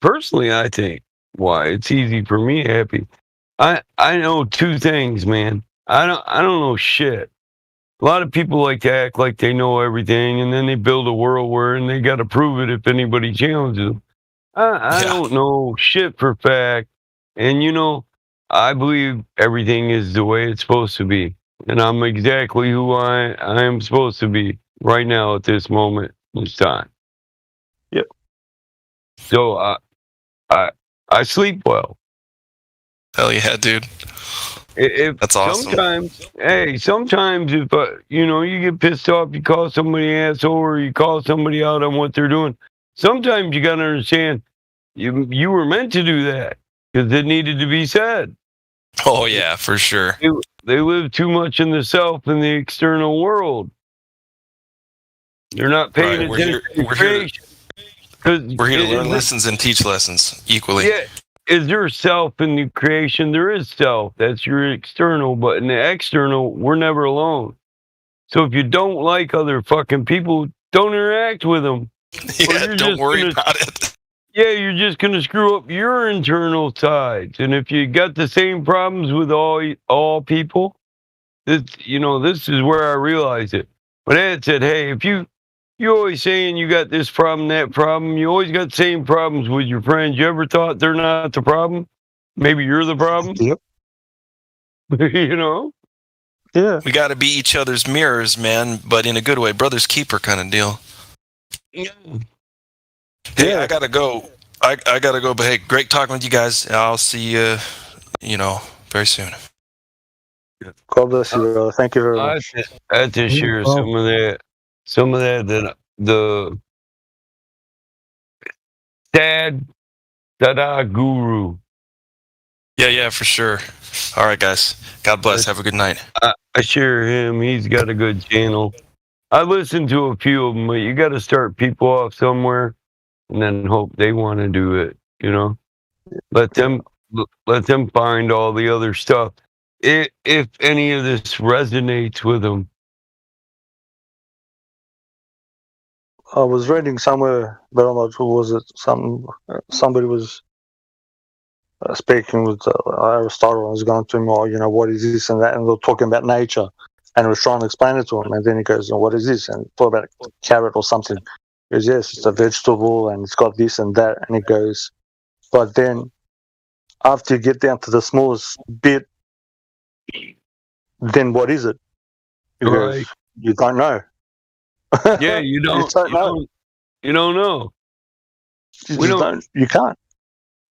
personally, I think why it's easy for me happy. I know two things, man. I don't know shit. A lot of people like to act like they know everything, and then they build a world where and they got to prove it if anybody challenges them. I don't know shit for fact, and I believe everything is the way it's supposed to be, and I'm exactly who I am supposed to be right now at this moment, this time. Yep. So I sleep well. Hell yeah, dude. That's awesome. Sometimes if you get pissed off, you call somebody an asshole, or you call somebody out on what they're doing. Sometimes you gotta understand you were meant to do that because it needed to be said. Oh yeah, for sure. They live too much in the self and the external world. They're not paying attention to creation. We're here to learn lessons and teach lessons equally. Yeah. Is there self in the creation? There is self. That's your external. But in the external, we're never alone. So if you don't like other fucking people, don't interact with them. Yeah, don't worry about it. Yeah, you're just going to screw up your internal sides. And if you got the same problems with all people, this is where I realized it. But Ed said, hey, if you're always saying you got this problem, that problem, you always got the same problems with your friends. You ever thought they're not the problem? Maybe you're the problem? Yep. Yeah. We got to be each other's mirrors, man, but in a good way. Brother's keeper kind of deal. Yeah. Hey, I gotta go. I gotta go. But hey, great talking with you guys. I'll see you, very soon. God bless you. Thank you very much. I had to share some of that. The Dad Dada Guru. Yeah, for sure. All right, guys. God bless. Have a good night. I share him. He's got a good channel. I listen to a few of them, but you got to start people off somewhere, and then hope they want to do it. Let them find all the other stuff. If any of this resonates with them. I was reading somewhere, but I don't know who was it. Somebody was speaking with Aristotle and was going to him, what is this and that, and they're talking about nature, and was trying to explain it to him, and then he goes, what is this? And talk about a carrot or something. He goes, yes, it's a vegetable, and it's got this and that, and he goes, but then after you get down to the smallest bit, then what is it? Because Right. you don't know. Yeah, you don't. don't know. You don't know. You We just don't. don't. You can't.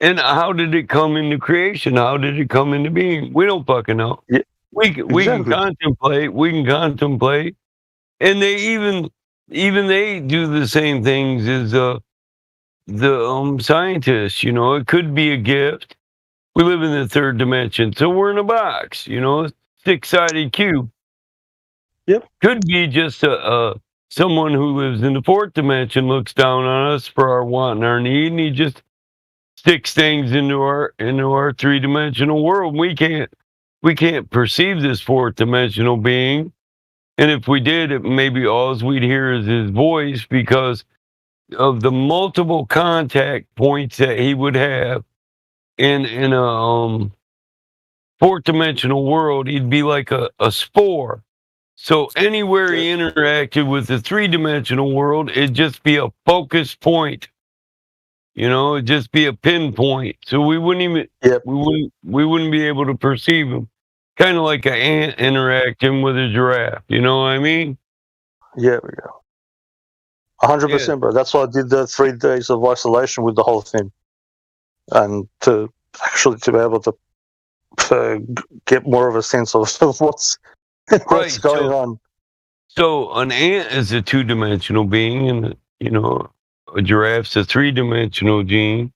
And how did it come into creation? How did it come into being? We don't fucking know. Yeah, We can exactly. contemplate. We can contemplate, and they even they do the same things as the scientists. You know, it could be a gift. We live in the third dimension, so we're in a box. You know, 6-sided cube. Yep. Could be just a someone who lives in the fourth dimension looks down on us for our want and our need, and he just sticks things into our 3-dimensional world. We can't perceive this fourth dimensional being, and if we did, it maybe all we'd hear is his voice because of the multiple contact points that he would have in a fourth dimensional world. He'd be like a spore. So anywhere he interacted with the 3-dimensional world, it'd just be a focus point. You know, it'd just be a pinpoint. So we wouldn't even we wouldn't be able to perceive him. Kind of like an ant interacting with a giraffe. You know what I mean? Yeah, we go. 100%, bro. That's why I did the 3 days of isolation with the whole thing, and to be able to get more of a sense of what's going on. So an ant is a 2-dimensional being, and you know, a giraffe's a 3-dimensional gene.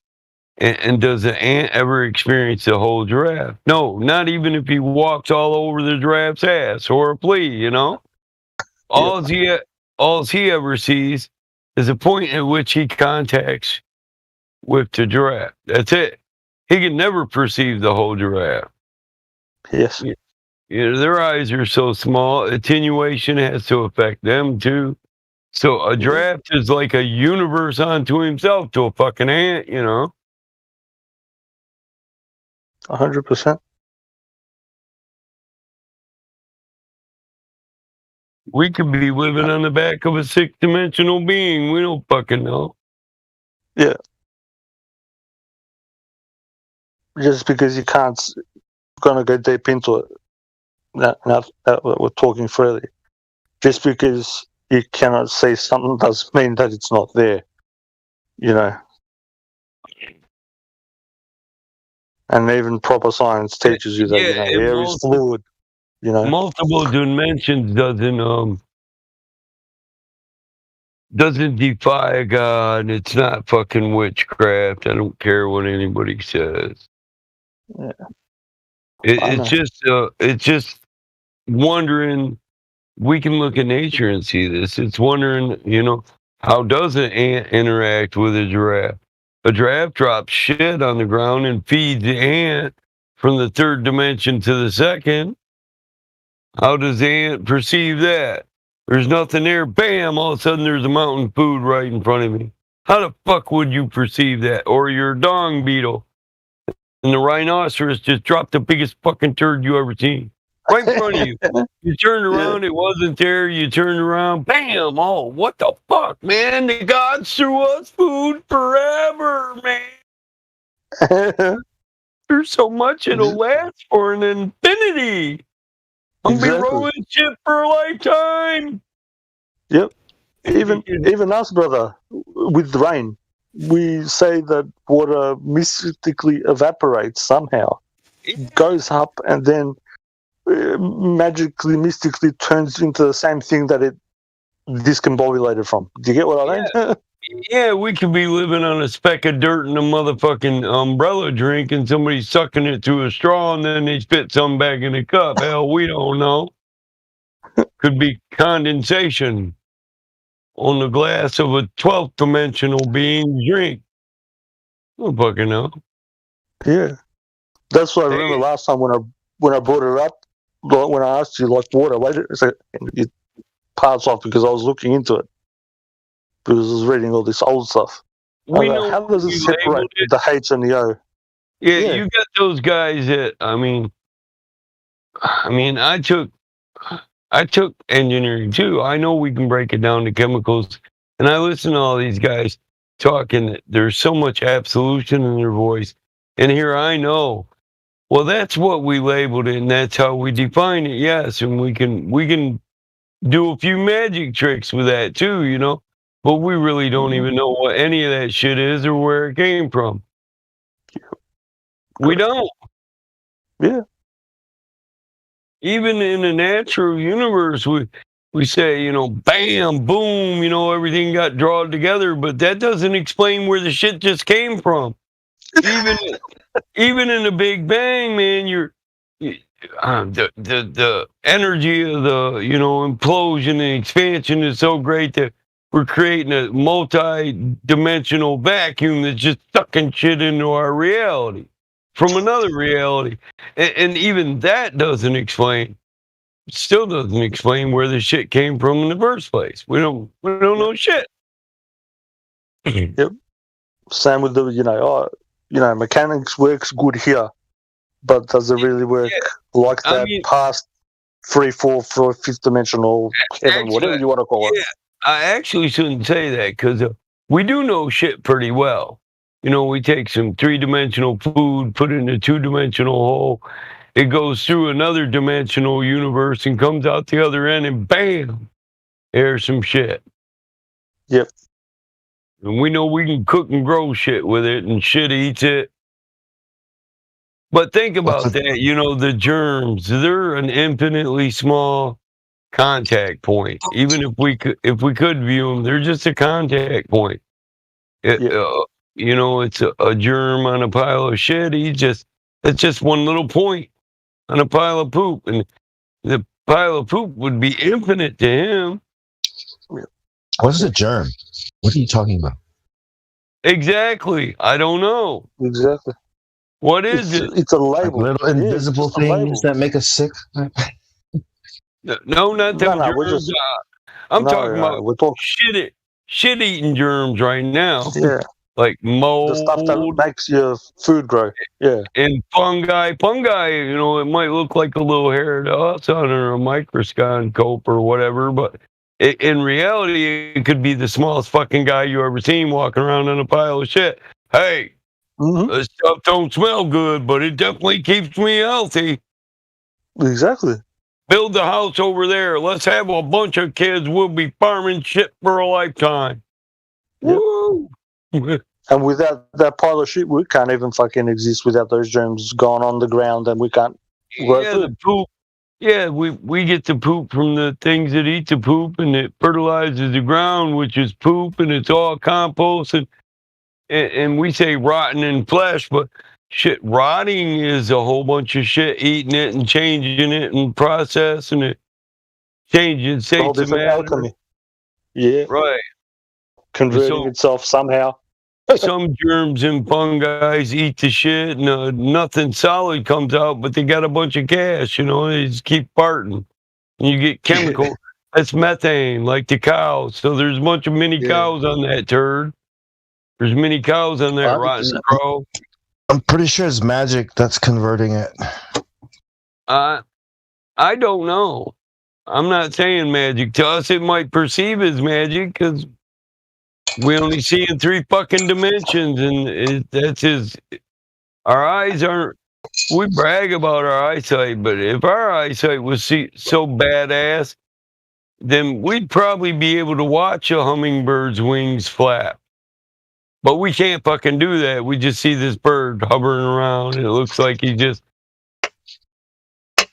And does an ant ever experience the whole giraffe? No, not even if he walks all over the giraffe's ass or a flea. You know, all he ever sees is a point at which he contacts with the giraffe. That's it. He can never perceive the whole giraffe. Yes. You know, their eyes are so small, attenuation has to affect them too. So a giraffe is like a universe unto himself to a fucking ant, you know. 100%. We could be living on the back of a 6-dimensional being. We don't fucking know. Yeah. Just because you can't, gonna go deep into it. Now that we're talking freely. Just because you cannot see something doesn't mean that it's not there. You know. And even proper science teaches you that air is fluid. You know, multiple dimensions doesn't defy God. It's not fucking witchcraft. I don't care what anybody says. Yeah. It's just wondering. We can look at nature and see this. It's wondering, you know, how does an ant interact with a giraffe? A giraffe drops shit on the ground and feeds the ant from the 3rd dimension to the 2nd. How does the ant perceive that? There's nothing there. Bam! All of a sudden there's a mountain of food right in front of me. How the fuck would you perceive that? Or your dung beetle. And the rhinoceros just dropped the biggest fucking turd you ever seen. Right in front of you. You turned around, it wasn't there. You turned around, bam! Oh, what the fuck, man? The gods threw us food forever, man. There's so much it'll last for an infinity. I'm be rolling shit for a lifetime. Yep. Even us, brother, with rain, we say that water mystically evaporates somehow. It goes up and then magically, mystically turns into the same thing that it discombobulated from. Do you get what I mean? Yeah, we could be living on a speck of dirt in a motherfucking umbrella drink and somebody sucking it through a straw and then they spit some back in a cup. Hell, we don't know. Could be condensation on the glass of a 12th dimensional being drink. I don't fucking know. Yeah. That's what I remember last time when I brought it up. When I asked you, like, water, wait a second, it passed off because I was looking into it. Because I was reading all this old stuff. How does it separate the H and the O? Yeah, you got those guys that, I mean, I took engineering too. I know we can break it down to chemicals. And I listen to all these guys talking. There's so much absolution in their voice. And here I know. Well, that's what we labeled it, and that's how we define it. Yes, and we can do a few magic tricks with that too, you know. But we really don't even know what any of that shit is or where it came from. We don't. Yeah. Even in the natural universe, we say, you know, bam, boom, you know, everything got drawn together, but that doesn't explain where the shit just came from. Even in the Big Bang, man, the energy of the, you know, implosion and expansion is so great that we're creating a multi-dimensional vacuum that's just sucking shit into our reality from another reality. And even that doesn't explain, still doesn't explain where the shit came from in the first place. We don't know shit. Yep. Same with the, mechanics works good here, but does it really work like that past 3, 4, 5th dimensional heaven, whatever you want to call it? I actually shouldn't say that because we do know shit pretty well. You know, we take some 3-dimensional food, put it in a 2-dimensional hole. It goes through another dimensional universe and comes out the other end, and bam, there's some shit. Yep. And we know we can cook and grow shit with it, and shit eats it. But think about that, you know, the germs, they're an infinitely small contact point. Even if we could view them, they're just a contact point. You know, it's a germ on a pile of shit. It's just one little point on a pile of poop, and the pile of poop would be infinite to him. What is a germ? What are you talking about? Exactly. I don't know. Exactly. What is it? It's a label. Like little invisible things that make us sick. No, not them germs. I'm talking about shit-eating germs right now. Yeah. Like mold. The stuff that makes your food grow. Yeah. And fungi, you know, it might look like a little hair to us under a microscope or whatever, but in reality, it could be the smallest fucking guy you ever seen walking around on a pile of shit. Hey, this stuff don't smell good, but it definitely keeps me healthy. Exactly. Build the house over there. Let's have a bunch of kids. We'll be farming shit for a lifetime. Yep. Woo! And without that pile of shit, we can't even fucking exist without those germs gone on the ground, and we can't grow food. The poop. Yeah, we get the poop from the things that eat the poop, and it fertilizes the ground, which is poop, and it's all compost, and we say rotten in flesh, but shit, rotting is a whole bunch of shit, eating it and changing it and processing it, changing states of matter. Alchemy. Yeah. Right. Converting itself somehow. Some germs and fungi eat the shit, and nothing solid comes out, but they got a bunch of gas, you know, they just keep farting. And you get chemical, that's methane, like the cows. So there's a bunch of mini cows on that turd. There's mini cows on that rotten crow. I'm pretty sure it's magic that's converting it. I don't know. I'm not saying magic. To us, it might perceive as magic because we only see in 3 fucking dimensions, and that's his. Our eyes aren't. We brag about our eyesight, but if our eyesight was so badass, then we'd probably be able to watch a hummingbird's wings flap. But we can't fucking do that. We just see this bird hovering around. It looks like he's just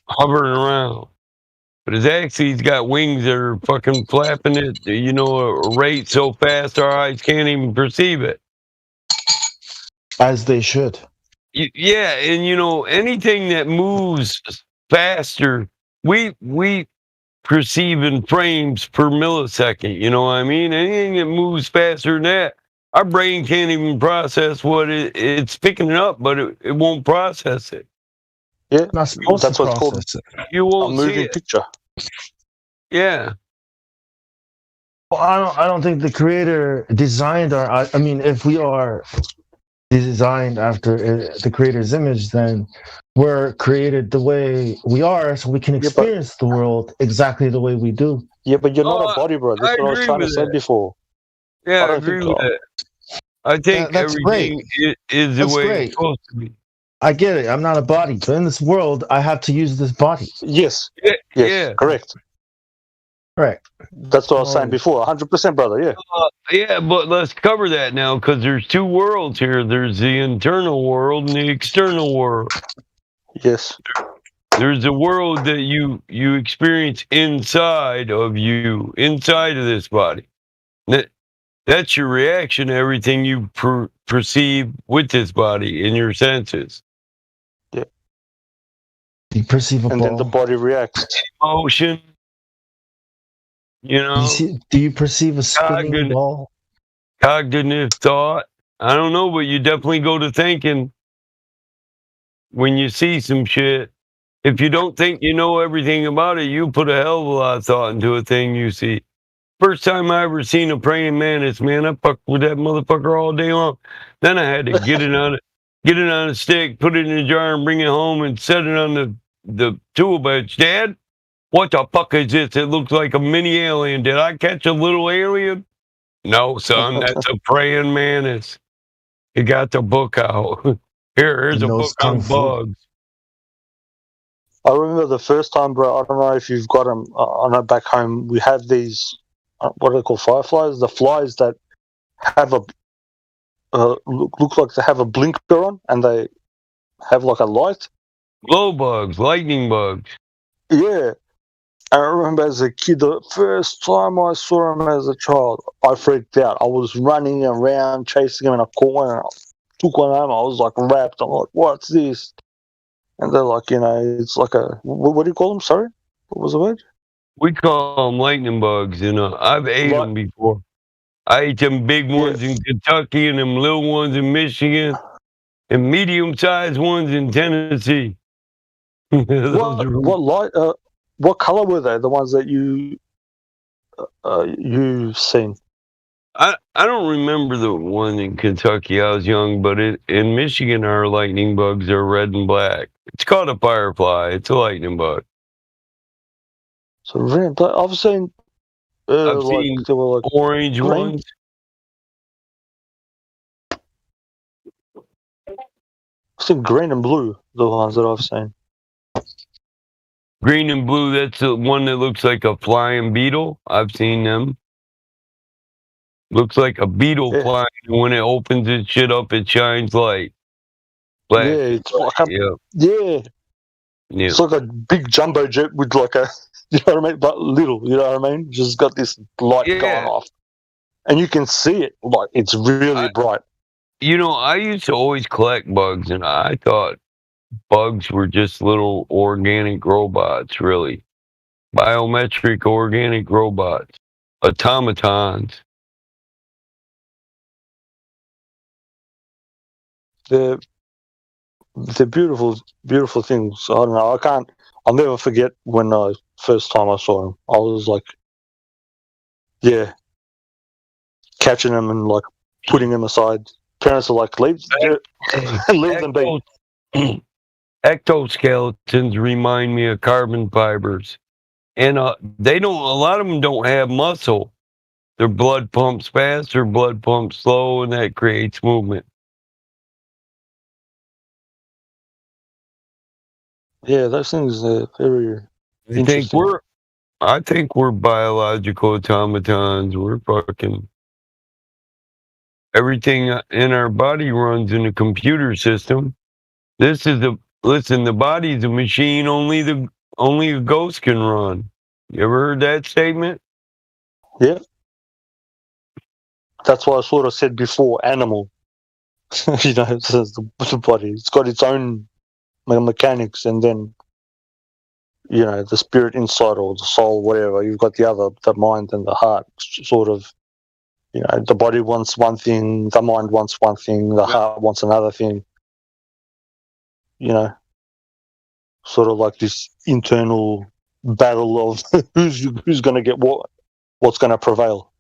hovering around. But he's got wings that are fucking flapping it, you know, a rate so fast our eyes can't even perceive it. As they should. Yeah, and you know, anything that moves faster, we perceive in frames per millisecond, you know what I mean? Anything that moves faster than that, our brain can't even process what it's picking it up, but it won't process it. Yeah, that's what's called you won't a moving see it. picture. Yeah. Well, I don't think the creator designed our. I mean, if we are designed after the creator's image, then we're created the way we are, so we can experience the world exactly the way we do. Yeah, but you're not a body, bro. That's what I was trying to say before. Yeah, I agree with that. I think that's great. everything is the That's way great. it's supposed to be. I get it. I'm not a body, but in this world, I have to use this body. Yes. Yeah, Yes. yeah. Correct. Correct. That's what I was saying before. 100%, brother. Yeah. Yeah, but let's cover that now because there's two worlds here. There's the internal world and the external world. Yes. There's a world that you experience inside of you, inside of this body. That's your reaction to everything you perceive with this body in your senses. Yeah. You perceive a and ball. then the body reacts. Emotion. You know, do you perceive a spinning ball? Cognitive thought. I don't know, but you definitely go to thinking when you see some shit. If you don't think you know everything about it, you put a hell of a lot of thought into a thing you see. First time I ever seen a praying mantis, man, I fucked with that motherfucker all day long. Then I had to get it on a stick, put it in a jar, and bring it home and set it on the tool bench. Dad, what the fuck is this? It looks like a mini alien. Did I catch a little alien? No, son, that's a praying mantis. He got the book out. Here's a book on bugs. I remember the first time, bro. I don't know if you've got them. I know back home we have these. What are they called? Fireflies. The flies that have a look like they have a blinker on, and they have like a light. Glow bugs, lightning bugs. Yeah. And I remember as a kid, the first time I saw them as a child, I freaked out. I was running around chasing them, and I caught one. And I took one home. I was like wrapped. I'm like, "What's this?" And they're like, it's like a what do you call them? Sorry, what was the word? We call them lightning bugs. I've ate them before. I ate them big ones in Kentucky and them little ones in Michigan and medium-sized ones in Tennessee. What color were they? The ones that you've seen? I don't remember the one in Kentucky. I was young, but in Michigan, our lightning bugs are red and black. It's called a firefly. It's a lightning bug. So red and black. I've seen they were like orange green ones. I've seen green and blue. The ones that I've seen. Green and blue. That's the one that looks like a flying beetle. I've seen them. Looks like a beetle flying. When it opens its shit up, it shines light. Black. Yeah, it's like yeah. It's like a big jumbo jet with like a, you know what I mean, but little. You know what I mean? Just got this light going off, and you can see it. Like it's really bright. I used to always collect bugs, and I thought bugs were just little organic robots. Really, biometric organic robots, automatons. They're beautiful, beautiful things. I don't know. I'll never forget when first time I saw them. I was like, catching them and like putting them aside. Parents are like, leave them be. Ectoskeletons remind me of carbon fibers, and they don't. A lot of them don't have muscle. Their blood pumps fast, their blood pumps slow, and that creates movement. Yeah, those things are very interesting. I think we're biological automatons. We're fucking everything in our body runs in a computer system. The body's a machine only a ghost can run. You ever heard that statement? Yeah. That's why I sort of said before, animal. It says the body. It's got its own mechanics, and then the spirit inside, or the soul, whatever. You've got the mind and the heart. Sort of, the body wants one thing, the mind wants one thing, the heart wants another thing. Sort of like this internal battle of who's going to get what's going to prevail.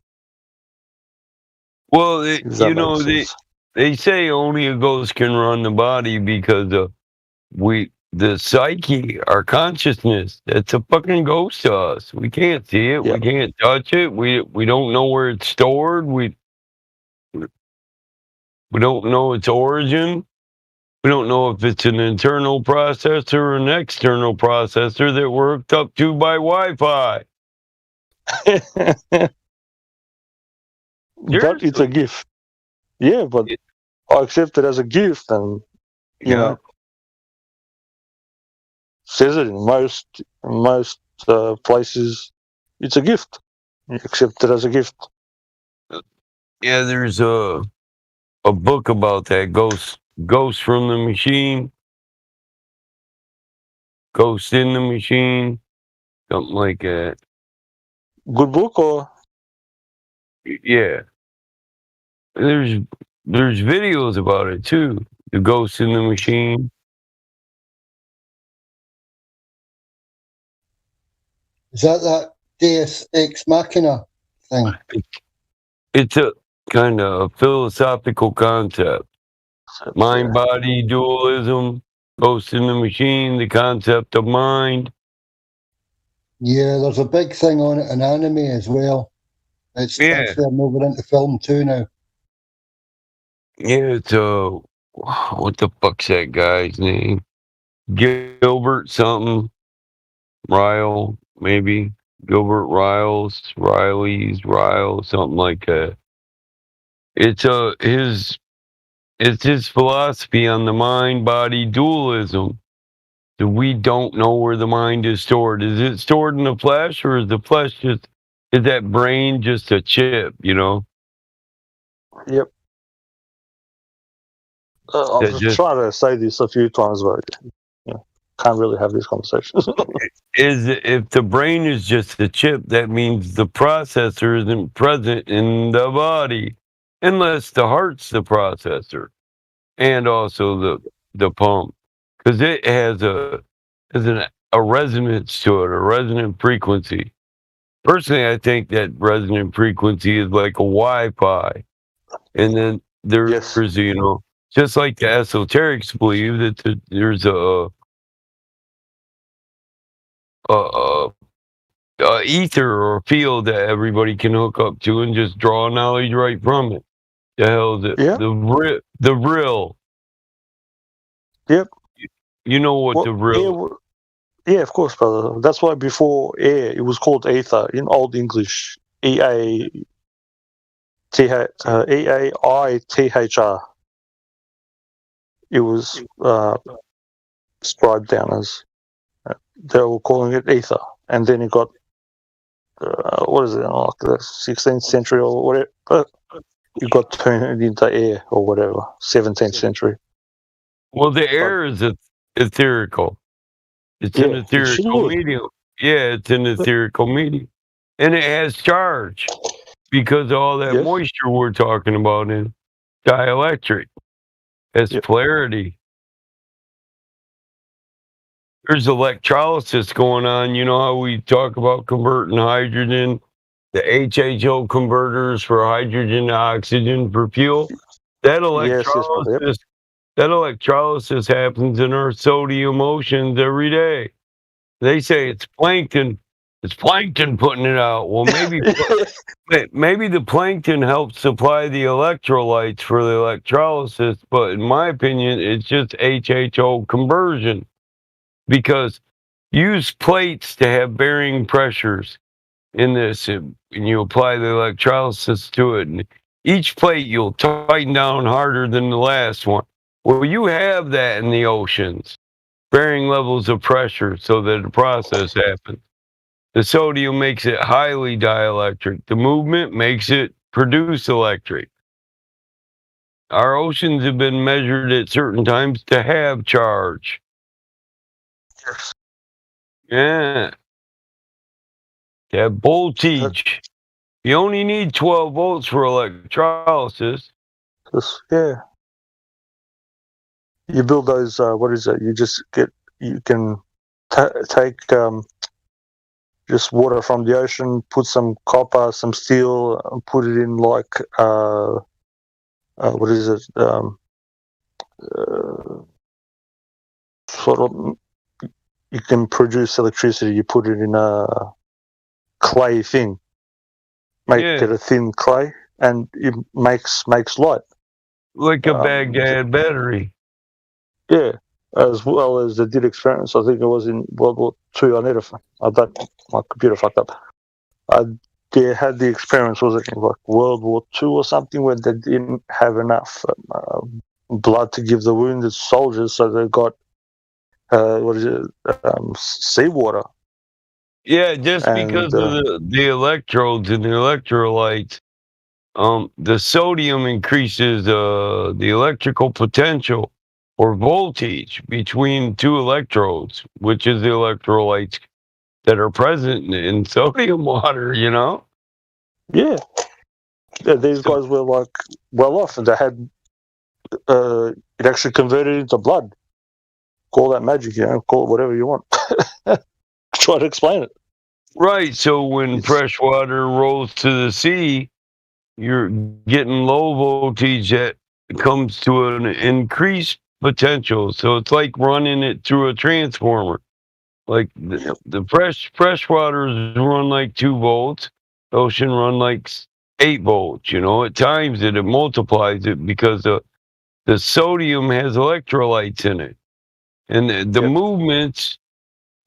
Well, they say only a ghost can run the body because the psyche, our consciousness, it's a fucking ghost to us. We can't see it. We can't touch it. We don't know where it's stored. We don't know its origin. We don't know if it's an internal processor or an external processor that we're hooked up to by Wi-Fi. But it's a gift. Yeah, but I accept it as a gift, and you know, says it in most places. It's a gift. You accept it as a gift. Yeah, there's a book about that. Ghost from the Machine. Ghost in the Machine. Something like that. Good book, or? Yeah. There's videos about it too. The Ghost in the Machine. Is that Deus Ex Machina thing? It's a kind of philosophical concept. Mind-body dualism, Ghost in the Machine, the concept of mind. Yeah, there's a big thing on it in anime as well. It's actually moving into film too now. Yeah, it's what the fuck's that guy's name? Gilbert something. Ryle, maybe. Gilbert Riles, something like that. It's his philosophy on the mind-body dualism. So we don't know where the mind is stored. Is it stored in the flesh, or is that brain just a chip, you know? Yep. I've tried to say this a few times, but can't really have these conversations. If the brain is just a chip, that means the processor isn't present in the body, unless the heart's the processor, and also the pump, because it has a resonance to it, a resonant frequency. Personally, I think that resonant frequency is like a Wi-Fi, and then there's just like the esoterics believe that there's a ether or a field that everybody can hook up to and just draw knowledge right from it. The hell is it? The real. Yep. You know what the real? Yeah, of course, brother. That's why before air, it was called ether in Old English. EAITHR. It was scribed down as they were calling it ether, and then it got what is it, like the 16th century or whatever? It got turned into air or whatever, 17th century. Well, the air is etherical. It's an etherical medium. Yeah, it's an etherical medium, and it has charge because all that moisture we're talking about in dielectric. It's polarity. There's electrolysis going on. You know how we talk about converting hydrogen, the HHO converters for hydrogen to oxygen for fuel? That electrolysis happens in our sodium oceans every day. They say it's plankton. It's plankton putting it out. Well, maybe the plankton helps supply the electrolytes for the electrolysis, but in my opinion, it's just HHO conversion. Because use plates to have varying pressures in this, and you apply the electrolysis to it. And each plate you'll tighten down harder than the last one. Well, you have that in the oceans, varying levels of pressure, so that the process happens. The sodium makes it highly dielectric. The movement makes it produce electric. Our oceans have been measured at certain times to have charge. Yeah. That voltage. You only need 12 volts for electrolysis. Yeah. You build those, what is it? You can take just water from the ocean, put some copper, some steel, and put it in like, what is it? Sort of, you can produce electricity. You put it in a clay thing, get a thin clay, and it makes light. Like a Baghdad battery. Yeah, as well as they did experiments. I think it was in World War II. My computer fucked up. They had the experiments, was it in like World War II or something, where they didn't have enough blood to give the wounded soldiers, so they got seawater. Yeah, just because of the electrodes and the electrolytes, the sodium increases the electrical potential or voltage between two electrodes, which is the electrolytes that are present in sodium water, you know? Yeah, these guys were like well off, and they had it actually converted into blood. Call that magic, call it whatever you want. Try to explain it. Right. So when fresh water rolls to the sea, you're getting low voltage that comes to an increased potential. So it's like running it through a transformer. Like the fresh waters run like 2 volts, ocean run like 8 volts. It times it multiplies it because the sodium has electrolytes in it, and the movements.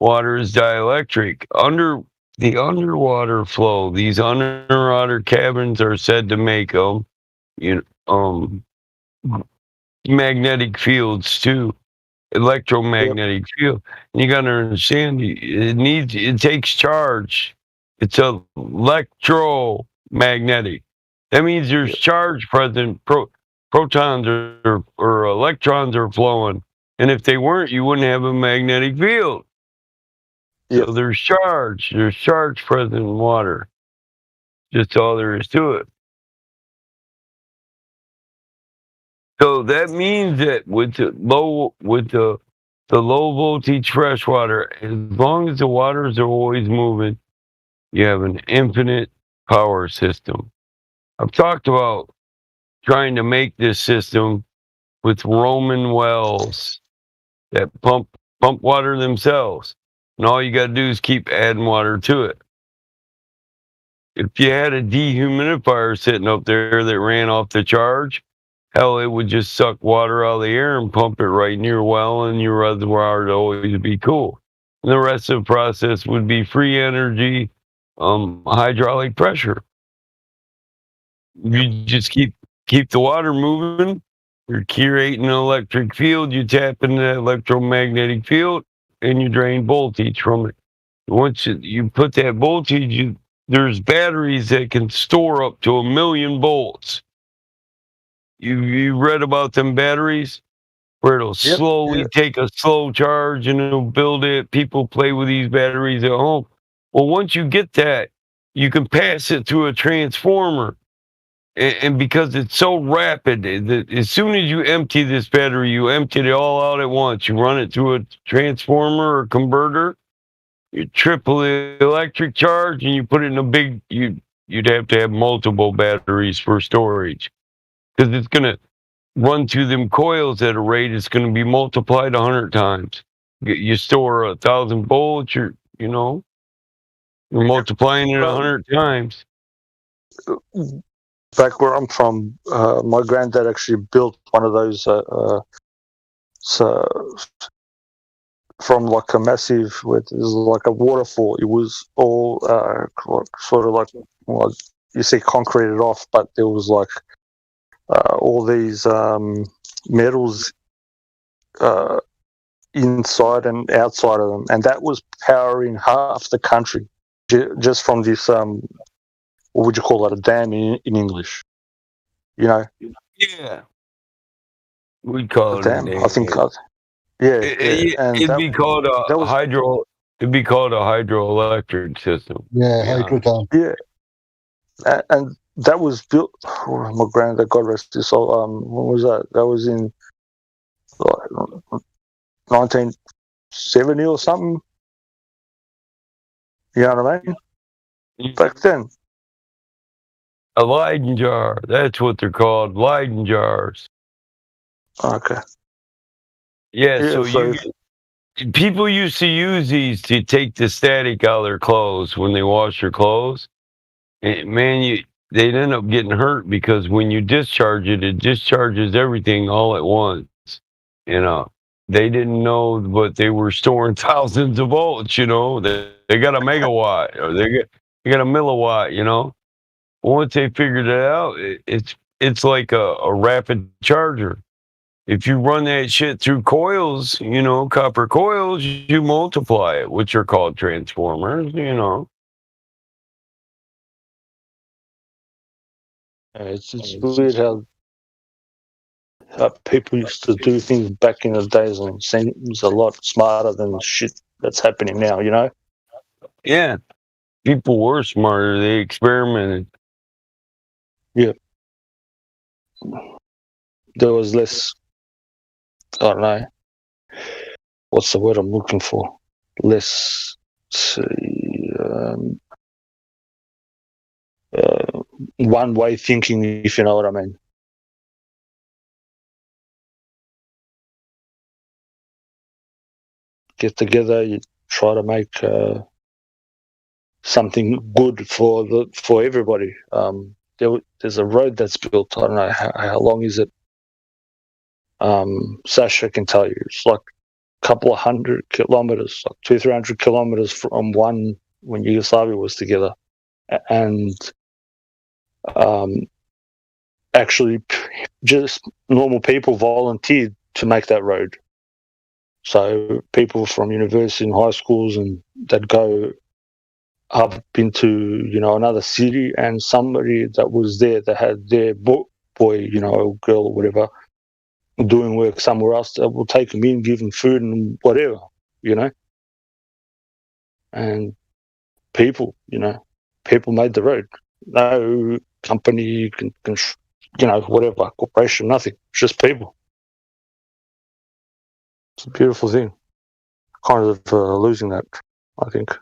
Water is dielectric. Under the underwater flow, these underwater caverns are said to make magnetic fields too, electromagnetic field. And you got to understand, it takes charge. It's electromagnetic. That means there's charge present. Protons or electrons are flowing, and if they weren't, you wouldn't have a magnetic field. So there's charge present in water. Just all there is to it. So that means that with the low voltage fresh water, as long as the waters are always moving, you have an infinite power system. I've talked about trying to make this system with Roman wells that pump water themselves. And all you got to do is keep adding water to it. If you had a dehumidifier sitting up there that ran off the charge, hell, it would just suck water out of the air and pump it right in your well, and your reservoir would always be cool. And the rest of the process would be free energy, hydraulic pressure. You just keep the water moving. You're creating an electric field. You tap into that electromagnetic field, and you drain voltage from it. Once you put that voltage, there's batteries that can store up to 1,000,000 volts. You read about them batteries where it'll slowly take a slow charge and it'll build it. People play with these batteries at home. Well, once you get that, you can pass it through a transformer. And because it's so rapid, as soon as you empty this battery, you empty it all out at once. You run it through a transformer or converter, you triple the electric charge, and you put it in a big. You'd have to have multiple batteries for storage, because it's going to run through them coils at a rate it's going to be multiplied 100 times. You store 1,000 volts, you're multiplying it 100 times. Back where I'm from, my granddad actually built one of those from like a massive, it was like a waterfall. It was all sort of like you see concreted off, but there was like all these metals inside and outside of them, and that was powering half the country just from this what would you call that, a dam in English? Yeah. We call it a dam. I think it'd be called a hydroelectric system. Yeah, hydro dam. Yeah. And that was built, my granddad, God rest his soul, when was that? That was in 1970 or something. You know what I mean? Back then. A Leyden jar. That's what they're called. Leyden jars. Okay. Yeah, so people used to use these to take the static out of their clothes when they wash their clothes. And man, they'd end up getting hurt because when you discharge it, it discharges everything all at once. You know, they didn't know, but they were storing thousands of volts. You know, they got a megawatt or they got a milliwatt. You know, once they figured it out, it's like a rapid charger. If you run that shit through coils, you know, copper coils, you multiply it, which are called transformers. You know. It's weird how people used to do things back in the days, and it seems a lot smarter than the shit that's happening now. You know. Yeah, people were smarter. They experimented. Yeah. There was less. I don't know. What's the word I'm looking for? Less. One-way thinking, if you know what I mean. Get together, you try to make something good for everybody. There's a road that's built. I don't know how long is it. Sasha can tell you. It's like a couple of 100 kilometers, like 200-300 kilometers from one when Yugoslavia was together, and actually just normal people volunteered to make that road. So people from university and high schools, and they'd go up into, you know, another city, and somebody that was there that had their boy, you know, or girl or whatever, doing work somewhere else, that will take them in, give them food and whatever, you know. And people, you know, people made the road. No company, can you know, whatever, corporation, nothing. It's just people. It's a beautiful thing. Kind of losing that, I think.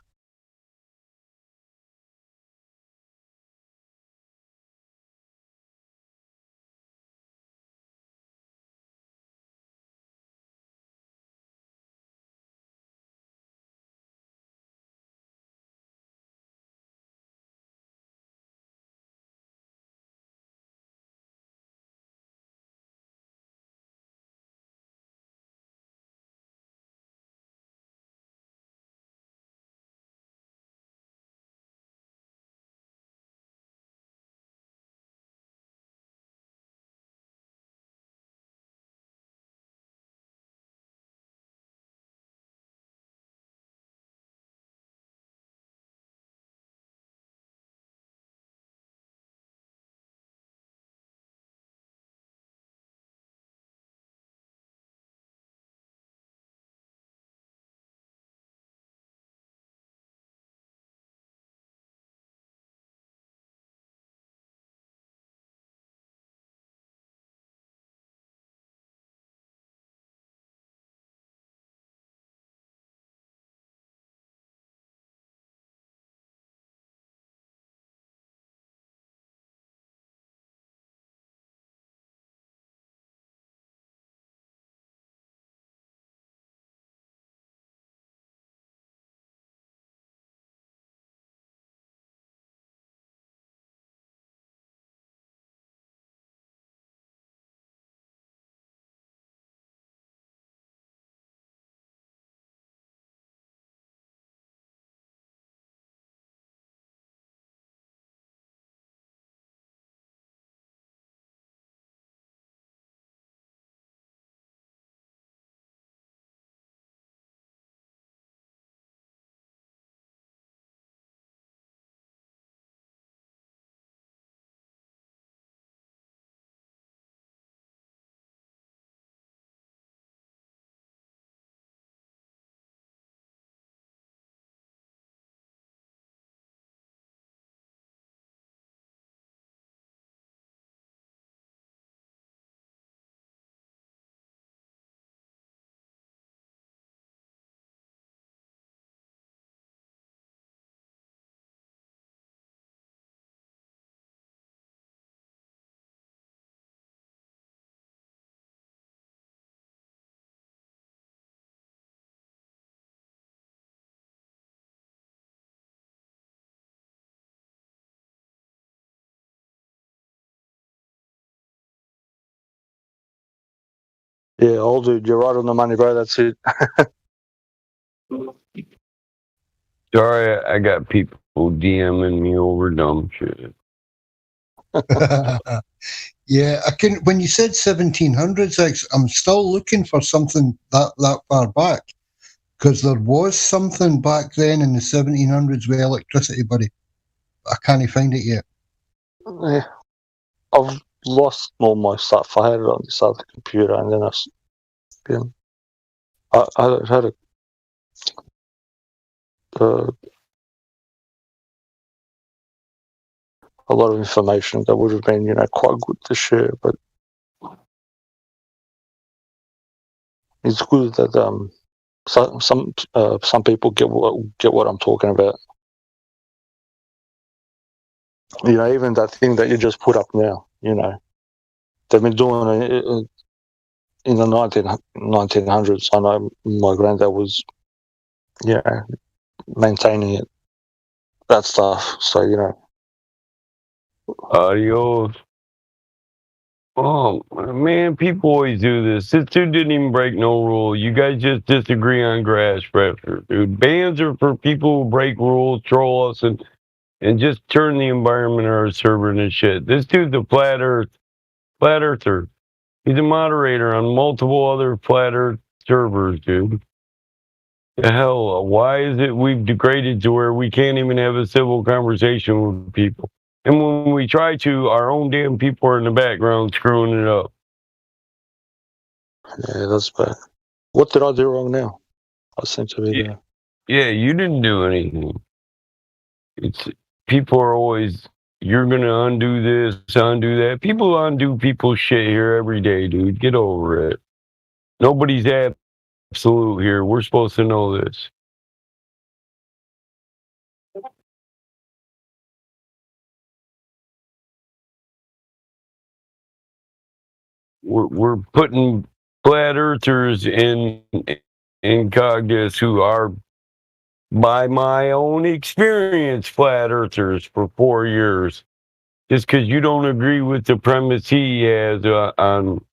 Yeah, old dude, you're right on the money, bro. That's it. Sorry, I got people DMing me over dumb shit. Yeah, I can. When you said 1700s, I'm still looking for something that far back, because there was something back then in the 1700s with electricity, buddy. I can't find it yet. Yeah. I've lost all my stuff. I had it on this other computer, and then I had a lot of information that would have been, quite good to share. But it's good that some people get what I'm talking about. Even that thing that you just put up now. They've been doing it in the 1900s. I know my granddad was, maintaining it, that stuff. So Adios. Oh man, people always do this. This dude didn't even break no rule. You guys just disagree on grass pressure, dude. Bans are for people who break rules, troll us, and just turn the environment or our server into shit. This dude's a flat earther. He's a moderator on multiple other flat earth servers, dude. The hell, why is it we've degraded to where we can't even have a civil conversation with people? And when we try to, our own damn people are in the background screwing it up. Yeah, that's bad. What did I do wrong now? I seem to be there. Yeah, you didn't do anything. It's people are always, you're gonna undo this, undo that. People undo people's shit here every day, dude. Get over it. Nobody's absolute here. We're supposed to know this. We're putting flat earthers in Cogdis who are, by my own experience, flat earthers for 4 years. Just because you don't agree with the premise he has on.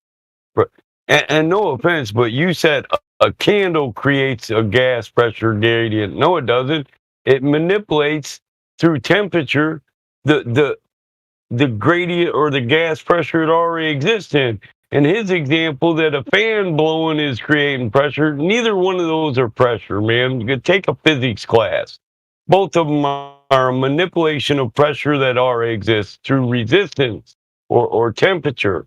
And no offense, but you said a candle creates a gas pressure gradient. No, it doesn't. It manipulates through temperature the gradient or the gas pressure it already exists in. In his example, that a fan blowing is creating pressure, neither one of those are pressure, man. You could take a physics class. Both of them are a manipulation of pressure that already exists through resistance or temperature.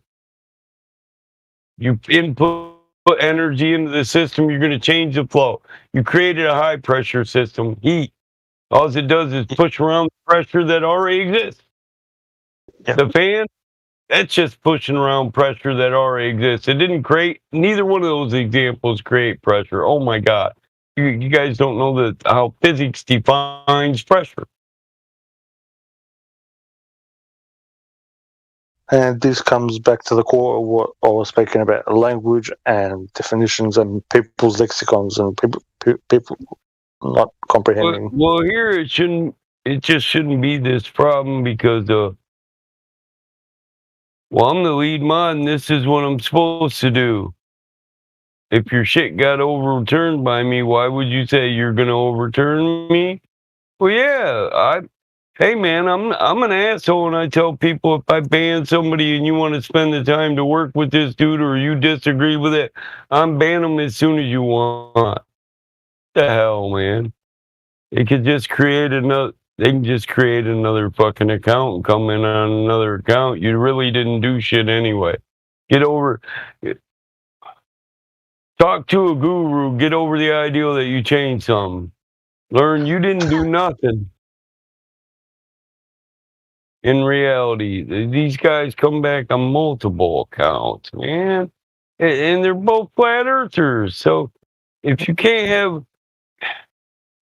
You input energy into the system, you're going to change the flow. You created a high pressure system, heat. All it does is push around the pressure that already exists. Yeah. The fan, that's just pushing around pressure that already exists. It didn't create, neither one of those examples create pressure. Oh my God. You guys don't know how physics defines pressure. And this comes back to the core of what I was speaking about: language and definitions and people's lexicons and people not comprehending. Well, here it just shouldn't be this problem because I'm the lead mod and this is what I'm supposed to do. If your shit got overturned by me, why would you say you're gonna overturn me? Well, yeah, hey man, I'm an asshole, and I tell people if I ban somebody and you want to spend the time to work with this dude or you disagree with it, I'm ban them as soon as you want. What the hell, man? They could just create another. They can just create another fucking account and come in on another account. You really didn't do shit anyway. Get over. Talk to a guru. Get over the idea that you changed something. Learn you didn't do nothing. In reality, these guys come back on multiple accounts, man. And they're both flat earthers. So if you can't have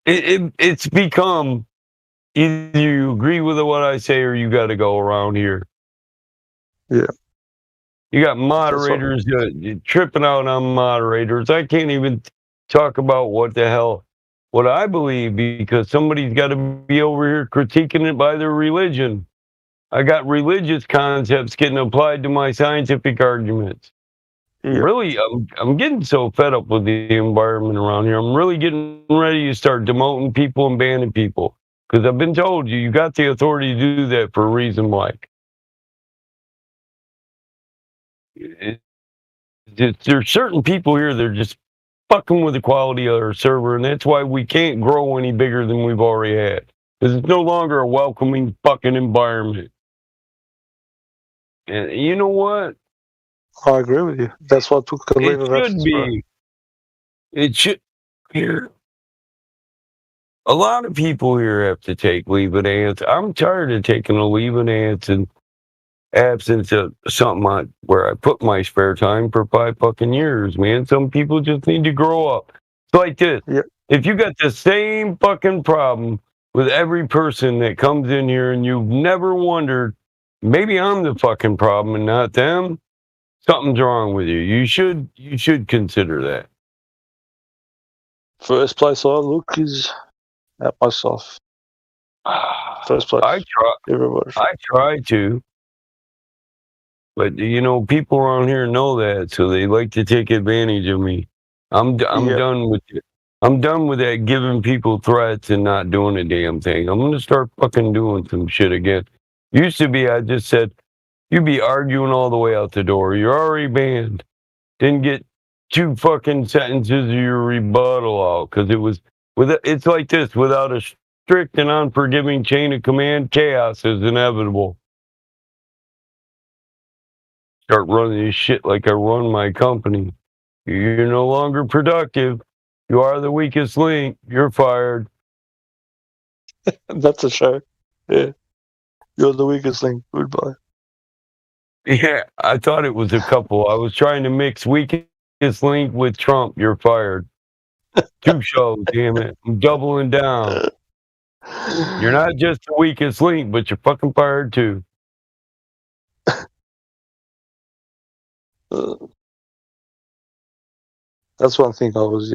it's become either you agree with what I say or you got to go around here. Yeah. You got moderators tripping out on moderators. I can't even talk about what I believe because somebody's got to be over here critiquing it by their religion. I got religious concepts getting applied to my scientific arguments. Really, I'm getting so fed up with the environment around here. I'm really getting ready to start demoting people and banning people because I've been told you got the authority to do that for a reason. Like, there's certain people here that are just fucking with the quality of our server, and that's why we can't grow any bigger than we've already had because it's no longer a welcoming fucking environment. And you know what? I agree with you. That's what took a It leave of should absence. be. It should. Here, a lot of people here have to take leave of absence. I'm tired of taking a leave of absence of something where I put my spare time for 5 fucking years, man. Some people just need to grow up. It's like this. If you got the same fucking problem with every person that comes in here and you've never wondered, maybe I'm the fucking problem and not them, something's wrong with you. You should consider that. First place I look is at myself. First place. I try to. But you know, people around here know that, so they like to take advantage of me. I'm done with it. I'm done with that giving people threats and not doing a damn thing. I'm gonna start fucking doing some shit again. Used to be, I just said, you be arguing all the way out the door. You're already banned. Didn't get 2 fucking sentences of your rebuttal out because it was it's like this. Without a strict and unforgiving chain of command, chaos is inevitable. Start running this shit like I run my company. You're no longer productive. You are the weakest link. You're fired. That's a show. Yeah. You're the weakest link. Goodbye. Yeah, I thought it was a couple. I was trying to mix weakest link with Trump. You're fired. 2 shows, damn it. I'm doubling down. You're not just the weakest link, but you're fucking fired too. That's one thing I was,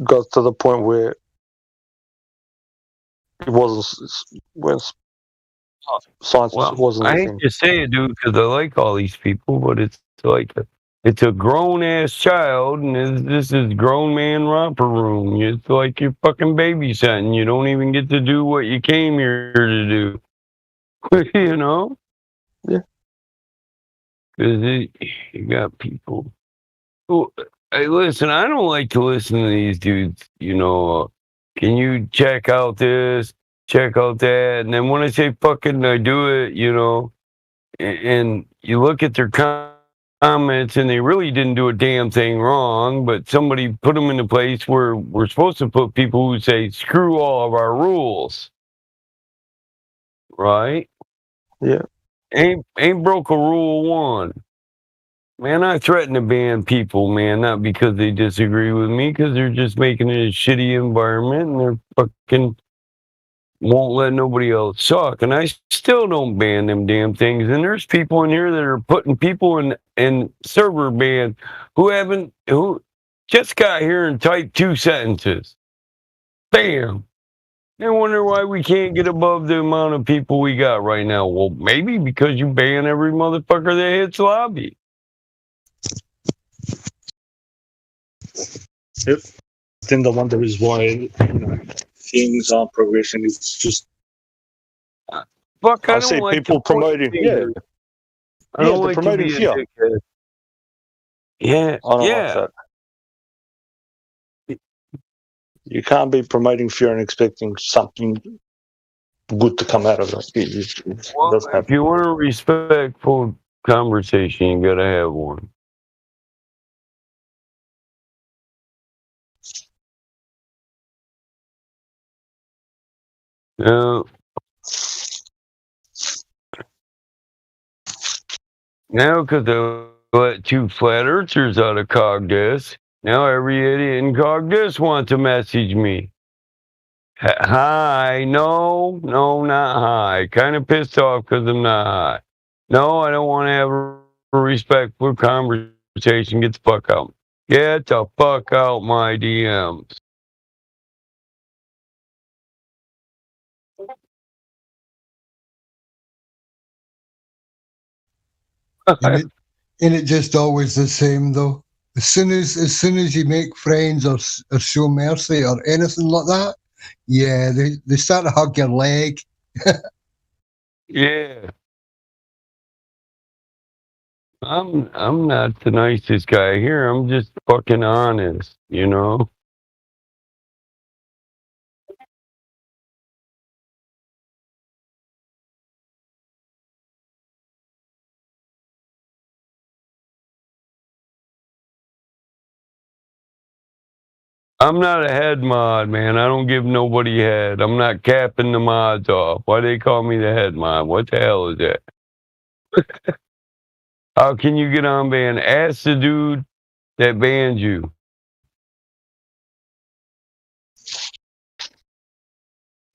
got to the point where it wasn't when science wasn't I a hate thing. to say it, dude, because I like all these people, but it's like it's a grown ass child, and this is grown man romper room. It's like you're fucking babysitting. You don't even get to do what you came here to do. You know? Yeah. Because you got people. Who, hey, listen, I don't like to listen to these dudes. You know, can you check out this? Check out that, and then when I say fucking, I do it, you know, and you look at their comments, and they really didn't do a damn thing wrong, but somebody put them in a place where we're supposed to put people who say, screw all of our rules, right? Yeah. Ain't broke a rule one. Man, I threaten to ban people, man, not because they disagree with me, because they're just making it a shitty environment, and they're fucking won't let nobody else suck, and I still don't ban them damn things. And there's people in here that are putting people in server ban who just got here and typed 2 sentences. Bam. They wonder why we can't get above the amount of people we got right now. Well, maybe because you ban every motherfucker that hits lobby. Yep. I think the wonder is why things aren't progressing. It's just fuck. I see don't like people promoting. I don't like they're promoting to be a fear. dickhead. Yeah, I don't like that. You can't be promoting fear and expecting something good to come out of it. Well, if you want a respectful conversation, you gotta have one. Now, because they let 2 flat earthers out of Cogdis, now every idiot in Cogdis wants to message me. Hi. No, not hi. Kind of pissed off because I'm not high. No, I don't want to have a respectful conversation. Get the fuck out. Get the fuck out my DMs. Ain't it just always the same though? As soon as you make friends or show mercy or anything like that, yeah, they start to hug your leg. Yeah. I'm not the nicest guy here. I'm just fucking honest, you know? I'm not a head mod, man. I don't give nobody head. I'm not capping the mods off. Why they call me the head mod? What the hell is that? How can you get on ban? Ask the dude that banned you.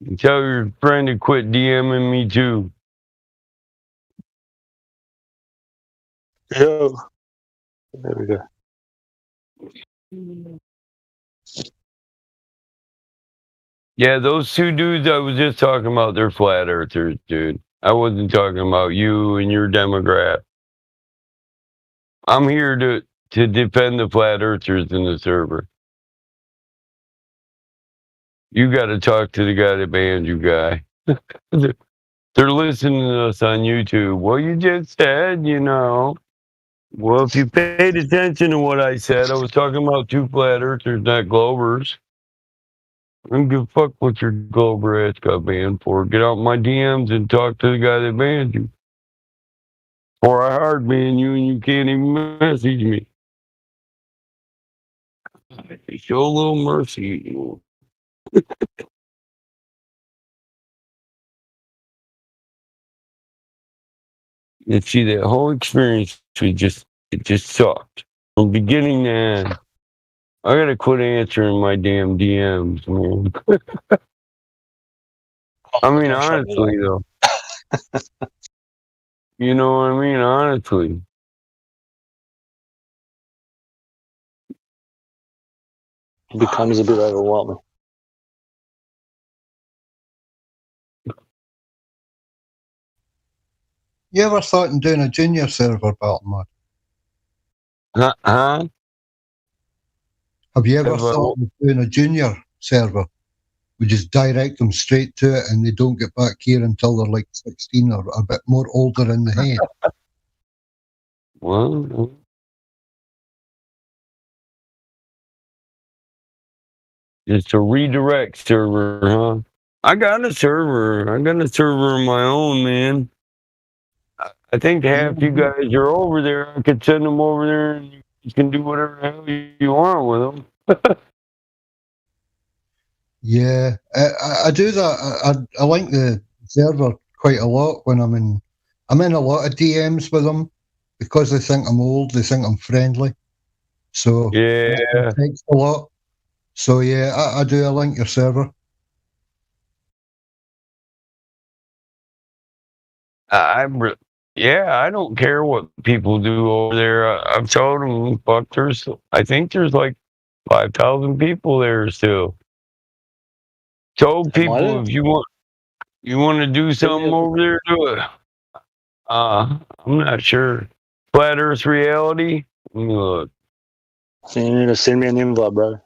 And tell your friend to quit DMing me too. Yo. There we go. Yeah, those two dudes I was just talking about, they're flat earthers, dude. I wasn't talking about you and your demographic. I'm here to defend the flat earthers in the server. You got to talk to the guy that banned you, guy. They're listening to us on YouTube. Well, you just said, you know. Well, if you paid attention to what I said, I was talking about two flat earthers, not Globers. I don't give a fuck what your Glober ass got banned for. Get out my DMs and talk to the guy that banned you. Or I hard ban you and you can't even message me. Show a little mercy. And see, that whole experience, it just sucked. From beginning to end. I gotta quit answering my damn DMs, man. I mean, honestly, though. You know what I mean? Honestly. It becomes a bit overwhelming. You ever thought in doing a junior server, Battle Mod? Huh? Have you ever thought of doing a junior server? We just direct them straight to it and they don't get back here until they're like 16 or a bit more older in the head. Well, it's a redirect server, huh? I got a server. I got a server of my own, man. I think half you guys are over there. I could send them over there and you can do whatever the hell you want with them. Yeah, I do that. I like the server quite a lot when I'm in a lot of DMs with them because they think I'm old, they think I'm friendly. So yeah, it takes a lot. So yeah, I do. I like your server. Yeah, I don't care what people do over there. I've told them, fuck, I think there's like 5,000 people there still. Told people if you want to do something over there, do it. I'm not sure. Flat Earth Reality. Look. So you need to send me an invite, bro.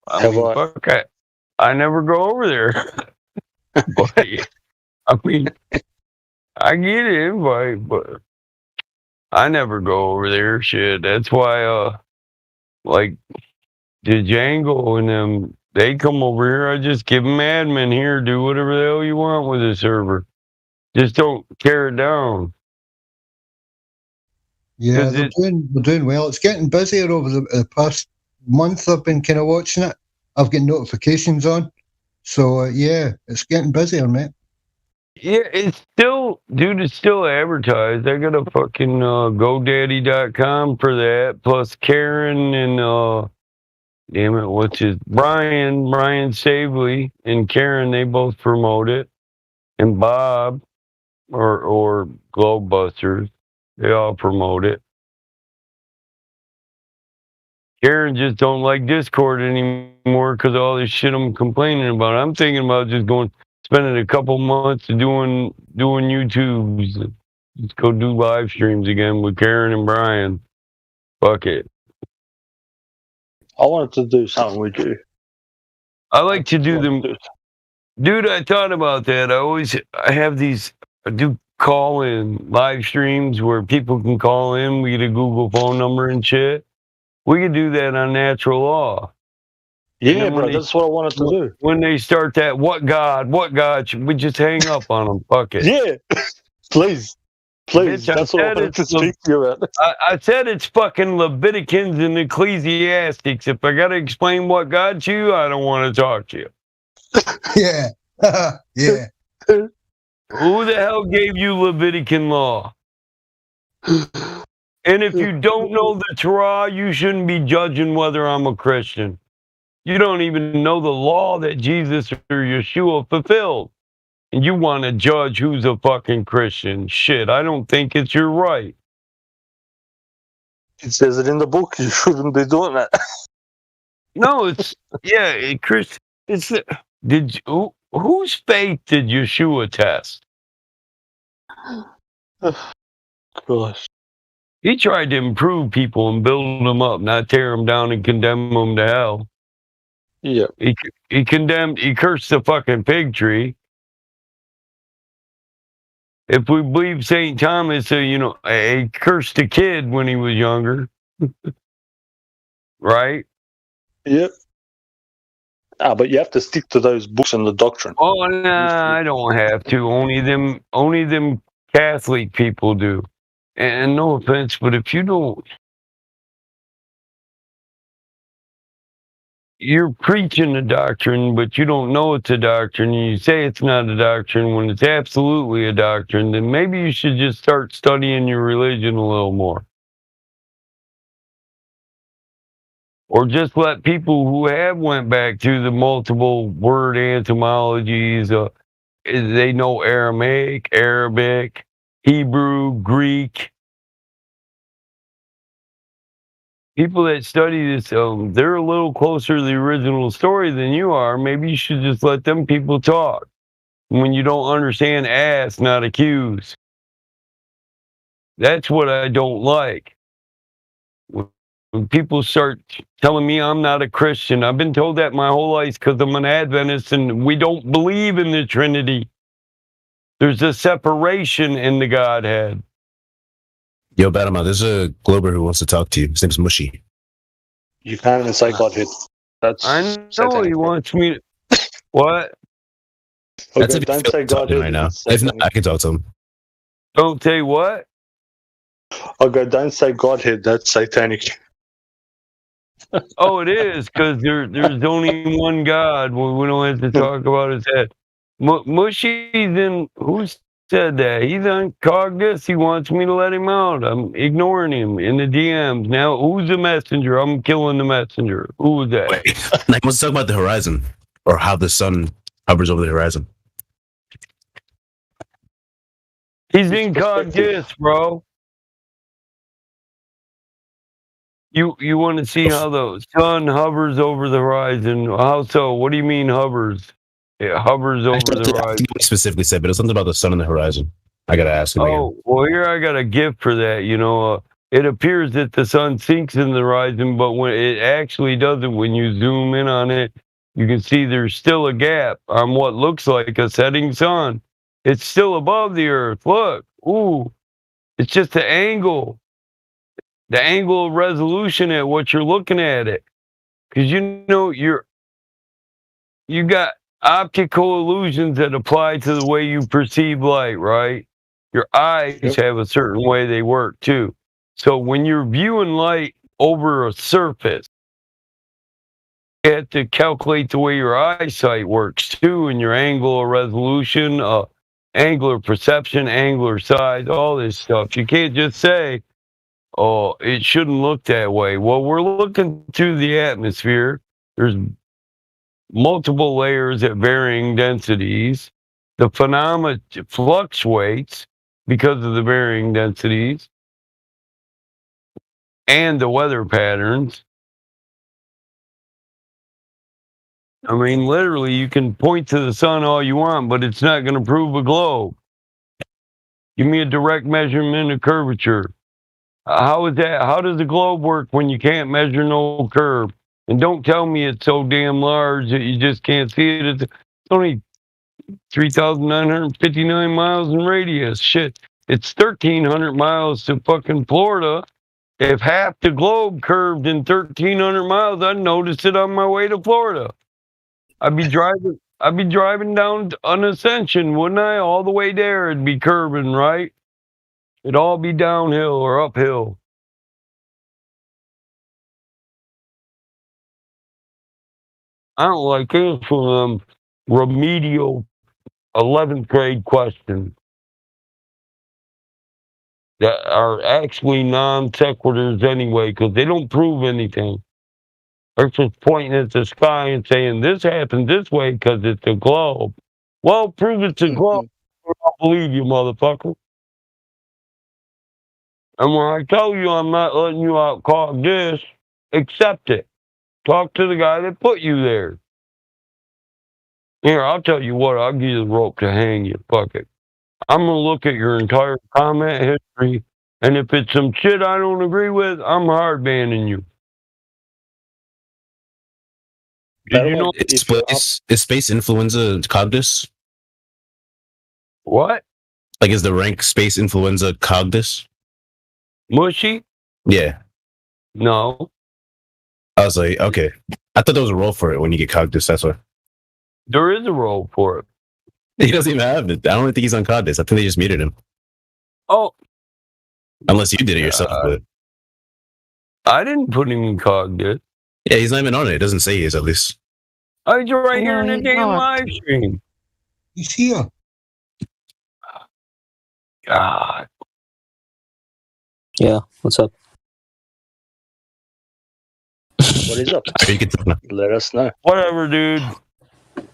I never go over there. But, I mean, I get an invite, but I never go over there. Shit, that's why, like, the Django and them, they come over here. I just give them admin here. Do whatever the hell you want with the server. Just don't tear it down. Yeah, they're doing well. It's getting busier over the past month. I've been kind of watching it. I've got notifications on. So, yeah, it's getting busier, mate. Yeah, it's still advertised. I got a fucking GoDaddy.com for that. Plus Karen and damn it, what's his Brian Savely and Karen, they both promote it. And Bob or Globebusters, they all promote it. Karen just don't like Discord anymore because of all this shit I'm complaining about. I'm thinking about just spending a couple months doing YouTubes Let's go do live streams again with Karen and Brian. Fuck it. I wanted to do something with you. I like to do them. Dude, I thought about that. I have these, I do call in live streams where people can call in. We get a Google phone number and shit. We could do that on Natural Law. Yeah, bro, that's what I wanted to do. When they start that, what God, we just hang up on them. Fuck it. Yeah, please. Bitch, That's what I wanted to speak to you about. I said it's fucking Leviticans and Ecclesiastics. If I got to explain what God to you, I don't want to talk to you. Yeah. Yeah. Who the hell gave you Levitican law? And if you don't know the Torah, you shouldn't be judging whether I'm a Christian. You don't even know the law that Jesus or Yeshua fulfilled. And you want to judge who's a fucking Christian. Shit, I don't think it's your right. It says it in the book. You shouldn't be doing that. No, Chris, whose faith did Yeshua test? Gosh. He tried to improve people and build them up, not tear them down and condemn them to hell. Yeah. He cursed the fucking fig tree. If we believe St. Thomas, he cursed a kid when he was younger. Right? Yep. But you have to stick to those books and the doctrine. Oh, nah, I don't have to. Only them Catholic people do. And no offense, but if you don't, you're preaching a doctrine, but you don't know it's a doctrine, and you say it's not a doctrine when it's absolutely a doctrine, then maybe you should just start studying your religion a little more. Or just let people who have went back to the multiple word etymologies, they know Aramaic, Arabic, Hebrew, Greek. People that study this, they're a little closer to the original story than you are. Maybe you should just let them people talk. When you don't understand, ask, not accuse. That's what I don't like. When people start telling me I'm not a Christian, I've been told that my whole life because I'm an Adventist and we don't believe in the Trinity. There's a separation in the Godhead. Yo, Badama, there's a Glober who wants to talk to you. His name's Mushy. You can't even say Godhead. That's I know he wants me to. What? That's Okay, don't say Godhead right now. If not, I can talk to him. Don't say what? Okay, don't say Godhead. That's satanic. Oh, it is, because there's only one God. We don't have to talk about his head. Mushy's in. Who said that? He's on Cognis. He wants me to let him out. I'm ignoring him in the DMs. Now, who's the messenger? I'm killing the messenger. Who was that? Wait, I want to talk about the horizon, or how the sun hovers over the horizon. He's in Cognis, bro. You want to see how the sun hovers over the horizon? How so? What do you mean hovers? It hovers over the horizon. I think what he specifically said, but it's something about the sun and the horizon. I gotta ask him again. Well, here I got a gift for that. It appears that the sun sinks in the horizon, but when it actually doesn't, when you zoom in on it, you can see there's still a gap on what looks like a setting sun. It's still above the earth. Look, it's just the angle of resolution at what you're looking at it, because you got optical illusions that apply to the way you perceive light, right? Your eyes have a certain way they work too. So when you're viewing light over a surface, you have to calculate the way your eyesight works too, and your angle of resolution, angular perception, angular size, all this stuff. You can't just say, oh, it shouldn't look that way. Well, we're looking through the atmosphere. There's multiple layers at varying densities. The phenomena fluctuates because of the varying densities and the weather patterns. I mean, literally, you can point to the sun all you want, but it's not going to prove a globe. Give me a direct measurement of curvature. How is that? How does the globe work when you can't measure no curve? And don't tell me it's so damn large that you just can't see it. It's only 3,959 miles in radius. Shit, it's 1,300 miles to fucking Florida. If half the globe curved in 1,300 miles, I'd notice it on my way to Florida. I'd be driving down an Ascension, wouldn't I? All the way there, it'd be curving, right? It'd all be downhill or uphill. I don't like answering them remedial 11th grade questions that are actually non sequiturs anyway, because they don't prove anything. They're just pointing at the sky and saying, this happened this way because it's a globe. Well, prove it's a globe, or I'll believe you, motherfucker. And when I tell you I'm not letting you out cog this, accept it. Talk to the guy that put you there. Here, I'll tell you what, I'll give you the rope to hang you. Fuck it. I'm going to look at your entire comment history, and if it's some shit I don't agree with, I'm hard banning you. Did you know is space influenza Cogdis? What? Like, is the rank space influenza Cogdis? Mushy? Yeah. No. I was like, okay. I thought there was a role for it when you get Cogdis. That's why. There is a role for it. He doesn't even have it. I don't think he's on Cogdis. I think they just muted him. Oh. Unless you did it yourself. But I didn't put him in Cogdis. yeah, he's not even on it. It doesn't say he is, at least. Oh, you're right here in the damn live stream. He's here. God. Yeah, what's up? What is up? Let us know. Whatever, dude.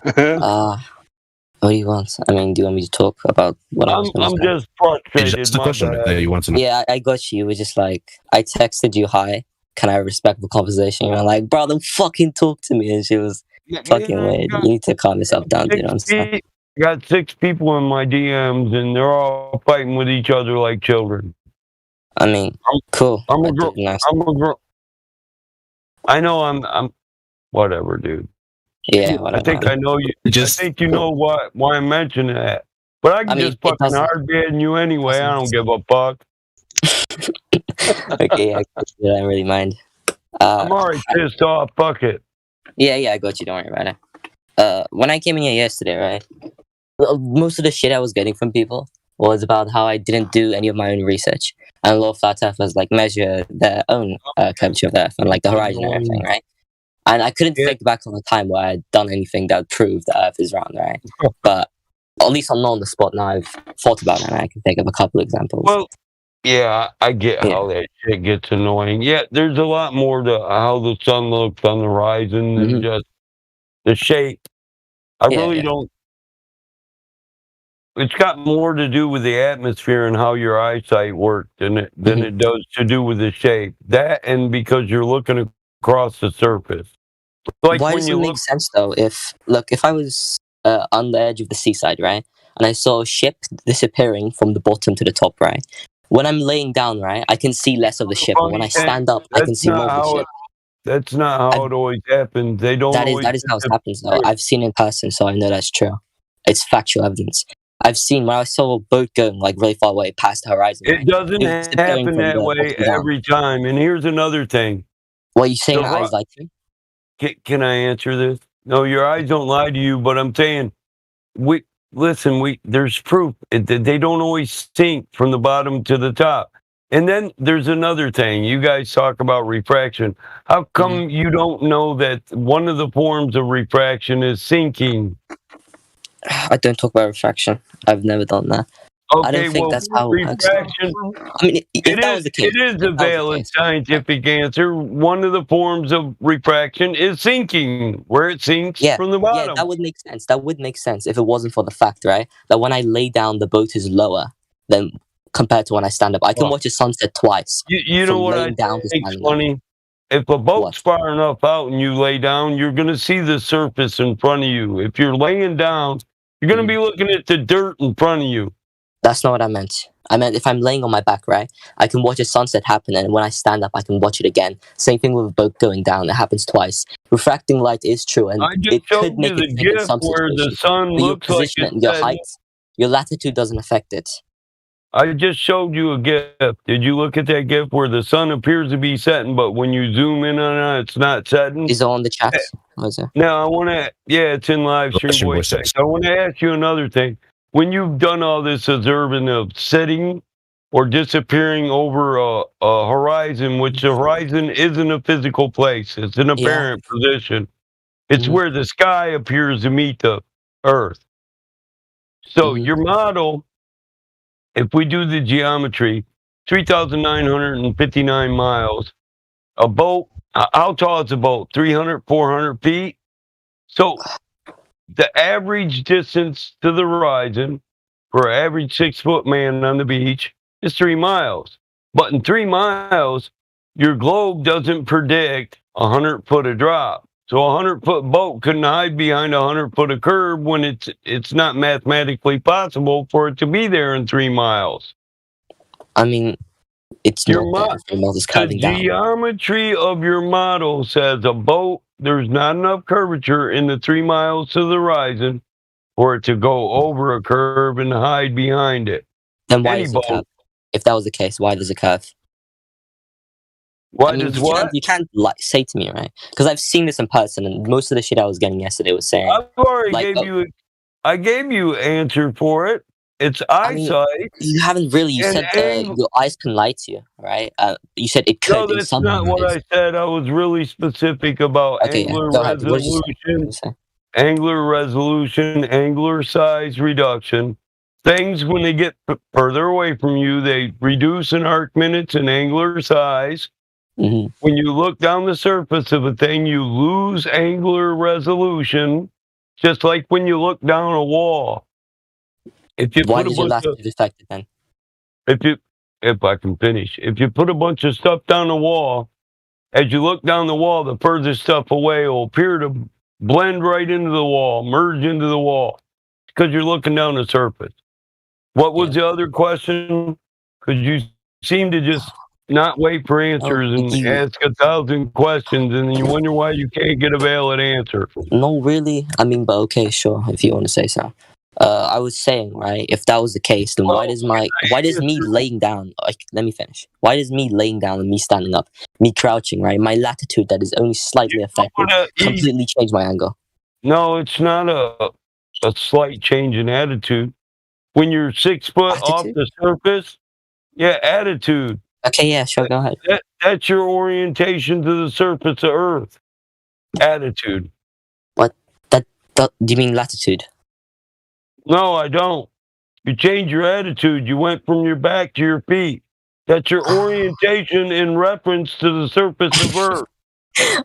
What do you want? I mean, do you want me to talk about what I was going to say? I'm just frustrated. Just the question that you want to know. Yeah, I got you. You were just like, I texted you, hi, can I respect the conversation? You're like, bro, don't fucking talk to me. And she was fucking weird. You need to calm yourself down, dude. I got 6 people in my DMs, and they're all fighting with each other like children. I mean, cool. I'm a girl. I know I'm whatever, dude. Yeah, whatever. I think I know you. I think you know why I'm mentioning that. But I can just fucking hard ban you anyway. I don't give a fuck. Okay, I don't really mind. I'm already pissed off. Fuck it. Yeah, I got you. Don't worry about it. When I came in here yesterday, right? Most of the shit I was getting from people was about how I didn't do any of my own research, and a lot of flat earthers like measure their own curvature of the Earth and like the horizon and everything, right? And I couldn't think back on a time where I'd done anything that would prove the Earth is round, right? But at least I'm not on the spot now. I've thought about it, and I can think of a couple examples. Well, yeah, I get how that shit gets annoying. Yeah, there's a lot more to how the sun looks on the horizon than just the shape. I really don't. It's got more to do with the atmosphere and how your eyesight works than it does to do with the shape. That and because you're looking across the surface. Like why when does you it make sense though? If I was on the edge of the seaside, right, and I saw a ship disappearing from the bottom to the top, right. When I'm laying down, right, I can see less of the ship. But when I stand up, I can see more of the ship. That's not how it always happens. They don't. That is how it happens though. I've seen it in person, so I know that's true. It's factual evidence. I've seen when I saw a boat going like really far away past the horizon. It doesn't happen that way every time. And here's another thing. What you saying? My eyes lie to you? Can I answer this? No, your eyes don't lie to you. But I'm saying, there's proof. They don't always sink from the bottom to the top. And then there's another thing. You guys talk about refraction. How come you don't know that one of the forms of refraction is sinking? I don't talk about refraction. I've never done that. Okay, I don't think that's how it works. refraction. I mean, if that was the case, it is a valid scientific answer. One of the forms of refraction is sinking, where it sinks from the bottom. Yeah, that would make sense. That would make sense if it wasn't for the fact, right, that when I lay down, the boat is lower than compared to when I stand up. I can watch a sunset twice. You know what I think's funny? If a boat's far enough out and you lay down, you're going to see the surface in front of you. If you're laying down, you're going to be looking at the dirt in front of you. That's not what I meant. I meant if I'm laying on my back, right, I can watch a sunset happen, and when I stand up, I can watch it again. Same thing with a boat going down. It happens twice. Refracting light is true, and I just it showed could you make the it sink in GIF some where the situations. sun But your looks like position it's and your setting. height, your latitude doesn't affect it. I just showed you a GIF. Did you look at that GIF where the sun appears to be setting, but when you zoom in on it, it's not setting? Is it on the chat? Now, I want to, yeah, it's in live stream voice text. I want to ask you another thing. When you've done all this observing of setting or disappearing over a horizon, which the horizon isn't a physical place, it's an apparent position. It's where the sky appears to meet the earth. So your model, if we do the geometry, 3,959 miles, a boat, how tall is a boat? 300, 400 feet? So the average distance to the horizon for an average 6-foot man on the beach is 3 miles. But in 3 miles, your globe doesn't predict 100 foot of drop. So a 100-foot boat couldn't hide behind a 100-foot of curb when it's not mathematically possible for it to be there in 3 miles. I mean, it's your not there. It's the cutting down. geometry of your model says a boat, there's not enough curvature in the 3 miles to the horizon for it to go over a curve and hide behind it. Then why does it curve? If that was the case, why does it curve? Why does what? You can't like say to me, right? Because I've seen this in person, and most of the shit I was getting yesterday was saying. I've already I gave you an answer for it. It's eyesight. You haven't really. You said your eyes can lie to you, right? You said it could. No, that's not what I said. I was really specific about angular resolution, angular size reduction. Things, when they get further away from you, they reduce in arc minutes and angular size. When you look down the surface of a thing, you lose angular resolution, just like when you look down a wall. If you Why put does your latitude affect it then? If I can finish, if you put a bunch of stuff down the wall, as you look down the wall, the furthest stuff away will appear to blend right into the wall, merge into the wall, because you're looking down the surface. What was the other question? Because you seem to just not wait for answers and ask 1,000 questions, and then you wonder why you can't get a valid answer. No, really. I mean, but okay, sure, if you want to say so. I was saying, right, if that was the case, then why does me laying down, like, let me finish. Why does me laying down and me standing up, me crouching, right, my latitude that is only slightly affected, completely change my angle? No, it's not a slight change in attitude. When you're 6 foot off the surface, attitude. Okay, yeah, sure, go ahead. That's your orientation to the surface of Earth. Attitude. What? Do you mean latitude? No, I don't. You change your attitude. You went from your back to your feet. That's your orientation in reference to the surface of Earth.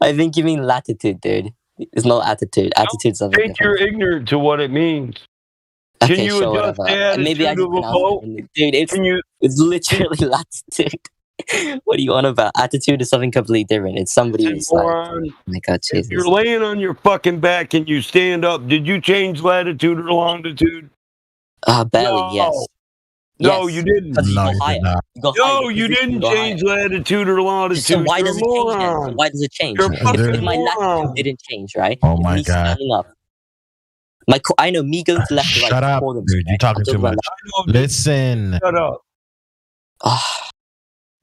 I think you mean latitude, dude. It's not attitude. Attitude's something I think you're ignorant to what it means. Okay, Can you sure, adjust whatever. the attitude Maybe I of just a pronounced boat? it. Dude, it's literally latitude. What are you on about? Attitude is something completely different. It's somebody who's like, oh my God, Jesus. If you're laying on your fucking back and you stand up, did you change latitude or longitude? Barely, yes. No, Yes, you didn't. because you go higher. You go higher, No, your you position didn't go change latitude or longitude. So why You're does a it change then? moron. So why does it change? You're a fucking If my latitude moron. didn't change, right? Oh If my me God. standing up. I know me going to left to right. Shut up, coordinates, dude. You're right? talking I'm too talking much. about Listen. Shut up.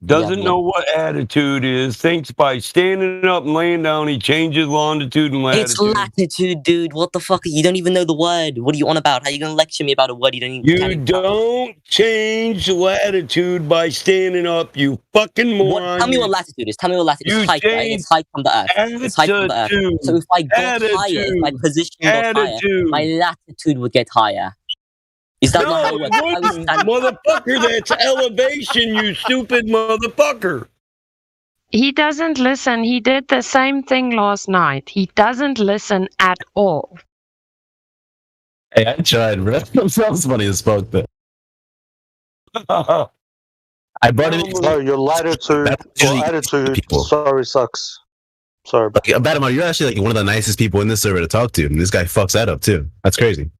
Doesn't know what attitude is. Thinks by standing up and laying down, he changes longitude and latitude. It's latitude, dude. What the fuck? You don't even know the word. What are you on about? How are you going to lecture me about a word you don't even You don't change latitude by standing up, you fucking moron. Tell me what latitude is. Tell me what latitude is. You It's height, right? change It's height from the earth. It's height from the earth. So if I got higher, if my position got higher, my latitude would get higher. Is that not how it works? No, it wouldn't, motherfucker. That's elevation, you stupid motherfucker. He doesn't listen. He did the same thing last night. He doesn't listen at all. Hey, I tried, bro. That was funny as fuck, though. I brought it in. No, your latitude, sorry, sucks. Sorry. Like, Badamar, you're actually like one of the nicest people in this server to talk to. And this guy fucks that up, too. That's crazy.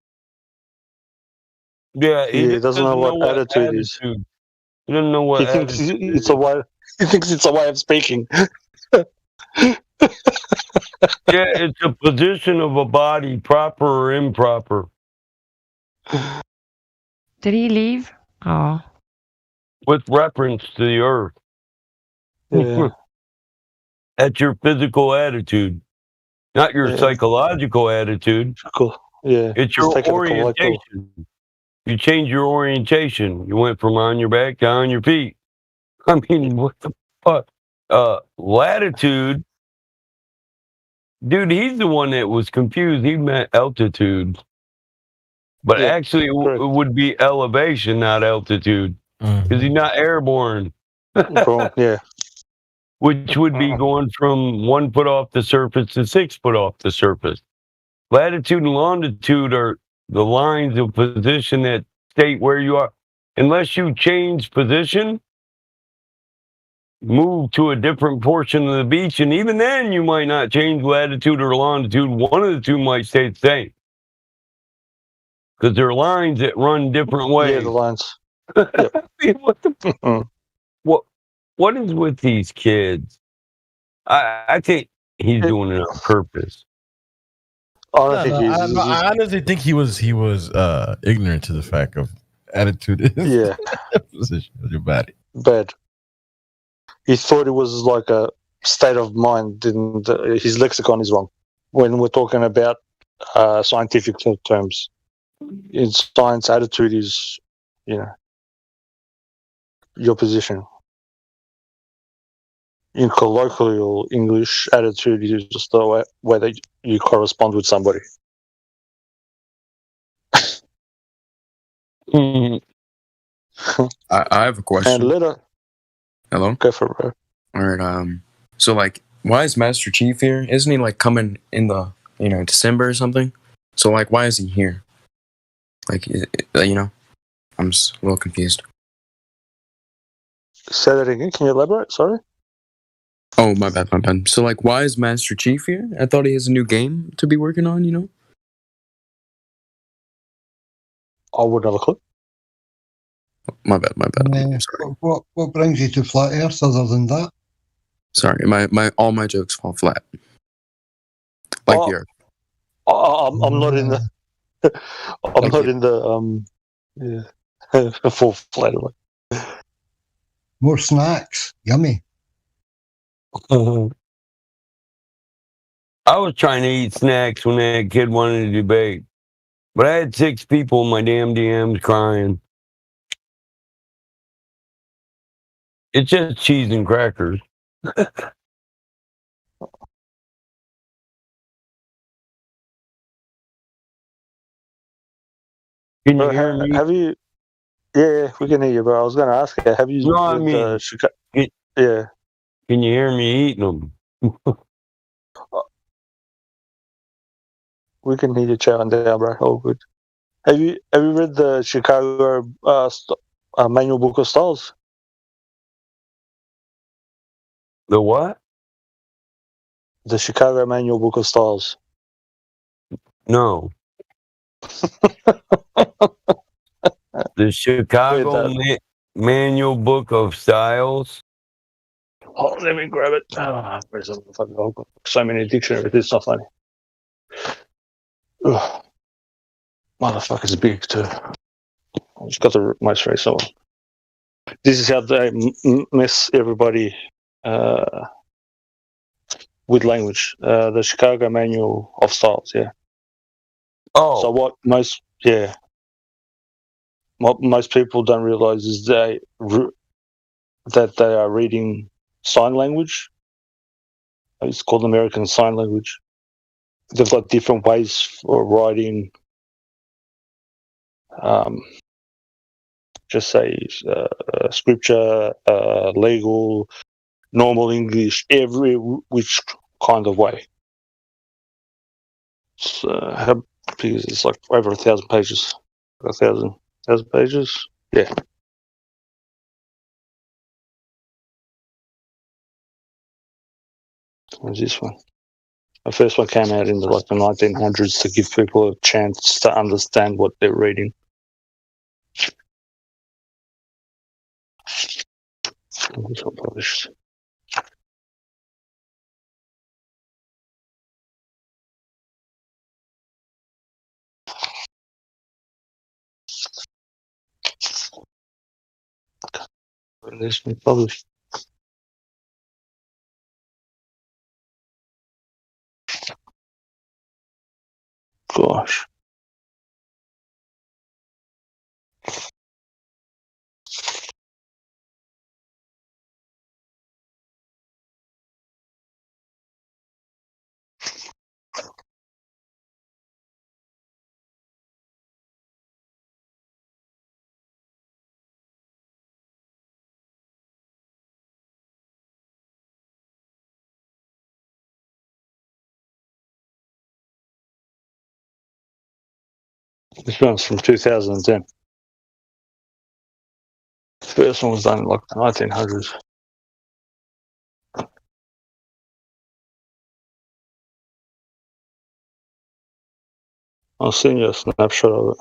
Yeah, he doesn't know what attitude is. He doesn't know what He thinks it's a way. He thinks it's a way of speaking. Yeah, it's a position of a body, proper or improper. Did he leave? Oh. With reference to the earth. Yeah. That's your physical attitude, not your psychological attitude. Cool. Yeah. It's your orientation. You change your orientation. You went from on your back to on your feet. I mean, what the fuck? Latitude. Dude, he's the one that was confused. He meant altitude. But actually, it would be elevation, not altitude. Because he's not airborne. Yeah. Which would be going from 1 foot off the surface to 6 foot off the surface. Latitude and longitude are the lines of position that state where you are. Unless you change position, move to a different portion of the beach, and even then you might not change latitude or longitude. One of the two might stay the same. Because there are lines that run different ways. Yeah, the lines. What the what is with these kids? I think he's doing it on purpose. I honestly think he was ignorant to the fact of attitude is position of your body. Bad. He thought it was like a state of mind. His lexicon is wrong when we're talking about scientific terms. In science, attitude is, your position. In colloquial English, attitude is just the way that you correspond with somebody. I have a question. And later, hello. Go for it, bro. All right. So like, why is Master Chief here? Isn't he like coming in the December or something? So like, why is he here? Like, I'm just a little confused. Say that again. Can you elaborate? Sorry. Oh, my bad. So like, why is Master Chief here? I thought he has a new game to be working on. I wouldn't have a clue. My bad. What brings you to Flat Earth other than that? Sorry, all my jokes fall flat. Like the Earth. I'm not in the. I'm not in the full flat. More snacks, yummy. I was trying to eat snacks when that kid wanted to debate, but I had 6 people in my damn DMs crying. It's just cheese and crackers. Can you hear me? Have you? Yeah, we can hear you, bro. I was going to ask you, have you? No, I mean, yeah. Can you hear me eating them? We can hear you chowing down, bro. All good. Have you read the Chicago Manual Book of Styles? The what? The Chicago Manual Book of Styles. No. The Chicago Manual Book of Styles. Oh, let me grab it. Where's the fucking? I've got so many dictionaries. It's not funny. Ugh. Motherfucker's big too. I just got the most recent one. This is how they mess everybody with language. The Chicago Manual of Styles. Yeah. Oh. So what most people don't realize is that they are reading sign language. It's called American Sign Language. They've got different ways for writing. Just say scripture, legal, normal English, every which kind of way. How big is it? It's like over 1,000 pages. 1,000 pages? Yeah. Where's this one? The first one came out in the 1900s to give people a chance to understand what they're reading. This one published. When this been published? Gosh. This one's from 2010. The first one was done in like the 1900s. I'll send you a snapshot of it.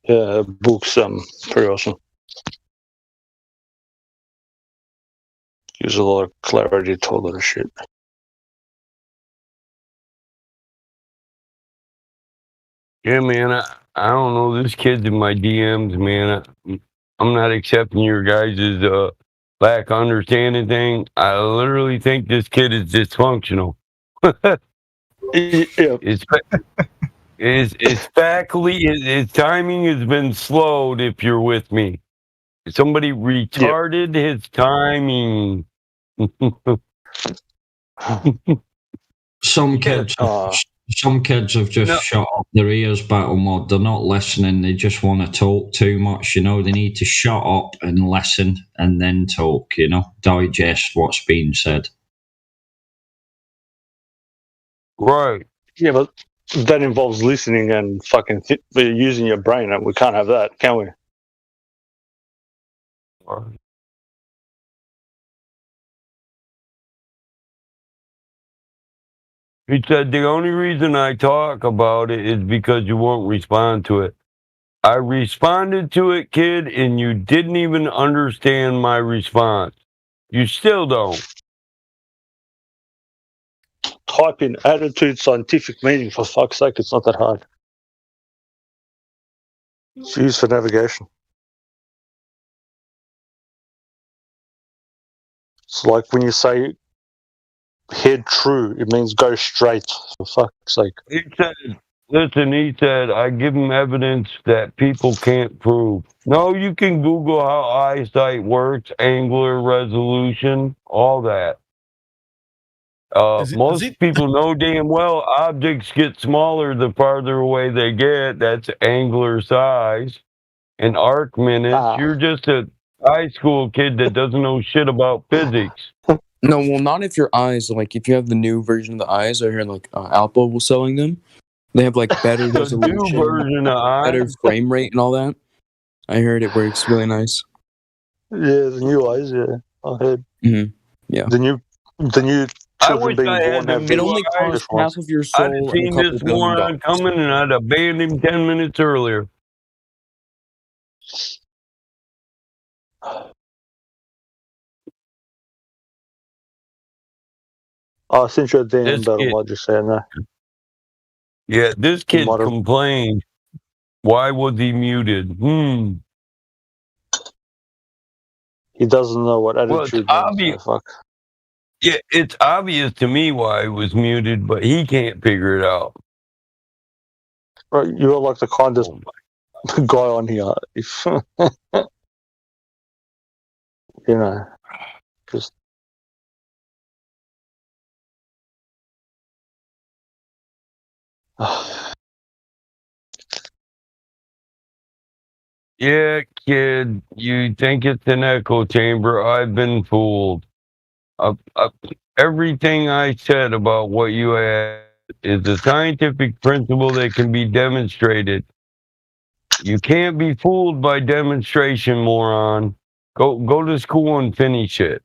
Yeah, book's pretty awesome. Use a lot of clarity to a lot of shit. Yeah, man, I don't know. This kid's in my DMs, man. I'm not accepting your guys' lack of understanding thing. I literally think this kid is dysfunctional. Yeah. It's faculty, his timing has been slowed, if you're with me. Somebody retarded his timing. Some kids have just shut up their ears, Battle Mod. They're not listening. They just want to talk too much. You know, they need to shut up and listen and then talk. You know, digest what's being said. Right. Yeah, but that involves listening and fucking using your brain, and we can't have that, can we? He said, the only reason I talk about it is because you won't respond to it. I responded to it, kid, and you didn't even understand my response. You still don't. Type in attitude scientific meaning, for fuck's sake. It's not that hard. It's used for navigation. It's like when you say head true, it means go straight, for fuck's sake. He said, I give him evidence that people can't prove. No, you can Google how eyesight works, angular resolution, all that. Most people know damn well objects get smaller the farther away they get. That's angular size. And arc minutes, you're just a high school kid that doesn't know shit about physics. No, well, not if your eyes, like, if you have the new version of the eyes, I heard, like, Alpha was selling them. They have, like, better resolution, new version of better eyes? frame rate and all that. I heard it works really nice. Yeah, the new eyes, yeah. I heard. Mm-hmm. Yeah. The new I children wish being I had born have It only costs half of your soul I'd have and a seen couple this $1 billion. moron coming and I'd have banned him 10 minutes earlier. I sent you a DM, This but kid- I'm just saying that. Yeah, this kid Modern- complained. Why was he muted? He doesn't know what Well, attitude it's means. So fuck. Yeah, it's obvious to me why it was muted, but he can't figure it out. Right, you're like the kindest guy on here. If you know, just Yeah, kid, you think it's an echo chamber. I've been fooled. Everything I said about what you had is a scientific principle that can be demonstrated. You can't be fooled by demonstration, moron. Go to school and finish it.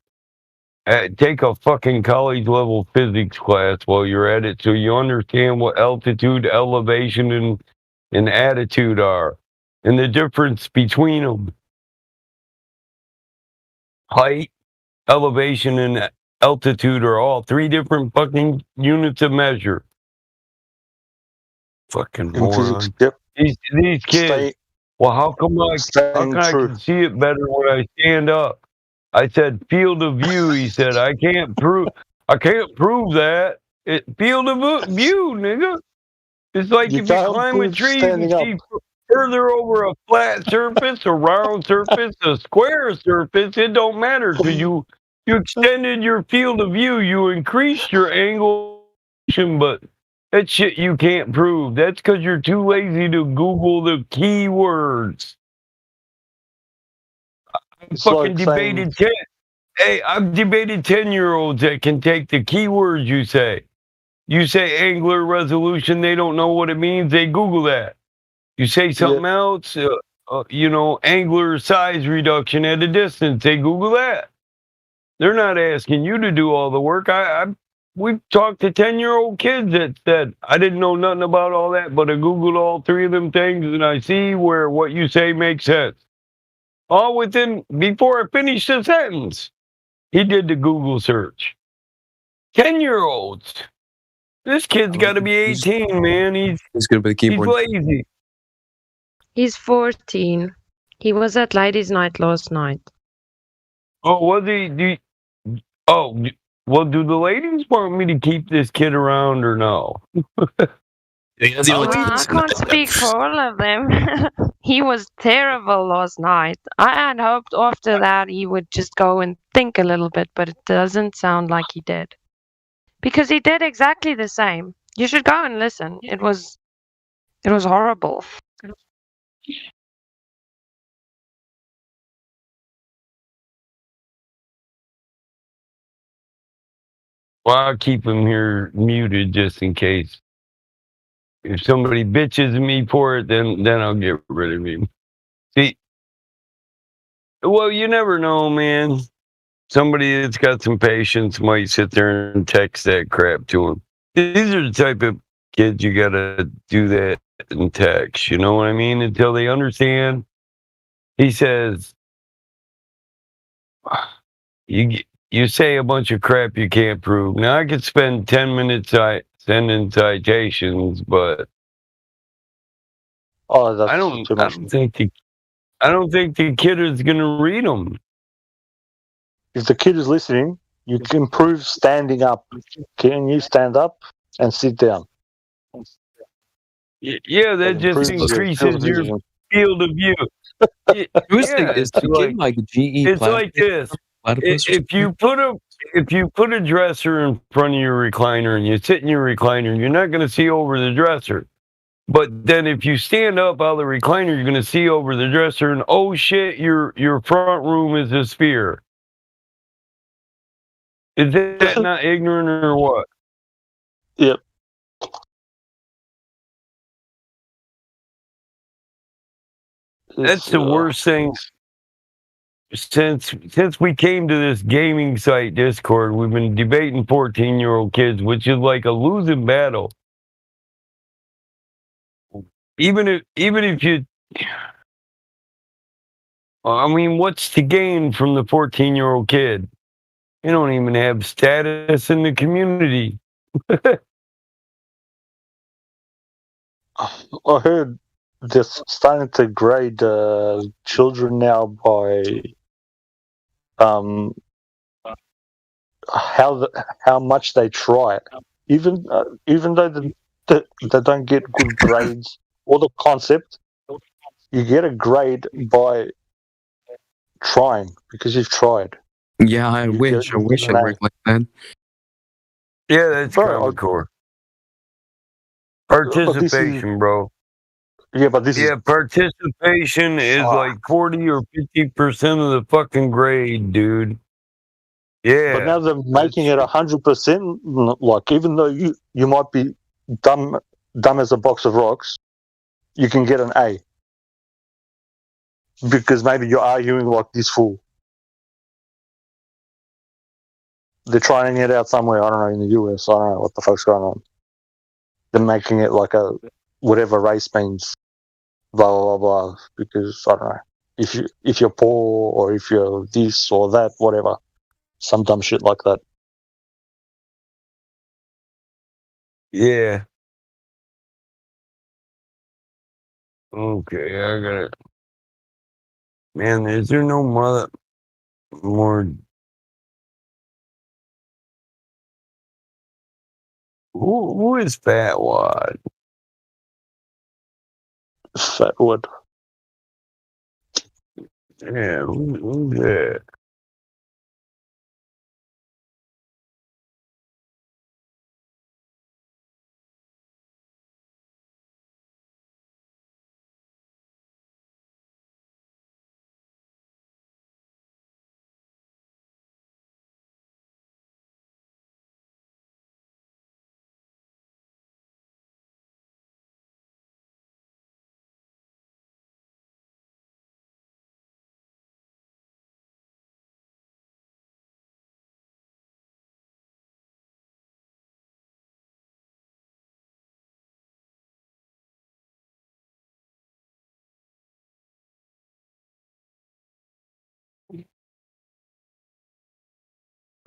Take a fucking college level physics class while you're at it so you understand what altitude, elevation, and attitude are and the difference between them. Height, elevation, and altitude are all three different fucking units of measure. Fucking moron. These kids. Well, how come I can see it better when I stand up? I said field of view. He said I can't prove that. Field of view, nigga. It's like if you climb a tree, you can see further over a flat surface, a round surface, a square surface. It don't matter because you extended your field of view. You increased your angle, but that shit you can't prove. That's because you're too lazy to Google the keywords. I've debated 10-year-olds that can take the keywords you say. You say angular resolution, they don't know what it means. They Google that. You say something else, angular size reduction at a distance. They Google that. They're not asking you to do all the work. We've talked to 10-year-old kids that said, I didn't know nothing about all that, but I Googled all three of them things, and I see where what you say makes sense. All before I finished the sentence, he did the Google search. 10-year-olds. This kid's got to be 18, man. He's good with the keyboard. He's lazy. He's 14. He was at ladies' night last night. Oh, was he? Well, do the ladies want me to keep this kid around or no? I can't speak for all of them. He was terrible last night. I had hoped after that he would just go and think a little bit, but it doesn't sound like he did. Because he did exactly the same. You should go and listen. It was horrible. Well, I'll keep him here muted just in case. If somebody bitches at me for it, then I'll get rid of him. See, well, you never know, man. Somebody that's got some patience might sit there and text that crap to him. These are the type of kids you gotta do that in text. You know what I mean? Until they understand. He says, you say a bunch of crap you can't prove. Now I could spend 10 minutes sending citations, but I don't think the kid is gonna read them. If the kid is listening, you can improve standing up. Can you stand up and sit down? Yeah, that just increases your field of view. Is the kid like GE? It's like this. If you put a dresser in front of your recliner and you sit in your recliner, you're not going to see over the dresser. But then if you stand up out of the recliner, you're going to see over the dresser, and oh shit, your front room is a sphere. Is that not ignorant or what? Yep. That's the worst thing. Since we came to this gaming site Discord, we've been debating 14-year-old kids, which is like a losing battle. Even if you, I mean, what's to gain from the 14-year-old kid? You don't even have status in the community. I heard they're starting to grade children now by how much they try it. Even though they don't get good grades or the concept, you get a grade by trying because you've tried. Yeah, I wish I worked like that. Yeah, that's Common Core. Participation, bro. Yeah, but this is participation is like 40 or 50% of the fucking grade, dude. Yeah. But now they're making it 100%. Like, even though you might be dumb as a box of rocks, you can get an A because maybe you're arguing like this fool. They're trying it out somewhere. I don't know, in the US. I don't know what the fuck's going on. They're making it like a whatever race means. Blah blah blah blah. Because I don't know if you're poor or if you're this or that, whatever. Some dumb shit like that. Yeah. Okay, I got it. Man, is there no more? Who is Fat Wad? Fat Wad. Yeah, who's that?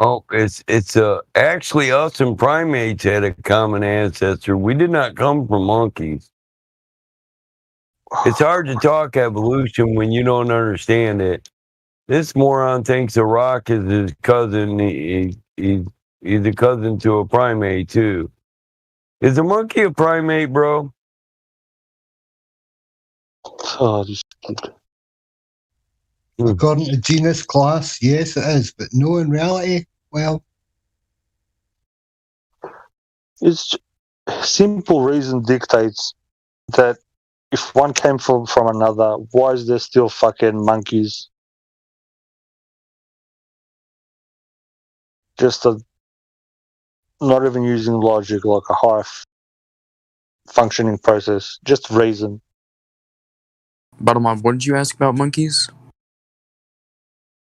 Oh, it's actually us and primates had a common ancestor. We did not come from monkeys. It's hard to talk evolution when you don't understand it. This moron thinks a rock is his cousin. He's a cousin to a primate too. Is a monkey a primate, bro? Oh, according to genus class, yes, it is, but no, in reality, well, it's simple reason dictates that if one came from another, why is there still fucking monkeys? Just not even using logic, like a high functioning process, just reason. Bottom line, what did you ask about monkeys?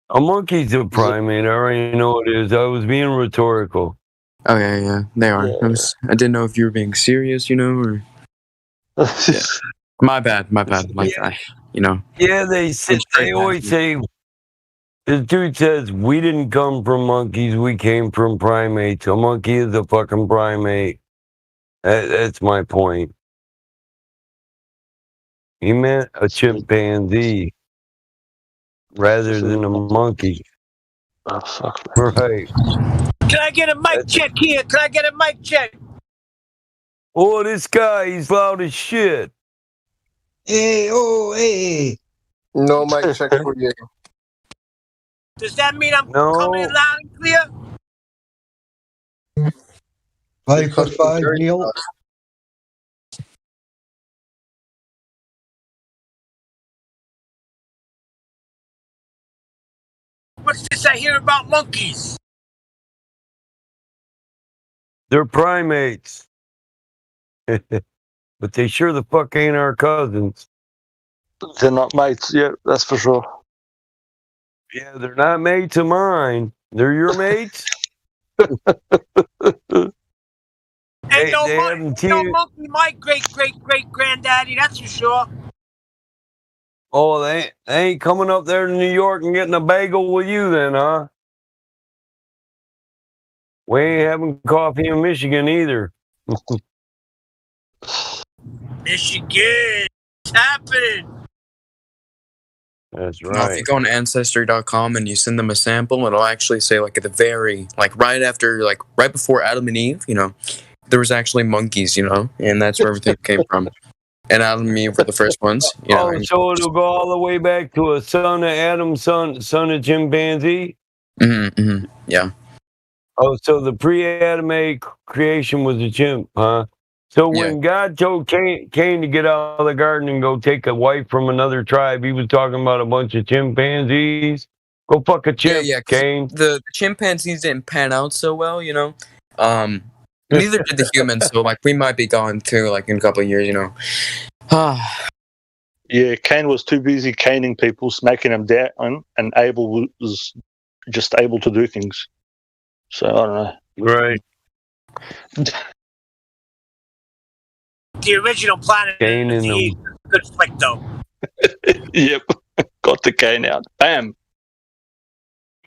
A monkey's a primate. I already know what it is. I was being rhetorical. Oh yeah, they are. Yeah. I didn't know if you were being serious, or. Yeah. My bad. Like Yeah. Yeah, they always say. The dude says we didn't come from monkeys. We came from primates. A monkey is a fucking primate. That's my point. He meant a chimpanzee rather than a monkey. Oh, fuck. Right. Can I get a mic check here? Can I get a mic check? Oh, this guy, he's loud as shit. Hey, oh, hey. No mic check for you. Does that mean I'm coming in loud and clear? 5 for 5, Neil. What's this I hear about monkeys? They're primates. But they sure the fuck ain't our cousins. They're not mates, yeah, that's for sure. Yeah, they're not mates of mine. They're your mates? Ain't no monkey my great-great-great-granddaddy, that's for sure. Oh, they ain't coming up there to New York and getting a bagel with you then, huh? We ain't having coffee in Michigan either. Michigan, what's happening? That's Now, if you go on Ancestry.com and you send them a sample, it'll actually say like at the very, like right after, like right before Adam and Eve, there was actually monkeys, and that's where everything came from. And Adam and Eve were the first ones. So it'll go all the way back to a son of Adam, son of chimpanzee? Yeah. Oh, so the pre-Adamic creation was a chimp, huh? So when God told Cain to get out of the garden and go take a wife from another tribe, he was talking about a bunch of chimpanzees. Go fuck a chimp, Cain. The chimpanzees didn't pan out so well, Neither did the humans, so like we might be gone too, like in a couple of years, Yeah, Cain was too busy caning people, smacking them down, and Abel was just able to do things. So I don't know. Right. The original Planet of the Apes is a good flick, though. Yep. Got the Cain out. Bam.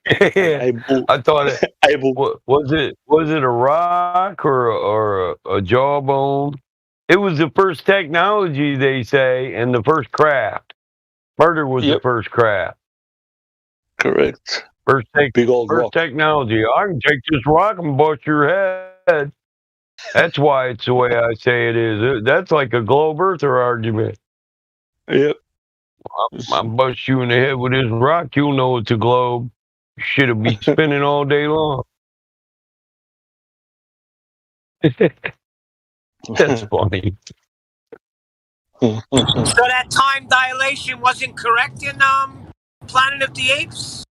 Abel, I thought it. Abel. Was it a rock or a jawbone? It was the first technology, they say, and the first craft. Murder was the first craft. Correct. Big old rock. Technology. I can take this rock and bust your head. That's why it's the way I say it is. That's like a globe earther argument. Yep. I bust you in the head with this rock, you'll know it's a globe. Shit'll be spinning all day long. That's funny. So that time dilation wasn't correct in Planet of the Apes?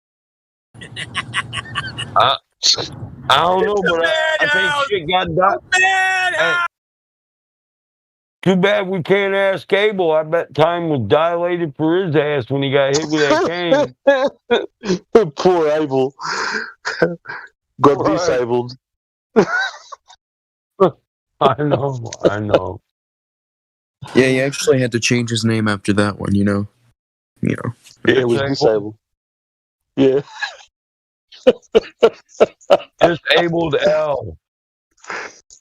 I don't know, but I think shit got done. Too bad we can't ask Abel. I bet time was dilated for his ass when he got hit with that cane. Poor Abel. Got disabled. I know. Yeah, he actually had to change his name after that one, Yeah, it was disabled. Yeah. Disabled L.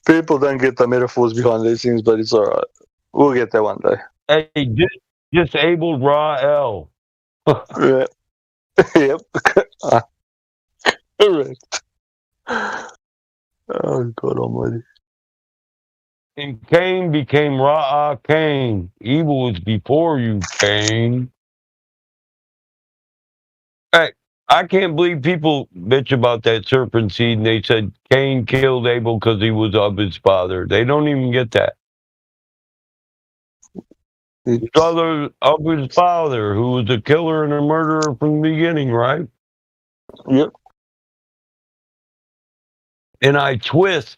People don't get the metaphors behind these things, but it's all right. We'll get there one day. Hey, disabled raw L. Yeah. Yep. Correct. Oh, God almighty. And Cain became Ra'ah Cain. Evil was before you, Cain. Hey, I can't believe people bitch about that serpent seed and they said Cain killed Abel because he was of his father. They don't even get that. Brother of his father, who was a killer and a murderer from the beginning, right? Yep. And I twist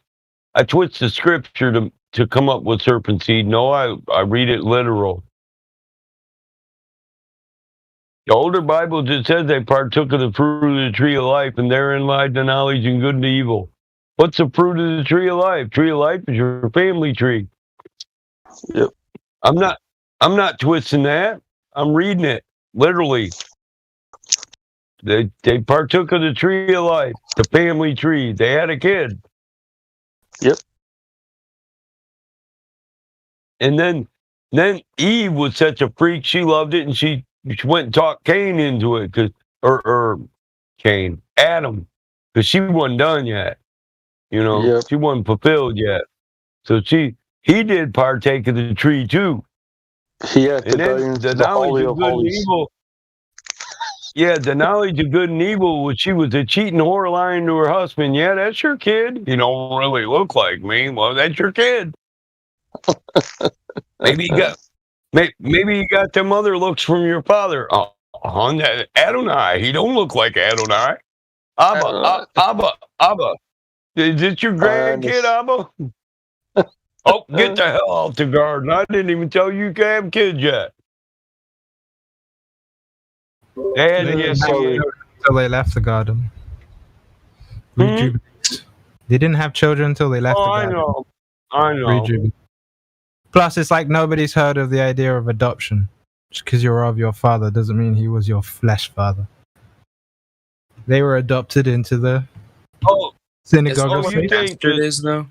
the scripture to come up with serpent seed. No, I read it literal. The older Bible just says they partook of the fruit of the tree of life, and therein lied the knowledge of good and evil. What's the fruit of the tree of life? Tree of life is your family tree. Yep. I'm not twisting that. I'm reading it literally. They partook of the tree of life, the family tree. They had a kid. Yep. And then Eve was such a freak. She loved it, and she went and talked Cain into it, Adam, because she wasn't done yet. She wasn't fulfilled yet. So he did partake of the tree too. He had to and go then into the the knowledge holy of of good and holies. evil. Yeah, the knowledge of good and evil was she was a cheating whore lying to her husband. Yeah, that's your kid. You don't really look like me. Well, that's your kid. Maybe you got them other looks from your father. Adonai, he don't look like Adonai. Abba. Is this your grandkid, Abba? Oh, get the hell off the garden. I didn't even tell you can have kids yet. They didn't have children until they left the garden. They didn't have children until they left the garden. I know. Plus, it's like nobody's heard of the idea of adoption. Just because you're of your father doesn't mean he was your flesh father. They were adopted into the synagogue of Satan.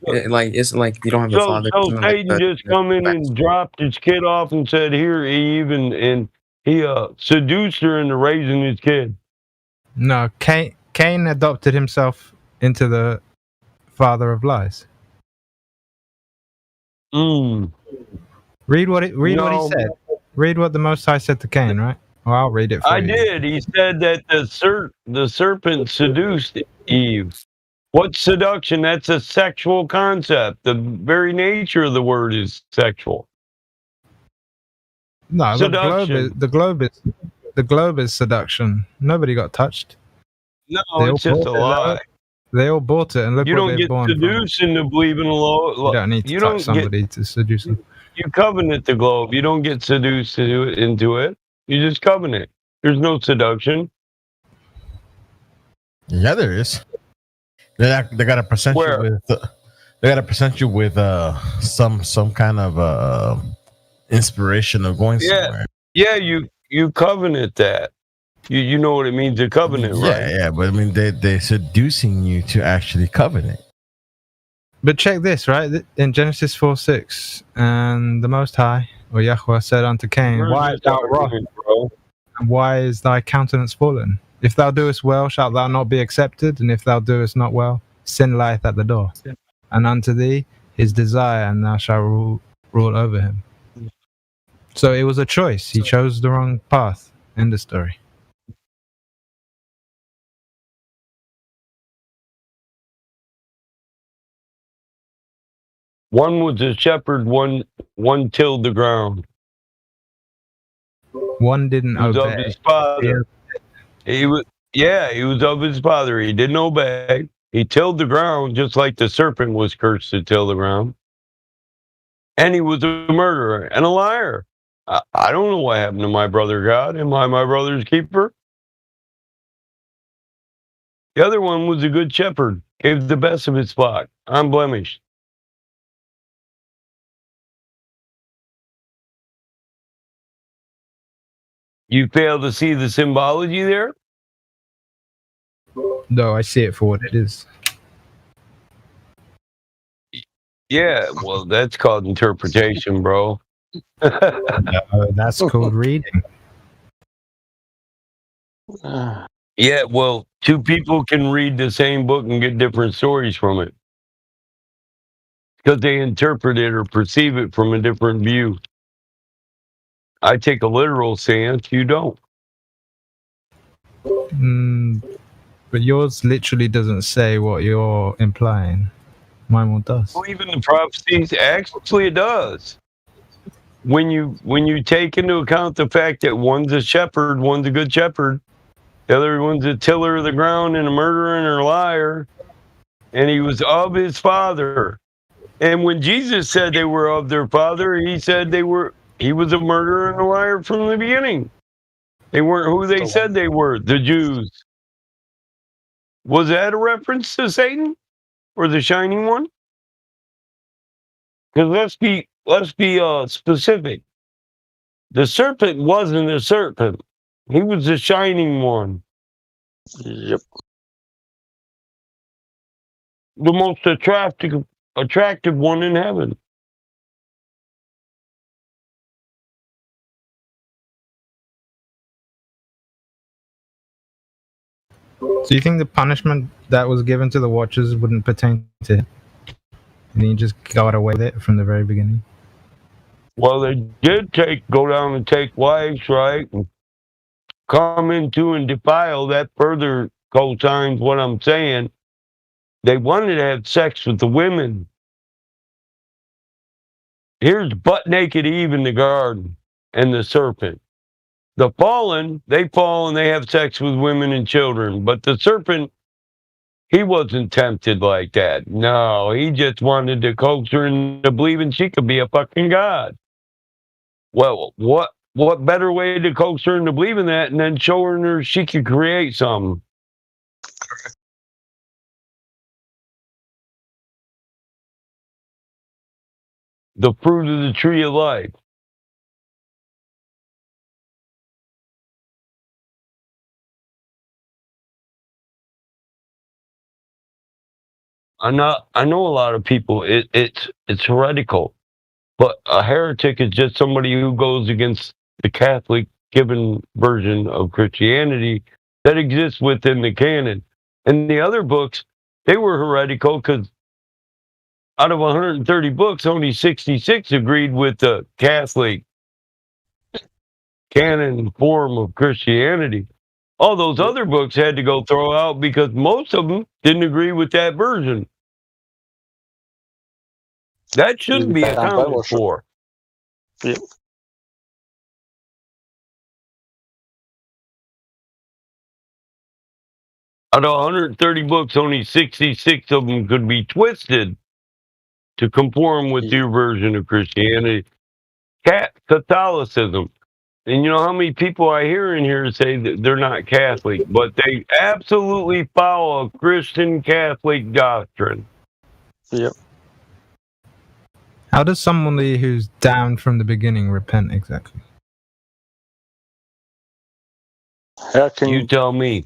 It's like you don't have a father. So Satan just come in and dropped his kid off and said, "Here, Eve," and He seduced her into raising his kid. No, Cain adopted himself into the father of lies. Read what he said. Read what the Most High said to Cain, right? Well, I'll read it for you. I did. He said that the serpent seduced Eve. What's seduction? That's a sexual concept. The very nature of the word is sexual. No, Seduction. the globe is seduction. Nobody got touched. No, it's just a lie. They all bought it, and look You what don't they've get born seduced into believing a law. You don't need to touch somebody to seduce them. You covenant the globe. You don't get seduced into it. You just covenant. There's no seduction. Yeah, there is. They got to present you with. They got to present you with some kind of inspiration of going somewhere. Yeah. You covenant that. You know what it means to covenant, right? Yeah. But I mean, they're seducing you to actually covenant. But check this, right? In Genesis 4:6, and the Most High, or Yahweh, said unto Cain, Why art thou wroth? And why is thy countenance fallen? If thou doest well, shalt thou not be accepted? And if thou doest not well, sin lieth at the door. And unto thee his desire, and thou shalt rule over him. So it was a choice. He chose the wrong path. End of story. One was a shepherd, one tilled the ground. One didn't He was obey. of his father. He was of his father. He didn't obey. He tilled the ground just like the serpent was cursed to till the ground. And he was a murderer and a liar. I don't know what happened to my brother God. Am I my brother's keeper? The other one was a good shepherd, gave the best of his flock, unblemished. You fail to see the symbology there? No, I see it for what it is. Yeah, well, that's called interpretation, bro. That's called reading. Yeah, well, two people can read the same book and get different stories from it because they interpret it or perceive it from a different view. I take a literal stance, you don't. But yours literally doesn't say what you're implying. Mine one does. Well, even the prophecies, actually it does. When you take into account the fact that one's a shepherd, one's a good shepherd, the other one's a tiller of the ground and a murderer and a liar, and he was of his father. And when Jesus said they were of their father, he said he was a murderer and a liar from the beginning. They weren't who they said they were, the Jews. Was that a reference to Satan or the Shining One? Because let's be specific. The serpent wasn't a serpent. He was the Shining One. Yep. The most attractive one in heaven. So you think the punishment that was given to the Watchers wouldn't pertain to him? And he just got away with it from the very beginning? Well, they did go down and take wives, right? And come into and defile. That further co-signs what I'm saying. They wanted to have sex with the women. Here's butt naked Eve in the garden and the serpent. The fallen, they fall and they have sex with women and children. But the serpent, he wasn't tempted like that. No, he just wanted to coax her into believing she could be a fucking god. Well, what better way to coax her into believing that and then showing her she could create something? The fruit of the tree of life. I know a lot of people. It's heretical, but a heretic is just somebody who goes against the Catholic given version of Christianity that exists within the canon. And the other books, they were heretical because out of 130 books, only 66 agreed with the Catholic canon form of Christianity. All those other books had to go throw out because most of them didn't agree with that version. That shouldn't be accounted for. Yep. Out of 130 books, only 66 of them could be twisted to conform with your version of Christianity. Catholicism. And you know how many people I hear in here say that they're not Catholic, but they absolutely follow a Christian Catholic doctrine. Yep. How does somebody who's down from the beginning repent exactly? How can you tell me?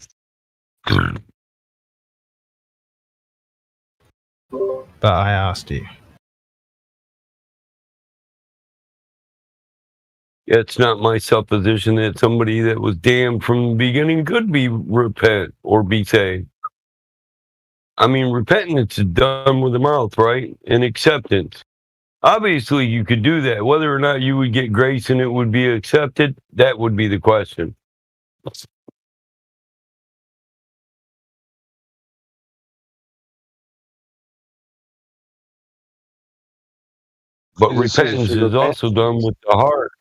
But I asked you. It's not my supposition that somebody that was damned from the beginning could be repent or be saved. I mean, repentance is done with the mouth, right? And acceptance. Obviously, you could do that. Whether or not you would get grace and it would be accepted, that would be the question. But repentance is also done with the heart.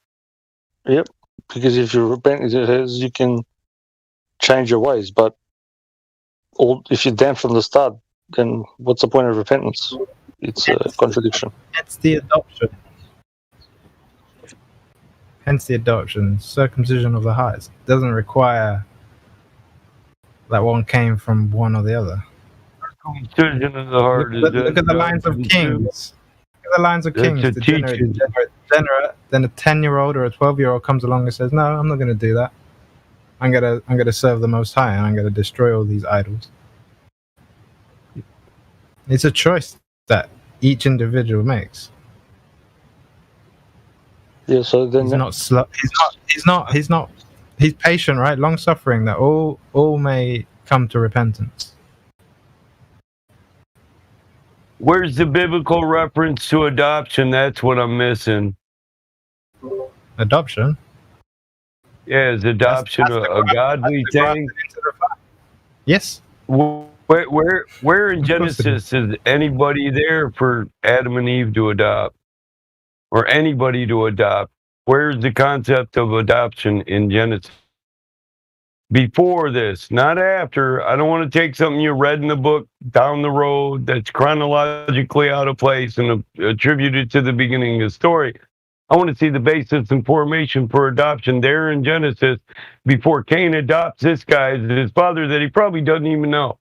Yep, because if you repent, it says you can change your ways. But if you're damned from the start, then what's the point of repentance? It's a contradiction. It's the adoption. Hence the adoption. Circumcision of the heart doesn't require that one came from one or the other. Circumcision of the heart. Look at the lines of kings. Look at the lines of kings. Degenerate. Then a 10-year-old or a 12-year-old comes along and says, "No, I'm not going to do that. I'm gonna serve the Most High, and I'm gonna destroy all these idols." It's a choice that each individual makes. Yeah, so then he's not slow. He's not. He's patient, right? Long suffering, that all may come to repentance. Where's the biblical reference to adoption? That's what I'm missing. Adoption? Yeah, is adoption a godly thing? Yes. Where in Genesis is anybody there for Adam and Eve to adopt? Or anybody to adopt? Where's the concept of adoption in Genesis? Before this, not after. I don't want to take something you read in the book down the road that's chronologically out of place and attributed to the beginning of the story. I want to see the basis and formation for adoption there in Genesis before Cain adopts this guy as his father that he probably doesn't even know.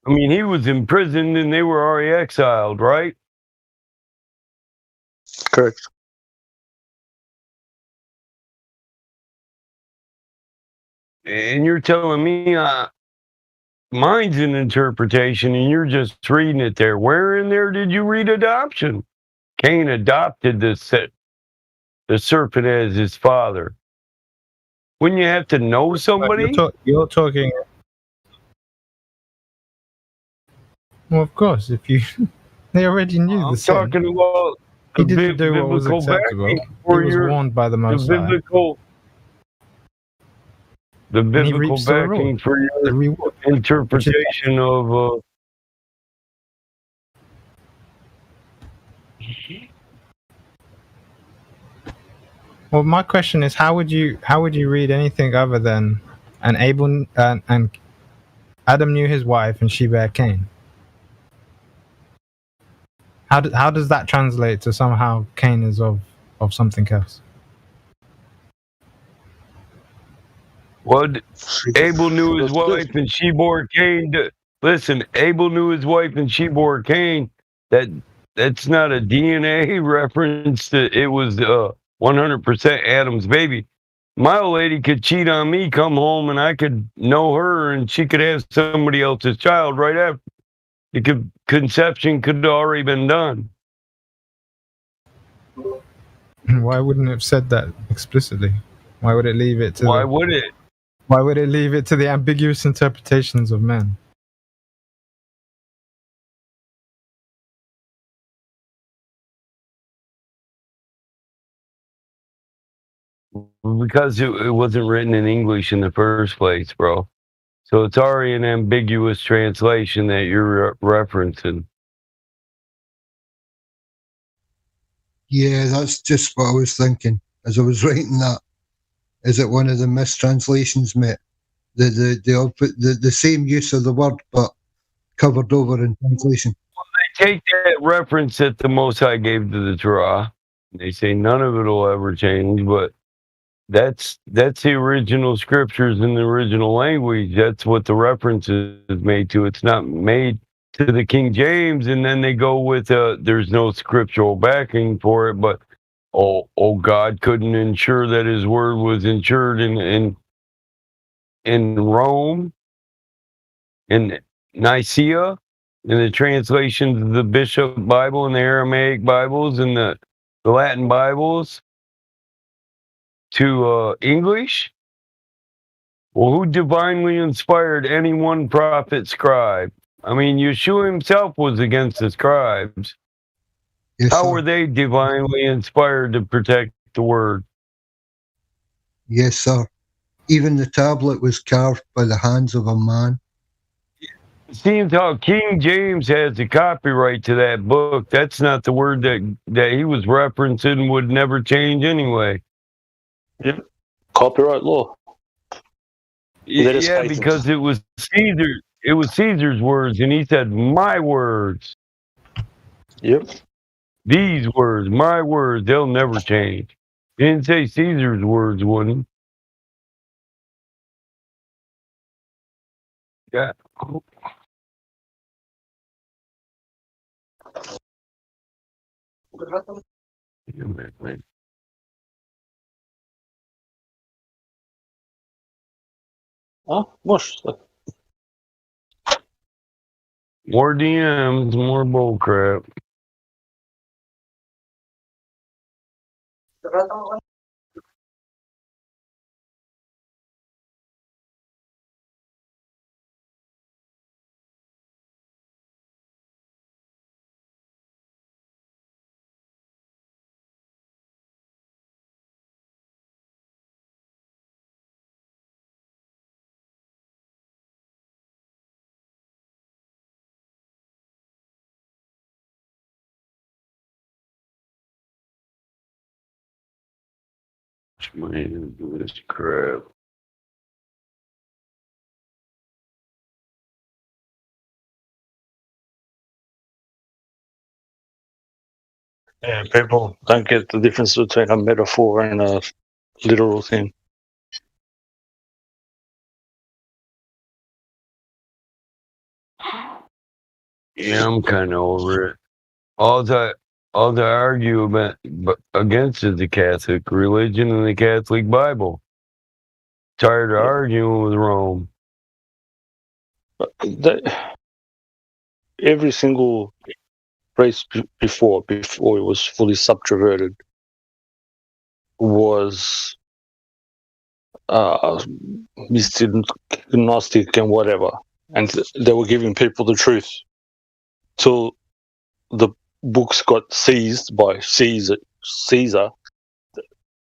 I mean, he was imprisoned and they were already exiled, right? Correct. And you're telling me mine's an interpretation and you're just reading it there. Where in there did you read adoption? Cain adopted the serpent as his father. Wouldn't you have to know somebody? You're talking. Well, of course, if you they already knew the sin. I'm talking about he didn't do what was acceptable. He was warned by the Most High. The biblical backing for your interpretation of. Well, my question is, how would you read anything other than and Adam knew his wife and she bare Cain? How does that translate to somehow Cain is of something else? Well, Abel knew his wife and she bore Cain. Listen, Abel knew his wife and she bore Cain. That's not a DNA reference. It was 100% Adam's baby. My old lady could cheat on me, come home, and I could know her, and she could have somebody else's child right after. Conception could have already been done. Why wouldn't it have said that explicitly? Why would it leave it to? Why would it? Why would it leave it to the ambiguous interpretations of men? Because it wasn't written in English in the first place, bro. So it's already an ambiguous translation that you're referencing. Yeah, that's just what I was thinking as I was writing that. Is it one of the mistranslations, mate? The same use of the word, but covered over in translation. Well, they take that reference that the Most High gave to the Torah. They say none of it will ever change, but that's the original scriptures in the original language. That's what the reference is made to. It's not made to the King James, and then they go with there's no scriptural backing for it, but God couldn't ensure that his word was ensured in Rome, in Nicaea, in the translations of the Bishop Bible and the Aramaic Bibles and the Latin Bibles to English. Well, who divinely inspired any one prophet scribe? I mean, Yeshua himself was against the scribes. Yes, How sir. were they divinely inspired to protect the word? Yes, sir. Even the tablet was carved by the hands of a man. It seems how King James has the copyright to that book. That's not the word that he was referencing, would never change anyway. Yeah. Copyright law. Yeah, because it was Caesar. It was Caesar's words, and he said, "My words." Yep. These words, my words, they'll never change. He didn't say Caesar's words wouldn't. Yeah. More DMs, more bullcrap. Man, do this crap. Yeah, people don't get the difference between a metaphor and a literal thing. Yeah, I'm kind of over it. All I argue against is the Catholic religion and the Catholic Bible. Tired of arguing with Rome. Every single race before it was fully subjugated was mystic, Gnostic, and whatever, and they were giving people the truth till the books got seized by Caesar,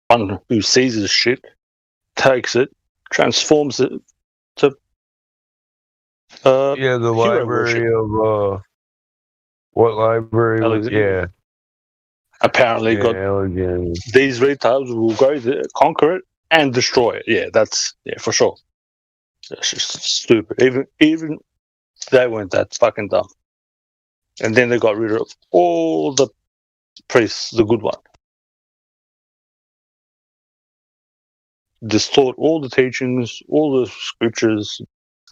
one who seizes shit, takes it, transforms it to the library of what library? Alexander. Apparently, got these retards will go there, conquer it, and destroy it. Yeah, that's for sure. That's just stupid. Even they weren't that fucking dumb. And then they got rid of all the priests, the good one. Distort all the teachings, all the scriptures,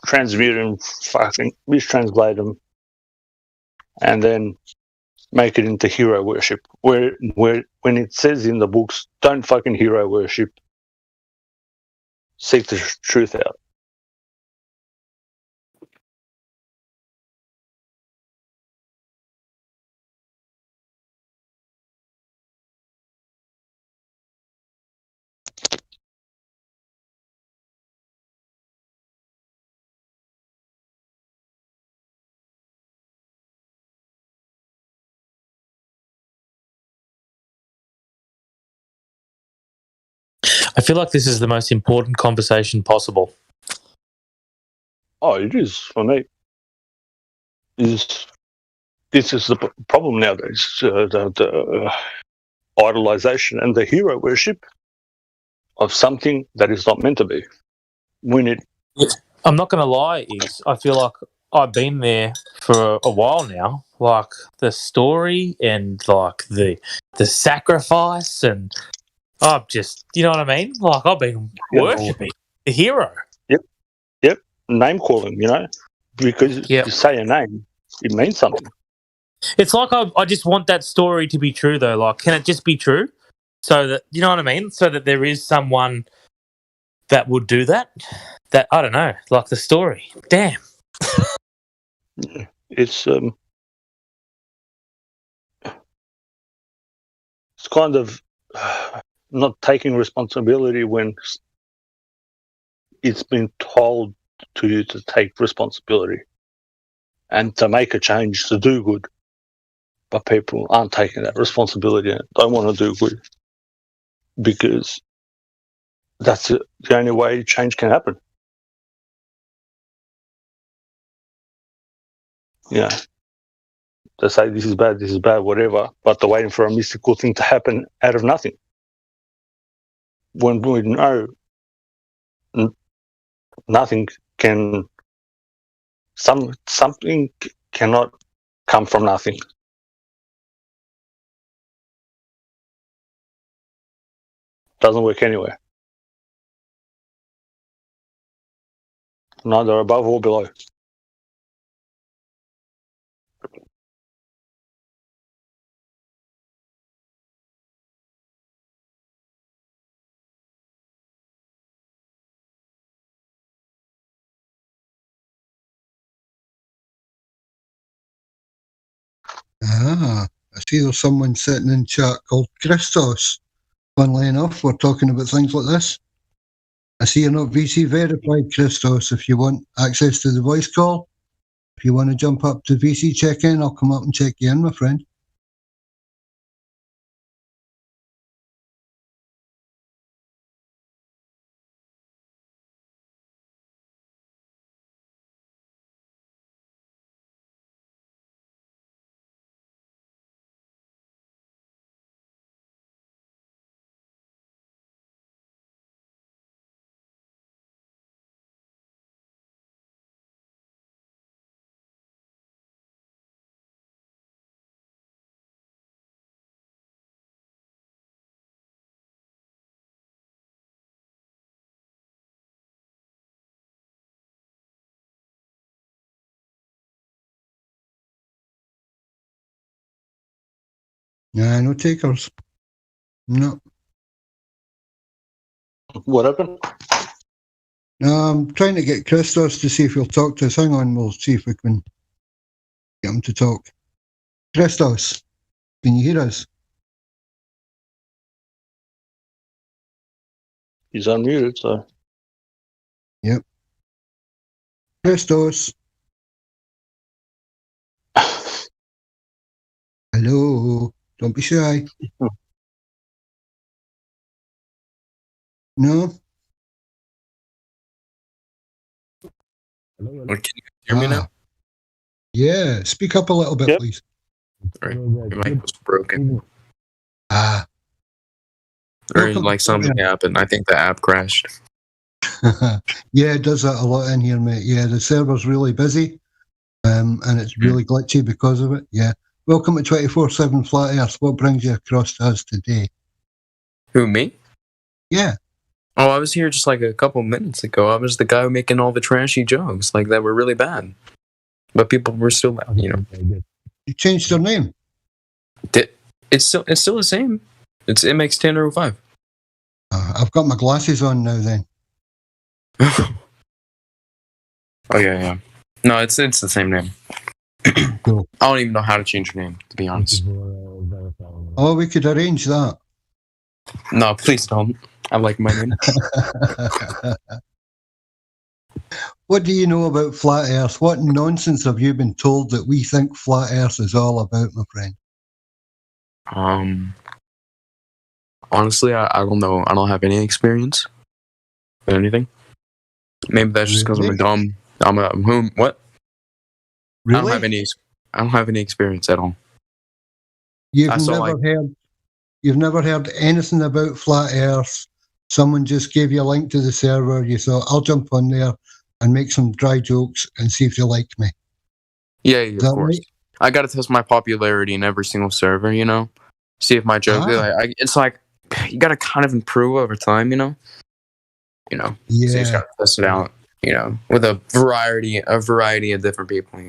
transmute them, fucking mistranslate them, and then make it into hero worship. Where when it says in the books, don't fucking hero worship. seek the truth out. I feel like this is the most important conversation possible. Oh, it is for me. This is the problem nowadays: the idolization and the hero worship of something that is not meant to be. When it, I'm not going to lie, Iggs. I feel like I've been there for a while now. Like the story and like the sacrifice, and I've just, you know what I mean? Like I've been worshipping the hero. Yep, name calling, because you say a name, it means something. It's like I just want that story to be true, though. Like, can it just be true? So that, you know what I mean? So that there is someone that would do that. That, I don't know, like the story. Damn. It's kind of not taking responsibility when it's been told to you to take responsibility and to make a change to do good, but people aren't taking that responsibility and don't want to do good because that's the only way change can happen. Yeah. They say this is bad, whatever, but they're waiting for a mystical thing to happen out of nothing. When we know nothing can, something cannot come from nothing. Doesn't work anywhere. Neither above or below. I see there's someone sitting in chat called Christos. Funnily enough, we're talking about things like this. I see you're not VC verified, Christos. If you want access to the voice call, if you want to jump up to VC check-in, I'll come up and check you in, my friend. Nah, no takers. No. What happened? No, I'm trying to get Christos to see if he'll talk to us. Hang on, we'll see if we can get him to talk. Christos, can you hear us? He's unmuted, so. Yep. Christos. Hello. Don't be shy. No? Can you hear me now? Yeah, speak up a little bit, please. Sorry, my mic was broken. Ah. Or like something happened. I think the app crashed. Yeah, it does that a lot in here, mate. Yeah, the server's really busy, and it's really glitchy because of it. Yeah. Welcome to 24/7 Flat Earth. What brings you across to us today? Who, me? Yeah. Oh, I was here just like a couple minutes ago. I was the guy making all the trashy jokes, like that were really bad. But people were still, You changed your name? It's still the same. It's MX1005. I've got my glasses on now then. Oh yeah. No, it's the same name. Cool. I don't even know how to change your name, to be honest. Oh, we could arrange that. No, please don't. I like my name. What do you know about flat Earth? What nonsense have you been told that we think flat Earth is all about, my friend? Honestly, I don't know. I don't have any experience with anything. Maybe that's just because I'm dumb. What? Really? I don't have any experience at all. You've never heard anything about flat Earth. Someone just gave you a link to the server. You thought, I'll jump on there and make some dry jokes and see if they like me. Yeah, of course. Right? I got to test my popularity in every single server, see if my joke. It's like you got to kind of improve over time, Yeah. So you just got to test it out, with a variety of different people,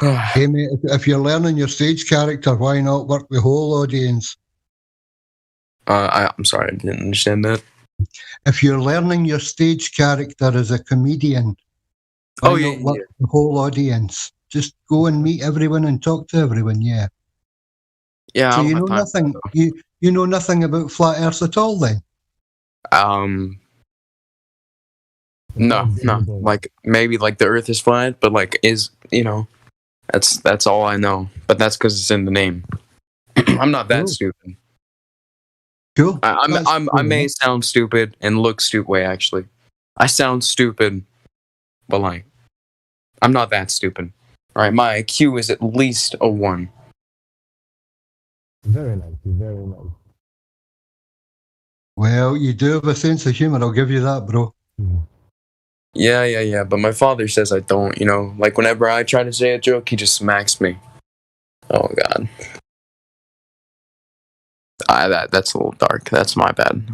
Hey mate, if you're learning your stage character, why not work the whole audience? I'm sorry, I didn't understand that. If you're learning your stage character as a comedian, why not work the whole audience? Just go and meet everyone and talk to everyone. Yeah. Yeah. So you know nothing. You know nothing about flat Earth at all, then? No. Like maybe like the Earth is flat, but like that's all I know. But that's because it's in the name. I'm not that stupid. Cool. I may sound stupid and look stupid. Wait, actually, I sound stupid, but like, I'm not that stupid. All right, my IQ is at least a 1. Very nice. Very nice. Well, you do have a sense of humor. I'll give you that, bro. Yeah. But my father says I don't. Like whenever I try to say a joke, he just smacks me. Oh God. That's a little dark. That's my bad.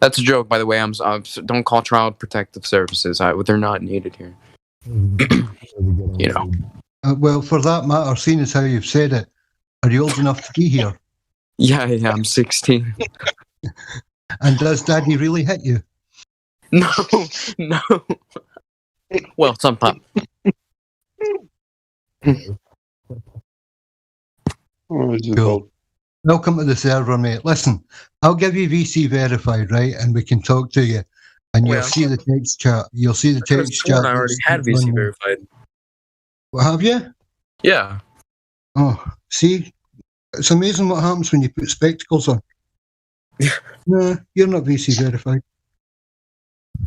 That's a joke, by the way. Don't call Child Protective Services. They're not needed here. Well, for that matter, seeing as how you've said it, are you old enough to be here? Yeah, I'm 16. And does Daddy really hit you? No. Well, sometimes. Cool. Welcome to the server, mate. Listen, I'll give you VC verified, right? And we can talk to you. And you'll see the text chat. You'll see the text chat. I already had VC verified. What, have you? Yeah. Oh, see? It's amazing what happens when you put spectacles on. No, you're not VC verified.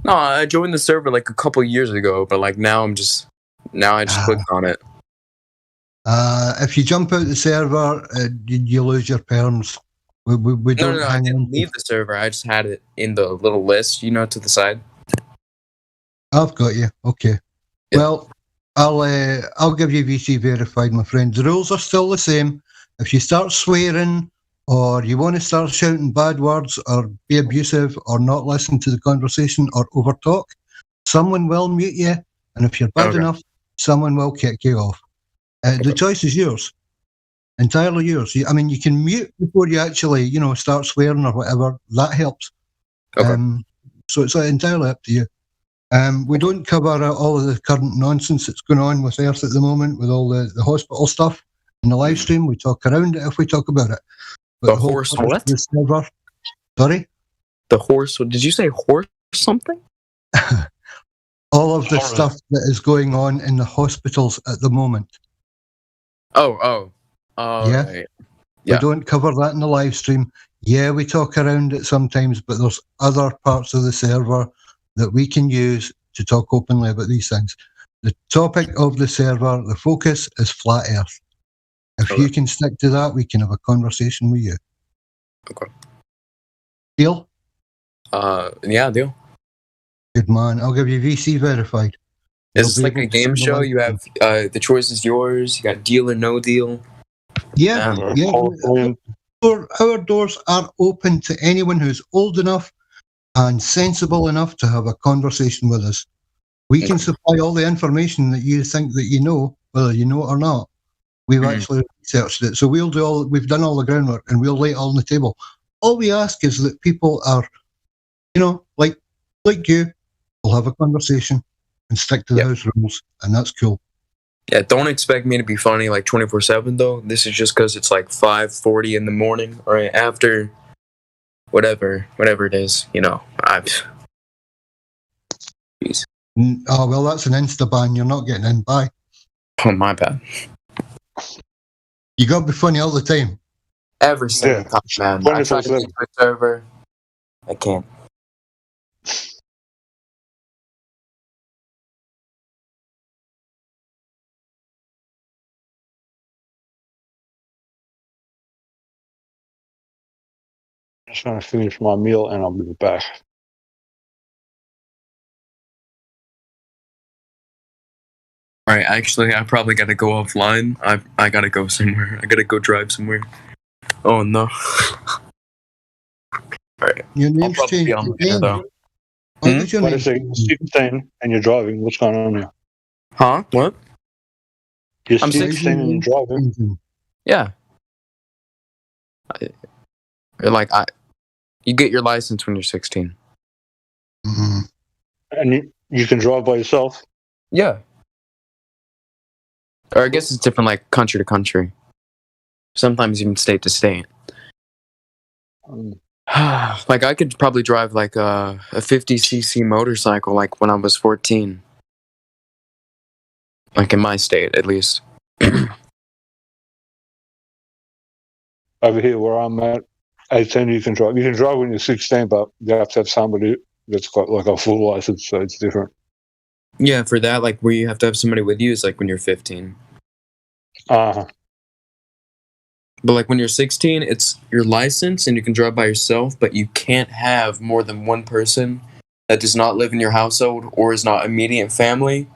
No, I joined the server like a couple years ago, but like now I just clicked on it. If you jump out the server, you lose your perms. We don't I didn't leave the server. I just had it in the little list, to the side. I've got you. Okay. Yeah. Well, I'll give you VC verified, my friend. The rules are still the same. If you start swearing, or you want to start shouting bad words, or be abusive, or not listen to the conversation, or overtalk, someone will mute you. And if you're bad enough, someone will kick you off. The choice is yours. Entirely yours. You can mute before you actually, start swearing or whatever. That helps. So it's entirely up to you. We don't cover all of the current nonsense that's going on with Earth at the moment, with all the hospital stuff in the live stream. We talk around it if we talk about it. But the horse what? The server, sorry? The horse, did you say horse something? All of the stuff that is going on in the hospitals at the moment. Yeah. Right. We don't cover that in the live stream. Yeah, we talk around it sometimes, but there's other parts of the server that we can use to talk openly about these things. The topic of the server, the focus is flat Earth. If you can stick to that, we can have a conversation with you. Okay. Deal? Yeah, deal. Good man. I'll give you VC verified. Is this like a game show? You have the choice is yours. You got deal or no deal. Yeah. Our doors are open to anyone who's old enough and sensible enough to have a conversation with us. We can supply all the information that you think that you know, whether you know it or not. We've actually researched it. So we've done all the groundwork and we'll lay it all on the table. All we ask is that people are, like like you, we'll have a conversation and stick to the house rules, and that's cool. Yeah, don't expect me to be funny like 24/7 though. This is just because it's like 5:40 in the morning, right after whatever it is. You know, Jeez. Oh well, that's an insta ban. You're not getting in. Bye. Oh, my bad. You gotta be funny all the time. Every single time, man. I try to get to a server. I can't. I'm just gonna finish my meal and I'll be back. All right, actually, I probably got to go offline. I got to go somewhere. I got to go drive somewhere. Oh, no. All right. Your name's I'll probably be on later, though. What's your Wait name? a second, 16 and you're driving. What's going on here? Huh? What? You're I'm 16 and you're driving. Yeah. You get your license when you're 16. And you can drive by yourself? Yeah. Or I guess it's different, like country to country. Sometimes even state to state. Like I could probably drive like a 50cc motorcycle, like when I was 14. Like in my state, at least. Over here where I'm at, 18 you can drive. You can drive when you're 16, but you have to have somebody that's got like a full license, so it's different. Yeah, for that, like where you have to have somebody with you is like when you're 15. Uh-huh. But like when you're 16, it's your license and you can drive by yourself, but you can't have more than one person that does not live in your household or is not immediate family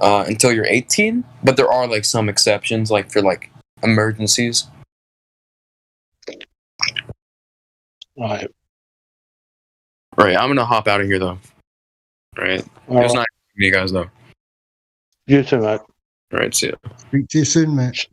until you're 18. But there are like some exceptions, like for like emergencies. Right. Right, I'm gonna hop out of here though. Right. It was nice meeting you guys though. You too, mate. All right, see ya. Speak to you soon, mate.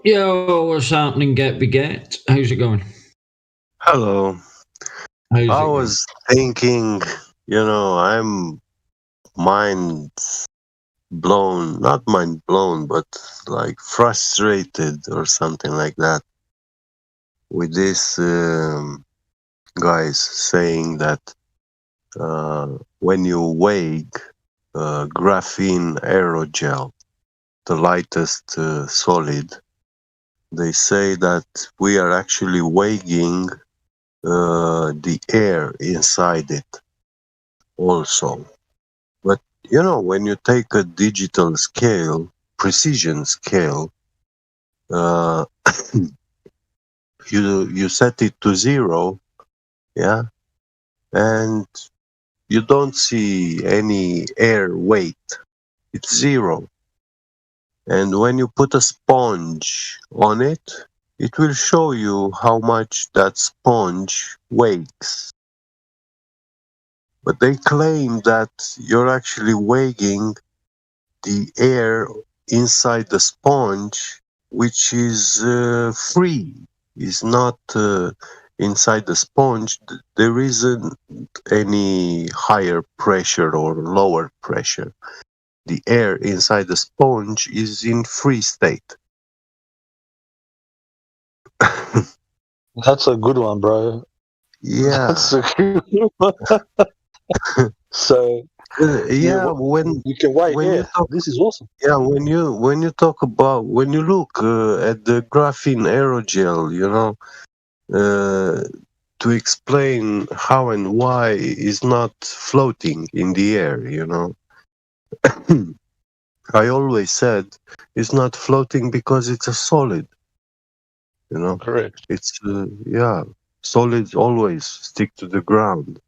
Yo, what's happening, Get Beget? How's it going? Hello. How's I it was thinking, I'm mind blown, not mind blown, but like frustrated or something like that with this guys saying that when you wake graphene aerogel, the lightest solid, they say that we are actually weighing the air inside it also. But when you take a digital scale, precision scale, you set it to 0, yeah, and you don't see any air weight. It's zero. And when you put a sponge on it, it will show you how much that sponge weighs. But they claim that you're actually weighing the air inside the sponge, which is free. Is not inside the sponge. There isn't any higher pressure or lower pressure. The air inside the sponge is in free state. That's a good one, bro. Yeah. That's a good one. So yeah, when you can weigh when air. you talk, This is awesome. yeah, when you look at the graphene aerogel, to explain how and why is not floating in the air, I always said it's not floating because it's a solid, Correct. It's solids always stick to the ground.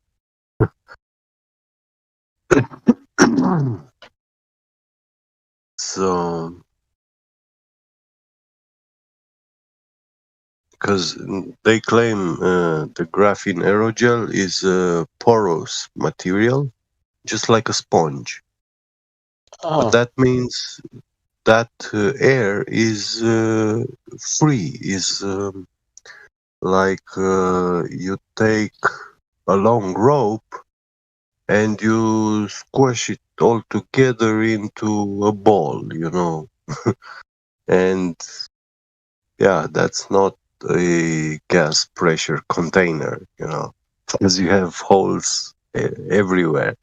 So, because they claim the graphene aerogel is a porous material, just like a sponge. But that means that air is free, is like you take a long rope and you squish it all together into a ball, and that's not a gas pressure container, because you have holes everywhere.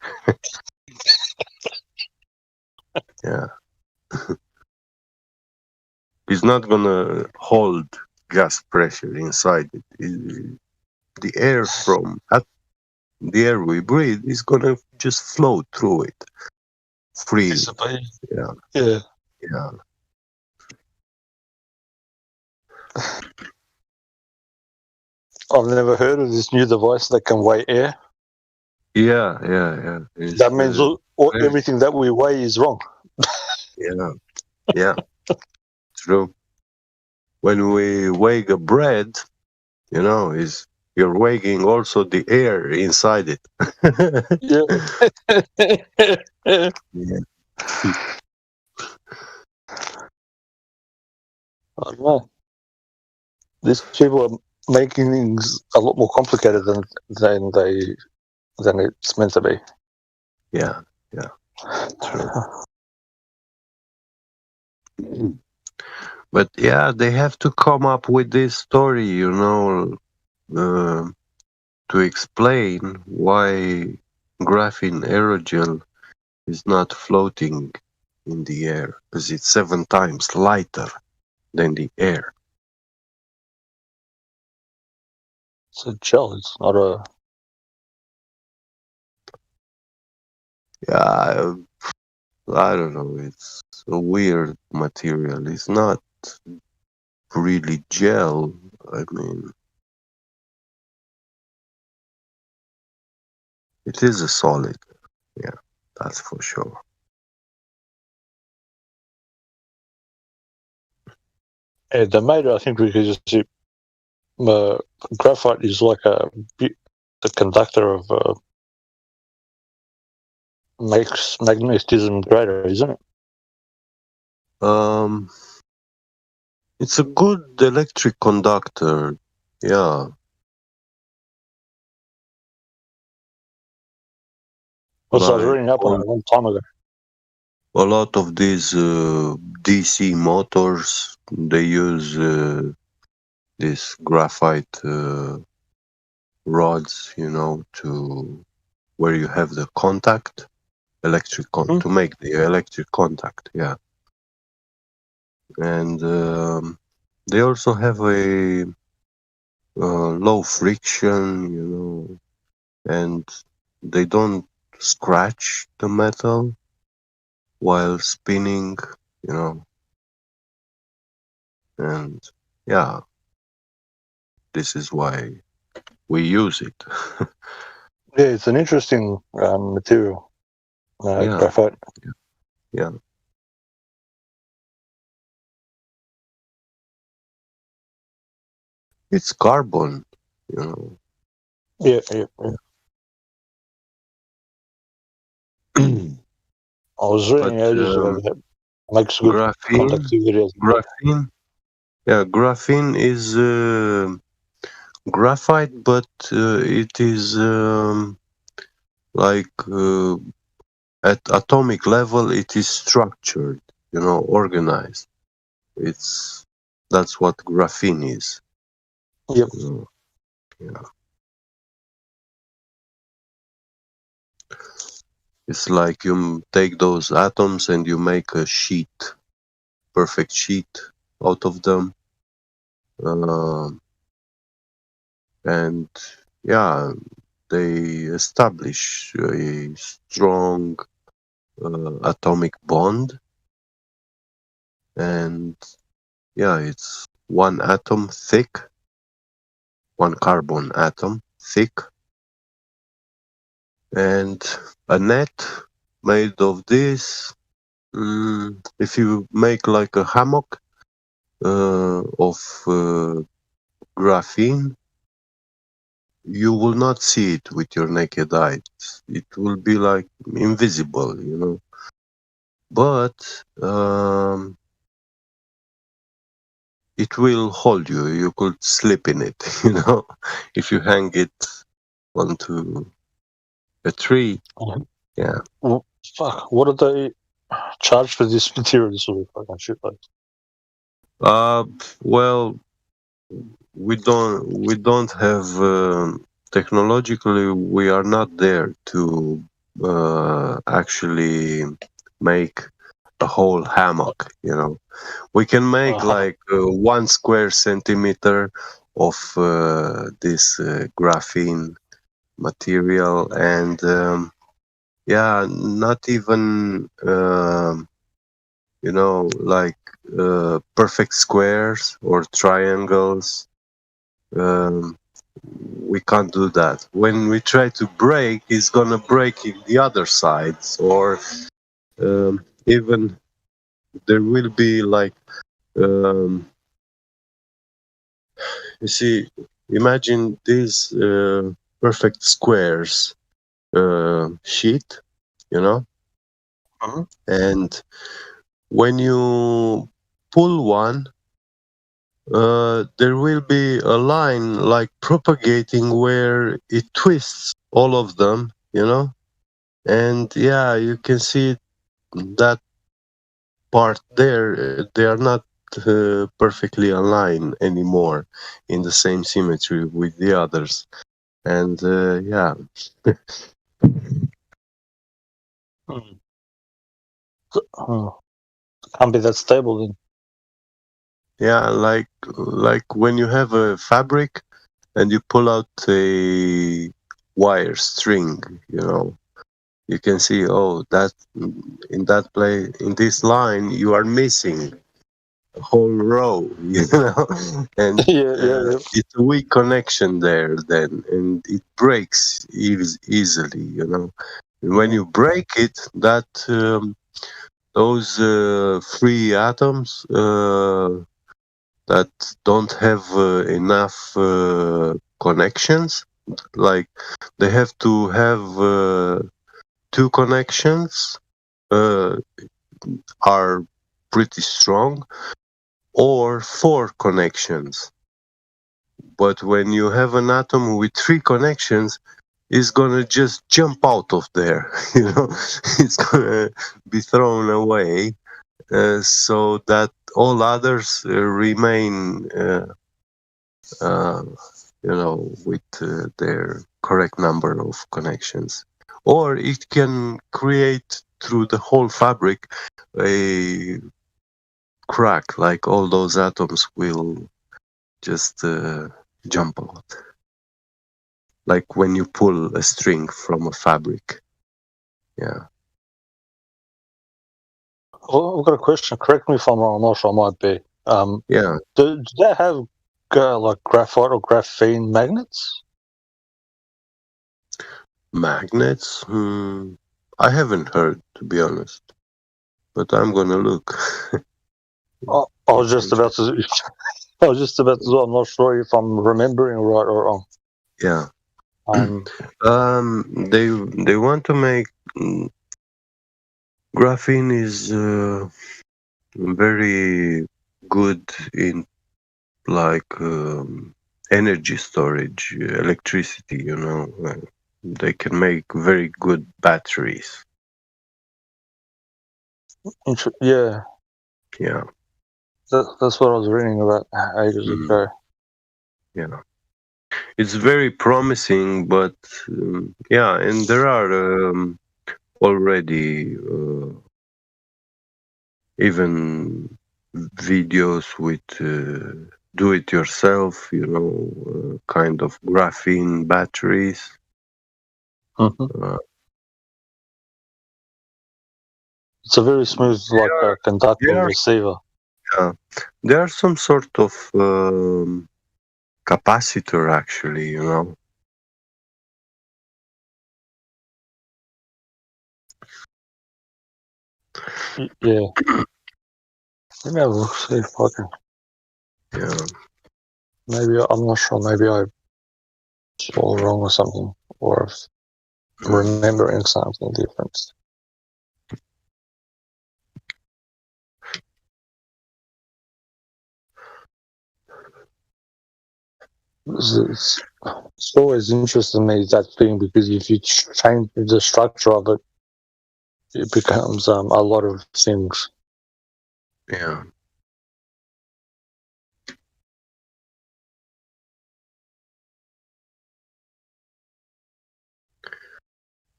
Yeah. It's not gonna hold gas pressure inside it. The air the air we breathe is gonna just flow through it freely. Yeah. Yeah. Yeah. I've never heard of this new device that can weigh air. Yeah. That means everything that we weigh is wrong. Yeah. True. When we weigh a bread, you're weighing also the air inside it. Yeah. I don't know. These people are making things a lot more complicated than it's meant to be. Yeah. True. But they have to come up with this story, to explain why graphene aerogel is not floating in the air, because it's 7 times lighter than the air. It's a gel. It's not a. Yeah, I don't know. It's a weird material. It's not really gel. I mean, it is a solid. Yeah, that's for sure. The matter, I think we could just see graphite is like the conductor of makes magnetism greater, isn't it? It's a good electric conductor. Yeah. I was reading up on it a long time ago. A lot of these DC motors, they use this graphite rods, to where you have the contact, to make the electric contact. Yeah. And they also have a low friction, and they don't scratch the metal while spinning, and this is why we use it. Yeah, it's an interesting material. Yeah. Graphite. Yeah. It's carbon, you know. Yeah. I was reading ages ago that makes good conductivity as well. Graphene is graphite, but it is like at atomic level, it is structured, you know, organized. That's what graphene is. Yep. Yeah. It's like you take those atoms and you make a sheet, perfect sheet out of them. And yeah, they establish a strong atomic bond. And yeah, it's one atom thick, one carbon atom thick, and a net made of this. If you make like a hammock of graphene, you will not see it with your naked eye. It will be like invisible, you know. But it will hold you. You could sleep in it, you know, if you hang it onto a tree. Yeah. Well, fuck, what do they charge for this material? This will be fucking shit. Like, Well, we don't have technologically. We are not there to actually make a whole hammock. You know, we can make like 1 square centimeter of this graphene material, and yeah, not even you know, like perfect squares or triangles. We can't do that. When we try to break, it's gonna break in the other sides, or even there will be like you see, imagine these perfect squares sheet, you know, and when you pull one, there will be a line like propagating where it twists all of them, you know, and yeah, you can see that part there. They are not perfectly aligned anymore in the same symmetry with the others, and yeah. Can't be that stable then. Yeah, like when you have a fabric and you pull out a wire string, you know, you can see, oh, that in that play in this line you are missing a whole row, you know, and it's a weak connection there then, and it breaks easily, you know. And when you break it, that those free atoms that don't have enough connections, like they have to have 2 connections are pretty strong, or 4 connections. But when you have an atom with 3 connections, it's gonna just jump out of there, you know, it's gonna be thrown away, so that all others remain you know, with their correct number of connections. Or it can create through the whole fabric a crack, like all those atoms will just jump out. Like when you pull a string from a fabric. Yeah. Well, I've got a question. Correct me if I'm wrong. I'm not sure. I might be. Yeah. Do they have like graphite or graphene magnets? Magnets? I haven't heard, to be honest. But I'm gonna look. I was just about to. I was just about to. I'm not sure if I'm remembering right or wrong. Yeah. They want to make graphene is very good in like energy storage, electricity. They can make very good batteries. Yeah. Yeah. That's what I was reading about ages ago. Yeah. It's very promising, but yeah, and there are already even videos with do-it-yourself, kind of graphene batteries. It's a very smooth, like conductive receiver. Yeah, there are some sort of capacitor, actually, Yeah. Let me have a look, see if I can. Yeah. Maybe, I'm not sure, maybe I saw wrong or something, or if I'm remembering something different. It's always interested me, that thing, because if you change the structure of it, it becomes a lot of things. Yeah.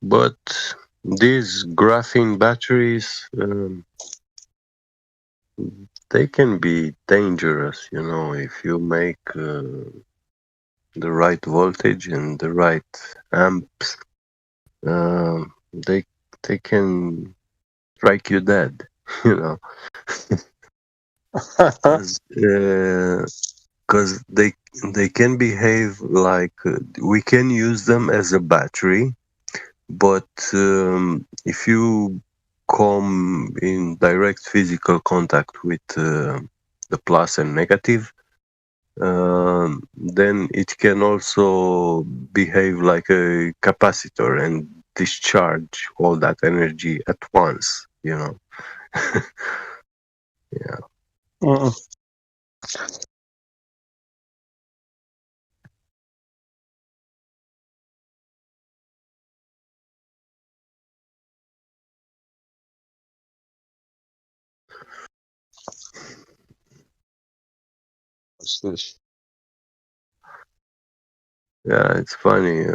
But these graphene batteries, they can be dangerous, if you make the right voltage and the right amps. They can strike you dead, because they can behave like we can use them as a battery, but if you come in direct physical contact with the plus and negative, then it can also behave like a capacitor and discharge all that energy at once, Yeah. What's this? Yeah, it's funny.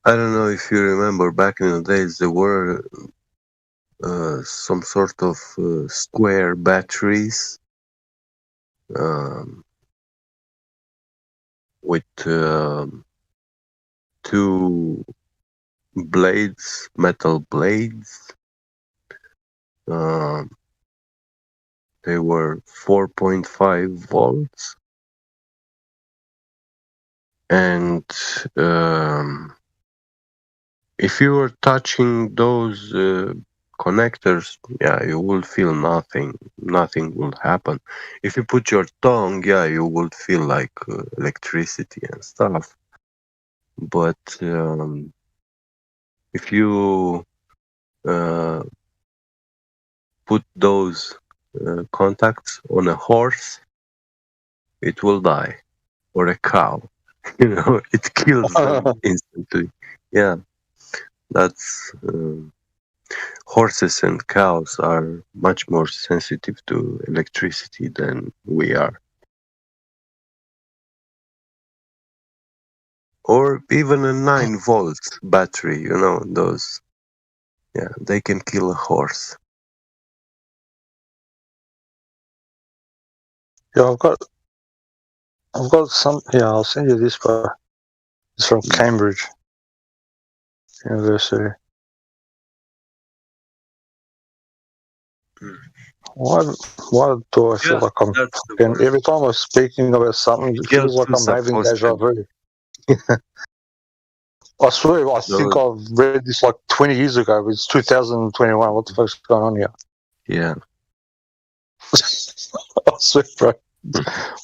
I don't know if you remember back in the days, there were some sort of square batteries with two blades, metal blades. They were 4.5 volts. And if you were touching those connectors, yeah, you will feel nothing. Nothing will happen. If you put your tongue, yeah, you will feel like electricity and stuff. But if you put those contacts on a horse, it will die, or a cow. It kills them instantly. Yeah, that's horses and cows are much more sensitive to electricity than we are. Or even a 9 volts battery, those. Yeah, they can kill a horse. Yeah, I've got some. Yeah, I'll send you this guy. It's from Cambridge University. Why do I feel like I'm fucking, every time I'm speaking about something, it feels like I'm having deja vu? I swear, I think I've read this like 20 years ago. It's 2021. What the fuck's going on here? Yeah. I swear, bro.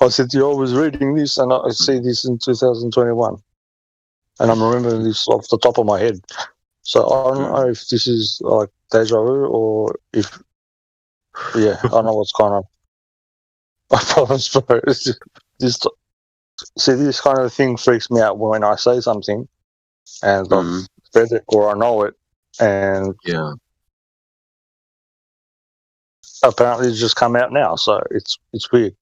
I said to you, I was reading this and I see this in 2021. And I'm remembering this off the top of my head. So I don't know if this is like deja vu or if, yeah, I don't know what's going on. I promise, bro. This kind of thing freaks me out when I say something and I've read it or I know it, and apparently it's just come out now, so it's weird.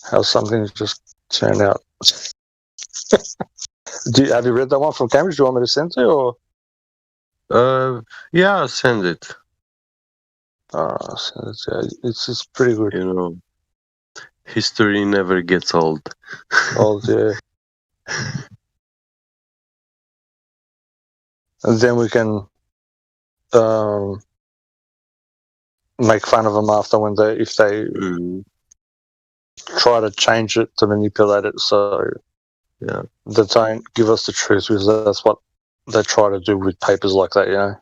How something just turned out. Have you read that one from Cambridge? Do you want me to send it or? Yeah, send it. It's pretty good. You know, history never gets old. Old, yeah. And then we can make fun of them after if they try to change it to manipulate it, so they don't give us the truth, because that's what they try to do with papers like that, you know.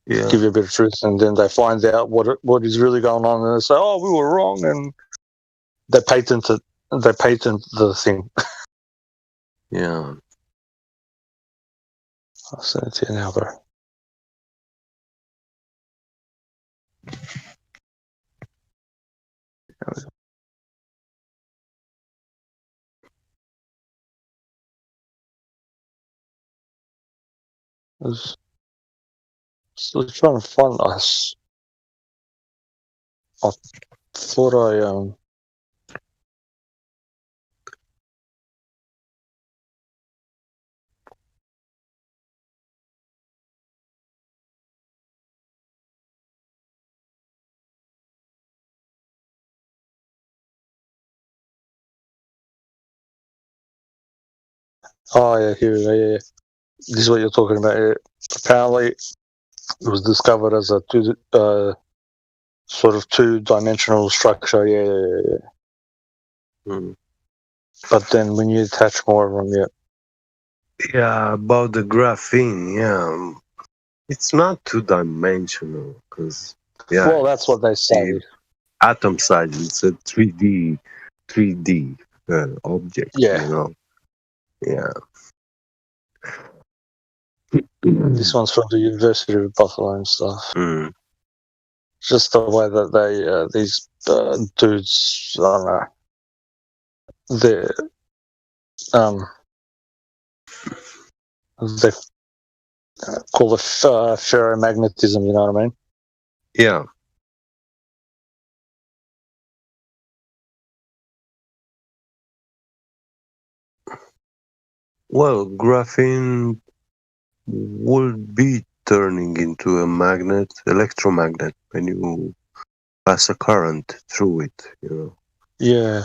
Yeah. Give you a bit of truth, and then they find out what is really going on, and they say, "Oh, we were wrong," and they patent the thing. Yeah. I'll send it to you now, bro. I was still trying to find us. I thought I Oh yeah, here we go. Yeah. This is what you're talking about. Yeah. Apparently, it was discovered as a sort of two-dimensional structure. Yeah. But then when you attach more of them, Yeah, about the graphene, yeah. It's not two-dimensional, because, well, that's what they say. Atom size, it's a 3D object, you know. Yeah. This one's from the University of Buffalo and stuff. Just the way that they these dudes, I don't know, they call it ferromagnetism. You know what I mean? Yeah. Well, graphene would be turning into a electromagnet, when you pass a current through it, you know. Yeah.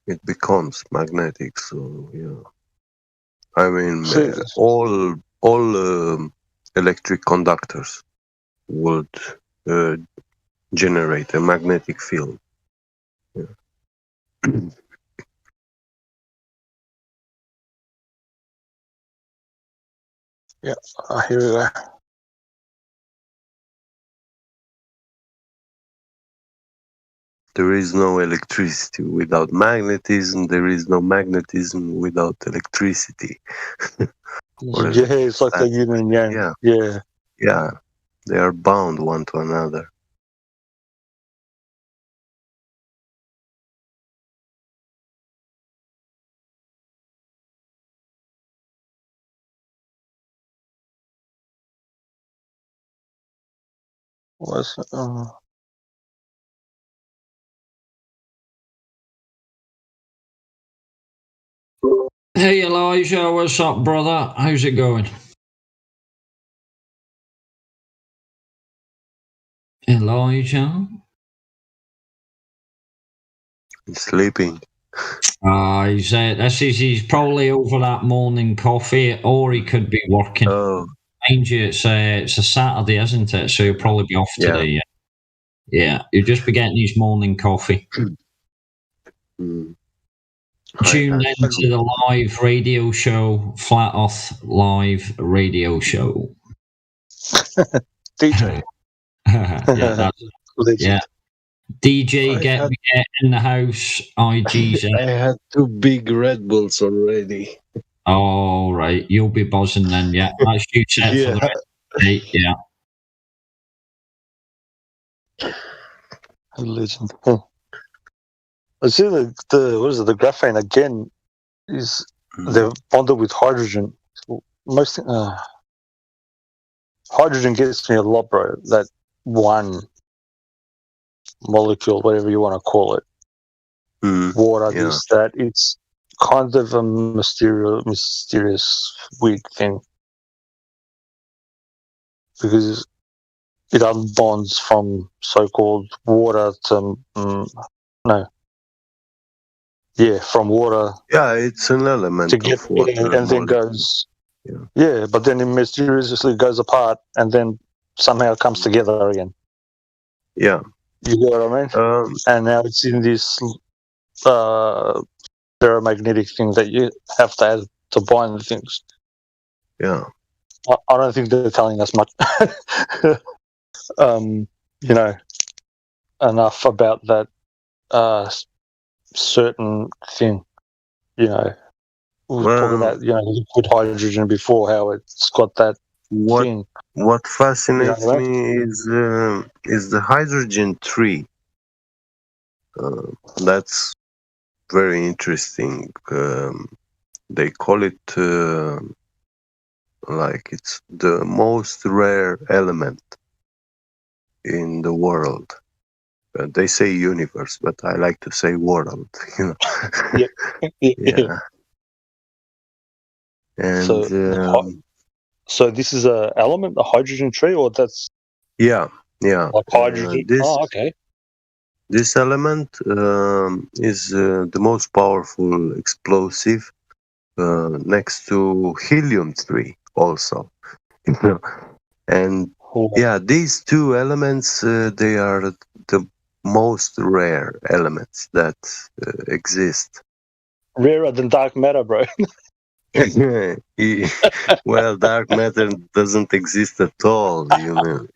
It becomes magnetic, so yeah. I mean, all electric conductors would generate a magnetic field. Yeah. Yeah, here we go. There is no electricity without magnetism. There is no magnetism without electricity. It's like the yin and yang. Yeah. They are bound one to another. Hey Elijah, what's up, brother? How's it going? Elijah? He's sleeping. He's probably over that morning coffee, or he could be working. Oh. Mind you, it's a Saturday, isn't it? So he'll probably be off today. Yeah, he'll just be getting his morning coffee. Tune in to the live radio show, Flat Earth live radio show. DJ. Yeah. DJ, get in the house. IG's I had 2 big Red Bulls already. All right, you'll be buzzing then. Yeah, that's you set for the rest of the day. Yeah. Legend. I see the what is it? The graphene again is they've bonded with hydrogen. Most hydrogen gets me a lot, bro. That one molecule, whatever you want to call it, water, this, that. It's kind of a mysterious, weird thing because it unbonds from so-called water to from water. Yeah, it's an element to get of water, and then goes. Yeah, but then it mysteriously goes apart and then somehow comes together again. Yeah, you get what I mean. And now it's in this paramagnetic thing that you have to add to bind the things. Yeah, I don't think they're telling us much. Enough about that certain thing. We were talking about liquid hydrogen before, how it's got that thing. What fascinates me is the hydrogen tree. That's very interesting. They call it like it's the most rare element in the world. They say universe, but I like to say world. Yeah. And so this is a element, a hydrogen tree, or that's like hydrogen. Okay. This element is the most powerful explosive next to helium-3 also. And these two elements, they are the most rare elements that exist. Rarer than dark matter, bro. Well, dark matter doesn't exist at all, you know.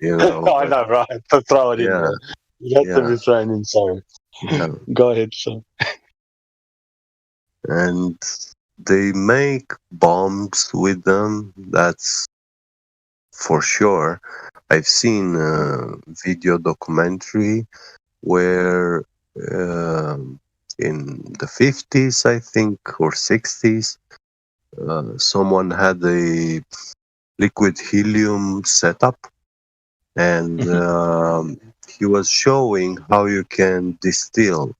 I know, right? To throw it in there. You have to be thrown in, sorry. Go ahead, son. And they make bombs with them, that's for sure. I've seen a video documentary where in the 50s, I think, or 60s, someone had a liquid helium setup, and he was showing how you can distill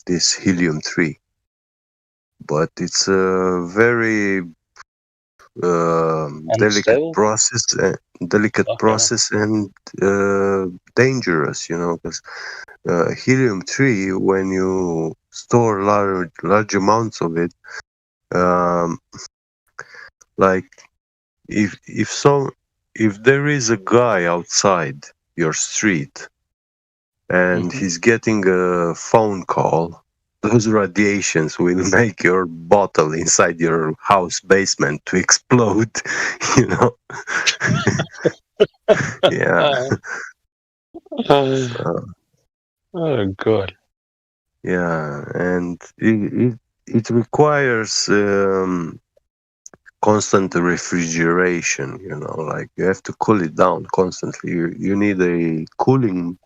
this helium-3. But it's a very delicate process and dangerous, because helium-3, when you store large amounts of it, like if there is a guy outside your street and he's getting a phone call, those radiations will make your bottle inside your house basement to explode, Yeah. Oh God. Yeah, and it requires constant refrigeration, like you have to cool it down constantly. You need a cooling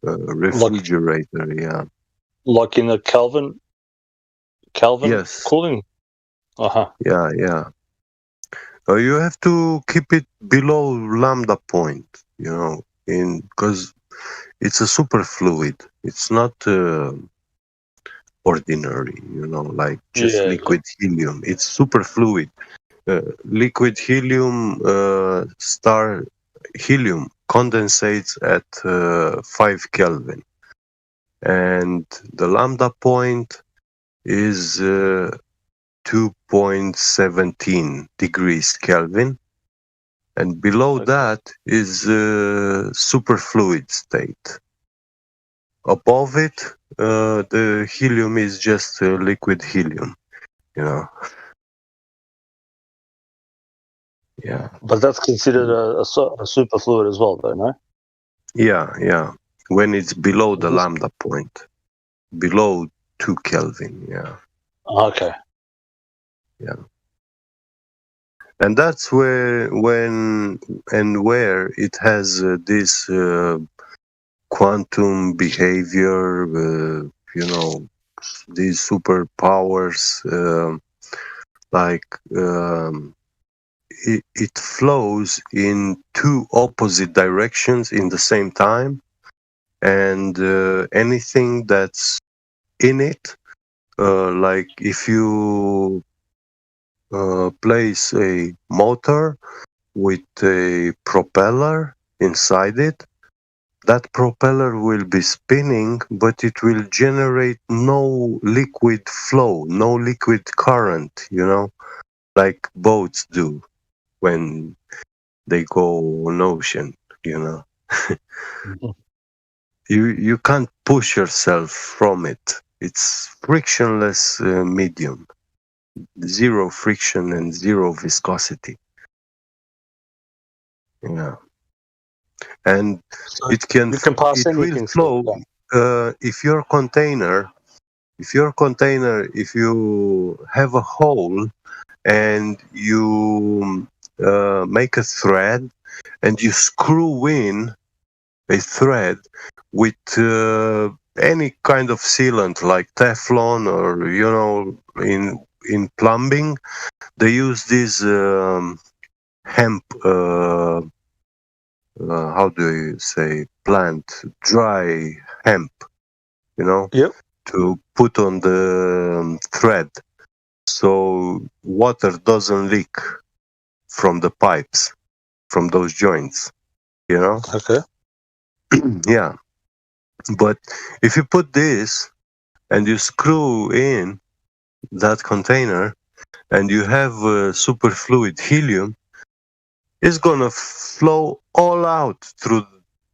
refrigerator, Like in a Kelvin yes. cooling. Yeah. You have to keep it below lambda point, because it's a superfluid. It's not ordinary, like just liquid helium. It's superfluid. Liquid helium, helium condensates at 5 Kelvin. And the lambda point is 2.17 degrees Kelvin. And below that is superfluid state. Above it the helium is just liquid helium, you know. Yeah. But that's considered a superfluid as well, though, no? Yeah. When it's below the lambda point, below 2 Kelvin, yeah. Okay. Yeah. And that's where it has this quantum behavior, you know, these superpowers, it flows in 2 opposite directions in the same time, and anything that's in it, like if you place a motor with a propeller inside it, that propeller will be spinning, but it will generate no liquid flow, no liquid current, you know, like boats do when they go on ocean, you know. You can't push yourself from it. It's frictionless medium, 0 friction and 0 viscosity. Yeah, and So it can you can pass it will anything flow through. if you have a hole and you make a thread and you screw in a thread with any kind of sealant like Teflon, or you know, in plumbing they use this hemp how do you say, plant, dry hemp, you know, to put on the thread so water doesn't leak from the pipes, from those joints, you know. Okay. Yeah, but if you put this and you screw in that container and you have superfluid helium, it's gonna flow all out through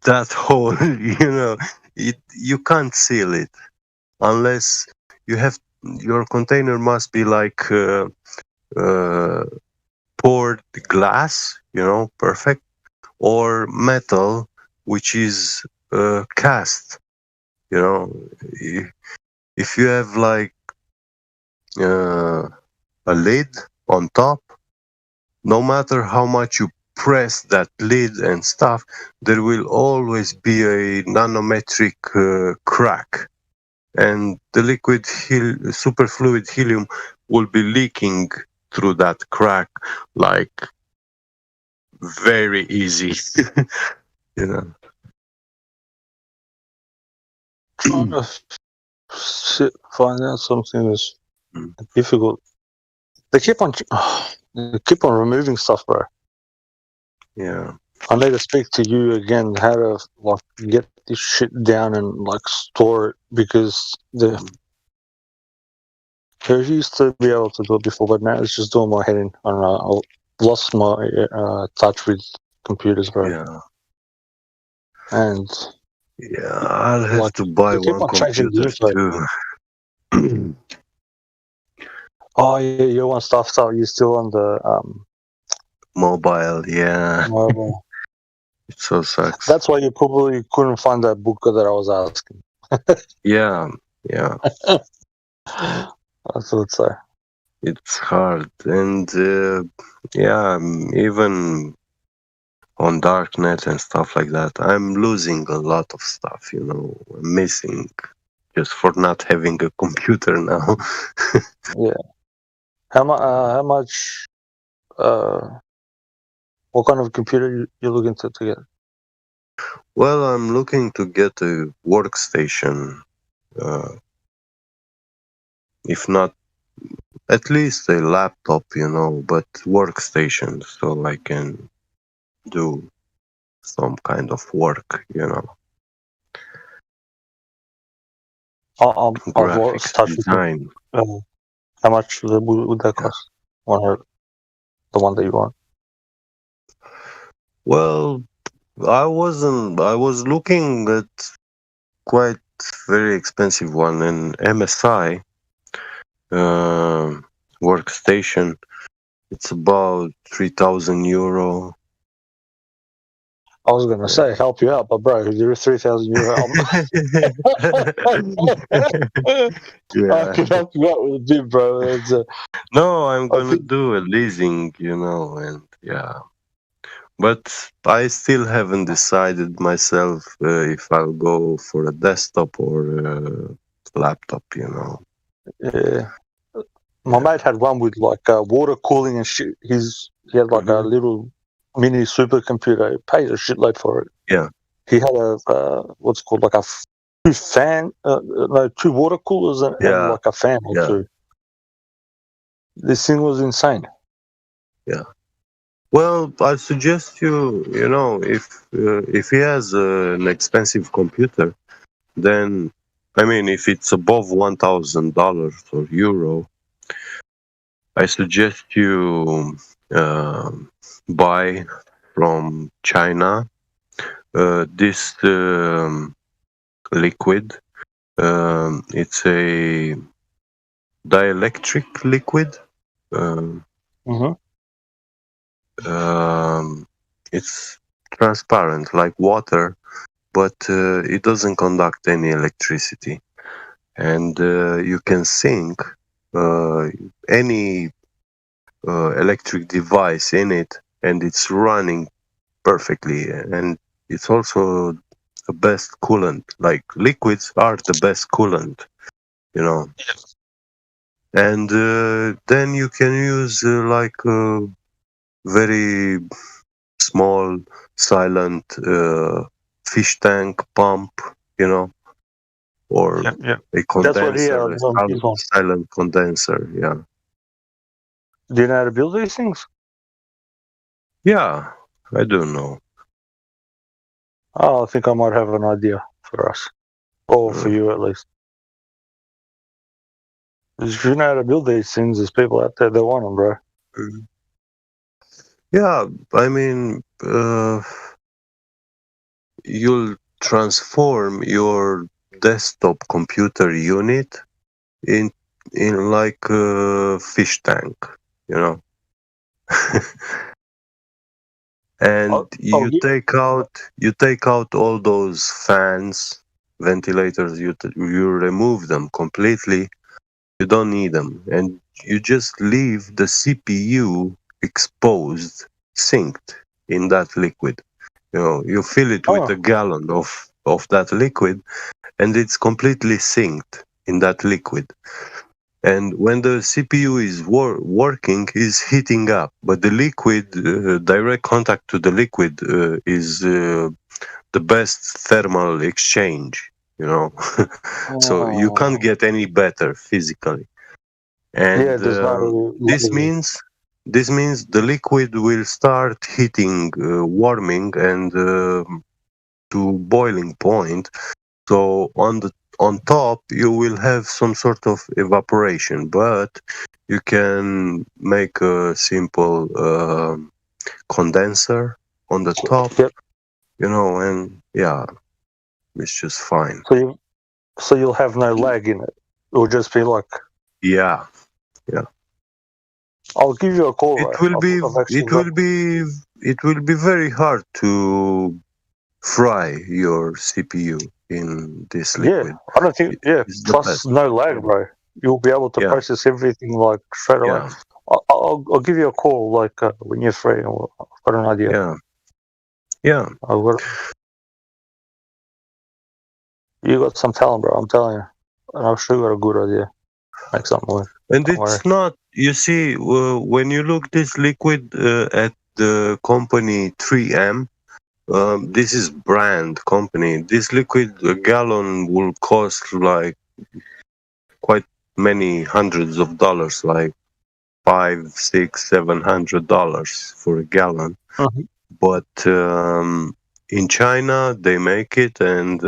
that hole. You know, you can't seal it unless you have, your container must be like poured glass, you know, perfect, or metal, which is cast. You know, if you have like a lid on top, no matter how much you press that lid and stuff, there will always be a nanometric crack, and the superfluid helium will be leaking through that crack like very easy. You know. Trying to find out something is difficult. They keep on removing stuff, bro. Yeah. I need to speak to you again how to like get this shit down and like store it, because they used to be able to do it before, but now it's just doing my head in. I don't know. I lost my touch with computers, bro. Yeah. And yeah, I'll have to buy one computer too. Oh yeah, you want stuff, so you're still on the mobile, yeah. mobile. It so sucks. That's why you probably couldn't find that book that I was asking. Yeah. I thought so. It's hard, and yeah, even on darknet and stuff like that, I'm losing a lot of stuff. You know, I'm missing just for not having a computer now. Yeah. How much? What kind of computer you looking to get? Well, I'm looking to get a workstation. If not, at least a laptop, you know, but workstation, so I can do some kind of work, you know. Graphics design. How much would that cost? The one that you want? Well, I was looking at quite very expensive one, an MSI workstation. It's about €3,000. I was gonna say help you out, but bro, you're 3,000 euro. I can help you out with a bit, bro. No, I'm gonna do a leasing, and yeah. But I still haven't decided myself if I'll go for a desktop or a laptop, Yeah. My mate had one with like water cooling and shit. He had like a little mini supercomputer. He paid a shitload for it. Yeah. He had a what's called like a two water coolers and like a fan or two. This thing was insane. Yeah. Well, I suggest if he has an expensive computer, then if it's above $1,000 or euro, I suggest you buy from China this liquid. It's a dielectric liquid. It's transparent like water, but it doesn't conduct any electricity, and you can sync any electric device in it, and it's running perfectly. And it's also the best coolant. Like liquids are the best coolant, and then you can use like a very small silent fish tank pump, or a condenser, a silent condenser. Yeah. Do you know how to build these things? Yeah, I do know. Oh, I think I might have an idea for us, or for you at least. If you know how to build these things, there's people out there that want them, bro. Yeah, you'll transform your desktop computer unit in like a fish tank, and you take out all those fans, ventilators. You remove them completely. You don't need them, and you just leave the CPU exposed, synced in that liquid. You fill it with a gallon of that liquid, and it's completely synced in that liquid. And when the CPU is working, is heating up, but the liquid, direct contact to the liquid is the best thermal exchange, so you can't get any better physically. And this means the liquid will start heating, warming, and to boiling point. So on top you will have some sort of evaporation, but you can make a simple condenser on the top, and it's just fine. So you'll have no lag in it. It will just be like yeah. I'll give you a call. It will be very hard to fry your CPU in this liquid. Yeah, I don't think. Yeah, plus no lag, bro. You'll be able to process everything like straight away. I'll give you a call like when you're free. I've got an idea. Yeah. You got some talent, bro. I'm telling you, and I'm sure you got a good idea. Make something work. And it's not. You see, when you look this liquid at the company 3M. This is brand company. This liquid, a gallon, will cost like quite many hundreds of dollars, like $500, $600, $700 for a gallon. But in China, they make it, and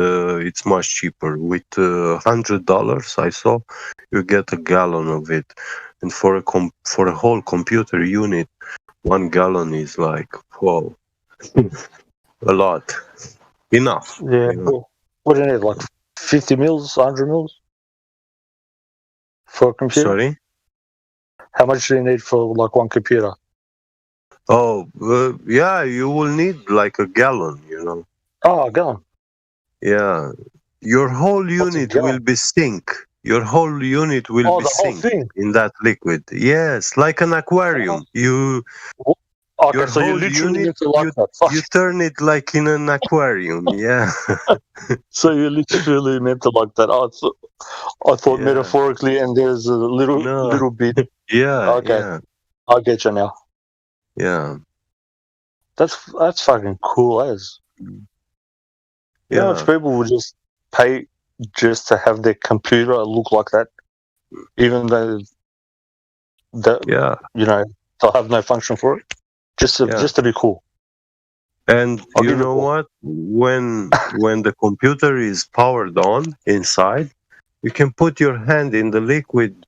it's much cheaper. With $100, I saw, you get a gallon of it, and for a whole computer unit, 1 gallon is like whoa. A lot. Enough. Yeah. What do you need? Like 50 mils, 100 mils for a computer? Sorry? How much do you need for like one computer? Oh, yeah, you will need like a gallon, you know. Oh, a gallon. Yeah. Your whole What's a unit gallon? will be sink. Your whole unit will Oh, be the whole sink thing. in that liquid. Yes, like an aquarium. Okay, Your so you whole literally unit, need to like that. Fuck. you turn it like in an aquarium. Yeah. So you literally meant to like that. I thought Yeah. metaphorically, and there's a little No. bit. Yeah, Okay, yeah, I get you now. yeah, That's fucking cool as. You know how much yeah, people would just pay just to have their computer look like that, even though yeah, you know they'll have no function for it, just yeah. to be cool. And I'll you give you know a call. what? When the computer is powered on inside, you can put your hand in the liquid.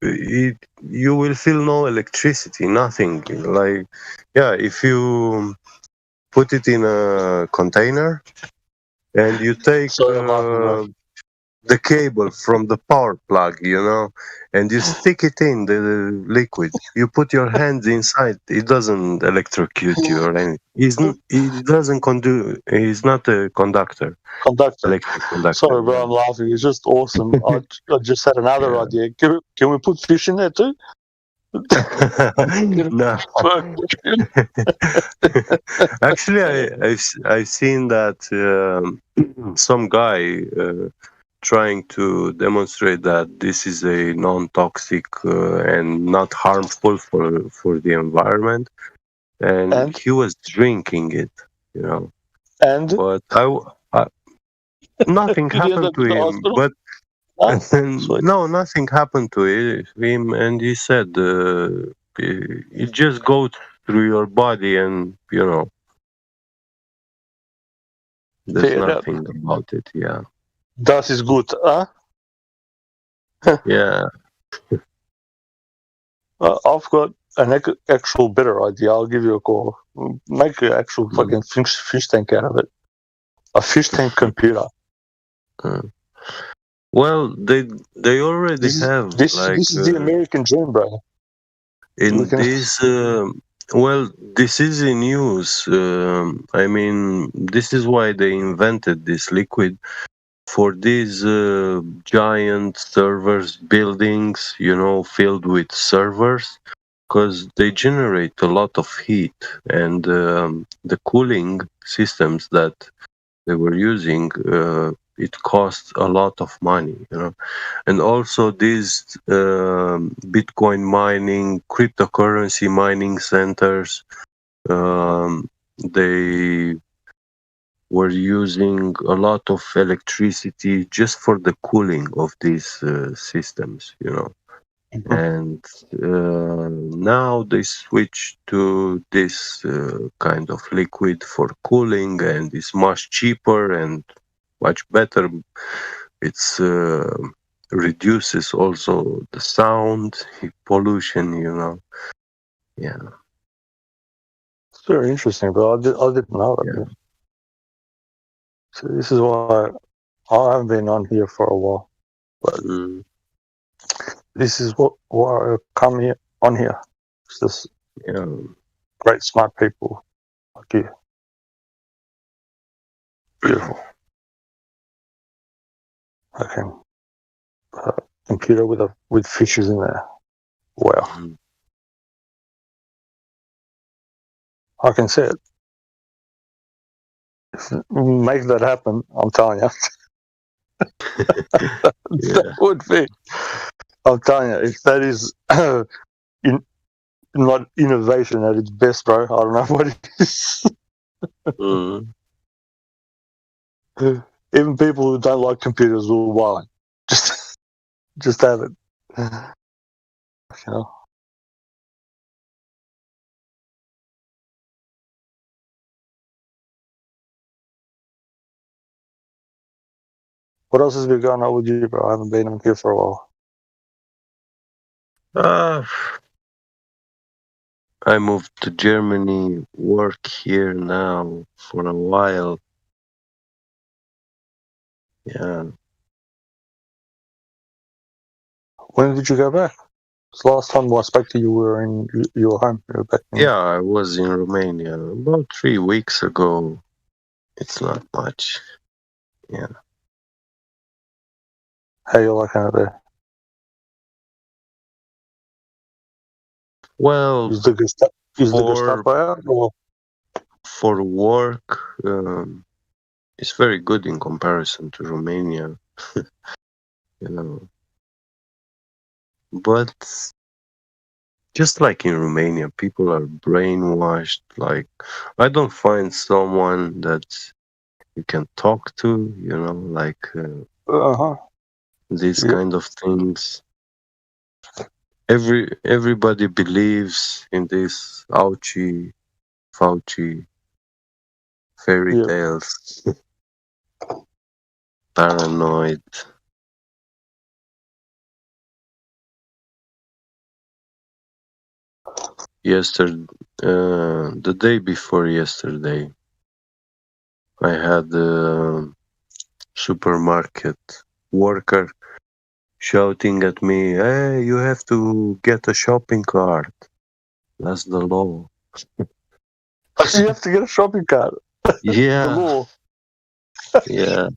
You will feel no electricity, nothing. Like, yeah, if you put it in a container and you take Sorry, I'm laughing, bro. the cable from the power plug, you know, and you stick it in the liquid. You put your hands inside. It doesn't electrocute you or anything. It doesn't conduct. He's not a conductor. Conductor. Electric conductor. Sorry, bro, I'm laughing. It's just awesome. I just had another idea. Can we put fish in there too? No. Actually, I've seen that some guy trying to demonstrate that this is a non-toxic and not harmful for the environment, and he was drinking it, you know. And but nothing Did he end happened up to in the him. hospital? But Sweet. no, nothing happened to him, and he said it just goes through your body, and you know, there's Fair enough. nothing about it. Yeah, That is good, huh? yeah. I've got an actual better idea. I'll give you a call. Make an actual fucking fish tank out of it. A fish tank computer. Well, they already have This like is the American dream, bro. in this. Well, this is in use. I mean, this is why they invented this liquid for these giant servers buildings, you know, filled with servers, because they generate a lot of heat, and the cooling systems that they were using, it costs a lot of money, you know. And also these Bitcoin mining, cryptocurrency mining centers, they were using a lot of electricity just for the cooling of these systems, you know. And now they switch to this kind of liquid for cooling, and it's much cheaper and much better. It's reduces also the sound pollution, you know. Yeah, It's very interesting, bro. I didn't know that. yeah. So this is why I haven't been on here for a while. But this is why I come here on here. It's just great, smart people like you. Beautiful. Okay. Computer with fishes in there. Wow. I can see it. Make that happen, I'm telling you. That would be. I'm telling you, if that is not innovation at its best, bro, I don't know what it is. Even people who don't like computers will buy it. Just have it. You know. What else has been going on with you, bro? I haven't been on here for a while. I moved to Germany, work here now for a while. Yeah. When did you go back? The last time I spoke to you, we were in your home. You were back in... Yeah, I was in Romania about 3 weeks ago. It's not much. Yeah. How you liking it there? Well, is the Gestapo out? Or? For work, it's very good in comparison to Romania. You know. But just like in Romania, people are brainwashed. Like, I don't find someone that you can talk to, you know, like these kind of things. Everybody believes in this Fauci fairy tales. Paranoid. The day before yesterday, I had a supermarket worker shouting at me, "Hey, you have to get a shopping cart. That's the law." You have to get a shopping cart. Yeah. The law. Yeah.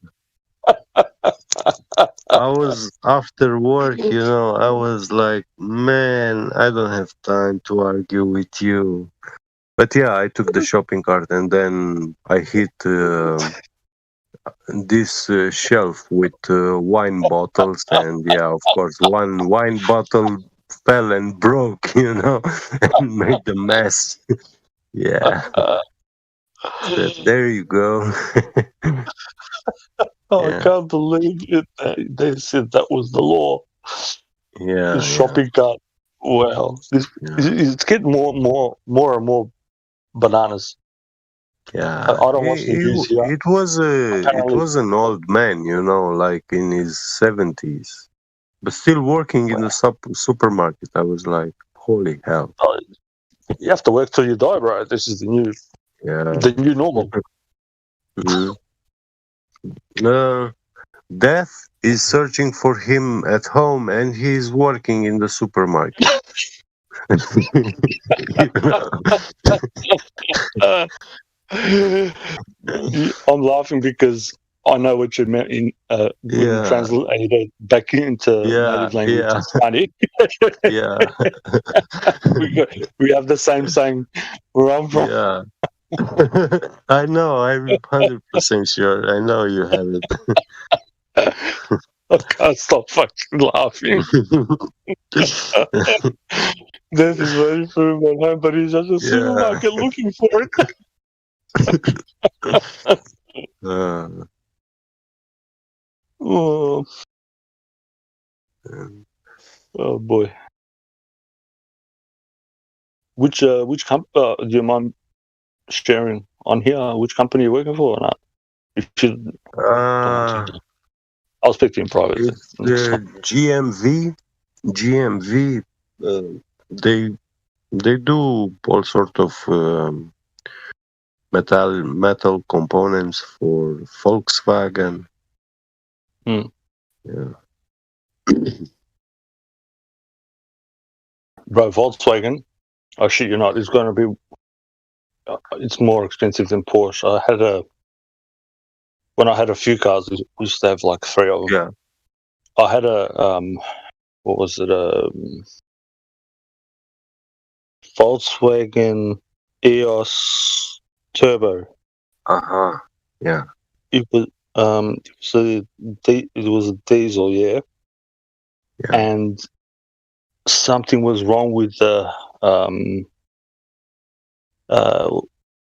I was after work, you know, I was like, man, I don't have time to argue with you. But yeah, I took the shopping cart and then I hit this shelf with wine bottles, and yeah, of course, one wine bottle fell and broke, you know, and made a mess. Yeah. So there you go. I can't believe it. They said that was the law. Yeah. The shopping cart. Wow. It's getting more and more bananas. Yeah. I don't watch the news here. It was an old man, you know, like in his 70s, but still working in the supermarket. I was like, holy hell. You have to work till you die, bro. This is the new normal. Death is searching for him at home, and he's working in the supermarket. I'm laughing because I know what you meant in when you translate it back into native language. Yeah. It's funny. Yeah. we have the same saying where I'm from. Yeah. I know. I'm 100% sure. I know you have it. I can't stop fucking laughing. Death is waiting for him at home, but he's at the supermarket looking for it. Oh boy. Which company do you mind sharing on here? Which company you're working for or not? If you, I'll speak to you in private. It's GMV. GMV. They do all sort of metal components for Volkswagen. Yeah. Bro, Volkswagen, oh shit, you're not. It's going to be. It's more expensive than Porsche. When I had a few cars, we used to have like 3 of them. Yeah. I had a what was it? Volkswagen EOS Turbo. Yeah. It was it was a diesel, yeah. And something was wrong with the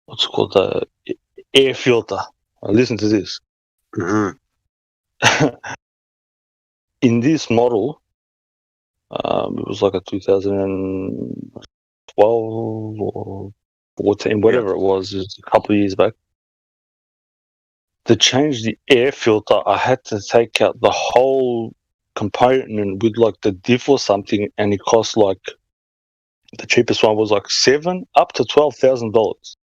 what's it called, the air filter. Listen to this. In this model, it was like a 2012 or 14, whatever it was a couple of years back. To change the air filter, I had to take out the whole component with like the diff or something, and it cost like, the cheapest one was like $7,000 up to $12,000.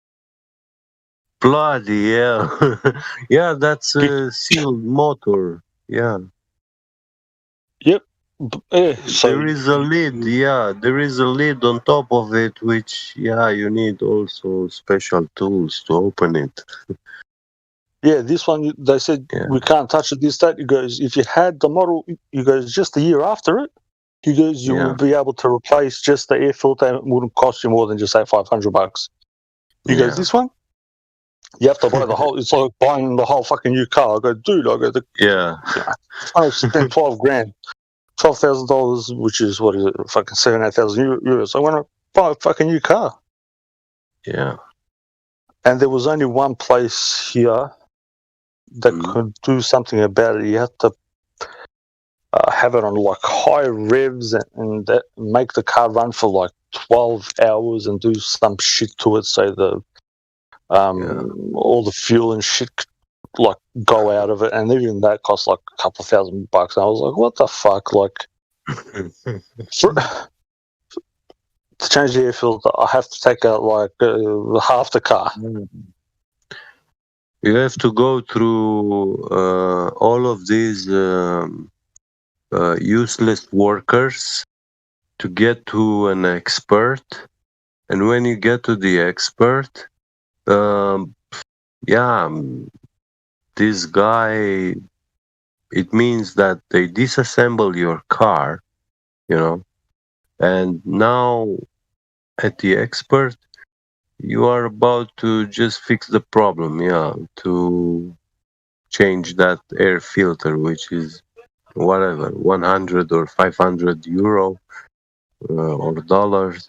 Bloody hell. Yeah, that's a sealed motor. Yeah. Yep. There is a lid, yeah. There is a lid on top of it, which, yeah, you need also special tools to open it. Yeah, this one, they said, we can't touch it this, that. He goes, if you had the model, he goes, just a year after it, he goes, you will be able to replace just the air filter and it wouldn't cost you more than just, say, $500. He goes, this one, you have to buy the whole, it's like buying the whole fucking new car. I go, dude, I spent 12 grand. $12,000, which is, what is it, fucking 7,000 euros. I want to buy a fucking new car. Yeah. And there was only one place here that could do something about it. You had to have it on like high revs and that, make the car run for like 12 hours and do some shit to it so the all the fuel and shit like go out of it, and even that cost like a couple of $1,000. And I was like, what the fuck? Like to change the air filter, I have to take out like half the car. You have to go through all of these useless workers to get to an expert, and when you get to the expert, this guy, it means that they disassemble your car, and now at the expert, you are about to just fix the problem, to change that air filter, which is whatever, 100 or 500 euro or dollars.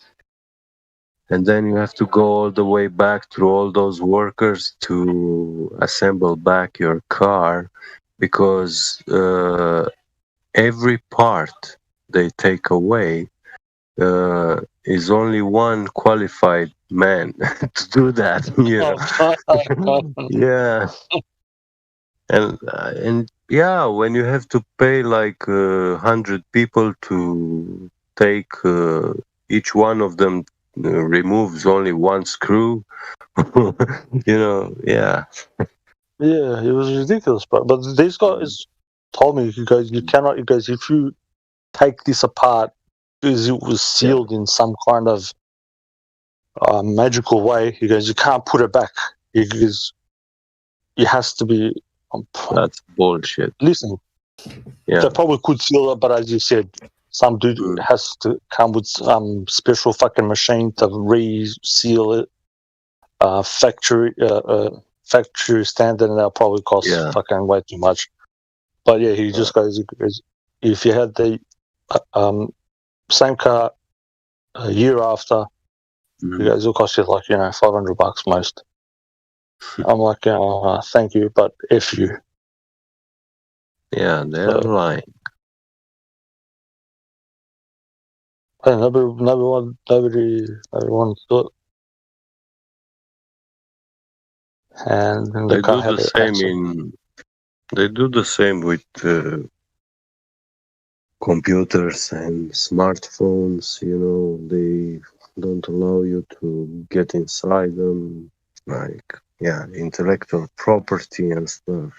And then you have to go all the way back through all those workers to assemble back your car, because every part they take away is only one qualified man to do that. Yeah. And yeah, when you have to pay like 100 people to take each one of them removes only one screw, yeah. Yeah, it was ridiculous, but these guys told me, you cannot, if you take this apart, because it was sealed in some kind of magical way, you can't put it back. Because it has to be. That's bullshit. Listen, they probably could seal it, but as you said, some dude has to come with some special fucking machine to re-seal it. Factory standard, and that'll probably cost fucking way too much. But yeah, he just goes, if you had the same car a year after, you guys, it'll cost you like, $500 most. I'm like, thank you, but F you. Yeah, they're lying. And nobody wants to do it. And they do the same they do the same with computers and smartphones. They don't allow you to get inside them, like intellectual property and stuff.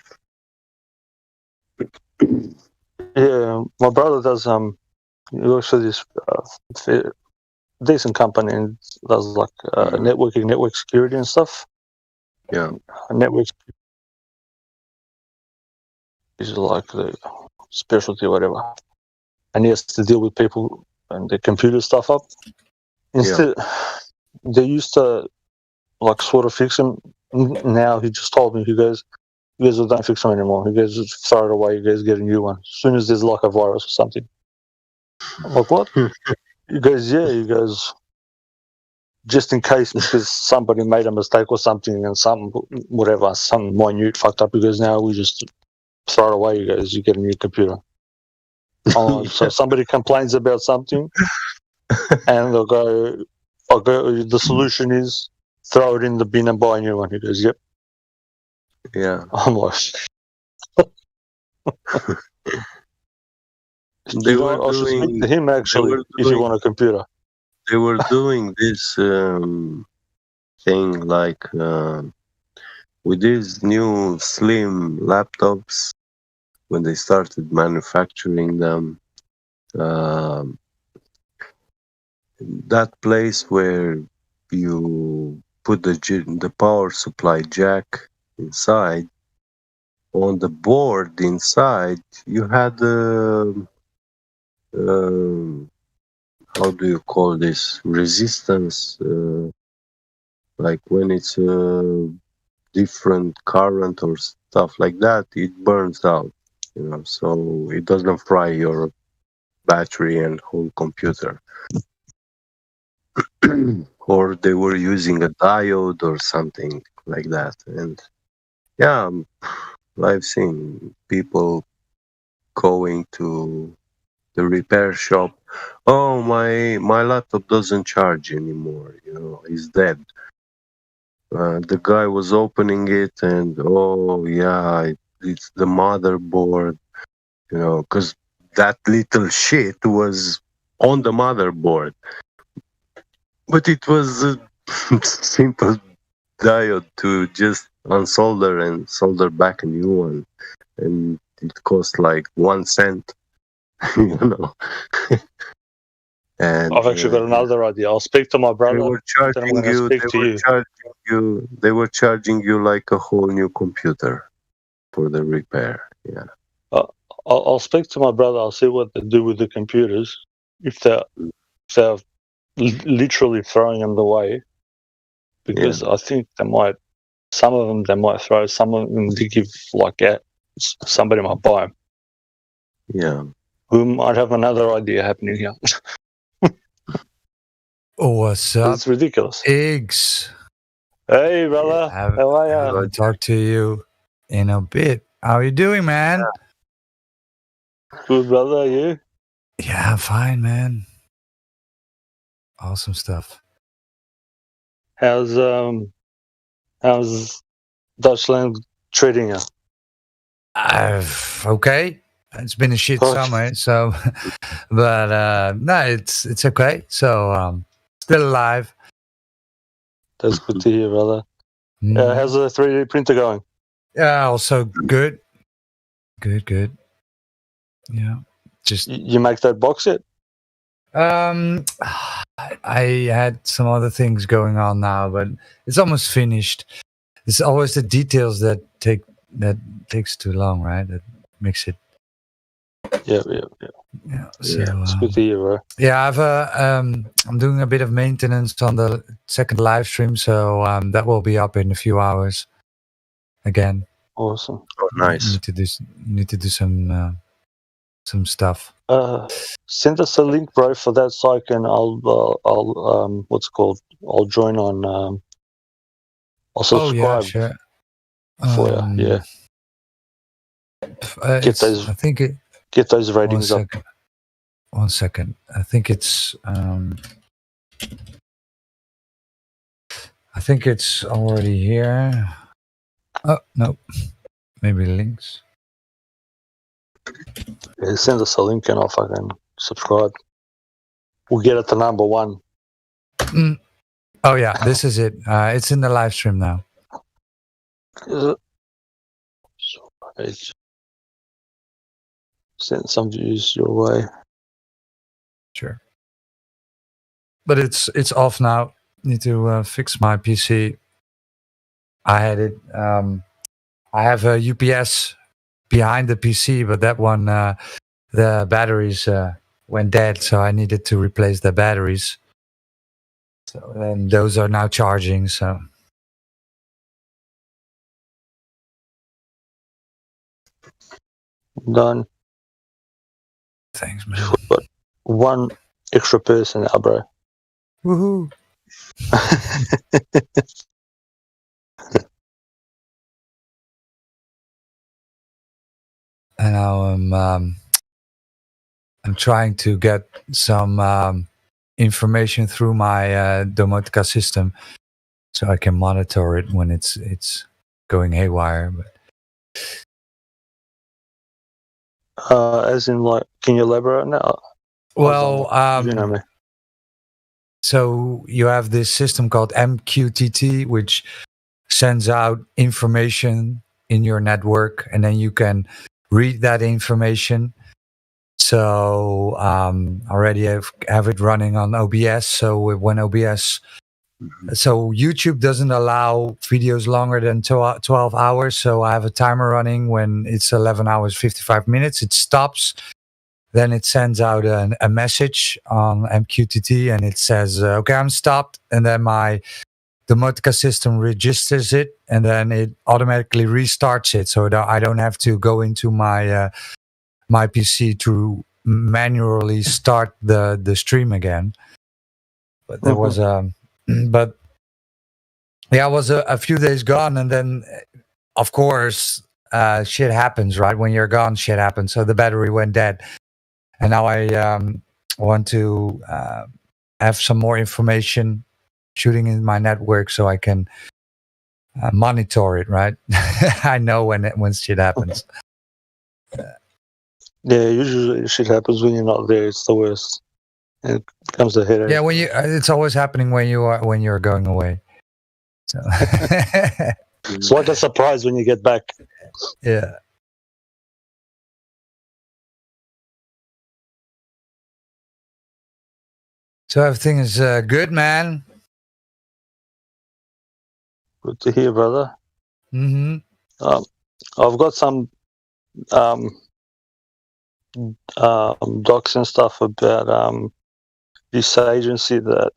Yeah, my brother does he works for this decent company and does like network security and stuff. Yeah, network is like the specialty or whatever, and he has to deal with people and their computer stuff up. Instead, they used to like sort of fix them. Now he just told me, he goes, you guys don't fix them anymore. You guys just throw it away. You guys get a new one as soon as there's like a virus or something. I'm like, what? You guys, you guys, just in case, because somebody made a mistake or something and some minute fucked up, because now we just throw it away. You guys, you get a new computer. So somebody complains about something, and they'll go, the solution is throw it in the bin and buy a new one. He goes, yep. Yeah. I'm like, I should speak to him actually if you want a computer. They were doing this thing like with these new slim laptops when they started manufacturing them. um, that place where you put the power supply jack inside, on the board inside, you had how do you call this, resistance, like when it's a different current or stuff like that, it burns out, so it doesn't fry your battery and whole computer. Or they were using a diode or something like that. And yeah, I've seen people going to the repair shop. Oh, my laptop doesn't charge anymore. It's dead. The guy was opening it, and oh yeah, it's the motherboard. Because that little shit was on the motherboard. But it was a simple diode to just unsolder and solder back a new one, and it cost like 1 cent. And I've actually got another idea. I'll speak to my brother. They were charging you. They were charging you like a whole new computer for the repair. Yeah. I'll speak to my brother. I'll see what they do with the computers. If they're literally throwing them away, because I think some of them they might throw, some of them they give like out. Somebody might buy them. Yeah. Who might have another idea happening here? What's up? It's ridiculous. Iggs. Hey, brother. How are you? I'll talk to you in a bit. How you doing, man? Good, brother. Are you? Yeah, I'm fine, man. Awesome stuff. How's Dutchland treating you? Okay. It's been a shit summer, so but no, it's okay. So still alive. That's good to hear, brother. How's the 3D printer going? Yeah, also good. Good. Yeah. Just you make that box yet? I had some other things going on now, but it's almost finished. It's always the details that takes too long, right? That makes it. Yeah. So, it's good to hear, bro. Yeah, I'm doing a bit of maintenance on the second live stream, so that will be up in a few hours. Again. Awesome. Oh, nice. Need to do some stuff. Send us a link, bro, for that, so I can. I'll what's it called? I'll join on. I'll subscribe. Oh yeah, sure. For you, yeah. Get those. I think it. Get those ratings up. 1 second. I think it's. I think it's already here. Oh no, maybe links. Yeah, send us a link and I'll fucking subscribe. We'll get it to number 1. Oh yeah, this is it. It's in the live stream now. Is it? Send some views your way. Sure. But it's off now. Need to fix my PC. I had it. I have a UPS behind the PC, but that one, the batteries went dead, so I needed to replace the batteries. So then those are now charging. So done. Thanks, man. But 1 extra person now, bro. Woohoo! And now I'm trying to get some information through my Domotica system, so I can monitor it when it's going haywire. But as in, like, can you elaborate now? Well, you know me. So you have this system called MQTT, which sends out information in your network, and then you can read that information. So already have it running on OBS. So when OBS, so YouTube doesn't allow videos longer than 12 hours. So I have a timer running. When it's 11 hours 55 minutes, it stops. Then it sends out a message on MQTT, and it says, "Okay, I'm stopped." And then the Motica system registers it, and then it automatically restarts it. So I don't have to go into my my PC to manually start the stream again. But there was but yeah, I was a few days gone, and then of course shit happens, right? When you're gone, shit happens. So the battery went dead, and now I want to have some more information shooting in my network so I can monitor it, right? I know when shit happens. Yeah, usually shit happens when you're not there. It's the worst. And it becomes a headache. Yeah, when you, it's always happening when you're going away. So it's like a surprise when you get back. Yeah. So everything is good, man. Good to hear, brother. Mm-hmm. I've got some docs and stuff about this agency that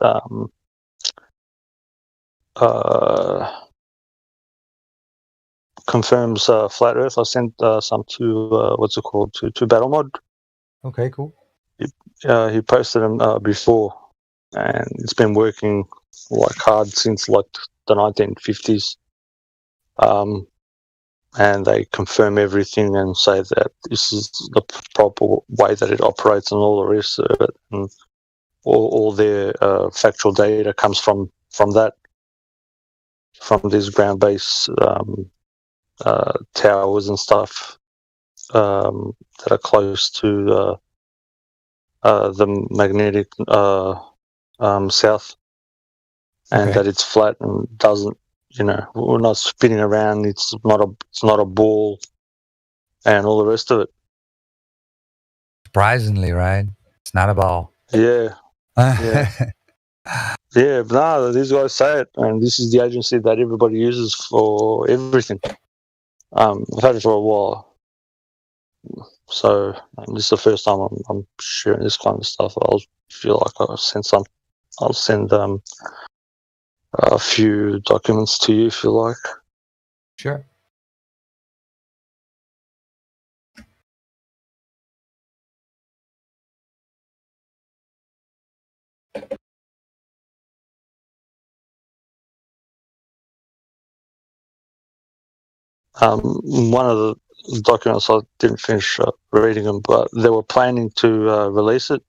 confirms flat Earth. I sent some to what's it called to BattleMod. Okay, cool. He posted them before, and it's been working like hard since like the 1950s. And they confirm everything and say that this is the proper way that it operates and all the rest of it. And all their factual data comes from that, from these ground-based towers and stuff that are close to the magnetic south, and that it's flat and doesn't, we're not spinning around. It's not a ball, and all the rest of it. Surprisingly, right? It's not a ball. Yeah. Yeah. Yeah, but no, these guys say it, and this is the agency that everybody uses for everything. I've had it for a while, so this is the first time I'm sharing this kind of stuff. I'll feel like I'll send a few documents to you if you like. Sure. One of the documents, I didn't finish reading them, but they were planning to release it,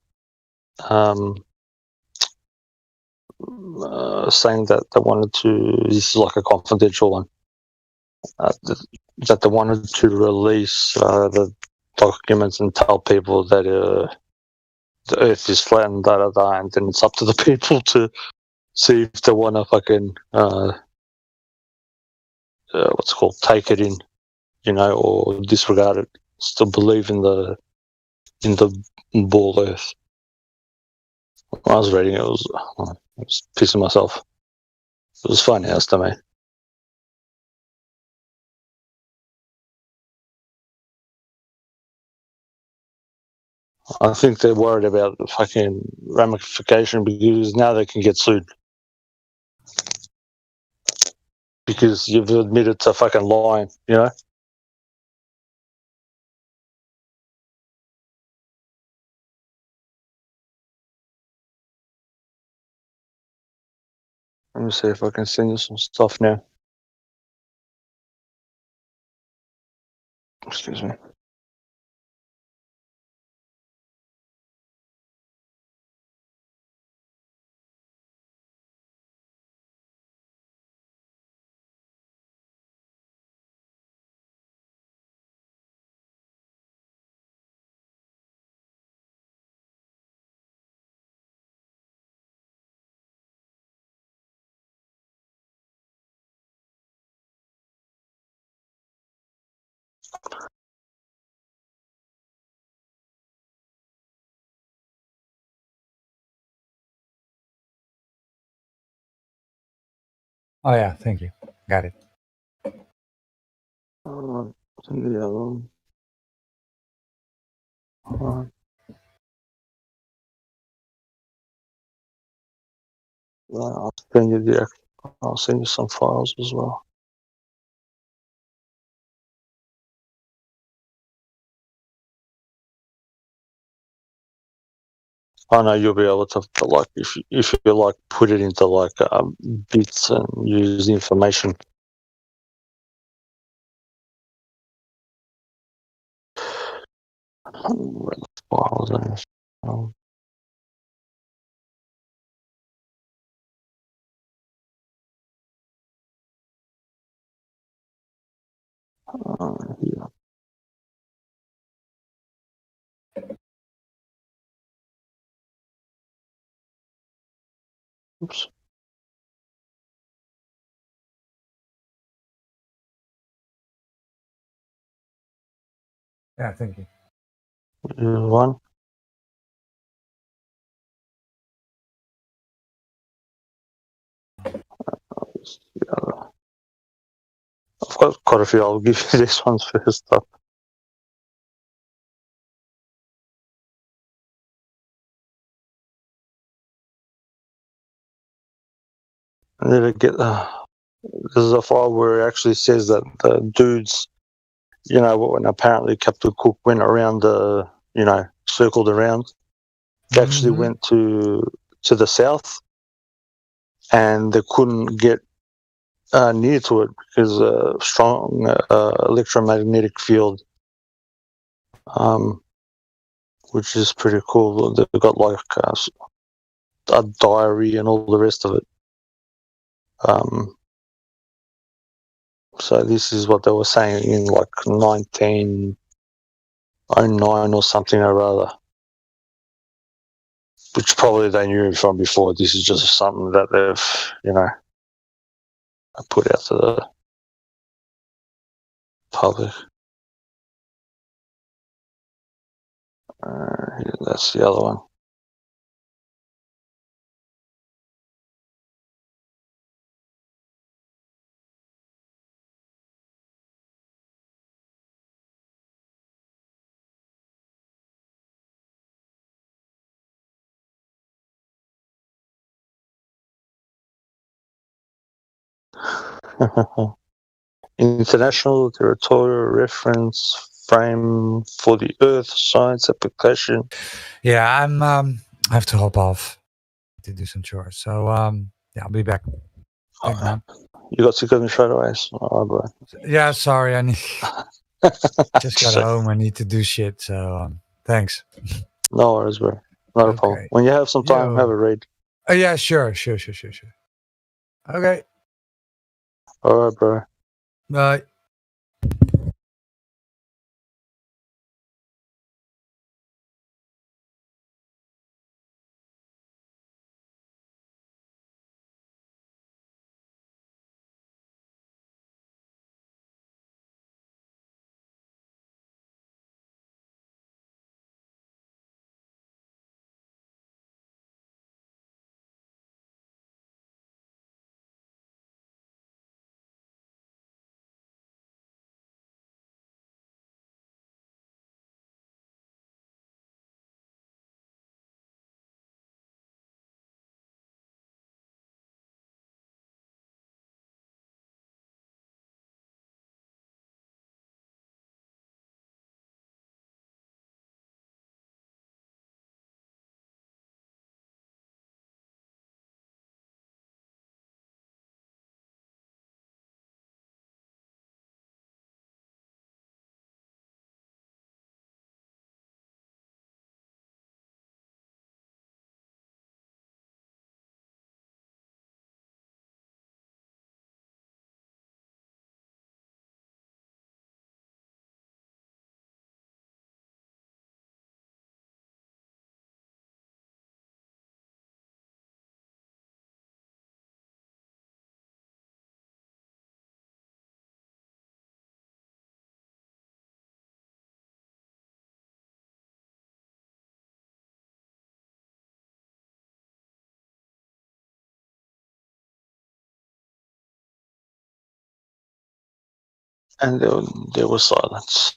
saying that they wanted to, this is like a confidential one, that they wanted to release the documents and tell people that the Earth is flat and da-da-da, and then it's up to the people to see if they want to fucking, what's it called, take it in, or disregard it, still believe in the ball Earth. When I was reading it, I was pissing myself. It was funny as to me. I think they're worried about the fucking ramification because now they can get sued. Because you've admitted to fucking lying, Let me see if I can send you some stuff now. Excuse me. Oh yeah, thank you. Got it. Send you the other one. I'll send you some files as well. I know you'll be able to like if you like put it into like bits and use the information. Where the files are. Here. Oops. Yeah, thank you. Here's one. I've got quite a few. I'll give you this one first up. I need to get. This is a file where it actually says that the dudes, when apparently Captain Cook went around circled around. They actually went to the south, and they couldn't get near to it because a strong electromagnetic field, which is pretty cool. They've got like a diary and all the rest of it. So this is what they were saying in like 1909 or something or other, which probably they knew from before. This is just something that they've, put out to the public. That's the other one. International Territorial Reference Frame for the Earth Science Application. Yeah, I have to hop off to do some chores. So yeah, I'll be back. Thanks, man. You got to go straight away. Bro. Yeah, sorry, I need just got home. I need to do shit. So thanks. No worries, bro. Not a problem. When you have some time, have a read. Yeah, sure. Okay. All right, bro. Bye. And there was silence.